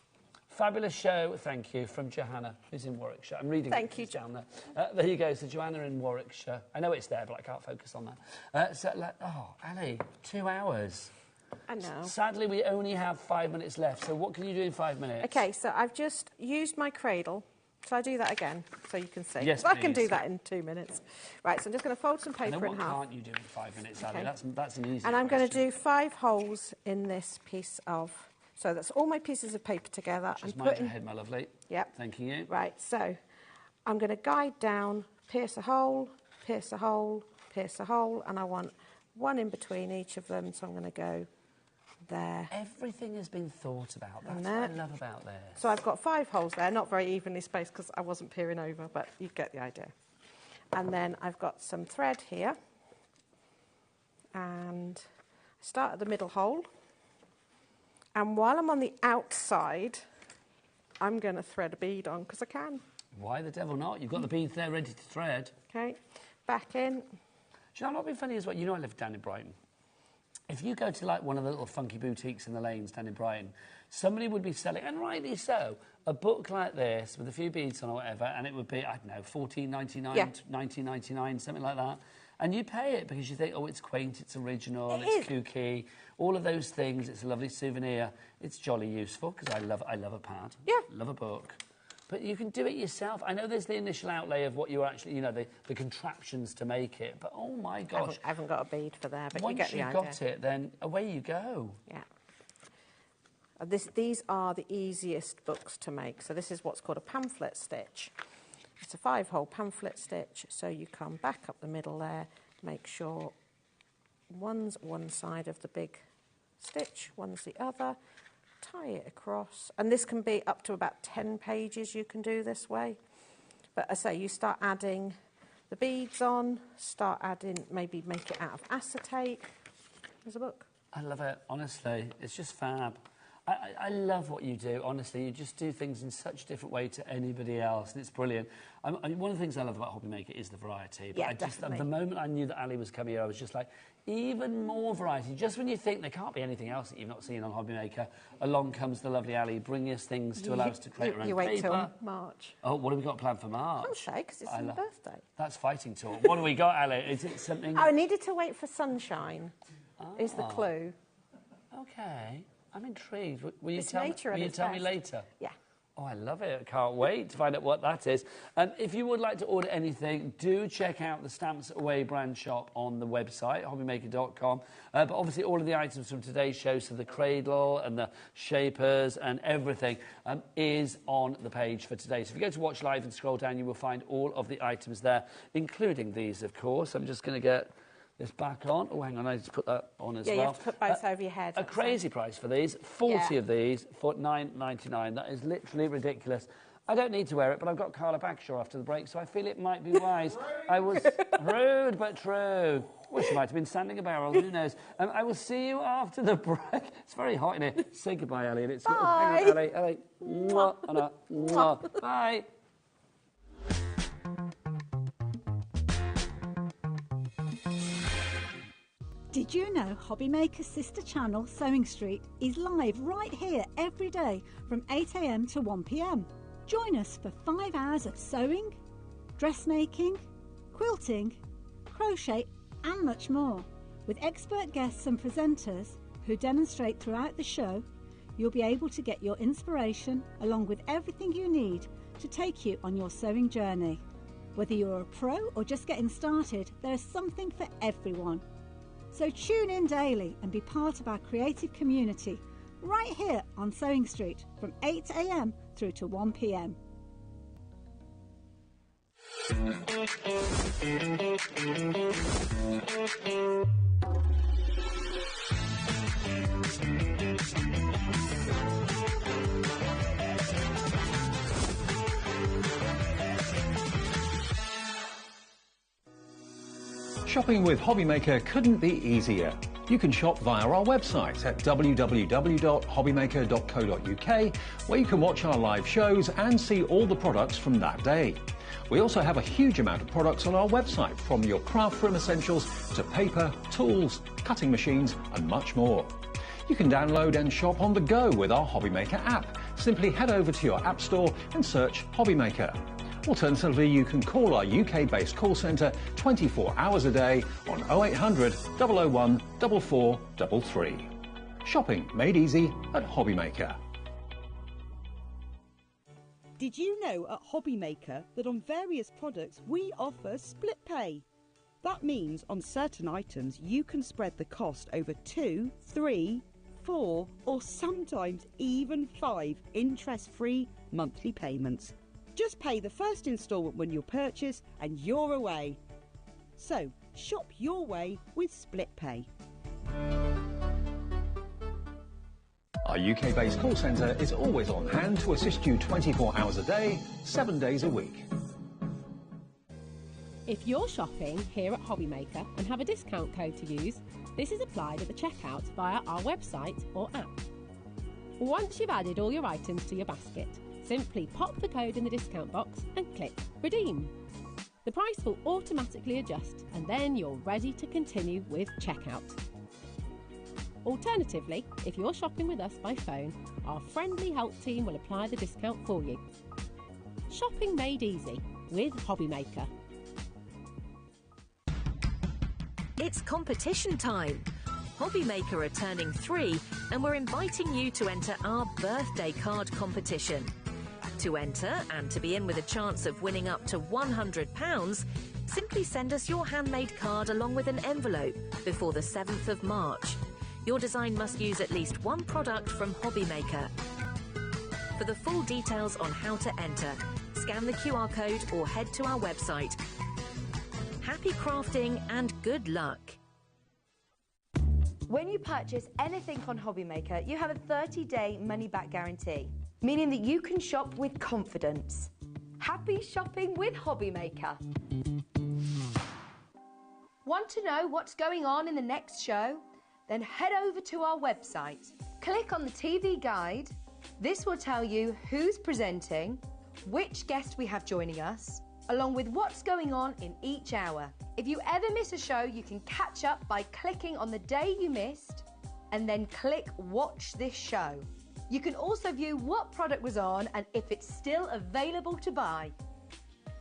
Speaker 17: Fabulous show, thank you, from Johanna, who's in Warwickshire. I'm reading it down there. There you go, so Johanna in Warwickshire. I know it's there, but I can't focus on that. Ali, 2 hours.
Speaker 18: I know.
Speaker 17: Sadly, we only have 5 minutes left, so what can you do in 5 minutes?
Speaker 18: Okay, so I've just used my cradle. Shall I do that again so you can see?
Speaker 17: Yes,
Speaker 18: I can
Speaker 17: please.
Speaker 18: do that in 2 minutes. Right, so I'm just going to fold some paper in half.
Speaker 17: What can't you do in 5 minutes, Ali?
Speaker 18: Okay.
Speaker 17: That's an easy
Speaker 18: And I'm going to
Speaker 17: question.
Speaker 18: do 5 holes in this piece of... So that's all my pieces of paper together.
Speaker 17: Just mind your head, my lovely.
Speaker 18: Yep.
Speaker 17: Thank you.
Speaker 18: Right, so I'm going to guide down, pierce a hole, pierce a hole, pierce a hole, and I want one in between each of them, so I'm going to go there.
Speaker 17: Everything has been thought about. That's
Speaker 18: And
Speaker 17: what I
Speaker 18: there.
Speaker 17: love about this.
Speaker 18: So I've got 5 holes there, not very evenly spaced because I wasn't peering over, but you get the idea. And then I've got some thread here, and I start at the middle hole. And while I'm on the outside, I'm going to thread a bead on because I can.
Speaker 17: Why the devil not? You've got the beads there ready to thread.
Speaker 18: Okay, back in.
Speaker 17: Do you know what would be funny as well? You know I live down in Brighton. If you go to like one of the little funky boutiques in the lanes down in Brighton, somebody would be selling, and rightly so, a book like this with a few beads on or whatever, and it would be, I don't know, $14.99, $19.99, something like that. And you pay it because you think, oh, it's quaint, it's original, it's kooky, all of those things. It's a lovely souvenir. It's jolly useful because I love a pad. Yeah. Love a book. But you can do it yourself. I know there's the initial outlay of what you actually, the contraptions to make it. But oh my gosh,
Speaker 18: I haven't got a bead for there, but
Speaker 17: once
Speaker 18: you get the idea.
Speaker 17: Once you've got it, then away you go.
Speaker 18: Yeah. These are the easiest books to make. So this is what's called a pamphlet stitch. It's a 5-hole pamphlet stitch. So you come back up the middle there, make sure one's one side of the big stitch, one's the other, tie it across. And this can be up to about 10 pages you can do this way. But I say you start adding the beads on, start adding, maybe make it out of acetate. There's a book.
Speaker 17: I love it, honestly. It's just fab. I love what you do, honestly. You just do things in such a different way to anybody else, and it's brilliant. One of the things I love about HobbyMaker is the variety. But
Speaker 18: Definitely.
Speaker 17: The moment I knew that Ali was coming here, I was just like, even more variety. Just when you think there can't be anything else that you've not seen on HobbyMaker, along comes the lovely Ali, bringing us things to allow us to create our own
Speaker 18: You wait
Speaker 17: paper.
Speaker 18: till March.
Speaker 17: Oh, what have we got planned for March?
Speaker 18: I'll say, because it's my birthday.
Speaker 17: That's fighting talk. What have we got, Ali? Is it something...
Speaker 18: I needed to wait for sunshine, is the clue.
Speaker 17: OK. I'm intrigued. Will you
Speaker 18: It's
Speaker 17: tell
Speaker 18: nature at
Speaker 17: me
Speaker 18: its
Speaker 17: later?
Speaker 18: Yeah.
Speaker 17: Oh, I love it. I can't wait to find out what that is. If you would like to order anything, do check out the Stamps Away brand shop on the website, hobbymaker.com. But obviously all of the items from today's show, so the cradle and the shapers and everything, is on the page for today. So if you go to Watch Live and scroll down, you will find all of the items there, including these, of course. I'm just going to get this back on. Oh, hang on, I need to put that on as well.
Speaker 18: Yeah, you have to put both over your head.
Speaker 17: A crazy price for these. 40 of these for $9.99. That is literally ridiculous. I don't need to wear it, but I've got Carla Backshaw after the break, so I feel it might be wise. I was rude but true. Well, she might have been sanding a barrel, who knows. I will see you after the break. It's very hot in here. Say goodbye, Ali. And it's
Speaker 18: Bye.
Speaker 17: Hang on, Ali. Mwah, Anna. Mwah. Bye.
Speaker 20: Did you know HobbyMaker's sister channel, Sewing Street, is live right here every day from 8 AM to 1 PM? Join us for 5 hours of sewing, dressmaking, quilting, crochet and much more. With expert guests and presenters who demonstrate throughout the show, you'll be able to get your inspiration along with everything you need to take you on your sewing journey. Whether you're a pro or just getting started, there's something for everyone. So tune in daily and be part of our creative community right here on Sewing Street from 8 AM through to 1 PM.
Speaker 3: Shopping with HobbyMaker couldn't be easier. You can shop via our website at www.hobbymaker.co.uk, where you can watch our live shows and see all the products from that day. We also have a huge amount of products on our website, from your craft room essentials to paper, tools, cutting machines and much more. You can download and shop on the go with our HobbyMaker app. Simply head over to your app store and search HobbyMaker. Alternatively, you can call our UK-based call centre 24 hours a day on 0800 001 4433. Shopping made easy at HobbyMaker.
Speaker 15: Did you know at HobbyMaker that on various products we offer split pay? That means on certain items you can spread the cost over 2, 3, 4 or sometimes even 5 interest-free monthly payments. Just pay the first instalment when you purchase and you're away. So, shop your way with Split Pay.
Speaker 3: Our UK-based call centre is always on hand to assist you 24 hours a day, 7 days a week.
Speaker 2: If you're shopping here at HobbyMaker and have a discount code to use, this is applied at the checkout via our website or app. Once you've added all your items to your basket, simply pop the code in the discount box and click Redeem. The price will automatically adjust and then you're ready to continue with checkout. Alternatively, if you're shopping with us by phone, our friendly help team will apply the discount for you. Shopping made easy with HobbyMaker.
Speaker 7: It's competition time. HobbyMaker are turning 3 and we're inviting you to enter our birthday card competition. To enter and to be in with a chance of winning up to £100, simply send us your handmade card along with an envelope before the 7th of March. Your design must use at least one product from HobbyMaker. For the full details on how to enter, scan the QR code or head to our website. Happy crafting and good luck.
Speaker 9: When you purchase anything on HobbyMaker, you have a 30-day money-back guarantee, meaning that you can shop with confidence. Happy shopping with HobbyMaker. Want to know what's going on in the next show? Then head over to our website. Click on the TV guide. This will tell you who's presenting, which guest we have joining us, along with what's going on in each hour. If you ever miss a show, you can catch up by clicking on the day you missed and then click Watch This Show. You can also view what product was on and if it's still available to buy.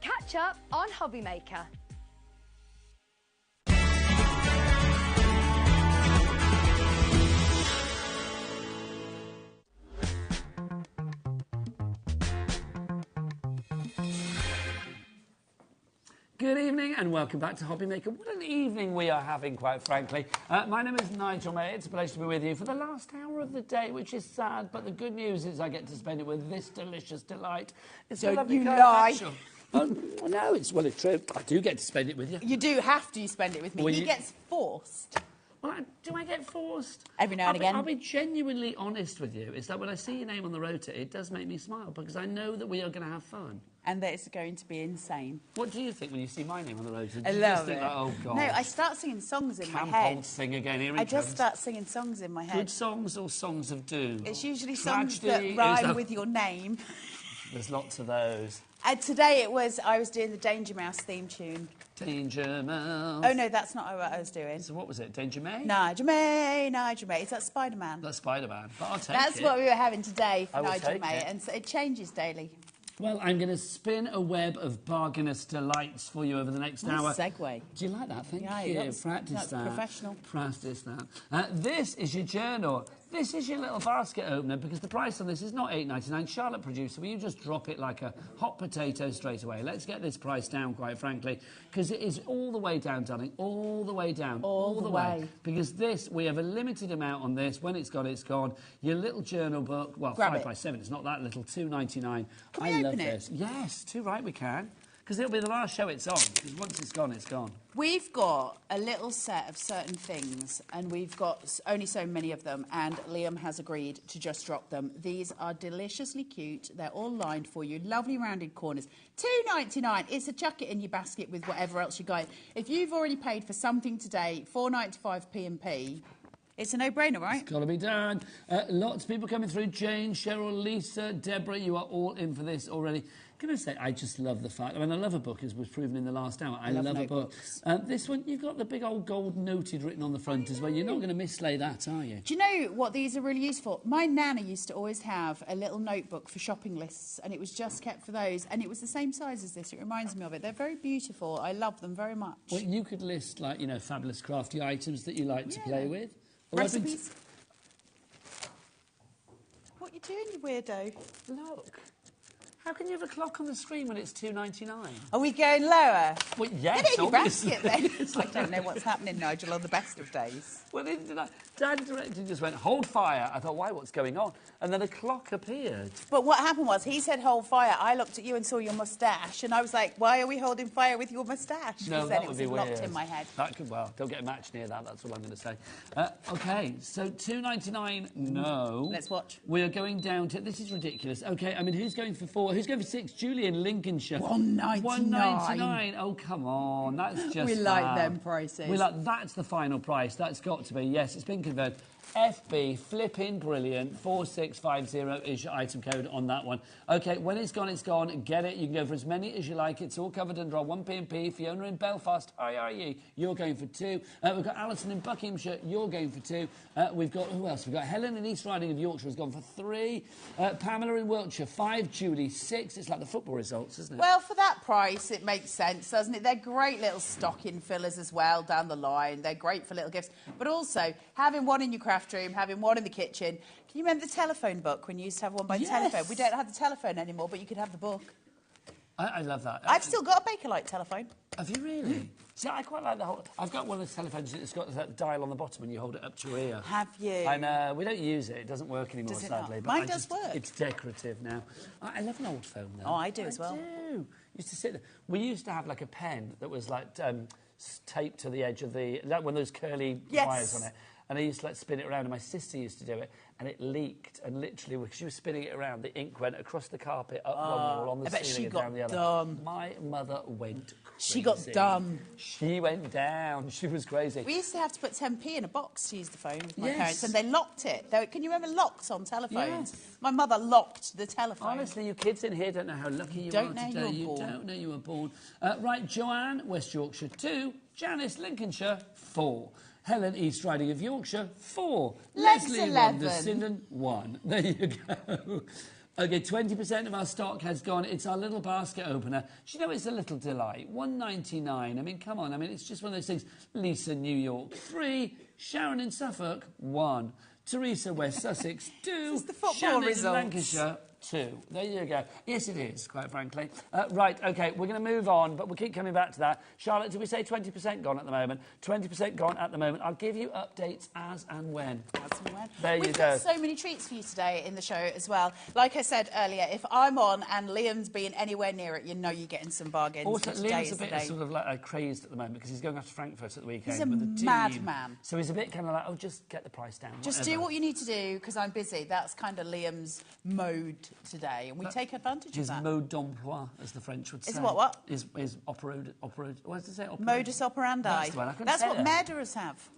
Speaker 9: Catch up on HobbyMaker.
Speaker 17: Good evening and welcome back to HobbyMaker. What an evening we are having, quite frankly. My name is Nigel May. It's a pleasure to be with you for the last hour of the day, which is sad, but the good news is I get to spend it with this delicious delight. It's
Speaker 13: Don't
Speaker 17: a lovely
Speaker 13: you
Speaker 17: colour
Speaker 13: lie.
Speaker 17: passion. No, it's true. I do get to spend it with you.
Speaker 13: You do have to spend it with me.
Speaker 17: Well,
Speaker 13: he
Speaker 17: you-
Speaker 13: gets forced.
Speaker 17: Well, do I get forced?
Speaker 13: Every now and again.
Speaker 17: I'll be genuinely honest with you. It's that when I see your name on the rota, it does make me smile because I know that we are going to have fun.
Speaker 13: And that it's going to be insane.
Speaker 17: What do you think when you see my name on the rota? Do
Speaker 13: I
Speaker 17: you
Speaker 13: love
Speaker 17: just think,
Speaker 13: it.
Speaker 17: like, oh, God.
Speaker 13: No, I start singing songs in
Speaker 17: Camp
Speaker 13: my head.
Speaker 17: old thing again. Here he
Speaker 13: I just
Speaker 17: comes.
Speaker 13: start singing songs in my head.
Speaker 17: Good songs or songs of doom?
Speaker 13: It's usually songs
Speaker 17: Tragedy
Speaker 13: that
Speaker 17: is
Speaker 13: rhyme
Speaker 17: a-
Speaker 13: with your name.
Speaker 17: There's lots of those.
Speaker 13: And today I was doing the Danger Mouse theme tune.
Speaker 17: Danger Mouse.
Speaker 13: Oh, no, that's not what I was doing.
Speaker 17: So what was it? Danger May?
Speaker 13: Nigel May, Nigel May. Is that Spider-Man?
Speaker 17: That's Spider-Man. But I'll take
Speaker 13: That's
Speaker 17: it.
Speaker 13: what we were having today for
Speaker 17: I will
Speaker 13: Nigel
Speaker 17: take
Speaker 13: May.
Speaker 17: it.
Speaker 13: And so it changes daily.
Speaker 17: Well, I'm going to spin a web of bargainous delights for you over the next
Speaker 13: Nice
Speaker 17: hour.
Speaker 13: segue.
Speaker 17: Do you like that? Thank
Speaker 13: Yeah,
Speaker 17: you.
Speaker 13: that's
Speaker 17: Practice that.
Speaker 13: professional.
Speaker 17: Practice that. This is your journal. This is your little basket opener because the price on this is not $8.99. Charlotte producer, will you just drop it like a hot potato straight away? Let's get this price down, quite frankly, because it is all the way down, darling. All the way down.
Speaker 13: All the way.
Speaker 17: Because this, we have a limited amount on this. When it's gone, it's gone. Your little journal book, well,
Speaker 13: Grab
Speaker 17: 5
Speaker 13: it.
Speaker 17: by 7. It's not that little. $2.99.
Speaker 13: Can we
Speaker 17: I love
Speaker 13: open it?
Speaker 17: this. Yes, too right we can. Because it'll be the last show it's on. Because once it's gone, it's gone.
Speaker 13: We've got a little set of certain things, and we've got only so many of them, and Liam has agreed to just drop them. These are deliciously cute. They're all lined for you. Lovely rounded corners. $2.99. It's a chuck it in your basket with whatever else you got. If you've already paid for something today, $4.95 P&P, it's a no-brainer, right?
Speaker 17: It's got to be done. Lots of people coming through. Jane, Cheryl, Lisa, Deborah, you are all in for this already. Can I say, I just love the fact... I mean, I love a book, as was proven in the last hour. I love a book. This one, you've got the big old gold noted written on the front as well. You're not going to mislay that, are you?
Speaker 13: Do you know what these are really useful? My nana used to always have a little notebook for shopping lists, and it was just kept for those, and it was the same size as this. It reminds me of it. They're very beautiful. I love them very much.
Speaker 17: Well, you could list, like, you know, fabulous crafty items that you like to play with.
Speaker 13: Recipes. What are you doing, you weirdo?
Speaker 17: Look. How can you have a clock on the screen when it's $2.99?
Speaker 13: Are we going lower?
Speaker 17: Well, yes,
Speaker 13: Get it in your
Speaker 17: obviously.
Speaker 13: basket, then. I don't know what's happening, Nigel, on the best of days.
Speaker 17: Well, Dad directed just went, hold fire. I thought, why, what's going on? And then a clock appeared.
Speaker 13: But what happened was, he said hold fire. I looked at you and saw your moustache, and I was like, why are we holding fire with your moustache?
Speaker 17: No,
Speaker 13: Because then
Speaker 17: that
Speaker 13: it
Speaker 17: would
Speaker 13: was
Speaker 17: be weird.
Speaker 13: locked in my head.
Speaker 17: That could, well, don't get a match near that, that's what I'm going to say. OK, so $2.99, no.
Speaker 13: Let's watch.
Speaker 17: We are going down to, this is ridiculous. OK, I mean, who's going for 4? Who's going for 6? Julian, Lincolnshire.
Speaker 13: $1.99.
Speaker 17: $1.99. Oh, come on, that's just
Speaker 13: We like
Speaker 17: fab.
Speaker 13: them prices.
Speaker 17: We like, that's the final price. That's got to be, yes, it's been converted. FB, flipping brilliant, 4650 is your item code on that one. OK, when it's gone, get it. You can go for as many as you like. It's all covered under our 1p&p. Fiona in Belfast, how are you? You're going for 2. We've got Alison in Buckinghamshire, you're going for 2. We've got, who else? We've got Helen in East Riding of Yorkshire has gone for 3. Pamela in Wiltshire, 5. Julie, 6. It's like the football results, isn't it?
Speaker 13: Well, for that price, it makes sense, doesn't it? They're great little stocking fillers as well down the line. They're great for little gifts. But also, having one in your craft room, having one in the kitchen. Can you remember the telephone book when you used to have one by the telephone? We don't have the telephone anymore, but you could have the book.
Speaker 17: I love that.
Speaker 13: I've still got a Bakelite telephone.
Speaker 17: Have you really? See, I quite like the whole... I've got one of those telephones that's got that dial on the bottom and you hold it up to your ear.
Speaker 13: Have you?
Speaker 17: I know. We don't use it. It doesn't work anymore,
Speaker 13: Does it not?
Speaker 17: sadly. But
Speaker 13: Mine
Speaker 17: I
Speaker 13: does work.
Speaker 17: It's decorative now. I love an old phone, though.
Speaker 13: Oh, I do as well.
Speaker 17: I do. Used to sit there. We used to have, like, a pen that was, like, taped to the edge of the... Like one of those curly wires on it. And I used to, like, spin it around, and my sister used to do it, and it leaked, and literally, when she was spinning it around, the ink went across the carpet, up one wall, on the ceiling, and down the other.
Speaker 13: Dumb.
Speaker 17: My mother went crazy.
Speaker 13: She got dumb.
Speaker 17: She went down. She was crazy.
Speaker 13: We used to have to put 10p in a box to use the phone with my parents, and they locked it. Can you remember locks on telephones?
Speaker 17: Yes.
Speaker 13: My mother locked the telephone.
Speaker 17: Honestly, you kids in here don't know how lucky you are today. You don't know you were born. Right, Joanne, West Yorkshire, 2. Janice, Lincolnshire, 4. Helen, East Riding of Yorkshire, 4.
Speaker 13: Legs
Speaker 17: Leslie,
Speaker 13: 11.
Speaker 17: Wondersinden, 1. There you go. OK, 20% of our stock has gone. It's our little basket opener. Do you know, it's a little delight. $1.99. I mean, come on. I mean, it's just one of those things. Lisa, New York, 3. Sharon in Suffolk, 1. Teresa, West Sussex, 2.
Speaker 13: This is the football
Speaker 17: Shannon
Speaker 13: results.
Speaker 17: in Lancashire, 2. There you go. Yes, it is, quite frankly. Right, OK, we're going to move on, but we'll keep coming back to that. Charlotte, did we say 20% gone at the moment? 20% gone at the moment. I'll give you updates as and when.
Speaker 13: As and when.
Speaker 17: There you
Speaker 13: We've
Speaker 17: go.
Speaker 13: got so many treats for you today in the show as well. Like I said earlier, if I'm on and Liam's being anywhere near it, you know you're getting some bargains.
Speaker 17: Also,
Speaker 13: Today
Speaker 17: Liam's
Speaker 13: is
Speaker 17: a
Speaker 13: the
Speaker 17: bit
Speaker 13: day.
Speaker 17: sort of like crazed at the moment because he's going after Frankfurt at the weekend
Speaker 13: He's a
Speaker 17: with the team.
Speaker 13: madman.
Speaker 17: So he's a bit kind of like, oh, just get the price down.
Speaker 13: Just do what you need to do because I'm busy. That's kind of Liam's mode today, and we take advantage of
Speaker 17: His
Speaker 13: that.
Speaker 17: mode d'emploi, as the French would say.
Speaker 13: Is what?
Speaker 17: Is what does it say?
Speaker 13: Modus operandi.
Speaker 17: That's the one. I couldn't
Speaker 13: That's
Speaker 17: say
Speaker 13: what
Speaker 17: that.
Speaker 13: murderers have.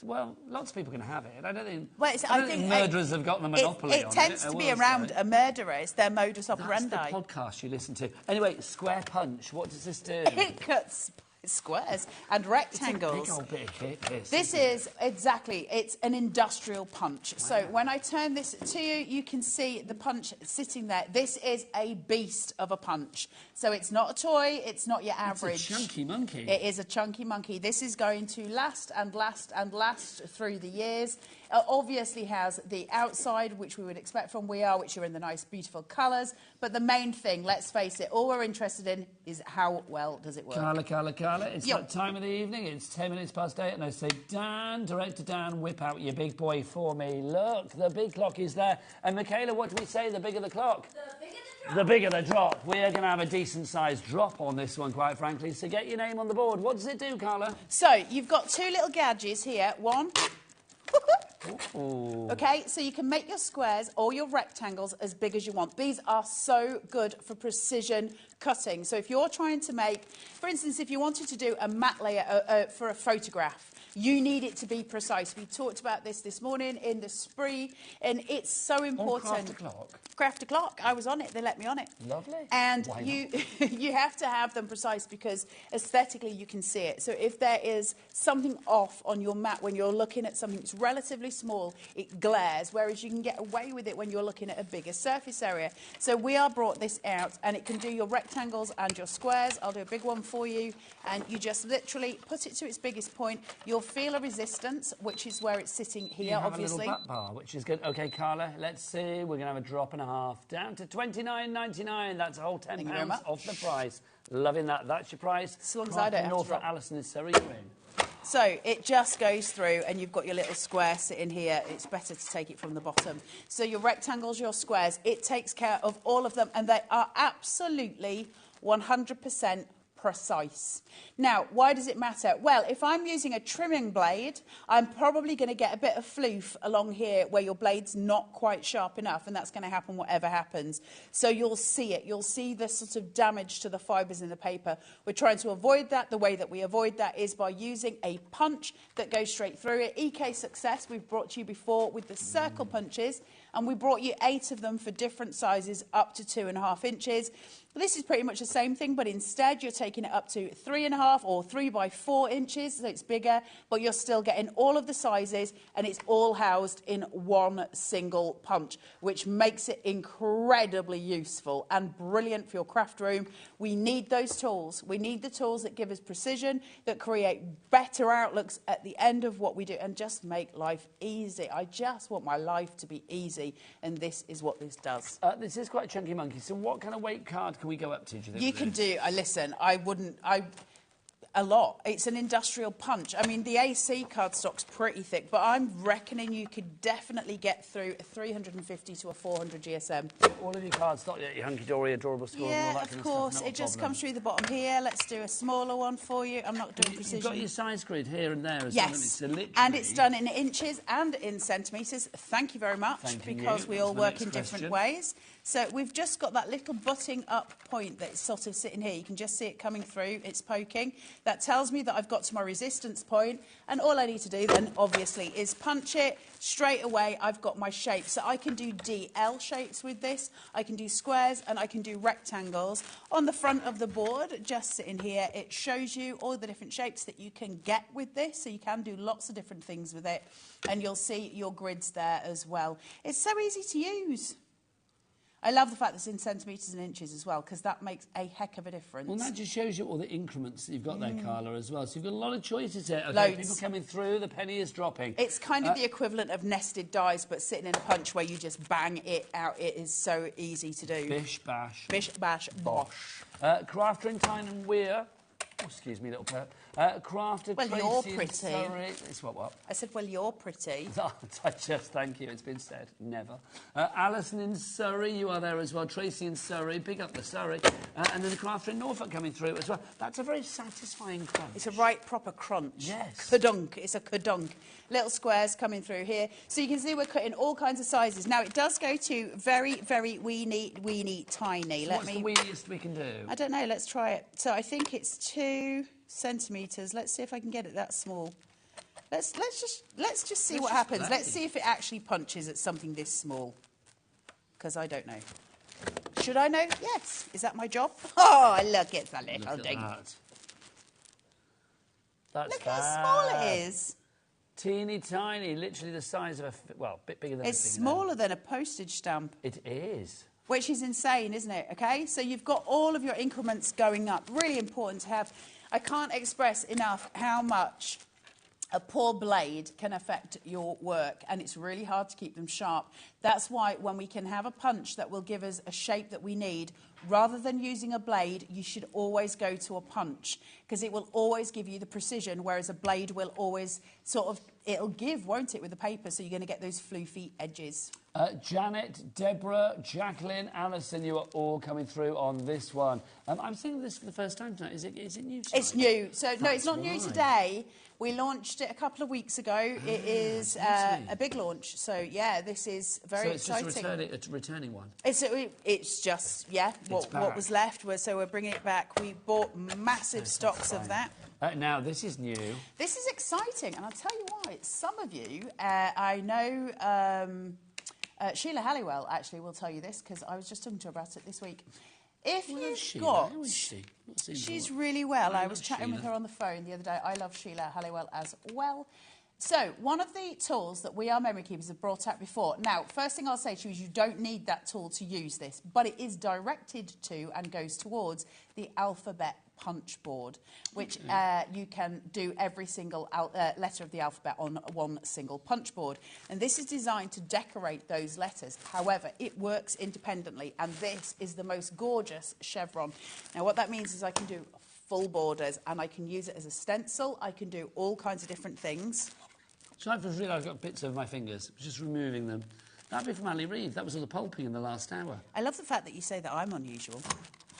Speaker 17: Well, lots of people can have it. I don't think,
Speaker 13: Well,
Speaker 17: I don't think murderers have got the monopoly on it.
Speaker 13: It tends to be around a murderer. It's their modus operandi.
Speaker 17: That's the podcast you listen to. Anyway, Square Punch. What does this do?
Speaker 13: It cuts squares and rectangles.
Speaker 17: It's a big old bit of kit,
Speaker 13: This is, exactly, it's an industrial punch. Wow. So when I turn this to you, you can see the punch sitting there. This is a beast of a punch. So it's not a toy, it's not your average.
Speaker 17: It's a chunky monkey.
Speaker 13: It is a chunky monkey. This is going to last and last and last through the years. It obviously has the outside, which we would expect from We Are, which are in the nice, beautiful colours. But the main thing, let's face it, all we're interested in is how well does it work.
Speaker 17: Carla, it's that time of the evening. It's 10 minutes past 8, and I say, Dan, Director Dan, whip out your big boy for me. Look, the big clock is there. And Michaela, what do we say, the bigger the clock? The bigger the drop. We are going to have a decent-sized drop on this one, quite frankly. So get your name on the board. What does it do, Carla?
Speaker 13: So you've got two little gadgets here. One.
Speaker 17: Ooh.
Speaker 13: Okay, so you can make your squares or your rectangles as big as you want. These are so good for precision cutting. So if you're trying to make, for instance, if you wanted to do a matte layer for a photograph, you need it to be precise. We talked about this morning in the spree, and it's so important.
Speaker 17: Craft a clock.
Speaker 13: Craft a clock. I was on it. They let me on it.
Speaker 17: Lovely.
Speaker 13: And you have to have them precise because aesthetically you can see it. So if there is something off on your mat when you're looking at something that's relatively small, it glares, whereas you can get away with it when you're looking at a bigger surface area. So We Are brought this out, and it can do your rectangles and your squares. I'll do a big one for you, and you just literally put it to its biggest point. You'll feel a resistance, which is where it's sitting here,
Speaker 17: you have
Speaker 13: obviously.
Speaker 17: A little back bar, which is good. OK, Carla, let's see. We're going to have a drop and a half. Down to $29.99. That's a whole £10 off the price. Loving that. That's your price.
Speaker 13: As long as I don't have to drop.
Speaker 17: Alison is Surrey, you're in.
Speaker 13: So it just goes through, and you've got your little square sitting here. It's better to take it from the bottom. So your rectangles, your squares, it takes care of all of them, and they are absolutely 100% precise. Now, why does it matter? Well, if I'm using a trimming blade, I'm probably going to get a bit of floof along here where your blade's not quite sharp enough, and that's going to happen whatever happens. So you'll see it. You'll see the sort of damage to the fibres in the paper. We're trying to avoid that. The way that we avoid that is by using a punch that goes straight through it. EK Success, we've brought to you before with the circle punches, and we brought you 8 of them for different sizes up to 2.5 inches. This is pretty much the same thing, but instead you're taking it up to 3.5 or 3 by 4 inches, so it's bigger, but you're still getting all of the sizes, and it's all housed in one single punch, which makes it incredibly useful and brilliant for your craft room. We need those tools. We need the tools that give us precision, that create better outlooks at the end of what we do, and just make life easy. I just want my life to be easy, and this is what this does.
Speaker 17: This is quite a chunky monkey, so what kind of weight card can we go up to, do you think?
Speaker 13: You can do, listen, a lot. It's an industrial punch. I mean, the AC cardstock's pretty thick, but I'm reckoning you could definitely get through a 350 to a 400 GSM.
Speaker 17: All of your cardstock, your hunky-dory, adorable scores and all that kind of stuff.
Speaker 13: Yeah, of course. It just comes through the bottom here. Let's do a smaller one for you. I'm not doing precision.
Speaker 17: You've got your size grid here and there as
Speaker 13: well.
Speaker 17: Yes,
Speaker 13: so and it's done in inches and in centimetres. Thank you very much, because we all work in different ways. So we've just got that little butting up point that's sort of sitting here. You can just see it coming through. It's poking. That tells me that I've got to my resistance point, and all I need to do then, obviously, is punch it. Straight away, I've got my shape. So I can do DL shapes with this. I can do squares, and I can do rectangles. On the front of the board, just sitting here, it shows you all the different shapes that you can get with this. So you can do lots of different things with it, and you'll see your grids there as well. It's so easy to use. I love the fact that it's in centimetres and inches as well, because that makes a heck of a difference.
Speaker 17: Well, that just shows you all the increments that you've got there, Carla, as well. So you've got a lot of choices here. Okay,
Speaker 13: Loads.
Speaker 17: people coming through, the penny is dropping.
Speaker 13: It's kind of the equivalent of nested dies, but sitting in a punch where you just bang it out. It is so easy to do.
Speaker 17: Bish, bash.
Speaker 13: Bish, bash, bosh.
Speaker 17: Crafter in Tyne and Weir. Oh, excuse me, little pet. Crafted
Speaker 13: Well,
Speaker 17: Tracy
Speaker 13: you're pretty.
Speaker 17: Sorry. It's what?
Speaker 13: I said, well, you're pretty.
Speaker 17: I just thank you. It's been said. Never. Alison in Surrey, you are there as well. Tracy in Surrey. Big up the Surrey. And then the Crafter in Norfolk coming through as well. That's a very satisfying crunch.
Speaker 13: It's a right proper crunch.
Speaker 17: Yes.
Speaker 13: Kadunk. It's a kadunk. Little squares coming through here. So you can see we're cutting all kinds of sizes. Now, it does go to very, very weeny, tiny.
Speaker 17: So what's the weeniest we can do?
Speaker 13: I don't know. Let's try it. So I think it's 2 centimetres. Let's see if I can get it that small. Let's just see what happens. Let's see if it actually punches at something this small. Because I don't know. Should I know? Yes. Is that my job? Oh, look, it's a little thing.
Speaker 17: That's
Speaker 13: Look how small it is.
Speaker 17: Teeny tiny, literally the size of a bit bigger than
Speaker 13: It's smaller than a postage stamp.
Speaker 17: It is.
Speaker 13: Which is insane, isn't it? Okay, so you've got all of your increments going up. Really important to have. I can't express enough how much a poor blade can affect your work, and it's really hard to keep them sharp. That's why when we can have a punch that will give us a shape that we need, rather than using a blade, you should always go to a punch, because it will always give you the precision, whereas a blade will always sort of, it'll give, won't it, with the paper, so you're going to get those floofy edges.
Speaker 17: Janet, Deborah, Jacqueline, Alison, you are all coming through on this one. I'm seeing this for the first time tonight. Is it new tonight?
Speaker 13: It's new. So, no, it's not new today. We launched it a couple of weeks ago. It is a big launch. So, yeah, this is very exciting.
Speaker 17: So it's a returning one?
Speaker 13: It's just, yeah, what was left. So we're bringing it back. We bought massive stocks of that.
Speaker 17: Now, this is new.
Speaker 13: This is exciting, and I'll tell you why. Some of you, I know Sheila Halliwell actually will tell you this, because I was just talking to her about it this week. If you've got...
Speaker 17: Who is she?
Speaker 13: She's really well. I was chatting with her on the phone the other day. I love Sheila Halliwell as well. So, one of the tools that We Are Memory Keepers have brought out before. Now, first thing I'll say to you is you don't need that tool to use this, but it is directed to and goes towards the alphabet punch board, which you can do every single letter of the alphabet on one single punch board. And this is designed to decorate those letters. However, it works independently, and this is the most gorgeous chevron. Now, what that means is I can do full borders, and I can use it as a stencil. I can do all kinds of different things.
Speaker 17: So I've just realised I've got bits of my fingers, just removing them. That'd be from Ali Reeve. That was all the pulping in the last hour.
Speaker 13: I love the fact that you say that I'm unusual.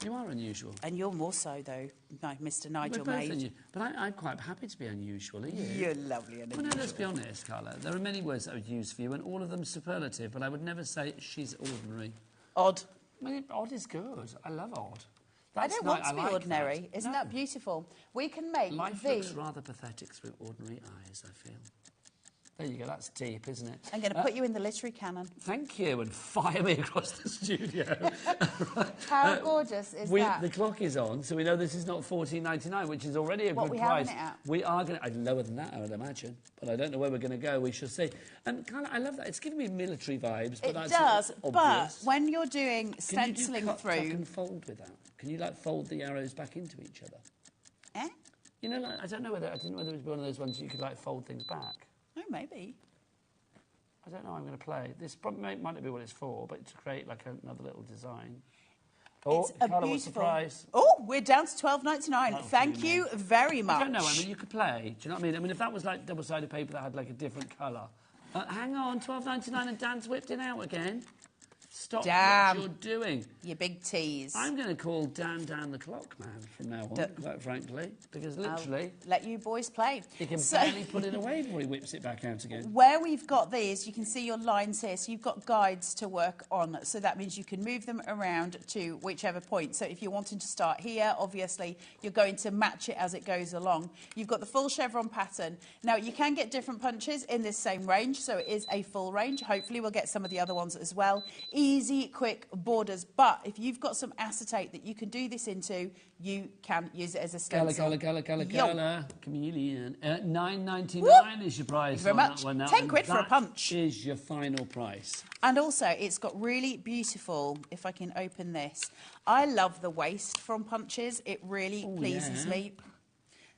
Speaker 17: You are unusual.
Speaker 13: And you're more so, though, Mr. Nigel Maid.
Speaker 17: But I'm quite happy to be unusual, are you?
Speaker 13: You're lovely and unusual.
Speaker 17: Well, no, let's be honest, Carla. There are many words that I would use for you, and all of them superlative, but I would never say she's ordinary.
Speaker 13: Odd.
Speaker 17: I mean, odd is good. I love odd.
Speaker 13: I don't want to be ordinary. Isn't that beautiful? We can make
Speaker 17: Life looks rather pathetic through ordinary eyes, I feel. There you go, that's deep, isn't it?
Speaker 13: I'm going to put you in the literary canon.
Speaker 17: Thank you, and fire me across the studio.
Speaker 13: How gorgeous is that?
Speaker 17: The clock is on, so we know this is not $14.99, which is already a good price.
Speaker 13: What are we having it at?
Speaker 17: We are going to... lower than that, I would imagine. But I don't know where we're going to go, we shall see. And Carla, I love that. It's giving me military vibes, but that's
Speaker 13: does,
Speaker 17: obvious.
Speaker 13: but when you're doing stenciling
Speaker 17: cut
Speaker 13: through...
Speaker 17: and fold with that? Can you, like, fold the arrows back into each other?
Speaker 13: Eh?
Speaker 17: You know, like, I didn't know whether it was one of those ones you could, like, fold things back.
Speaker 13: Oh, maybe.
Speaker 17: I don't know, I'm going to play. This probably might not be what it's for, but to create, like, another little design. Oh,
Speaker 13: It's a
Speaker 17: Carla,
Speaker 13: beautiful...
Speaker 17: what's the price?
Speaker 13: Oh, we're down to $12.99. Thank you very much.
Speaker 17: I don't know, I mean, you could play. Do you know what I mean? I mean, if that was, like, double-sided paper that had, like, a different colour. Hang on, $12.99 and Dan's whipped it out again. Stop what you're doing.
Speaker 13: You big tease.
Speaker 17: I'm going to call Dan the clock man from now on, quite frankly, because literally...
Speaker 13: I'll let you boys play.
Speaker 17: He can barely put it away before he whips it back out again.
Speaker 13: Where we've got these, you can see your lines here, so you've got guides to work on, so that means you can move them around to whichever point. So if you're wanting to start here, obviously, you're going to match it as it goes along. You've got the full chevron pattern. Now, you can get different punches in this same range, so it is a full range. Hopefully, we'll get some of the other ones as well. Easy, quick borders, but if you've got some acetate that you can do this into, you can use it as a stencil.
Speaker 17: Gala, chameleon. $9.99 is your price.
Speaker 13: Thank you very much.
Speaker 17: That one.
Speaker 13: 10 quid for a punch.
Speaker 17: That is your final price.
Speaker 13: And also, it's got really beautiful, if I can open this, I love the waste from punches. It really pleases me.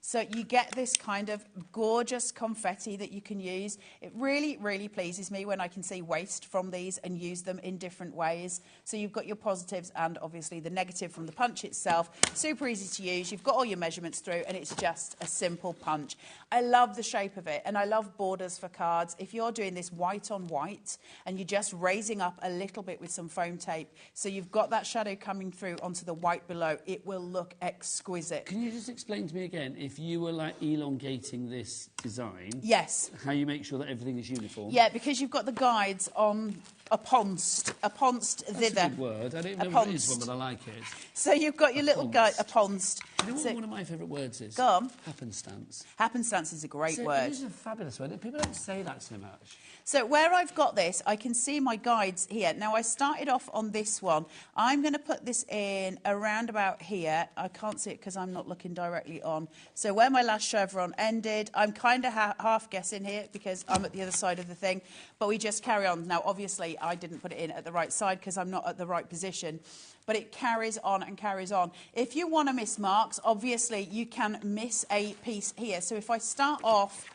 Speaker 13: So you get this kind of gorgeous confetti that you can use. It really, really pleases me when I can see waste from these and use them in different ways. So you've got your positives and obviously the negative from the punch itself. Super easy to use. You've got all your measurements through and it's just a simple punch. I love the shape of it and I love borders for cards. If you're doing this white on white and you're just raising up a little bit with some foam tape, so you've got that shadow coming through onto the white below, it will look exquisite.
Speaker 17: Can you just explain to me again, if you were like elongating this design,
Speaker 13: yes,
Speaker 17: how you make sure that everything is uniform?
Speaker 13: Yeah, because you've got the guides on a ponst thither.
Speaker 17: That's a good word. I don't know what it is, but I like it.
Speaker 13: So you've got your little guy, a ponst.
Speaker 17: You know what one of my favourite words is?
Speaker 13: Go on.
Speaker 17: Happenstance.
Speaker 13: Happenstance is a great word.
Speaker 17: It is a fabulous word. People don't say that so much.
Speaker 13: So where I've got this, I can see my guides here. Now, I started off on this one. I'm going to put this in around about here. I can't see it because I'm not looking directly on. So where my last chevron ended, I'm kind of half guessing here because I'm at the other side of the thing. But we just carry on. Now, obviously, I didn't put it in at the right side because I'm not at the right position. But it carries on and carries on. If you want to miss marks, obviously, you can miss a piece here. So if I start off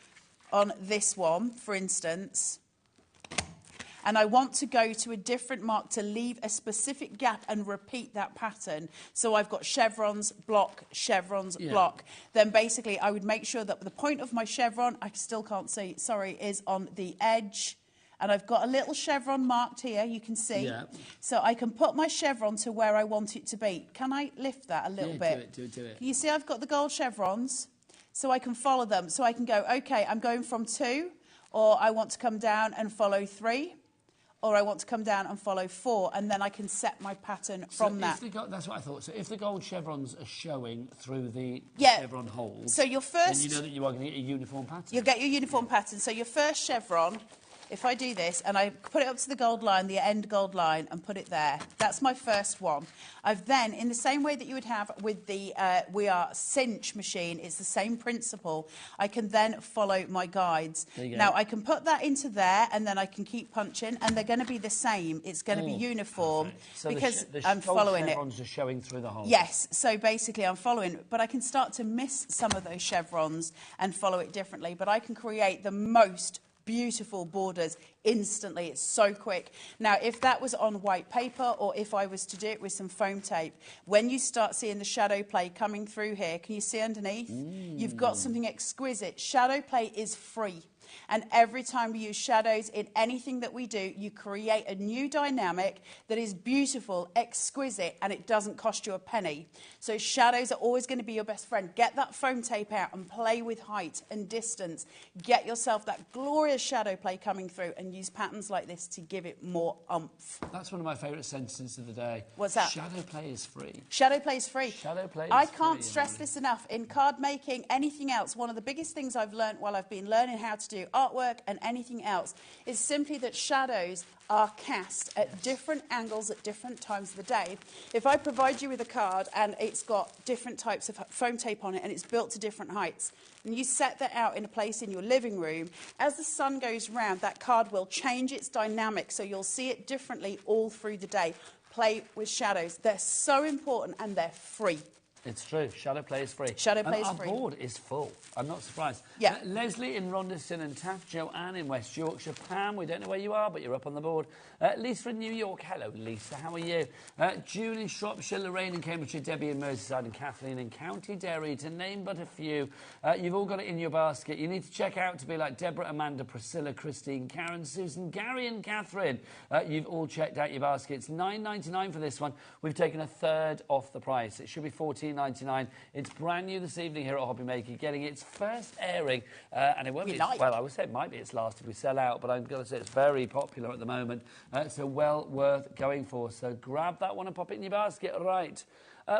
Speaker 13: on this one, for instance, and I want to go to a different mark to leave a specific gap and repeat that pattern. So I've got chevrons, block, chevrons, block. Then basically I would make sure that the point of my chevron, I still can't see, sorry, is on the edge. And I've got a little chevron marked here, you can see. Yeah. So I can put my chevron to where I want it to be. Can I lift that a little bit?
Speaker 17: Do it.
Speaker 13: Can you see I've got the gold chevrons? So I can follow them. So I can go, OK, I'm going from 2, or I want to come down and follow 3, or I want to come down and follow 4, and then I can set my pattern from that.
Speaker 17: That's what I thought. So if the gold chevrons are showing through the chevron holes,
Speaker 13: so your first,
Speaker 17: then you know that you are going to get a uniform pattern.
Speaker 13: You'll get your uniform pattern. So your first chevron, if I do this and I put it up to the gold line, the end gold line, and put it there, that's my first one. I've then, in the same way that you would have with the We Are cinch machine, it's the same principle, I can then follow my guides. Now, I can put that into there and then I can keep punching, and they're going to be the same. It's going to be uniform because I'm following it.
Speaker 17: The chevrons are showing through the holes.
Speaker 13: Yes, so basically I'm following, but I can start to miss some of those chevrons and follow it differently, but I can create the most beautiful borders instantly. It's so quick. Now, if that was on white paper or if I was to do it with some foam tape, when you start seeing the shadow play coming through here, can you see underneath? You've got something exquisite. Shadow play is free. And every time we use shadows in anything that we do, you create a new dynamic that is beautiful, exquisite, and it doesn't cost you a penny. So shadows are always going to be your best friend. Get that foam tape out and play with height and distance. Get yourself that glorious shadow play coming through and use patterns like this to give it more oomph.
Speaker 17: That's one of my favourite sentences of the day.
Speaker 13: What's that?
Speaker 17: Shadow play is free.
Speaker 13: Shadow play is free.
Speaker 17: Shadow play is
Speaker 13: I
Speaker 17: free.
Speaker 13: can't stress this enough. In card making, anything else, one of the biggest things I've learned while I've been learning how to do artwork and anything else is simply that shadows are cast at different angles at different times of the day. If I provide you with a card and it's got different types of foam tape on it and it's built to different heights, and you set that out in a place in your living room, as the sun goes round, that card will change its dynamic, so you'll see it differently all through the day. Play with shadows. They're so important and they're free.
Speaker 17: It's true. Shadow play is free.
Speaker 13: Shadow play is
Speaker 17: our
Speaker 13: free.
Speaker 17: Our board is full. I'm not surprised.
Speaker 13: Yeah.
Speaker 17: Leslie in Rondeston and Taft, Joanne in West Yorkshire, Pam, we don't know where you are, but you're up on the board. Lisa in New York. Hello, Lisa. How are you? June in Shropshire, Lorraine in Cambridgeshire, Debbie in Merseyside, and Kathleen in County Derry, to name but a few. You've all got it in your basket. You need to check out to be like Deborah, Amanda, Priscilla, Christine, Karen, Susan, Gary, and Catherine. You've all checked out your baskets. $9.99 for this one. We've taken a third off the price. It should be $14.99. It's brand new this evening here at HobbyMaker, getting its first airing, and it won't be, well, I would say it might be its last if we sell out, but I'm going to say it's very popular at the moment, so well worth going for. So grab that one and pop it in your basket. Right,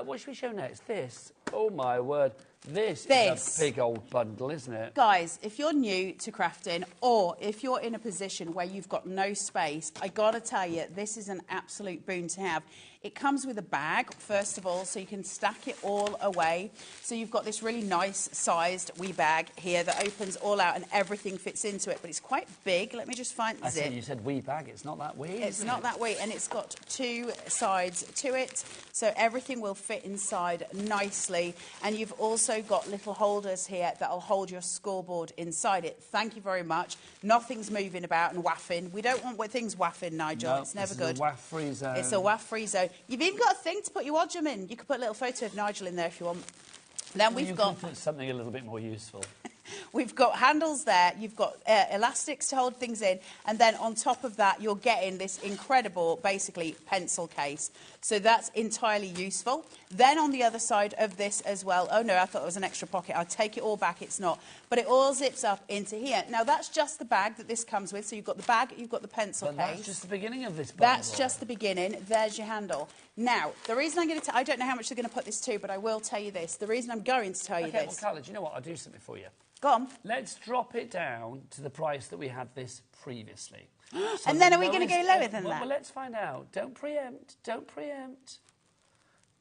Speaker 17: what should we show next? This, oh my word, this is a big old bundle, isn't it?
Speaker 13: Guys, if you're new to crafting or if you're in a position where you've got no space, I got to tell you, this is an absolute boon to have. It comes with a bag, first of all, so you can stack it all away. So you've got this really nice sized wee bag here that opens all out and everything fits into it, but it's quite big. Let me just find the zip.
Speaker 17: I see you said wee bag. It's not that wee,
Speaker 13: It's not that wee, and it's got 2 sides to it, so everything will fit inside nicely. And you've also got little holders here that'll hold your scoreboard inside it. Thank you very much. Nothing's moving about and waffing. We don't want things waffing, Nigel.
Speaker 17: No,
Speaker 13: it's never
Speaker 17: good.
Speaker 13: good.
Speaker 17: It's a waff-free zone.
Speaker 13: It's a waff-free zone. You've even got a thing to put your Odgem in. You could put a little photo of Nigel in there if you want. Then we've got
Speaker 17: put something a little bit more useful.
Speaker 13: We've got handles there, you've got elastics to hold things in, and then on top of that, you're getting this incredible, basically, pencil case. So that's entirely useful. Then on the other side of this as well, oh no, I thought it was an extra pocket. I'll take it all back, it's not. But it all zips up into here. Now that's just the bag that this comes with. So you've got the bag, you've got the pencil case.
Speaker 17: That's just the beginning of this bundle.
Speaker 13: That's just the beginning. There's your handle. Now, the reason I'm going to... I don't know how much they're going to put this to, but I will tell you this. The reason I'm going to tell you
Speaker 17: Okay,
Speaker 13: this...
Speaker 17: well, Carla, do you know what? I'll do something for you.
Speaker 13: Go on.
Speaker 17: Let's drop it down to the price that we had this previously.
Speaker 13: And then are we going to go lower than that?
Speaker 17: Well, let's find out. Don't preempt. Don't preempt.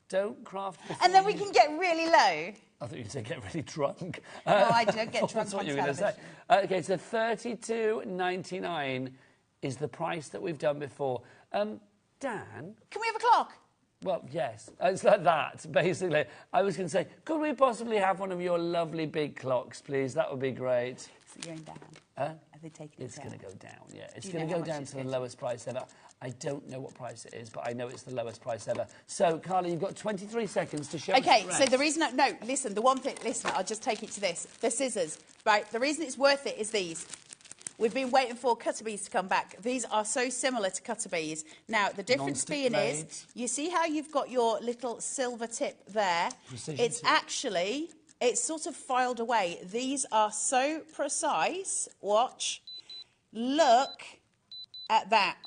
Speaker 17: Don't craft before
Speaker 13: And then we can get really low.
Speaker 17: I thought you said get really drunk.
Speaker 13: No, I don't get drunk
Speaker 17: That's what
Speaker 13: on
Speaker 17: you were going to say. Okay, so $32.99 is the price that we've done before. Dan?
Speaker 13: Can we have a clock?
Speaker 17: Well, yes. It's like that, basically. I was going to say, could we possibly have one of your lovely big clocks, please? That would be great.
Speaker 13: Is it going down?
Speaker 17: Huh?
Speaker 13: Are they taking
Speaker 17: It's going to go down, yeah. It's
Speaker 13: Do you
Speaker 17: going to
Speaker 13: know
Speaker 17: go
Speaker 13: how
Speaker 17: down
Speaker 13: much
Speaker 17: to
Speaker 13: it's
Speaker 17: the lowest price ever. I don't know what price it is, but I know it's the lowest price ever. So, Carla, you've got 23 seconds to show us
Speaker 13: Okay,
Speaker 17: the
Speaker 13: so
Speaker 17: rest.
Speaker 13: the reason... No, listen, the one thing... Listen, I'll just take it to this. The scissors, right? The reason it's worth it is these. We've been waiting for cutter bees to come back. These are so similar to cutter bees. Now, the difference being is, you see how you've got your little silver tip there?
Speaker 17: Precision
Speaker 13: It's
Speaker 17: tip.
Speaker 13: actually... It's sort of filed away. These are so precise. Watch. Look at that.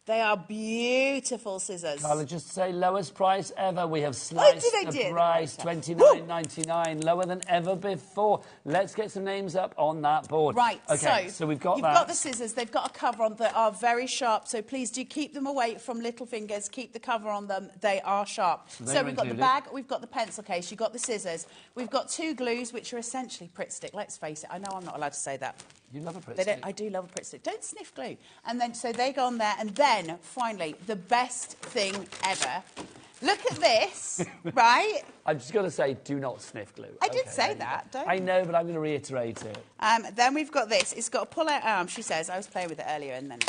Speaker 13: They are beautiful scissors.
Speaker 17: Carla, just say lowest price ever. We have sliced the price, $29.99, lower than ever before. Let's get some names up on that board.
Speaker 13: Right,
Speaker 17: okay, so we've got
Speaker 13: you've
Speaker 17: that.
Speaker 13: got the scissors. They've got a cover on that are very sharp, so please do keep them away from little fingers. Keep the cover on them. They are sharp. So we've got the bag, we've got the pencil case, you've got the scissors. We've got two glues, which are essentially Pritt stick. Let's face it, I know I'm not allowed to say that.
Speaker 17: You love a Pritt stick.
Speaker 13: I do love a Pritt stick. Don't sniff glue. And then, so they go on there, and then, finally, the best thing ever. Look at this, right?
Speaker 17: I've just got to say, do not sniff glue.
Speaker 13: I did say that, don't
Speaker 17: I know, but I'm going to reiterate it.
Speaker 13: Then we've got this. It's got a pull-out arm, she says. I was playing with it earlier and then...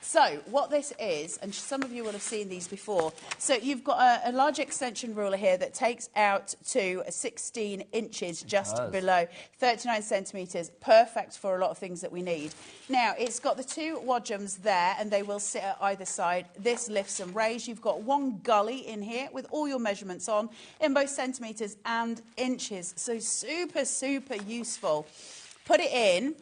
Speaker 13: So, what this is, and some of you will have seen these before, so you've got a large extension ruler here that takes out to 16 inches just below, 39 centimetres, perfect for a lot of things that we need. Now, it's got the two wadjums there, and they will sit at either side. This lifts and raises. You've got one gully in here with all your measurements on, in both centimetres and inches. So, super, super useful. Put it in.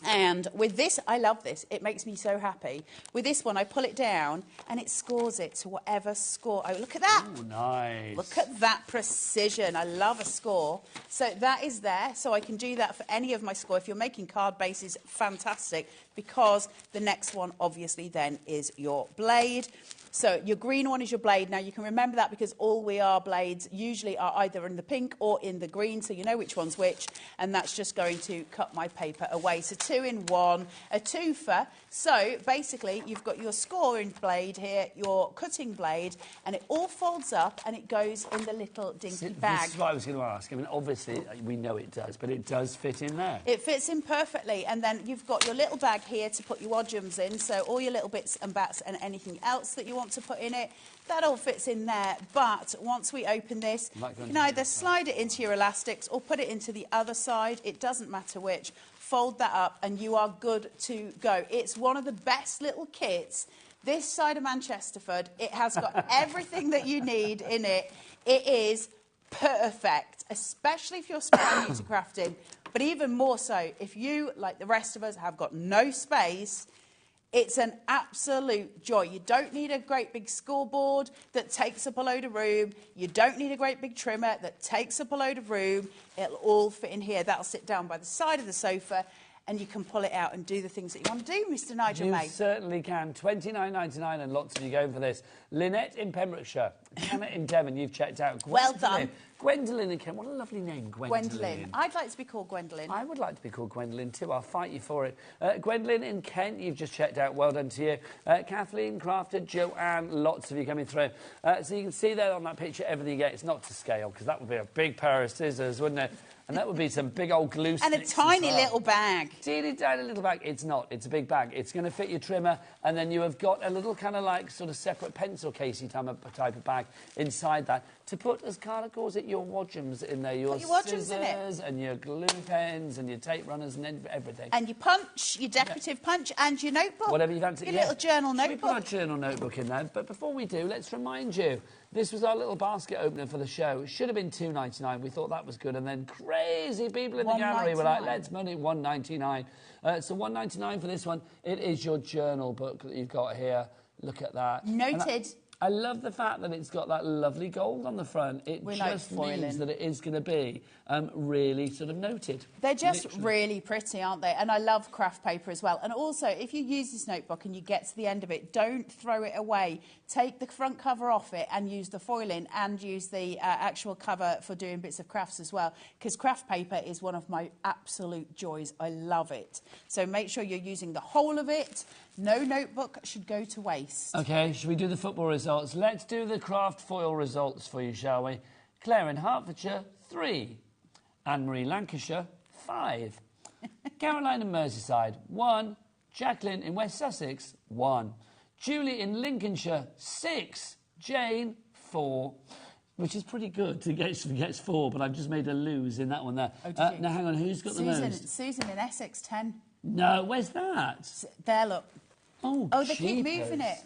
Speaker 13: And with this, I love this. It makes me so happy. With this one, I pull it down and it scores it to whatever score. Oh, look at that.
Speaker 17: Ooh, nice.
Speaker 13: Look at that precision. I love a score. So that is there. So I can do that for any of my score. If you're making card bases, fantastic. Because the next one, obviously, then is your blade. So your green one is your blade. Now, you can remember that because all we are blades usually are either in the pink or in the green, so you know which one's which, and that's just going to cut my paper away. So 2 in 1, a twofer. So basically, you've got your scoring blade here, your cutting blade, and it all folds up and it goes in the little dinky bag.
Speaker 17: This is what I was going to ask. I mean, obviously, we know it does, but it does fit in there.
Speaker 13: It fits in perfectly, and then you've got your little bag here to put your wadjums in, so all your little bits and bats and anything else that you want to put in it, that all fits in there. But once we open this, you can either slide it into your elastics or put it into the other side. It doesn't matter which. Fold that up and you are good to go. It's one of the best little kits this side of Manchesterford. It has got everything that you need in it. It is perfect, especially if you're brand new to crafting, but even more so if you, like the rest of us, have got no space. It's an absolute joy. You don't need a great big scoreboard that takes up a load of room. You don't need a great big trimmer that takes up a load of room. It'll all fit in here. That'll sit down by the side of the sofa and you can pull it out and do the things that you want to do, Mr. Nigel May.
Speaker 17: You certainly can. $29.99 and lots of you going for this. Lynette in Pembrokeshire. Hannah in Devon, you've checked out.
Speaker 13: Well done.
Speaker 17: Gwendolyn in Kent. What a lovely name, Gwendolyn.
Speaker 13: I'd like to be called Gwendolyn.
Speaker 17: I would like to be called Gwendolyn too. I'll fight you for it. Gwendolyn in Kent, you've just checked out. Well done to you. Kathleen Crafter, Joanne, lots of you coming through. So you can see there on that picture everything you get. It's not to scale because that would be a big pair of scissors, wouldn't it? And that would be some big old glue sticks.
Speaker 13: And a tiny little bag.
Speaker 17: Teeny tiny little bag. It's not. It's a big bag. It's going to fit your trimmer. And then you have got a little kind of like sort of separate pencil or casey type of bag inside that to put, as Carla calls it, your wadgems in there. Your scissors and your glue pens and your tape runners and everything.
Speaker 13: And your punch, your decorative punch, and your notebook.
Speaker 17: Whatever you fancy.
Speaker 13: Your little journal notebook.
Speaker 17: We put our journal notebook in there. But before we do, let's remind you, this was our little basket opener for the show. It should have been $2.99. We thought that was good. And then crazy people in the gallery were like, let's money $1.99. So $1.99 for this one. It is your journal book that you've got here. Look at that.
Speaker 13: Noted.
Speaker 17: I love the fact that it's got that lovely gold on the front. It just means that it is going to be really sort of noted.
Speaker 13: They're just really pretty, aren't they? And I love craft paper as well. And also, if you use this notebook and you get to the end of it, don't throw it away. Take the front cover off it and use the foiling and use the actual cover for doing bits of crafts as well, because craft paper is one of my absolute joys. I love it. So make sure you're using the whole of it. No notebook should go to waste.
Speaker 17: OK, should we do the football results? Let's do the craft foil results for you, shall we? Claire in Hertfordshire, 3. Anne-Marie Lancashire, 5. Caroline in Merseyside, 1. Jacqueline in West Sussex, 1. Julie in Lincolnshire, 6. Jane, 4. Which is pretty good to get 4, but I've just made a lose in that one there.
Speaker 13: Oh,
Speaker 17: now, hang on, who's got the most?
Speaker 13: Susan in Essex, 10.
Speaker 17: No, where's that?
Speaker 13: There, look.
Speaker 17: Oh,
Speaker 13: they keep moving it.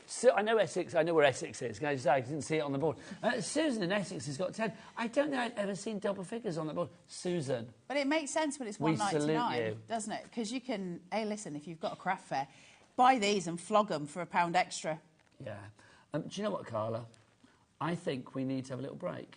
Speaker 17: So, I know Essex. I know where Essex is. Can I just say, I didn't see it on the board. Susan in Essex has got 10. I don't know I've ever seen double figures on the board. Susan.
Speaker 13: But it makes sense when it's $1.99, doesn't it? Because you can, hey, listen, if you've got a craft fair, buy these and flog them for £1 extra.
Speaker 17: Yeah. Do you know what, Carla? I think we need to have a little break.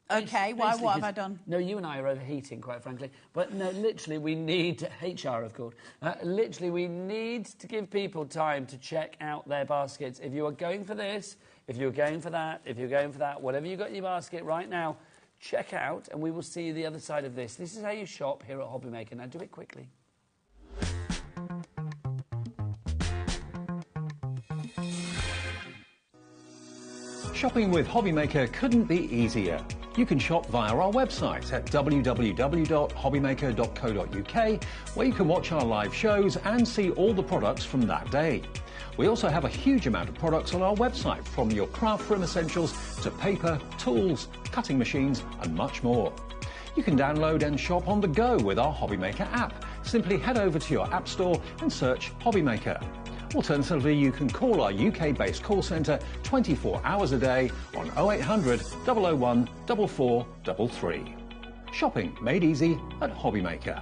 Speaker 13: OK, why? What have I done?
Speaker 17: No, you and I are overheating, quite frankly. But no, literally, we need... HR, of course. Literally, we need to give people time to check out their baskets. If you are going for this, if you're going for that, if you're going for that, whatever you've got in your basket right now, check out, and we will see you the other side of this. This is how you shop here at HobbyMaker. Now, do it quickly.
Speaker 3: Shopping with HobbyMaker couldn't be easier. You can shop via our website at www.hobbymaker.co.uk, where you can watch our live shows and see all the products from that day. We also have a huge amount of products on our website, from your craft room essentials to paper, tools, cutting machines and much more. You can download and shop on the go with our HobbyMaker app. Simply head over to your app store and search HobbyMaker. Alternatively, you can call our UK-based call centre 24 hours a day on 0800 001 4433. Shopping made easy at HobbyMaker.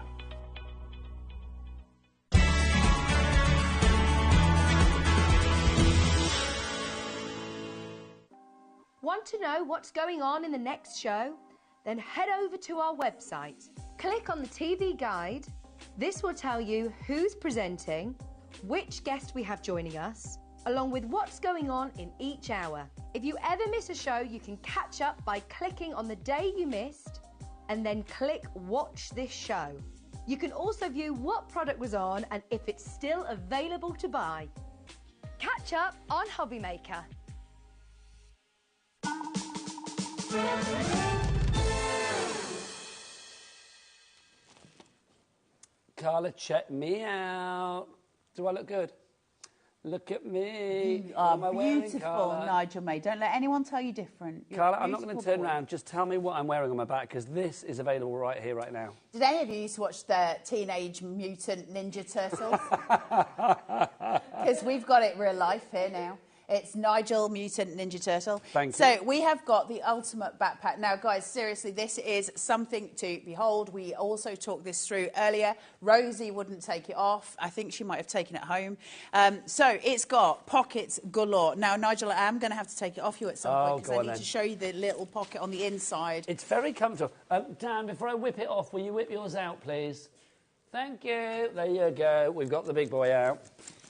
Speaker 9: Want to know what's going on in the next show? Then head over to our website. Click on the TV guide. This will tell you who's presenting, which guest we have joining us, along with what's going on in each hour. If you ever miss a show, you can catch up by clicking on the day you missed and then click Watch This Show. You can also view what product was on and if it's still available to buy. Catch up on HobbyMaker.
Speaker 17: Carla, check me out. Do I look good? Look at me.
Speaker 13: You are
Speaker 17: what am I wearing,
Speaker 13: beautiful,
Speaker 17: Carla?
Speaker 13: Nigel May. Don't let anyone tell you different. You're
Speaker 17: Carla, I'm not going to turn
Speaker 13: boy.
Speaker 17: around. Just tell me what I'm wearing on my back, because this is available right here, right now.
Speaker 13: Did any of you used to watch the Teenage Mutant Ninja Turtles? Because we've got it real life here now. It's Nigel, Mutant Ninja Turtle.
Speaker 17: Thank you.
Speaker 13: So we have got the ultimate backpack. Now, guys, seriously, this is something to behold. We also talked this through earlier. Rosie wouldn't take it off. I think she might have taken it home. So it's got pockets galore. Now, Nigel, I am going to have to take it off you at some point, because I need to show you the little pocket on the inside.
Speaker 17: It's very comfortable. Dan, before I whip it off, will you whip yours out, please? Thank you. There you go. We've got the big boy out.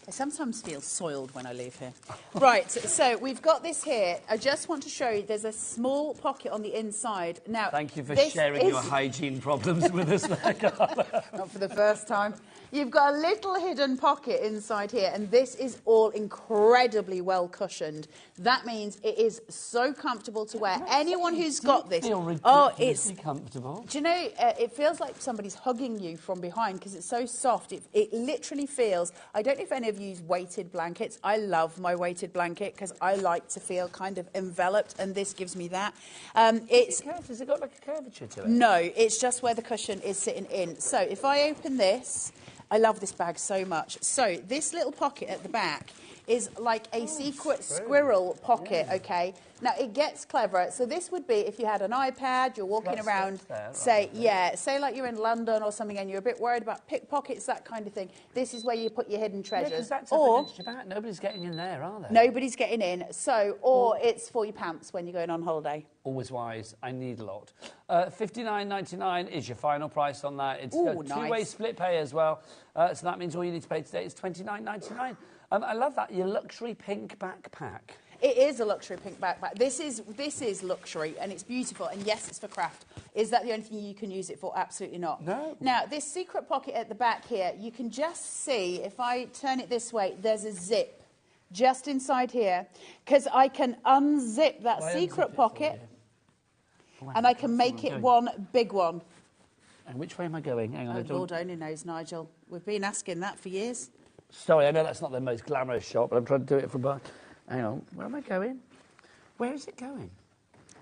Speaker 13: I sometimes feel soiled when I leave here. Right, so we've got this here. I just want to show you there's a small pocket on the inside. Now,
Speaker 17: thank you for sharing your hygiene problems with us there, Carla.
Speaker 13: Not for the first time. You've got a little hidden pocket inside here, and this is all incredibly well cushioned. That means it is so comfortable to wear. Anyone who's got this, it's
Speaker 17: comfortable.
Speaker 13: Do you know? It feels like somebody's hugging you from behind because it's so soft. It literally feels. I don't know if any of use weighted blankets. I love my weighted blanket because I like to feel kind of enveloped, and this gives me that.
Speaker 17: Has it got like a curvature to it?
Speaker 13: No, it's just where the cushion is sitting in. So if I open this, I love this bag so much. So this little pocket at the back is like a secret squirrel pocket, okay? Now, it gets cleverer. So this would be if you had an iPad, you're walking around, say like you're in London or something and you're a bit worried about pickpockets, that kind of thing. This is where you put your hidden treasures.
Speaker 17: Because that's up against your back. Nobody's getting in there, are they?
Speaker 13: Nobody's getting in. So, or it's for your pants when you're going on holiday.
Speaker 17: Always wise. I need a lot. $59.99 is your final price on that. It's a two-way split pay as well. So that means all you need to pay today is $29.99. I love that. Your luxury pink backpack.
Speaker 13: It is a luxury pink backpack. This is luxury, and it's beautiful. And yes, it's for craft. Is that the only thing you can use it for? Absolutely not. No. Now, this secret pocket at the back here, you can just see, if I turn it this way, there's a zip just inside here, because I can unzip that secret pocket, and I can make it one big one.
Speaker 17: And which way am I going? Hang on.
Speaker 13: Lord only knows, Nigel. We've been asking that for years.
Speaker 17: Sorry, I know that's not the most glamorous shot, but I'm trying to do it from behind. Hang on, where am I going? Where is it going?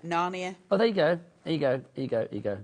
Speaker 13: Narnia.
Speaker 17: Oh, there you go. There you go. There you go. There you go.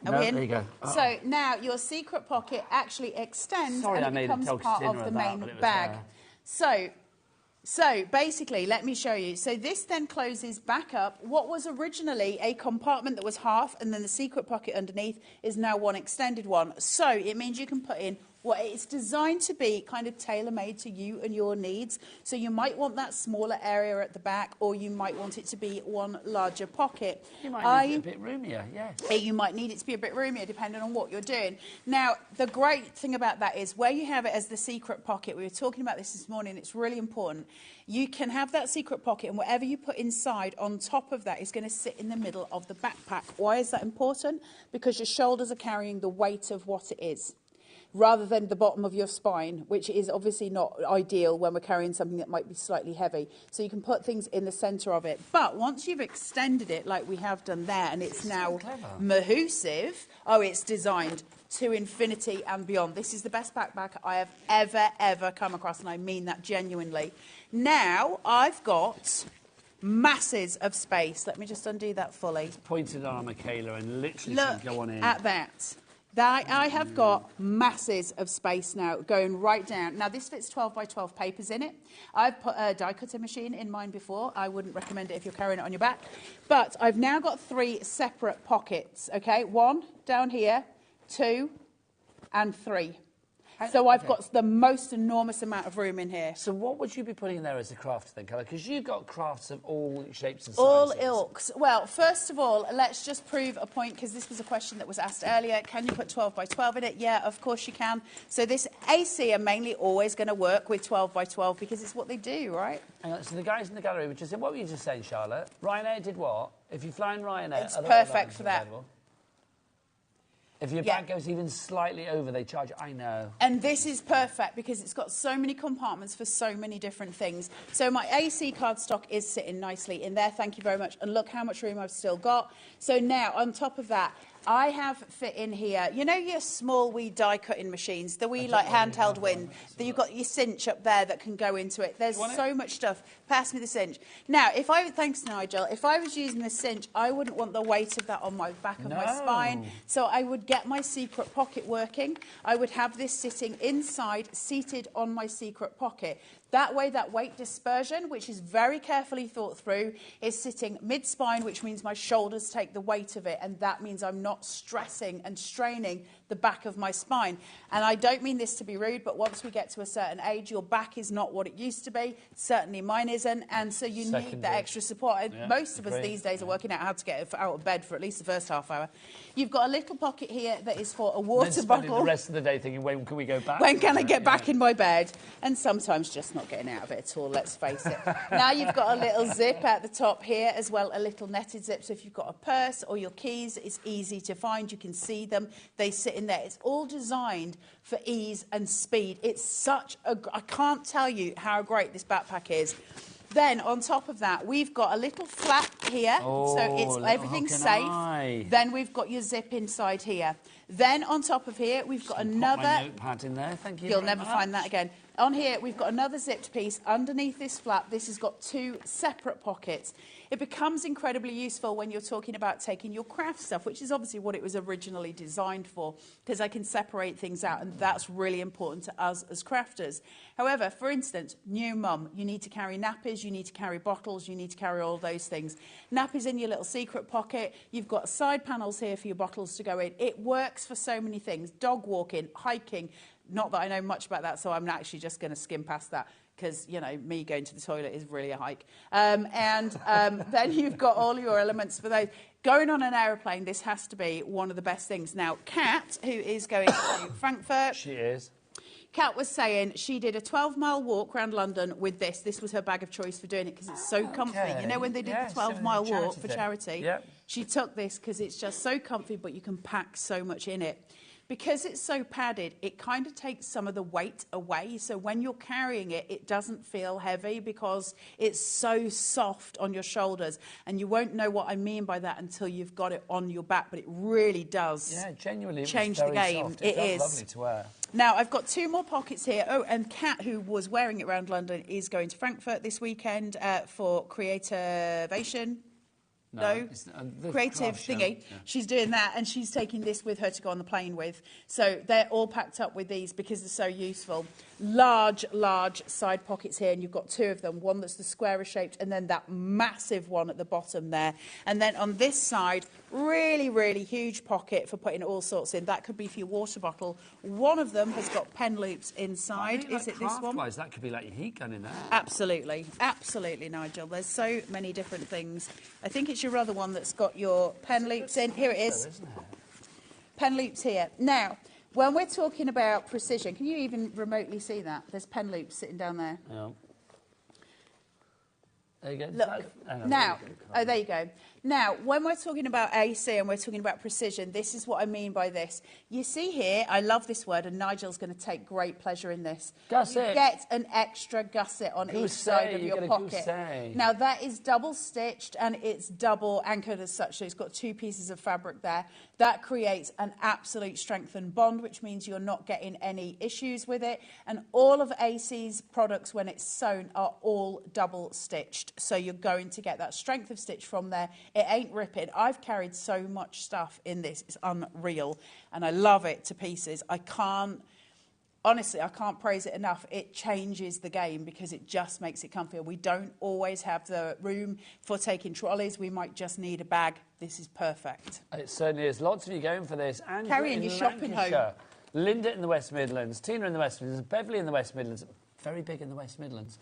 Speaker 17: There you go. Oh.
Speaker 13: So now your secret pocket actually extends and it becomes part of the main bag. So basically, let me show you. So this then closes back up. What was originally a compartment that was half and then the secret pocket underneath is now one extended one. So it means you can put in what it's designed to be, kind of tailor-made to you and your needs. So you might want that smaller area at the back, or you might want it to be one larger pocket.
Speaker 17: You might need it a bit roomier, yes.
Speaker 13: You might need it to be a bit roomier, depending on what you're doing. Now, the great thing about that is where you have it as the secret pocket, we were talking about this morning, it's really important. You can have that secret pocket, and whatever you put inside on top of that is going to sit in the middle of the backpack. Why is that important? Because your shoulders are carrying the weight of what it is, rather than the bottom of your spine, which is obviously not ideal when we're carrying something that might be slightly heavy. So you can put things in the centre of it. But once you've extended it, like we have done there, and it's now mahoosive, it's designed to infinity and beyond. This is the best backpack I have ever come across, and I mean that genuinely. Now, I've got masses of space. Let me just undo that fully.
Speaker 17: It's pointed on Michaela and literally go on in.
Speaker 13: Look at that. I have got masses of space now going right down. Now, this fits 12 by 12 papers in it. I've put a die cutter machine in mine before. I wouldn't recommend it if you're carrying it on your back. But I've now got 3 separate pockets, okay? 1 down here, 2 and 3. So I've got the most enormous amount of room in here.
Speaker 17: So what would you be putting in there as a craft then, Colour? Because you've got crafts of all shapes and sizes.
Speaker 13: All ilks. Well, first of all, let's just prove a point, because this was a question that was asked earlier. Can you put 12 by 12 in it? Yeah, of course you can. So this AC are mainly always going to work with 12 by 12 because it's what they do, right?
Speaker 17: Hang on, so the guys in the gallery were just saying, what were you just saying, Charlotte? Ryanair did what? If you fly in Ryanair...
Speaker 13: It's perfect for that.
Speaker 17: If your bag goes even slightly over, they charge you. I know.
Speaker 13: And this is perfect because it's got so many compartments for so many different things. So my AC cardstock is sitting nicely in there. Thank you very much. And look how much room I've still got. So now, on top of that, I have fit in here, you know your small wee die cutting machines, the wee like handheld one, that you've got your cinch up there that can go into it. There's so much stuff. Pass me the cinch. Now, thanks Nigel, if I was using the cinch, I wouldn't want the weight of that on my back of my spine. So I would get my secret pocket working. I would have this sitting inside, seated on my secret pocket. That way, that weight dispersion, which is very carefully thought through, is sitting mid-spine, which means my shoulders take the weight of it, and that means I'm not stressing and straining the back of my spine. And I don't mean this to be rude, but once we get to a certain age, your back is not what it used to be. Certainly mine isn't, and so you need that extra support. Yeah, most of us these days are working out how to get out of bed for at least the first half hour. You've got a little pocket here that is for a water bottle.
Speaker 17: The rest of the day thinking, when can we go back?
Speaker 13: When can I get back in my bed? And sometimes just not getting out of it at all, let's face it. Now you've got a little zip at the top here as well, a little netted zip. So if you've got a purse or your keys, it's easy to find. You can see them. They sit in there. It's all designed for ease and speed. It's such a... I can't tell you how great this backpack is. Then on top of that, we've got a little flap here, so it's everything's safe. Then we've got your zip inside here. Then on top of here, we've got another.
Speaker 17: Pop my notepad in there. Thank you.
Speaker 13: You'll never find that again. On here, we've got another zipped piece underneath this flap. This has got 2 separate pockets. It becomes incredibly useful when you're talking about taking your craft stuff, which is obviously what it was originally designed for, because I can separate things out, and that's really important to us as crafters. However, for instance, new mum, you need to carry nappies, you need to carry bottles, you need to carry all those things. Nappies in your little secret pocket. You've got side panels here for your bottles to go in. It works for so many things. Dog walking, hiking. Not that I know much about that, so I'm actually just going to skim past that, because, you know, me going to the toilet is really a hike. Then you've got all your elements for those. Going on an aeroplane, this has to be one of the best things. Now, Kat, who is going to Frankfurt...
Speaker 17: She is.
Speaker 13: Kat was saying she did a 12-mile walk around London with this. This was her bag of choice for doing it because it's so comfy. You know when they did the 12-mile walk for charity?
Speaker 17: Yep.
Speaker 13: She took this because it's just so comfy, but you can pack so much in it. Because it's so padded, it kind of takes some of the weight away. So when you're carrying it, it doesn't feel heavy because it's so soft on your shoulders. And you won't know what I mean by that until you've got it on your back. But it really does
Speaker 17: genuinely
Speaker 13: change the game.
Speaker 17: Soft.
Speaker 13: It is.
Speaker 17: Lovely to wear.
Speaker 13: Now, I've got 2 more pockets here. Oh, and Kat, who was wearing it around London, is going to Frankfurt this weekend for Creativation. No, creative thingy. Yeah. She's doing that, and she's taking this with her to go on the plane with. So they're all packed up with these because they're so useful. Large side pockets here, and you've got 2 of them. One that's the square shaped, and then that massive one at the bottom there. And then on this side, really huge pocket for putting all sorts in. That could be for your water bottle. One of them has got pen loops inside. Is it this one?
Speaker 17: That could be like your heat gun in there.
Speaker 13: Absolutely, Nigel. There's so many different things. I think it's your other one that's got your pen loops in. Here it is. Pen loops here. Now, when we're talking about precision, can you even remotely see that? There's pen loops sitting down there.
Speaker 17: Yeah. There you go.
Speaker 13: Look, now, there you go. Now, when we're talking about AC and we're talking about precision, this is what I mean by this. You see here, I love this word, and Nigel's going to take great pleasure in this.
Speaker 17: Gusset.
Speaker 13: You get an extra gusset on each side of your pocket. Now, that is double stitched and it's double anchored as such, so it's got 2 pieces of fabric there. That creates an absolute strengthened bond, which means you're not getting any issues with it. And all of AC's products, when it's sewn, are all double stitched. So you're going to get that strength of stitch from there. It ain't ripping. I've carried so much stuff in this. It's unreal. And I love it to pieces. Honestly, I can't praise it enough. It changes the game because it just makes it comfier. We don't always have the room for taking trolleys. We might just need a bag. This is perfect.
Speaker 17: It certainly is. Lots of you going for this. And
Speaker 13: carrying your shopping home.
Speaker 17: Linda in the West Midlands, Tina in the West Midlands, Beverly in the West Midlands. Very big in the West Midlands.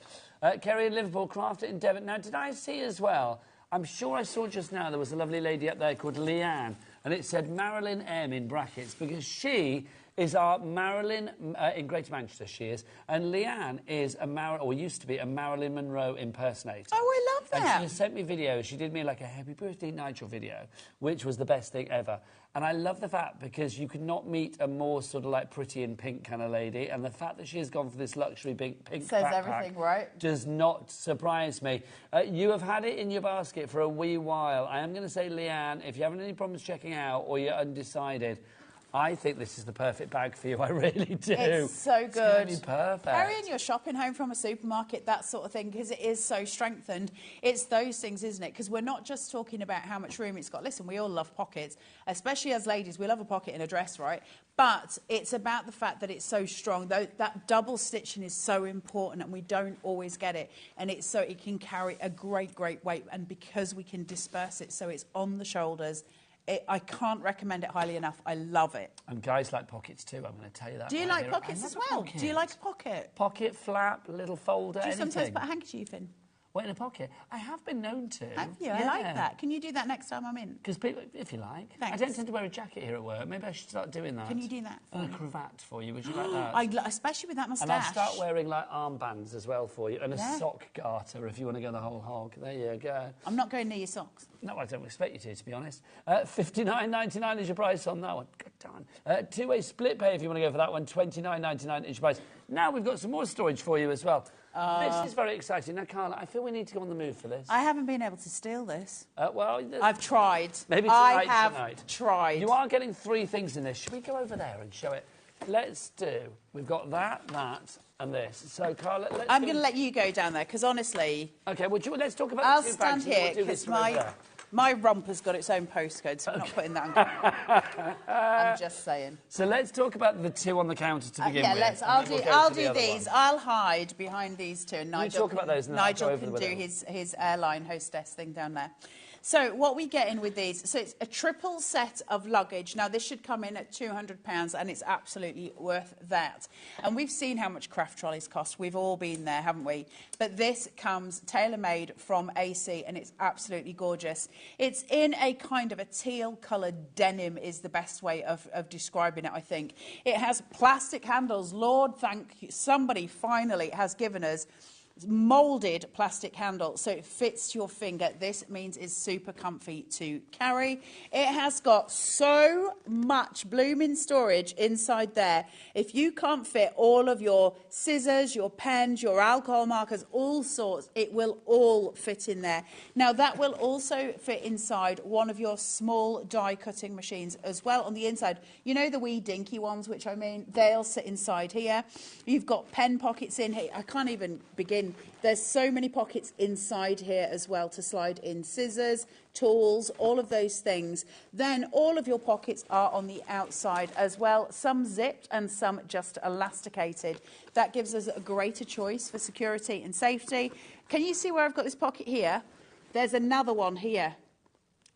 Speaker 17: Kerry in Liverpool, Crafted in Devon. Now, did I see as well, I'm sure I saw just now there was a lovely lady up there called Leanne, and it said Marilyn M in brackets, because she is our Marilyn, in Greater Manchester she is, and Leanne is used to be a Marilyn Monroe impersonator.
Speaker 13: Oh, I love that.
Speaker 17: And she sent me videos. She did me like a Happy Birthday Nigel video, which was the best thing ever. And I love the fact, because you could not meet a more sort of like pretty in pink kind of lady, and the fact that she has gone for this luxury big pink
Speaker 13: says
Speaker 17: backpack
Speaker 13: everything, right?
Speaker 17: Does not surprise me. You have had it in your basket for a wee while. I am going to say, Leanne, if you're having any problems checking out or you're undecided, I think this is the perfect bag for you. I really do.
Speaker 13: It's so good.
Speaker 17: It's perfect.
Speaker 13: Carrying your shopping home from a supermarket, that sort of thing, because it is so strengthened. It's those things, isn't it? Because we're not just talking about how much room it's got. Listen, we all love pockets, especially as ladies. We love a pocket in a dress, right? But it's about the fact that it's so strong. That double stitching is so important, and we don't always get it. And it's so it can carry a great weight. And because we can disperse it so it's on the shoulders, I can't recommend it highly enough. I love it.
Speaker 17: And guys like pockets too, I'm going to tell you that.
Speaker 13: Do you like pockets as well? Do you like a pocket?
Speaker 17: Pocket, flap, little folder,
Speaker 13: Do you
Speaker 17: anything.
Speaker 13: sometimes put a handkerchief in?
Speaker 17: What, in a pocket? I have been known to.
Speaker 13: Have you? Yeah. I like that. Can you do that next time I'm in?
Speaker 17: Because people, if you like.
Speaker 13: Thanks.
Speaker 17: I don't tend to wear a jacket here at work. Maybe I should start doing that.
Speaker 13: Can you do that?
Speaker 17: And a cravat for you. Would you like that?
Speaker 13: Especially with that moustache.
Speaker 17: And I'll start wearing like armbands as well for you, and a sock garter if you want to go the whole hog. There you go.
Speaker 13: I'm not going near your socks.
Speaker 17: No, I don't expect you to be honest. $59.99 is your price on that one. Good darn. Two-way split pay if you want to go for that one. $29.99 is your price. Now we've got some more storage for you as well. This is very exciting. Now, Carla, I feel we need to go on the move for this.
Speaker 13: I haven't been able to steal this.
Speaker 17: Well,
Speaker 13: I've tried.
Speaker 17: Maybe
Speaker 13: I have
Speaker 17: tonight.
Speaker 13: tried.
Speaker 17: You are getting 3 things in this. Should we go over there and show it? Let's do. We've got that, and this. So, Carla,
Speaker 13: I'm going to let you go down there because honestly.
Speaker 17: Okay. Well, let's talk about.
Speaker 13: I'll
Speaker 17: the 2
Speaker 13: stand
Speaker 17: bags
Speaker 13: here
Speaker 17: and we'll do this
Speaker 13: because my romper's got its own postcode, so I'm not putting that on. I'm just saying.
Speaker 17: So let's talk about the 2 on the counter to begin with.
Speaker 13: Let's. I'll do these. I'll hide behind these 2, and Nigel.
Speaker 17: You talk about those, and
Speaker 13: Nigel can do his airline hostess thing down there. So what we get in with these, so it's a triple set of luggage. Now, this should come in at £200, and it's absolutely worth that. And we've seen how much craft trolleys cost. We've all been there, haven't we? But this comes tailor-made from AC, and it's absolutely gorgeous. It's in a kind of a teal-coloured denim is the best way of describing it, I think. It has plastic handles. Lord, thank you. Somebody finally has given us moulded plastic handle, so it fits your finger. This means it's super comfy to carry. It has got so much blooming storage inside there. If you can't fit all of your scissors, your pens, your alcohol markers, all sorts, it will all fit in there. Now, that will also fit inside one of your small die cutting machines as well on the inside. You know the wee dinky ones, which I mean, they'll sit inside here. You've got pen pockets in here. I can't even begin. There's so many pockets inside here as well to slide in scissors, tools, all of those things. Then all of your pockets are on the outside as well, some zipped and some just elasticated. That gives us a greater choice for security and safety. Can you see where I've got this pocket here? There's another one here.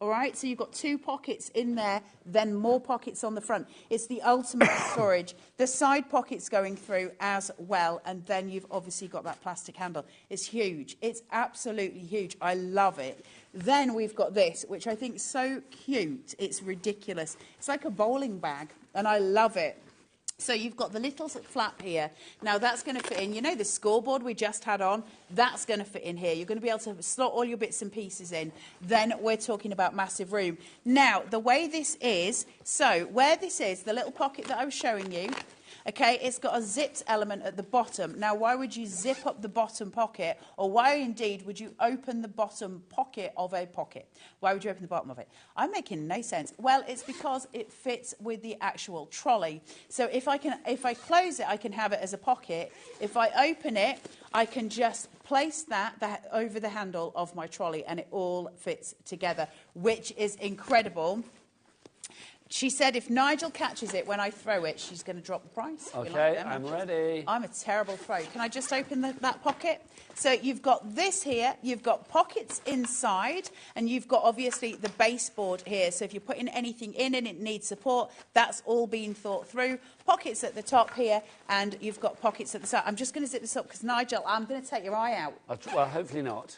Speaker 13: All right, so you've got 2 pockets in there, then more pockets on the front. It's the ultimate storage. The side pockets going through as well, and then you've obviously got that plastic handle. It's huge. It's absolutely huge. I love it. Then we've got this, which I think is so cute. It's ridiculous. It's like a bowling bag, and I love it. So you've got the little flap here. Now, that's going to fit in. You know the scoreboard we just had on? That's going to fit in here. You're going to be able to slot all your bits and pieces in. Then we're talking about massive room. Now, the way this is, so where this is, the little pocket that I was showing you, okay, it's got a zipped element at the bottom. Now, why would you zip up the bottom pocket, or why indeed would you open the bottom pocket of a pocket? Why would you open the bottom of it? I'm making no sense. Well, it's because it fits with the actual trolley. So if I close it, I can have it as a pocket. If I open it, I can just place that over the handle of my trolley, and it all fits together, which is incredible. She said if Nigel catches it when I throw it, she's going to drop the price.
Speaker 17: Okay, I'm ready.
Speaker 13: I'm a terrible throw. Can I just open that pocket? So you've got this here, you've got pockets inside, and you've got obviously the baseboard here. So if you're putting anything in and it needs support, that's all been thought through. Pockets at the top here, and you've got pockets at the side. I'm just going to zip this up because, Nigel, I'm going to take your eye out.
Speaker 17: Well, hopefully not.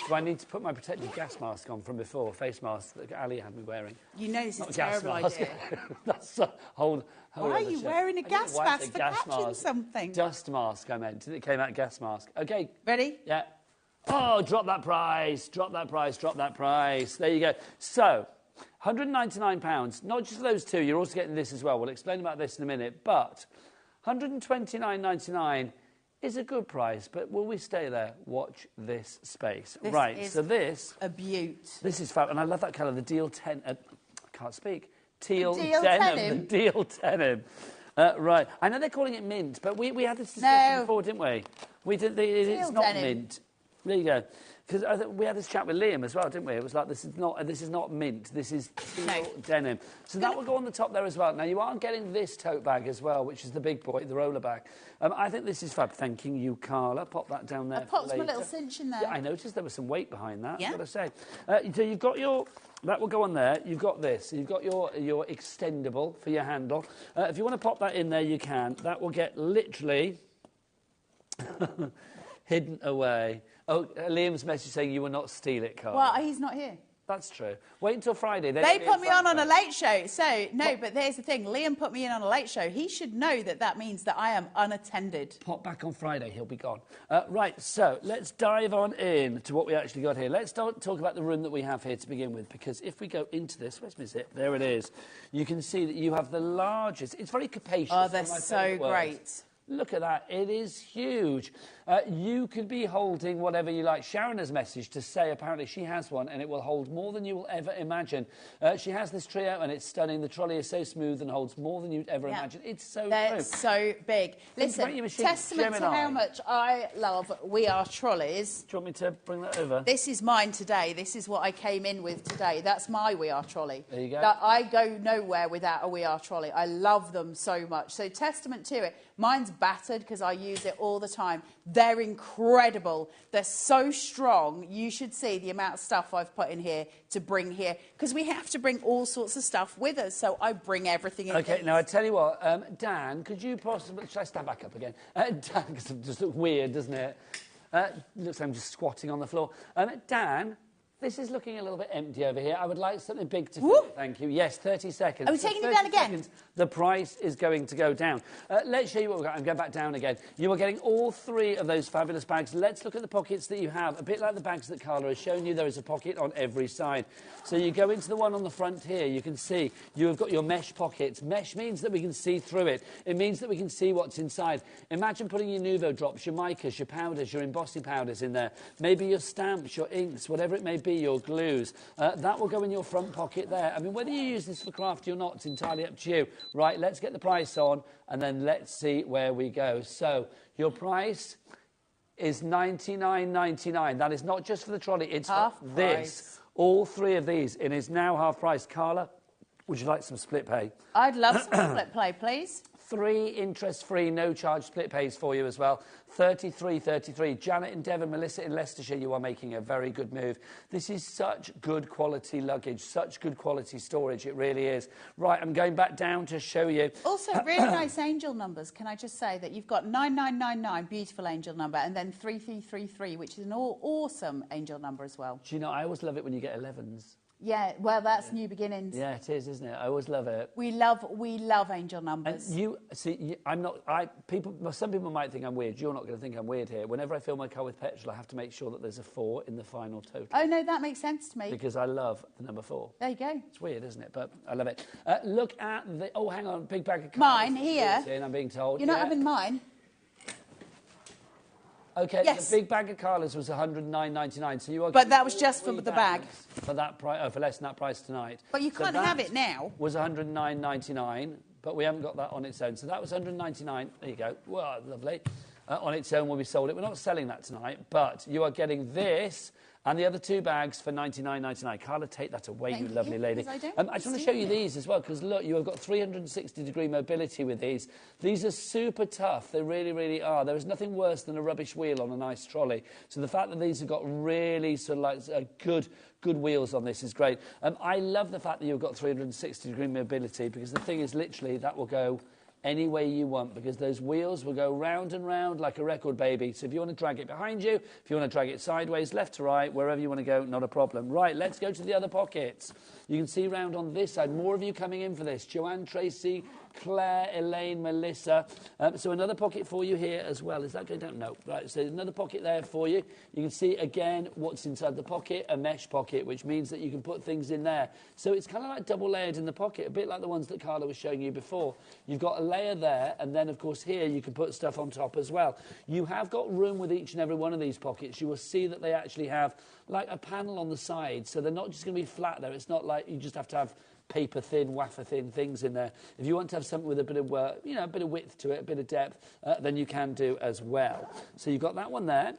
Speaker 17: Do I need to put my protective gas mask on from before, face mask that Ali had me wearing?
Speaker 13: You know this is a terrible idea.
Speaker 17: That's a whole
Speaker 13: Why are you wearing a gas mask for catching something?
Speaker 17: Dust mask, I meant. It came out gas mask. Okay.
Speaker 13: Ready?
Speaker 17: Yeah. Oh, drop that price, drop that price, drop that price. There you go. So, £199, not just those 2, you're also getting this as well. We'll explain about this in a minute, but £129.99 is a good price, but will we stay there? Watch this space.
Speaker 13: This
Speaker 17: right,
Speaker 13: is
Speaker 17: so this...
Speaker 13: a beaut.
Speaker 17: This is fab, and I love that colour, the teal I can't speak. Teal
Speaker 13: denim.
Speaker 17: The deal denim. Right, I know they're calling it mint, but we had this discussion before, didn't we? We did. It's not denim. Mint. There you go. Because we had this chat with Liam as well, didn't we? It was like, this is not mint, this is teal denim. So that will go on the top there as well. Now, you are getting this tote bag as well, which is the big boy, the roller bag. I think this is fab. Thanking you, Carla. Pop that down there.
Speaker 13: I popped my little cinch in there.
Speaker 17: Yeah, I noticed there was some weight behind that,
Speaker 13: yeah.
Speaker 17: I've got to say. So you've got your... That will go on there. You've got this. You've got your extendable for your handle. If you want to pop that in there, you can. That will get literally hidden away. Oh, Liam's message saying you will not steal it, Carl.
Speaker 13: Well, he's not here.
Speaker 17: That's true. Wait until Friday.
Speaker 13: They put me on a late show. So, no, but there's the thing. Liam put me in on a late show. He should know that that means that I am unattended.
Speaker 17: Pop back on Friday. He'll be gone. Right, so let's dive on in to what we actually got here. Let's talk about the room that we have here to begin with, because if we go into this, where's my zip? There it is. You can see that you have the largest. It's very capacious.
Speaker 13: Oh, they're so great.
Speaker 17: Look at that. It is huge. You could be holding whatever you like. Sharon has messaged to say apparently she has one and it will hold more than you will ever imagine. She has this trio and it's stunning. The trolley is so smooth and holds more than you'd ever imagine. It's so
Speaker 13: They're so big. Listen, testament to how much I love We Are Trolleys.
Speaker 17: Do you want me to bring that over?
Speaker 13: This is mine today. This is what I came in with today. That's my We Are Trolley.
Speaker 17: There you go.
Speaker 13: I go nowhere without a We Are Trolley. I love them so much. So testament to it. Mine's battered because I use it all the time. They're incredible. They're so strong. You should see the amount of stuff I've put in here to bring here, because we have to bring all sorts of stuff with us. So I bring everything in.
Speaker 17: Okay, now I tell you what, Dan, could you possibly... Should I stand back up again? Dan, because it just looks weird, doesn't it? Looks like I'm just squatting on the floor. Dan... This is looking a little bit empty over here. I would like something big to fill it, thank you. Yes, 30 seconds.
Speaker 13: Are we taking it down again?
Speaker 17: Seconds, the price is going to go down. Let's show you what we've got. I'm going back down again. You are getting all three of those fabulous bags. Let's look at the pockets that you have. A bit like the bags that Carla has shown you, there is a pocket on every side. So you go into the one on the front here, you can see you have got your mesh pockets. Mesh means that we can see through it. It means that we can see what's inside. Imagine putting your Nouveau drops, your micas, your powders, your embossing powders in there. Maybe your stamps, your inks, whatever it may be, your glues. That will go in your front pocket there. I mean, whether you use this for crafty or not, it's entirely up to you. Right, let's get the price on, and then let's see where we go. So, your price is $99.99. That is not just for the trolley, it's
Speaker 13: half
Speaker 17: for this.
Speaker 13: price.
Speaker 17: All three of these. It is now half price. Carla, would you like some split pay?
Speaker 13: I'd love some split pay, please.
Speaker 17: 3 interest-free, no-charge split pays for you as well. 33.33. Janet in Devon, Melissa in Leicestershire, you are making a very good move. This is such good quality luggage, such good quality storage, it really is. Right, I'm going back down to show you.
Speaker 13: Also, really nice angel numbers. Can I just say that you've got 9999, beautiful angel number, and then 3333, which is an awesome angel number as well.
Speaker 17: Do you know, I always love it when you get 11s.
Speaker 13: Yeah, well, that's new beginnings.
Speaker 17: Yeah, it is, isn't it? I always love it.
Speaker 13: We love angel numbers.
Speaker 17: And you see, I'm not. Some people might think I'm weird. You're not going to think I'm weird here. Whenever I fill my car with petrol, I have to make sure that there's a 4 in the final total.
Speaker 13: Oh no, that makes sense to me.
Speaker 17: Because I love the number 4.
Speaker 13: There you go.
Speaker 17: It's weird, isn't it? But I love it. Look at the. Oh, hang on, big bag of cards.
Speaker 13: Mine here.
Speaker 17: I'm being told.
Speaker 13: You're not having mine.
Speaker 17: Okay,
Speaker 13: yes.
Speaker 17: The big bag of Carla's was $109.99. So you are.
Speaker 13: But that was just for the bag.
Speaker 17: For that price, for less than that price tonight.
Speaker 13: But you can't have it now.
Speaker 17: Was $109.99, but we haven't got that on its own. So that was $199. There you go. Well, lovely. On its own when we sold it. We're not selling that tonight, but you are getting this and the other 2 bags for $99.99. Carla, take that away, you lovely lady. I just want to show you these as well, because look, you have got 360-degree mobility with these. These are super tough. They really, really are. There is nothing worse than a rubbish wheel on a nice trolley. So the fact that these have got really sort of like good wheels on this is great. I love the fact that you've got 360-degree mobility, because the thing is, literally, that will go any way you want, because those wheels will go round and round like a record, baby. So if you want to drag it behind you, if you want to drag it sideways, left to right, wherever you want to go, not a problem. Right, let's go to the other pockets. You can see round on this side, more of you coming in for this. Joanne, Tracy, Claire, Elaine, Melissa. So another pocket for you here as well. Is that going down? No. Right, so another pocket there for you. You can see, again, what's inside the pocket, a mesh pocket, which means that you can put things in there. So it's kind of like double layered in the pocket, a bit like the ones that Carla was showing you before. You've got a layer there, and then, of course, here you can put stuff on top as well. You have got room with each and every one of these pockets. You will see that they actually have, like, a panel on the side, so they're not just going to be flat there. It's not like you just have to have paper thin, wafer thin things in there. If you want to have something with a bit of, a bit of width to it, a bit of depth, then you can do as well. So you've got that one there.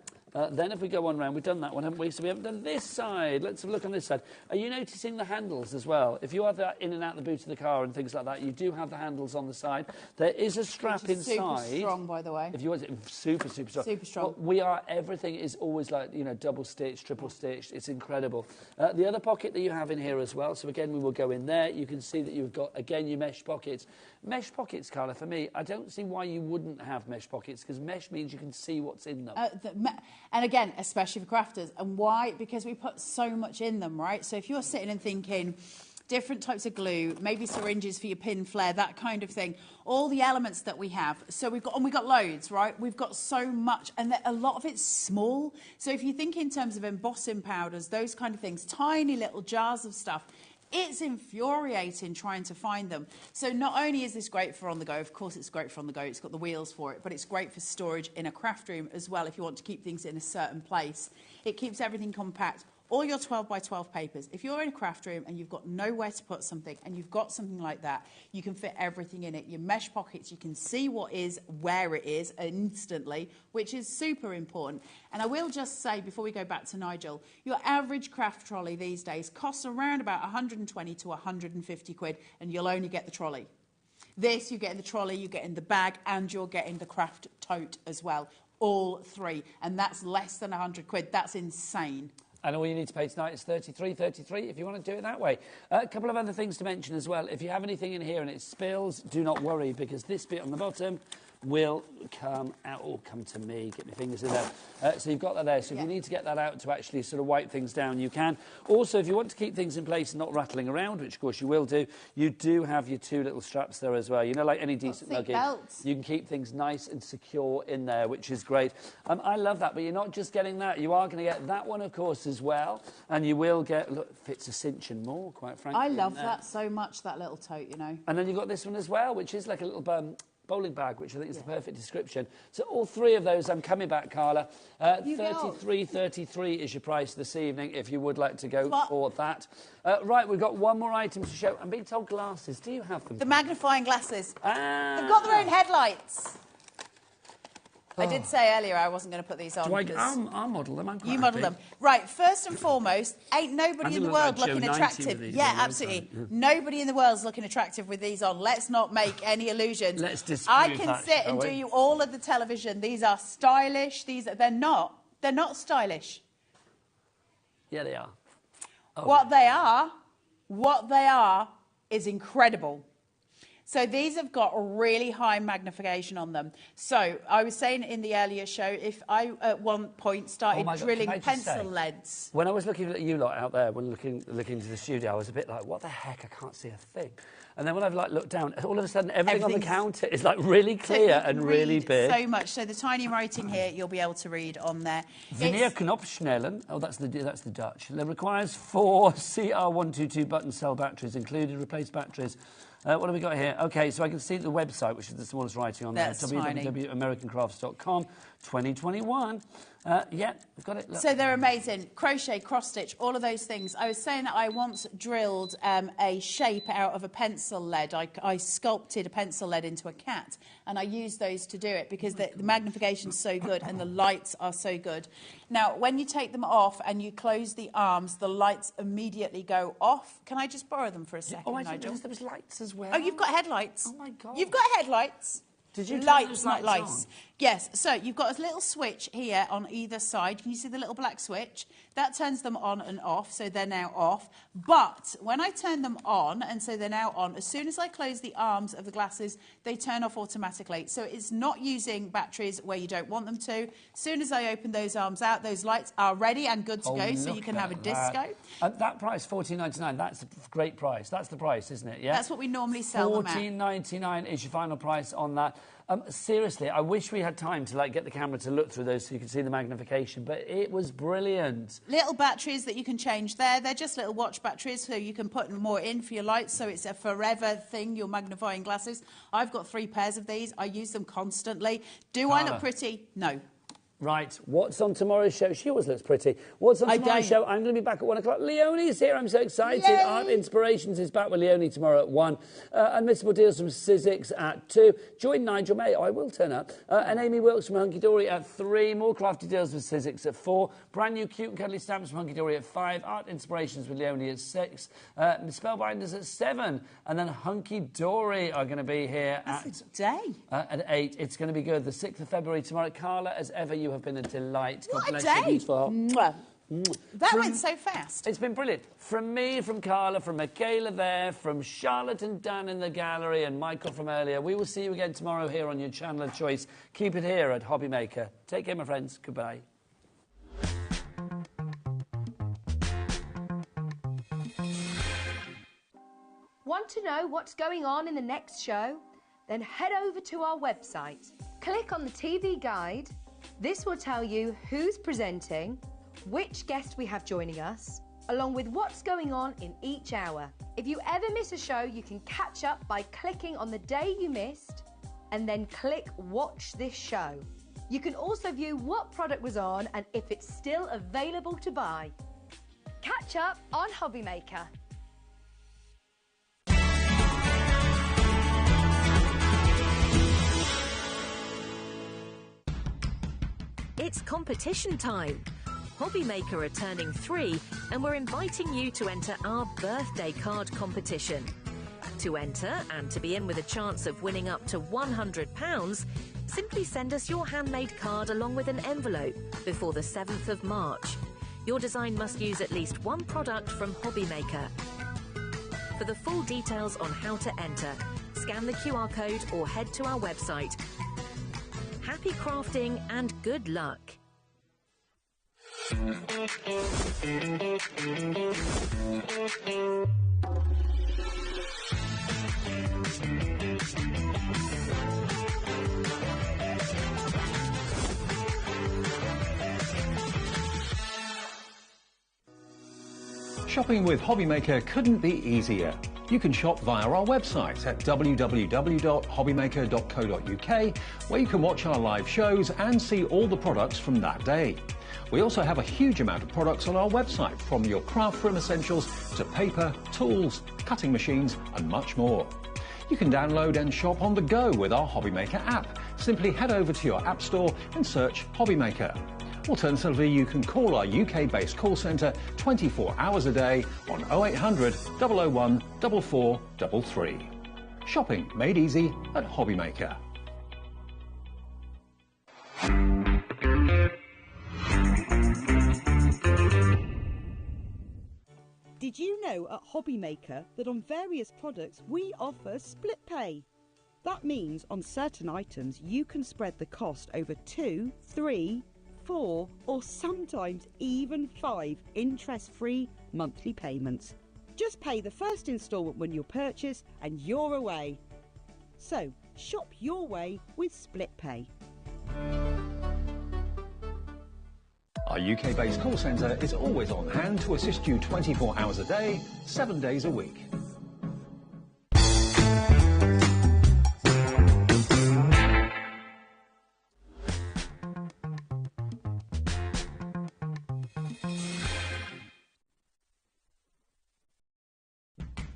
Speaker 17: Then if we go on round, we've done that one, haven't we? So we haven't done this side. Let's have a look on this side. Are you noticing the handles as well? If you have that in and out the boot of the car and things like that, you do have the handles on the side. There is a strap inside.
Speaker 13: Super strong, by the way.
Speaker 17: If you want it, super, super strong.
Speaker 13: Super strong.
Speaker 17: But everything is always like, double stitched, triple stitched. It's incredible. The other pocket that you have in here as well. So again, we will go in there. You can see that you've got, again, your mesh pockets. Mesh pockets, Carla, for me, I don't see why you wouldn't have mesh pockets, because mesh means you can see what's in them.
Speaker 13: And again, especially for crafters. And why? Because we put so much in them, right? So if you're sitting and thinking, different types of glue, maybe syringes for your pin flare, that kind of thing. All the elements that we have. So we've got loads, right? We've got so much, and a lot of it's small. So if you think in terms of embossing powders, those kind of things, tiny little jars of stuff, it's infuriating trying to find them. So not only is this great for on the go, of course it's great for on the go, it's got the wheels for it, but it's great for storage in a craft room as well if you want to keep things in a certain place. It keeps everything compact. All your 12 by 12 papers, if you're in a craft room and you've got nowhere to put something and you've got something like that, you can fit everything in it. Your mesh pockets, you can see what is, where it is instantly, which is super important. And I will just say, before we go back to Nigel, your average craft trolley these days costs around about 120 to 150 quid, and you'll only get the trolley. This, you get in the trolley, you get in the bag, and you're getting the craft tote as well. All three. And that's less than 100 quid. That's insane.
Speaker 17: And all you need to pay tonight is $33.33 if you want to do it that way. A couple of other things to mention as well. If you have anything in here and it spills, do not worry, because this bit on the bottom will come out, or come to me, get my fingers in there. So you've got that there. So if you need to get that out to actually sort of wipe things down, you can. Also, if you want to keep things in place and not rattling around, which of course you will do, you do have your two little straps there as well. You know, like any decent luggage, you can keep things nice and secure in there, which is great. I love that, but you're not just getting that. You are going to get that one, of course, as well. And you will get, look, fits a cinch and more, quite frankly.
Speaker 13: I love that so much, that little tote, you know. And
Speaker 17: then you've got this one as well, which is like a little bowling bag, which I think is the perfect description. So all three of those, I'm coming back, Carla. $33.33 is your price this evening, if you would like to go for that. Right, we've got one more item to show. I'm being told glasses. Do you have them?
Speaker 13: The magnifying glasses. They've got their own headlights. I did say earlier I wasn't going to put these on.
Speaker 17: I'll model them.
Speaker 13: You model them. Right, first and foremost, ain't nobody in the world looking attractive. Yeah, absolutely. Nobody in the world's looking attractive with these on. Let's not make any illusions.
Speaker 17: Let's disprove
Speaker 13: I can sit and do you all of the television. These are stylish. They're not stylish.
Speaker 17: Yeah, they are.
Speaker 13: What they are is incredible. So these have got a really high magnification on them. So I was saying in the earlier show, if I at one point started drilling pencil leads.
Speaker 17: When I was looking at you lot out there, when looking into the studio, I was a bit like, what the heck? I can't see a thing. And then when I've looked down, all of a sudden everything on the counter is really clear and really big.
Speaker 13: So much. So the tiny writing here, you'll be able to read on there.
Speaker 17: Veneer Knopfschnellen. Oh, that's the Dutch. It requires 4 CR122 button cell batteries, included replaced batteries. What have we got here? OK, so I can see the website, which is the smallest writing on there. www.americancrafts.com 2021. Yeah, we've got it. Look.
Speaker 13: So they're amazing. Crochet, cross-stitch, all of those things. I was saying that I once drilled a shape out of a pencil lead. I sculpted a pencil lead into a cat, and I used those to do it because the magnification's so good and the lights are so good. Now, when you take them off and you close the arms, the lights immediately go off. Can I just borrow them for a second, Nigel?
Speaker 17: There was lights as well.
Speaker 13: Oh, you've got headlights.
Speaker 17: Oh, my God.
Speaker 13: You've got headlights.
Speaker 17: Did you
Speaker 13: lights, not lights? Yes. So you've got a little switch here on either side. Can you see the little black switch? That turns them on and off, so they're now off. But when I turn them on, and so they're now on, as soon as I close the arms of the glasses, they turn off automatically. So it's not using batteries where you don't want them to. As soon as I open those arms out, those lights are ready and good to go, so you can have a disco.
Speaker 17: That price, $14.99, that's a great price. That's the price, isn't it? Yeah.
Speaker 13: That's what we normally sell them at.
Speaker 17: $14.99 is your final price on that. Seriously, I wish we had time to get the camera to look through those so you could see the magnification, but it was brilliant.
Speaker 13: Little batteries that you can change there. They're just little watch batteries, so you can put more in for your lights, so it's a forever thing, your magnifying glasses. I've got 3 pairs of these. I use them constantly. Do I look pretty? No.
Speaker 17: Right, what's on tomorrow's show? She always looks pretty. What's on tomorrow's show? I'm going to be back at 1 o'clock. Leonie's here. I'm so excited.
Speaker 13: Yay!
Speaker 17: Art Inspirations is back with Leonie tomorrow at 1. Unmissable Deals from Sizzix at 2. Join Nigel May. I will turn up. And Amy Wilkes from Hunky Dory at 3. More crafty deals with Sizzix at 4. Brand new cute and cuddly stamps from Hunky Dory at 5. Art Inspirations with Leonie at 6. Spellbinders at 7. And then Hunky Dory are going to be here at 8. It's going to be good. The 6th of February tomorrow. Carla, as ever, you have been a delight.
Speaker 13: What a day! That went so fast.
Speaker 17: It's been brilliant. From me, from Carla, from Michaela there, from Charlotte and Dan in the gallery, and Michael from earlier. We will see you again tomorrow here on your channel of choice. Keep it here at HobbyMaker. Take care, my friends. Goodbye.
Speaker 9: Want to know what's going on in the next show? Then head over to our website. Click on the TV guide. This will tell you who's presenting, which guest we have joining us, along with what's going on in each hour. If you ever miss a show, you can catch up by clicking on the day you missed and then click Watch This Show. You can also view what product was on and if it's still available to buy. Catch up on HobbyMaker.
Speaker 7: It's competition time. HobbyMaker are turning 3 and we're inviting you to enter our birthday card competition. To enter and to be in with a chance of winning up to £100, simply send us your handmade card along with an envelope before the 7th of March. Your design must use at least one product from HobbyMaker. For the full details on how to enter, scan the QR code or head to our website. Happy crafting and good luck.
Speaker 3: Shopping with HobbyMaker couldn't be easier. You can shop via our website at www.hobbymaker.co.uk, where you can watch our live shows and see all the products from that day. We also have a huge amount of products on our website, from your craft room essentials to paper, tools, cutting machines and much more. You can download and shop on the go with our HobbyMaker app. Simply head over to your app store and search HobbyMaker. Alternatively, you can call our UK-based call centre 24 hours a day on 0800 001 4433. Shopping made easy at HobbyMaker.
Speaker 15: Did you know at HobbyMaker that on various products we offer split pay? That means on certain items you can spread the cost over 2, 3, 4 or sometimes even 5 interest-free monthly payments. Just pay the first instalment when you purchase and you're away. So shop your way with split pay.
Speaker 3: Our UK-based call centre is always on hand to assist you 24 hours a day, 7 days a week.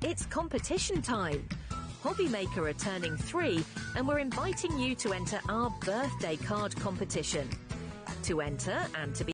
Speaker 7: It's competition time. HobbyMaker are turning 3 and we're inviting you to enter our birthday card competition. To enter and to be